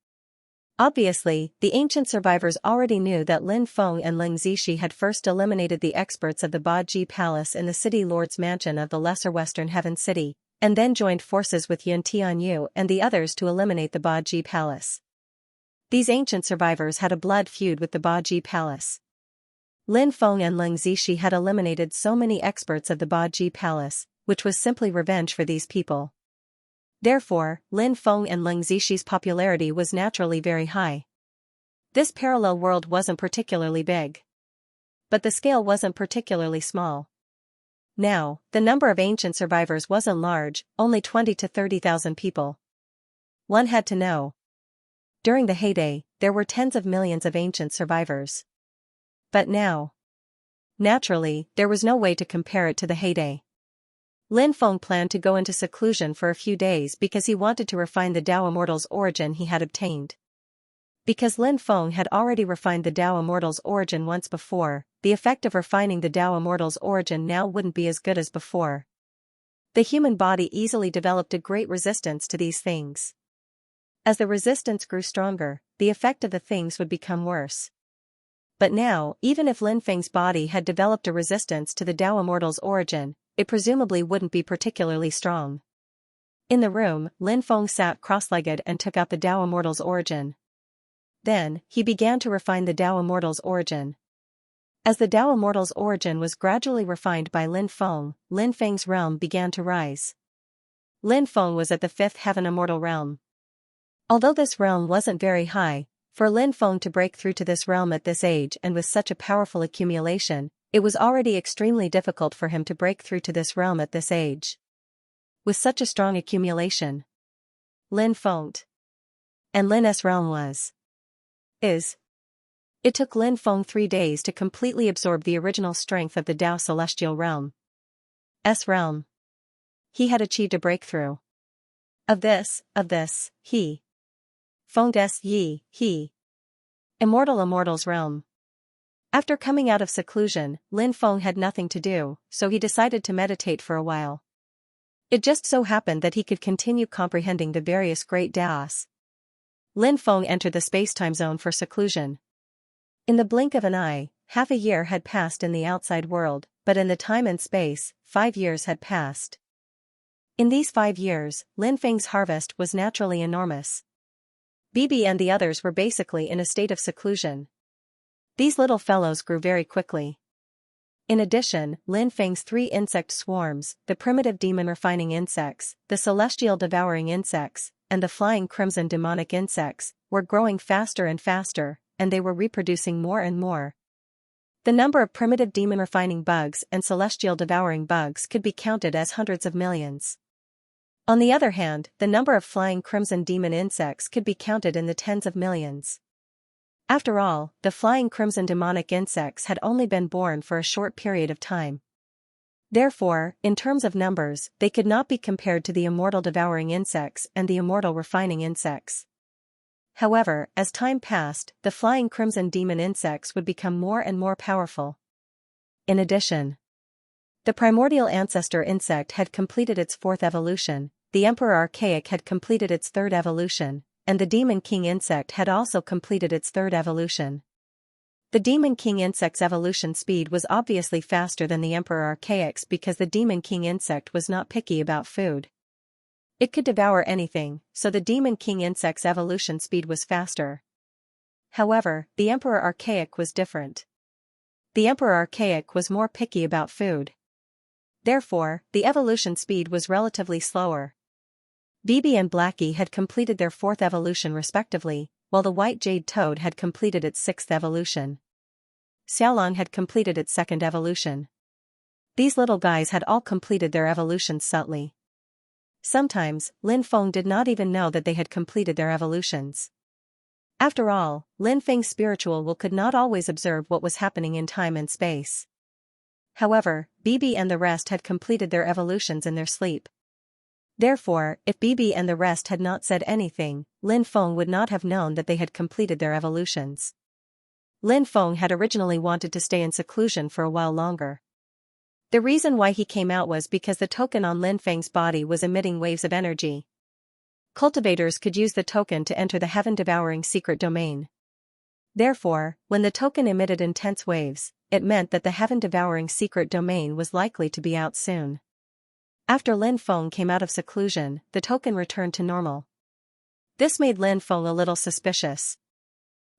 Obviously, the ancient survivors already knew that Lin Feng and Leng Zixi had first eliminated the experts of the Baji Palace in the City Lord's Mansion of the Lesser Western Heaven City, and then joined forces with Yun Tianyu and the others to eliminate the Baji Palace. These ancient survivors had a blood feud with the Baji Palace. Lin Feng and Leng Zixi had eliminated so many experts of the Baji Palace, which was simply revenge for these people. Therefore, Lin Feng and Leng Zixi's popularity was naturally very high. This parallel world wasn't particularly big. But the scale wasn't particularly small. Now, the number of ancient survivors wasn't large, only 20 to 30,000 people. One had to know. During the heyday, there were tens of millions of ancient survivors. But now. Naturally, there was no way to compare it to the heyday. Lin Feng planned to go into seclusion for a few days because he wanted to refine the Tao Immortal's origin he had obtained. Because Lin Feng had already refined the Tao Immortal's origin once before, the effect of refining the Tao Immortal's origin now wouldn't be as good as before. The human body easily developed a great resistance to these things. As the resistance grew stronger, the effect of the things would become worse. But now, even if Lin Feng's body had developed a resistance to the Tao Immortal's origin, it presumably wouldn't be particularly strong. In the room, Lin Feng sat cross-legged and took out the Tao Immortal's origin. Then, he began to refine the Tao Immortal's origin. As the Tao Immortal's origin was gradually refined by Lin Feng's realm began to rise. Lin Feng was at the 5th heaven immortal realm. Although this realm wasn't very high, for Lin Feng to break through to this realm at this age and with such a powerful accumulation, it was already extremely difficult for him to break through to this realm at this age. With such a strong accumulation, Lin Feng and Lin's realm It took Lin Feng 3 days to completely absorb the original strength of the Tao Celestial Realm. Realm. He had achieved a breakthrough. Of this, he. Fenged he. Immortal's realm. After coming out of seclusion, Lin Feng had nothing to do, so he decided to meditate for a while. It just so happened that he could continue comprehending the various great Taos. Lin Feng entered the space-time zone for seclusion. In the blink of an eye, half a year had passed in the outside world, but in the time and space, 5 years had passed. In these 5 years, Lin Feng's harvest was naturally enormous. Bibi and the others were basically in a state of seclusion. These little fellows grew very quickly. In addition, Lin Feng's 3 insect swarms, the primitive demon refining insects, the celestial devouring insects, and the flying crimson demonic insects, were growing faster and faster, and they were reproducing more and more. The number of primitive demon refining bugs and celestial devouring bugs could be counted as hundreds of millions. On the other hand, the number of flying crimson demon insects could be counted in the tens of millions. After all, the flying crimson demonic insects had only been born for a short period of time. Therefore, in terms of numbers, they could not be compared to the immortal devouring insects and the immortal refining insects. However, as time passed, the flying crimson demon insects would become more and more powerful. In addition, the primordial ancestor insect had completed its 4th evolution, the emperor archaic had completed its 3rd evolution, and the demon king insect had also completed its 3rd evolution. The demon king insect's evolution speed was obviously faster than the emperor archaic's because the demon king insect was not picky about food. It could devour anything, so the demon king insect's evolution speed was faster. However, the emperor archaic was different. The emperor archaic was more picky about food. Therefore, the evolution speed was relatively slower. Bibi and Blackie had completed their 4th evolution respectively, while the white jade toad had completed its 6th evolution. Xiaolong had completed its 2nd evolution. These little guys had all completed their evolutions subtly. Sometimes, Lin Feng did not even know that they had completed their evolutions. After all, Lin Feng's spiritual will could not always observe what was happening in time and space. However, Bibi and the rest had completed their evolutions in their sleep. Therefore, if Bibi and the rest had not said anything, Lin Feng would not have known that they had completed their evolutions. Lin Feng had originally wanted to stay in seclusion for a while longer. The reason why he came out was because the token on Lin Feng's body was emitting waves of energy. Cultivators could use the token to enter the heaven-devouring secret domain. Therefore, when the token emitted intense waves, it meant that the heaven-devouring secret domain was likely to be out soon. After Lin Feng came out of seclusion, the token returned to normal. This made Lin Feng a little suspicious.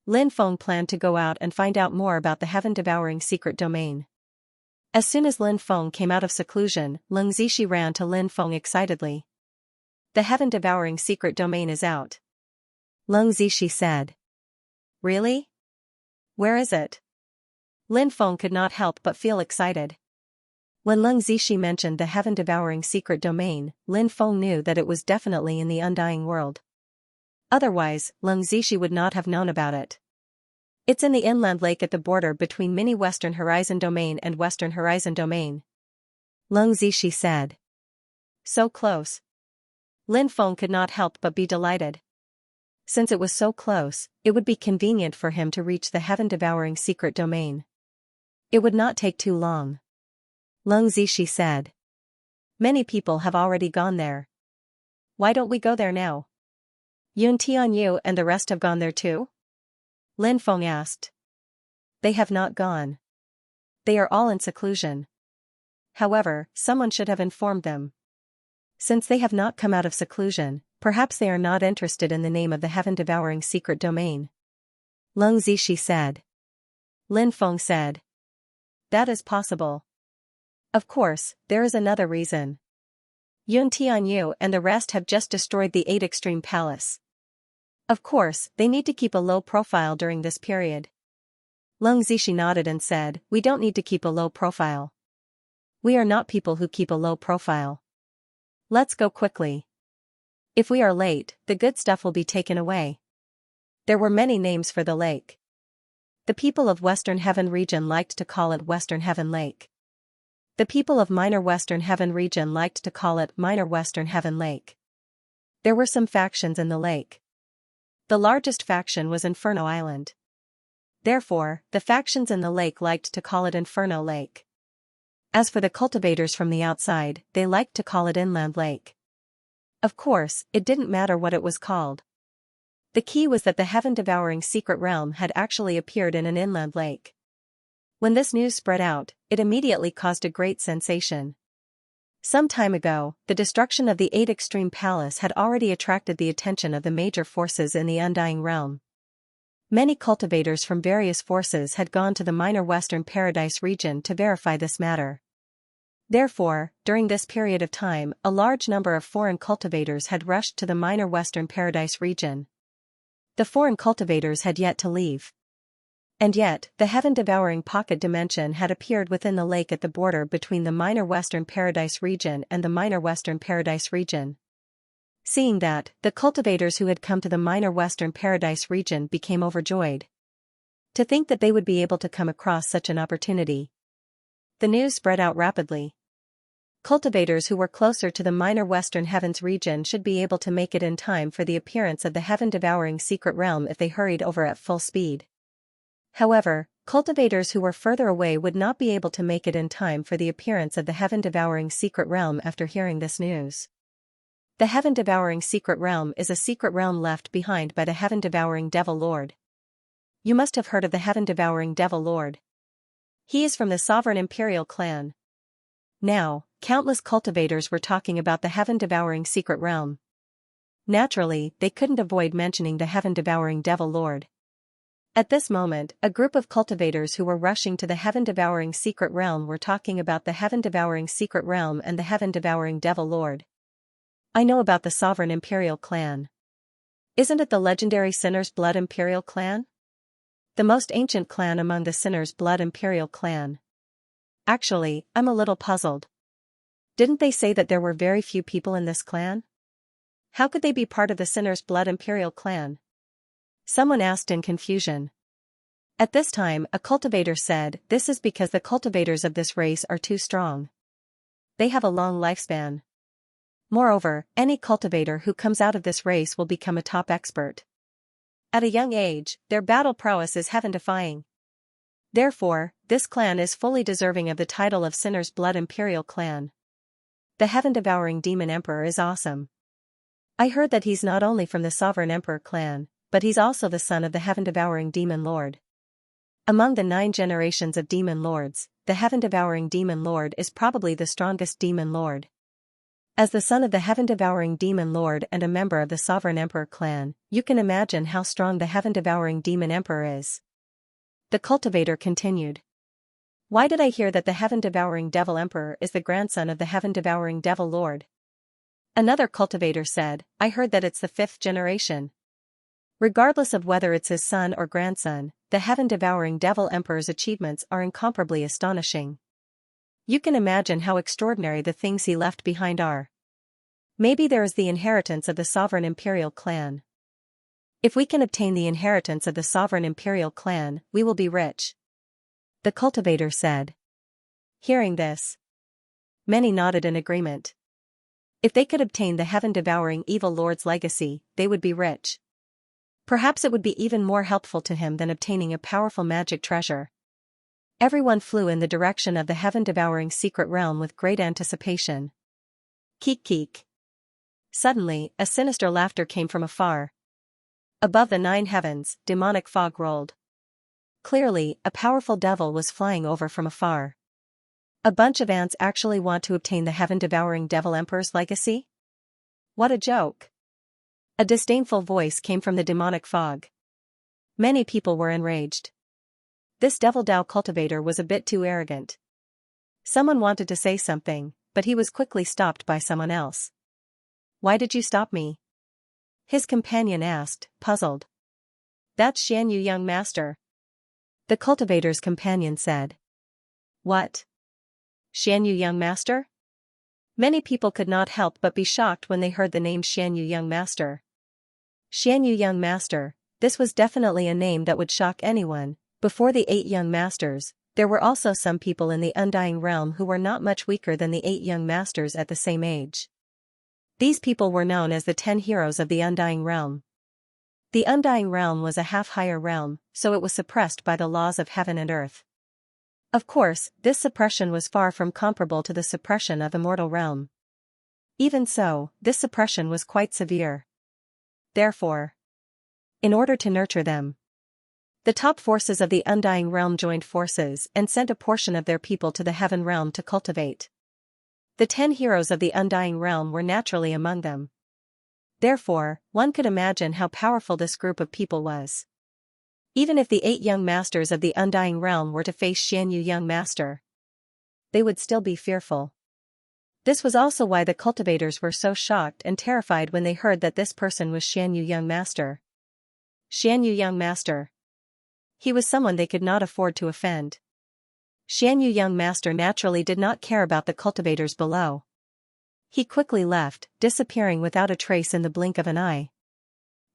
Lin Feng planned to go out and find out more about the heaven-devouring secret domain. As soon as Lin Feng came out of seclusion, Leng Zixi ran to Lin Feng excitedly. The heaven-devouring secret domain is out. Leng Zixi said. Really? Where is it? Lin Feng could not help but feel excited. When Leng Zixi mentioned the heaven-devouring secret domain, Lin Feng knew that it was definitely in the undying world. Otherwise, Lung Zishi would not have known about it. It's in the inland lake at the border between Mini Western Horizon Domain and Western Horizon Domain. Lung Zishi said. So close. Lin Feng could not help but be delighted. Since it was so close, it would be convenient for him to reach the heaven-devouring secret domain. It would not take too long. Lung Zishi said. Many people have already gone there. Why don't we go there now? Yun Tianyu and the rest have gone there too? Lin Feng asked. They have not gone. They are all in seclusion. However, someone should have informed them. Since they have not come out of seclusion, perhaps they are not interested in the name of the heaven-devouring secret domain. Lung Zishi said. Lin Feng said. That is possible. Of course, there is another reason. Yun Tianyu and the rest have just destroyed the 8 Extreme Palace. Of course, they need to keep a low profile during this period. Lung Zishi nodded and said, we don't need to keep a low profile. We are not people who keep a low profile. Let's go quickly. If we are late, the good stuff will be taken away. There were many names for the lake. The people of Western Heaven region liked to call it Western Heaven Lake. The people of Minor Western Heaven region liked to call it Minor Western Heaven Lake. There were some factions in the lake. The largest faction was Inferno Island. Therefore, the factions in the lake liked to call it Inferno Lake. As for the cultivators from the outside, they liked to call it Inland Lake. Of course, it didn't matter what it was called. The key was that the heaven-devouring secret realm had actually appeared in an inland lake. When this news spread out, it immediately caused a great sensation. Some time ago, the destruction of the 8 Extreme Palace had already attracted the attention of the major forces in the Undying Realm. Many cultivators from various forces had gone to the Minor Western Paradise region to verify this matter. Therefore, during this period of time, a large number of foreign cultivators had rushed to the Minor Western Paradise region. The foreign cultivators had yet to leave. And yet, the heaven-devouring pocket dimension had appeared within the lake at the border between the Minor Western Paradise region and the Minor Western Paradise region. Seeing that, the cultivators who had come to the Minor Western Paradise region became overjoyed. To think that they would be able to come across such an opportunity. The news spread out rapidly. Cultivators who were closer to the Minor Western Heavens region should be able to make it in time for the appearance of the heaven-devouring secret realm if they hurried over at full speed. However, cultivators who were further away would not be able to make it in time for the appearance of the heaven-devouring secret realm after hearing this news. The heaven-devouring secret realm is a secret realm left behind by the heaven-devouring Devil Lord. You must have heard of the heaven-devouring Devil Lord. He is from the sovereign Imperial clan. Now, countless cultivators were talking about the heaven-devouring secret realm. Naturally, they couldn't avoid mentioning the heaven-devouring Devil Lord. At this moment, a group of cultivators who were rushing to the heaven-devouring secret realm were talking about the heaven-devouring secret realm and the heaven-devouring Devil Lord. I know about the sovereign Imperial clan. Isn't it the legendary Sinner's Blood Imperial clan? The most ancient clan among the Sinner's Blood Imperial clan. Actually, I'm a little puzzled. Didn't they say that there were very few people in this clan? How could they be part of the Sinner's Blood Imperial clan? Someone asked in confusion. At this time, a cultivator said, this is because the cultivators of this race are too strong. They have a long lifespan. Moreover, any cultivator who comes out of this race will become a top expert. At a young age, their battle prowess is heaven-defying. Therefore, this clan is fully deserving of the title of Sinner's Blood Imperial clan. The heaven-devouring Demon Emperor is awesome. I heard that he's not only from the Sovereign Emperor clan, but he's also the son of the heaven-devouring Demon Lord. Among the 9 generations of Demon Lords, the heaven-devouring Demon Lord is probably the strongest Demon Lord. As the son of the heaven-devouring Demon Lord and a member of the Sovereign Emperor clan, you can imagine how strong the heaven-devouring Demon Emperor is. The cultivator continued. Why did I hear that the heaven-devouring Devil Emperor is the grandson of the heaven-devouring Devil Lord? Another cultivator said, I heard that it's the 5th generation. Regardless of whether it's his son or grandson, the heaven-devouring Devil Emperor's achievements are incomparably astonishing. You can imagine how extraordinary the things he left behind are. Maybe there is the inheritance of the sovereign Imperial clan. If we can obtain the inheritance of the sovereign imperial clan, we will be rich. The cultivator said. Hearing this, many nodded in agreement. If they could obtain the heaven-devouring evil lord's legacy, they would be rich. Perhaps it would be even more helpful to him than obtaining a powerful magic treasure. Everyone flew in the direction of the heaven-devouring secret realm with great anticipation. Keek keek. Suddenly, a sinister laughter came from afar. Above the 9 heavens, demonic fog rolled. Clearly, a powerful devil was flying over from afar. A bunch of ants actually want to obtain the heaven-devouring devil emperor's legacy? What a joke! A disdainful voice came from the demonic fog. Many people were enraged. This devil Dao cultivator was a bit too arrogant. Someone wanted to say something, but he was quickly stopped by someone else. Why did you stop me? His companion asked, puzzled. That's Xianxia, young master. The cultivator's companion said. What? Xianxia, young master? Many people could not help but be shocked when they heard the name Xianxia, young master. Xianxia, young master, this was definitely a name that would shock anyone. Before the 8 young masters, there were also some people in the Undying Realm who were not much weaker than the 8 young masters at the same age. These people were known as the 10 heroes of the Undying Realm. The Undying Realm was a half-higher realm, so it was suppressed by the laws of heaven and earth. Of course, this suppression was far from comparable to the suppression of Immortal Realm. Even so, this suppression was quite severe. Therefore, in order to nurture them, the top forces of the Undying Realm joined forces and sent a portion of their people to the Heaven Realm to cultivate. The 10 heroes of the Undying Realm were naturally among them. Therefore, one could imagine how powerful this group of people was. Even if the 8 young masters of the Undying Realm were to face Xianxia, young master, they would still be fearful. This was also why the cultivators were so shocked and terrified when they heard that this person was Xianxia, young master. Xianxia, young master. He was someone they could not afford to offend. Xianxia, young master naturally did not care about the cultivators below. He quickly left, disappearing without a trace in the blink of an eye.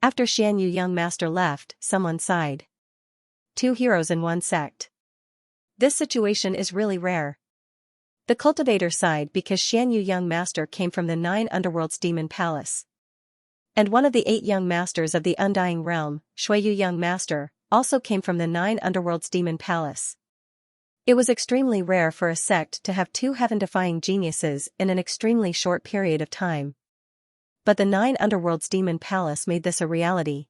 After Xianxia, young master left, someone sighed. 2 heroes in one sect. This situation is really rare. The cultivator sighed because Xianxia, young master came from the 9 underworlds demon palace. And one of the 8 young masters of the Undying Realm, Shuiyu, young master, also came from the 9 underworlds demon palace. It was extremely rare for a sect to have 2 heaven-defying geniuses in an extremely short period of time. But the 9 underworlds demon palace made this a reality.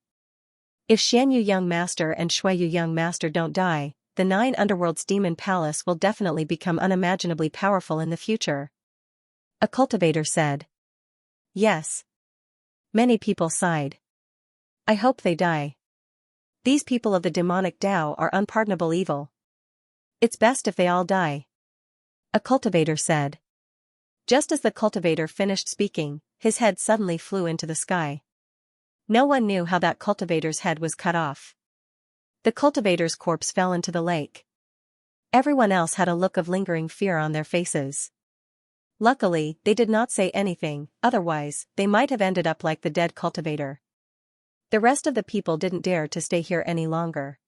If Xianxia, young master and Shuiyu, young master don't die, the 9 underworlds demon palace will definitely become unimaginably powerful in the future. A cultivator said. Yes. Many people sighed. I hope they die. These people of the demonic Tao are unpardonable evil. It's best if they all die. A cultivator said. Just as the cultivator finished speaking, his head suddenly flew into the sky. No one knew how that cultivator's head was cut off. The cultivator's corpse fell into the lake. Everyone else had a look of lingering fear on their faces. Luckily, they did not say anything, otherwise, they might have ended up like the dead cultivator. The rest of the people didn't dare to stay here any longer.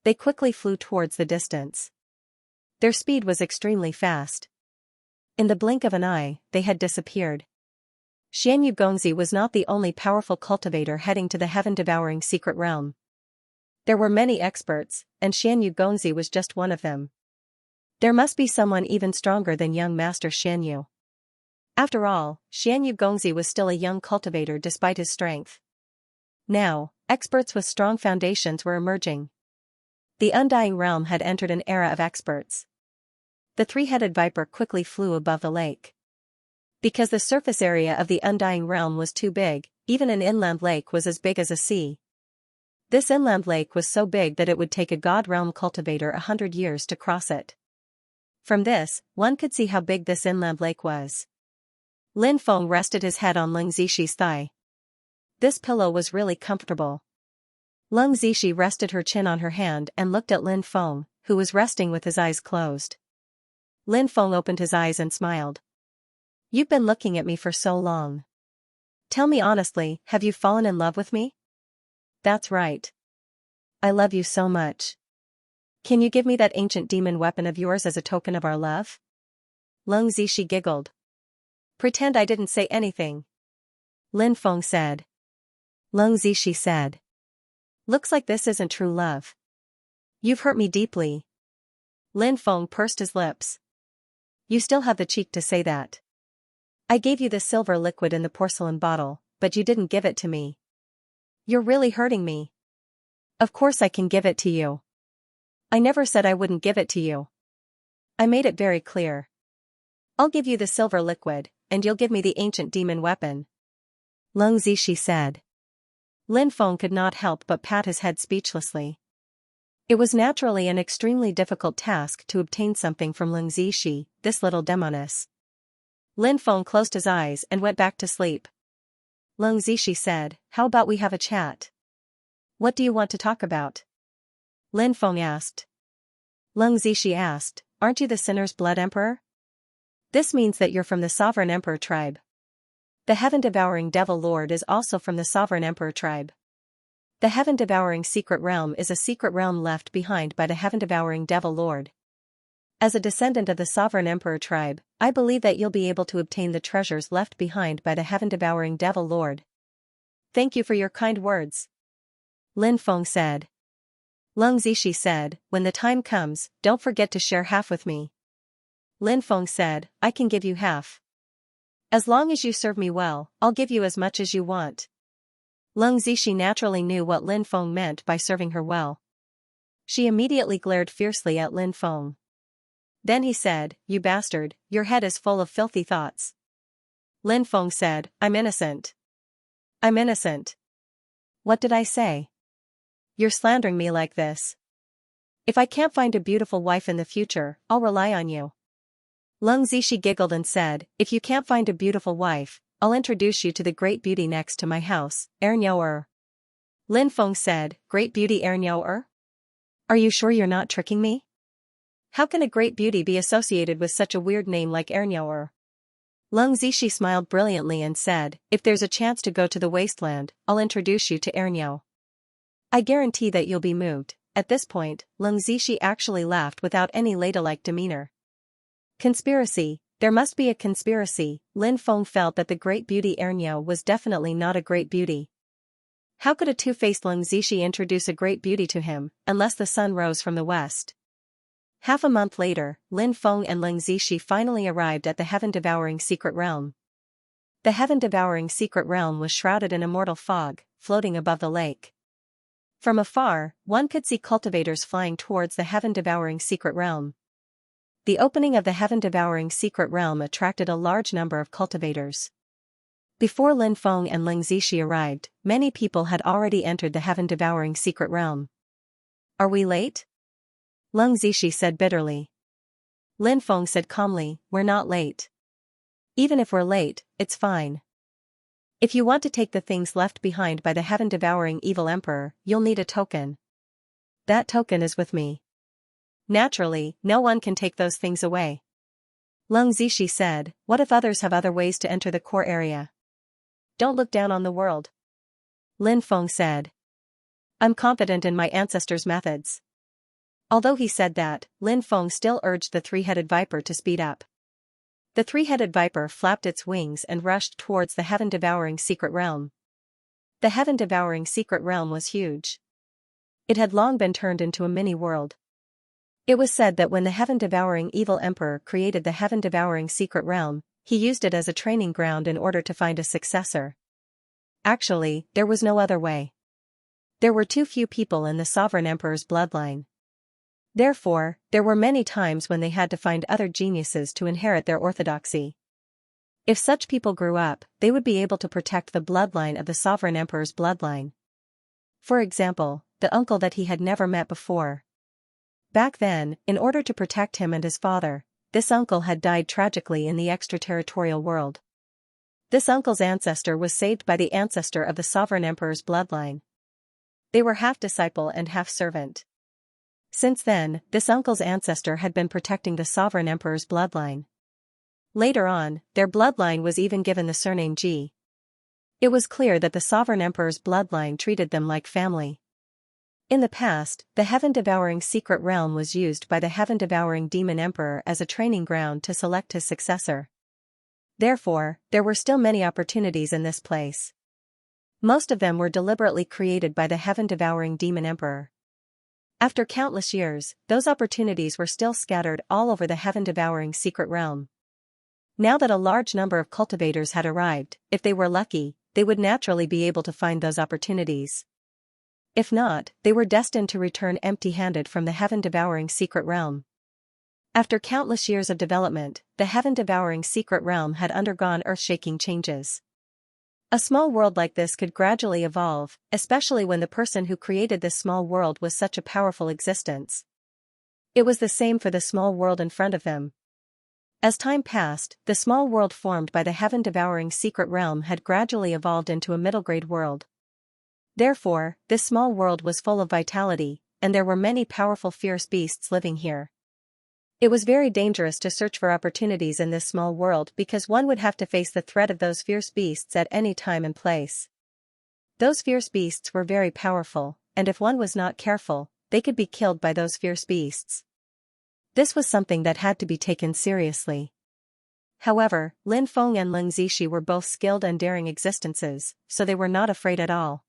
They quickly flew towards the distance. Their speed was extremely fast. In the blink of an eye, they had disappeared. Xianxia Gongzi was not the only powerful cultivator heading to the heaven-devouring secret realm. There were many experts, and Xianxia Gongzi was just one of them. There must be someone even stronger than young master Xianxia. After all, Xianxia Gongzi was still a young cultivator despite his strength. Now, experts with strong foundations were emerging. The Undying Realm had entered an era of experts. The 3-headed viper quickly flew above the lake. Because the surface area of the Undying Realm was too big, even an inland lake was as big as a sea. This inland lake was so big that it would take a God Realm cultivator 100 years to cross it. From this, one could see how big this inland lake was. Lin Feng rested his head on Leng Zixi thigh. This pillow was really comfortable. Leng Zixi rested her chin on her hand and looked at Lin Feng, who was resting with his eyes closed. Lin Feng opened his eyes and smiled. You've been looking at me for so long. Tell me honestly, have you fallen in love with me? That's right. I love you so much. Can you give me that ancient demon weapon of yours as a token of our love? Leng Zishi giggled. Pretend I didn't say anything. Lin Feng said. Leng Zishi said. Looks like this isn't true love. You've hurt me deeply. Lin Feng pursed his lips. You still have the cheek to say that. I gave you the silver liquid in the porcelain bottle, but you didn't give it to me. You're really hurting me. Of course I can give it to you. I never said I wouldn't give it to you. I made it very clear. I'll give you the silver liquid, and you'll give me the ancient demon weapon. Leng Zishi said. Lin Feng could not help but pat his head speechlessly. It was naturally an extremely difficult task to obtain something from Leng Zishi, this little demoness. Lin Feng closed his eyes and went back to sleep. Leng Zishi said, how about we have a chat? What do you want to talk about? Lin Feng asked. Leng Zishi asked, aren't you the Sinner's Blood Emperor? This means that you're from the Sovereign Emperor tribe. The Heaven-Devouring Devil Lord is also from the Sovereign Emperor tribe. The Heaven-Devouring Secret Realm is a secret realm left behind by the Heaven-Devouring Devil Lord. As a descendant of the Sovereign Emperor tribe, I believe that you'll be able to obtain the treasures left behind by the Heaven-Devouring Devil Lord. Thank you for your kind words. Lin Feng said. Leng Zishi said, when the time comes, don't forget to share half with me. Lin Feng said, I can give you half. As long as you serve me well, I'll give you as much as you want. Leng Zishi naturally knew what Lin Feng meant by serving her well. She immediately glared fiercely at Lin Feng. Then he said, you bastard, your head is full of filthy thoughts. Lin Feng said, I'm innocent. I'm innocent. What did I say? You're slandering me like this. If I can't find a beautiful wife in the future, I'll rely on you. Leng Zishi giggled and said, if you can't find a beautiful wife, I'll introduce you to the great beauty next to my house, Ernyoer. Lin Feng said, great beauty Ernyoer? Are you sure you're not tricking me? How can a great beauty be associated with such a weird name like Ernyoer? Leng Zishi smiled brilliantly and said, if there's a chance to go to the wasteland, I'll introduce you to Ernyo. I guarantee that you'll be moved. At this point, Leng Zishi actually laughed without any ladylike demeanor. Conspiracy. There must be a conspiracy. Lin Feng felt that the great beauty Ernyo was definitely not a great beauty. How could a two-faced Leng Zishi introduce a great beauty to him, unless the sun rose from the west? Half a month later, Lin Feng and Leng Zishi finally arrived at the Heaven-Devouring Secret Realm. The Heaven-Devouring Secret Realm was shrouded in immortal fog, floating above the lake. From afar, one could see cultivators flying towards the Heaven-Devouring Secret Realm. The opening of the Heaven-Devouring Secret Realm attracted a large number of cultivators. Before Lin Feng and Leng Zishi arrived, many people had already entered the Heaven-Devouring Secret Realm. Are we late? Leng Zishi said bitterly. Lin Feng said calmly, we're not late. Even if we're late, it's fine. If you want to take the things left behind by the Heaven-Devouring Evil Emperor, you'll need a token. That token is with me. Naturally, no one can take those things away. Leng Zishi said, what if others have other ways to enter the core area? Don't look down on the world. Lin Feng said. I'm confident in my ancestors' methods. Although he said that, Lin Feng still urged the three-headed viper to speed up. The three-headed viper flapped its wings and rushed towards the Heaven-Devouring Secret Realm. The Heaven-Devouring Secret Realm was huge. It had long been turned into a mini-world. It was said that when the Heaven-Devouring Evil Emperor created the Heaven-Devouring Secret Realm, he used it as a training ground in order to find a successor. Actually, there was no other way. There were too few people in the Sovereign Emperor's bloodline. Therefore, there were many times when they had to find other geniuses to inherit their orthodoxy. If such people grew up, they would be able to protect the bloodline of the Sovereign Emperor's bloodline. For example, the uncle that he had never met before. Back then, in order to protect him and his father, this uncle had died tragically in the extraterritorial world. This uncle's ancestor was saved by the ancestor of the Sovereign Emperor's bloodline. They were half disciple and half servant. Since then, this uncle's ancestor had been protecting the Sovereign Emperor's bloodline. Later on, their bloodline was even given the surname Ji. It was clear that the sovereign emperor's bloodline treated them like family. In the past, the heaven-devouring secret realm was used by the heaven-devouring demon emperor as a training ground to select his successor. Therefore, there were still many opportunities in this place. Most of them were deliberately created by the heaven-devouring demon emperor. After countless years, those opportunities were still scattered all over the heaven-devouring secret realm. Now that a large number of cultivators had arrived, if they were lucky, they would naturally be able to find those opportunities. If not, they were destined to return empty-handed from the heaven-devouring secret realm. After countless years of development, the heaven-devouring secret realm had undergone earth-shaking changes. A small world like this could gradually evolve, especially when the person who created this small world was such a powerful existence. It was the same for the small world in front of them. As time passed, the small world formed by the heaven-devouring secret realm had gradually evolved into a middle-grade world. Therefore, this small world was full of vitality, and there were many powerful fierce beasts living here. It was very dangerous to search for opportunities in this small world because one would have to face the threat of those fierce beasts at any time and place. Those fierce beasts were very powerful, and if one was not careful, they could be killed by those fierce beasts. This was something that had to be taken seriously. However, Lin Feng and Lin Zishi were both skilled and daring existences, so they were not afraid at all.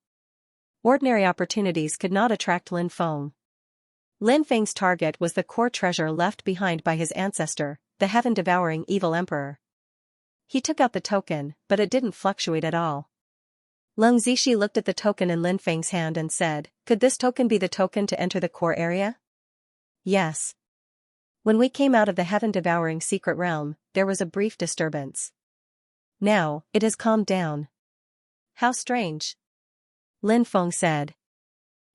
Ordinary opportunities could not attract Lin Feng. Lin Feng's target was the core treasure left behind by his ancestor, the heaven-devouring evil emperor. He took out the token, but it didn't fluctuate at all. Lin Zishi looked at the token in Lin Feng's hand and said, "Could this token be the token to enter the core area?" "Yes." When we came out of the heaven-devouring secret realm, there was a brief disturbance. Now, it has calmed down. How strange. Lin Feng said.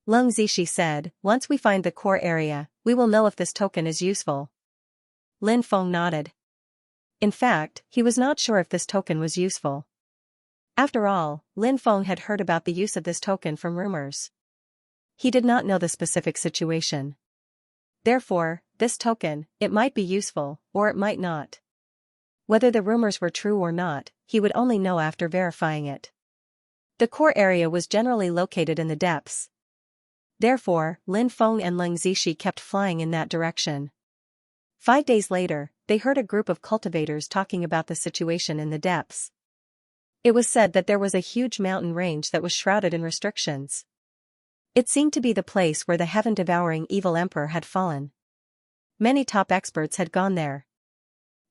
Lin Zishi said, "Once we find the core area, we will know if this token is useful." Lin Feng nodded. In fact, he was not sure if this token was useful. After all, Lin Feng had heard about the use of this token from rumors. He did not know the specific situation. Therefore, this token, it might be useful, or it might not. Whether the rumors were true or not, he would only know after verifying it. The core area was generally located in the depths. Therefore, Lin Feng and Lin Zishi kept flying in that direction. 5 days later, they heard a group of cultivators talking about the situation in the depths. It was said that there was a huge mountain range that was shrouded in restrictions. It seemed to be the place where the heaven-devouring evil emperor had fallen. Many top experts had gone there.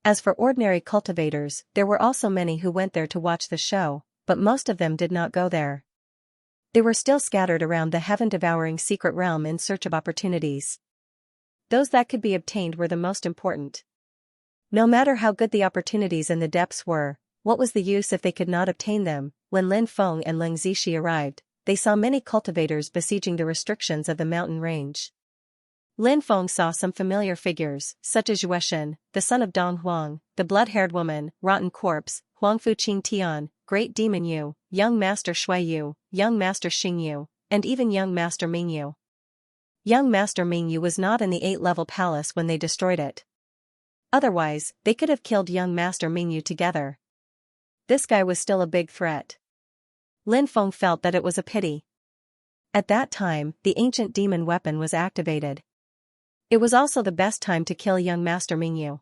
As for ordinary cultivators, there were also many who went there to watch the show, but most of them did not go there. They were still scattered around the heaven-devouring secret realm in search of opportunities. Those that could be obtained were the most important. No matter how good the opportunities in the depths were, what was the use if they could not obtain them? When Lin Feng and Lin Zishi arrived, they saw many cultivators besieging the restrictions of the mountain range. Lin Feng saw some familiar figures, such as Yueshen, the son of Dong Huang, the blood-haired woman, Rotten Corpse, Huangfu Qing Tian, Great Demon Yu, Young Master Shui Yu, Young Master Xing Yu, and even Young Master Ming Yu. Young Master Ming Yu was not in the 8th-level palace when they destroyed it. Otherwise, they could have killed Young Master Ming Yu together. This guy was still a big threat. Lin Feng felt that it was a pity. At that time, the ancient demon weapon was activated. It was also the best time to kill Young Master Ming Yu.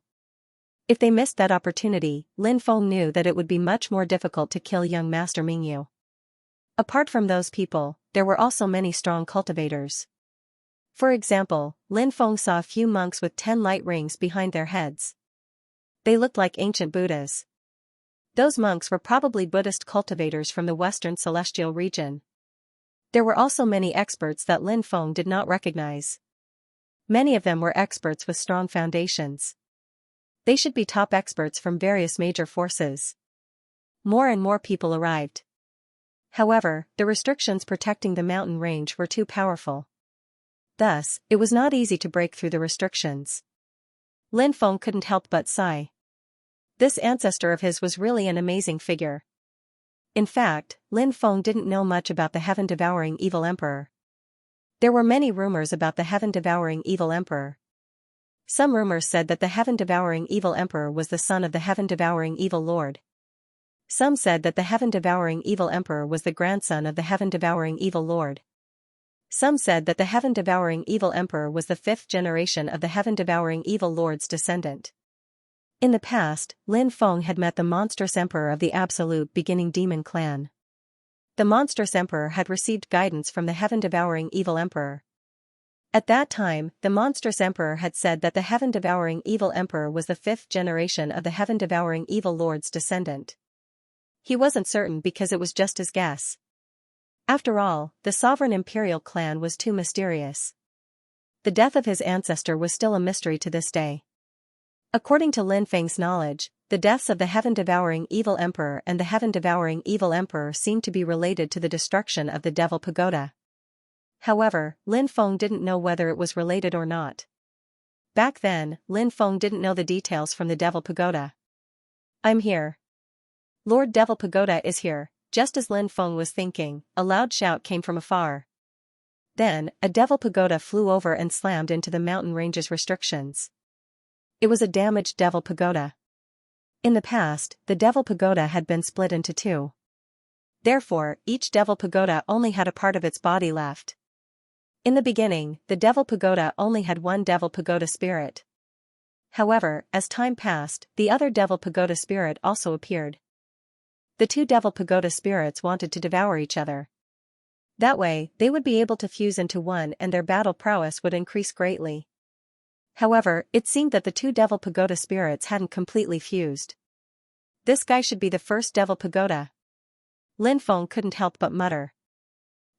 If they missed that opportunity, Lin Feng knew that it would be much more difficult to kill Young Master Ming Yu. Apart from those people, there were also many strong cultivators. For example, Lin Feng saw a few monks with 10 light rings behind their heads. They looked like ancient Buddhas. Those monks were probably Buddhist cultivators from the western celestial region. There were also many experts that Lin Feng did not recognize. Many of them were experts with strong foundations. They should be top experts from various major forces. More and more people arrived. However, the restrictions protecting the mountain range were too powerful. Thus, it was not easy to break through the restrictions. Lin Feng couldn't help but sigh. This ancestor of his was really an amazing figure. In fact, Lin Feng didn't know much about the heaven-devouring evil emperor. There were many rumors about the heaven-devouring evil emperor. Some rumors said that the heaven-devouring evil emperor was the son of the heaven-devouring evil lord. Some said that the heaven-devouring evil emperor was the grandson of the heaven-devouring evil lord. Some said that the heaven-devouring evil emperor was the fifth generation of the heaven-devouring evil lord's descendant. In the past, Lin Feng had met the monstrous emperor of the absolute beginning demon clan. The monstrous emperor had received guidance from the heaven-devouring evil emperor. At that time, the monstrous emperor had said that the heaven-devouring evil emperor was the fifth generation of the heaven-devouring evil lord's descendant. He wasn't certain because it was just his guess. After all, the sovereign imperial clan was too mysterious. The death of his ancestor was still a mystery to this day. According to Lin Feng's knowledge, the deaths of the heaven-devouring evil emperor and the heaven-devouring evil emperor seemed to be related to the destruction of the Devil Pagoda. However, Lin Feng didn't know whether it was related or not. Back then, Lin Feng didn't know the details from the Devil Pagoda. "I'm here. Lord Devil Pagoda is here." Just as Lin Feng was thinking, a loud shout came from afar. Then, a Devil Pagoda flew over and slammed into the mountain range's restrictions. It was a damaged Devil Pagoda. In the past, the Devil Pagoda had been split into two. Therefore, each Devil Pagoda only had a part of its body left. In the beginning, the Devil Pagoda only had one Devil Pagoda spirit. However, as time passed, the other Devil Pagoda spirit also appeared. The two Devil Pagoda spirits wanted to devour each other. That way, they would be able to fuse into one and their battle prowess would increase greatly. However, it seemed that the two Devil Pagoda spirits hadn't completely fused. "This guy should be the first Devil Pagoda." Lin Feng couldn't help but mutter.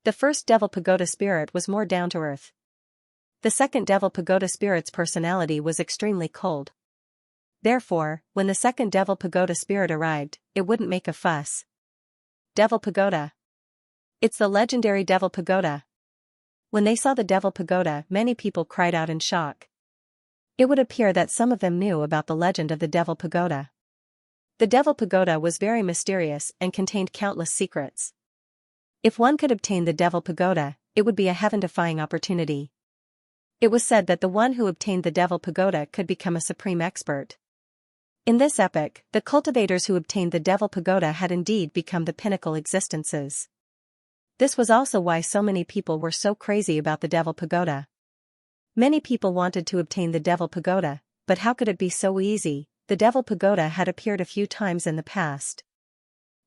The first Devil Pagoda spirit was more down-to-earth. The second Devil Pagoda spirit's personality was extremely cold. Therefore, when the second Devil Pagoda spirit arrived, it wouldn't make a fuss. Devil Pagoda. It's the legendary Devil Pagoda. When they saw the Devil Pagoda, many people cried out in shock. It would appear that some of them knew about the legend of the Devil Pagoda. The Devil Pagoda was very mysterious and contained countless secrets. If one could obtain the Devil Pagoda, it would be a heaven-defying opportunity. It was said that the one who obtained the Devil Pagoda could become a supreme expert. In this epoch, the cultivators who obtained the Devil Pagoda had indeed become the pinnacle existences. This was also why so many people were so crazy about the Devil Pagoda. Many people wanted to obtain the Devil Pagoda, but how could it be so easy? The Devil Pagoda had appeared a few times in the past.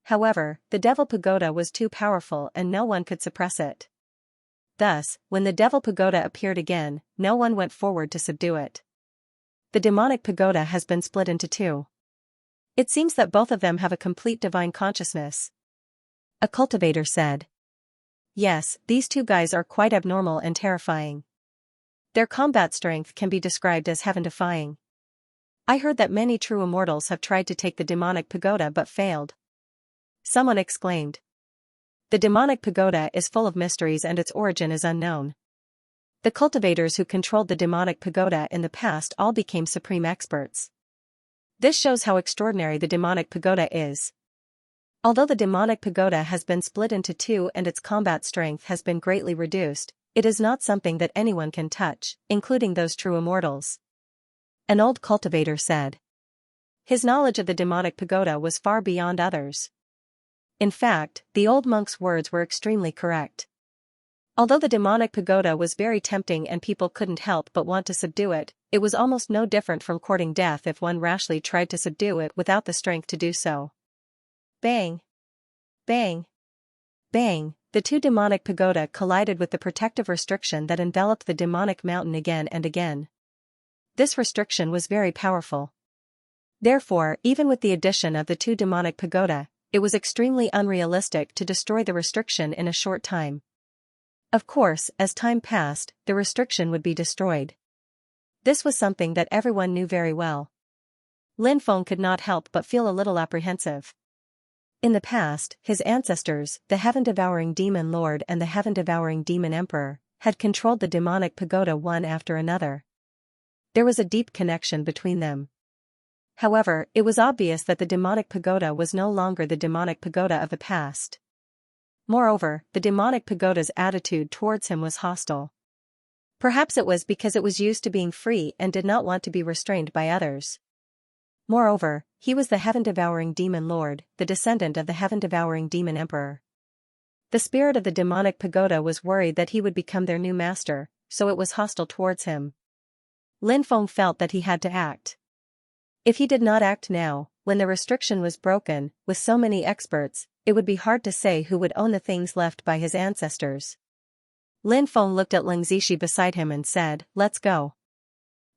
However, the Devil Pagoda was too powerful and no one could suppress it. Thus, when the Devil Pagoda appeared again, no one went forward to subdue it. The demonic pagoda has been split into two. It seems that both of them have a complete divine consciousness. A cultivator said. Yes, these two guys are quite abnormal and terrifying. Their combat strength can be described as heaven-defying. I heard that many true immortals have tried to take the demonic pagoda but failed. Someone exclaimed. The demonic pagoda is full of mysteries and its origin is unknown. The cultivators who controlled the demonic pagoda in the past all became supreme experts. This shows how extraordinary the demonic pagoda is. Although the demonic pagoda has been split into two and its combat strength has been greatly reduced, it is not something that anyone can touch, including those true immortals. An old cultivator said. His knowledge of the demonic pagoda was far beyond others. In fact, the old monk's words were extremely correct. Although the demonic pagoda was very tempting and people couldn't help but want to subdue it, it was almost no different from courting death if one rashly tried to subdue it without the strength to do so. Bang! Bang! Bang! The two demonic pagoda collided with the protective restriction that enveloped the demonic mountain again and again. This restriction was very powerful. Therefore, even with the addition of the two demonic pagoda, it was extremely unrealistic to destroy the restriction in a short time. Of course, as time passed, the restriction would be destroyed. This was something that everyone knew very well. Lin Feng could not help but feel a little apprehensive. In the past, his ancestors, the heaven-devouring demon lord and the heaven-devouring demon emperor, had controlled the demonic pagoda one after another. There was a deep connection between them. However, it was obvious that the demonic pagoda was no longer the demonic pagoda of the past. Moreover, the demonic pagoda's attitude towards him was hostile. Perhaps it was because it was used to being free and did not want to be restrained by others. Moreover, he was the heaven-devouring demon lord, the descendant of the heaven-devouring demon emperor. The spirit of the demonic pagoda was worried that he would become their new master, so it was hostile towards him. Lin Feng felt that he had to act. If he did not act now, when the restriction was broken, with so many experts, it would be hard to say who would own the things left by his ancestors. Lin Feng looked at Leng Zixi beside him and said, "Let's go.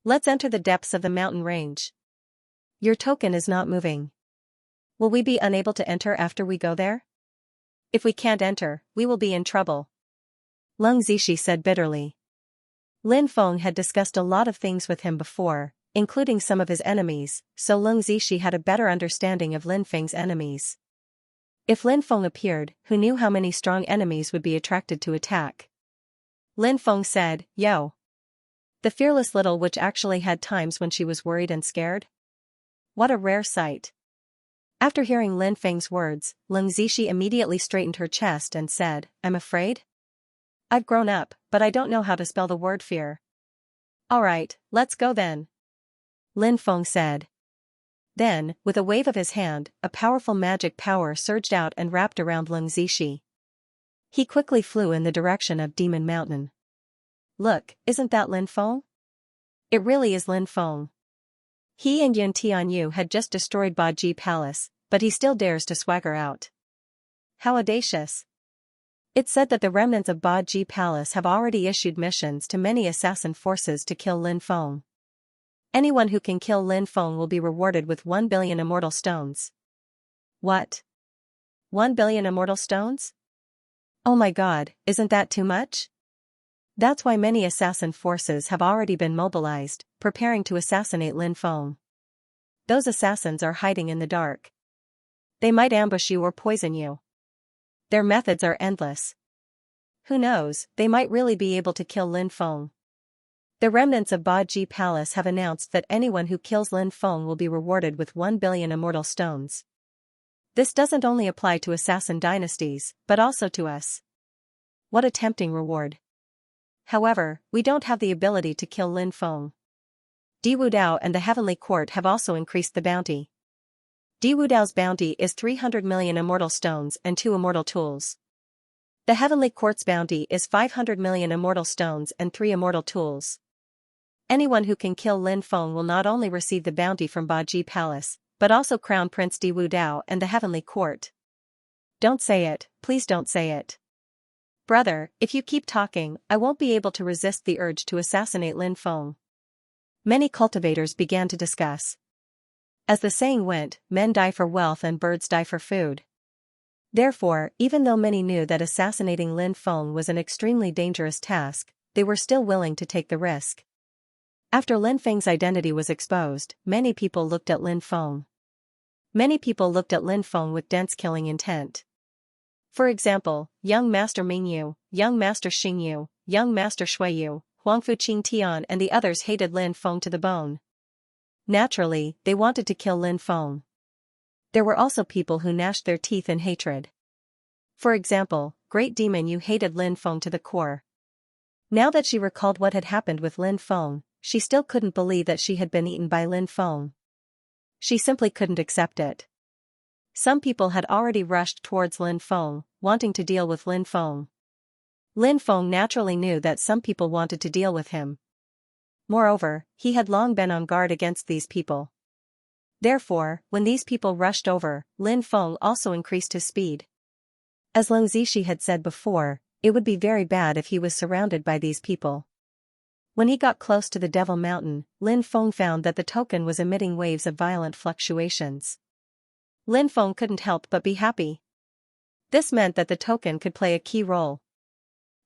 Let's enter the depths of the mountain range. Your token is not moving. Will we be unable to enter after we go there? If we can't enter, we will be in trouble." Leng Zixi said bitterly. Lin Feng had discussed a lot of things with him before, including some of his enemies, so Leng Zixi had a better understanding of Lin Feng's enemies. If Lin Feng appeared, who knew how many strong enemies would be attracted to attack? Lin Feng said, "Yo." The fearless little witch actually had times when she was worried and scared. What a rare sight. After hearing Lin Feng's words, Leng Zixi immediately straightened her chest and said, "I'm afraid? I've grown up, but I don't know how to spell the word fear." "Alright, let's go then," Lin Feng said. Then, with a wave of his hand, a powerful magic power surged out and wrapped around Leng Zixi. He quickly flew in the direction of Demon Mountain. "Look, isn't that Lin Feng? It really is Lin Feng. He and Yun Tianyu had just destroyed Baji Palace, but he still dares to swagger out. How audacious." It's said that the remnants of Baji Palace have already issued missions to many assassin forces to kill Lin Feng. Anyone who can kill Lin Feng will be rewarded with 1 billion immortal stones. What? 1 billion immortal stones? Oh my god, isn't that too much? That's why many assassin forces have already been mobilized, preparing to assassinate Lin Feng. Those assassins are hiding in the dark. They might ambush you or poison you. Their methods are endless. Who knows, they might really be able to kill Lin Feng. The remnants of Baji Palace have announced that anyone who kills Lin Feng will be rewarded with 1 billion immortal stones. This doesn't only apply to assassin dynasties, but also to us. What a tempting reward. However, we don't have the ability to kill Lin Feng. Di Wudao and the Heavenly Court have also increased the bounty. Di Wudao's bounty is 300 million immortal stones and 2 immortal tools. The Heavenly Court's bounty is 500 million immortal stones and 3 immortal tools. Anyone who can kill Lin Feng will not only receive the bounty from Baji Palace, but also crown Prince Di Wudao and the Heavenly Court. Don't say it, please don't say it. Brother, if you keep talking, I won't be able to resist the urge to assassinate Lin Feng. Many cultivators began to discuss. As the saying went, men die for wealth and birds die for food. Therefore, even though many knew that assassinating Lin Feng was an extremely dangerous task, they were still willing to take the risk. After Lin Feng's identity was exposed, many people looked at Lin Feng. Many people looked at Lin Feng with dense killing intent. For example, young Master Mingyu, young Master Xingyu, young Master Shuiyu, Huangfu Qingtian and the others hated Lin Feng to the bone. Naturally, they wanted to kill Lin Feng. There were also people who gnashed their teeth in hatred. For example, Great Demon Yu hated Lin Feng to the core. Now that she recalled what had happened with Lin Feng, she still couldn't believe that she had been eaten by Lin Feng. She simply couldn't accept it. Some people had already rushed towards Lin Feng, wanting to deal with Lin Feng. Lin Feng naturally knew that some people wanted to deal with him. Moreover, he had long been on guard against these people. Therefore, when these people rushed over, Lin Feng also increased his speed. As Leng Zixi had said before, it would be very bad if he was surrounded by these people. When he got close to the Devil Mountain, Lin Feng found that the token was emitting waves of violent fluctuations. Lin Feng couldn't help but be happy. This meant that the token could play a key role.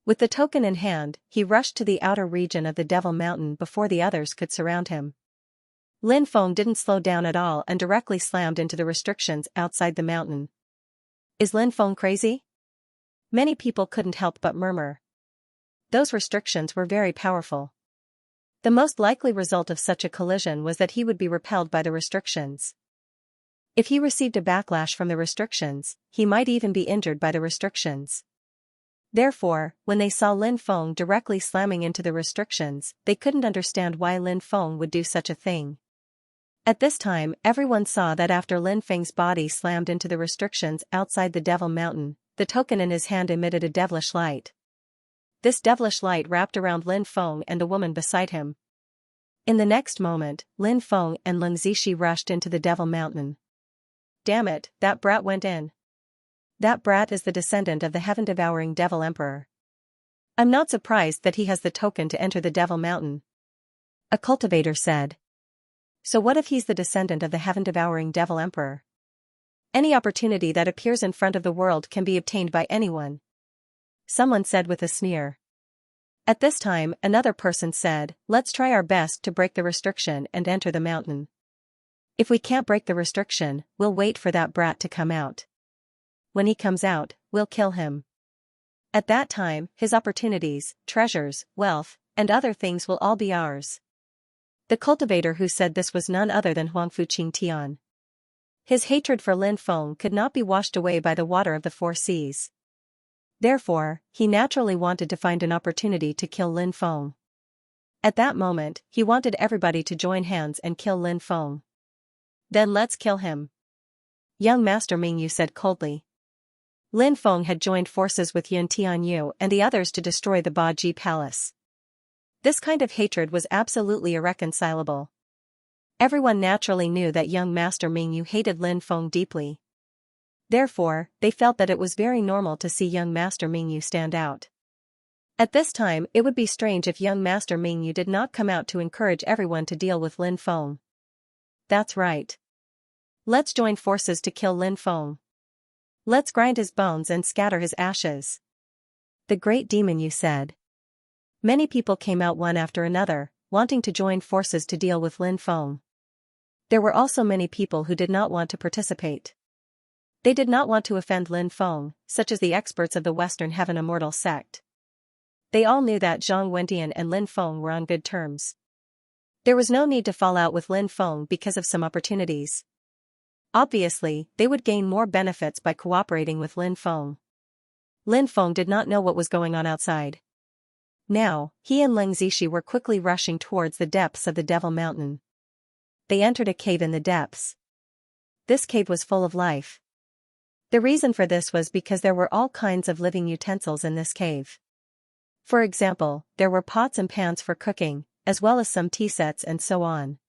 With the token in hand, he rushed to the outer region of the Devil Mountain before the others could surround him. Lin Feng didn't slow down at all and directly slammed into the restrictions outside the mountain. Is Lin Feng crazy? Many people couldn't help but murmur. Those restrictions were very powerful. The most likely result of such a collision was that he would be repelled by the restrictions. If he received a backlash from the restrictions, he might even be injured by the restrictions. Therefore, when they saw Lin Feng directly slamming into the restrictions, they couldn't understand why Lin Feng would do such a thing. At this time, everyone saw that after Lin Feng's body slammed into the restrictions outside the Devil Mountain, the token in his hand emitted a devilish light. This devilish light wrapped around Lin Feng and the woman beside him. In the next moment, Lin Feng and Leng Zixi rushed into the Devil Mountain. Damn it, that brat went in. That brat is the descendant of the heaven-devouring Devil Emperor. I'm not surprised that he has the token to enter the Devil Mountain. A cultivator said. So what if he's the descendant of the heaven-devouring Devil Emperor? Any opportunity that appears in front of the world can be obtained by anyone. Someone said with a sneer. At this time, another person said, let's try our best to break the restriction and enter the mountain. If we can't break the restriction, we'll wait for that brat to come out. When he comes out, we'll kill him. At that time, his opportunities, treasures, wealth, and other things will all be ours. The cultivator who said this was none other than Huangfu Qingtian. His hatred for Lin Feng could not be washed away by the water of the four seas. Therefore, he naturally wanted to find an opportunity to kill Lin Feng. At that moment, he wanted everybody to join hands and kill Lin Feng. Then let's kill him. Young Master Mingyu said coldly. Lin Feng had joined forces with Yun Tianyu and the others to destroy the Baji Palace. This kind of hatred was absolutely irreconcilable. Everyone naturally knew that young Master Mingyu hated Lin Feng deeply. Therefore, they felt that it was very normal to see young Master Mingyu stand out. At this time, it would be strange if young Master Mingyu did not come out to encourage everyone to deal with Lin Feng. That's right. Let's join forces to kill Lin Feng. Let's grind his bones and scatter his ashes. The great demon Yu said. Many people came out one after another, wanting to join forces to deal with Lin Feng. There were also many people who did not want to participate. They did not want to offend Lin Feng, such as the experts of the Western Heaven Immortal sect. They all knew that Zhang Wendian and Lin Feng were on good terms. There was no need to fall out with Lin Feng because of some opportunities. Obviously, they would gain more benefits by cooperating with Lin Feng. Lin Feng did not know what was going on outside. Now, he and Leng Zixi were quickly rushing towards the depths of the Devil Mountain. They entered a cave in the depths. This cave was full of life. The reason for this was because there were all kinds of living utensils in this cave. For example, there were pots and pans for cooking, as well as some tea sets and so on.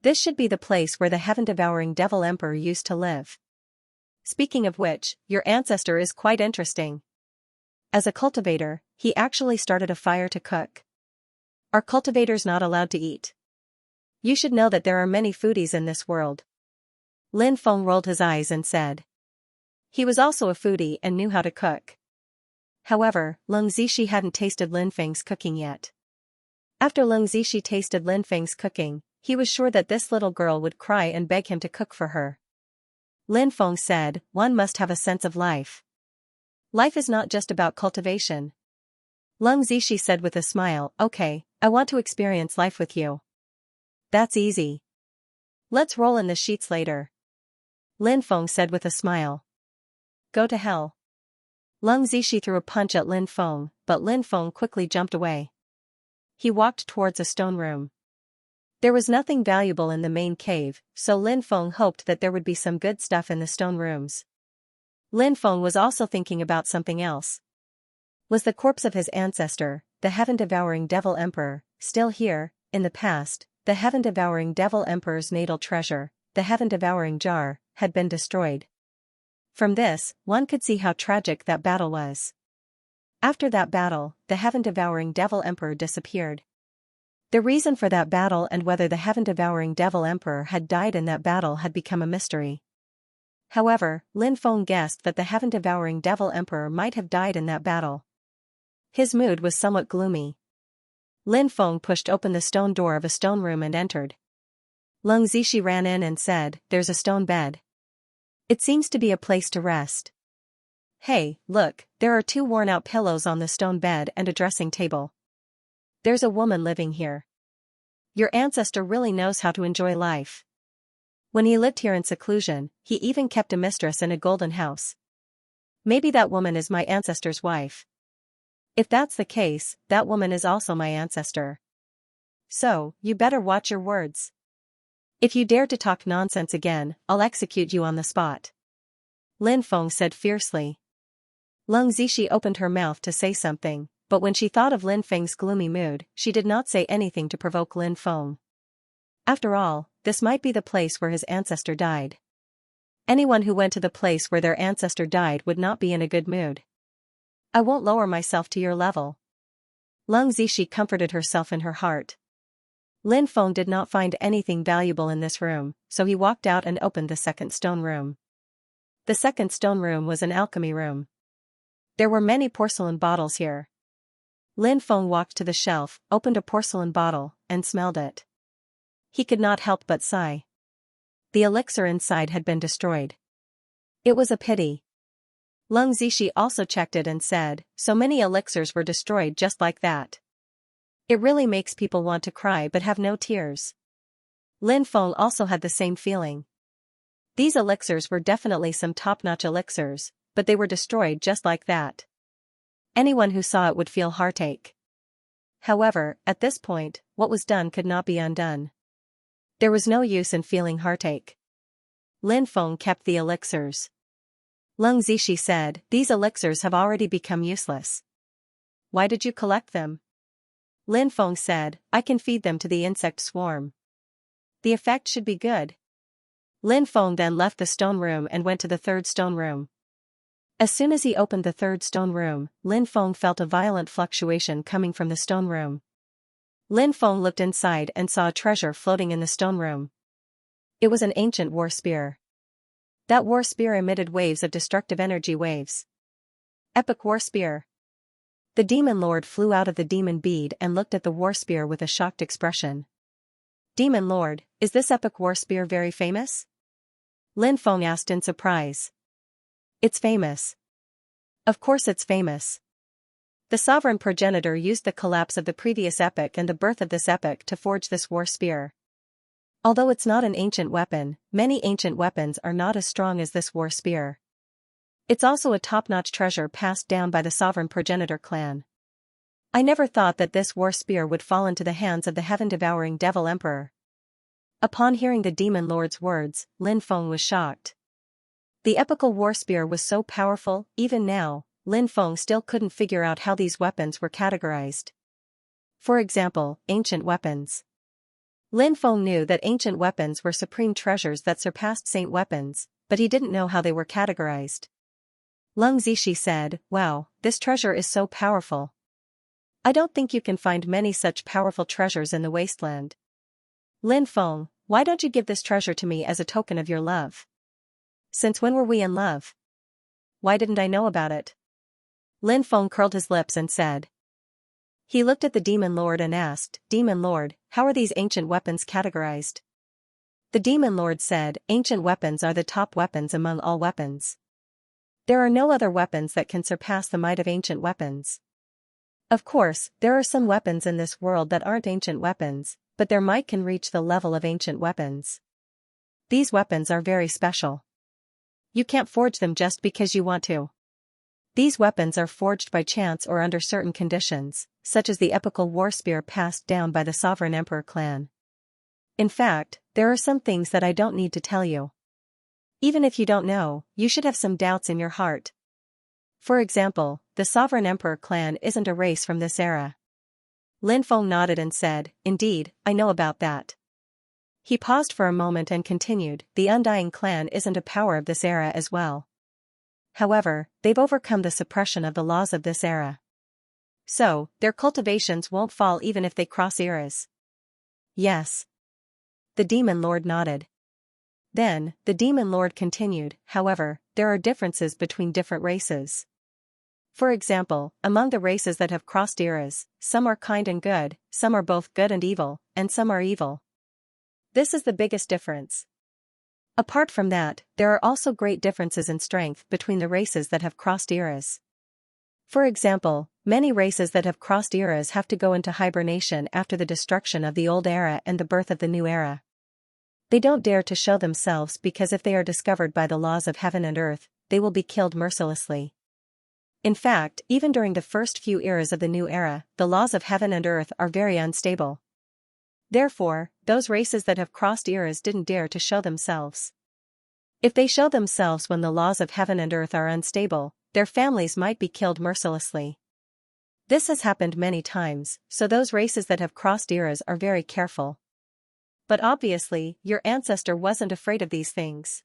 This should be the place where the heaven-devouring Devil Emperor used to live. Speaking of which, your ancestor is quite interesting. As a cultivator, he actually started a fire to cook. Are cultivators not allowed to eat? You should know that there are many foodies in this world. Lin Feng rolled his eyes and said. He was also a foodie and knew how to cook. However, Leng Zixi hadn't tasted Lin Feng's cooking yet. After Leng Zixi tasted Lin Feng's cooking, he was sure that this little girl would cry and beg him to cook for her. Lin Feng said, one must have a sense of life. Life is not just about cultivation. Leng Zixi said with a smile, okay, I want to experience life with you. That's easy. Let's roll in the sheets later. Lin Feng said with a smile. Go to hell. Leng Zixi threw a punch at Lin Feng, but Lin Feng quickly jumped away. He walked towards a stone room. There was nothing valuable in the main cave, so Lin Feng hoped that there would be some good stuff in the stone rooms. Lin Feng was also thinking about something else. Was the corpse of his ancestor, the heaven-devouring Devil Emperor, still here? In the past, the heaven-devouring Devil Emperor's natal treasure, the heaven-devouring jar, had been destroyed. From this, one could see how tragic that battle was. After that battle, the heaven-devouring Devil Emperor disappeared. The reason for that battle and whether the heaven-devouring Devil Emperor had died in that battle had become a mystery. However, Lin Feng guessed that the heaven-devouring Devil Emperor might have died in that battle. His mood was somewhat gloomy. Lin Feng pushed open the stone door of a stone room and entered. Leng Zixi ran in and said, there's a stone bed. It seems to be a place to rest. Hey, look, there are 2 worn-out pillows on the stone bed and a dressing table. There's a woman living here. Your ancestor really knows how to enjoy life. When he lived here in seclusion, he even kept a mistress in a golden house. Maybe that woman is my ancestor's wife. If that's the case, that woman is also my ancestor. So, you better watch your words. If you dare to talk nonsense again, I'll execute you on the spot. Lin Feng said fiercely. Lung Zishi opened her mouth to say something, but when she thought of Lin Feng's gloomy mood, she did not say anything to provoke Lin Feng. After all, this might be the place where his ancestor died. Anyone who went to the place where their ancestor died would not be in a good mood. I won't lower myself to your level. Lung Zishi comforted herself in her heart. Lin Feng did not find anything valuable in this room, so he walked out and opened the second stone room. The second stone room was an alchemy room. There were many porcelain bottles here. Lin Feng walked to the shelf, opened a porcelain bottle, and smelled it. He could not help but sigh. The elixir inside had been destroyed. It was a pity. Lung Zishi also checked it and said, so many elixirs were destroyed just like that. It really makes people want to cry but have no tears. Lin Feng also had the same feeling. These elixirs were definitely some top-notch elixirs, but they were destroyed just like that. Anyone who saw it would feel heartache. However, at this point, what was done could not be undone. There was no use in feeling heartache. Lin Feng kept the elixirs. Lung Zishi said, these elixirs have already become useless. Why did you collect them? Lin Feng said, I can feed them to the insect swarm. The effect should be good. Lin Feng then left the stone room and went to the third stone room. As soon as he opened the third stone room, Lin Feng felt a violent fluctuation coming from the stone room. Lin Feng looked inside and saw a treasure floating in the stone room. It was an ancient war spear. That war spear emitted waves of destructive energy waves. Epic war spear. The demon lord flew out of the demon bead and looked at the war spear with a shocked expression. Demon lord, is this epic war spear very famous? Lin Feng asked in surprise. It's famous. Of course it's famous. The sovereign progenitor used the collapse of the previous epoch and the birth of this epoch to forge this war spear. Although it's not an ancient weapon, many ancient weapons are not as strong as this war spear. It's also a top-notch treasure passed down by the sovereign progenitor clan. I never thought that this war spear would fall into the hands of the heaven-devouring devil emperor. Upon hearing the demon lord's words, Lin Feng was shocked. The epical war spear was so powerful, even now, Lin Feng still couldn't figure out how these weapons were categorized. For example, ancient weapons. Lin Feng knew that ancient weapons were supreme treasures that surpassed saint weapons, but he didn't know how they were categorized. Lung Zishi said, wow, this treasure is so powerful. I don't think you can find many such powerful treasures in the wasteland. Lin Feng, why don't you give this treasure to me as a token of your love? Since when were we in love? Why didn't I know about it? Lin Feng curled his lips and said. He looked at the demon lord and asked, Demon lord, how are these ancient weapons categorized? The demon lord said, ancient weapons are the top weapons among all weapons. There are no other weapons that can surpass the might of ancient weapons. Of course, there are some weapons in this world that aren't ancient weapons, but their might can reach the level of ancient weapons. These weapons are very special. You can't forge them just because you want to. These weapons are forged by chance or under certain conditions, such as the epical war spear passed down by the sovereign emperor clan. In fact, there are some things that I don't need to tell you. Even if you don't know, you should have some doubts in your heart. For example, the sovereign emperor clan isn't a race from this era. Lin Feng nodded and said, indeed, I know about that. He paused for a moment and continued, the Undying clan isn't a power of this era as well. However, they've overcome the suppression of the laws of this era. So, their cultivations won't fall even if they cross eras. Yes. The demon lord nodded. Then, the demon lord continued, however, there are differences between different races. For example, among the races that have crossed eras, some are kind and good, some are both good and evil, and some are evil. This is the biggest difference. Apart from that, there are also great differences in strength between the races that have crossed eras. For example, many races that have crossed eras have to go into hibernation after the destruction of the old era and the birth of the new era. They don't dare to show themselves because if they are discovered by the laws of heaven and earth, they will be killed mercilessly. In fact, even during the first few eras of the new era, the laws of heaven and earth are very unstable. Therefore, those races that have crossed eras didn't dare to show themselves. If they show themselves when the laws of heaven and earth are unstable, their families might be killed mercilessly. This has happened many times, so those races that have crossed eras are very careful. But obviously, your ancestor wasn't afraid of these things.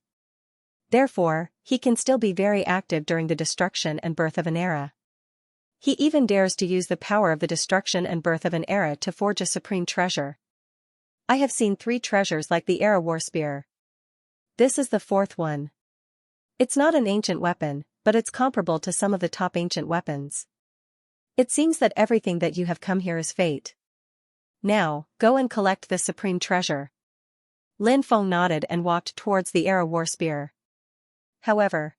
Therefore, he can still be very active during the destruction and birth of an era. He even dares to use the power of the destruction and birth of an era to forge a supreme treasure. I have seen 3 treasures like the Era War Spear. This is the 4th one. It's not an ancient weapon, but it's comparable to some of the top ancient weapons. It seems that everything that you have come here is fate. Now, go and collect this supreme treasure. Lin Feng nodded and walked towards the Era War Spear. However,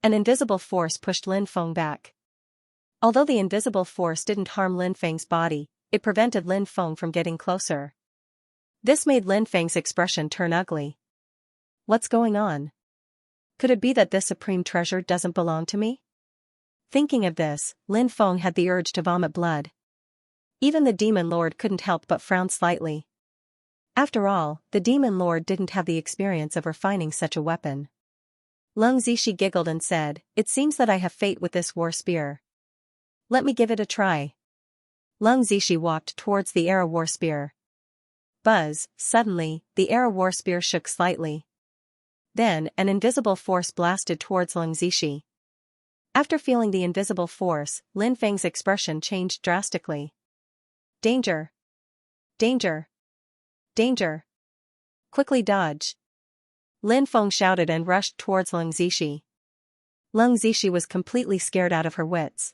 an invisible force pushed Lin Feng back. Although the invisible force didn't harm Lin Feng's body, it prevented Lin Feng from getting closer. This made Lin Feng's expression turn ugly. What's going on? Could it be that this supreme treasure doesn't belong to me? Thinking of this, Lin Feng had the urge to vomit blood. Even the demon lord couldn't help but frown slightly. After all, the demon lord didn't have the experience of refining such a weapon. Lung Zishi giggled and said, "It seems that I have fate with this war spear. Let me give it a try." Lung Zishi walked towards the Era War Spear. Buzz, suddenly, the Era War Spear shook slightly. Then, an invisible force blasted towards Lung Zishi. After feeling the invisible force, Lin Feng's expression changed drastically. Danger! Danger! Danger! Quickly dodge! Lin Feng shouted and rushed towards Lung Zishi. Lung Zishi was completely scared out of her wits.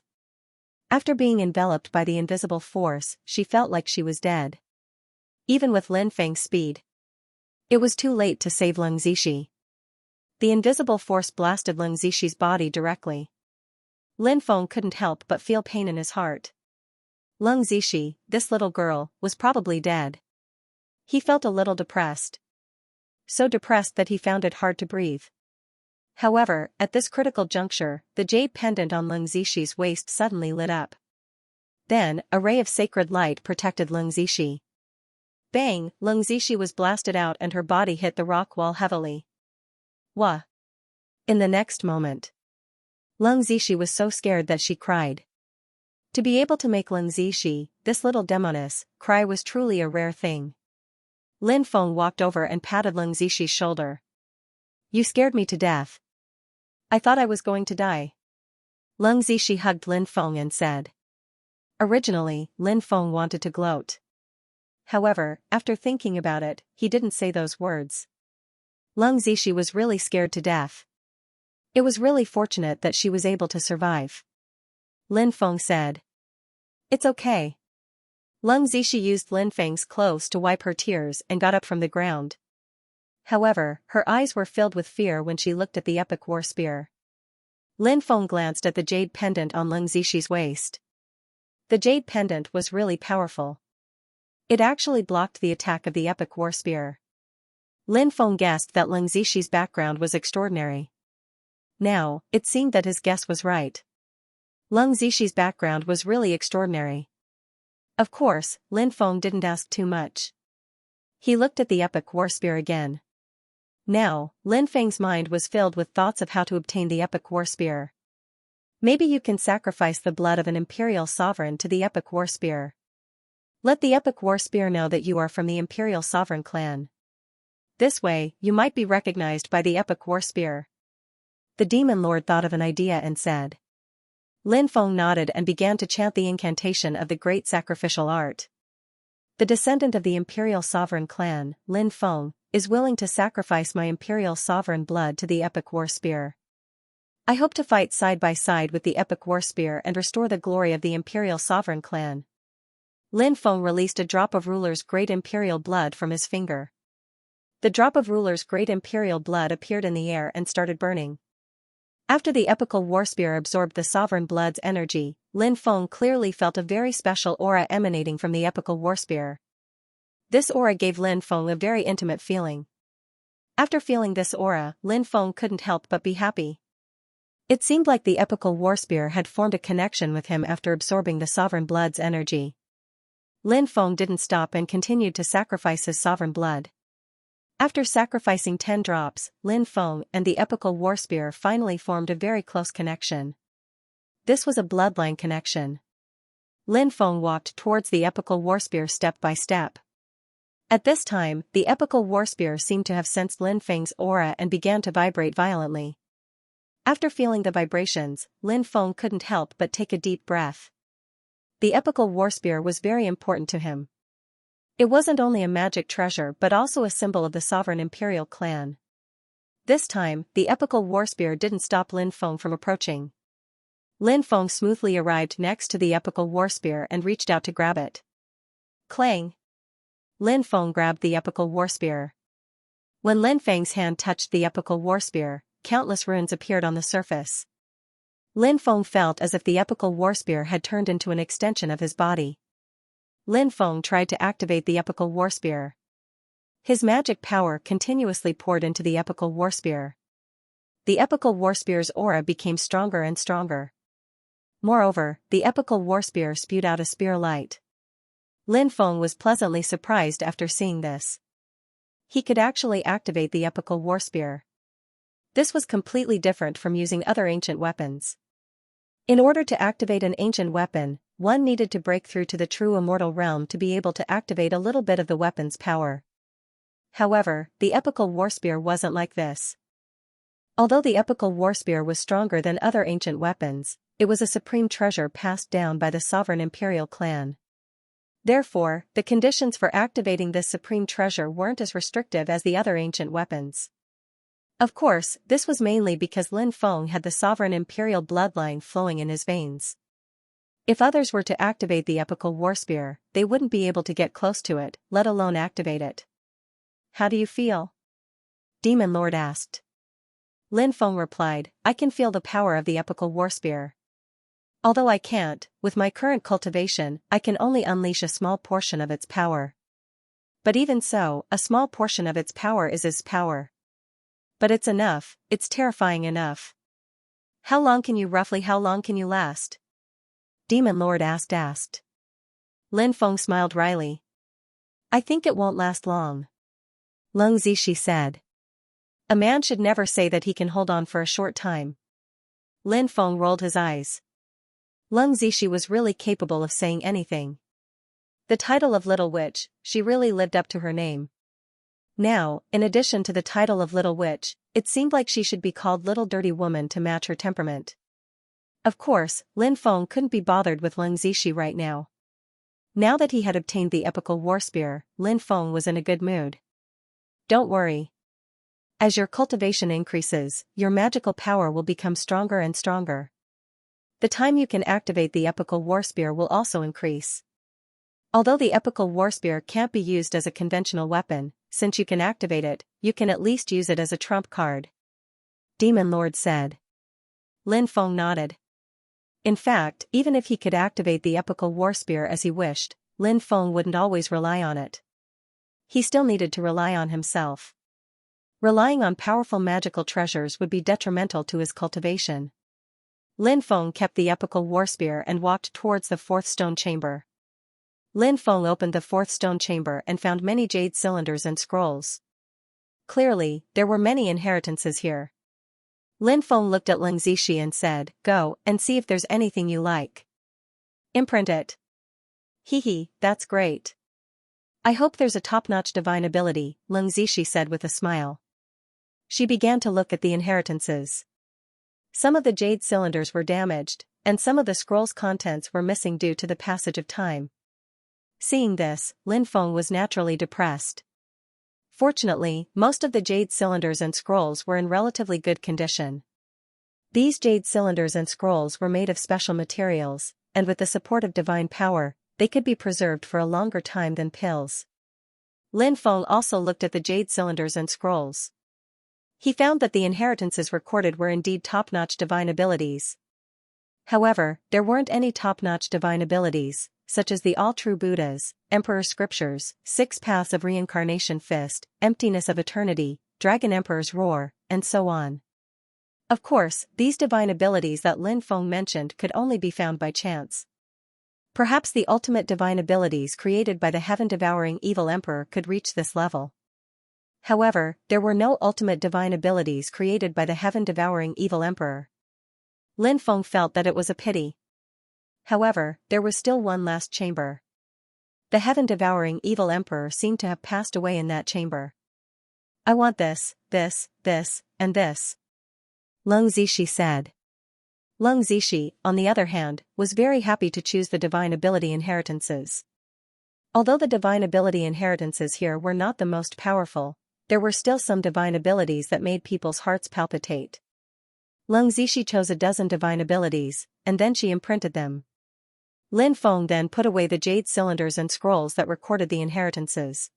After being enveloped by the invisible force, she felt like she was dead. Even with Lin Feng's speed, it was too late to save Lung Zishi. The invisible force blasted Lung Zishi's body directly. Lin Feng couldn't help but feel pain in his heart. Lung Zishi, this little girl, was probably dead. He felt a little depressed. So depressed that he found it hard to breathe. However, at this critical juncture, the jade pendant on Lung Zishi's waist suddenly lit up. Then, a ray of sacred light protected Lung Zishi. Bang! Lung Zishi was blasted out and her body hit the rock wall heavily. Wah! In the next moment, Lung Zishi was so scared that she cried. To be able to make Lung Zishi, this little demoness, cry was truly a rare thing. Lin Feng walked over and patted Lung Zishi's shoulder. "You scared me to death. I thought I was going to die." Lung Zishi hugged Lin Feng and said. Originally, Lin Feng wanted to gloat. However, after thinking about it, he didn't say those words. Lung Zishi was really scared to death. It was really fortunate that she was able to survive. Lin Feng said. "It's okay." Lung Zishi used Lin Feng's clothes to wipe her tears and got up from the ground. However, her eyes were filled with fear when she looked at the epic war spear. Lin Feng glanced at the jade pendant on Lung Zishi's waist. The jade pendant was really powerful. It actually blocked the attack of the epic war spear. Lin Feng guessed that Lung Zishi's background was extraordinary. Now, it seemed that his guess was right. Lung Zishi's background was really extraordinary. Of course, Lin Feng didn't ask too much. He looked at the epic war spear again. Now, Lin Feng's mind was filled with thoughts of how to obtain the epic war spear. Maybe you can sacrifice the blood of an imperial sovereign to the epic war spear. Let the epic war spear know that you are from the imperial sovereign clan. This way, you might be recognized by the epic war spear. The demon lord thought of an idea and said. Lin Feng nodded and began to chant the incantation of the great sacrificial art. The descendant of the imperial sovereign clan, Lin Feng, is willing to sacrifice my imperial sovereign blood to the epic war spear. I hope to fight side by side with the epic war spear and restore the glory of the imperial sovereign clan. Lin Feng released a drop of ruler's great imperial blood from his finger. The drop of ruler's great imperial blood appeared in the air and started burning. After the epical war spear absorbed the sovereign blood's energy, Lin Feng clearly felt a very special aura emanating from the epical war spear. This aura gave Lin Feng a very intimate feeling. After feeling this aura, Lin Feng couldn't help but be happy. It seemed like the epical war spear had formed a connection with him after absorbing the sovereign blood's energy. Lin Feng didn't stop and continued to sacrifice his sovereign blood. After sacrificing 10 drops, Lin Feng and the epical war spear finally formed a very close connection. This was a bloodline connection. Lin Feng walked towards the epical war spear step by step. At this time, the epical war spear seemed to have sensed Lin Feng's aura and began to vibrate violently. After feeling the vibrations, Lin Feng couldn't help but take a deep breath. The epical war spear was very important to him. It wasn't only a magic treasure but also a symbol of the sovereign imperial clan. This time, the epical war spear didn't stop Lin Feng from approaching. Lin Feng smoothly arrived next to the epical war spear and reached out to grab it. Clang! Lin Feng grabbed the epical war spear. When Lin Feng's hand touched the epical war spear, countless runes appeared on the surface. Lin Feng felt as if the epical war spear had turned into an extension of his body. Lin Feng tried to activate the epical war spear. His magic power continuously poured into the epical war spear. The epical war spear's aura became stronger and stronger. Moreover, the epical war spear spewed out a spear light. Lin Feng was pleasantly surprised after seeing this. He could actually activate the epical war spear. This was completely different from using other ancient weapons. In order to activate an ancient weapon, one needed to break through to the true immortal realm to be able to activate a little bit of the weapon's power. However, the epical war spear wasn't like this. Although the epical war spear was stronger than other ancient weapons, it was a supreme treasure passed down by the sovereign imperial clan. Therefore, the conditions for activating this supreme treasure weren't as restrictive as the other ancient weapons. Of course, this was mainly because Lin Feng had the sovereign imperial bloodline flowing in his veins. If others were to activate the epical war spear, they wouldn't be able to get close to it, let alone activate it. How do you feel? Demon Lord asked. Lin Feng replied, I can feel the power of the epical war spear. Although I can't, with my current cultivation, I can only unleash a small portion of its power. But even so, a small portion of its power is its power. But it's enough, it's terrifying enough. How long can you last? Demon Lord asked. Lin Feng smiled wryly. I think it won't last long. Leng Zishi said. A man should never say that he can hold on for a short time. Lin Feng rolled his eyes. Leng Zishi was really capable of saying anything. The title of Little Witch, she really lived up to her name. Now, in addition to the title of Little Witch, it seemed like she should be called Little Dirty Woman to match her temperament. Of course, Lin Feng couldn't be bothered with Leng Zishi right now. Now that he had obtained the epical war spear, Lin Feng was in a good mood. Don't worry. As your cultivation increases, your magical power will become stronger and stronger. The time you can activate the epical war spear will also increase. Although the epical war spear can't be used as a conventional weapon, since you can activate it, you can at least use it as a trump card. Demon Lord said. Lin Feng nodded. In fact, even if he could activate the epical war spear as he wished, Lin Feng wouldn't always rely on it. He still needed to rely on himself. Relying on powerful magical treasures would be detrimental to his cultivation. Lin Feng kept the epical war spear and walked towards the fourth stone chamber. Lin Feng opened the fourth stone chamber and found many jade cylinders and scrolls. Clearly, there were many inheritances here. Lin Feng looked at Leng Zishi and said, Go and see if there's anything you like. Imprint it. Hee, that's great. I hope there's a top-notch divine ability, Leng Zishi said with a smile. She began to look at the inheritances. Some of the jade cylinders were damaged, and some of the scroll's contents were missing due to the passage of time. Seeing this, Lin Feng was naturally depressed. Fortunately, most of the jade cylinders and scrolls were in relatively good condition. These jade cylinders and scrolls were made of special materials, and with the support of divine power, they could be preserved for a longer time than pills. Lin Feng also looked at the jade cylinders and scrolls. He found that the inheritances recorded were indeed top-notch divine abilities. However, there weren't any top-notch divine abilities, such as the All-True Buddhas, Emperor's Scriptures, Six Paths of Reincarnation Fist, Emptiness of Eternity, Dragon Emperor's Roar, and so on. Of course, these divine abilities that Lin Feng mentioned could only be found by chance. Perhaps the ultimate divine abilities created by the heaven-devouring evil emperor could reach this level. However, there were no ultimate divine abilities created by the heaven-devouring evil emperor. Lin Feng felt that it was a pity. However, there was still one last chamber. The heaven-devouring evil emperor seemed to have passed away in that chamber. I want this, and this. Leng Zixi said. Leng Zixi, on the other hand, was very happy to choose the divine ability inheritances. Although the divine ability inheritances here were not the most powerful, there were still some divine abilities that made people's hearts palpitate. Leng Zixi chose a dozen divine abilities, and then she imprinted them. Lin Feng then put away the jade cylinders and scrolls that recorded the inheritances.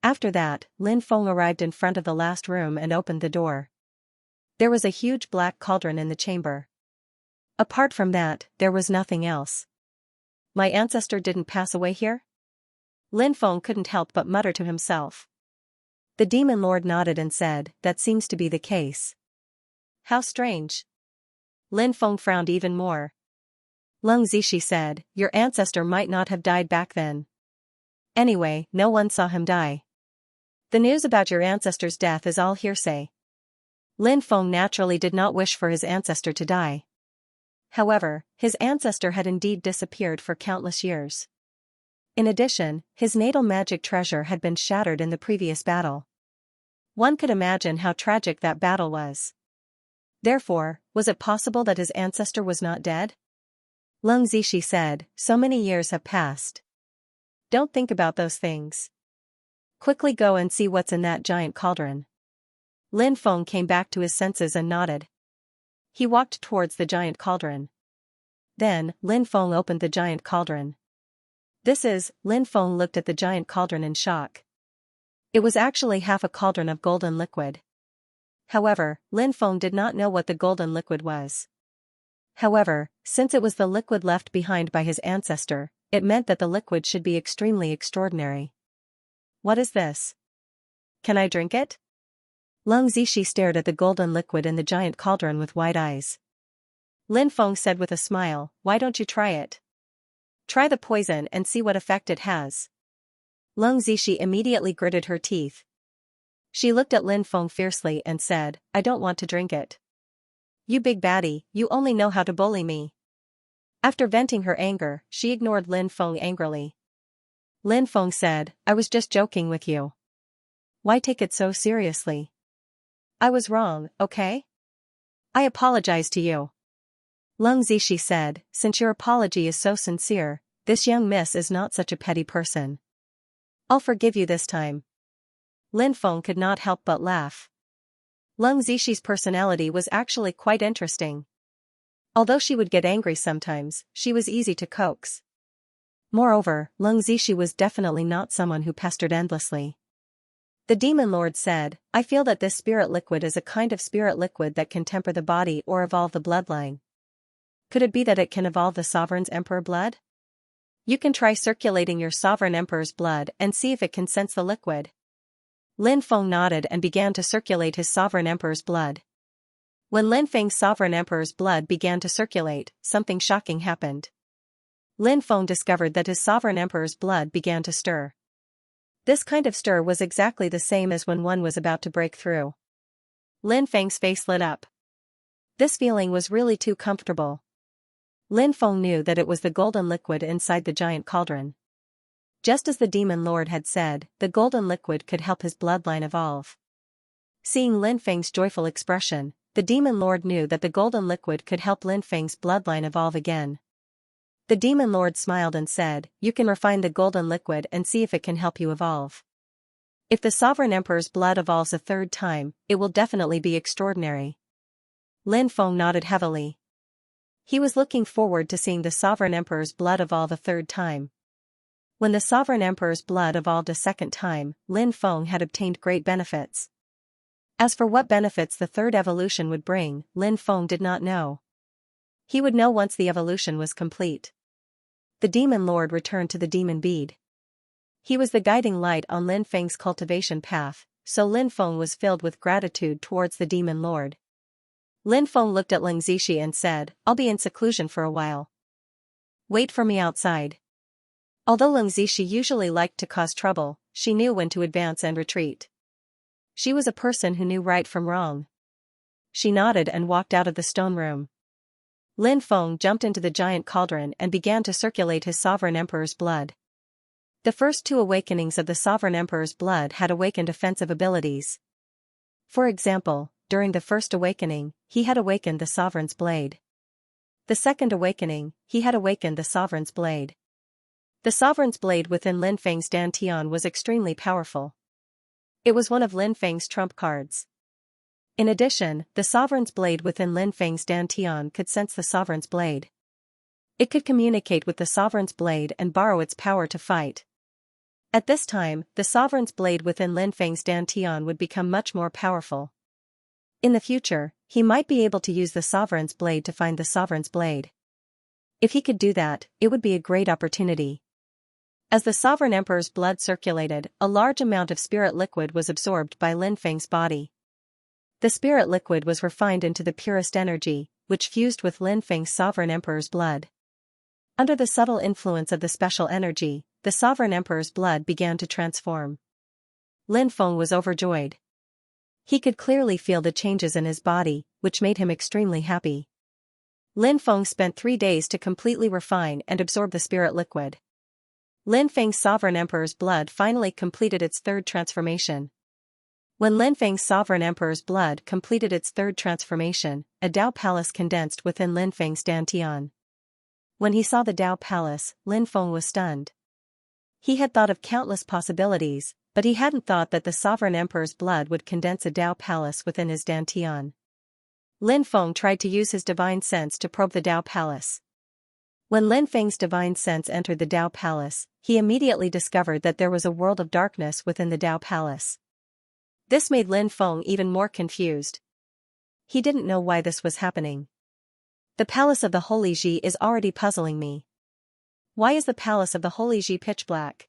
After that, Lin Feng arrived in front of the last room and opened the door. There was a huge black cauldron in the chamber. Apart from that, there was nothing else. My ancestor didn't pass away here? Lin Feng couldn't help but mutter to himself. The demon lord nodded and said, that seems to be the case. How strange. Lin Feng frowned even more. Leng Zixi said, your ancestor might not have died back then. Anyway, no one saw him die. The news about your ancestor's death is all hearsay. Lin Feng naturally did not wish for his ancestor to die. However, his ancestor had indeed disappeared for countless years. In addition, his natal magic treasure had been shattered in the previous battle. One could imagine how tragic that battle was. Therefore, was it possible that his ancestor was not dead? Leng Zixi said, so many years have passed. Don't think about those things. Quickly go and see what's in that giant cauldron. Lin Feng came back to his senses and nodded. He walked towards the giant cauldron. Then, Lin Feng opened the giant cauldron. Lin Feng looked at the giant cauldron in shock. It was actually half a cauldron of golden liquid. However, Lin Feng did not know what the golden liquid was. However, since it was the liquid left behind by his ancestor, it meant that the liquid should be extremely extraordinary. What is this? Can I drink it? Leng Zixi stared at the golden liquid in the giant cauldron with wide eyes. Lin Feng said with a smile, why don't you try it? Try the poison and see what effect it has. Leng Zixi immediately gritted her teeth. She looked at Lin Feng fiercely and said, I don't want to drink it. You big baddie, you only know how to bully me. After venting her anger, she ignored Lin Feng angrily. Lin Feng said, I was just joking with you. Why take it so seriously? I was wrong, okay? I apologize to you. Leng Zixi said, since your apology is so sincere, this young miss is not such a petty person. I'll forgive you this time. Lin Feng could not help but laugh. Leng Zixi's personality was actually quite interesting. Although she would get angry sometimes, she was easy to coax. Moreover, Leng Zixi was definitely not someone who pestered endlessly. The demon lord said, I feel that this spirit liquid is a kind of spirit liquid that can temper the body or evolve the bloodline. Could it be that it can evolve the sovereign's emperor blood? You can try circulating your sovereign emperor's blood and see if it can sense the liquid. Lin Feng nodded and began to circulate his sovereign emperor's blood. When Lin Feng's sovereign emperor's blood began to circulate, something shocking happened. Lin Feng discovered that his sovereign emperor's blood began to stir. This kind of stir was exactly the same as when one was about to break through. Lin Feng's face lit up. This feeling was really too comfortable. Lin Feng knew that it was the golden liquid inside the giant cauldron. Just as the demon lord had said, the golden liquid could help his bloodline evolve. Seeing Lin Feng's joyful expression, the demon lord knew that the golden liquid could help Lin Feng's bloodline evolve again. The demon lord smiled and said, you can refine the golden liquid and see if it can help you evolve. If the sovereign emperor's blood evolves a third time, it will definitely be extraordinary. Lin Feng nodded heavily. He was looking forward to seeing the sovereign emperor's blood evolve a third time. When the sovereign emperor's blood evolved a second time, Lin Feng had obtained great benefits. As for what benefits the third evolution would bring, Lin Feng did not know. He would know once the evolution was complete. The demon lord returned to the demon bead. He was the guiding light on Lin Feng's cultivation path, so Lin Feng was filled with gratitude towards the demon lord. Lin Feng looked at Leng Zixi and said, I'll be in seclusion for a while. Wait for me outside. Although Xianxia usually liked to cause trouble, she knew when to advance and retreat. She was a person who knew right from wrong. She nodded and walked out of the stone room. Lin Feng jumped into the giant cauldron and began to circulate his sovereign emperor's blood. The first two awakenings of the sovereign emperor's blood had awakened offensive abilities. For example, during the first awakening, he had awakened the sovereign's blade. The second awakening, he had awakened the sovereign's blade. The sovereign's blade within Lin Feng's dantian was extremely powerful. It was one of Lin Feng's trump cards. In addition, the sovereign's blade within Lin Feng's dantian could sense the sovereign's blade. It could communicate with the sovereign's blade and borrow its power to fight. At this time, the sovereign's blade within Lin Feng's dantian would become much more powerful. In the future, he might be able to use the sovereign's blade to find the sovereign's blade. If he could do that, it would be a great opportunity. As the sovereign emperor's blood circulated, a large amount of spirit liquid was absorbed by Lin Feng's body. The spirit liquid was refined into the purest energy, which fused with Lin Feng's sovereign emperor's blood. Under the subtle influence of the special energy, the sovereign emperor's blood began to transform. Lin Feng was overjoyed. He could clearly feel the changes in his body, which made him extremely happy. Lin Feng spent 3 days to completely refine and absorb the spirit liquid. Lin Feng's sovereign emperor's blood finally completed its third transformation. When Lin Feng's sovereign emperor's blood completed its third transformation, a Dao palace condensed within Lin Feng's dantian. When he saw the Dao palace, Lin Feng was stunned. He had thought of countless possibilities, but he hadn't thought that the sovereign emperor's blood would condense a Dao palace within his dantian. Lin Feng tried to use his divine sense to probe the Dao palace. When Lin Feng's divine sense entered the Dao palace, he immediately discovered that there was a world of darkness within the Dao palace. This made Lin Feng even more confused. He didn't know why this was happening. The palace of the Holy Ji is already puzzling me. Why is the palace of the Holy Ji pitch black?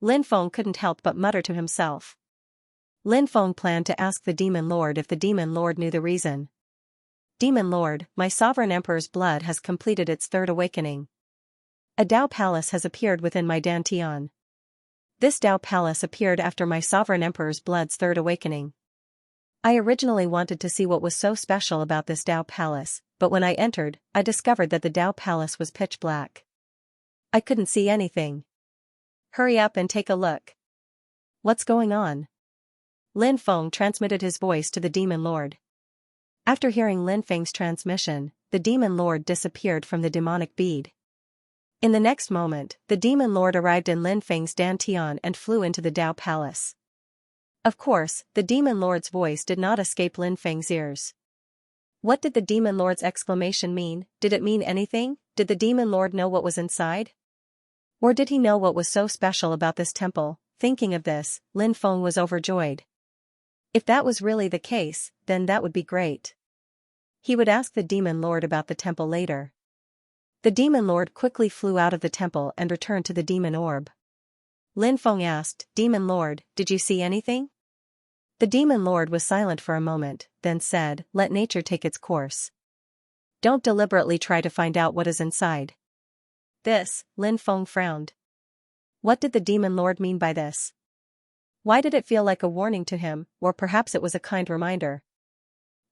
Lin Feng couldn't help but mutter to himself. Lin Feng planned to ask the Demon Lord if the Demon Lord knew the reason. Demon Lord, my sovereign emperor's blood has completed its third awakening. A Dao palace has appeared within my dantian. This Dao palace appeared after my sovereign emperor's blood's third awakening. I originally wanted to see what was so special about this Dao palace, but when I entered, I discovered that the Dao palace was pitch black. I couldn't see anything. Hurry up and take a look. What's going on? Lin Feng transmitted his voice to the Demon Lord. After hearing Lin Feng's transmission, the Demon Lord disappeared from the demonic bead. In the next moment, the Demon Lord arrived in Lin Feng's dantian and flew into the Dao palace. Of course, the Demon Lord's voice did not escape Lin Feng's ears. What did the Demon Lord's exclamation mean? Did it mean anything? Did the Demon Lord know what was inside? Or did he know what was so special about this temple? Thinking of this, Lin Feng was overjoyed. If that was really the case, then that would be great. He would ask the Demon Lord about the temple later. The Demon Lord quickly flew out of the temple and returned to the demon orb. Lin Feng asked, Demon Lord, did you see anything? The Demon Lord was silent for a moment, then said, let nature take its course. Don't deliberately try to find out what is inside. This, Lin Feng frowned. What did the Demon Lord mean by this? Why did it feel like a warning to him, or perhaps it was a kind reminder?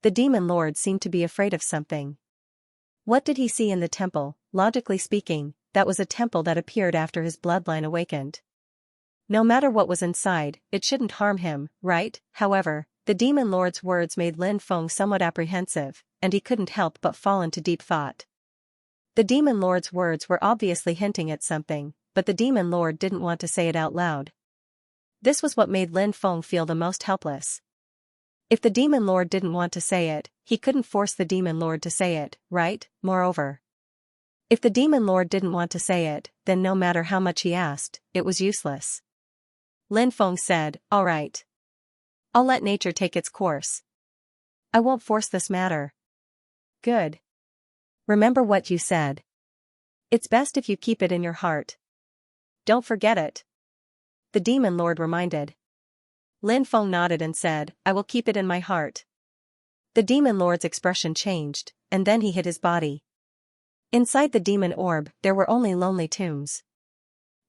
The Demon Lord seemed to be afraid of something. What did he see in the temple? Logically speaking, that was a temple that appeared after his bloodline awakened. No matter what was inside, it shouldn't harm him, right? However, the Demon Lord's words made Lin Feng somewhat apprehensive, and he couldn't help but fall into deep thought. The Demon Lord's words were obviously hinting at something, but the Demon Lord didn't want to say it out loud. This was what made Lin Feng feel the most helpless. If the Demon Lord didn't want to say it, he couldn't force the Demon Lord to say it, right? Moreover, if the Demon Lord didn't want to say it, then no matter how much he asked, it was useless. Lin Feng said, all right. I'll let nature take its course. I won't force this matter. Good. Remember what you said. It's best if you keep it in your heart. Don't forget it. The Demon Lord reminded. Lin Feng nodded and said, I will keep it in my heart. The Demon Lord's expression changed, and then he hid his body. Inside the demon orb, there were only lonely tombs.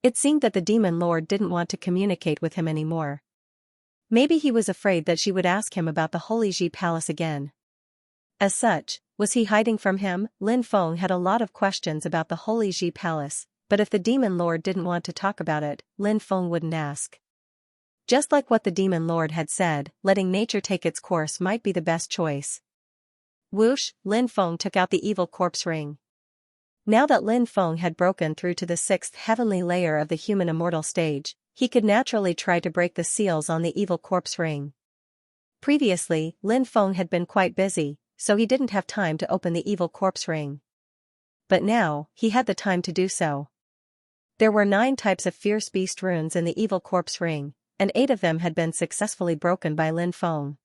It seemed that the demon lord didn't want to communicate with him anymore. Maybe he was afraid that she would ask him about the Holy Ji Palace again. As such, was he hiding from him? Lin Feng had a lot of questions about the Holy Ji Palace, but if the demon lord didn't want to talk about it, Lin Feng wouldn't ask. Just like what the demon lord had said, letting nature take its course might be the best choice. Whoosh, Lin Feng took out the evil corpse ring. Now that Lin Feng had broken through to the 6th heavenly layer of the human immortal stage, he could naturally try to break the seals on the evil corpse ring. Previously, Lin Feng had been quite busy, so he didn't have time to open the evil corpse ring. But now, he had the time to do so. There were 9 types of fierce beast runes in the evil corpse ring, and 8 of them had been successfully broken by Lin Feng.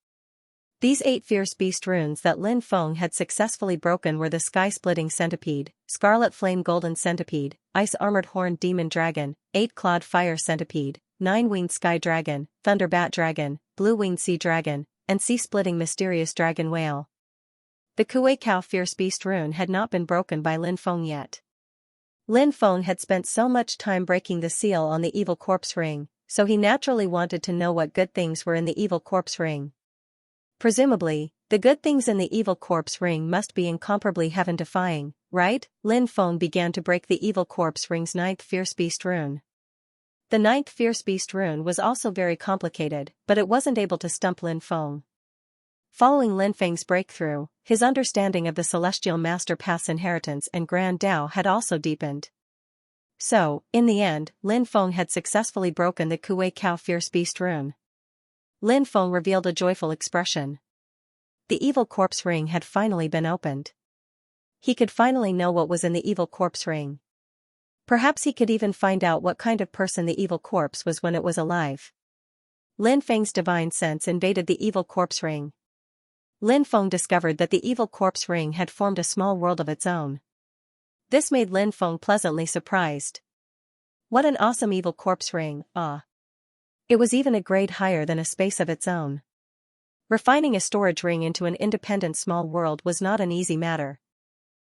These 8 fierce beast runes that Lin Feng had successfully broken were the Sky-Splitting Centipede, Scarlet Flame Golden Centipede, Ice-Armored Horned Demon Dragon, 8-Clawed Fire Centipede, 9-Winged Sky Dragon, Thunder Bat Dragon, Blue-Winged Sea Dragon, and Sea-Splitting Mysterious Dragon Whale. The Kuei Cow Fierce Beast rune had not been broken by Lin Feng yet. Lin Feng had spent so much time breaking the seal on the evil corpse ring, so he naturally wanted to know what good things were in the evil corpse ring. Presumably, the good things in the evil corpse ring must be incomparably heaven-defying, right? Lin Feng began to break the evil corpse ring's 9th Fierce Beast rune. The 9th Fierce Beast rune was also very complicated, but it wasn't able to stump Lin Feng. Following Lin Feng's breakthrough, his understanding of the Celestial Master Path's inheritance and Grand Tao had also deepened. So, in the end, Lin Feng had successfully broken the Kuei Cow Fierce Beast rune. Lin Feng revealed a joyful expression. The evil corpse ring had finally been opened. He could finally know what was in the evil corpse ring. Perhaps he could even find out what kind of person the evil corpse was when it was alive. Lin Feng's divine sense invaded the evil corpse ring. Lin Feng discovered that the evil corpse ring had formed a small world of its own. This made Lin Feng pleasantly surprised. What an awesome evil corpse ring, ah! It was even a grade higher than a space of its own. Refining a storage ring into an independent small world was not an easy matter.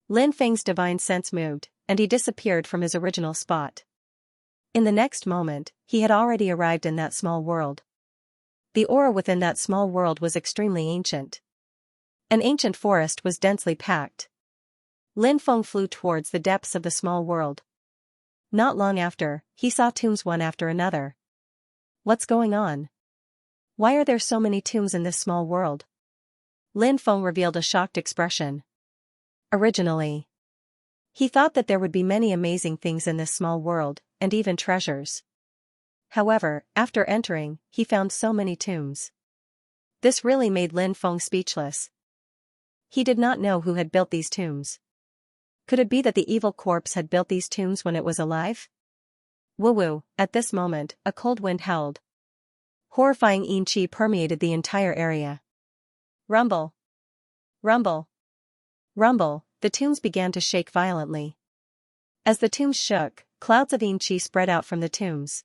Lin Feng's divine sense moved, and he disappeared from his original spot. In the next moment, he had already arrived in that small world. The aura within that small world was extremely ancient. An ancient forest was densely packed. Lin Feng flew towards the depths of the small world. Not long after, he saw tombs one after another. What's going on? Why are there so many tombs in this small world? Lin Feng revealed a shocked expression. Originally, he thought that there would be many amazing things in this small world, and even treasures. However, after entering, he found so many tombs. This really made Lin Feng speechless. He did not know who had built these tombs. Could it be that the evil corpse had built these tombs when it was alive? Woo-woo, at this moment, a cold wind howled. Horrifying yin qi permeated the entire area. Rumble. Rumble. Rumble, the tombs began to shake violently. As the tombs shook, clouds of yin qi spread out from the tombs.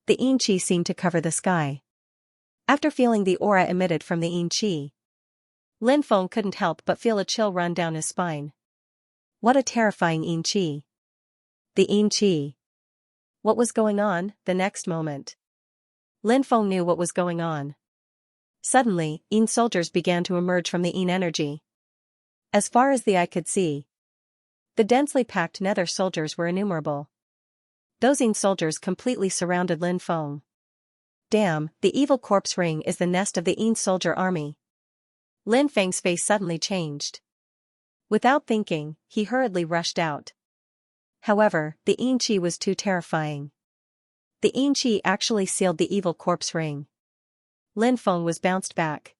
The yin qi seemed to cover the sky. After feeling the aura emitted from the yin qi, Lin Feng couldn't help but feel a chill run down his spine. What a terrifying yin qi. The yin qi. What was going on? The next moment, Lin Feng knew what was going on. Suddenly, yin soldiers began to emerge from the yin energy. As far as the eye could see, the densely packed nether soldiers were innumerable. Those yin soldiers completely surrounded Lin Feng. Damn, the evil corpse ring is the nest of the yin soldier army. Lin Feng's face suddenly changed. Without thinking, he hurriedly rushed out. However, the yin qi was too terrifying. The yin qi actually sealed the evil corpse ring. Lin Feng was bounced back.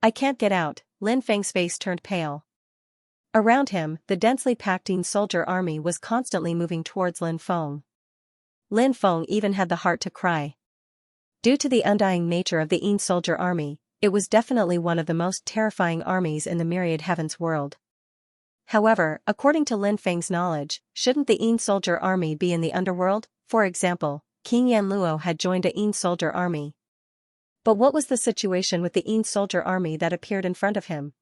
I can't get out. Lin Feng's face turned pale. Around him, the densely packed yin soldier army was constantly moving towards Lin Feng. Lin Feng even had the heart to cry. Due to the undying nature of the yin soldier army, it was definitely one of the most terrifying armies in the myriad heavens world. However, according to Lin Feng's knowledge, shouldn't the yin soldier army be in the underworld? For example, King Yanluo had joined a yin soldier army. But what was the situation with the yin soldier army that appeared in front of him?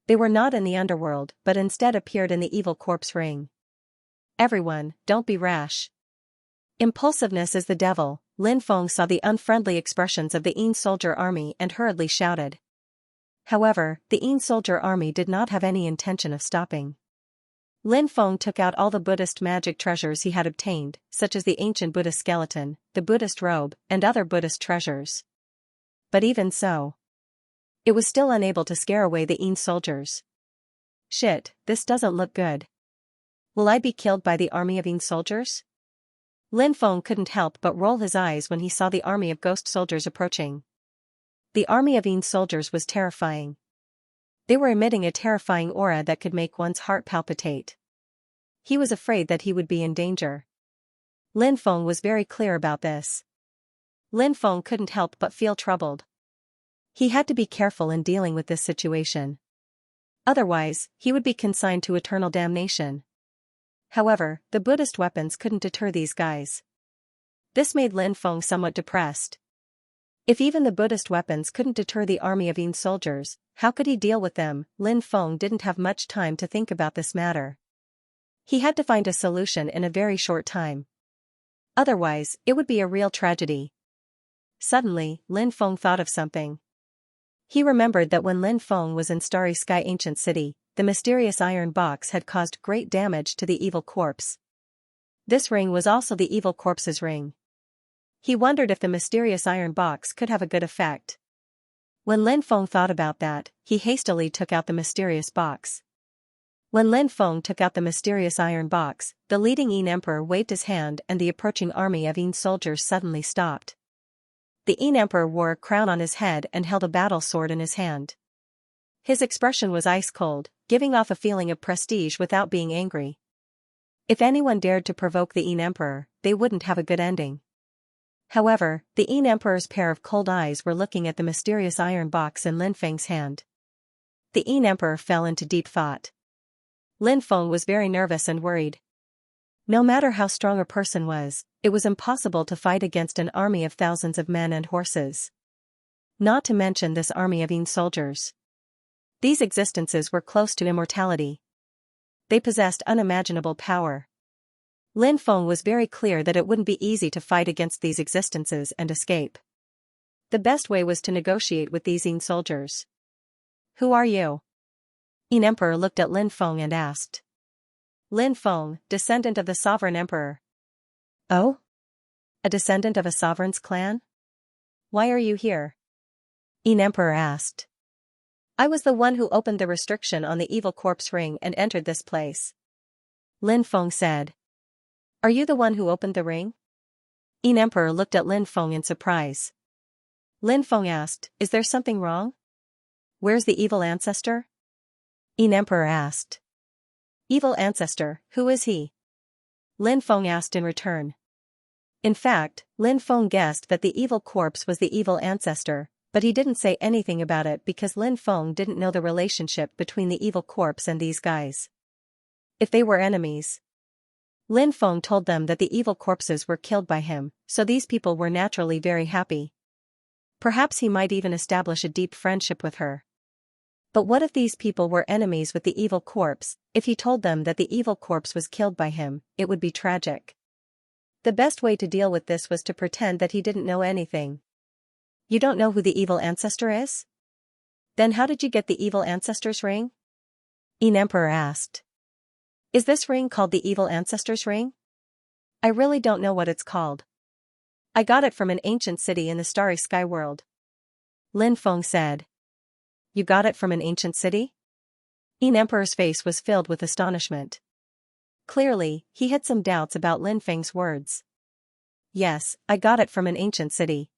They were not in the underworld but instead appeared in the evil corpse ring. Everyone, don't be rash. Impulsiveness is the devil. Lin Feng saw the unfriendly expressions of the Yin soldier army and hurriedly shouted. However, the Yin soldier army did not have any intention of stopping. Lin Feng took out all the Buddhist magic treasures he had obtained, such as the ancient Buddha skeleton, the Buddhist robe, and other Buddhist treasures. But even so, it was still unable to scare away the Yin soldiers. Shit, this doesn't look good. Will I be killed by the army of Yin soldiers? Lin Feng couldn't help but roll his eyes when he saw the army of ghost soldiers approaching. The army of Yin soldiers was terrifying. They were emitting a terrifying aura that could make one's heart palpitate. He was afraid that he would be in danger. Lin Feng was very clear about this. Lin Feng couldn't help but feel troubled. He had to be careful in dealing with this situation. Otherwise, he would be consigned to eternal damnation. However, the Buddhist weapons couldn't deter these guys. This made Lin Feng somewhat depressed. If even the Buddhist weapons couldn't deter the army of Yin soldiers, how could he deal with them? Lin Feng didn't have much time to think about this matter. He had to find a solution in a very short time. Otherwise, it would be a real tragedy. Suddenly, Lin Feng thought of something. He remembered that when Lin Feng was in Starry Sky Ancient City, the mysterious iron box had caused great damage to the evil corpse. This ring was also the evil corpse's ring. He wondered if the mysterious iron box could have a good effect. When Lin Feng thought about that, he hastily took out the mysterious box. When Lin Feng took out the mysterious iron box, the leading Yin emperor waved his hand and the approaching army of Yin soldiers suddenly stopped. The Yin emperor wore a crown on his head and held a battle sword in his hand. His expression was ice cold, giving off a feeling of prestige without being angry. If anyone dared to provoke the Yin emperor, they wouldn't have a good ending. However, the Yin emperor's pair of cold eyes were looking at the mysterious iron box in Lin Feng's hand. The Yin emperor fell into deep thought. Lin Feng was very nervous and worried. No matter how strong a person was, it was impossible to fight against an army of thousands of men and horses. Not to mention this army of Yin soldiers. These existences were close to immortality. They possessed unimaginable power. Lin Feng was very clear that it wouldn't be easy to fight against these existences and escape. The best way was to negotiate with these Yin soldiers. Who are you? Yin emperor looked at Lin Feng and asked. Lin Feng, descendant of the sovereign emperor. Oh? A descendant of a sovereign's clan? Why are you here? Yin emperor asked. I was the one who opened the restriction on the evil corpse ring and entered this place. Lin Feng said. Are you the one who opened the ring? Yin emperor looked at Lin Feng in surprise. Lin Feng asked, is there something wrong? Where's the evil ancestor? Yin emperor asked. Evil ancestor, who is he? Lin Feng asked in return. In fact, Lin Feng guessed that the evil corpse was the evil ancestor, but he didn't say anything about it because Lin Feng didn't know the relationship between the evil corpse and these guys. If they were enemies. Lin Feng told them that the evil corpses were killed by him, so these people were naturally very happy. Perhaps he might even establish a deep friendship with her. But what if these people were enemies with the evil corpse? If he told them that the evil corpse was killed by him, it would be tragic. The best way to deal with this was to pretend that he didn't know anything. You don't know who the evil ancestor is? Then how did you get the evil ancestor's ring? Yin emperor asked. Is this ring called the evil ancestor's ring? I really don't know what it's called. I got it from an ancient city in the Starry Sky world. Lin Feng said. You got it from an ancient city? Yin emperor's face was filled with astonishment. Clearly, he had some doubts about Lin Feng's words. Yes, I got it from an ancient city.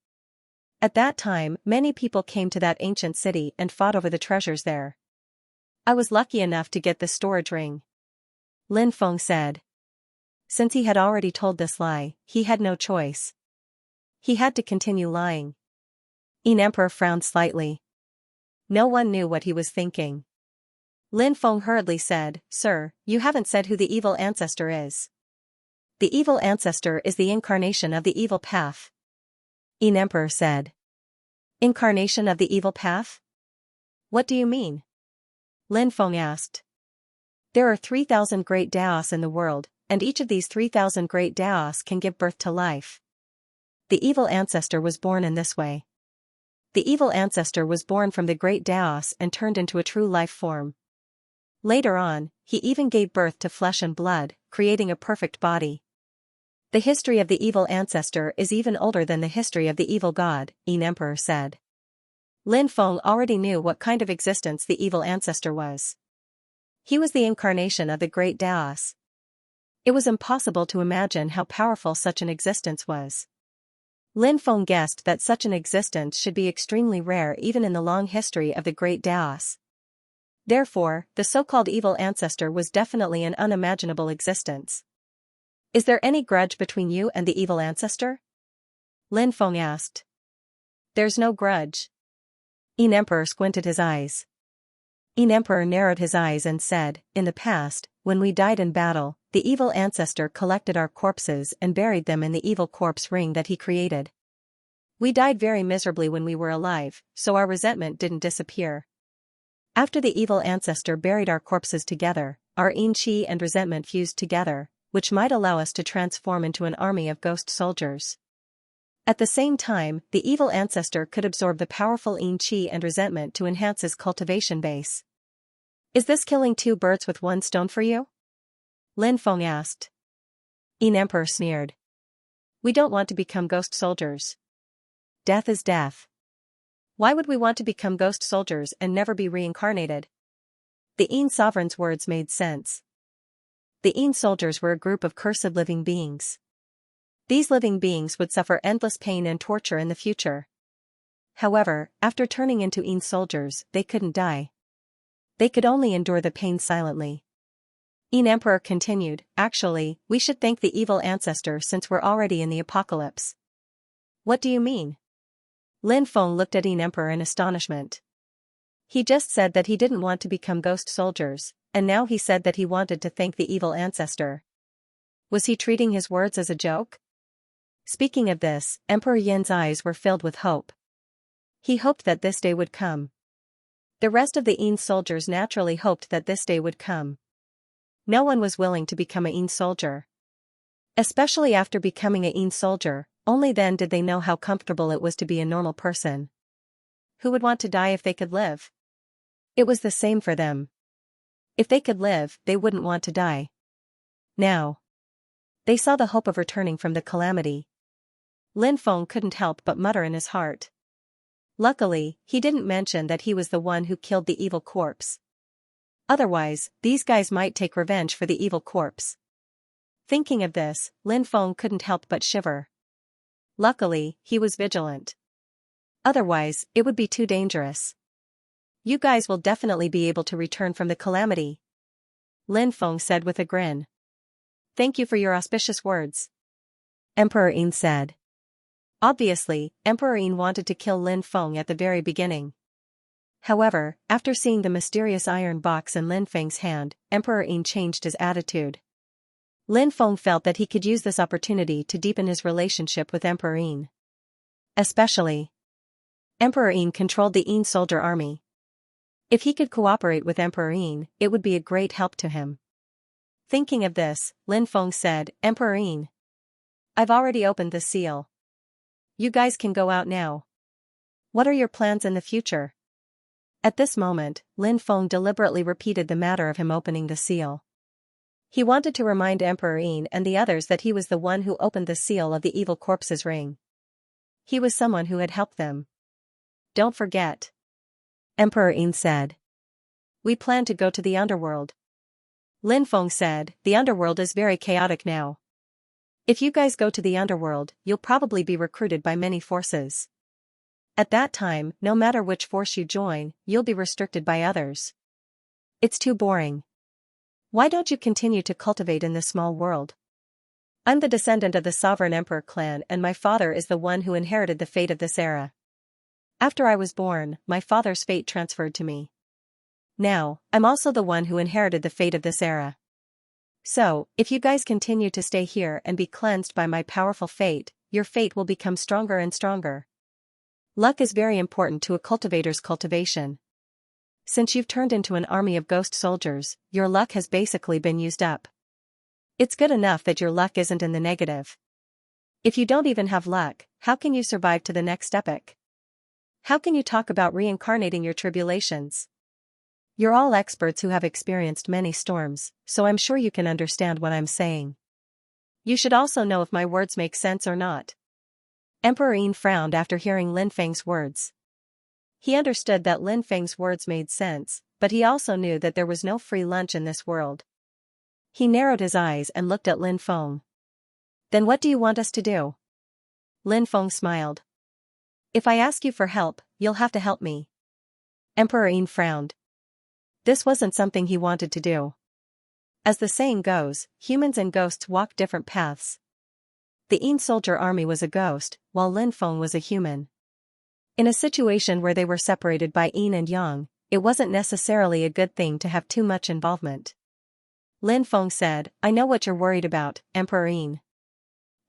At that time, many people came to that ancient city and fought over the treasures there. I was lucky enough to get this storage ring. Lin Feng said. Since he had already told this lie, he had no choice. He had to continue lying. Yin emperor frowned slightly. No one knew what he was thinking. Lin Feng hurriedly said, Sir, you haven't said who the evil ancestor is. The evil ancestor is the incarnation of the evil path. Yin emperor said. Incarnation of the evil path? What do you mean? Lin Feng asked. There are 3,000 great Daos in the world, and each of these 3,000 great Daos can give birth to life. The evil ancestor was born in this way. The evil ancestor was born from the great Daos and turned into a true life form. Later on, he even gave birth to flesh and blood, creating a perfect body. The history of the evil ancestor is even older than the history of the evil god, Yin Emperor said. Lin Feng already knew what kind of existence the evil ancestor was. He was the incarnation of the great Daos. It was impossible to imagine how powerful such an existence was. Lin Feng guessed that such an existence should be extremely rare even in the long history of the great Daos. Therefore, the so-called evil ancestor was definitely an unimaginable existence. Is there any grudge between you and the evil ancestor? Lin Feng asked. There's no grudge. Yin Emperor squinted his eyes. Yin Emperor narrowed his eyes and said, in the past, when we died in battle, the evil ancestor collected our corpses and buried them in the evil corpse ring that he created. We died very miserably when we were alive, so our resentment didn't disappear. After the evil ancestor buried our corpses together, our yin qi and resentment fused together, which might allow us to transform into an army of ghost soldiers. At the same time, the evil ancestor could absorb the powerful yin qi and resentment to enhance his cultivation base. Is this killing two birds with one stone for you? Lin Feng asked. Yin Emperor sneered. We don't want to become ghost soldiers. Death is death. Why would we want to become ghost soldiers and never be reincarnated? The Yin sovereign's words made sense. The Yin soldiers were a group of cursed living beings. These living beings would suffer endless pain and torture in the future. However, after turning into Yin soldiers, they couldn't die. They could only endure the pain silently. Yin Emperor continued, actually, we should thank the evil ancestor since we're already in the apocalypse. What do you mean? Lin Feng looked at Yin Emperor in astonishment. He just said that he didn't want to become ghost soldiers, and now he said that he wanted to thank the evil ancestor. Was he treating his words as a joke? Speaking of this, Emperor Yin's eyes were filled with hope. He hoped that this day would come. The rest of the Yin soldiers naturally hoped that this day would come. No one was willing to become a Yin soldier. Especially after becoming a Yin soldier, only then did they know how comfortable it was to be a normal person. Who would want to die if they could live? It was the same for them. If they could live, they wouldn't want to die. Now, they saw the hope of returning from the calamity. Lin Feng couldn't help but mutter in his heart. Luckily, he didn't mention that he was the one who killed the evil corpse. Otherwise, these guys might take revenge for the evil corpse. Thinking of this, Lin Feng couldn't help but shiver. Luckily, he was vigilant. Otherwise, it would be too dangerous. You guys will definitely be able to return from the calamity, Lin Feng said with a grin. Thank you for your auspicious words, Emperor Yin said. Obviously, Emperor Yin wanted to kill Lin Feng at the very beginning. However, after seeing the mysterious iron box in Lin Feng's hand, Emperor Yin changed his attitude. Lin Feng felt that he could use this opportunity to deepen his relationship with Emperor Yin. Especially, Emperor Yin controlled the Yin soldier army. If he could cooperate with Emperor Yin, it would be a great help to him. Thinking of this, Lin Feng said, Emperor Yin, I've already opened the seal. You guys can go out now. What are your plans in the future? At this moment, Lin Feng deliberately repeated the matter of him opening the seal. He wanted to remind Emperor Yin and the others that he was the one who opened the seal of the evil corpse's ring. He was someone who had helped them. Don't forget, Emperor Yin said. We plan to go to the underworld. Lin Feng said, the underworld is very chaotic now. If you guys go to the underworld, you'll probably be recruited by many forces. At that time, no matter which force you join, you'll be restricted by others. It's too boring. Why don't you continue to cultivate in this small world? I'm the descendant of the sovereign emperor clan and my father is the one who inherited the fate of this era. After I was born, my father's fate transferred to me. Now, I'm also the one who inherited the fate of this era. So, if you guys continue to stay here and be cleansed by my powerful fate, your fate will become stronger and stronger. Luck is very important to a cultivator's cultivation. Since you've turned into an army of ghost soldiers, your luck has basically been used up. It's good enough that your luck isn't in the negative. If you don't even have luck, how can you survive to the next epoch? How can you talk about reincarnating your tribulations? You're all experts who have experienced many storms, so I'm sure you can understand what I'm saying. You should also know if my words make sense or not. Emperor Yin frowned after hearing Lin Feng's words. He understood that Lin Feng's words made sense, but he also knew that there was no free lunch in this world. He narrowed his eyes and looked at Lin Feng. Then what do you want us to do? Lin Feng smiled. If I ask you for help, you'll have to help me. Emperor Yin frowned. This wasn't something he wanted to do. As the saying goes, humans and ghosts walk different paths. The Yin soldier army was a ghost, while Lin Feng was a human. In a situation where they were separated by yin and yang, it wasn't necessarily a good thing to have too much involvement. Lin Feng said, I know what you're worried about, Emperor Yin.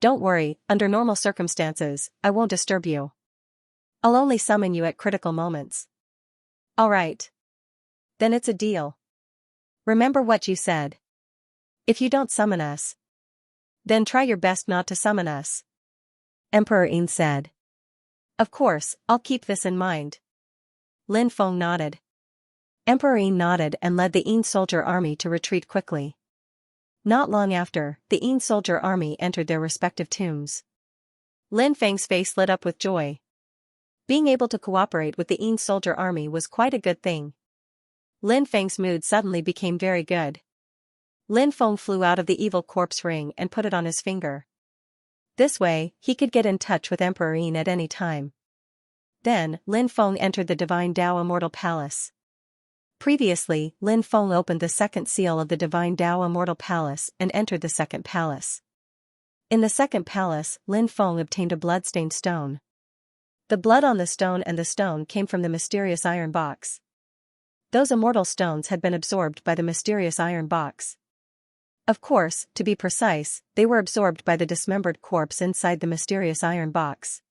Don't worry, under normal circumstances, I won't disturb you. I'll only summon you at critical moments. Alright. Then it's a deal. Remember what you said. If you don't summon us, then try your best not to summon us. Emperor Yin said. Of course, I'll keep this in mind. Lin Feng nodded. Emperor Yin nodded and led the Yin soldier army to retreat quickly. Not long after, the Yin soldier army entered their respective tombs. Lin Feng's face lit up with joy. Being able to cooperate with the Yin soldier army was quite a good thing. Lin Feng's mood suddenly became very good. Lin Feng flew out of the evil corpse ring and put it on his finger. This way, he could get in touch with Emperor Yin at any time. Then, Lin Feng entered the Divine Tao Immortal Palace. Previously, Lin Feng opened the second seal of the Divine Tao Immortal Palace and entered the second palace. In the second palace, Lin Feng obtained a blood-stained stone. The blood on the stone and the stone came from the mysterious iron box. Those immortal stones had been absorbed by the mysterious iron box. Of course, to be precise, they were absorbed by the dismembered corpse inside the mysterious iron box.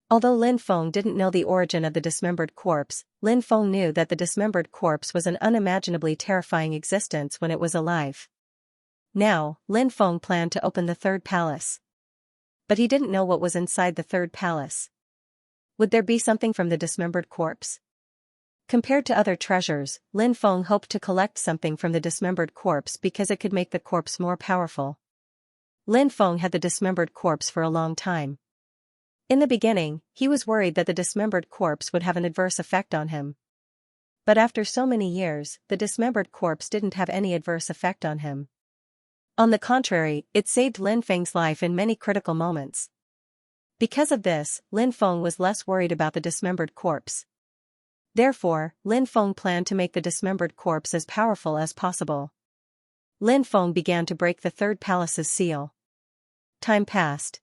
Although Lin Feng didn't know the origin of the dismembered corpse, Lin Feng knew that the dismembered corpse was an unimaginably terrifying existence when it was alive. Now, Lin Feng planned to open the third palace. But he didn't know what was inside the third palace. Would there be something from the dismembered corpse? Compared to other treasures, Lin Feng hoped to collect something from the dismembered corpse because it could make the corpse more powerful. Lin Feng had the dismembered corpse for a long time. In the beginning, he was worried that the dismembered corpse would have an adverse effect on him. But after so many years, the dismembered corpse didn't have any adverse effect on him. On the contrary, it saved Lin Feng's life in many critical moments. Because of this, Lin Feng was less worried about the dismembered corpse. Therefore, Lin Feng planned to make the dismembered corpse as powerful as possible. Lin Feng began to break the third palace's seal. Time passed.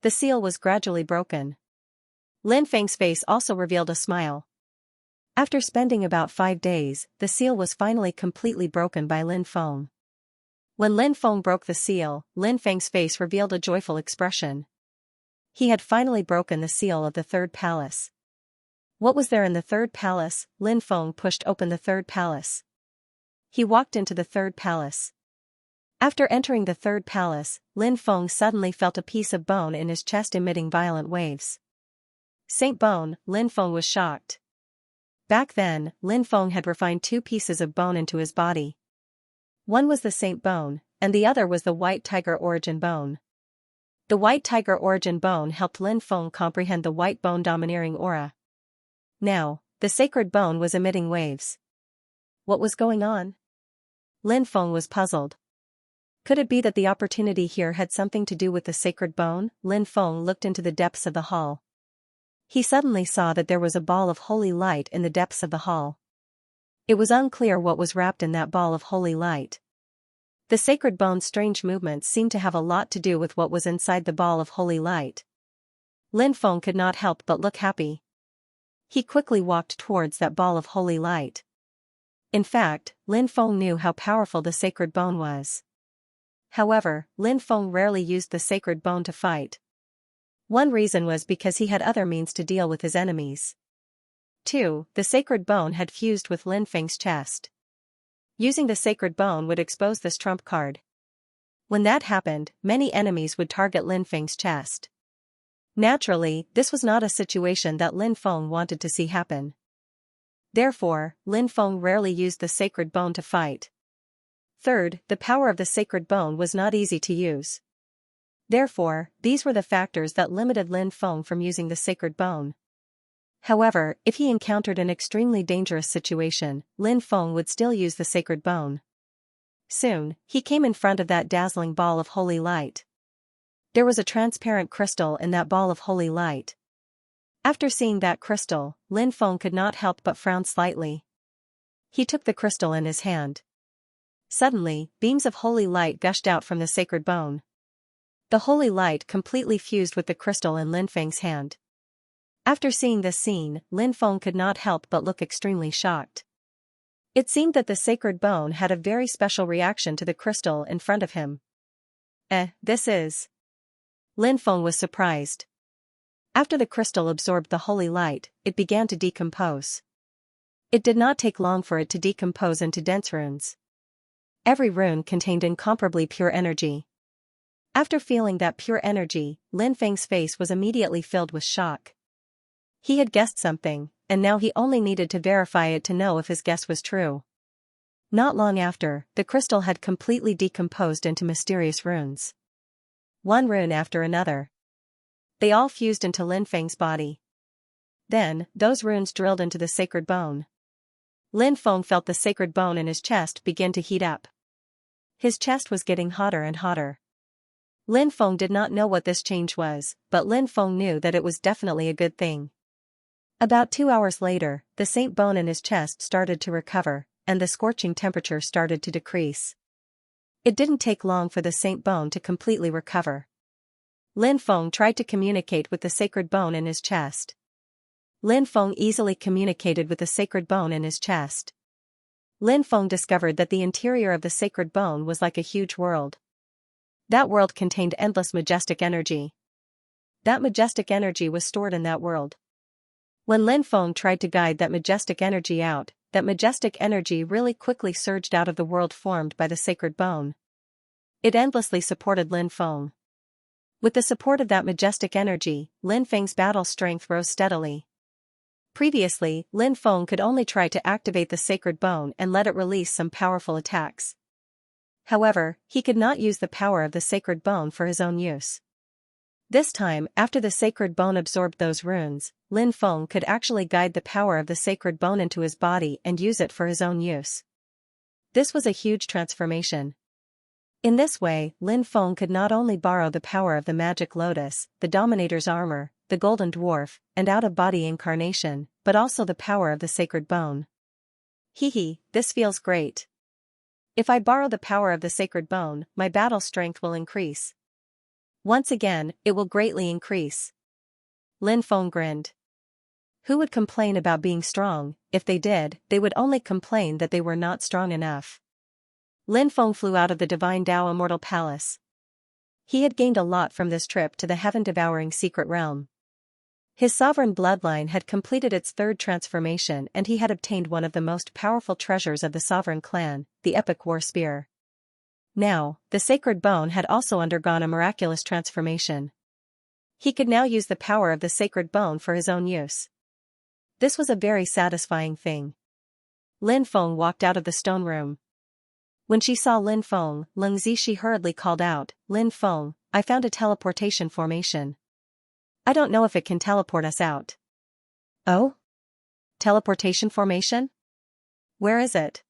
The seal was gradually broken. Lin Feng's face also revealed a smile. After spending about 5 days, the seal was finally completely broken by Lin Feng. When Lin Feng broke the seal, Lin Feng's face revealed a joyful expression. He had finally broken the seal of the third palace. What was there in the third palace? Lin Feng pushed open the third palace. He walked into the third palace. After entering the third palace, Lin Feng suddenly felt a piece of bone in his chest emitting violent waves. Saint Bone, Lin Feng was shocked. Back then, Lin Feng had refined 2 pieces of bone into his body. One was the Saint Bone, and the other was the White Tiger Origin Bone. The White Tiger Origin Bone helped Lin Feng comprehend the White Bone domineering aura. Now, the sacred bone was emitting waves. What was going on? Lin Feng was puzzled. Could it be that the opportunity here had something to do with the sacred bone? Lin Feng looked into the depths of the hall. He suddenly saw that there was a ball of holy light in the depths of the hall. It was unclear what was wrapped in that ball of holy light. The sacred bone's strange movements seemed to have a lot to do with what was inside the ball of holy light. Lin Feng could not help but look happy. He quickly walked towards that ball of holy light. In fact, Lin Feng knew how powerful the sacred bone was. However, Lin Feng rarely used the sacred bone to fight. One reason was because he had other means to deal with his enemies. 2. The sacred bone had fused with Lin Feng's chest. Using the sacred bone would expose this trump card. When that happened, many enemies would target Lin Feng's chest. Naturally, this was not a situation that Lin Feng wanted to see happen. Therefore, Lin Feng rarely used the sacred bone to fight. Third, the power of the sacred bone was not easy to use. Therefore, these were the factors that limited Lin Feng from using the sacred bone. However, if he encountered an extremely dangerous situation, Lin Feng would still use the sacred bone. Soon, he came in front of that dazzling ball of holy light. There was a transparent crystal in that ball of holy light. After seeing that crystal, Lin Feng could not help but frown slightly. He took the crystal in his hand. Suddenly, beams of holy light gushed out from the sacred bone. The holy light completely fused with the crystal in Lin Feng's hand. After seeing this scene, Lin Feng could not help but look extremely shocked. It seemed that the sacred bone had a very special reaction to the crystal in front of him. This is... Lin Feng was surprised. After the crystal absorbed the holy light, it began to decompose. It did not take long for it to decompose into dense runes. Every rune contained incomparably pure energy. After feeling that pure energy, Lin Feng's face was immediately filled with shock. He had guessed something, and now he only needed to verify it to know if his guess was true. Not long after, the crystal had completely decomposed into mysterious runes. One rune after another. They all fused into Lin Feng's body. Then, those runes drilled into the sacred bone. Lin Feng felt the sacred bone in his chest begin to heat up. His chest was getting hotter and hotter. Lin Feng did not know what this change was, but Lin Feng knew that it was definitely a good thing. About 2 hours later, the saint bone in his chest started to recover, and the scorching temperature started to decrease. It didn't take long for the saint bone to completely recover. Lin Feng tried to communicate with the sacred bone in his chest. Lin Feng easily communicated with the sacred bone in his chest. Lin Feng discovered that the interior of the sacred bone was like a huge world. That world contained endless majestic energy. That majestic energy was stored in that world. When Lin Feng tried to guide that majestic energy out, that majestic energy really quickly surged out of the world formed by the sacred bone. It endlessly supported Lin Feng. With the support of that majestic energy, Lin Feng's battle strength rose steadily. Previously, Lin Feng could only try to activate the sacred bone and let it release some powerful attacks. However, he could not use the power of the sacred bone for his own use. This time, after the sacred bone absorbed those runes, Lin Feng could actually guide the power of the sacred bone into his body and use it for his own use. This was a huge transformation. In this way, Lin Feng could not only borrow the power of the magic lotus, the Dominator's armor, the golden dwarf, and out-of-body incarnation, but also the power of the sacred bone. This feels great. If I borrow the power of the sacred bone, my battle strength will increase. Once again, it will greatly increase. Lin Feng grinned. Who would complain about being strong? If they did, they would only complain that they were not strong enough. Lin Feng flew out of the Divine Tao Immortal Palace. He had gained a lot from this trip to the heaven-devouring secret realm. His sovereign bloodline had completed its third transformation and he had obtained one of the most powerful treasures of the sovereign clan, the epic war spear. Now, the sacred bone had also undergone a miraculous transformation. He could now use the power of the sacred bone for his own use. This was a very satisfying thing. Lin Feng walked out of the stone room. When she saw Lin Feng, Leng Zishi hurriedly called out, "Lin Feng, I found a teleportation formation. I don't know if it can teleport us out." "Oh? Teleportation formation? Where is it?"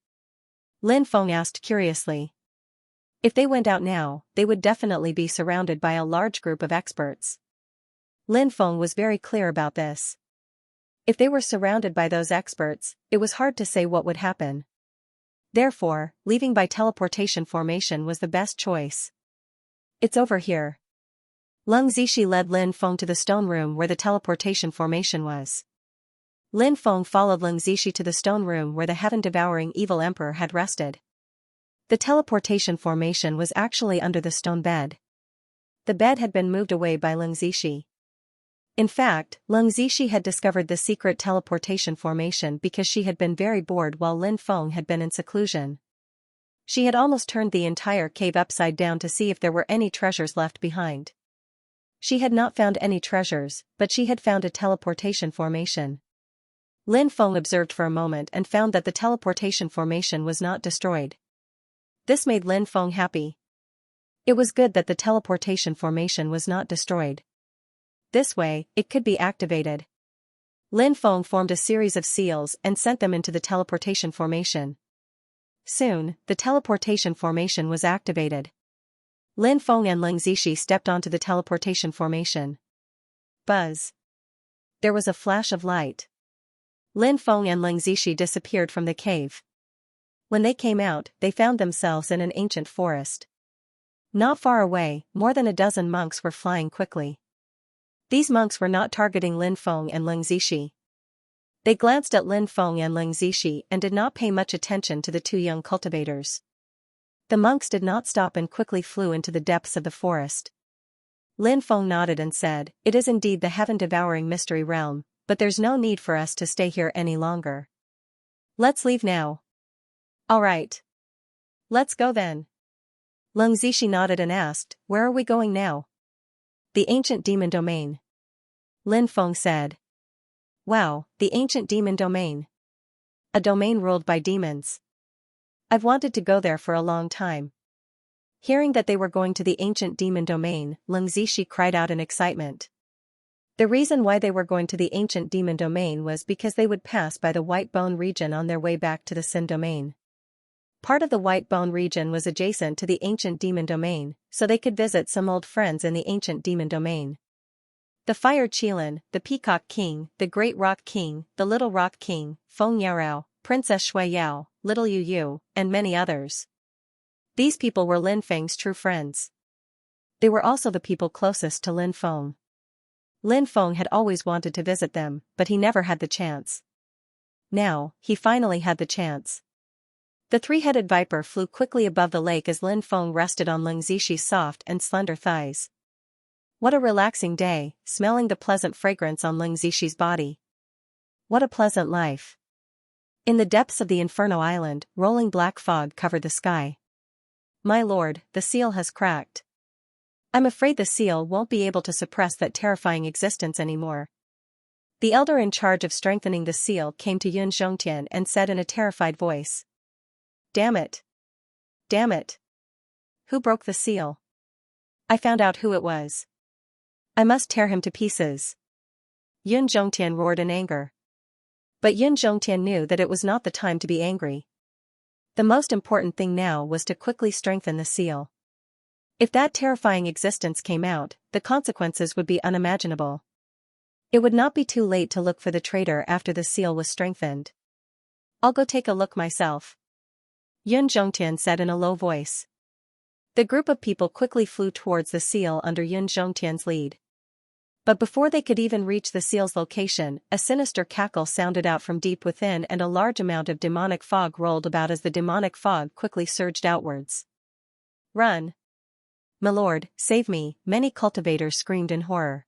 Lin Feng asked curiously. If they went out now, they would definitely be surrounded by a large group of experts. Lin Feng was very clear about this. If they were surrounded by those experts, it was hard to say what would happen. Therefore, leaving by teleportation formation was the best choice. "It's over here." Leng Zishi led Lin Feng to the stone room where the teleportation formation was. Lin Feng followed Leng Zishi to the stone room where the heaven-devouring evil emperor had rested. The teleportation formation was actually under the stone bed. The bed had been moved away by Leng Zishi. In fact, Leng Zixi had discovered the secret teleportation formation because she had been very bored while Lin Feng had been in seclusion. She had almost turned the entire cave upside down to see if there were any treasures left behind. She had not found any treasures, but she had found a teleportation formation. Lin Feng observed for a moment and found that the teleportation formation was not destroyed. This made Lin Feng happy. It was good that the teleportation formation was not destroyed. This way, it could be activated. Lin Feng formed a series of seals and sent them into the teleportation formation. Soon, the teleportation formation was activated. Lin Feng and Leng Zixi stepped onto the teleportation formation. Buzz. There was a flash of light. Lin Feng and Leng Zixi disappeared from the cave. When they came out, they found themselves in an ancient forest. Not far away, more than a dozen monks were flying quickly. These monks were not targeting Lin Feng and Leng Zixi. They glanced at Lin Feng and Leng Zixi and did not pay much attention to the two young cultivators. The monks did not stop and quickly flew into the depths of the forest. Lin Feng nodded and said, "It is indeed the heaven-devouring mystery realm, but there's no need for us to stay here any longer. Let's leave now." "All right. Let's go then." Leng Zixi nodded and asked, "Where are we going now?" "The ancient demon domain." Lin Feng said. "Wow, the ancient demon domain. A domain ruled by demons. I've wanted to go there for a long time." Hearing that they were going to the ancient demon domain, Leng Zixi cried out in excitement. The reason why they were going to the ancient demon domain was because they would pass by the White Bone region on their way back to the Sin domain. Part of the White Bone region was adjacent to the ancient demon domain, so they could visit some old friends in the ancient demon domain. The Fire Qilin, the Peacock King, the Great Rock King, the Little Rock King, Feng Yarao, Princess Shui Yao, Little Yu Yu, and many others. These people were Lin Feng's true friends. They were also the people closest to Lin Feng. Lin Feng had always wanted to visit them, but he never had the chance. Now, he finally had the chance. The three-headed viper flew quickly above the lake as Lin Feng rested on Leng Zixi's soft and slender thighs. What a relaxing day, smelling the pleasant fragrance on Leng Zixi's body. What a pleasant life. In the depths of the Inferno Island, rolling black fog covered the sky. "My lord, the seal has cracked. I'm afraid the seal won't be able to suppress that terrifying existence anymore." The elder in charge of strengthening the seal came to Yun Zhongtian and said in a terrified voice. "Damn it. Damn it. Who broke the seal? I found out who it was. I must tear him to pieces." Yun Zhongtian roared in anger. But Yun Zhongtian knew that it was not the time to be angry. The most important thing now was to quickly strengthen the seal. If that terrifying existence came out, the consequences would be unimaginable. It would not be too late to look for the traitor after the seal was strengthened. "I'll go take a look myself," Yun Zhongtian said in a low voice. The group of people quickly flew towards the seal under Yun Zhongtian's lead. But before they could even reach the seal's location, a sinister cackle sounded out from deep within and a large amount of demonic fog rolled about as the demonic fog quickly surged outwards. "Run! Milord, save me," many cultivators screamed in horror.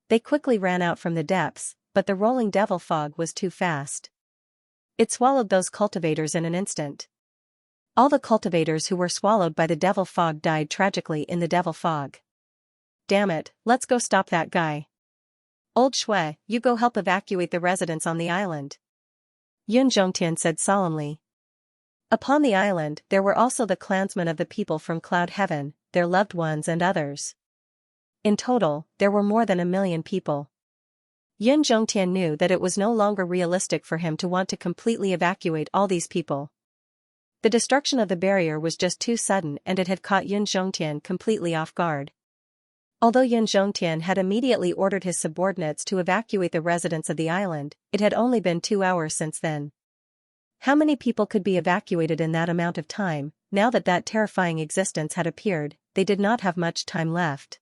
They quickly ran out from the depths, but the rolling devil fog was too fast. It swallowed those cultivators in an instant. All the cultivators who were swallowed by the devil fog died tragically in the devil fog. "Damn it, let's go stop that guy. Old Shui, you go help evacuate the residents on the island," Yun Zhongtian said solemnly. Upon the island there were also the clansmen of the people from Cloud Heaven, their loved ones and others. In total, there were more than 1,000,000 people. Yun Zhongtian knew that it was no longer realistic for him to want to completely evacuate all these people. The destruction of the barrier was just too sudden and it had caught Yun Zhongtian completely off guard. Although Yun Zhongtian had immediately ordered his subordinates to evacuate the residents of the island, it had only been 2 hours since then. How many people could be evacuated in that amount of time? Now that that terrifying existence had appeared, they did not have much time left.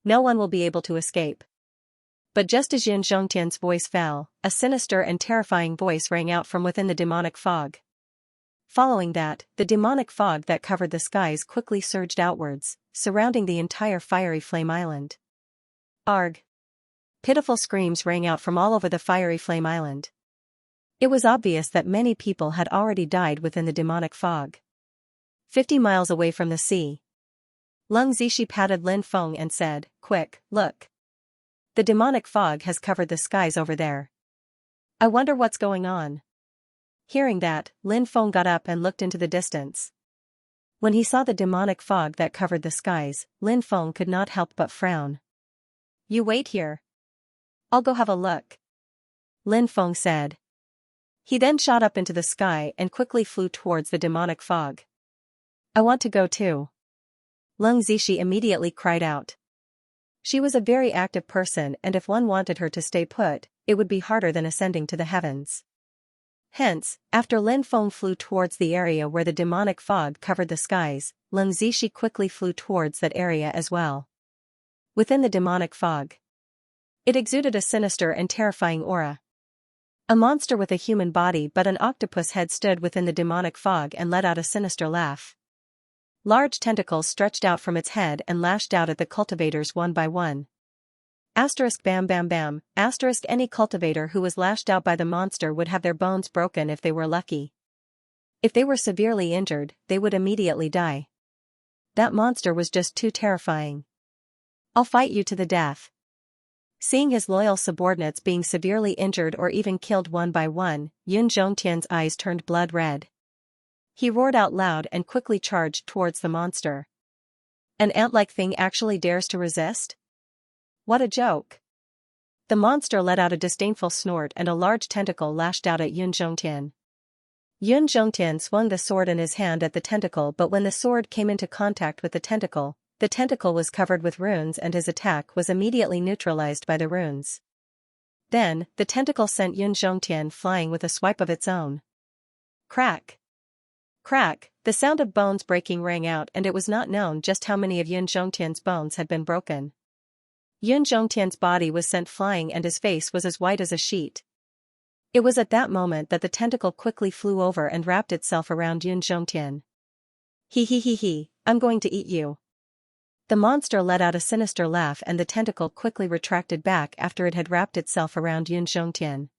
No one will be able to escape. But just as Yun Zhongtian's voice fell, a sinister and terrifying voice rang out from within the demonic fog. Following that, the demonic fog that covered the skies quickly surged outwards, surrounding the entire fiery flame island. "Arg! Pitiful screams rang out from all over the fiery flame island. It was obvious that many people had already died within the demonic fog. 50 miles away from the sea. Lung Zishi patted Lin Feng and said, "Quick, look. The demonic fog has covered the skies over there. I wonder what's going on." Hearing that, Lin Feng got up and looked into the distance. When he saw the demonic fog that covered the skies, Lin Feng could not help but frown. "You wait here. I'll go have a look," Lin Feng said. He then shot up into the sky and quickly flew towards the demonic fog. "I want to go too," Lung Zishi immediately cried out. She was a very active person, and if one wanted her to stay put, it would be harder than ascending to the heavens. Hence, after Lin Feng flew towards the area where the demonic fog covered the skies, Lung Zishi quickly flew towards that area as well. Within the demonic fog, it exuded a sinister and terrifying aura. A monster with a human body but an octopus head stood within the demonic fog and let out a sinister laugh. Large tentacles stretched out from its head and lashed out at the cultivators one by one. Bam bam bam, any cultivator who was lashed out by the monster would have their bones broken if they were lucky. If they were severely injured, they would immediately die. That monster was just too terrifying. "I'll fight you to the death." Seeing his loyal subordinates being severely injured or even killed one by one, Yun Zhongtian's eyes turned blood red. He roared out loud and quickly charged towards the monster. An ant-like thing actually dares to resist? What a joke. The monster let out a disdainful snort and a large tentacle lashed out at Yun Zhongtian. Yun Zhongtian swung the sword in his hand at the tentacle, but when the sword came into contact with the tentacle was covered with runes and his attack was immediately neutralized by the runes. Then, the tentacle sent Yun Zhongtian flying with a swipe of its own. Crack! Crack! The sound of bones breaking rang out, and it was not known just how many of Yun Zhongtian's bones had been broken. Yun Zhongtian's body was sent flying and his face was as white as a sheet. It was at that moment that the tentacle quickly flew over and wrapped itself around Yun Zhongtian. He, I'm going to eat you." The monster let out a sinister laugh and the tentacle quickly retracted back after it had wrapped itself around Yun Zhongtian.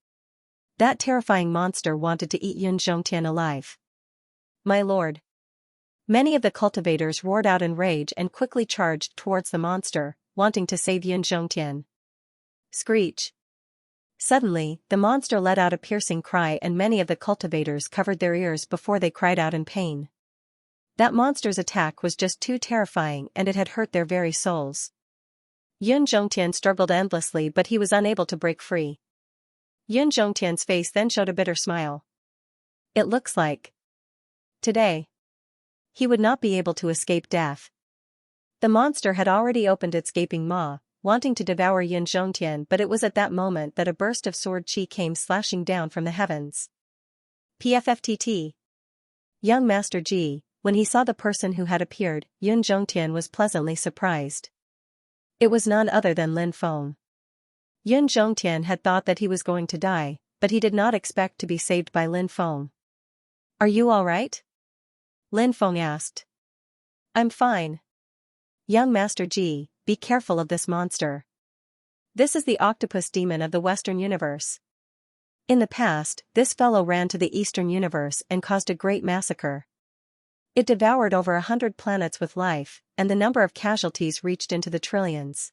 That terrifying monster wanted to eat Yun Zhongtian alive. "My lord." Many of the cultivators roared out in rage and quickly charged towards the monster, wanting to save Yun Zhongtian. Screech! Suddenly, the monster let out a piercing cry and many of the cultivators covered their ears before they cried out in pain. That monster's attack was just too terrifying and it had hurt their very souls. Yun Zhongtian struggled endlessly but he was unable to break free. Yun Zhongtian's face then showed a bitter smile. It looks like today he would not be able to escape death. The monster had already opened its gaping maw, wanting to devour Yun Zhongtian, but it was at that moment that a burst of sword chi came slashing down from the heavens. PFFTT. Young Master Ji, when he saw the person who had appeared, Yun Zhongtian was pleasantly surprised. It was none other than Lin Feng. Yun Zhongtian had thought that he was going to die, but he did not expect to be saved by Lin Feng. "Are you all right?" Lin Feng asked. "I'm fine. Young Master Ji, be careful of this monster. This is the octopus demon of the Western universe. In the past, this fellow ran to the Eastern universe and caused a great massacre. It devoured over 100 planets with life, and the number of casualties reached into the trillions.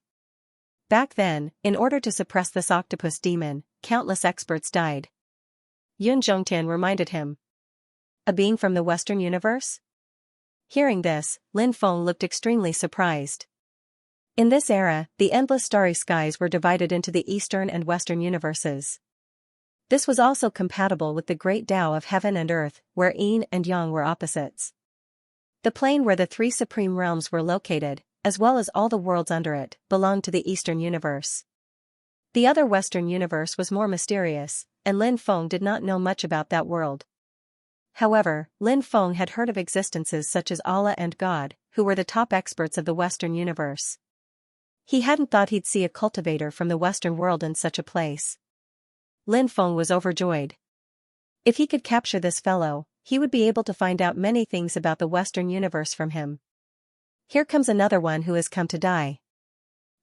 Back then, in order to suppress this octopus demon, countless experts died." Yun Zhongtian reminded him. "A being from the Western universe?" Hearing this, Lin Feng looked extremely surprised. In this era, the endless starry skies were divided into the Eastern and Western universes. This was also compatible with the great Tao of heaven and earth, where yin and yang were opposites. The plane where the three supreme realms were located, as well as all the worlds under it, belonged to the Eastern universe. The other Western universe was more mysterious, and Lin Feng did not know much about that world. However, Lin Feng had heard of existences such as Allah and God, who were the top experts of the Western universe. He hadn't thought he'd see a cultivator from the Western world in such a place. Lin Feng was overjoyed. If he could capture this fellow, he would be able to find out many things about the Western universe from him. Here comes another one who has come to die.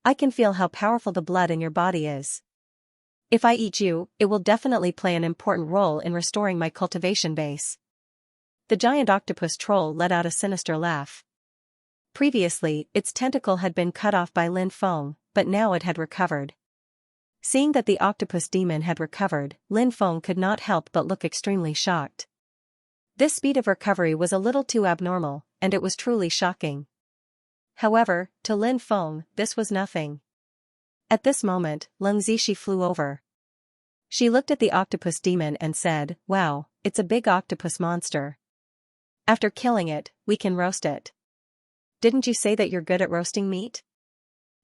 I can feel how powerful the blood in your body is. If I eat you, it will definitely play an important role in restoring my cultivation base. The giant octopus troll let out a sinister laugh. Previously, its tentacle had been cut off by Lin Feng, but now it had recovered. Seeing that the octopus demon had recovered, Lin Feng could not help but look extremely shocked. This speed of recovery was a little too abnormal, and it was truly shocking. However, to Lin Feng, this was nothing. At this moment, Leng Zixi flew over. She looked at the octopus demon and said, "Wow, it's a big octopus monster. After killing it, we can roast it. Didn't you say that you're good at roasting meat?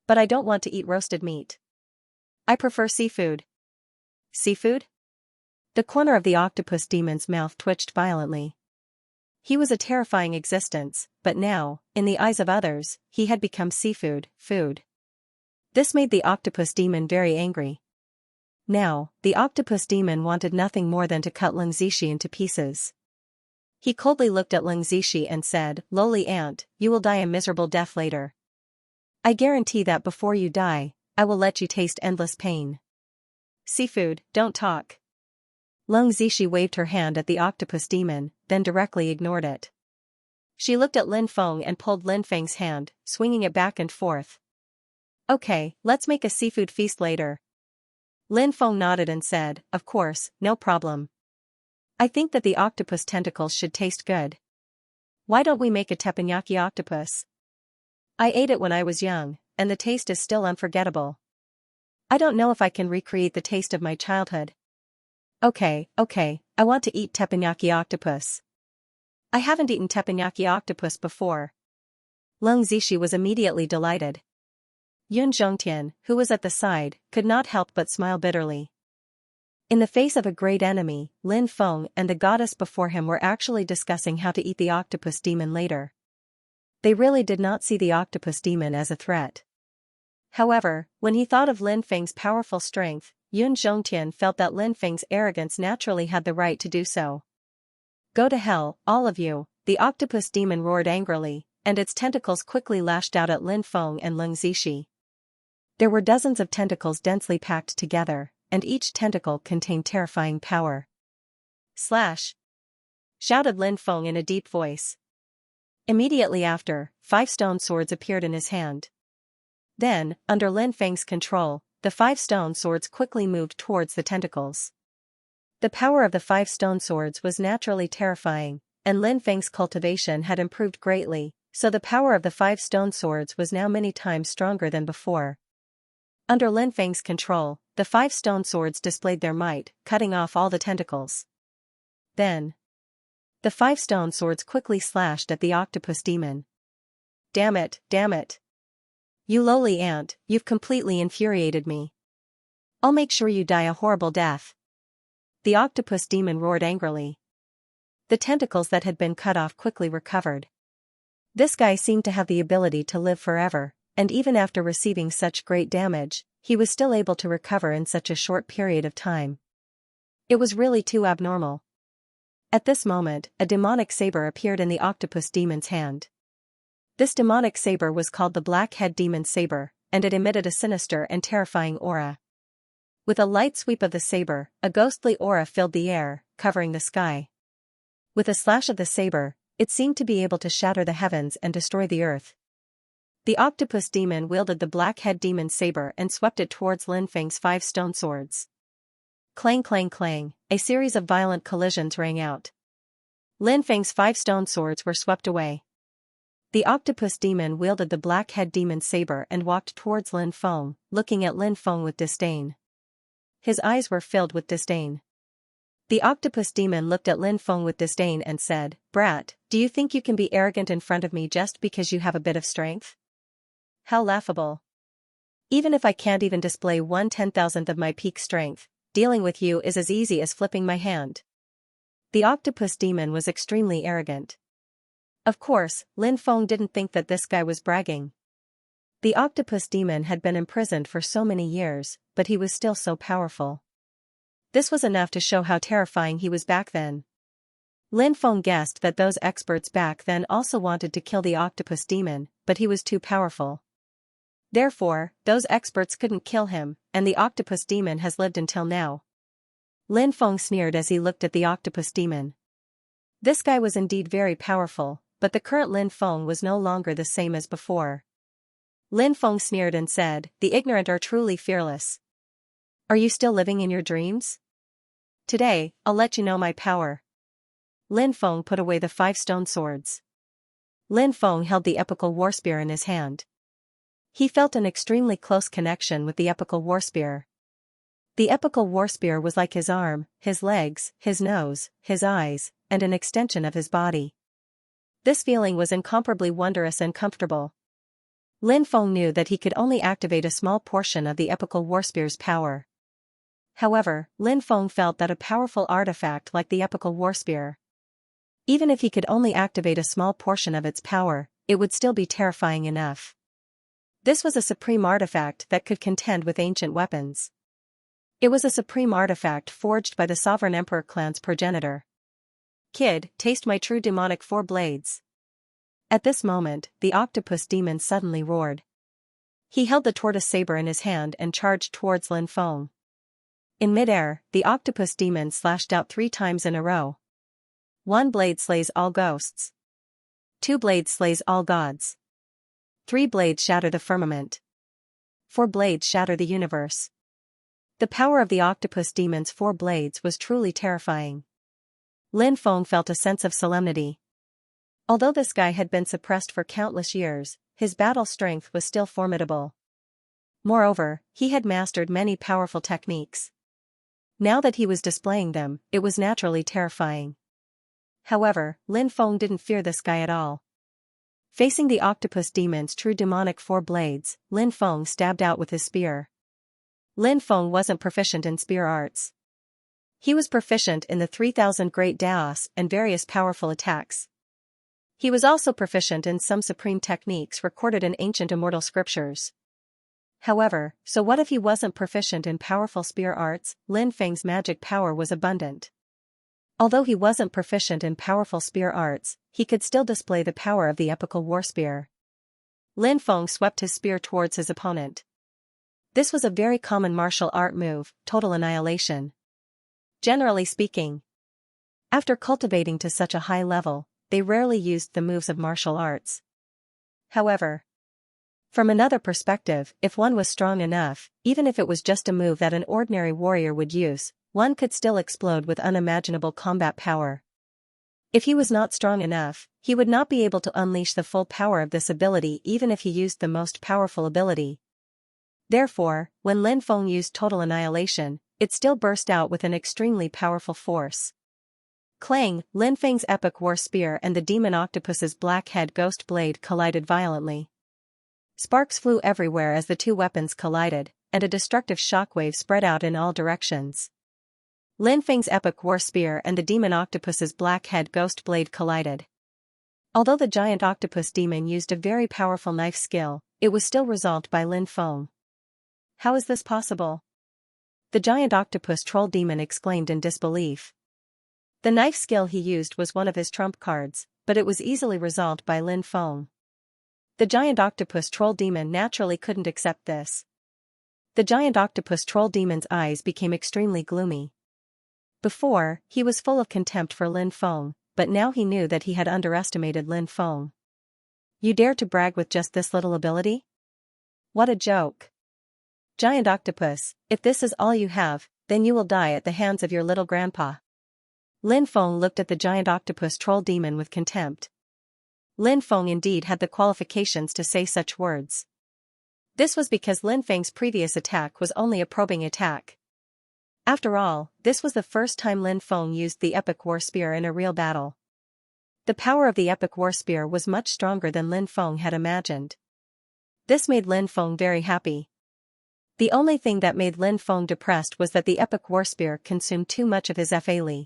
But I don't want to eat roasted meat. I prefer seafood." Seafood? The corner of the octopus demon's mouth twitched violently. He was a terrifying existence, but now, in the eyes of others, he had become seafood, food. This made the octopus demon very angry. Now, the octopus demon wanted nothing more than to cut Leng Zixi into pieces. He coldly looked at Leng Zixi and said, "Lowly ant, you will die a miserable death later. I guarantee that before you die, I will let you taste endless pain." "Seafood, don't talk." Leng Zixi waved her hand at the octopus demon, then directly ignored it. She looked at Lin Feng and pulled Lin Feng's hand, swinging it back and forth. "Okay, let's make a seafood feast later." Lin Feng nodded and said, "Of course, no problem. I think that the octopus tentacles should taste good. Why don't we make a teppanyaki octopus? I ate it when I was young, and the taste is still unforgettable. I don't know if I can recreate the taste of my childhood." Okay, I want to eat teppanyaki octopus. I haven't eaten teppanyaki octopus before." Leng Zixi was immediately delighted. Yun Zhongtian, who was at the side, could not help but smile bitterly. In the face of a great enemy, Lin Feng and the goddess before him were actually discussing how to eat the octopus demon later. They really did not see the octopus demon as a threat. However, when he thought of Lin Feng's powerful strength, Yun Zhongtian felt that Lin Feng's arrogance naturally had the right to do so. "Go to hell, all of you," the octopus demon roared angrily, and its tentacles quickly lashed out at Lin Feng and Leng Zixi. There were dozens of tentacles densely packed together, and each tentacle contained terrifying power. "Slash!" shouted Lin Feng in a deep voice. Immediately after, 5 stone swords appeared in his hand. Then, under Lin Feng's control, the 5 stone swords quickly moved towards the tentacles. The power of the 5 stone swords was naturally terrifying, and Lin Feng's cultivation had improved greatly, so the power of the 5 stone swords was now many times stronger than before. Under Lin Feng's control, the 5 stone swords displayed their might, cutting off all the tentacles. Then, the 5 stone swords quickly slashed at the octopus demon. Damn it! You lowly ant, you've completely infuriated me. I'll make sure you die a horrible death." The octopus demon roared angrily. The tentacles that had been cut off quickly recovered. This guy seemed to have the ability to live forever, and even after receiving such great damage, he was still able to recover in such a short period of time. It was really too abnormal. At this moment, a demonic saber appeared in the octopus demon's hand. This demonic saber was called the Black-Head Demon Saber, and it emitted a sinister and terrifying aura. With a light sweep of the saber, a ghostly aura filled the air, covering the sky. With a slash of the saber, it seemed to be able to shatter the heavens and destroy the earth. The octopus demon wielded the Black-Head Demon Saber and swept it towards Lin Feng's 5 stone swords. Clang clang clang, a series of violent collisions rang out. Lin Feng's 5 stone swords were swept away. The octopus demon wielded the Black-Head Demon Saber and walked towards Lin Feng, looking at Lin Feng with disdain. His eyes were filled with disdain. The octopus demon looked at Lin Feng with disdain and said, "Brat, do you think you can be arrogant in front of me just because you have a bit of strength? How laughable. Even if I can't even display 1/10,000th of my peak strength, dealing with you is as easy as flipping my hand." The octopus demon was extremely arrogant. Of course, Lin Feng didn't think that this guy was bragging. The octopus demon had been imprisoned for so many years, but he was still so powerful. This was enough to show how terrifying he was back then. Lin Feng guessed that those experts back then also wanted to kill the octopus demon, but he was too powerful. Therefore, those experts couldn't kill him, and the octopus demon has lived until now. Lin Feng sneered as he looked at the octopus demon. This guy was indeed very powerful, but the current Lin Feng was no longer the same as before. Lin Feng sneered and said, "The ignorant are truly fearless. Are you still living in your dreams? Today, I'll let you know my power." Lin Feng put away the 5 stone swords. Lin Feng held the epical war spear in his hand. He felt an extremely close connection with the epical war spear. The epical war spear was like his arm, his legs, his nose, his eyes, and an extension of his body. This feeling was incomparably wondrous and comfortable. Lin Feng knew that he could only activate a small portion of the epical war spear's power. However, Lin Feng felt that a powerful artifact like the epical war spear, even if he could only activate a small portion of its power, it would still be terrifying enough. This was a supreme artifact that could contend with ancient weapons. It was a supreme artifact forged by the Sovereign Emperor clan's progenitor. "Kid, taste my true demonic 4 blades." At this moment, the octopus demon suddenly roared. He held the tortoise saber in his hand and charged towards Lin Feng. In midair, the octopus demon slashed out 3 times in a row. 1 blade slays all ghosts. 2 blades slays all gods. 3 blades shatter the firmament. 4 blades shatter the universe. The power of the octopus demon's 4 blades was truly terrifying. Lin Feng felt a sense of solemnity. Although this guy had been suppressed for countless years, his battle strength was still formidable. Moreover, he had mastered many powerful techniques. Now that he was displaying them, it was naturally terrifying. However, Lin Feng didn't fear this guy at all. Facing the octopus demon's true demonic 4 blades, Lin Feng stabbed out with his spear. Lin Feng wasn't proficient in spear arts. He was proficient in the 3,000 great daos and various powerful attacks. He was also proficient in some supreme techniques recorded in ancient immortal scriptures. However, so what if he wasn't proficient in powerful spear arts? Lin Feng's magic power was abundant. Although he wasn't proficient in powerful spear arts, he could still display the power of the epical war spear. Lin Feng swept his spear towards his opponent. This was a very common martial art move, total annihilation. Generally speaking, after cultivating to such a high level, they rarely used the moves of martial arts. However, from another perspective, if one was strong enough, even if it was just a move that an ordinary warrior would use, one could still explode with unimaginable combat power. If he was not strong enough, he would not be able to unleash the full power of this ability even if he used the most powerful ability. Therefore, when Lin Feng used total annihilation, it still burst out with an extremely powerful force. Clang! Lin Feng's epic war spear and the demon octopus's black head ghost blade collided violently. Sparks flew everywhere as the 2 weapons collided, and a destructive shockwave spread out in all directions. Lin Feng's epic war spear and the demon octopus's black head ghost blade collided. Although the giant octopus demon used a very powerful knife skill, it was still resolved by Lin Feng. How is this possible? The giant octopus troll demon exclaimed in disbelief. The knife skill he used was one of his trump cards, but it was easily resolved by Lin Feng. The giant octopus troll demon naturally couldn't accept this. The giant octopus troll demon's eyes became extremely gloomy. Before, he was full of contempt for Lin Feng, but now he knew that he had underestimated Lin Feng. You dare to brag with just this little ability? What a joke. Giant octopus, if this is all you have, then you will die at the hands of your little grandpa. Lin Feng looked at the giant octopus troll demon with contempt. Lin Feng indeed had the qualifications to say such words. This was because Lin Feng's previous attack was only a probing attack. After all, this was the first time Lin Feng used the epic war spear in a real battle. The power of the epic war spear was much stronger than Lin Feng had imagined. This made Lin Feng very happy. The only thing that made Lin Feng depressed was that the epic war spear consumed too much of his FA.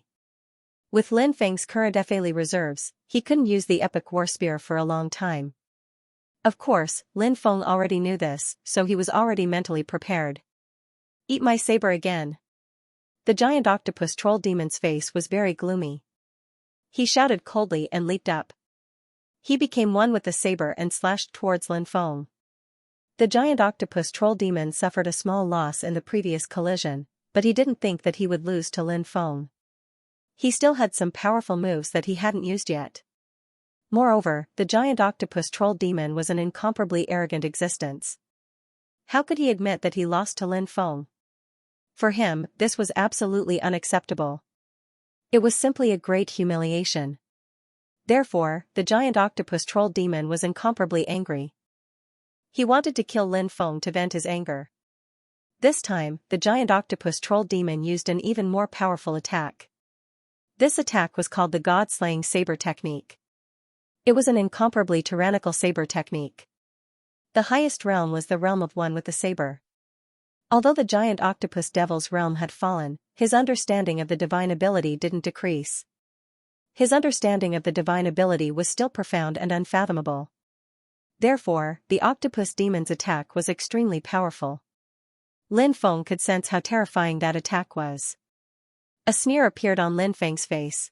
With Lin Feng's current FA reserves, he couldn't use the epic war spear for a long time. Of course, Lin Feng already knew this, so he was already mentally prepared. Eat my saber again. The giant octopus troll demon's face was very gloomy. He shouted coldly and leaped up. He became one with the saber and slashed towards Lin Feng. The giant octopus troll demon suffered a small loss in the previous collision, but he didn't think that he would lose to Lin Feng. He still had some powerful moves that he hadn't used yet. Moreover, the giant octopus troll demon was an incomparably arrogant existence. How could he admit that he lost to Lin Feng? For him, this was absolutely unacceptable. It was simply a great humiliation. Therefore, the giant octopus troll demon was incomparably angry. He wanted to kill Lin Feng to vent his anger. This time, the giant octopus troll demon used an even more powerful attack. This attack was called the God-slaying saber technique. It was an incomparably tyrannical saber technique. The highest realm was the realm of one with the saber. Although the giant octopus devil's realm had fallen, his understanding of the divine ability didn't decrease. His understanding of the divine ability was still profound and unfathomable. Therefore, the octopus demon's attack was extremely powerful. Lin Feng could sense how terrifying that attack was. A sneer appeared on Lin Feng's face.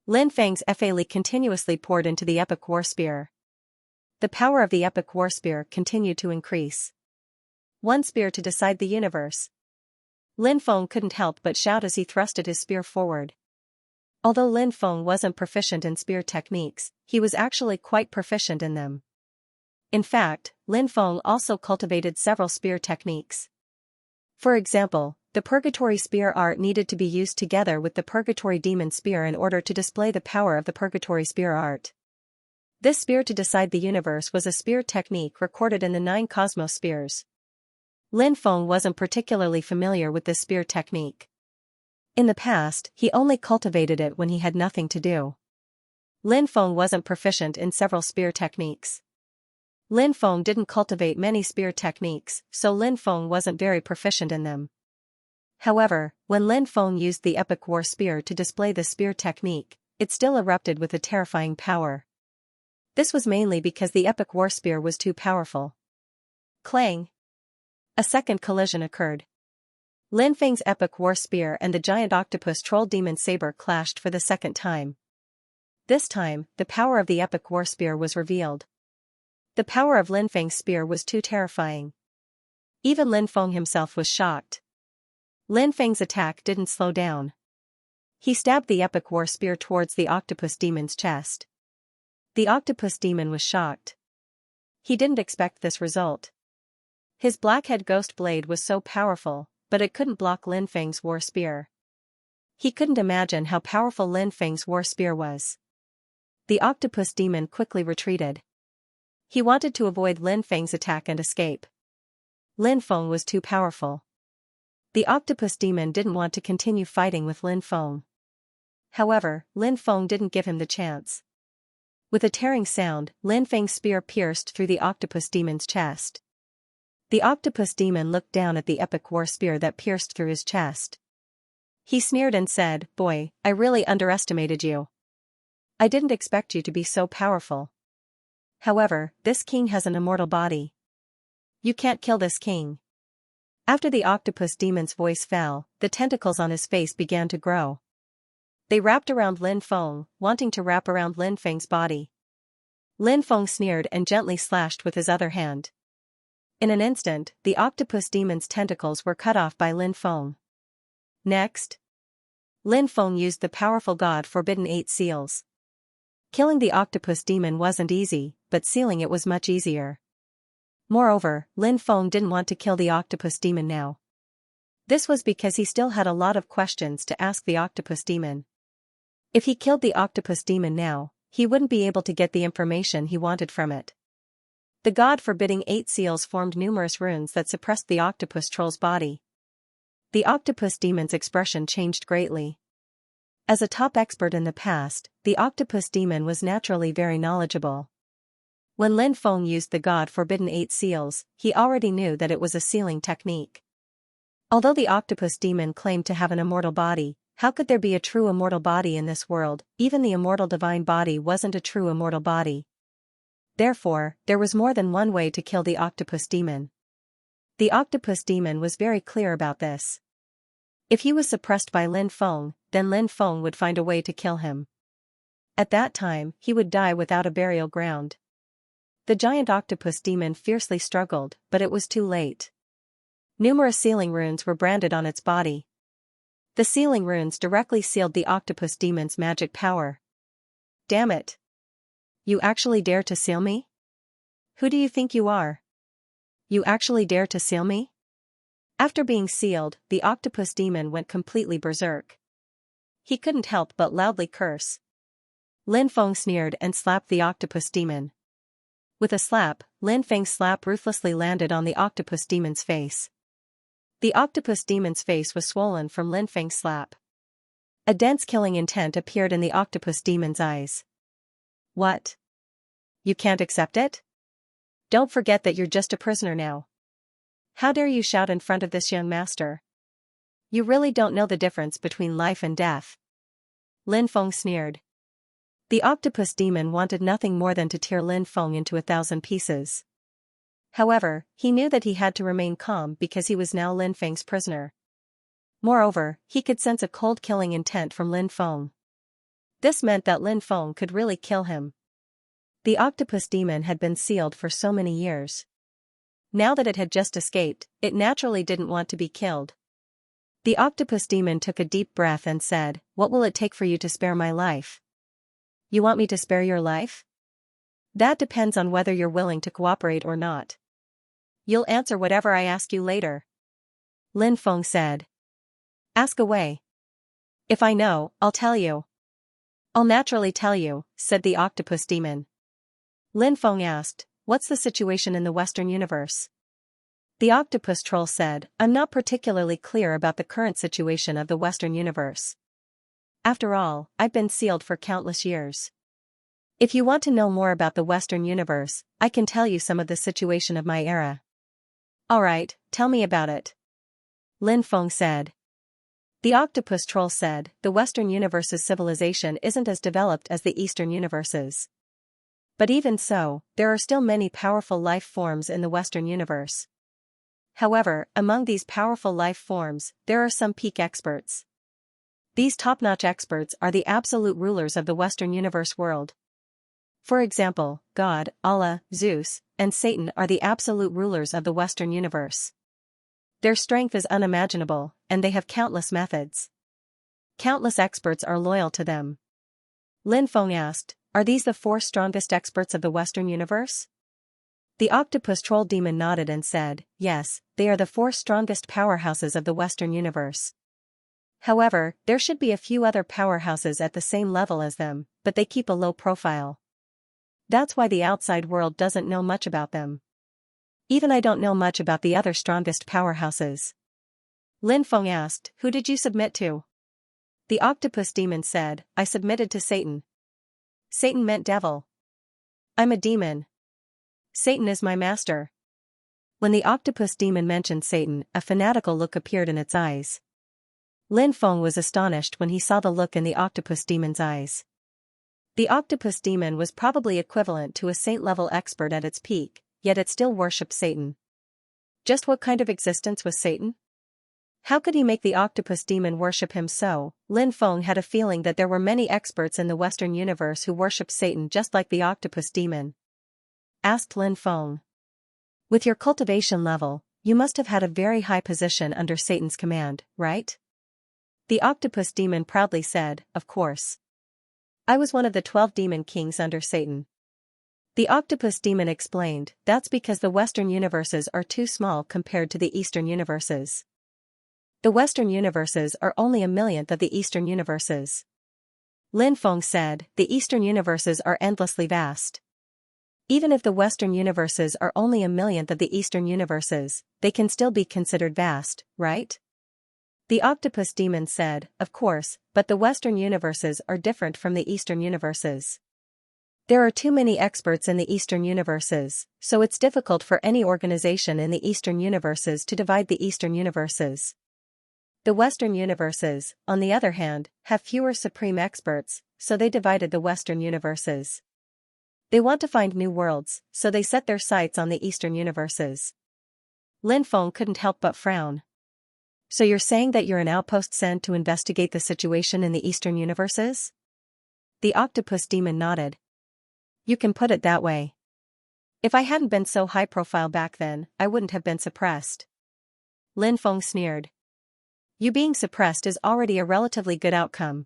Lin Feng's Li continuously poured into the epic war spear. The power of the epic war spear continued to increase. One spear to decide the universe. Lin Feng couldn't help but shout as he thrusted his spear forward. Although Lin Feng wasn't proficient in spear techniques, he was actually quite proficient in them. In fact, Lin Feng also cultivated several spear techniques. For example, the Purgatory Spear art needed to be used together with the Purgatory Demon Spear in order to display the power of the Purgatory Spear art. This spear to decide the universe was a spear technique recorded in the 9 Cosmos Spears. Lin Feng wasn't particularly familiar with this spear technique. In the past, he only cultivated it when he had nothing to do. Lin Feng wasn't proficient in several spear techniques. Lin Feng didn't cultivate many spear techniques, so Lin Feng wasn't very proficient in them. However, when Lin Feng used the epic war spear to display the spear technique, it still erupted with a terrifying power. This was mainly because the epic war spear was too powerful. Clang! A second collision occurred. Lin Feng's epic war spear and the giant octopus troll demon saber clashed for the second time. This time, the power of the epic war spear was revealed. The power of Lin Feng's spear was too terrifying. Even Lin Feng himself was shocked. Lin Feng's attack didn't slow down. He stabbed the epic war spear towards the octopus demon's chest. The octopus demon was shocked. He didn't expect this result. His blackhead ghost blade was so powerful, but it couldn't block Lin Feng's war spear. He couldn't imagine how powerful Lin Feng's war spear was. The octopus demon quickly retreated. He wanted to avoid Lin Feng's attack and escape. Lin Feng was too powerful. The octopus demon didn't want to continue fighting with Lin Feng. However, Lin Feng didn't give him the chance. With a tearing sound, Lin Feng's spear pierced through the octopus demon's chest. The octopus demon looked down at the epic war spear that pierced through his chest. He sneered and said, "Boy, I really underestimated you. I didn't expect you to be so powerful. However, this king has an immortal body. You can't kill this king." After the octopus demon's voice fell, the tentacles on his face began to grow. They wrapped around Lin Feng, wanting to wrap around Lin Feng's body. Lin Feng sneered and gently slashed with his other hand. In an instant, the octopus demon's tentacles were cut off by Lin Feng. Next, Lin Feng used the powerful God-forbidden 8 seals. Killing the octopus demon wasn't easy, but sealing it was much easier. Moreover, Lin Feng didn't want to kill the octopus demon now. This was because he still had a lot of questions to ask the octopus demon. If he killed the octopus demon now, he wouldn't be able to get the information he wanted from it. The God-forbidding 8 seals formed numerous runes that suppressed the octopus troll's body. The octopus demon's expression changed greatly. As a top expert in the past, the octopus demon was naturally very knowledgeable. When Lin Feng used the God-forbidden 8 seals, he already knew that it was a sealing technique. Although the octopus demon claimed to have an immortal body, how could there be a true immortal body in this world? Even the immortal divine body wasn't a true immortal body. Therefore, there was more than one way to kill the octopus demon. The octopus demon was very clear about this. If he was suppressed by Lin Feng, then Lin Feng would find a way to kill him. At that time, he would die without a burial ground. The giant octopus demon fiercely struggled, but it was too late. Numerous sealing runes were branded on its body. The sealing runes directly sealed the octopus demon's magic power. Damn it! You actually dare to seal me? Who do you think you are? You actually dare to seal me? After being sealed, the octopus demon went completely berserk. He couldn't help but loudly curse. Lin Feng sneered and slapped the octopus demon. With a slap, Lin Feng's slap ruthlessly landed on the octopus demon's face. The octopus demon's face was swollen from Lin Feng's slap. A dense killing intent appeared in the octopus demon's eyes. What? You can't accept it? Don't forget that you're just a prisoner now. How dare you shout in front of this young master? You really don't know the difference between life and death. Lin Feng sneered. The octopus demon wanted nothing more than to tear Lin Feng into 1,000 pieces. However, he knew that he had to remain calm because he was now Lin Feng's prisoner. Moreover, he could sense a cold killing intent from Lin Feng. This meant that Lin Feng could really kill him. The octopus demon had been sealed for so many years. Now that it had just escaped, it naturally didn't want to be killed. The octopus demon took a deep breath and said, "What will it take for you to spare my life?" You want me to spare your life? That depends on whether you're willing to cooperate or not. You'll answer whatever I ask you later. Lin Feng said. Ask away. If I know, I'll tell you. I'll naturally tell you, said the octopus demon. Lin Feng asked, what's the situation in the Western universe? The octopus troll said, I'm not particularly clear about the current situation of the Western universe. After all, I've been sealed for countless years. If you want to know more about the Western universe, I can tell you some of the situation of my era. Alright, tell me about it. Lin Feng said. The octopus troll said, the Western universe's civilization isn't as developed as the Eastern universe's. But even so, there are still many powerful life forms in the Western universe. However, among these powerful life forms, there are some peak experts. These top-notch experts are the absolute rulers of the Western universe world. For example, God, Allah, Zeus, and Satan are the absolute rulers of the Western universe. Their strength is unimaginable, and they have countless methods. Countless experts are loyal to them. Lin Feng asked, are these the 4 strongest experts of the Western universe? The octopus troll demon nodded and said, yes, they are the 4 strongest powerhouses of the Western universe. However, there should be a few other powerhouses at the same level as them, but they keep a low profile. That's why the outside world doesn't know much about them. Even I don't know much about the other strongest powerhouses. Lin Feng asked, who did you submit to? The octopus demon said, I submitted to Satan. Satan meant devil. I'm a demon. Satan is my master. When the octopus demon mentioned Satan, a fanatical look appeared in its eyes. Lin Feng was astonished when he saw the look in the octopus demon's eyes. The octopus demon was probably equivalent to a saint-level expert at its peak, yet it still worshipped Satan. Just what kind of existence was Satan? How could he make the octopus demon worship him so? Lin Feng had a feeling that there were many experts in the Western universe who worshipped Satan just like the octopus demon. Asked Lin Feng. With your cultivation level, you must have had a very high position under Satan's command, right? The octopus demon proudly said, of course. I was one of the 12 demon kings under Satan. The octopus demon explained, that's because the Western universes are too small compared to the Eastern universes. The Western universes are only a millionth of the Eastern universes. Lin Feng said, the Eastern universes are endlessly vast. Even if the Western universes are only a millionth of the Eastern universes, they can still be considered vast, right? The octopus demon said, of course, but the Western universes are different from the Eastern universes. There are too many experts in the Eastern universes, so it's difficult for any organization in the Eastern universes to divide the Eastern universes. The Western universes, on the other hand, have fewer supreme experts, so they divided the Western universes. They want to find new worlds, so they set their sights on the Eastern universes. Lin Feng couldn't help but frown. So you're saying that you're an outpost sent to investigate the situation in the Eastern universes? The octopus demon nodded. You can put it that way. If I hadn't been so high profile back then, I wouldn't have been suppressed. Lin Feng sneered. You being suppressed is already a relatively good outcome.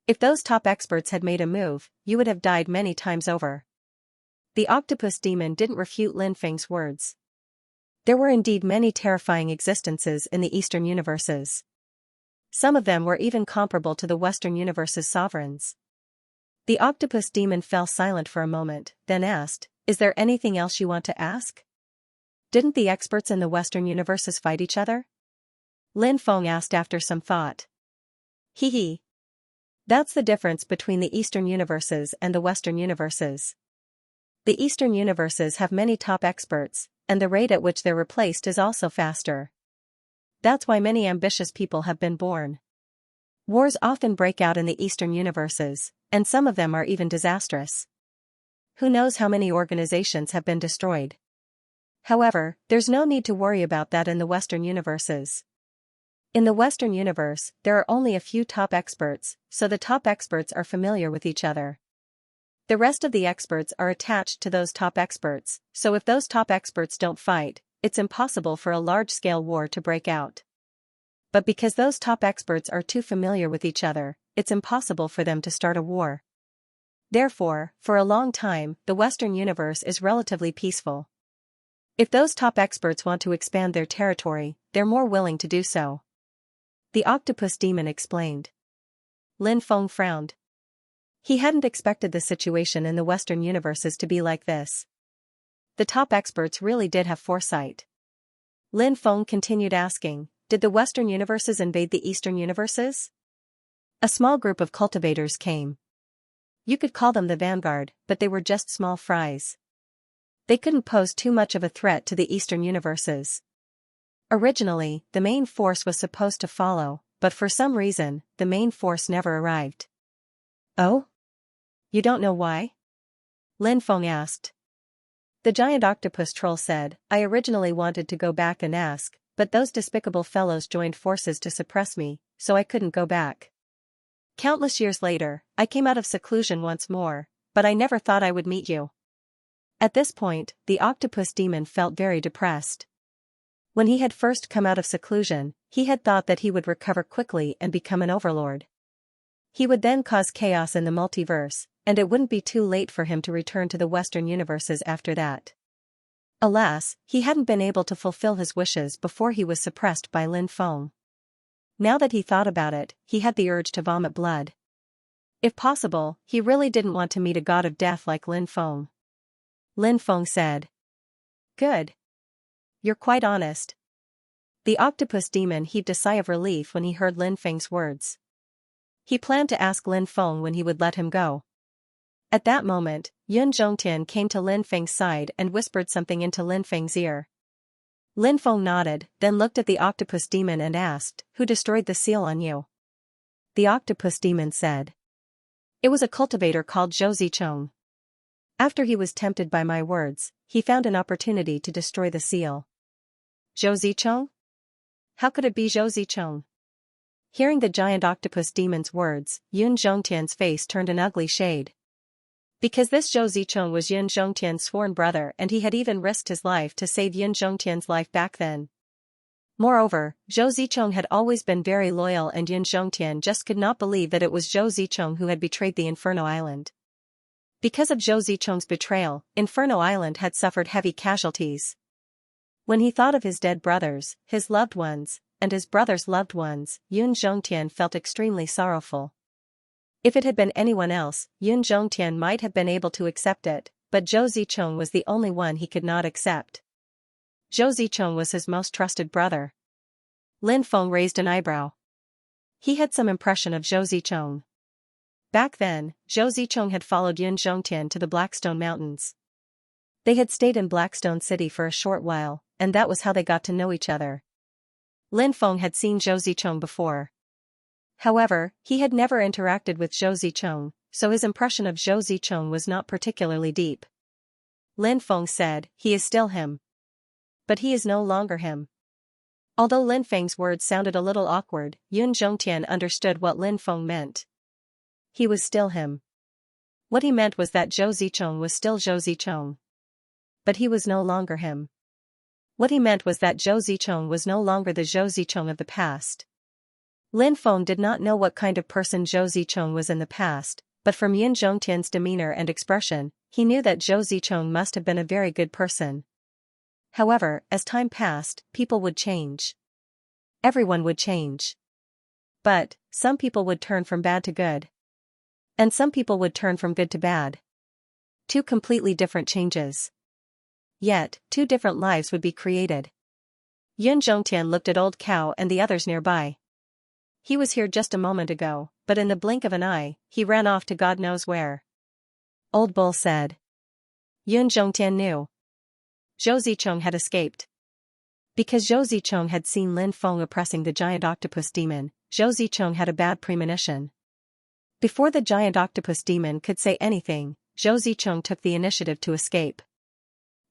If those top experts had made a move, you would have died many times over. The octopus demon didn't refute Lin Feng's words. There were indeed many terrifying existences in the Eastern universes. Some of them were even comparable to the Western universe's sovereigns. The octopus demon fell silent for a moment, then asked, "Is there anything else you want to ask? Didn't the experts in the Western universes fight each other?" Lin Feng asked after some thought. Hee hee. That's the difference between the Eastern universes and the Western universes. The Eastern universes have many top experts, and the rate at which they're replaced is also faster. That's why many ambitious people have been born. Wars often break out in the Eastern universes, and some of them are even disastrous. Who knows how many organizations have been destroyed? However, there's no need to worry about that in the Western universes. In the Western universe, there are only a few top experts, so the top experts are familiar with each other. The rest of the experts are attached to those top experts, so if those top experts don't fight, it's impossible for a large-scale war to break out. But because those top experts are too familiar with each other, it's impossible for them to start a war. Therefore, for a long time, the Western universe is relatively peaceful. If those top experts want to expand their territory, they're more willing to do so. The octopus demon explained. Lin Feng frowned. He hadn't expected the situation in the Western universes to be like this. The top experts really did have foresight. Lin Feng continued asking, did the Western universes invade the Eastern universes? A small group of cultivators came. You could call them the vanguard, but they were just small fries. They couldn't pose too much of a threat to the Eastern universes. Originally, the main force was supposed to follow, but for some reason, the main force never arrived. Oh? You don't know why? Lin Feng asked. The giant octopus troll said, I originally wanted to go back and ask, but those despicable fellows joined forces to suppress me, so I couldn't go back. Countless years later, I came out of seclusion once more, but I never thought I would meet you. At this point, the octopus demon felt very depressed. When he had first come out of seclusion, he had thought that he would recover quickly and become an overlord. He would then cause chaos in the multiverse, and it wouldn't be too late for him to return to the Western universes after that. Alas, he hadn't been able to fulfill his wishes before he was suppressed by Lin Feng. Now that he thought about it, he had the urge to vomit blood. If possible, he really didn't want to meet a god of death like Lin Feng. Lin Feng said. Good. You're quite honest. The octopus demon heaved a sigh of relief when he heard Lin Feng's words. He planned to ask Lin Feng when he would let him go. At that moment, Yun Zhongtian came to Lin Feng's side and whispered something into Lin Feng's ear. Lin Feng nodded, then looked at the octopus demon and asked, Who destroyed the seal on you? The octopus demon said. It was a cultivator called Zhou Zicheng. After he was tempted by my words, he found an opportunity to destroy the seal. Zhou Zicheng? How could it be Zhou Zicheng? Hearing the giant octopus demon's words, Yun Zhongtian's face turned an ugly shade. Because this Zhou Zicheng was Yun Zhongtian's sworn brother and he had even risked his life to save Yun Zhongtian's life back then. Moreover, Zhou Zicheng had always been very loyal and Yun Zhongtian just could not believe that it was Zhou Zicheng who had betrayed the Inferno Island. Because of Zhou Zicheng's betrayal, Inferno Island had suffered heavy casualties. When he thought of his dead brothers, his loved ones, and his brother's loved ones, Yun Zhongtian felt extremely sorrowful. If it had been anyone else, Yun Zhongtian might have been able to accept it, but Zhou Zicheng was the only one he could not accept. Zhou Zicheng was his most trusted brother. Lin Feng raised an eyebrow. He had some impression of Zhou Zicheng. Back then, Zhou Zicheng had followed Yun Zhongtian to the Blackstone Mountains. They had stayed in Blackstone City for a short while, and that was how they got to know each other. Lin Feng had seen Zhou Zicheng before. However, he had never interacted with Zhou Zicheng, so his impression of Zhou Zicheng was not particularly deep. Lin Feng said, He is still him. But he is no longer him. Although Lin Feng's words sounded a little awkward, Yun Zhongtian understood what Lin Feng meant. He was still him. What he meant was that Zhou Zicheng was still Zhou Zicheng. but he was no longer him. What he meant was that Zhou Zicheng was no longer the Zhou Zicheng of the past. Lin Feng did not know what kind of person Zhou Zicheng was in the past, but from Yin Zhongtian's demeanor and expression, he knew that Zhou Zicheng must have been a very good person. However, as time passed, people would change. Everyone would change. But, some people would turn from bad to good. And some people would turn from good to bad. Two completely different changes. Yet, two different lives would be created. Yun Zhongtian looked at Old Cow and the others nearby. He was here just a moment ago, but in the blink of an eye, he ran off to God knows where. Old Bull said. Yun Zhongtian knew. Zhou Zicheng had escaped. Because Zhou Zicheng had seen Lin Feng oppressing the giant octopus demon, Zhou Zicheng had a bad premonition. Before the giant octopus demon could say anything, Zhou Zicheng took the initiative to escape.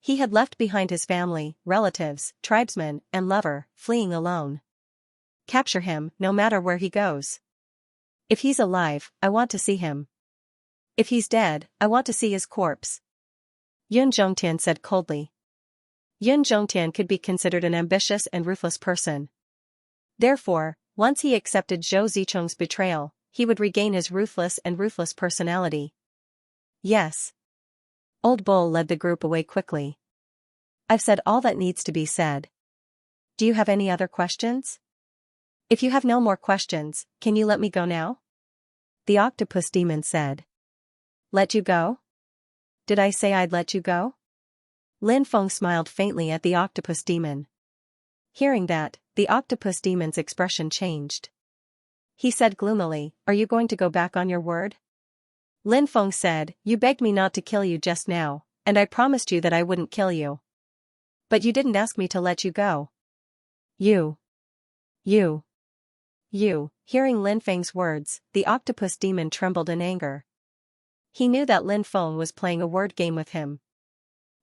He had left behind his family, relatives, tribesmen, and lover, fleeing alone. Capture him, no matter where he goes. If he's alive, I want to see him. If he's dead, I want to see his corpse. Yun Zhongtian said coldly. Yun Zhongtian could be considered an ambitious and ruthless person. Therefore, once he accepted Zhou Zicheng's betrayal, he would regain his ruthless personality. Yes. Old Bull led the group away quickly. I've said all that needs to be said. Do you have any other questions? If you have no more questions, can you let me go now? The octopus demon said. Let you go? Did I say I'd let you go? Lin Feng smiled faintly at the octopus demon. Hearing that, the octopus demon's expression changed. He said gloomily, Are you going to go back on your word? Lin Feng said, You begged me not to kill you just now, and I promised you that I wouldn't kill you. But you didn't ask me to let you go. You. Hearing Lin Feng's words, the octopus demon trembled in anger. He knew that Lin Feng was playing a word game with him.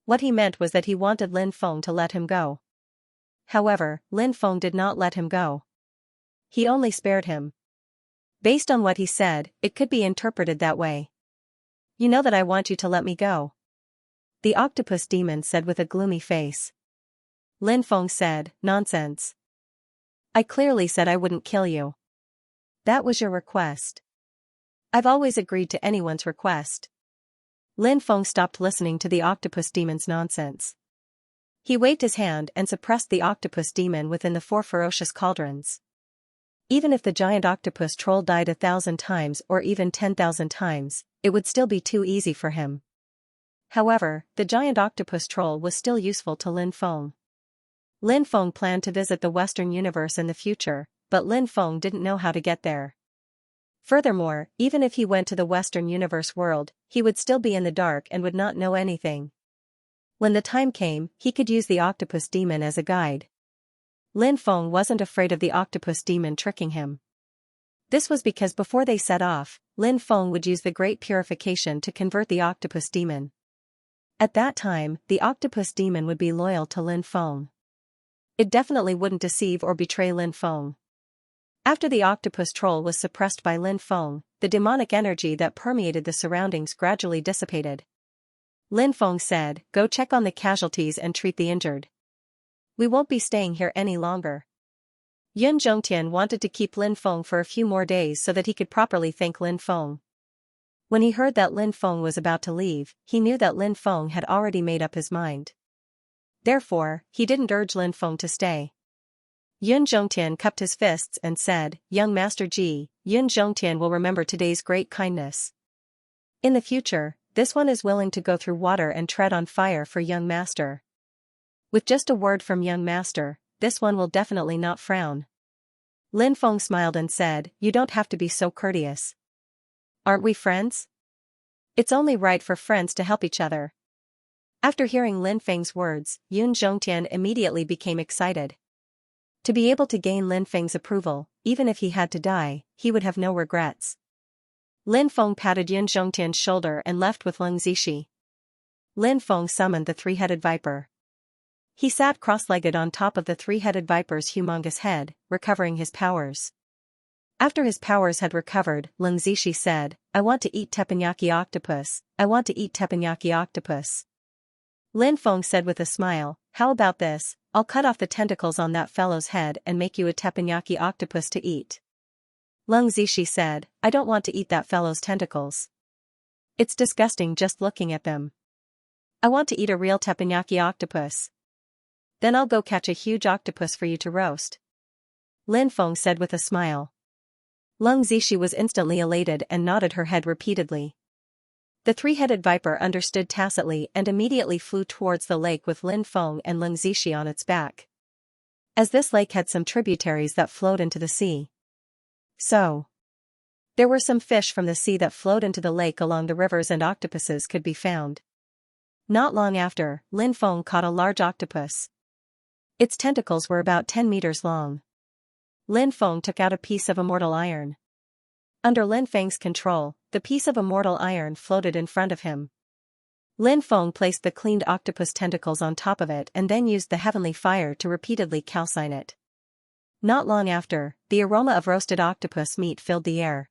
What he meant was that he wanted Lin Feng to let him go. However, Lin Feng did not let him go. He only spared him. Based on what he said, it could be interpreted that way. You know that I want you to let me go. The octopus demon said with a gloomy face. Lin Feng said, Nonsense. I clearly said I wouldn't kill you. That was your request. I've always agreed to anyone's request. Lin Feng stopped listening to the octopus demon's nonsense. He waved his hand and suppressed the octopus demon within the 4 ferocious cauldrons. Even if the giant octopus troll died 1,000 times or even 10,000 times, it would still be too easy for him. However, the giant octopus troll was still useful to Lin Feng. Lin Feng planned to visit the Western universe in the future, but Lin Feng didn't know how to get there. Furthermore, even if he went to the Western universe world, he would still be in the dark and would not know anything. When the time came, he could use the octopus demon as a guide. Lin Feng wasn't afraid of the octopus demon tricking him. This was because before they set off, Lin Feng would use the great purification to convert the octopus demon. At that time, the octopus demon would be loyal to Lin Feng. It definitely wouldn't deceive or betray Lin Feng. After the octopus troll was suppressed by Lin Feng, the demonic energy that permeated the surroundings gradually dissipated. Lin Feng said, Go check on the casualties and treat the injured. We won't be staying here any longer. Yun Zhongtian wanted to keep Lin Feng for a few more days so that he could properly thank Lin Feng. When he heard that Lin Feng was about to leave, he knew that Lin Feng had already made up his mind. Therefore, he didn't urge Lin Feng to stay. Yun Zhongtian cupped his fists and said, Young Master Ji, Yun Zhongtian will remember today's great kindness. In the future, this one is willing to go through water and tread on fire for young master. With just a word from young master, this one will definitely not frown. Lin Feng smiled and said, You don't have to be so courteous. Aren't we friends? It's only right for friends to help each other. After hearing Lin Feng's words, Yun Zhongtian immediately became excited. To be able to gain Lin Feng's approval, even if he had to die, he would have no regrets. Lin Feng patted Yun Zhongtian's shoulder and left with Leng Zishi. Lin Feng summoned the 3-headed viper. He sat cross-legged on top of the 3-headed viper's humongous head, recovering his powers. After his powers had recovered, Leng Zishi said, I want to eat teppanyaki octopus, I want to eat teppanyaki octopus. Lin Feng said with a smile, "How about this? I'll cut off the tentacles on that fellow's head and make you a teppanyaki octopus to eat." Leng Zishi said, "I don't want to eat that fellow's tentacles. It's disgusting just looking at them. I want to eat a real teppanyaki octopus. Then I'll go catch a huge octopus for you to roast." Lin Feng said with a smile. Leng Zishi was instantly elated and nodded her head repeatedly. The three-headed viper understood tacitly and immediately flew towards the lake with Lin Feng and Leng Zishi on its back. As this lake had some tributaries that flowed into the sea. So, there were some fish from the sea that flowed into the lake along the rivers and octopuses could be found. Not long after, Lin Feng caught a large octopus. Its tentacles were about 10 meters long. Lin Feng took out a piece of immortal iron. Under Lin Feng's control, the piece of immortal iron floated in front of him. Lin Feng placed the cleaned octopus tentacles on top of it and then used the heavenly fire to repeatedly calcine it. Not long after, the aroma of roasted octopus meat filled the air.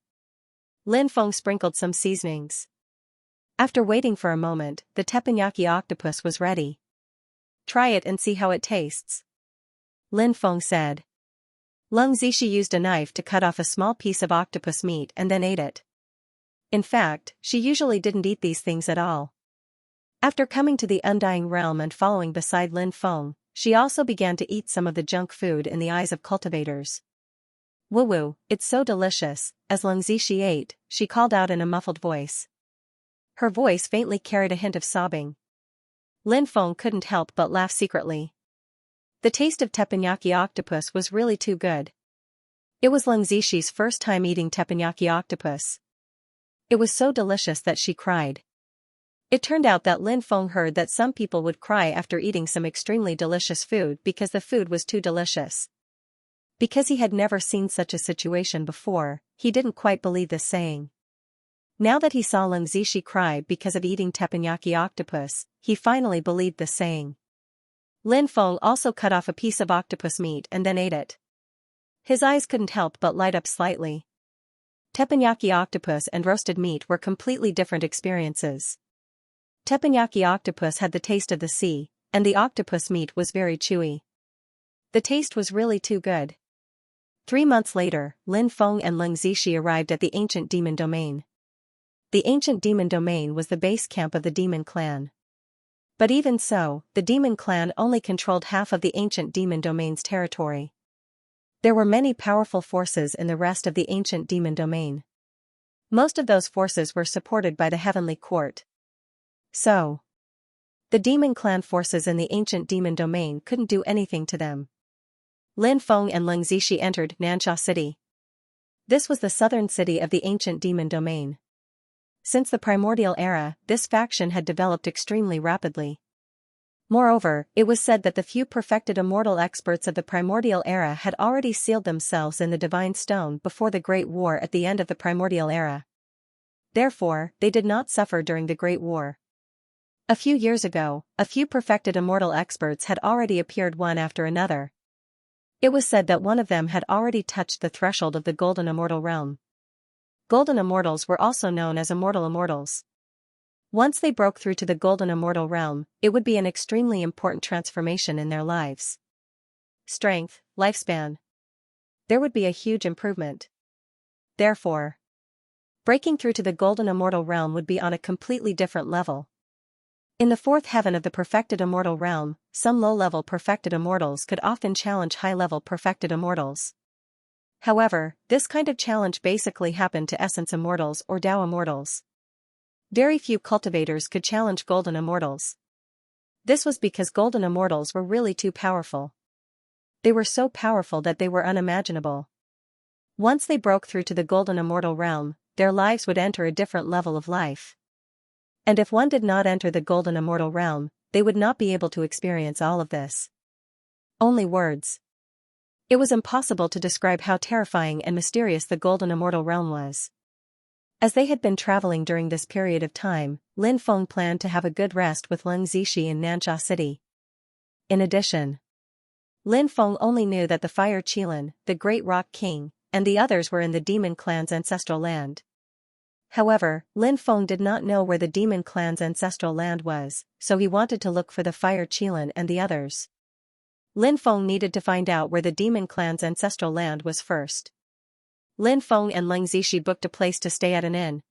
Lin Feng sprinkled some seasonings. After waiting for a moment, the teppanyaki octopus was ready. "Try it and see how it tastes," Lin Feng said. Leng Zishi used a knife to cut off a small piece of octopus meat and then ate it. In fact, she usually didn't eat these things at all. After coming to the Undying Realm and following beside Lin Feng, she also began to eat some of the junk food in the eyes of cultivators. "Woo-woo, it's so delicious," as Leng Zishi ate, she called out in a muffled voice. Her voice faintly carried a hint of sobbing. Lin Feng couldn't help but laugh secretly. The taste of teppanyaki octopus was really too good. It was Leng Zishi's first time eating teppanyaki octopus. It was so delicious that she cried. It turned out that Lin Feng heard that some people would cry after eating some extremely delicious food because the food was too delicious. Because he had never seen such a situation before, he didn't quite believe this saying. Now that he saw Leng Zishi cry because of eating teppanyaki octopus, he finally believed the saying. Lin Feng also cut off a piece of octopus meat and then ate it. His eyes couldn't help but light up slightly. Teppanyaki octopus and roasted meat were completely different experiences. Teppanyaki octopus had the taste of the sea, and the octopus meat was very chewy. The taste was really too good. 3 months later, Lin Feng and Leng Zishi arrived at the ancient demon domain. The ancient demon domain was the base camp of the demon clan. But even so, the demon clan only controlled half of the ancient demon domain's territory. There were many powerful forces in the rest of the ancient demon domain. Most of those forces were supported by the heavenly court. So, the demon clan forces in the ancient demon domain couldn't do anything to them. Lin Feng and Leng Zishi entered Xianxia city. This was the southern city of the ancient demon domain. Since the primordial era, this faction had developed extremely rapidly. Moreover, it was said that the few perfected immortal experts of the primordial era had already sealed themselves in the divine stone before the Great War at the end of the primordial era. Therefore, they did not suffer during the Great War. A few years ago, a few perfected immortal experts had already appeared one after another. It was said that one of them had already touched the threshold of the golden immortal realm. Golden immortals were also known as immortal immortals. Once they broke through to the golden immortal realm, it would be an extremely important transformation in their lives. Strength, lifespan. There would be a huge improvement. Therefore, breaking through to the golden immortal realm would be on a completely different level. In the fourth heaven of the perfected immortal realm, some low-level perfected immortals could often challenge high-level perfected immortals. However, this kind of challenge basically happened to essence immortals or Tao immortals. Very few cultivators could challenge golden immortals. This was because golden immortals were really too powerful. They were so powerful that they were unimaginable. Once they broke through to the golden immortal realm, their lives would enter a different level of life. And if one did not enter the golden immortal realm, they would not be able to experience all of this. Only words. It was impossible to describe how terrifying and mysterious the golden immortal realm was. As they had been traveling during this period of time, Lin Feng planned to have a good rest with Leng Zishi in Xianxia city. In addition, Lin Feng only knew that the Fire Qilin, the Great Rock King, and the others were in the demon clan's ancestral land. However, Lin Feng did not know where the demon clan's ancestral land was, so he wanted to look for the Fire Qilin and the others. Lin Feng needed to find out where the demon clan's ancestral land was first. Lin Feng and Leng Zishi booked a place to stay at an inn.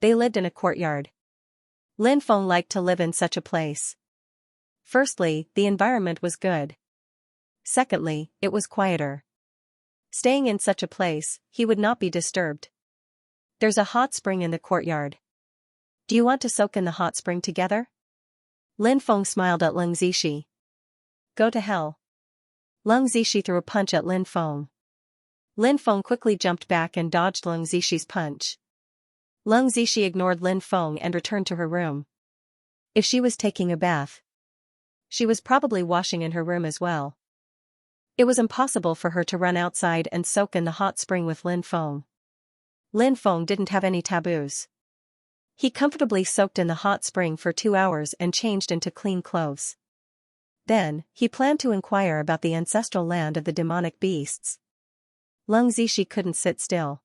They lived in a courtyard. Lin Feng liked to live in such a place. Firstly, the environment was good. Secondly, it was quieter. Staying in such a place, he would not be disturbed. There's a hot spring in the courtyard. Do you want to soak in the hot spring together? Lin Feng smiled at Leng Zishi. Go to hell. Leng Zishi threw a punch at Lin Feng. Lin Feng quickly jumped back and dodged Leng Zishi's punch. Leng Zishi ignored Lin Feng and returned to her room. If she was taking a bath, she was probably washing in her room as well. It was impossible for her to run outside and soak in the hot spring with Lin Feng. Lin Feng didn't have any taboos. He comfortably soaked in the hot spring for 2 hours and changed into clean clothes. Then, he planned to inquire about the ancestral land of the demonic beasts. Leng Zishi couldn't sit still.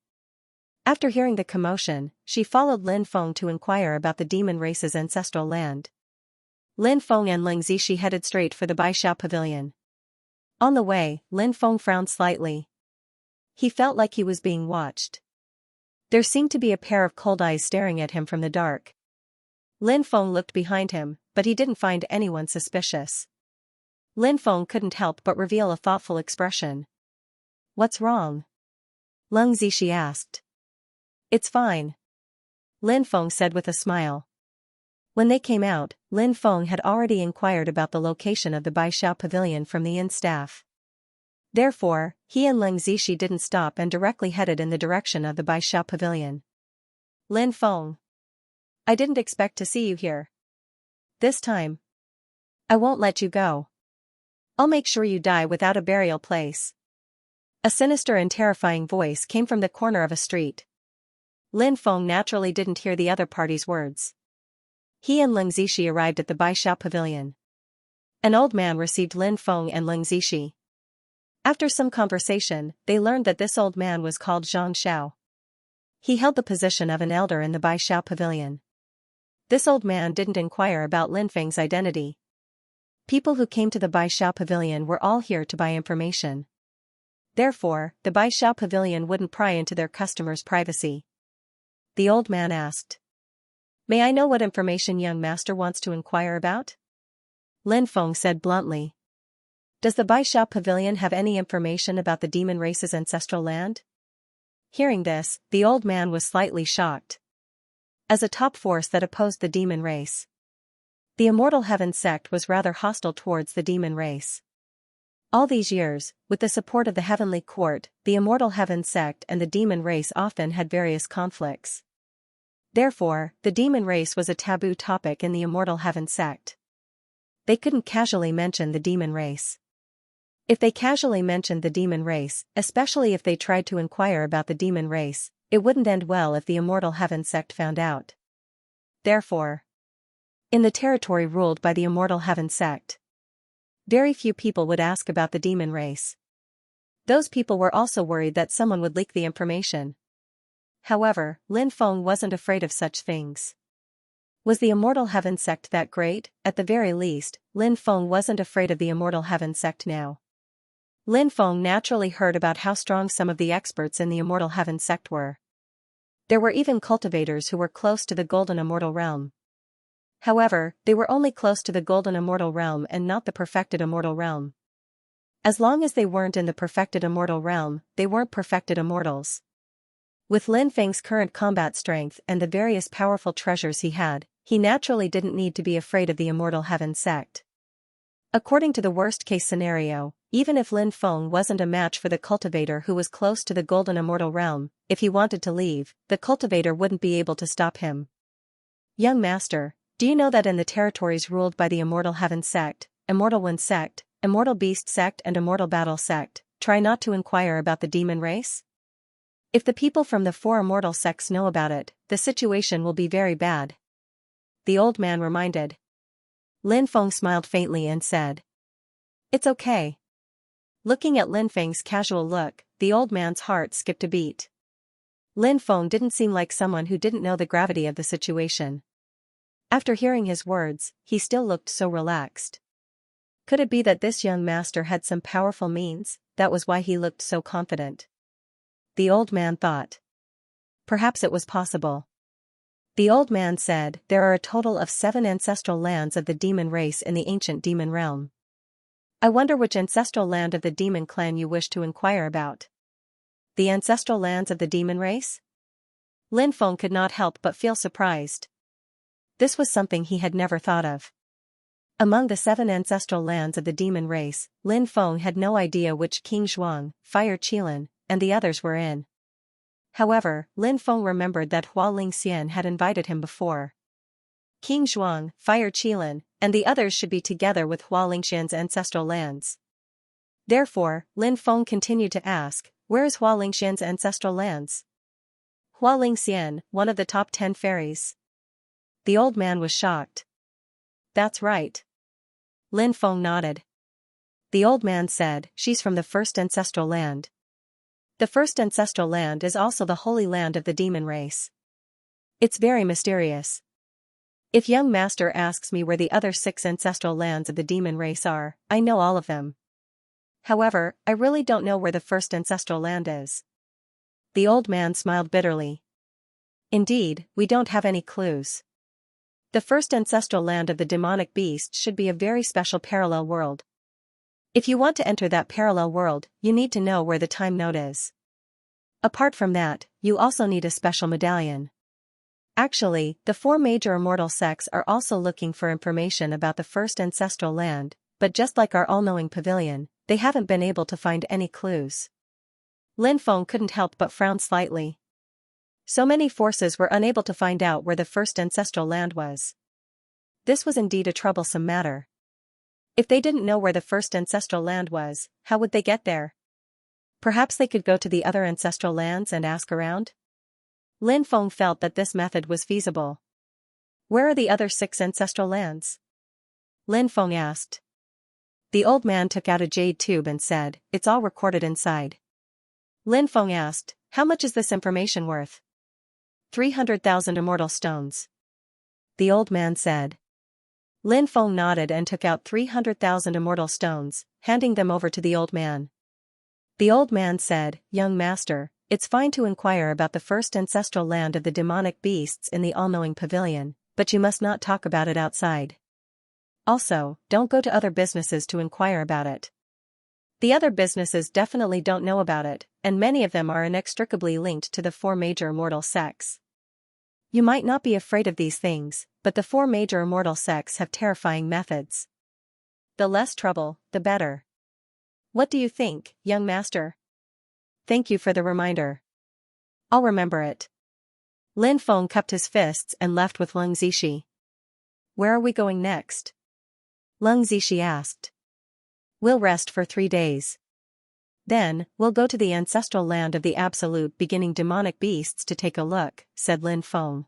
After hearing the commotion, she followed Lin Feng to inquire about the demon race's ancestral land. Lin Feng and Leng Zishi headed straight for the Baishao Pavilion. On the way, Lin Feng frowned slightly. He felt like he was being watched. There seemed to be a pair of cold eyes staring at him from the dark. Lin Feng looked behind him, but he didn't find anyone suspicious. Lin Feng couldn't help but reveal a thoughtful expression. What's wrong? Leng Zishi asked. It's fine. Lin Feng said with a smile. When they came out, Lin Feng had already inquired about the location of the Baishao Pavilion from the inn staff. Therefore, he and Leng Zishi didn't stop and directly headed in the direction of the Baishao Pavilion. Lin Feng. I didn't expect to see you here. This time, I won't let you go. I'll make sure you die without a burial place. A sinister and terrifying voice came from the corner of a street. Lin Feng naturally didn't hear the other party's words. He and Leng Zishi arrived at the Baishao Pavilion. An old man received Lin Feng and Leng Zishi. After some conversation, they learned that this old man was called Xianxia. He held the position of an elder in the Baishao Pavilion. This old man didn't inquire about Lin Feng's identity. People who came to the Baishao Pavilion were all here to buy information. Therefore, the Baishao Pavilion wouldn't pry into their customers' privacy. The old man asked. May I know what information young master wants to inquire about? Lin Feng said bluntly. Does the Baishao Pavilion have any information about the demon race's ancestral land? Hearing this, the old man was slightly shocked. As a top force that opposed the demon race, the Immortal Heaven sect was rather hostile towards the demon race. All these years, with the support of the Heavenly Court, the Immortal Heaven sect and the demon race often had various conflicts. Therefore, the demon race was a taboo topic in the Immortal Heaven sect. They couldn't casually mention the demon race. If they casually mentioned the demon race, especially if they tried to inquire about the demon race, it wouldn't end well if the Immortal Heaven sect found out. Therefore, in the territory ruled by the Immortal Heaven sect, very few people would ask about the demon race. Those people were also worried that someone would leak the information. However, Lin Feng wasn't afraid of such things. Was the Immortal Heaven sect that great? At the very least, Lin Feng wasn't afraid of the Immortal Heaven sect now. Lin Feng naturally heard about how strong some of the experts in the Immortal Heaven sect were. There were even cultivators who were close to the Golden Immortal Realm. However, they were only close to the Golden Immortal Realm and not the Perfected Immortal Realm. As long as they weren't in the Perfected Immortal Realm, they weren't perfected immortals. With Lin Feng's current combat strength and the various powerful treasures he had, he naturally didn't need to be afraid of the Immortal Heaven sect. According to the worst-case scenario, even if Lin Feng wasn't a match for the cultivator who was close to the Golden Immortal Realm, if he wanted to leave, the cultivator wouldn't be able to stop him. Young master, do you know that in the territories ruled by the Immortal Heaven sect, Immortal Wind sect, Immortal Beast sect and Immortal Battle sect, try not to inquire about the demon race? If the people from the 4 immortal sects know about it, the situation will be very bad. The old man reminded. Lin Feng smiled faintly and said. It's okay. Looking at Lin Feng's casual look, the old man's heart skipped a beat. Lin Feng didn't seem like someone who didn't know the gravity of the situation. After hearing his words, he still looked so relaxed. Could it be that this young master had some powerful means? That was why he looked so confident. The old man thought. Perhaps it was possible. The old man said, there are a total of 7 ancestral lands of the demon race in the ancient demon realm. I wonder which ancestral land of the demon clan you wish to inquire about. The ancestral lands of the demon race? Lin Feng could not help but feel surprised. This was something he had never thought of. Among the 7 ancestral lands of the demon race, Lin Feng had no idea which King Zhuang, Fire Qilin, and the others were in. However, Lin Feng remembered that Hua Lingxian had invited him before. King Zhuang, Fire Qilin, and the others should be together with Hua Lingxian's ancestral lands. Therefore, Lin Feng continued to ask, where is Hua Lingxian's ancestral lands? Hua Lingxian, one of the top 10 fairies. The old man was shocked. That's right. Lin Feng nodded. The old man said, she's from the first ancestral land. The first ancestral land is also the holy land of the demon race. It's very mysterious. If young master asks me where the other 6 ancestral lands of the demon race are, I know all of them. However, I really don't know where the first ancestral land is. The old man smiled bitterly. Indeed, we don't have any clues. The first ancestral land of the demonic beast should be a very special parallel world. If you want to enter that parallel world, you need to know where the time node is. Apart from that, you also need a special medallion. Actually, the 4 major immortal sects are also looking for information about the first ancestral land, but just like our all-knowing pavilion, they haven't been able to find any clues. Lin Feng couldn't help but frown slightly. So many forces were unable to find out where the first ancestral land was. This was indeed a troublesome matter. If they didn't know where the first ancestral land was, how would they get there? Perhaps they could go to the other ancestral lands and ask around? Lin Feng felt that this method was feasible. Where are the other 6 ancestral lands? Lin Feng asked. The old man took out a jade tube and said, it's all recorded inside. Lin Feng asked, how much is this information worth? 300,000 immortal stones. The old man said. Lin Feng nodded and took out 300,000 immortal stones, handing them over to the old man. The old man said, young master, it's fine to inquire about the first ancestral land of the demonic beasts in the all-knowing pavilion, but you must not talk about it outside. Also, don't go to other businesses to inquire about it. The other businesses definitely don't know about it, and many of them are inextricably linked to the 4 major immortal sects. You might not be afraid of these things, but the 4 major immortal sects have terrifying methods. The less trouble, the better. What do you think, young master? Thank you for the reminder. I'll remember it. Lin Feng cupped his fists and left with Leng Zishi. Where are we going next? Leng Zishi asked. We'll rest for 3 days. Then, we'll go to the ancestral land of the absolute beginning demonic beasts to take a look, said Lin Feng.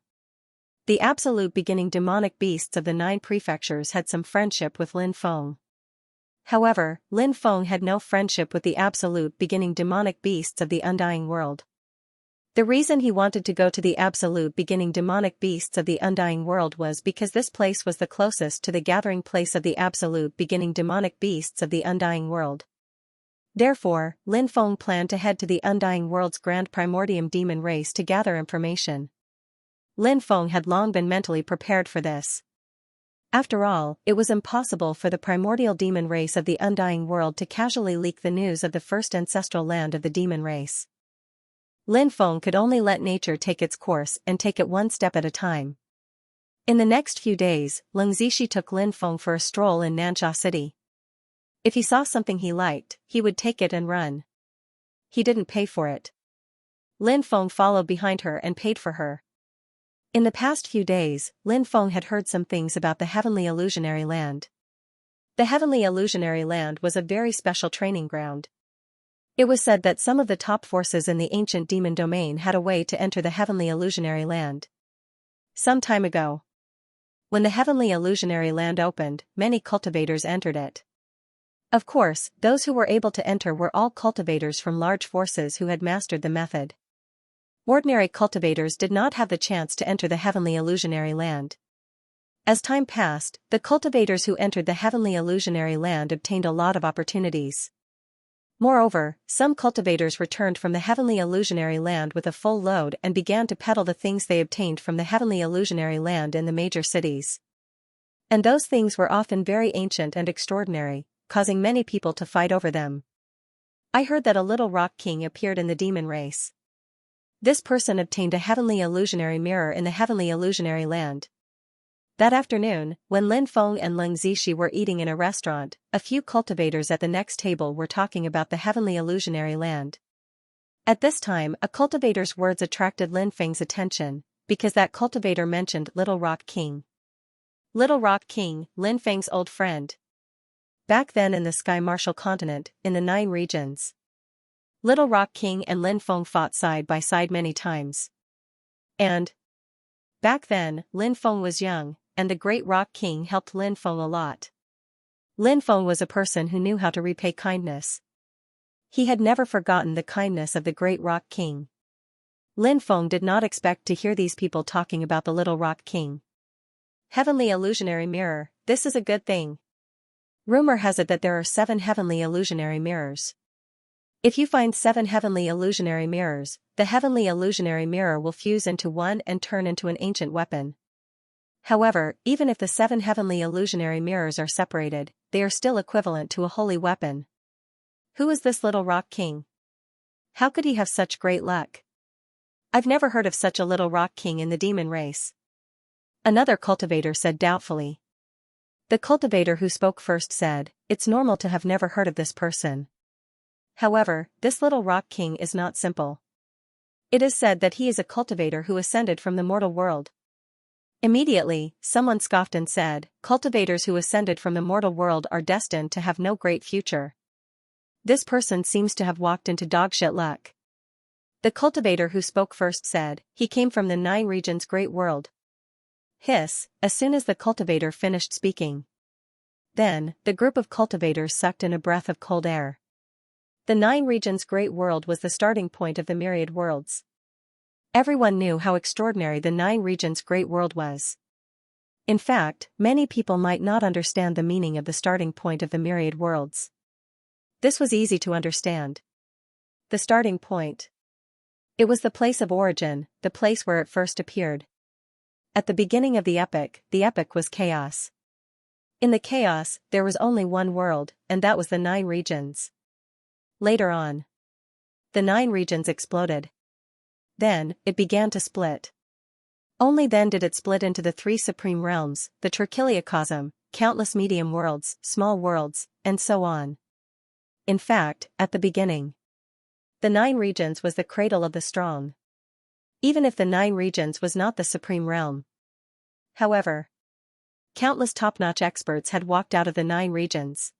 The absolute beginning demonic beasts of the 9 prefectures had some friendship with Lin Feng. However, Lin Feng had no friendship with the absolute beginning demonic beasts of the undying world. The reason he wanted to go to the absolute beginning demonic beasts of the undying world was because this place was the closest to the gathering place of the absolute beginning demonic beasts of the undying world. Therefore, Lin Feng planned to head to the undying world's grand primordium demon race to gather information. Lin Feng had long been mentally prepared for this. After all, it was impossible for the primordial demon race of the undying world to casually leak the news of the first ancestral land of the demon race. Lin Feng could only let nature take its course and take it one step at a time. In the next few days, Leng Zishi took Lin Feng for a stroll in Nansha City. If he saw something he liked, he would take it and run. He didn't pay for it. Lin Feng followed behind her and paid for her. In the past few days, Lin Feng had heard some things about the Heavenly Illusionary Land. The Heavenly Illusionary Land was a very special training ground. It was said that some of the top forces in the ancient demon domain had a way to enter the Heavenly Illusionary Land. Some time ago, when the Heavenly Illusionary Land opened, many cultivators entered it. Of course, those who were able to enter were all cultivators from large forces who had mastered the method. Ordinary cultivators did not have the chance to enter the heavenly illusionary land. As time passed, the cultivators who entered the heavenly illusionary land obtained a lot of opportunities. Moreover, some cultivators returned from the heavenly illusionary land with a full load and began to peddle the things they obtained from the heavenly illusionary land in the major cities. And those things were often very ancient and extraordinary, causing many people to fight over them. I heard that a little rock king appeared in the demon race. This person obtained a heavenly illusionary mirror in the heavenly illusionary land. That afternoon, when Lin Feng and Leng Zixi were eating in a restaurant, a few cultivators at the next table were talking about the heavenly illusionary land. At this time, a cultivator's words attracted Lin Feng's attention, because that cultivator mentioned Little Rock King. Little Rock King, Lin Feng's old friend. Back then in the Sky Martial continent, in the 9 regions. Little Rock King and Lin Feng fought side by side many times. And back then, Lin Feng was young, and the Great Rock King helped Lin Feng a lot. Lin Feng was a person who knew how to repay kindness. He had never forgotten the kindness of the Great Rock King. Lin Feng did not expect to hear these people talking about the Little Rock King. Heavenly illusionary mirror, this is a good thing. Rumor has it that there are 7 heavenly illusionary mirrors. If you find 7 heavenly illusionary mirrors, the heavenly illusionary mirror will fuse into one and turn into an ancient weapon. However, even if the 7 heavenly illusionary mirrors are separated, they are still equivalent to a holy weapon. Who is this Little Rock King? How could he have such great luck? I've never heard of such a Little Rock King in the demon race. Another cultivator said doubtfully. The cultivator who spoke first said, "It's normal to have never heard of this person. However, this Little Rock King is not simple. It is said that he is a cultivator who ascended from the mortal world." Immediately, someone scoffed and said, "Cultivators who ascended from the mortal world are destined to have no great future. This person seems to have walked into dogshit luck." The cultivator who spoke first said, "He came from the 9 regions great world." Hiss, as soon as the cultivator finished speaking. Then, the group of cultivators sucked in a breath of cold air. The 9 regions great world was the starting point of the myriad worlds. Everyone knew how extraordinary the 9 regions great world was. In fact, many people might not understand the meaning of the starting point of the myriad worlds. This was easy to understand. The starting point. It was the place of origin, the place where it first appeared. At the beginning of the epic was chaos. In the chaos, there was only one world, and that was the 9 regions. Later on, the 9 regions exploded. Then, it began to split. Only then did it split into the 3 supreme realms, the trichiliocosm, countless medium worlds, small worlds, and so on. In fact, at the beginning, the 9 regions was the cradle of the strong. Even if the 9 regions was not the supreme realm. However, countless top-notch experts had walked out of the 9 regions.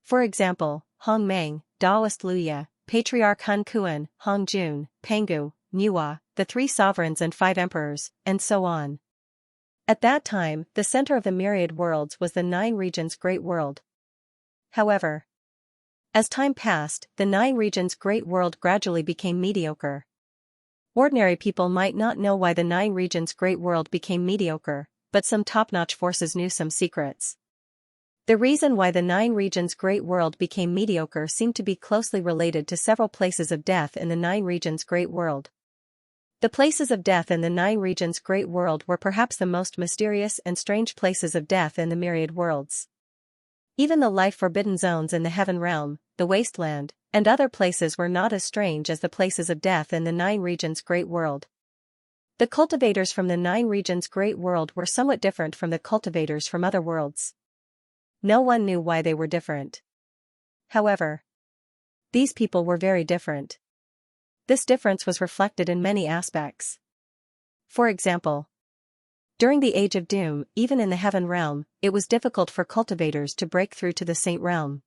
For example, Hong Meng, Daoist Luya, Patriarch Hun Kuan, Hong Jun, Pangu, Nuwa, the 3 sovereigns and 5 emperors, and so on. At that time, the center of the myriad worlds was the 9 regions great world. However, as time passed, the 9 regions great world gradually became mediocre. Ordinary people might not know why the 9 regions great world became mediocre, but some top-notch forces knew some secrets. The reason why the 9 regions great world became mediocre seemed to be closely related to several places of death in the 9 regions great world. The places of death in the 9 regions great world were perhaps the most mysterious and strange places of death in the myriad worlds. Even the life-forbidden zones in the heaven realm, the wasteland, and other places were not as strange as the places of death in the 9 regions great world. The cultivators from the 9 regions great world were somewhat different from the cultivators from other worlds. No one knew why they were different. However, these people were very different. This difference was reflected in many aspects. For example, during the Age of Doom, even in the heaven realm, it was difficult for cultivators to break through to the saint realm.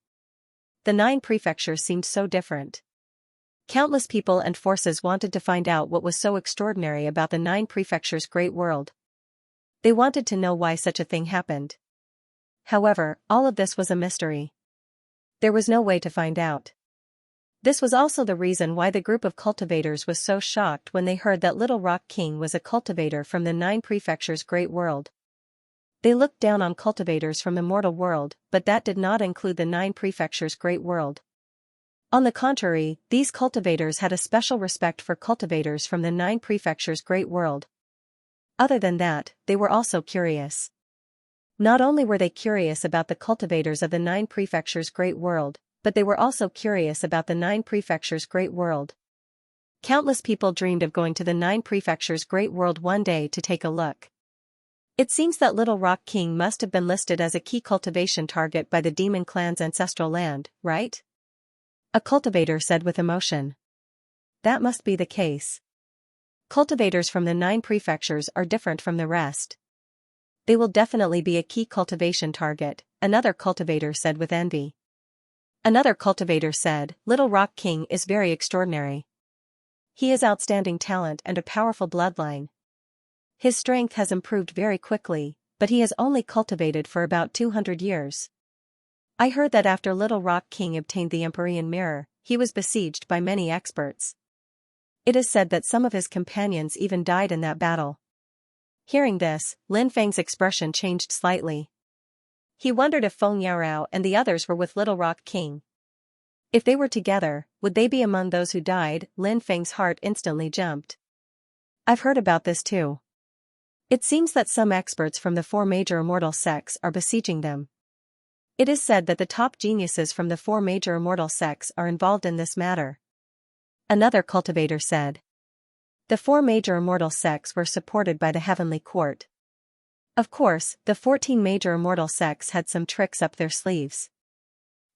The 9 prefectures seemed so different. Countless people and forces wanted to find out what was so extraordinary about the 9 prefectures' great world. They wanted to know why such a thing happened. However, all of this was a mystery. There was no way to find out. This was also the reason why the group of cultivators was so shocked when they heard that Little Rock King was a cultivator from the 9 prefectures' great world. They looked down on cultivators from the mortal world, but that did not include the 9 prefectures' great world. On the contrary, these cultivators had a special respect for cultivators from the 9 prefectures' great world. Other than that, they were also curious. Not only were they curious about the cultivators of the 9 prefectures' great world, but they were also curious about the 9 prefectures' great world. Countless people dreamed of going to the 9 prefectures' great world one day to take a look. It seems that Little Rock King must have been listed as a key cultivation target by the demon clan's ancestral land, right? A cultivator said with emotion. That must be the case. Cultivators from the 9 prefectures are different from the rest. They will definitely be a key cultivation target, another cultivator said with envy. Another cultivator said, Little Rock King is very extraordinary. He has outstanding talent and a powerful bloodline. His strength has improved very quickly, but he has only cultivated for about 200 years. I heard that after Little Rock King obtained the Empyrean Mirror, he was besieged by many experts. It is said that some of his companions even died in that battle. Hearing this, Lin Feng's expression changed slightly. He wondered if Feng Yaorao and the others were with Little Rock King. If they were together, would they be among those who died? Lin Feng's heart instantly jumped. I've heard about this too. It seems that some experts from the 4 major immortal sects are besieging them. It is said that the top geniuses from the 4 major immortal sects are involved in this matter. Another cultivator said. The 4 major immortal sects were supported by the heavenly court. Of course, the 14 major immortal sects had some tricks up their sleeves.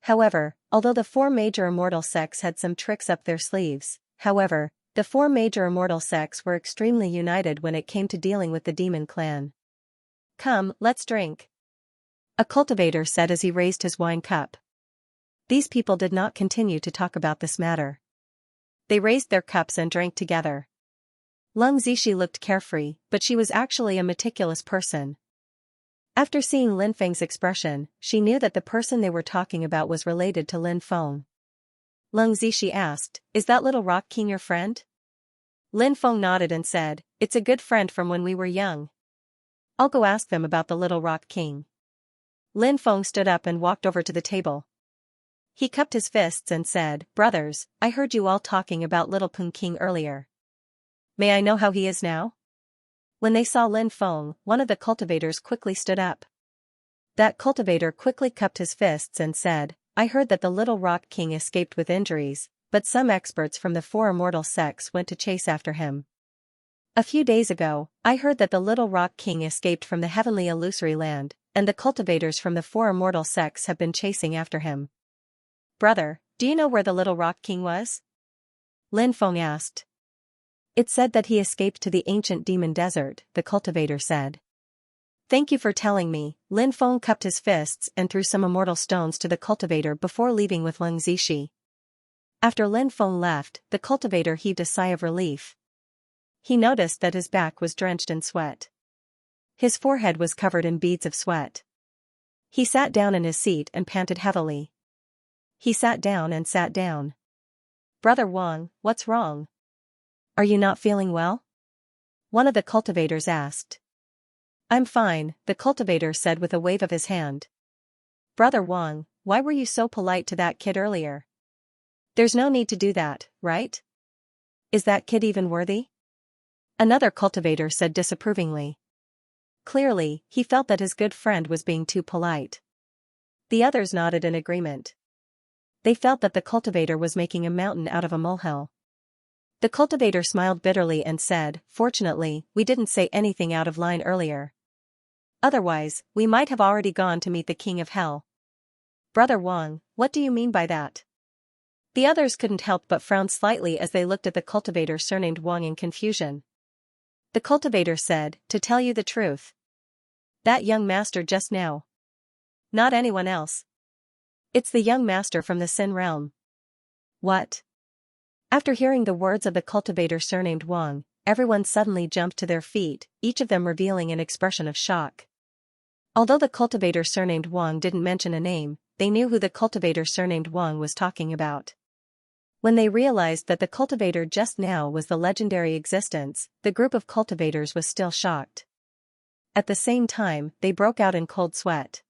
However, although the 4 major immortal sects had some tricks up their sleeves, the 4 major immortal sects were extremely united when it came to dealing with the demon clan. Come, let's drink. A cultivator said as he raised his wine cup. These people did not continue to talk about this matter. They raised their cups and drank together. Lung Zixi looked carefree, but she was actually a meticulous person. After seeing Lin Feng's expression, she knew that the person they were talking about was related to Lin Feng. Lung Zixi asked, Is that Little Rock King your friend? Lin Feng nodded and said, It's a good friend from when we were young. I'll go ask them about the Little Rock King. Lin Feng stood up and walked over to the table. He cupped his fists and said, Brothers, I heard you all talking about Little Peng King earlier. May I know how he is now? When they saw Lin Feng, one of the cultivators quickly stood up. That cultivator quickly cupped his fists and said, I heard that the Little Rock King escaped with injuries, but some experts from the 4 immortal sects went to chase after him. A few days ago, I heard that the Little Rock King escaped from the heavenly illusory land, and the cultivators from the 4 immortal sects have been chasing after him. Brother, do you know where the Little Rock King was? Lin Feng asked. It said that he escaped to the ancient demon desert, the cultivator said. Thank you for telling me. Lin Feng cupped his fists and threw some immortal stones to the cultivator before leaving with Lung Zixi. After Lin Feng left, the cultivator heaved a sigh of relief. He noticed that his back was drenched in sweat. His forehead was covered in beads of sweat. He sat down in his seat and panted heavily. He sat down and sat down. Brother Wang, what's wrong? Are you not feeling well? One of the cultivators asked. I'm fine, the cultivator said with a wave of his hand. Brother Wang, why were you so polite to that kid earlier? There's no need to do that, right? Is that kid even worthy? Another cultivator said disapprovingly. Clearly, he felt that his good friend was being too polite. The others nodded in agreement. They felt that the cultivator was making a mountain out of a molehill. The cultivator smiled bitterly and said, Fortunately, we didn't say anything out of line earlier. Otherwise, we might have already gone to meet the King of Hell. Brother Wang, what do you mean by that? The others couldn't help but frown slightly as they looked at the cultivator surnamed Wang in confusion. The cultivator said, To tell you the truth. That young master just now. Not anyone else. It's the young master from the Sin realm. What? After hearing the words of the cultivator surnamed Wang, everyone suddenly jumped to their feet, each of them revealing an expression of shock. Although the cultivator surnamed Wang didn't mention a name, they knew who the cultivator surnamed Wang was talking about. When they realized that the cultivator just now was the legendary existence, the group of cultivators was still shocked. At the same time, they broke out in cold sweat.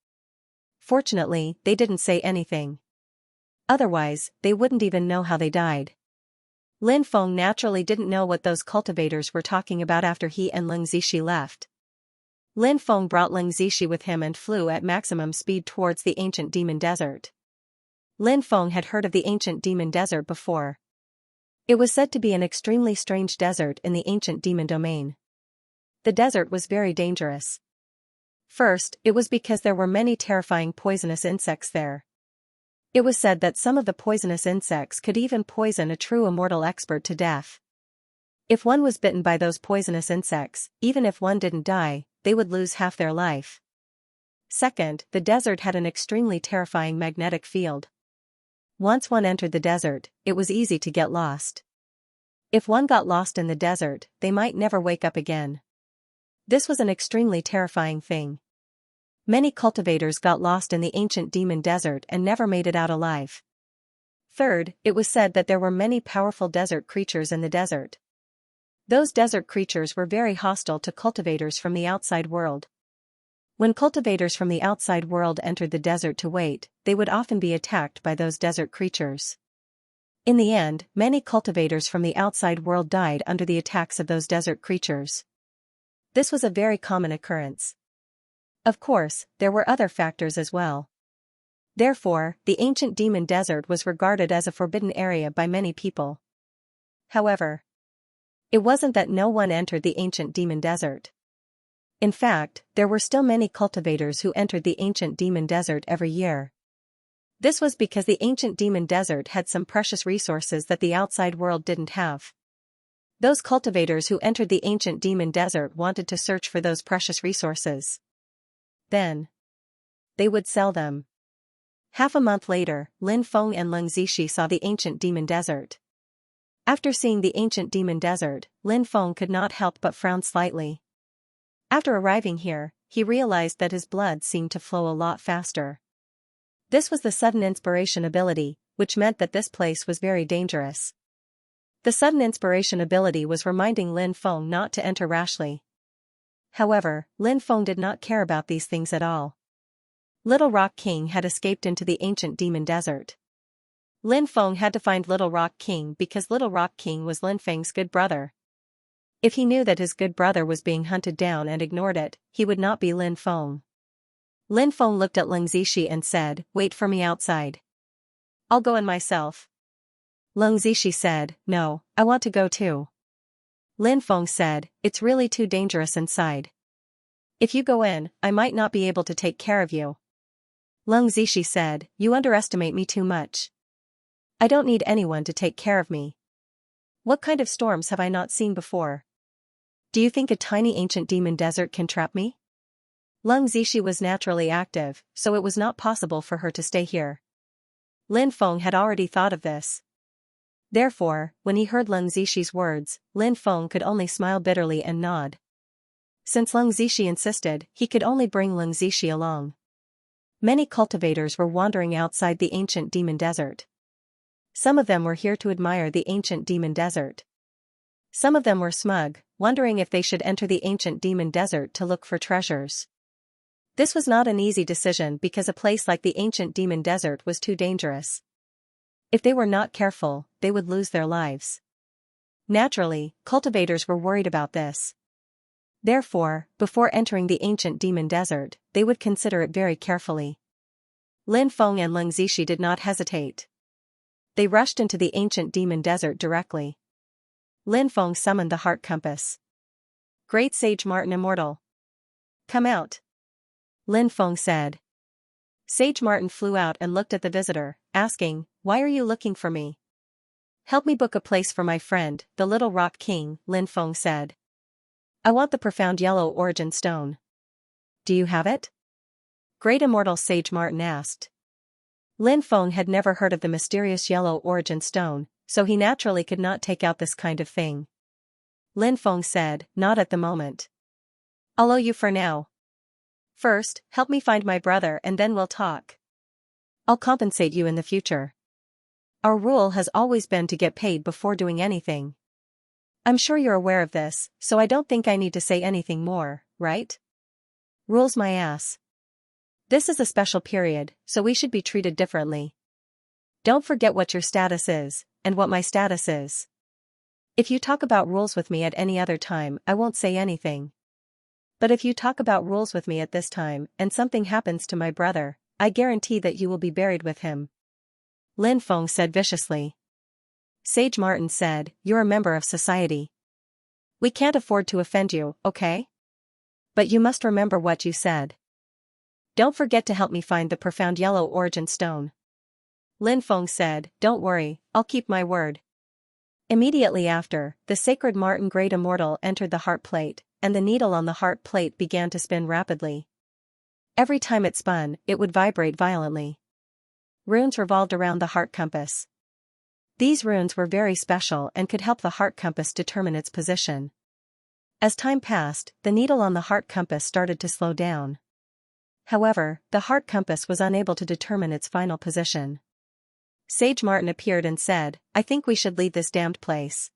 Fortunately, they didn't say anything. Otherwise, they wouldn't even know how they died. Lin Feng naturally didn't know what those cultivators were talking about after he and Leng Zixi left. Lin Feng brought Leng Zixi with him and flew at maximum speed towards the ancient demon desert. Lin Feng had heard of the ancient demon desert before. It was said to be an extremely strange desert in the ancient demon domain. The desert was very dangerous. First, it was because there were many terrifying poisonous insects there. It was said that some of the poisonous insects could even poison a true immortal expert to death. If one was bitten by those poisonous insects, even if one didn't die, they would lose half their life. Second, the desert had an extremely terrifying magnetic field. Once one entered the desert, it was easy to get lost. If one got lost in the desert, they might never wake up again. This was an extremely terrifying thing. Many cultivators got lost in the ancient demon desert and never made it out alive. Third, it was said that there were many powerful desert creatures in the desert. Those desert creatures were very hostile to cultivators from the outside world. When cultivators from the outside world entered the desert to wait, they would often be attacked by those desert creatures. In the end, many cultivators from the outside world died under the attacks of those desert creatures. This was a very common occurrence. Of course, there were other factors as well. Therefore, the ancient demon desert was regarded as a forbidden area by many people. However, it wasn't that no one entered the ancient demon desert. In fact, there were still many cultivators who entered the ancient demon desert every year. This was because the ancient demon desert had some precious resources that the outside world didn't have. Those cultivators who entered the ancient demon desert wanted to search for those precious resources. Then, they would sell them. Half a month later, Lin Feng and Leng Zixi saw the ancient demon desert. After seeing the ancient demon desert, Lin Feng could not help but frown slightly. After arriving here, he realized that his blood seemed to flow a lot faster. This was the sudden inspiration ability, which meant that this place was very dangerous. The sudden inspiration ability was reminding Lin Feng not to enter rashly. However, Lin Feng did not care about these things at all. Little Rock King had escaped into the ancient demon desert. Lin Feng had to find Little Rock King because Little Rock King was Lin Feng's good brother. If he knew that his good brother was being hunted down and ignored it, he would not be Lin Feng. Lin Feng looked at Leng Zixi and said, "Wait for me outside. I'll go in myself." Leng Zixi said, "No, I want to go too." Lin Feng said, "It's really too dangerous inside. If you go in, I might not be able to take care of you." Leng Zixi said, "You underestimate me too much. I don't need anyone to take care of me. What kind of storms have I not seen before? Do you think a tiny ancient demon desert can trap me?" Leng Zixi was naturally active, so it was not possible for her to stay here. Lin Feng had already thought of this. Therefore, when he heard Leng Zixi words, Lin Feng could only smile bitterly and nod. Since Leng Zixi insisted, he could only bring Leng Zixi along. Many cultivators were wandering outside the ancient demon desert. Some of them were here to admire the ancient demon desert. Some of them were smug, wondering if they should enter the ancient demon desert to look for treasures. This was not an easy decision because a place like the ancient demon desert was too dangerous. If they were not careful, they would lose their lives. Naturally, cultivators were worried about this. Therefore, before entering the ancient demon desert, they would consider it very carefully. Lin Feng and Leng Zixi did not hesitate. They rushed into the ancient demon desert directly. Lin Feng summoned the heart compass. "Great Sage Martin Immortal, come out," Lin Feng said. Sage Martin flew out and looked at the visitor, asking, "Why are you looking for me?" "Help me book a place for my friend, the Little Rock King," Lin Feng said. "I want the profound yellow origin stone." "Do you have it?" Great Immortal Sage Martin asked. Lin Feng had never heard of the mysterious yellow origin stone, so he naturally could not take out this kind of thing. Lin Feng said, "Not at the moment. I'll owe you for now. First, help me find my brother and then we'll talk. I'll compensate you in the future." Our rule has always been to get paid before doing anything. I'm sure you're aware of this, so I don't think I need to say anything more, right? Rules my ass. This is a special period, so we should be treated differently. Don't forget what your status is, and what my status is. If you talk about rules with me at any other time, I won't say anything. But if you talk about rules with me at this time, and something happens to my brother, I guarantee that you will be buried with him. Lin Feng said viciously. Sage Martin said, you're a member of society. We can't afford to offend you, okay? But you must remember what you said. Don't forget to help me find the profound yellow origin stone. Lin Feng said, don't worry, I'll keep my word. Immediately after, the sacred Martin Great Immortal entered the heart plate, and the needle on the heart plate began to spin rapidly. Every time it spun, it would vibrate violently. Runes revolved around the heart compass. These runes were very special and could help the heart compass determine its position. As time passed, the needle on the heart compass started to slow down. However, the heart compass was unable to determine its final position. Sage Martin appeared and said, I think we should leave this damned place.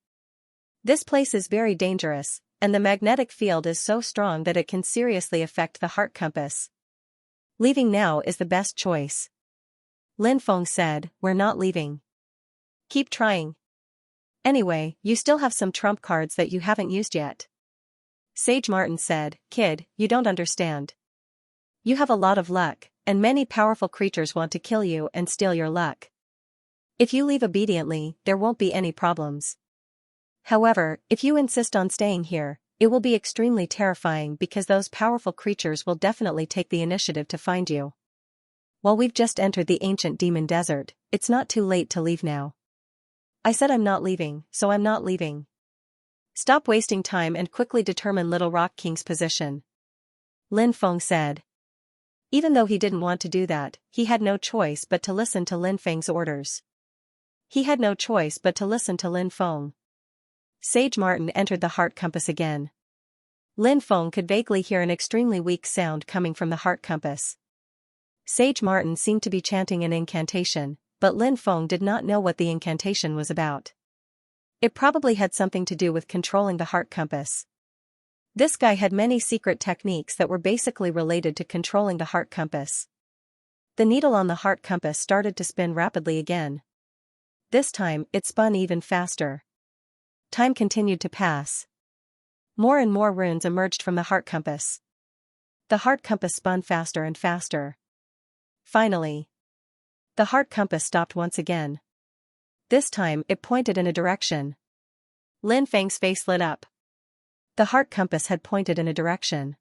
This place is very dangerous, and the magnetic field is so strong that it can seriously affect the heart compass. Leaving now is the best choice. Lin Feng said, we're not leaving. Keep trying. Anyway, you still have some trump cards that you haven't used yet. Sage Martin said, kid, you don't understand. You have a lot of luck, and many powerful creatures want to kill you and steal your luck. If you leave obediently, there won't be any problems. However, if you insist on staying here, it will be extremely terrifying because those powerful creatures will definitely take the initiative to find you. While we've just entered the ancient demon desert, it's not too late to leave now. I said I'm not leaving, so I'm not leaving. Stop wasting time and quickly determine Little Rock King's position. Lin Feng said. Even though he didn't want to do that, he had no choice but to listen to Lin Feng's orders. He had no choice but to listen to Lin Feng. Sage Martin entered the heart compass again. Lin Feng could vaguely hear an extremely weak sound coming from the heart compass. Sage Martin seemed to be chanting an incantation, but Lin Feng did not know what the incantation was about. It probably had something to do with controlling the heart compass. This guy had many secret techniques that were basically related to controlling the heart compass. The needle on the heart compass started to spin rapidly again. This time, it spun even faster. Time continued to pass. More and more runes emerged from the heart compass. The heart compass spun faster and faster. Finally, the heart compass stopped once again. This time, it pointed in a direction. Lin Feng's face lit up. The heart compass had pointed in a direction.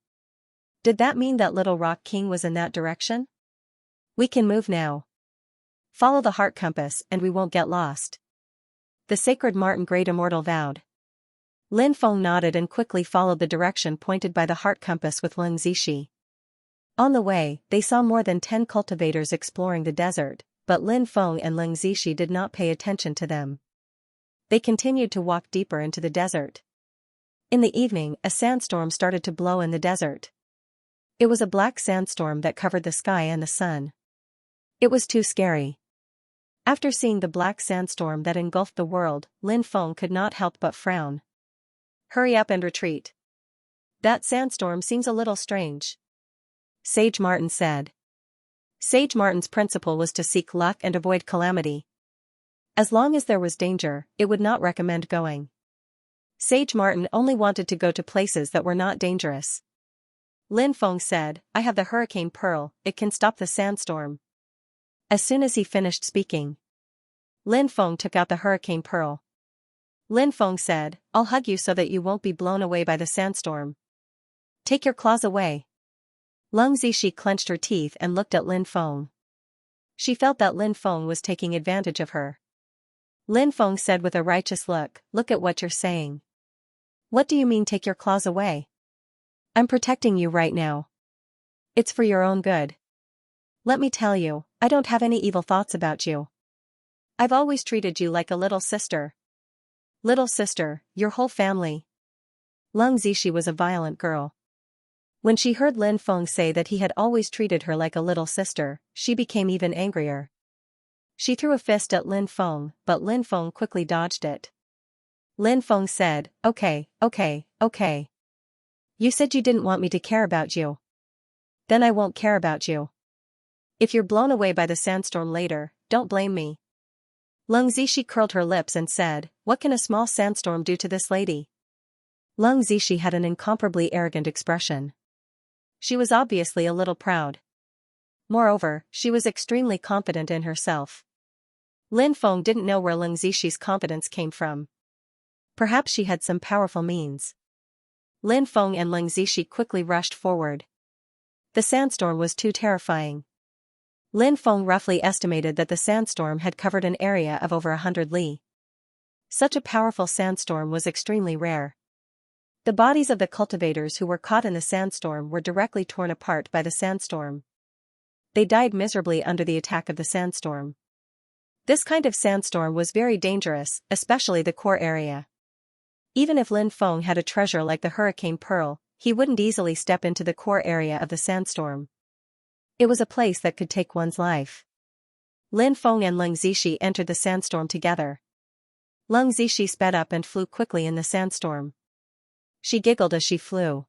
Did that mean that Little Rock King was in that direction? We can move now. Follow the heart compass and we won't get lost. The sacred Martin Great Immortal vowed. Lin Feng nodded and quickly followed the direction pointed by the heart compass with Leng Zishi. On the way, they saw more than 10 cultivators exploring the desert, but Lin Feng and Leng Zishi did not pay attention to them. They continued to walk deeper into the desert. In the evening, a sandstorm started to blow in the desert. It was a black sandstorm that covered the sky and the sun. It was too scary. After seeing the black sandstorm that engulfed the world, Lin Feng could not help but frown. Hurry up and retreat. That sandstorm seems a little strange. Sage Martin said. Sage Martin's principle was to seek luck and avoid calamity. As long as there was danger, it would not recommend going. Sage Martin only wanted to go to places that were not dangerous. Lin Feng said, I have the hurricane pearl, it can stop the sandstorm. As soon as he finished speaking, Lin Feng took out the hurricane pearl. Lin Feng said, I'll hug you so that you won't be blown away by the sandstorm. Take your claws away. Leng Zishi clenched her teeth and looked at Lin Feng. She felt that Lin Feng was taking advantage of her. Lin Feng said with a righteous look, look at what you're saying. What do you mean take your claws away? I'm protecting you right now. It's for your own good. Let me tell you, I don't have any evil thoughts about you. I've always treated you like a little sister. Little sister, your whole family. Leng Zishi was a violent girl. When she heard Lin Feng say that he had always treated her like a little sister, she became even angrier. She threw a fist at Lin Feng, but Lin Feng quickly dodged it. Lin Feng said, "Okay, okay, okay. You said you didn't want me to care about you. Then I won't care about you. If you're blown away by the sandstorm later, don't blame me." Leng Zishi curled her lips and said, "What can a small sandstorm do to this lady?" Leng Zishi had an incomparably arrogant expression. She was obviously a little proud. Moreover, she was extremely confident in herself. Lin Feng didn't know where Leng Zishi's confidence came from. Perhaps she had some powerful means. Lin Feng and Leng Zishi quickly rushed forward. The sandstorm was too terrifying. Lin Feng roughly estimated that the sandstorm had covered an area of over 100 li. Such a powerful sandstorm was extremely rare. The bodies of the cultivators who were caught in the sandstorm were directly torn apart by the sandstorm. They died miserably under the attack of the sandstorm. This kind of sandstorm was very dangerous, especially the core area. Even if Lin Feng had a treasure like the hurricane pearl, he wouldn't easily step into the core area of the sandstorm. It was a place that could take one's life. Lin Feng and Leng Zishi entered the sandstorm together. Leng Zishi sped up and flew quickly in the sandstorm. She giggled as she flew.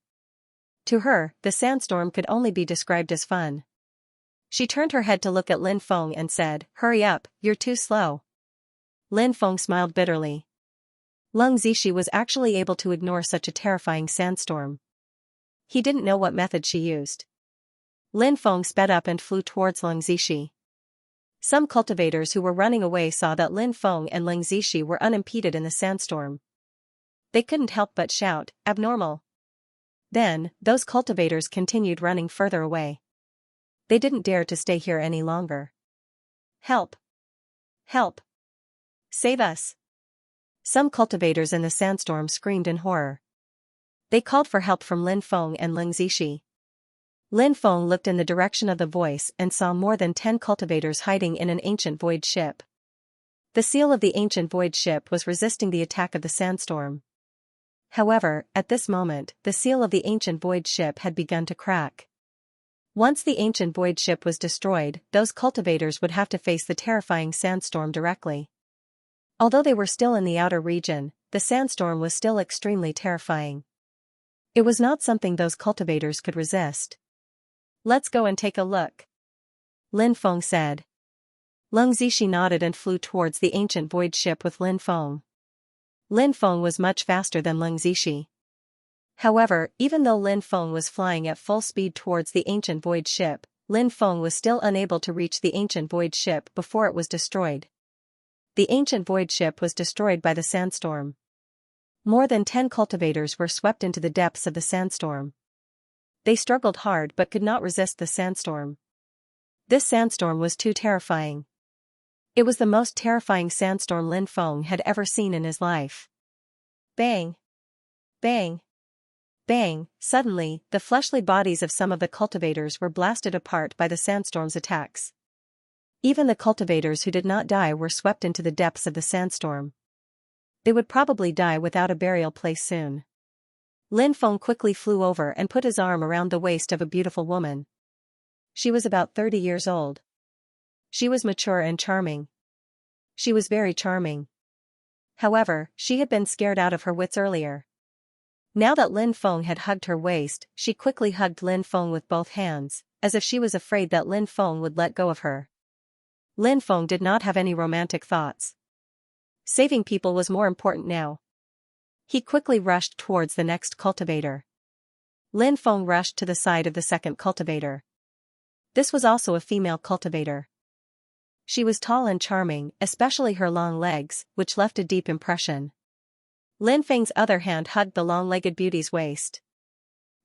To her, the sandstorm could only be described as fun. She turned her head to look at Lin Feng and said, "Hurry up, you're too slow." Lin Feng smiled bitterly. Leng Zishi was actually able to ignore such a terrifying sandstorm. He didn't know what method she used. Lin Feng sped up and flew towards Leng Zishi. Some cultivators who were running away saw that Lin Feng and Leng Zishi were unimpeded in the sandstorm. They couldn't help but shout, "Abnormal." Then, those cultivators continued running further away. They didn't dare to stay here any longer. "Help! Help! Save us!" Some cultivators in the sandstorm screamed in horror. They called for help from Lin Feng and Leng Zishi. Lin Feng looked in the direction of the voice and saw more than 10 cultivators hiding in an ancient void ship. The seal of the ancient void ship was resisting the attack of the sandstorm. However, at this moment, the seal of the ancient void ship had begun to crack. Once the ancient void ship was destroyed, those cultivators would have to face the terrifying sandstorm directly. Although they were still in the outer region, the sandstorm was still extremely terrifying. It was not something those cultivators could resist. "Let's go and take a look," Lin Feng said. Leng Zishi nodded and flew towards the ancient void ship with Lin Feng. Lin Feng was much faster than Leng Zishi. However, even though Lin Feng was flying at full speed towards the ancient void ship, Lin Feng was still unable to reach the ancient void ship before it was destroyed. The ancient void ship was destroyed by the sandstorm. More than 10 cultivators were swept into the depths of the sandstorm. They struggled hard but could not resist the sandstorm. This sandstorm was too terrifying. It was the most terrifying sandstorm Lin Feng had ever seen in his life. Bang! Bang! Bang! Suddenly, the fleshly bodies of some of the cultivators were blasted apart by the sandstorm's attacks. Even the cultivators who did not die were swept into the depths of the sandstorm. They would probably die without a burial place soon. Lin Feng quickly flew over and put his arm around the waist of a beautiful woman. She was about 30 years old. She was mature and charming. She was very charming. However, she had been scared out of her wits earlier. Now that Lin Feng had hugged her waist, she quickly hugged Lin Feng with both hands, as if she was afraid that Lin Feng would let go of her. Lin Feng did not have any romantic thoughts. Saving people was more important now. He quickly rushed towards the next cultivator. Lin Feng rushed to the side of the second cultivator. This was also a female cultivator. She was tall and charming, especially her long legs, which left a deep impression. Lin Feng's other hand hugged the long-legged beauty's waist.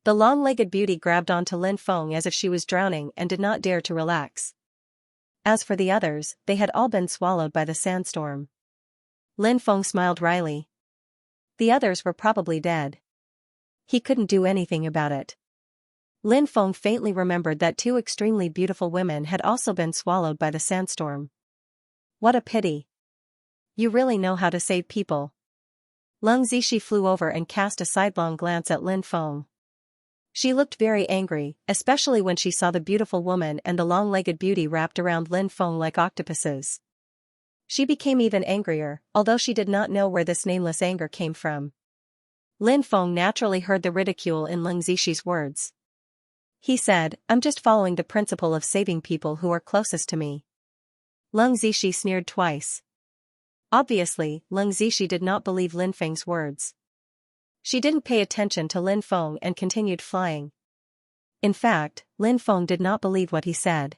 The long-legged beauty grabbed onto Lin Feng as if she was drowning and did not dare to relax. As for the others, they had all been swallowed by the sandstorm. Lin Feng smiled wryly. The others were probably dead. He couldn't do anything about it. Lin Feng faintly remembered that 2 extremely beautiful women had also been swallowed by the sandstorm. What a pity. You really know how to save people. Leng Zishi flew over and cast a sidelong glance at Lin Feng. She looked very angry, especially when she saw the beautiful woman and the long-legged beauty wrapped around Lin Feng like octopuses. She became even angrier, although she did not know where this nameless anger came from. Lin Feng naturally heard the ridicule in Leng Zixi words. He said, "I'm just following the principle of saving people who are closest to me." Leng Zixi sneered twice. Obviously, Leng Zixi did not believe Lin Feng's words. She didn't pay attention to Lin Feng and continued flying. In fact, Lin Feng did not believe what he said.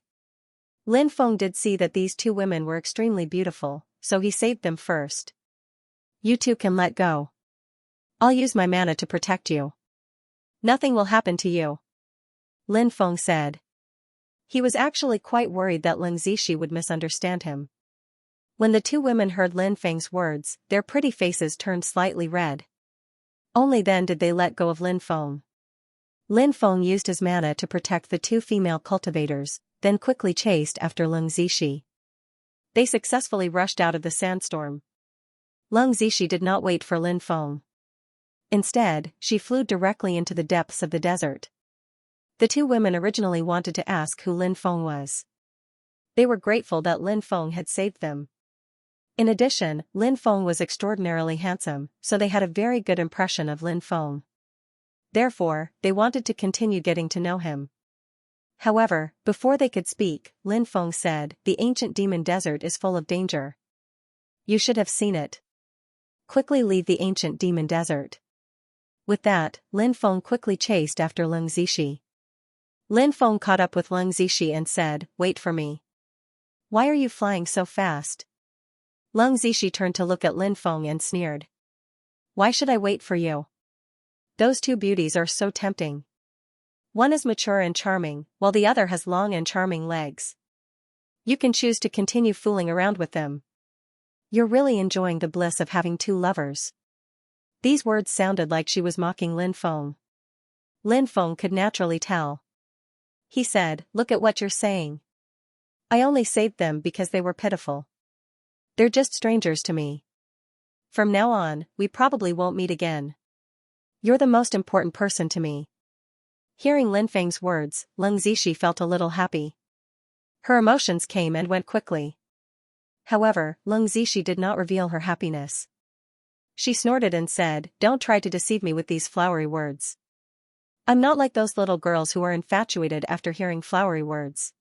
Lin Feng did see that these two women were extremely beautiful, so he saved them first. "You two can let go. I'll use my mana to protect you. Nothing will happen to you," Lin Feng said. He was actually quite worried that Leng Zixi would misunderstand him. When the two women heard Lin Feng's words, their pretty faces turned slightly red. Only then did they let go of Lin Feng. Lin Feng used his mana to protect the two female cultivators, then quickly chased after Leng Zixi. They successfully rushed out of the sandstorm. Leng Zixi did not wait for Lin Feng. Instead, she flew directly into the depths of the desert. The two women originally wanted to ask who Lin Feng was. They were grateful that Lin Feng had saved them. In addition, Lin Feng was extraordinarily handsome, so they had a very good impression of Lin Feng. Therefore, they wanted to continue getting to know him. However, before they could speak, Lin Feng said, "The ancient demon desert is full of danger. You should have seen it. Quickly leave the ancient demon desert." With that, Lin Feng quickly chased after Leng Zixi. Lin Feng caught up with Leng Zixi and said, "Wait for me." "Why are you flying so fast?" Leng Zixi turned to look at Lin Feng and sneered. "Why should I wait for you? Those two beauties are so tempting. One is mature and charming, while the other has long and charming legs. You can choose to continue fooling around with them. You're really enjoying the bliss of having two lovers." These words sounded like she was mocking Lin Feng. Lin Feng could naturally tell. He said, "Look at what you're saying. I only saved them because they were pitiful. They're just strangers to me. From now on, we probably won't meet again. You're the most important person to me." Hearing Lin Feng's words, Leng Zixi felt a little happy. Her emotions came and went quickly. However, Leng Zixi did not reveal her happiness. She snorted and said, "Don't try to deceive me with these flowery words. I'm not like those little girls who are infatuated after hearing flowery words."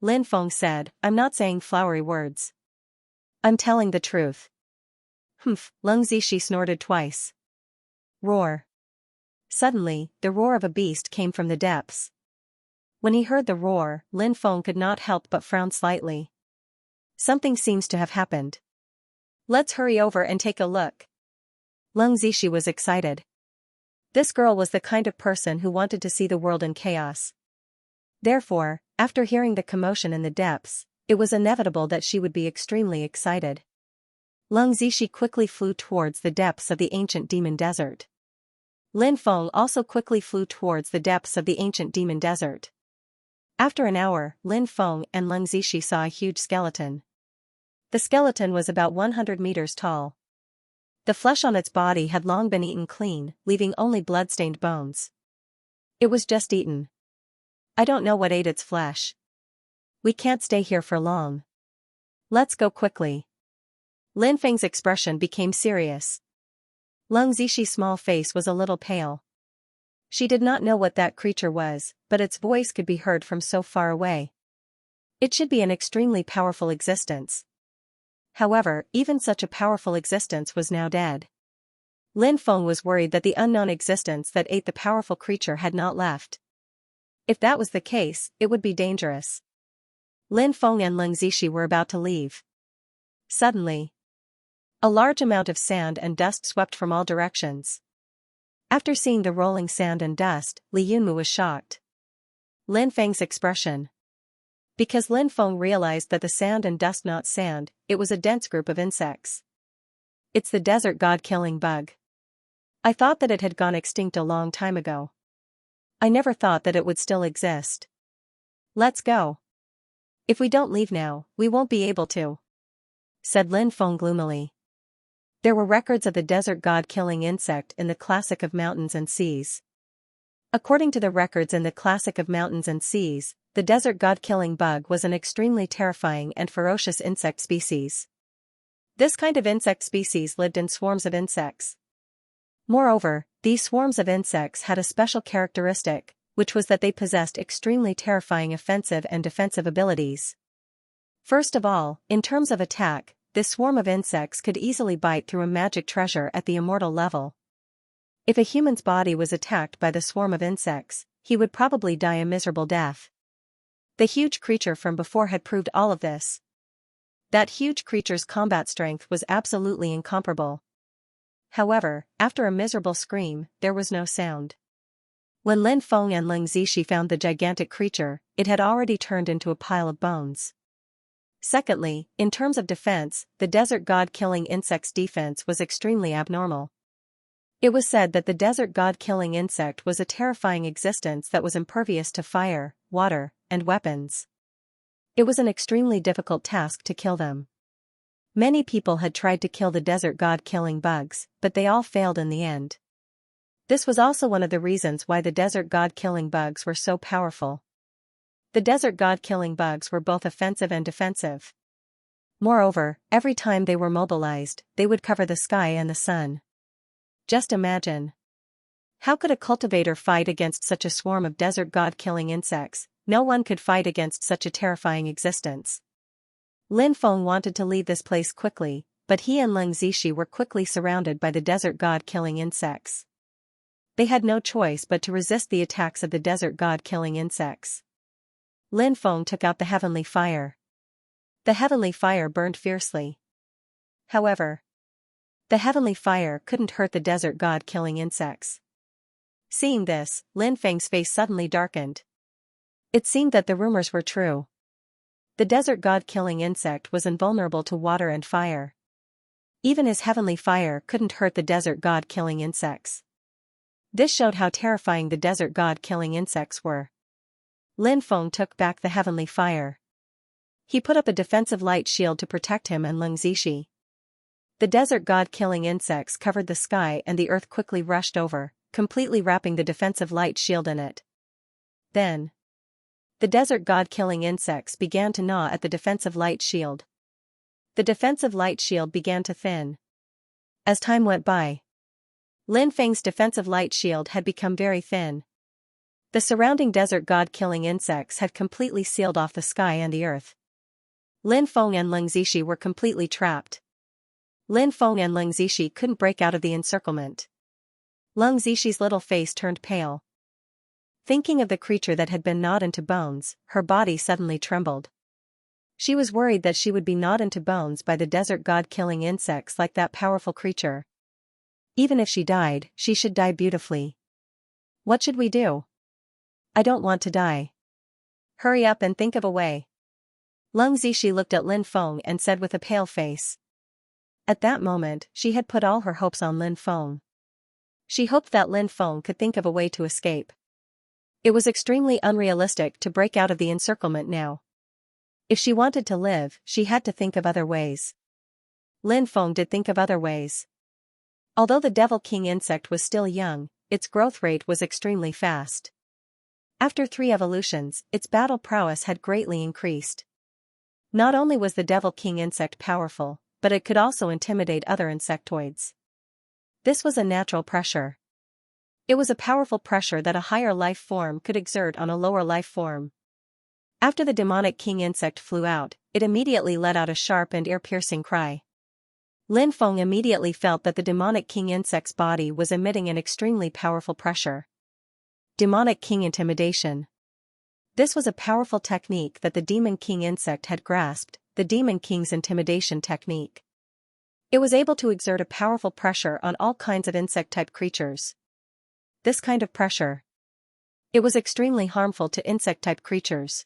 Lin Feng said, "I'm not saying flowery words. I'm telling the truth." "Humph," Leng Zixi snorted twice. Roar. Suddenly, the roar of a beast came from the depths. When he heard the roar, Lin Feng could not help but frown slightly. Something seems to have happened. "Let's hurry over and take a look." Leng Zixi was excited. This girl was the kind of person who wanted to see the world in chaos. Therefore, after hearing the commotion in the depths, it was inevitable that she would be extremely excited. Leng Zixi quickly flew towards the depths of the ancient demon desert. Lin Feng also quickly flew towards the depths of the ancient demon desert. After an hour, Lin Feng and Leng Zixi saw a huge skeleton. The skeleton was about 100 meters tall. The flesh on its body had long been eaten clean, leaving only blood-stained bones. It was just eaten. "I don't know what ate its flesh. We can't stay here for long. Let's go quickly." Lin Feng's expression became serious. Leng Zixi small face was a little pale. She did not know what that creature was, but its voice could be heard from so far away. It should be an extremely powerful existence. However, even such a powerful existence was now dead. Lin Feng was worried that the unknown existence that ate the powerful creature had not left. If that was the case, it would be dangerous. Lin Feng and Leng Zixi were about to leave. Suddenly, a large amount of sand and dust swept from all directions. After seeing the rolling sand and dust, Li Yunmu was shocked. Lin Feng's expression. Because Lin Feng realized that the sand and dust not sand, it was a dense group of insects. "It's the desert god-killing bug. I thought that it had gone extinct a long time ago. I never thought that it would still exist. Let's go. If we don't leave now, we won't be able to," said Lin Feng gloomily. There were records of the desert god-killing insect in the Classic of Mountains and Seas. According to the records in the Classic of Mountains and Seas, the desert god-killing bug was an extremely terrifying and ferocious insect species. This kind of insect species lived in swarms of insects. Moreover, these swarms of insects had a special characteristic, which was that they possessed extremely terrifying offensive and defensive abilities. First of all, in terms of attack, this swarm of insects could easily bite through a magic treasure at the immortal level. If a human's body was attacked by the swarm of insects, he would probably die a miserable death. The huge creature from before had proved all of this. That huge creature's combat strength was absolutely incomparable. However, after a miserable scream, there was no sound. When Lin Feng and Ling Zixi found the gigantic creature, it had already turned into a pile of bones. Secondly, in terms of defense, the desert god killing insect's defense was extremely abnormal. It was said that the desert god killing insect was a terrifying existence that was impervious to fire, water, and weapons. It was an extremely difficult task to kill them. Many people had tried to kill the desert god killing bugs, but they all failed in the end. This was also one of the reasons why the desert god killing bugs were so powerful. The desert god killing bugs were both offensive and defensive. Moreover, every time they were mobilized, they would cover the sky and the sun. Just imagine. How could a cultivator fight against such a swarm of desert god killing insects? No one could fight against such a terrifying existence. Lin Feng wanted to leave this place quickly, but he and Ling Zixi were quickly surrounded by the desert god killing insects. They had no choice but to resist the attacks of the desert god killing insects. Lin Feng took out the heavenly fire. The heavenly fire burned fiercely. However, the heavenly fire couldn't hurt the desert god killing insects. Seeing this, Lin Feng's face suddenly darkened. It seemed that the rumors were true. The desert god killing insect was invulnerable to water and fire. Even his heavenly fire couldn't hurt the desert god killing insects. This showed how terrifying the desert god killing insects were. Lin Feng took back the heavenly fire. He put up a defensive light shield to protect him and Ling Zixi. The desert god killing insects covered the sky and the earth quickly rushed over, completely wrapping the defensive light shield in it. Then, the desert god killing insects began to gnaw at the defensive light shield. The defensive light shield began to thin. As time went by, Lin Feng's defensive light shield had become very thin. The surrounding desert god killing insects had completely sealed off the sky and the earth. Lin Feng and Ling Zixi were completely trapped. Lin Feng and Ling Zixi couldn't break out of the encirclement. Ling Zixi's little face turned pale. Thinking of the creature that had been gnawed into bones, her body suddenly trembled. She was worried that she would be gnawed into bones by the desert god killing insects like that powerful creature. Even if she died, she should die beautifully. What should we do? I don't want to die. Hurry up and think of a way. Ling Zixi looked at Lin Feng and said with a pale face. At that moment, she had put all her hopes on Lin Feng. She hoped that Lin Feng could think of a way to escape. It was extremely unrealistic to break out of the encirclement now. If she wanted to live, she had to think of other ways. Lin Feng did think of other ways. Although the Devil King insect was still young, its growth rate was extremely fast. After 3 evolutions, its battle prowess had greatly increased. Not only was the Devil King insect powerful, but it could also intimidate other insectoids. This was a natural pressure. It was a powerful pressure that a higher life form could exert on a lower life form. After the demonic king insect flew out, it immediately let out a sharp and ear-piercing cry. Lin Feng immediately felt that the demonic king insect's body was emitting an extremely powerful pressure. Demonic king intimidation. This was a powerful technique that the demon king insect had grasped, the demon king's intimidation technique. It was able to exert a powerful pressure on all kinds of insect-type creatures. This kind of pressure. It was extremely harmful to insect-type creatures.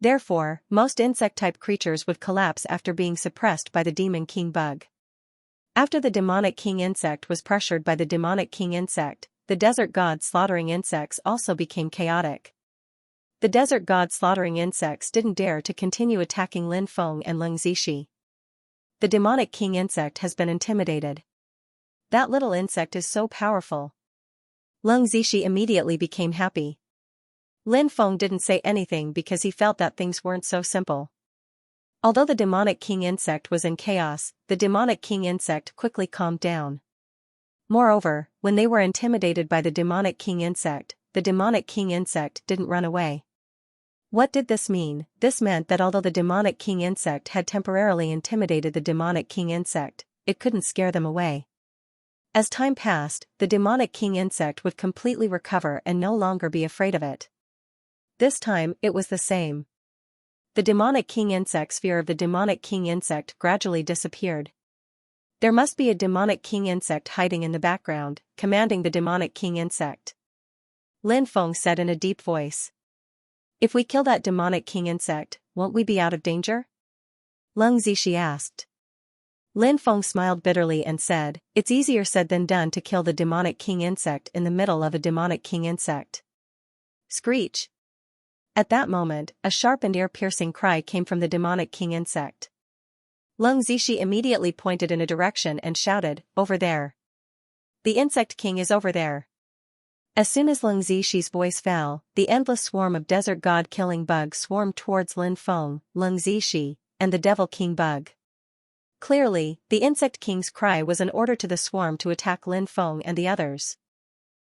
Therefore, most insect-type creatures would collapse after being suppressed by the demon king bug. After the demonic king insect was pressured by the demonic king insect, the desert god slaughtering insects also became chaotic. The desert god slaughtering insects didn't dare to continue attacking Lin Feng and Ling Zixi. The demonic king insect has been intimidated. That little insect is so powerful. Ling Zixi immediately became happy. Lin Feng didn't say anything because he felt that things weren't so simple. Although the demonic king insect was in chaos, the demonic king insect quickly calmed down. Moreover, when they were intimidated by the demonic king insect didn't run away. What did this mean? This meant that although the demonic king insect had temporarily intimidated the demonic king insect, it couldn't scare them away. As time passed, the demonic king insect would completely recover and no longer be afraid of it. This time, it was the same. The demonic king insect's fear of the demonic king insect gradually disappeared. There must be a demonic king insect hiding in the background, commanding the demonic king insect. Lin Feng said in a deep voice. If we kill that demonic king insect, won't we be out of danger? Leng Zishi asked. Lin Feng smiled bitterly and said, it's easier said than done to kill the demonic king insect in the middle of a demonic king insect. Screech. At that moment, a sharp and ear-piercing cry came from the demonic king insect. Leng Zishi immediately pointed in a direction and shouted, over there. The insect king is over there. As soon as Leng Zishi's voice fell, the endless swarm of desert god killing bugs swarmed towards Lin Feng, Leng Zishi, and the devil king bug. Clearly, the insect king's cry was an order to the swarm to attack Lin Feng and the others.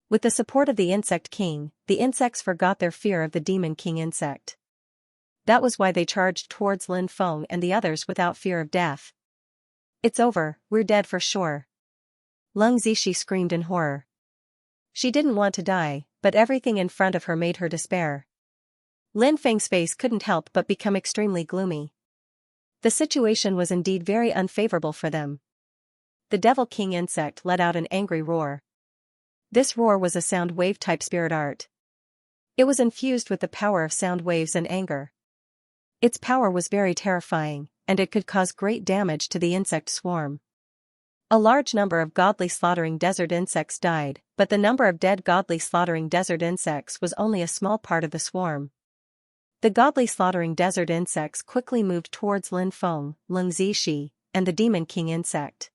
With the support of the insect king, the insects forgot their fear of the demon king insect. That was why they charged towards Lin Feng and the others without fear of death. It's over, we're dead for sure. Leng Zishi screamed in horror. She didn't want to die, but everything in front of her made her despair. Lin Feng's face couldn't help but become extremely gloomy. The situation was indeed very unfavorable for them. The devil king insect let out an angry roar. This roar was a sound wave type spirit art. It was infused with the power of sound waves and anger. Its power was very terrifying, and it could cause great damage to the insect swarm. A large number of godly slaughtering desert insects died, but the number of dead godly slaughtering desert insects was only a small part of the swarm. The godly slaughtering desert insects quickly moved towards Lin Feng, Leng Zishi, and the demon king insect.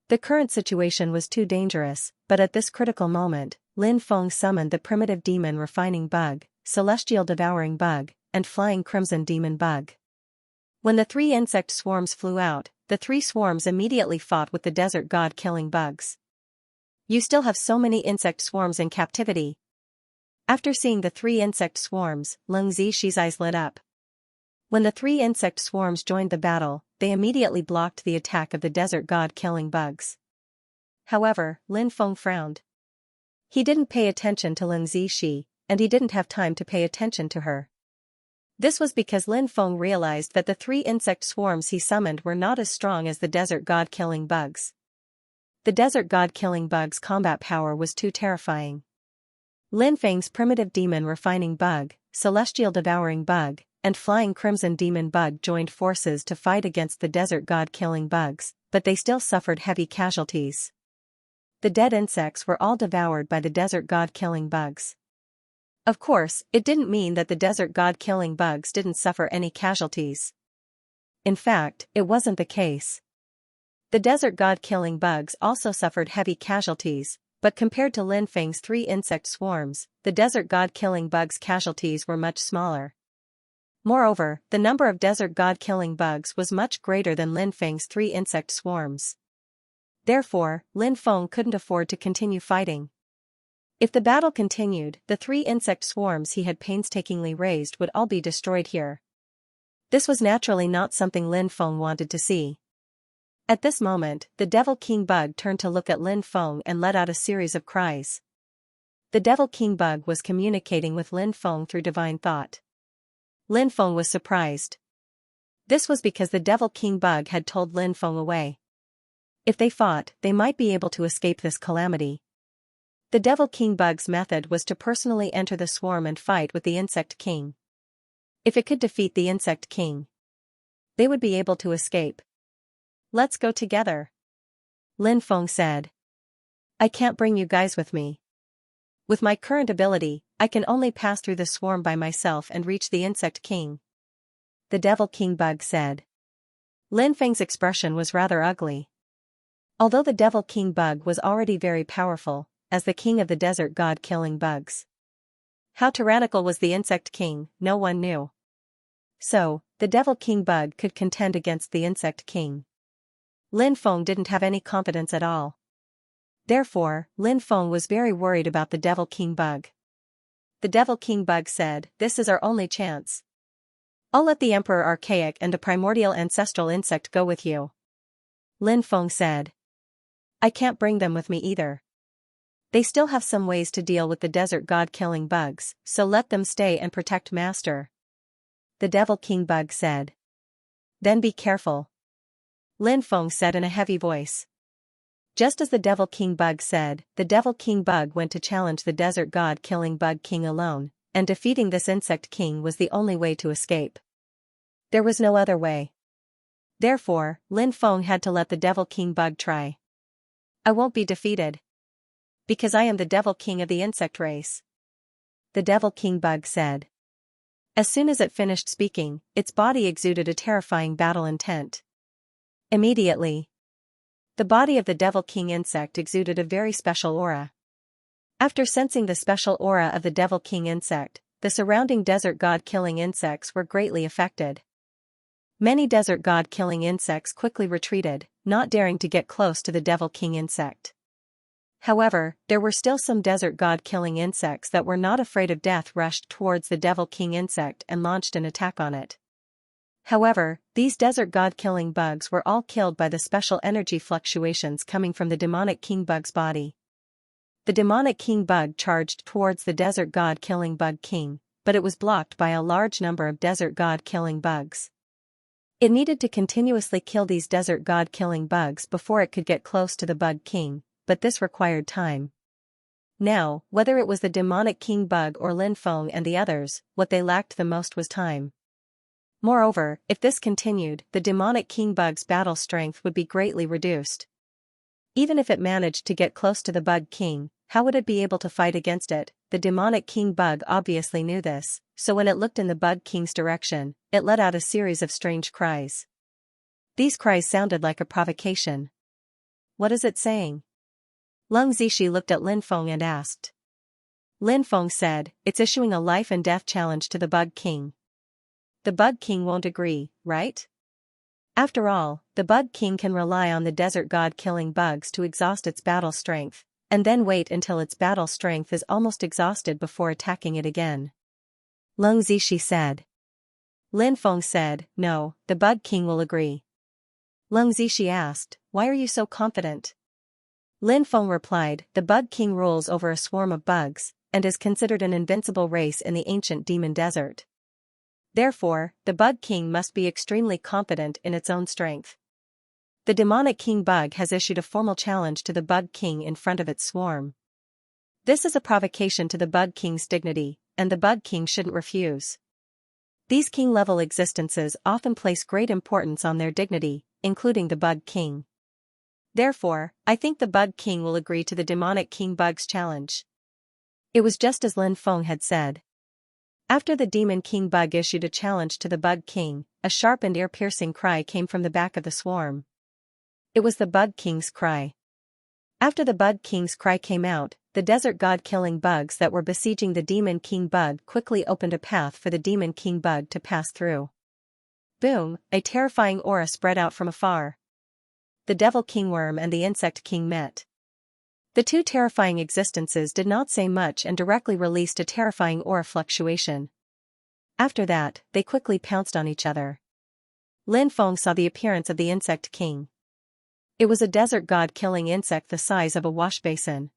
The current situation was too dangerous, but at this critical moment, Lin Feng summoned the primitive demon refining bug, celestial devouring bug, and flying crimson demon bug. When the three insect swarms flew out, the three swarms immediately fought with the desert god killing bugs. You still have so many insect swarms in captivity. After seeing the three insect swarms, Leng Zishi's eyes lit up. When the three insect swarms joined the battle, they immediately blocked the attack of the desert god killing bugs. However, Lin Feng frowned. He didn't pay attention to Leng Zishi, and he didn't have time to pay attention to her. This was because Lin Feng realized that the three insect swarms he summoned were not as strong as the desert god killing bugs. The desert god killing bugs' combat power was too terrifying. Lin Feng's primitive demon refining bug, celestial devouring bug, and flying crimson demon bug joined forces to fight against the desert god killing bugs, but they still suffered heavy casualties. The dead insects were all devoured by the desert god killing bugs. Of course, it didn't mean that the desert god killing bugs didn't suffer any casualties. In fact, it wasn't the case. The desert god killing bugs also suffered heavy casualties, but compared to Lin Feng's three insect swarms, the desert god killing bugs' casualties were much smaller. Moreover, the number of desert god killing bugs was much greater than Lin Feng's three insect swarms. Therefore, Lin Feng couldn't afford to continue fighting. If the battle continued, the three insect swarms he had painstakingly raised would all be destroyed here. This was naturally not something Lin Feng wanted to see. At this moment, the Devil King Bug turned to look at Lin Feng and let out a series of cries. The Devil King Bug was communicating with Lin Feng through divine thought. Lin Feng was surprised. This was because the Devil King Bug had told Lin Feng away. If they fought, they might be able to escape this calamity. The Devil King Bug's method was to personally enter the swarm and fight with the Insect King. If it could defeat the Insect King, they would be able to escape. Let's go together, Lin Feng said. I can't bring you guys with me. With my current ability, I can only pass through the swarm by myself and reach the Insect King, the Devil King Bug said. Lin Feng's expression was rather ugly. Although the Devil King Bug was already very powerful, as the king of the desert god killing bugs, how tyrannical was the Insect King, no one knew. So, the Devil King bug could contend against the Insect King. Lin Feng didn't have any confidence at all. Therefore, Lin Feng was very worried about the Devil King bug. The Devil King bug said, "This is our only chance. I'll let the Emperor Archaic and the primordial ancestral insect go with you." Lin Feng said, "I can't bring them with me either. They still have some ways to deal with the desert god killing bugs, so let them stay and protect Master." The Devil King bug said. "Then be careful," Lin Feng said in a heavy voice. Just as the Devil King bug said, the Devil King bug went to challenge the desert god killing bug king alone, and defeating this insect king was the only way to escape. There was no other way. Therefore, Lin Feng had to let the Devil King bug try. "I won't be defeated. Because I am the Devil King of the insect race," the Devil King bug said. As soon as it finished speaking, its body exuded a terrifying battle intent. Immediately, the body of the Devil King insect exuded a very special aura. After sensing the special aura of the Devil King insect, the surrounding desert god-killing insects were greatly affected. Many desert god-killing insects quickly retreated, not daring to get close to the Devil King insect. However, there were still some desert god-killing insects that were not afraid of death rushed towards the Devil King insect and launched an attack on it. However, these desert god-killing bugs were all killed by the special energy fluctuations coming from the demonic king bug's body. The demonic king bug charged towards the desert god-killing bug king, but it was blocked by a large number of desert god-killing bugs. It needed to continuously kill these desert god-killing bugs before it could get close to the bug king, but this required time. Now, whether it was the demonic king bug or Lin Feng and the others, what they lacked the most was time. Moreover, if this continued, the demonic king bug's battle strength would be greatly reduced. Even if it managed to get close to the bug king, how would it be able to fight against it? The demonic king bug obviously knew this, so when it looked in the bug king's direction, it let out a series of strange cries. These cries sounded like a provocation. "What is it saying?" Lung Zishi looked at Lin Feng and asked. Lin Feng said, "It's issuing a life and death challenge to the bug king. The bug king won't agree, right? After all, the bug king can rely on the desert god killing bugs to exhaust its battle strength, and then wait until its battle strength is almost exhausted before attacking it again." Lung Zishi said. Lin Feng said, "No, the bug king will agree." Lung Zishi asked, "Why are you so confident?" Lin Feng replied, "The bug king rules over a swarm of bugs, and is considered an invincible race in the ancient demon desert. Therefore, the bug king must be extremely confident in its own strength. The demonic king bug has issued a formal challenge to the bug king in front of its swarm. This is a provocation to the bug king's dignity, and the bug king shouldn't refuse. These king-level existences often place great importance on their dignity, including the bug king. Therefore, I think the bug king will agree to the demonic king bug's challenge." It was just as Lin Feng had said. After the demon king bug issued a challenge to the bug king, a sharp and ear-piercing cry came from the back of the swarm. It was the bug king's cry. After the bug king's cry came out, the desert god-killing bugs that were besieging the demon king bug quickly opened a path for the demon king bug to pass through. Boom, a terrifying aura spread out from afar. The devil king worm and the insect king met. The two terrifying existences did not say much and directly released a terrifying aura fluctuation. After that, they quickly pounced on each other. Lin Feng saw the appearance of the insect king. It was a desert god-killing insect the size of a wash basin.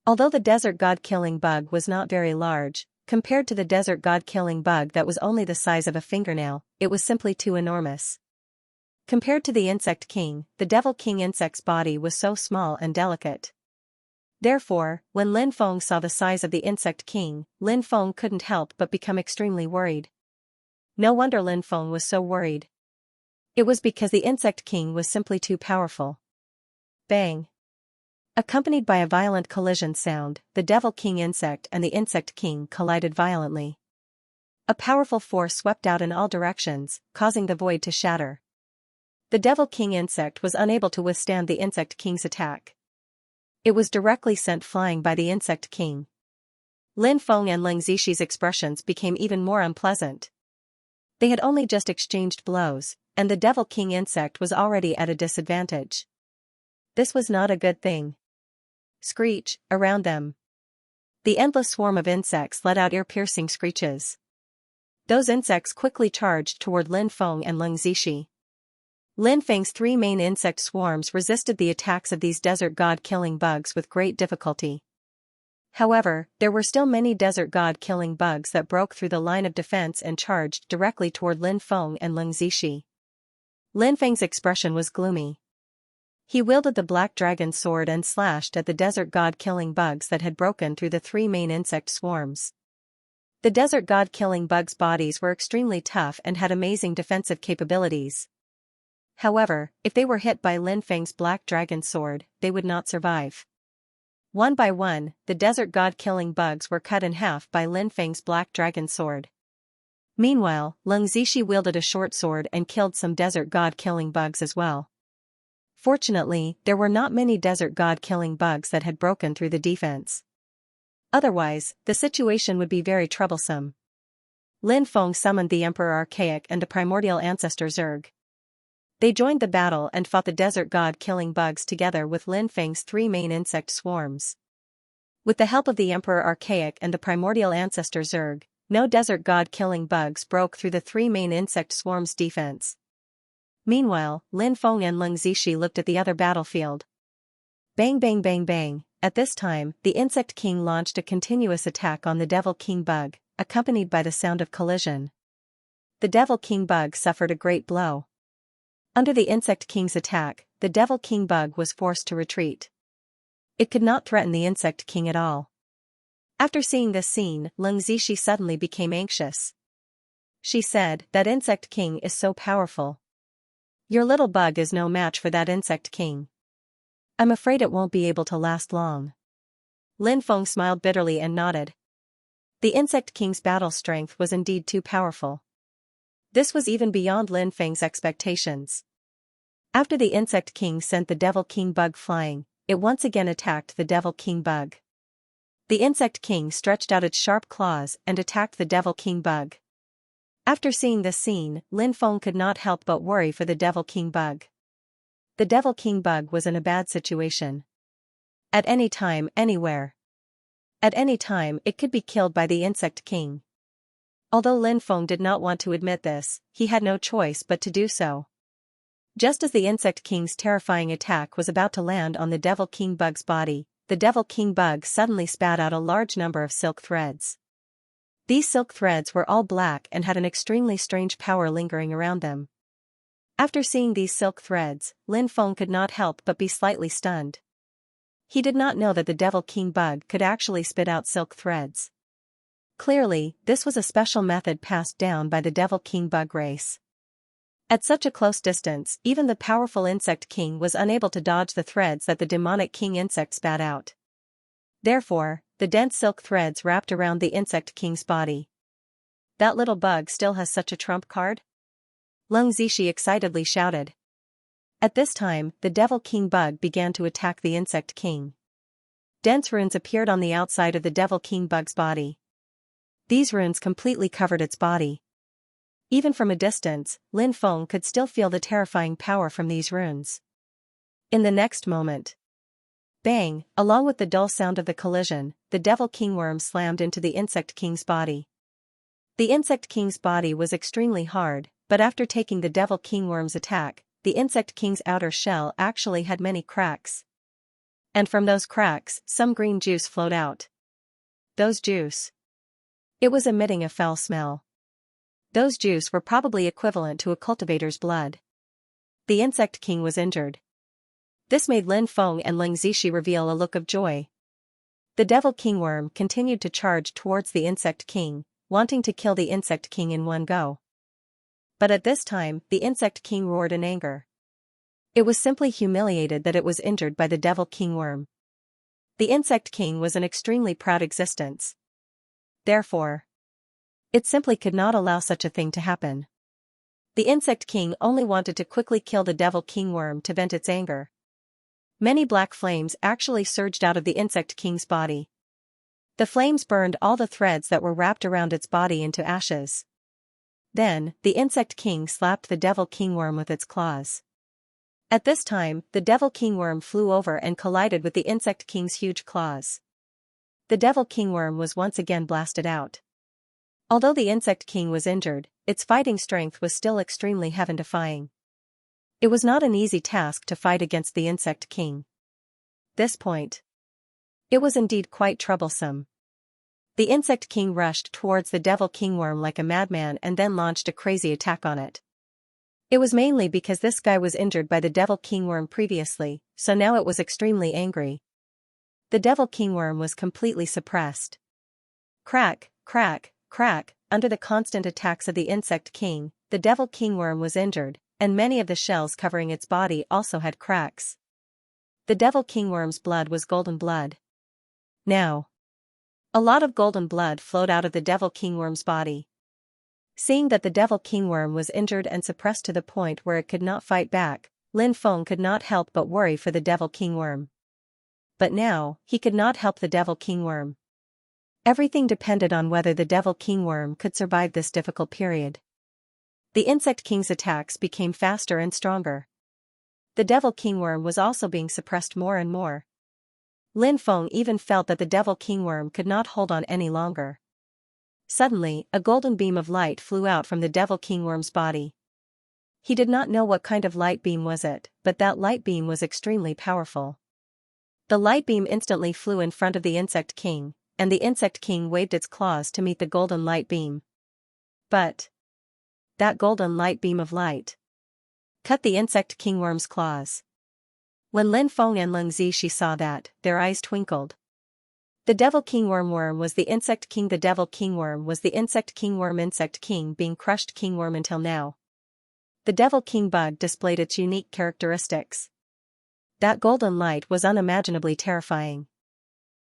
Although the desert god-killing bug was not very large, compared to the desert god-killing bug that was only the size of a fingernail, it was simply too enormous. Compared to the insect king, the devil king insect's body was so small and delicate. Therefore, when Lin Feng saw the size of the insect king, Lin Feng couldn't help but become extremely worried. No wonder Lin Feng was so worried. It was because the insect king was simply too powerful. Bang! Accompanied by a violent collision sound, the devil king insect and the insect king collided violently. A powerful force swept out in all directions, causing the void to shatter. The devil king insect was unable to withstand the insect king's attack. It was directly sent flying by the insect king. Lin Feng and Leng Zishi's expressions became even more unpleasant. They had only just exchanged blows, and the Devil King insect was already at a disadvantage. This was not a good thing. Screech, around them. The endless swarm of insects let out ear-piercing screeches. Those insects quickly charged toward Lin Feng and Leng Zishi. Lin Feng's three main insect swarms resisted the attacks of these desert god-killing bugs with great difficulty. However, there were still many desert god-killing bugs that broke through the line of defense and charged directly toward Lin Feng and Leng Zishi. Lin Feng's expression was gloomy. He wielded the black dragon sword and slashed at the desert god-killing bugs that had broken through the three main insect swarms. The desert god-killing bugs' bodies were extremely tough and had amazing defensive capabilities. However, if they were hit by Lin Feng's black dragon sword, they would not survive. One by one, the desert god-killing bugs were cut in half by Lin Feng's black dragon sword. Meanwhile, Leng Zishi wielded a short sword and killed some desert god-killing bugs as well. Fortunately, there were not many desert god-killing bugs that had broken through the defense. Otherwise, the situation would be very troublesome. Lin Feng summoned the Emperor Archaic and the primordial ancestor Zerg. They joined the battle and fought the desert god-killing bugs together with Lin Feng's three main insect swarms. With the help of the Emperor Archaic and the primordial ancestor Zerg, no desert god-killing bugs broke through the three main insect swarms' defense. Meanwhile, Lin Feng and Leng Zishi looked at the other battlefield. Bang bang bang bang. At this time, the Insect King launched a continuous attack on the Devil King bug, accompanied by the sound of collision. The Devil King bug suffered a great blow. Under the Insect King's attack, the Devil King bug was forced to retreat. It could not threaten the Insect King at all. After seeing this scene, Leng Zishi suddenly became anxious. She said, "That Insect King is so powerful. Your little bug is no match for that Insect King. I'm afraid it won't be able to last long." Lin Feng smiled bitterly and nodded. The Insect King's battle strength was indeed too powerful. This was even beyond Lin Feng's expectations. After the Insect King sent the Devil King bug flying, it once again attacked the Devil King bug. The Insect King stretched out its sharp claws and attacked the Devil King bug. After seeing this scene, Lin Feng could not help but worry for the Devil King bug. The Devil King bug was in a bad situation. At any time, anywhere. At any time, it could be killed by the Insect King. Although Lin Feng did not want to admit this, he had no choice but to do so. Just as the Insect King's terrifying attack was about to land on the Devil King bug's body, the Devil King bug suddenly spat out a large number of silk threads. These silk threads were all black and had an extremely strange power lingering around them. After seeing these silk threads, Lin Feng could not help but be slightly stunned. He did not know that the Devil King bug could actually spit out silk threads. Clearly, this was a special method passed down by the Devil King bug race. At such a close distance, even the powerful Insect King was unable to dodge the threads that the demonic king insect spat out. Therefore, the dense silk threads wrapped around the Insect King's body. That little bug still has such a trump card? Leng Zishi excitedly shouted. At this time, the Devil King bug began to attack the Insect King. Dense runes appeared on the outside of the Devil King bug's body. These runes completely covered its body. Even from a distance, Lin Feng could still feel the terrifying power from these runes. In the next moment, bang, along with the dull sound of the collision, the Devil King worm slammed into the Insect King's body. The Insect King's body was extremely hard, but after taking the Devil King worm's attack, the Insect King's outer shell actually had many cracks. And from those cracks, some green juice flowed out. Those juice. It was emitting a foul smell. Those juice were probably equivalent to a cultivator's blood. The Insect King was injured. This made Lin Feng and Leng Zishi reveal a look of joy. The Devil King worm continued to charge towards the Insect King, wanting to kill the Insect King in one go. But at this time, the Insect King roared in anger. It was simply humiliated that it was injured by the Devil King worm. The Insect King was an extremely proud existence. Therefore, it simply could not allow such a thing to happen. The Insect King only wanted to quickly kill the Devil King worm to vent its anger. Many black flames actually surged out of the Insect King's body. The flames burned all the threads that were wrapped around its body into ashes. Then, the insect king slapped the devil kingworm with its claws. At this time, the devil kingworm flew over and collided with the insect king's huge claws. The devil kingworm was once again blasted out. Although the insect king was injured, its fighting strength was still extremely heaven-defying. It was not an easy task to fight against the insect king. This point. It was indeed quite troublesome. The insect king rushed towards the devil kingworm like a madman and then launched a crazy attack on it. It was mainly because this guy was injured by the devil kingworm previously, so now it was extremely angry. The devil kingworm was completely suppressed. Crack, crack, crack, under the constant attacks of the insect king, the devil kingworm was injured, and many of the shells covering its body also had cracks. The devil kingworm's blood was golden blood. Now, a lot of golden blood flowed out of the devil kingworm's body. Seeing that the devil kingworm was injured and suppressed to the point where it could not fight back, Lin Feng could not help but worry for the devil kingworm. But now, he could not help the devil kingworm. Everything depended on whether the devil kingworm could survive this difficult period. The insect king's attacks became faster and stronger. The devil kingworm was also being suppressed more and more. Lin Feng even felt that the devil kingworm could not hold on any longer. Suddenly, a golden beam of light flew out from the devil kingworm's body. He did not know what kind of light beam was it, but that light beam was extremely powerful. The light beam instantly flew in front of the insect king, and the insect king waved its claws to meet the golden light beam. But that golden light beam of light cut the insect kingworm's claws. When Lin Feng and Leng Zixi saw that, their eyes twinkled. The devil kingworm was the insect king. The devil kingworm was the insect king being crushed kingworm until now. The devil king bug displayed its unique characteristics. That golden light was unimaginably terrifying.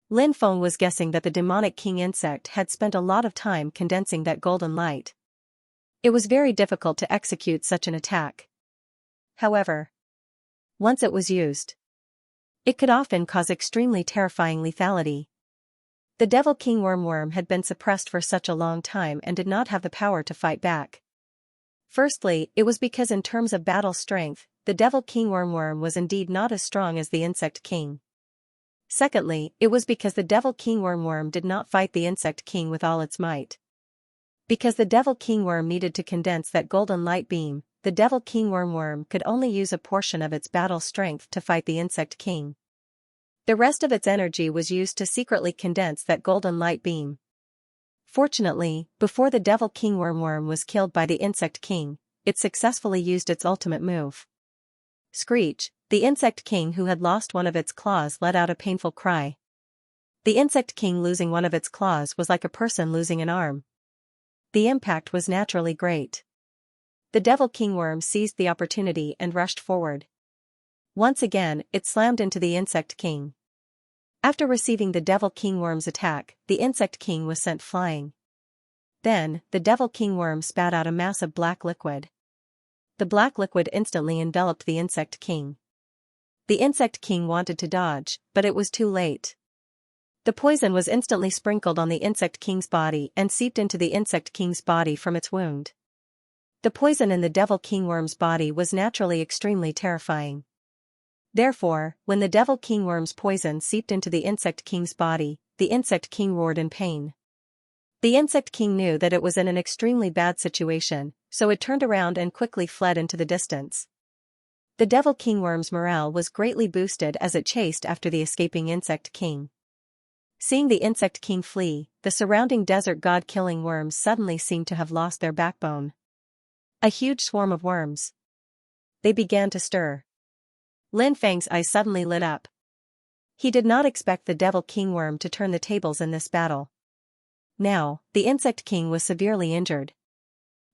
Lin Feng was guessing that the demonic king insect had spent a lot of time condensing that golden light. It was very difficult to execute such an attack. However, once it was used, it could often cause extremely terrifying lethality. The devil kingworm had been suppressed for such a long time and did not have the power to fight back. Firstly, it was because in terms of battle strength, the devil kingworm was indeed not as strong as the insect king. Secondly, it was because the devil kingworm did not fight the insect king with all its might. Because the devil kingworm needed to condense that golden light beam, the devil kingworm could only use a portion of its battle strength to fight the insect king. The rest of its energy was used to secretly condense that golden light beam. Fortunately, before the devil kingworm was killed by the insect king, it successfully used its ultimate move. Screech, the insect king who had lost one of its claws let out a painful cry. The insect king losing one of its claws was like a person losing an arm. The impact was naturally great. The devil kingworm seized the opportunity and rushed forward. Once again, it slammed into the insect king. After receiving the devil kingworm's attack, the insect king was sent flying. Then, the devil kingworm spat out a massive black liquid. The black liquid instantly enveloped the insect king. The insect king wanted to dodge, but it was too late. The poison was instantly sprinkled on the insect king's body and seeped into the insect king's body from its wound. The poison in the devil kingworm's body was naturally extremely terrifying. Therefore, when the devil kingworm's poison seeped into the insect king's body, the insect king roared in pain. The insect king knew that it was in an extremely bad situation, so it turned around and quickly fled into the distance. The devil kingworm's morale was greatly boosted as it chased after the escaping insect king. Seeing the insect king flee, the surrounding desert god-killing worms suddenly seemed to have lost their backbone. A huge swarm of worms. They began to stir. Lin Feng's eyes suddenly lit up. He did not expect the devil kingworm to turn the tables in this battle. Now, the insect king was severely injured.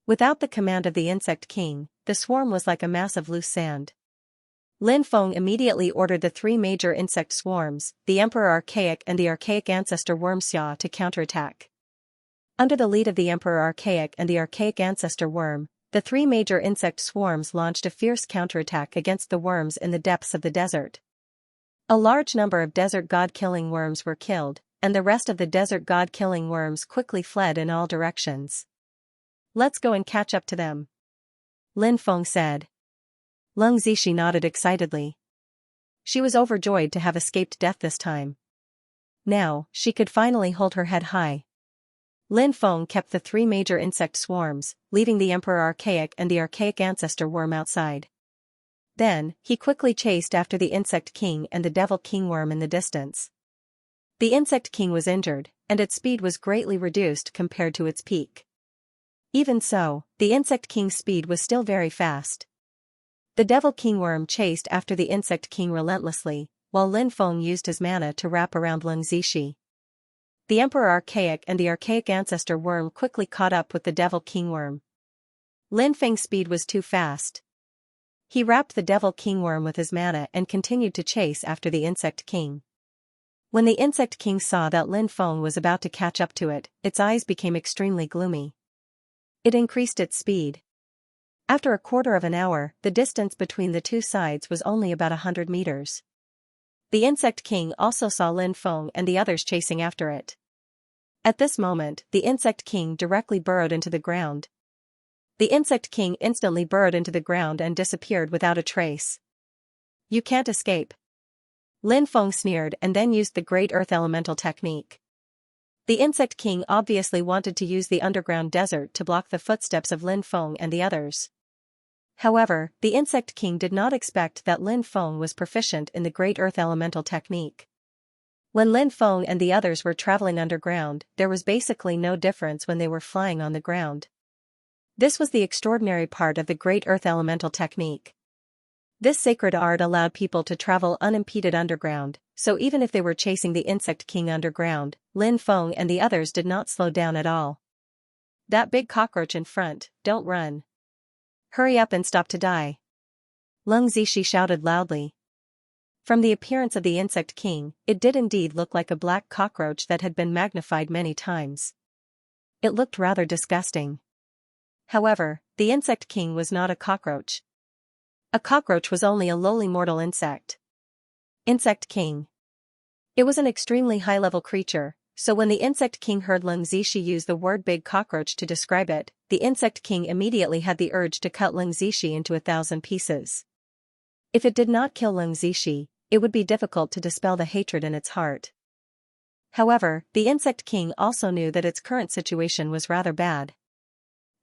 Without the command of the insect king, the swarm was like a mass of loose sand. Lin Feng immediately ordered the three major insect swarms, the Emperor Archaic and the Archaic Ancestor Worm Xia, to counterattack. Under the lead of the Emperor Archaic and the Archaic Ancestor Worm, the three major insect swarms launched a fierce counterattack against the worms in the depths of the desert. A large number of desert god-killing worms were killed, and the rest of the desert god-killing worms quickly fled in all directions. Let's go and catch up to them, Lin Feng said. Leng Zishi nodded excitedly. She was overjoyed to have escaped death this time. Now, she could finally hold her head high. Lin Feng kept the 3 major insect swarms, leaving the Emperor Archaic and the Archaic Ancestor Worm outside. Then, he quickly chased after the Insect King and the Devil King Worm in the distance. The Insect King was injured, and its speed was greatly reduced compared to its peak. Even so, the Insect King's speed was still very fast. The Devil King Worm chased after the Insect King relentlessly, while Lin Feng used his mana to wrap around Leng Zishi. The Emperor Archaic and the Archaic Ancestor Worm quickly caught up with the Devil King Worm. Lin Feng's speed was too fast. He wrapped the Devil King Worm with his mana and continued to chase after the Insect King. When the Insect King saw that Lin Feng was about to catch up to it, its eyes became extremely gloomy. It increased its speed. After a quarter of an hour, the distance between the two sides was only about 100 meters. The Insect King also saw Lin Feng and the others chasing after it. At this moment, the Insect King directly burrowed into the ground. The Insect King instantly burrowed into the ground and disappeared without a trace. You can't escape, Lin Feng sneered and then used the Great Earth Elemental technique. The Insect King obviously wanted to use the underground desert to block the footsteps of Lin Feng and the others. However, the Insect King did not expect that Lin Feng was proficient in the Great Earth Elemental technique. When Lin Feng and the others were traveling underground, there was basically no difference when they were flying on the ground. This was the extraordinary part of the Great Earth Elemental technique. This sacred art allowed people to travel unimpeded underground, so even if they were chasing the Insect King underground, Lin Feng and the others did not slow down at all. That big cockroach in front, don't run. Hurry up and stop to die, Leng Zishi shouted loudly. From the appearance of the Insect King, it did indeed look like a black cockroach that had been magnified many times. It looked rather disgusting. However, the Insect King was not a cockroach. A cockroach was only a lowly mortal insect. Insect King. It was an extremely high-level creature, so when the Insect King heard Leng Zishi use the word big cockroach to describe it, the Insect King immediately had the urge to cut Leng Zishi into 1,000 pieces. If it did not kill Leng Zishi, it would be difficult to dispel the hatred in its heart. However, the Insect King also knew that its current situation was rather bad.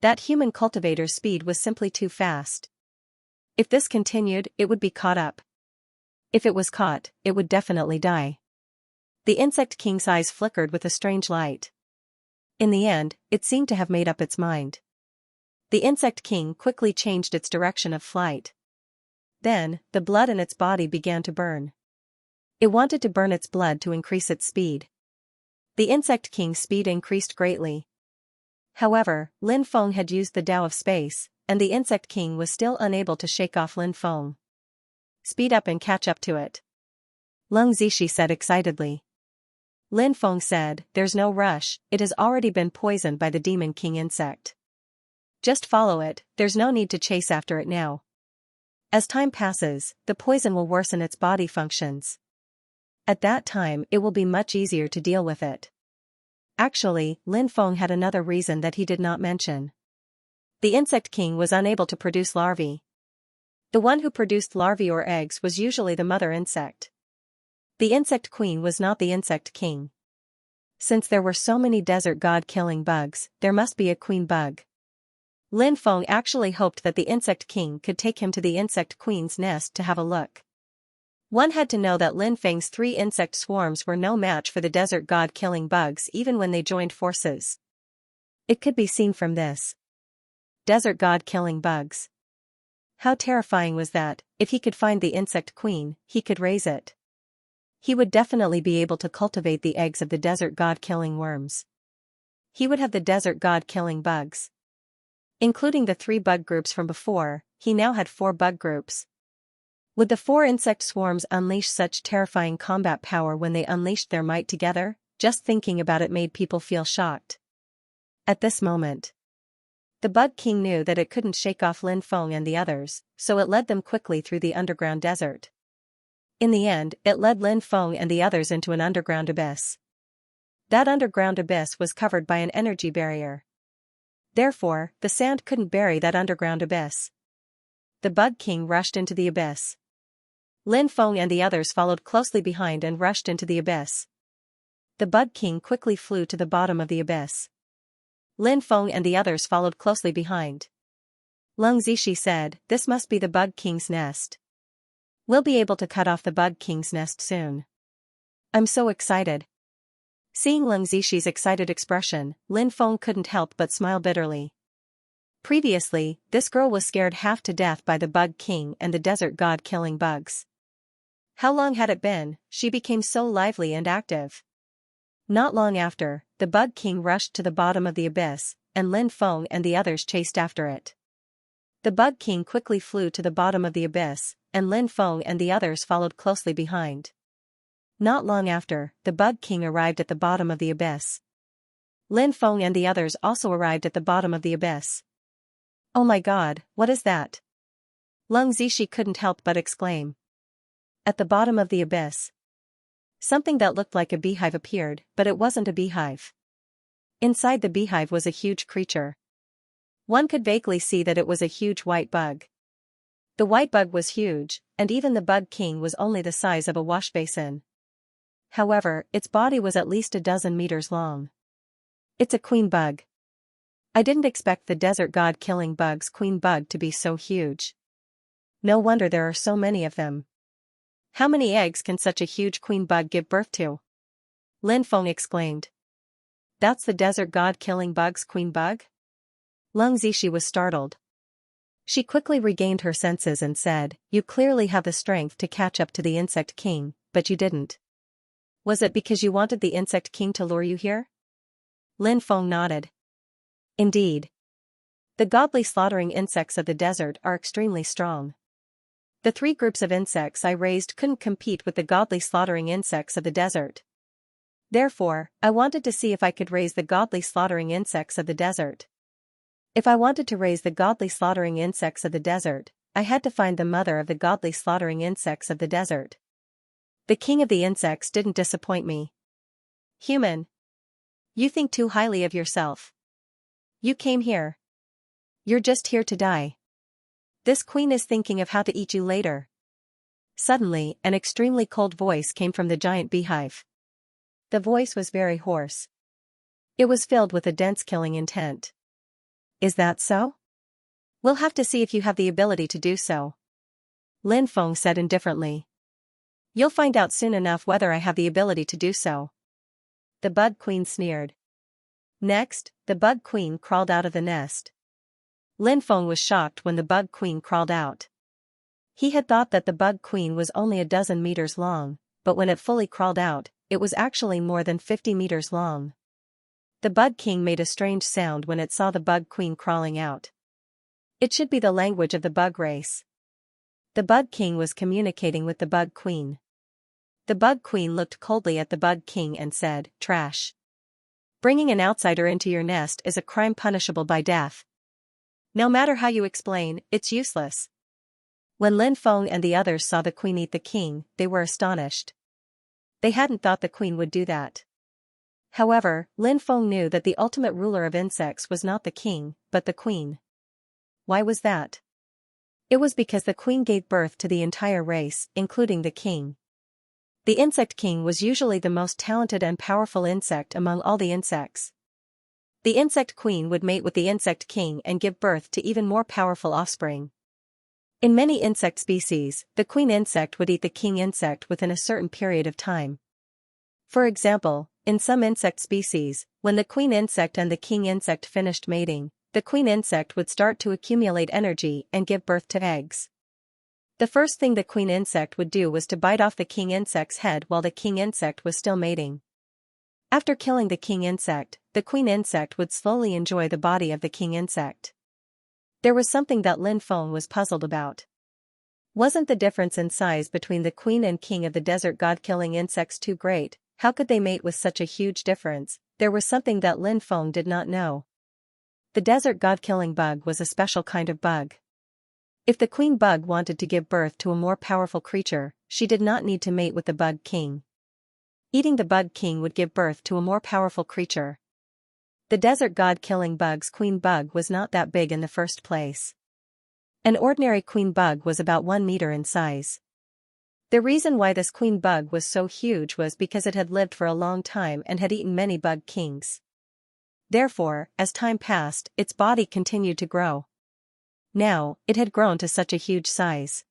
That human cultivator's speed was simply too fast. If this continued, it would be caught up. If it was caught, it would definitely die. The Insect King's eyes flickered with a strange light. In the end, it seemed to have made up its mind. The Insect King quickly changed its direction of flight. Then, the blood in its body began to burn. It wanted to burn its blood to increase its speed. The Insect King's speed increased greatly. However, Lin Feng had used the Tao of Space, and the Insect King was still unable to shake off Lin Feng. Speed up and catch up to it, Leng Zishi said excitedly. Lin Feng said, there's no rush, it has already been poisoned by the Demon King insect. Just follow it, there's no need to chase after it now. As time passes, the poison will worsen its body functions. At that time it will be much easier to deal with it. Actually, Lin Feng had another reason that he did not mention. The Insect King was unable to produce larvae. The one who produced larvae or eggs was usually the mother insect. The Insect Queen was not the Insect King. Since there were so many desert god-killing bugs, there must be a queen bug. Lin Feng actually hoped that the Insect King could take him to the Insect Queen's nest to have a look. One had to know that Lin Feng's 3 insect swarms were no match for the desert god-killing bugs even when they joined forces. It could be seen from this. Desert god-killing bugs. How terrifying was that? If he could find the Insect Queen, he could raise it. He would definitely be able to cultivate the eggs of the desert god-killing worms. He would have the desert god-killing bugs. Including the 3 bug groups from before, he now had 4 bug groups. Would the 4 insect swarms unleash such terrifying combat power when they unleashed their might together? Just thinking about it made people feel shocked. At this moment, the Bug King knew that it couldn't shake off Lin Feng and the others, so it led them quickly through the underground desert. In the end, it led Lin Feng and the others into an underground abyss. That underground abyss was covered by an energy barrier. Therefore, the sand couldn't bury that underground abyss. The Bug King rushed into the abyss. Lin Feng and the others followed closely behind and rushed into the abyss. The Bug King quickly flew to the bottom of the abyss. Lin Feng and the others followed closely behind. Lung Zishi said, "This must be the Bug King's nest. We'll be able to cut off the Bug King's nest soon. I'm so excited." Seeing Lung Zishi's excited expression, Lin Feng couldn't help but smile bitterly. Previously, this girl was scared half to death by the Bug King and the desert god killing bugs. How long had it been, she became so lively and active? Not long after, the Bug King rushed to the bottom of the abyss, and Lin Feng and the others chased after it. The Bug King quickly flew to the bottom of the abyss, and Lin Feng and the others followed closely behind. Not long after, the Bug King arrived at the bottom of the abyss. Lin Feng and the others also arrived at the bottom of the abyss. "Oh my god, what is that?" Lung Zishi couldn't help but exclaim. At the bottom of the abyss, something that looked like a beehive appeared, but it wasn't a beehive. Inside the beehive was a huge creature. One could vaguely see that it was a huge white bug. The white bug was huge, and even the Bug King was only the size of a wash basin. However, its body was at least a dozen meters long. "It's a queen bug. I didn't expect the desert god killing bug's queen bug to be so huge. No wonder there are so many of them. How many eggs can such a huge queen bug give birth to?" Lin Feng exclaimed. "That's the desert god killing bug's queen bug?" Lung Zishi was startled. She quickly regained her senses and said, "You clearly have the strength to catch up to the insect king, but you didn't. Was it because you wanted the insect king to lure you here?" Lin Feng nodded. "Indeed. The godly slaughtering insects of the desert are extremely strong. The 3 groups of insects I raised couldn't compete with the godly slaughtering insects of the desert. Therefore, I wanted to see if I could raise the godly slaughtering insects of the desert. If I wanted to raise the godly slaughtering insects of the desert, I had to find the mother of the godly slaughtering insects of the desert. The king of the insects didn't disappoint me." "Human. You think too highly of yourself. You came here. You're just here to die. This queen is thinking of how to eat you later." Suddenly, an extremely cold voice came from the giant beehive. The voice was very hoarse. It was filled with a dense killing intent. "Is that so? We'll have to see if you have the ability to do so," Lin Feng said indifferently. "You'll find out soon enough whether I have the ability to do so." The Bug Queen sneered. Next, the Bug Queen crawled out of the nest. Lin Feng was shocked when the Bug Queen crawled out. He had thought that the Bug Queen was only a dozen meters long, but when it fully crawled out, it was actually more than 50 meters long. The Bug King made a strange sound when it saw the Bug Queen crawling out. It should be the language of the bug race. The Bug King was communicating with the Bug Queen. The Bug Queen looked coldly at the Bug King and said, "Trash. Bringing an outsider into your nest is a crime punishable by death. No matter how you explain, it's useless." When Lin Feng and the others saw the queen eat the king, they were astonished. They hadn't thought the queen would do that. However, Lin Feng knew that the ultimate ruler of insects was not the king, but the queen. Why was that? It was because the queen gave birth to the entire race, including the king. The insect king was usually the most talented and powerful insect among all the insects. The insect queen would mate with the insect king and give birth to even more powerful offspring. In many insect species, the queen insect would eat the king insect within a certain period of time. For example, in some insect species, when the queen insect and the king insect finished mating, the queen insect would start to accumulate energy and give birth to eggs. The first thing the queen insect would do was to bite off the king insect's head while the king insect was still mating. After killing the king insect, the queen insect would slowly enjoy the body of the king insect. There was something that Lin Feng was puzzled about. Wasn't the difference in size between the queen and king of the desert god-killing insects too great? How could they mate with such a huge difference? There was something that Lin Feng did not know. The desert god-killing bug was a special kind of bug. If the queen bug wanted to give birth to a more powerful creature, she did not need to mate with the bug king. Eating the bug king would give birth to a more powerful creature. The desert god-killing bug's queen bug was not that big in the first place. An ordinary queen bug was about 1 meter in size. The reason why this queen bug was so huge was because it had lived for a long time and had eaten many bug kings. Therefore, as time passed, its body continued to grow. Now, it had grown to such a huge size.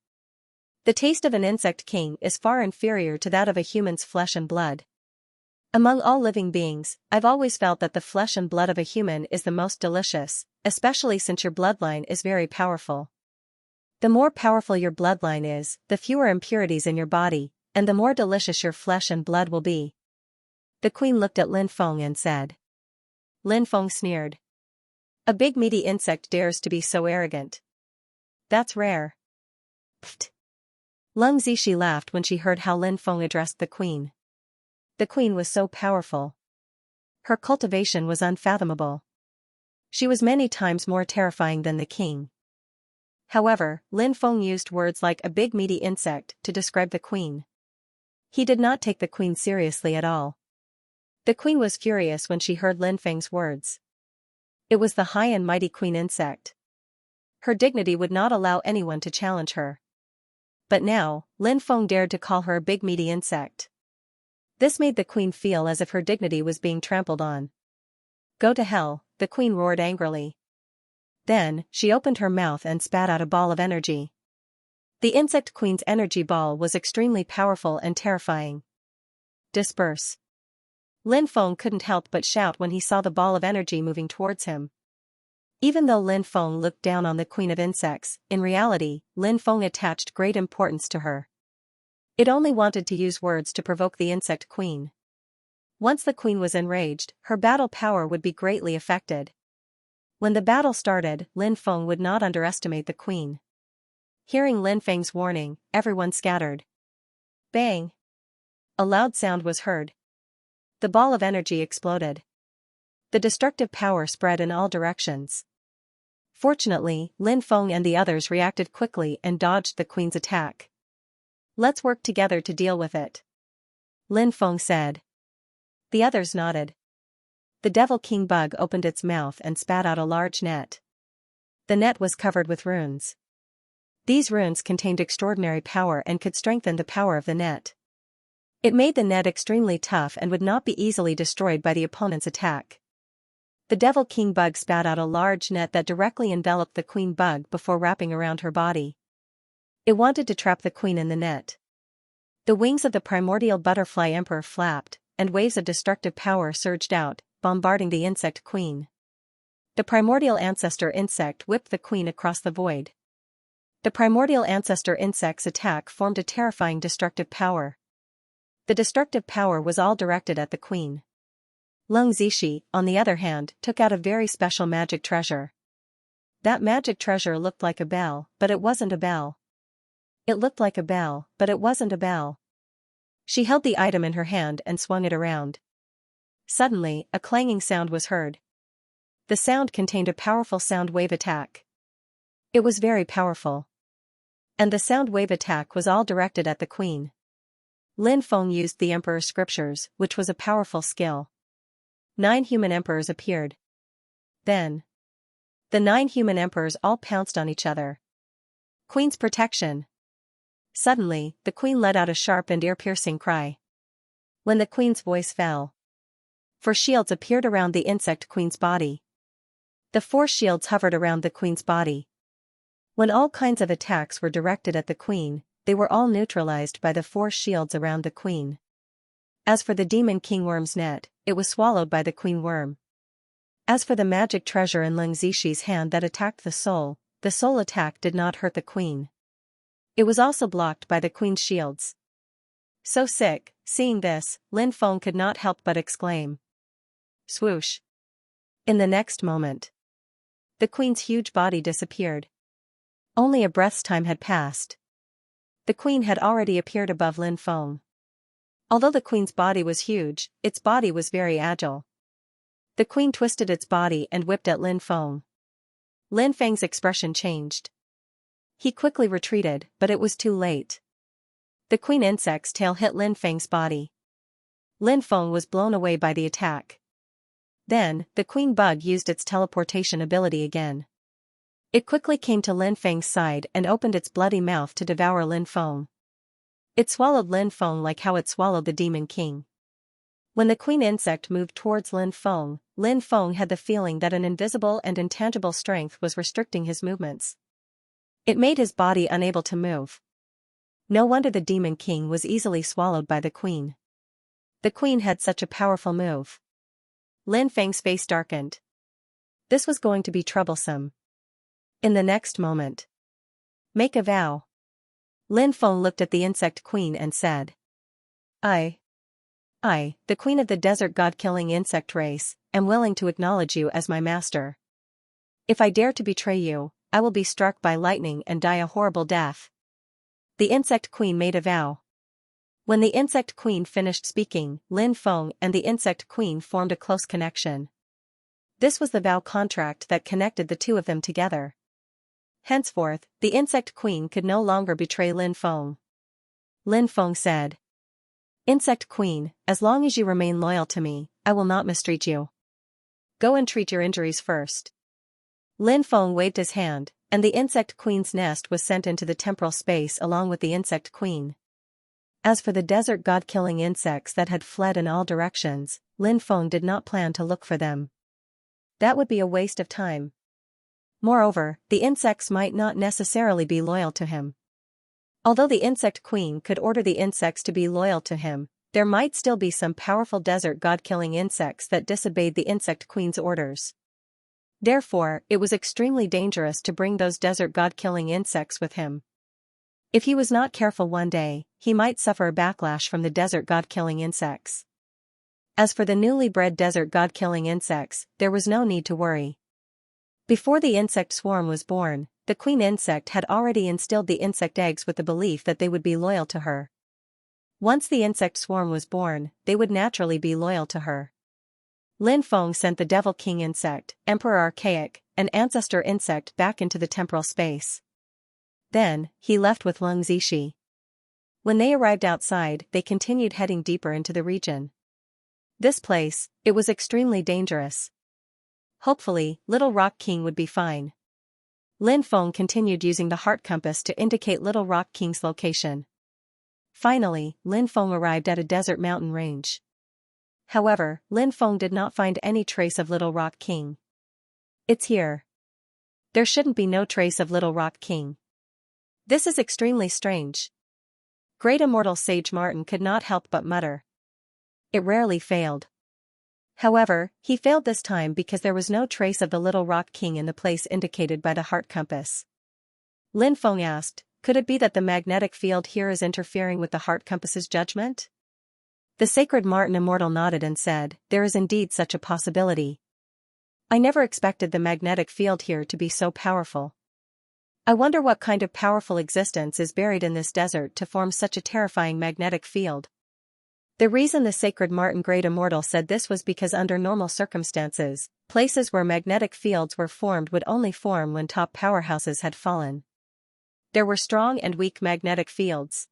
The taste of an insect king is far inferior to that of a human's flesh and blood. Among all living beings, I've always felt that the flesh and blood of a human is the most delicious, especially since your bloodline is very powerful. The more powerful your bloodline is, the fewer impurities in your body, and the more delicious your flesh and blood will be. The queen looked at Lin Feng and said. Lin Feng sneered. A big meaty insect dares to be so arrogant. That's rare. Pfft. Lung Zishi laughed when she heard how Lin Feng addressed the queen. The queen was so powerful. Her cultivation was unfathomable. She was many times more terrifying than the king. However, Lin Feng used words like a big meaty insect to describe the queen. He did not take the queen seriously at all. The queen was furious when she heard Lin Feng's words. It was the high and mighty queen insect. Her dignity would not allow anyone to challenge her. But now, Lin Feng dared to call her a big meaty insect. This made the queen feel as if her dignity was being trampled on. Go to hell, the queen roared angrily. Then, she opened her mouth and spat out a ball of energy. The insect queen's energy ball was extremely powerful and terrifying. Disperse. Lin Feng couldn't help but shout when he saw the ball of energy moving towards him. Even though Lin Feng looked down on the queen of insects, in reality, Lin Feng attached great importance to her. It only wanted to use words to provoke the insect queen. Once the queen was enraged, her battle power would be greatly affected. When the battle started, Lin Feng would not underestimate the queen. Hearing Lin Feng's warning, everyone scattered. Bang! A loud sound was heard. The ball of energy exploded. The destructive power spread in all directions. Fortunately, Lin Feng and the others reacted quickly and dodged the queen's attack. Let's work together to deal with it. Lin Feng said. The others nodded. The devil king bug opened its mouth and spat out a large net. The net was covered with runes. These runes contained extraordinary power and could strengthen the power of the net. It made the net extremely tough and would not be easily destroyed by the opponent's attack. The devil king bug spat out a large net that directly enveloped the queen bug before wrapping around her body. It wanted to trap the queen in the net. The wings of the primordial butterfly emperor flapped, and waves of destructive power surged out, bombarding the insect queen. The primordial ancestor insect whipped the queen across the void. The primordial ancestor insect's attack formed a terrifying destructive power. The destructive power was all directed at the queen. Lung Zishi, on the other hand, took out a very special magic treasure. That magic treasure looked like a bell, but it wasn't a bell. It looked like a bell, but it wasn't a bell. She held the item in her hand and swung it around. Suddenly, a clanging sound was heard. The sound contained a powerful sound wave attack. It was very powerful. And the sound wave attack was all directed at the queen. Lin Feng used the emperor's scriptures, which was a powerful skill. 9 human emperors appeared. Then, the 9 human emperors all pounced on each other. Queen's protection. Suddenly, the queen let out a sharp and ear-piercing cry. When the queen's voice fell, 4 shields appeared around the insect queen's body. The 4 shields hovered around the queen's body. When all kinds of attacks were directed at the queen, they were all neutralized by the 4 shields around the queen. As for the demon king worm's net, it was swallowed by the queen worm. As for the magic treasure in Lung Zishi's hand that attacked the soul attack did not hurt the queen. It was also blocked by the queen's shields. So sick, seeing this, Lin Feng could not help but exclaim. Swoosh. In the next moment, the queen's huge body disappeared. Only a breath's time had passed. The queen had already appeared above Lin Feng. Although the queen's body was huge, its body was very agile. The queen twisted its body and whipped at Lin Feng. Lin Feng's expression changed. He quickly retreated, but it was too late. The queen insect's tail hit Lin Feng's body. Lin Feng was blown away by the attack. Then, the queen bug used its teleportation ability again. It quickly came to Lin Feng's side and opened its bloody mouth to devour Lin Feng. It swallowed Lin Feng like how it swallowed the Demon King. When the queen insect moved towards Lin Feng had the feeling that an invisible and intangible strength was restricting his movements. It made his body unable to move. No wonder the Demon King was easily swallowed by the queen. The queen had such a powerful move. Lin Feng's face darkened. This was going to be troublesome. In the next moment. Make a vow. Lin Feng looked at the insect queen and said. I, the queen of the desert god-killing insect race, am willing to acknowledge you as my master. If I dare to betray you, I will be struck by lightning and die a horrible death. The insect queen made a vow. When the insect queen finished speaking, Lin Feng and the insect queen formed a close connection. This was the vow contract that connected the two of them together. Henceforth, the insect queen could no longer betray Lin Feng. Lin Feng said. Insect queen, as long as you remain loyal to me, I will not mistreat you. Go and treat your injuries first. Lin Feng waved his hand, and the insect queen's nest was sent into the temporal space along with the insect queen. As for the desert god-killing insects that had fled in all directions, Lin Feng did not plan to look for them. That would be a waste of time. Moreover, the insects might not necessarily be loyal to him. Although the insect queen could order the insects to be loyal to him, there might still be some powerful desert god-killing insects that disobeyed the insect queen's orders. Therefore, it was extremely dangerous to bring those desert god-killing insects with him. If he was not careful one day, he might suffer a backlash from the desert god-killing insects. As for the newly bred desert god-killing insects, there was no need to worry. Before the insect swarm was born, the queen insect had already instilled the insect eggs with the belief that they would be loyal to her. Once the insect swarm was born, they would naturally be loyal to her. Lin Feng sent the Devil King insect, Emperor Archaic, an ancestor insect back into the temporal space. Then, he left with Leng Zishi. When they arrived outside, they continued heading deeper into the region. This place, it was extremely dangerous. Hopefully, Little Rock King would be fine. Lin Feng continued using the heart compass to indicate Little Rock King's location. Finally, Lin Feng arrived at a desert mountain range. However, Lin Feng did not find any trace of Little Rock King. It's here. There shouldn't be no trace of Little Rock King. This is extremely strange. Great Immortal Sage Martin could not help but mutter. It rarely failed. However, he failed this time because there was no trace of the Little Rock King in the place indicated by the heart compass. Lin Feng asked, could it be that the magnetic field here is interfering with the heart compass's judgment? The Sacred Martin Immortal nodded and said, there is indeed such a possibility. I never expected the magnetic field here to be so powerful. I wonder what kind of powerful existence is buried in this desert to form such a terrifying magnetic field. The reason the Sacred Martin Great Immortal said this was because under normal circumstances, places where magnetic fields were formed would only form when top powerhouses had fallen. There were strong and weak magnetic fields.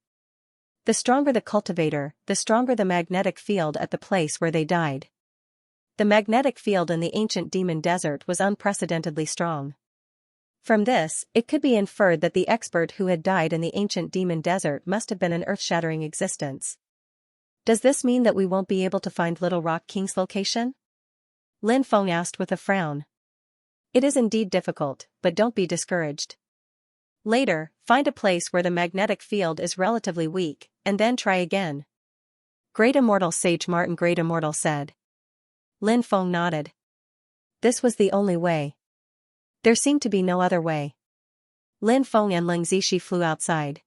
The stronger the cultivator, the stronger the magnetic field at the place where they died. The magnetic field in the ancient demon desert was unprecedentedly strong. From this, it could be inferred that the expert who had died in the ancient demon desert must have been an earth-shattering existence. Does this mean that we won't be able to find Little Rock King's location? Lin Feng asked with a frown. It is indeed difficult, but don't be discouraged. Later, find a place where the magnetic field is relatively weak, and then try again. Great Immortal Sage Martin Great Immortal said. Lin Feng nodded. This was the only way. There seemed to be no other way. Lin Feng and Leng Zishi flew outside.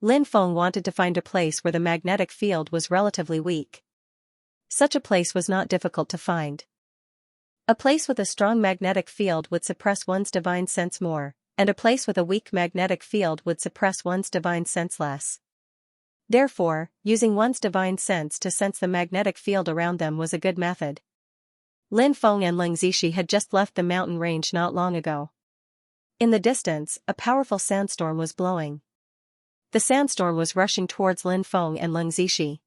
Lin Feng wanted to find a place where the magnetic field was relatively weak. Such a place was not difficult to find. A place with a strong magnetic field would suppress one's divine sense more, and a place with a weak magnetic field would suppress one's divine sense less. Therefore, using one's divine sense to sense the magnetic field around them was a good method. Lin Feng and Leng Zishi had just left the mountain range not long ago. In the distance, a powerful sandstorm was blowing. The sandstorm was rushing towards Lin Feng and Leng Zishi.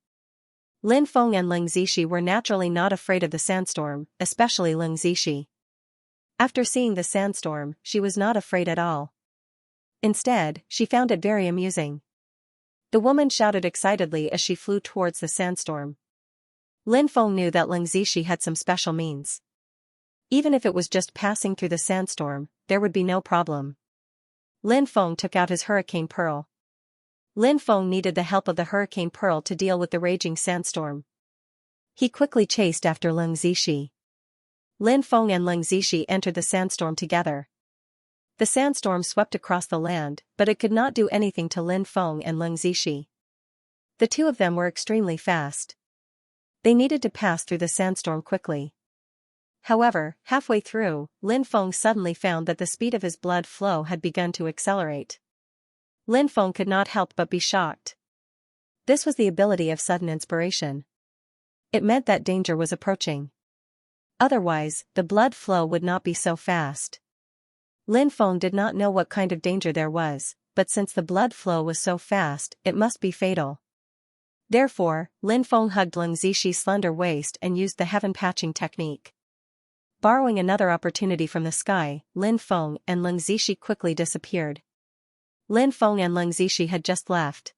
Lin Feng and Ling Zishi were naturally not afraid of the sandstorm, especially Ling Zishi. After seeing the sandstorm, she was not afraid at all. Instead, she found it very amusing. The woman shouted excitedly as she flew towards the sandstorm. Lin Feng knew that Ling Zishi had some special means. Even if it was just passing through the sandstorm, there would be no problem. Lin Feng took out his hurricane pearl. Lin Feng needed the help of the hurricane pearl to deal with the raging sandstorm. He quickly chased after Ling Zishi. Lin Feng and Ling Zishi entered the sandstorm together. The sandstorm swept across the land, but it could not do anything to Lin Feng and Ling Zishi. The two of them were extremely fast. They needed to pass through the sandstorm quickly. However, halfway through, Lin Feng suddenly found that the speed of his blood flow had begun to accelerate. Lin Feng could not help but be shocked. This was the ability of sudden inspiration. It meant that danger was approaching. Otherwise, the blood flow would not be so fast. Lin Feng did not know what kind of danger there was, but since the blood flow was so fast, it must be fatal. Therefore, Lin Feng hugged Ling Zishi's slender waist and used the heaven patching technique. Borrowing another opportunity from the sky, Lin Feng and Ling Zishi quickly disappeared. Lin Feng and Ling Zishi had just left.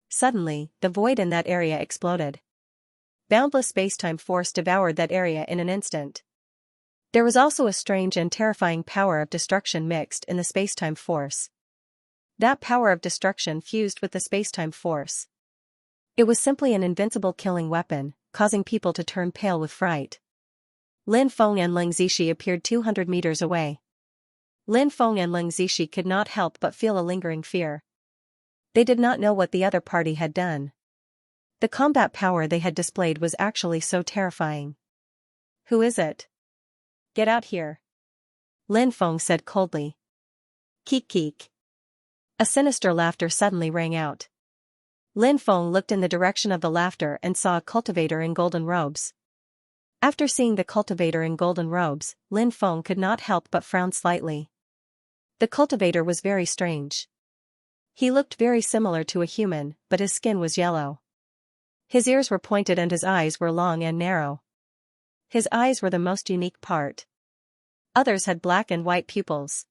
Suddenly, the void in that area exploded. Boundless spacetime force devoured that area in an instant. There was also a strange and terrifying power of destruction mixed in the spacetime force. That power of destruction fused with the spacetime force. It was simply an invincible killing weapon, causing people to turn pale with fright. Lin Feng and Ling Zishi appeared 200 meters away. Lin Feng and Ling Zishi could not help but feel a lingering fear. They did not know what the other party had done. The combat power they had displayed was actually so terrifying. "Who is it? Get out here," Lin Feng said coldly. "Keek keek." A sinister laughter suddenly rang out. Lin Feng looked in the direction of the laughter and saw a cultivator in golden robes. After seeing the cultivator in golden robes, Lin Feng could not help but frown slightly. The cultivator was very strange. He looked very similar to a human, but his skin was yellow. His ears were pointed and his eyes were long and narrow. His eyes were the most unique part. Others had black and white pupils.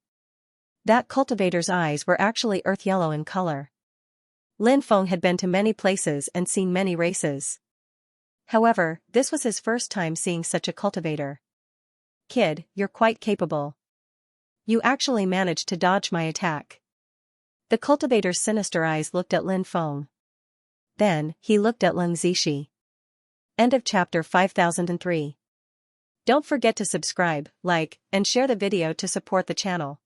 That cultivator's eyes were actually earth yellow in color. Lin Feng had been to many places and seen many races. However, this was his first time seeing such a cultivator. "Kid, you're quite capable. You actually managed to dodge my attack." The cultivator's sinister eyes looked at Lin Feng. Then, he looked at Ling Zishi. End of chapter 5003. Don't forget to subscribe, like, and share the video to support the channel.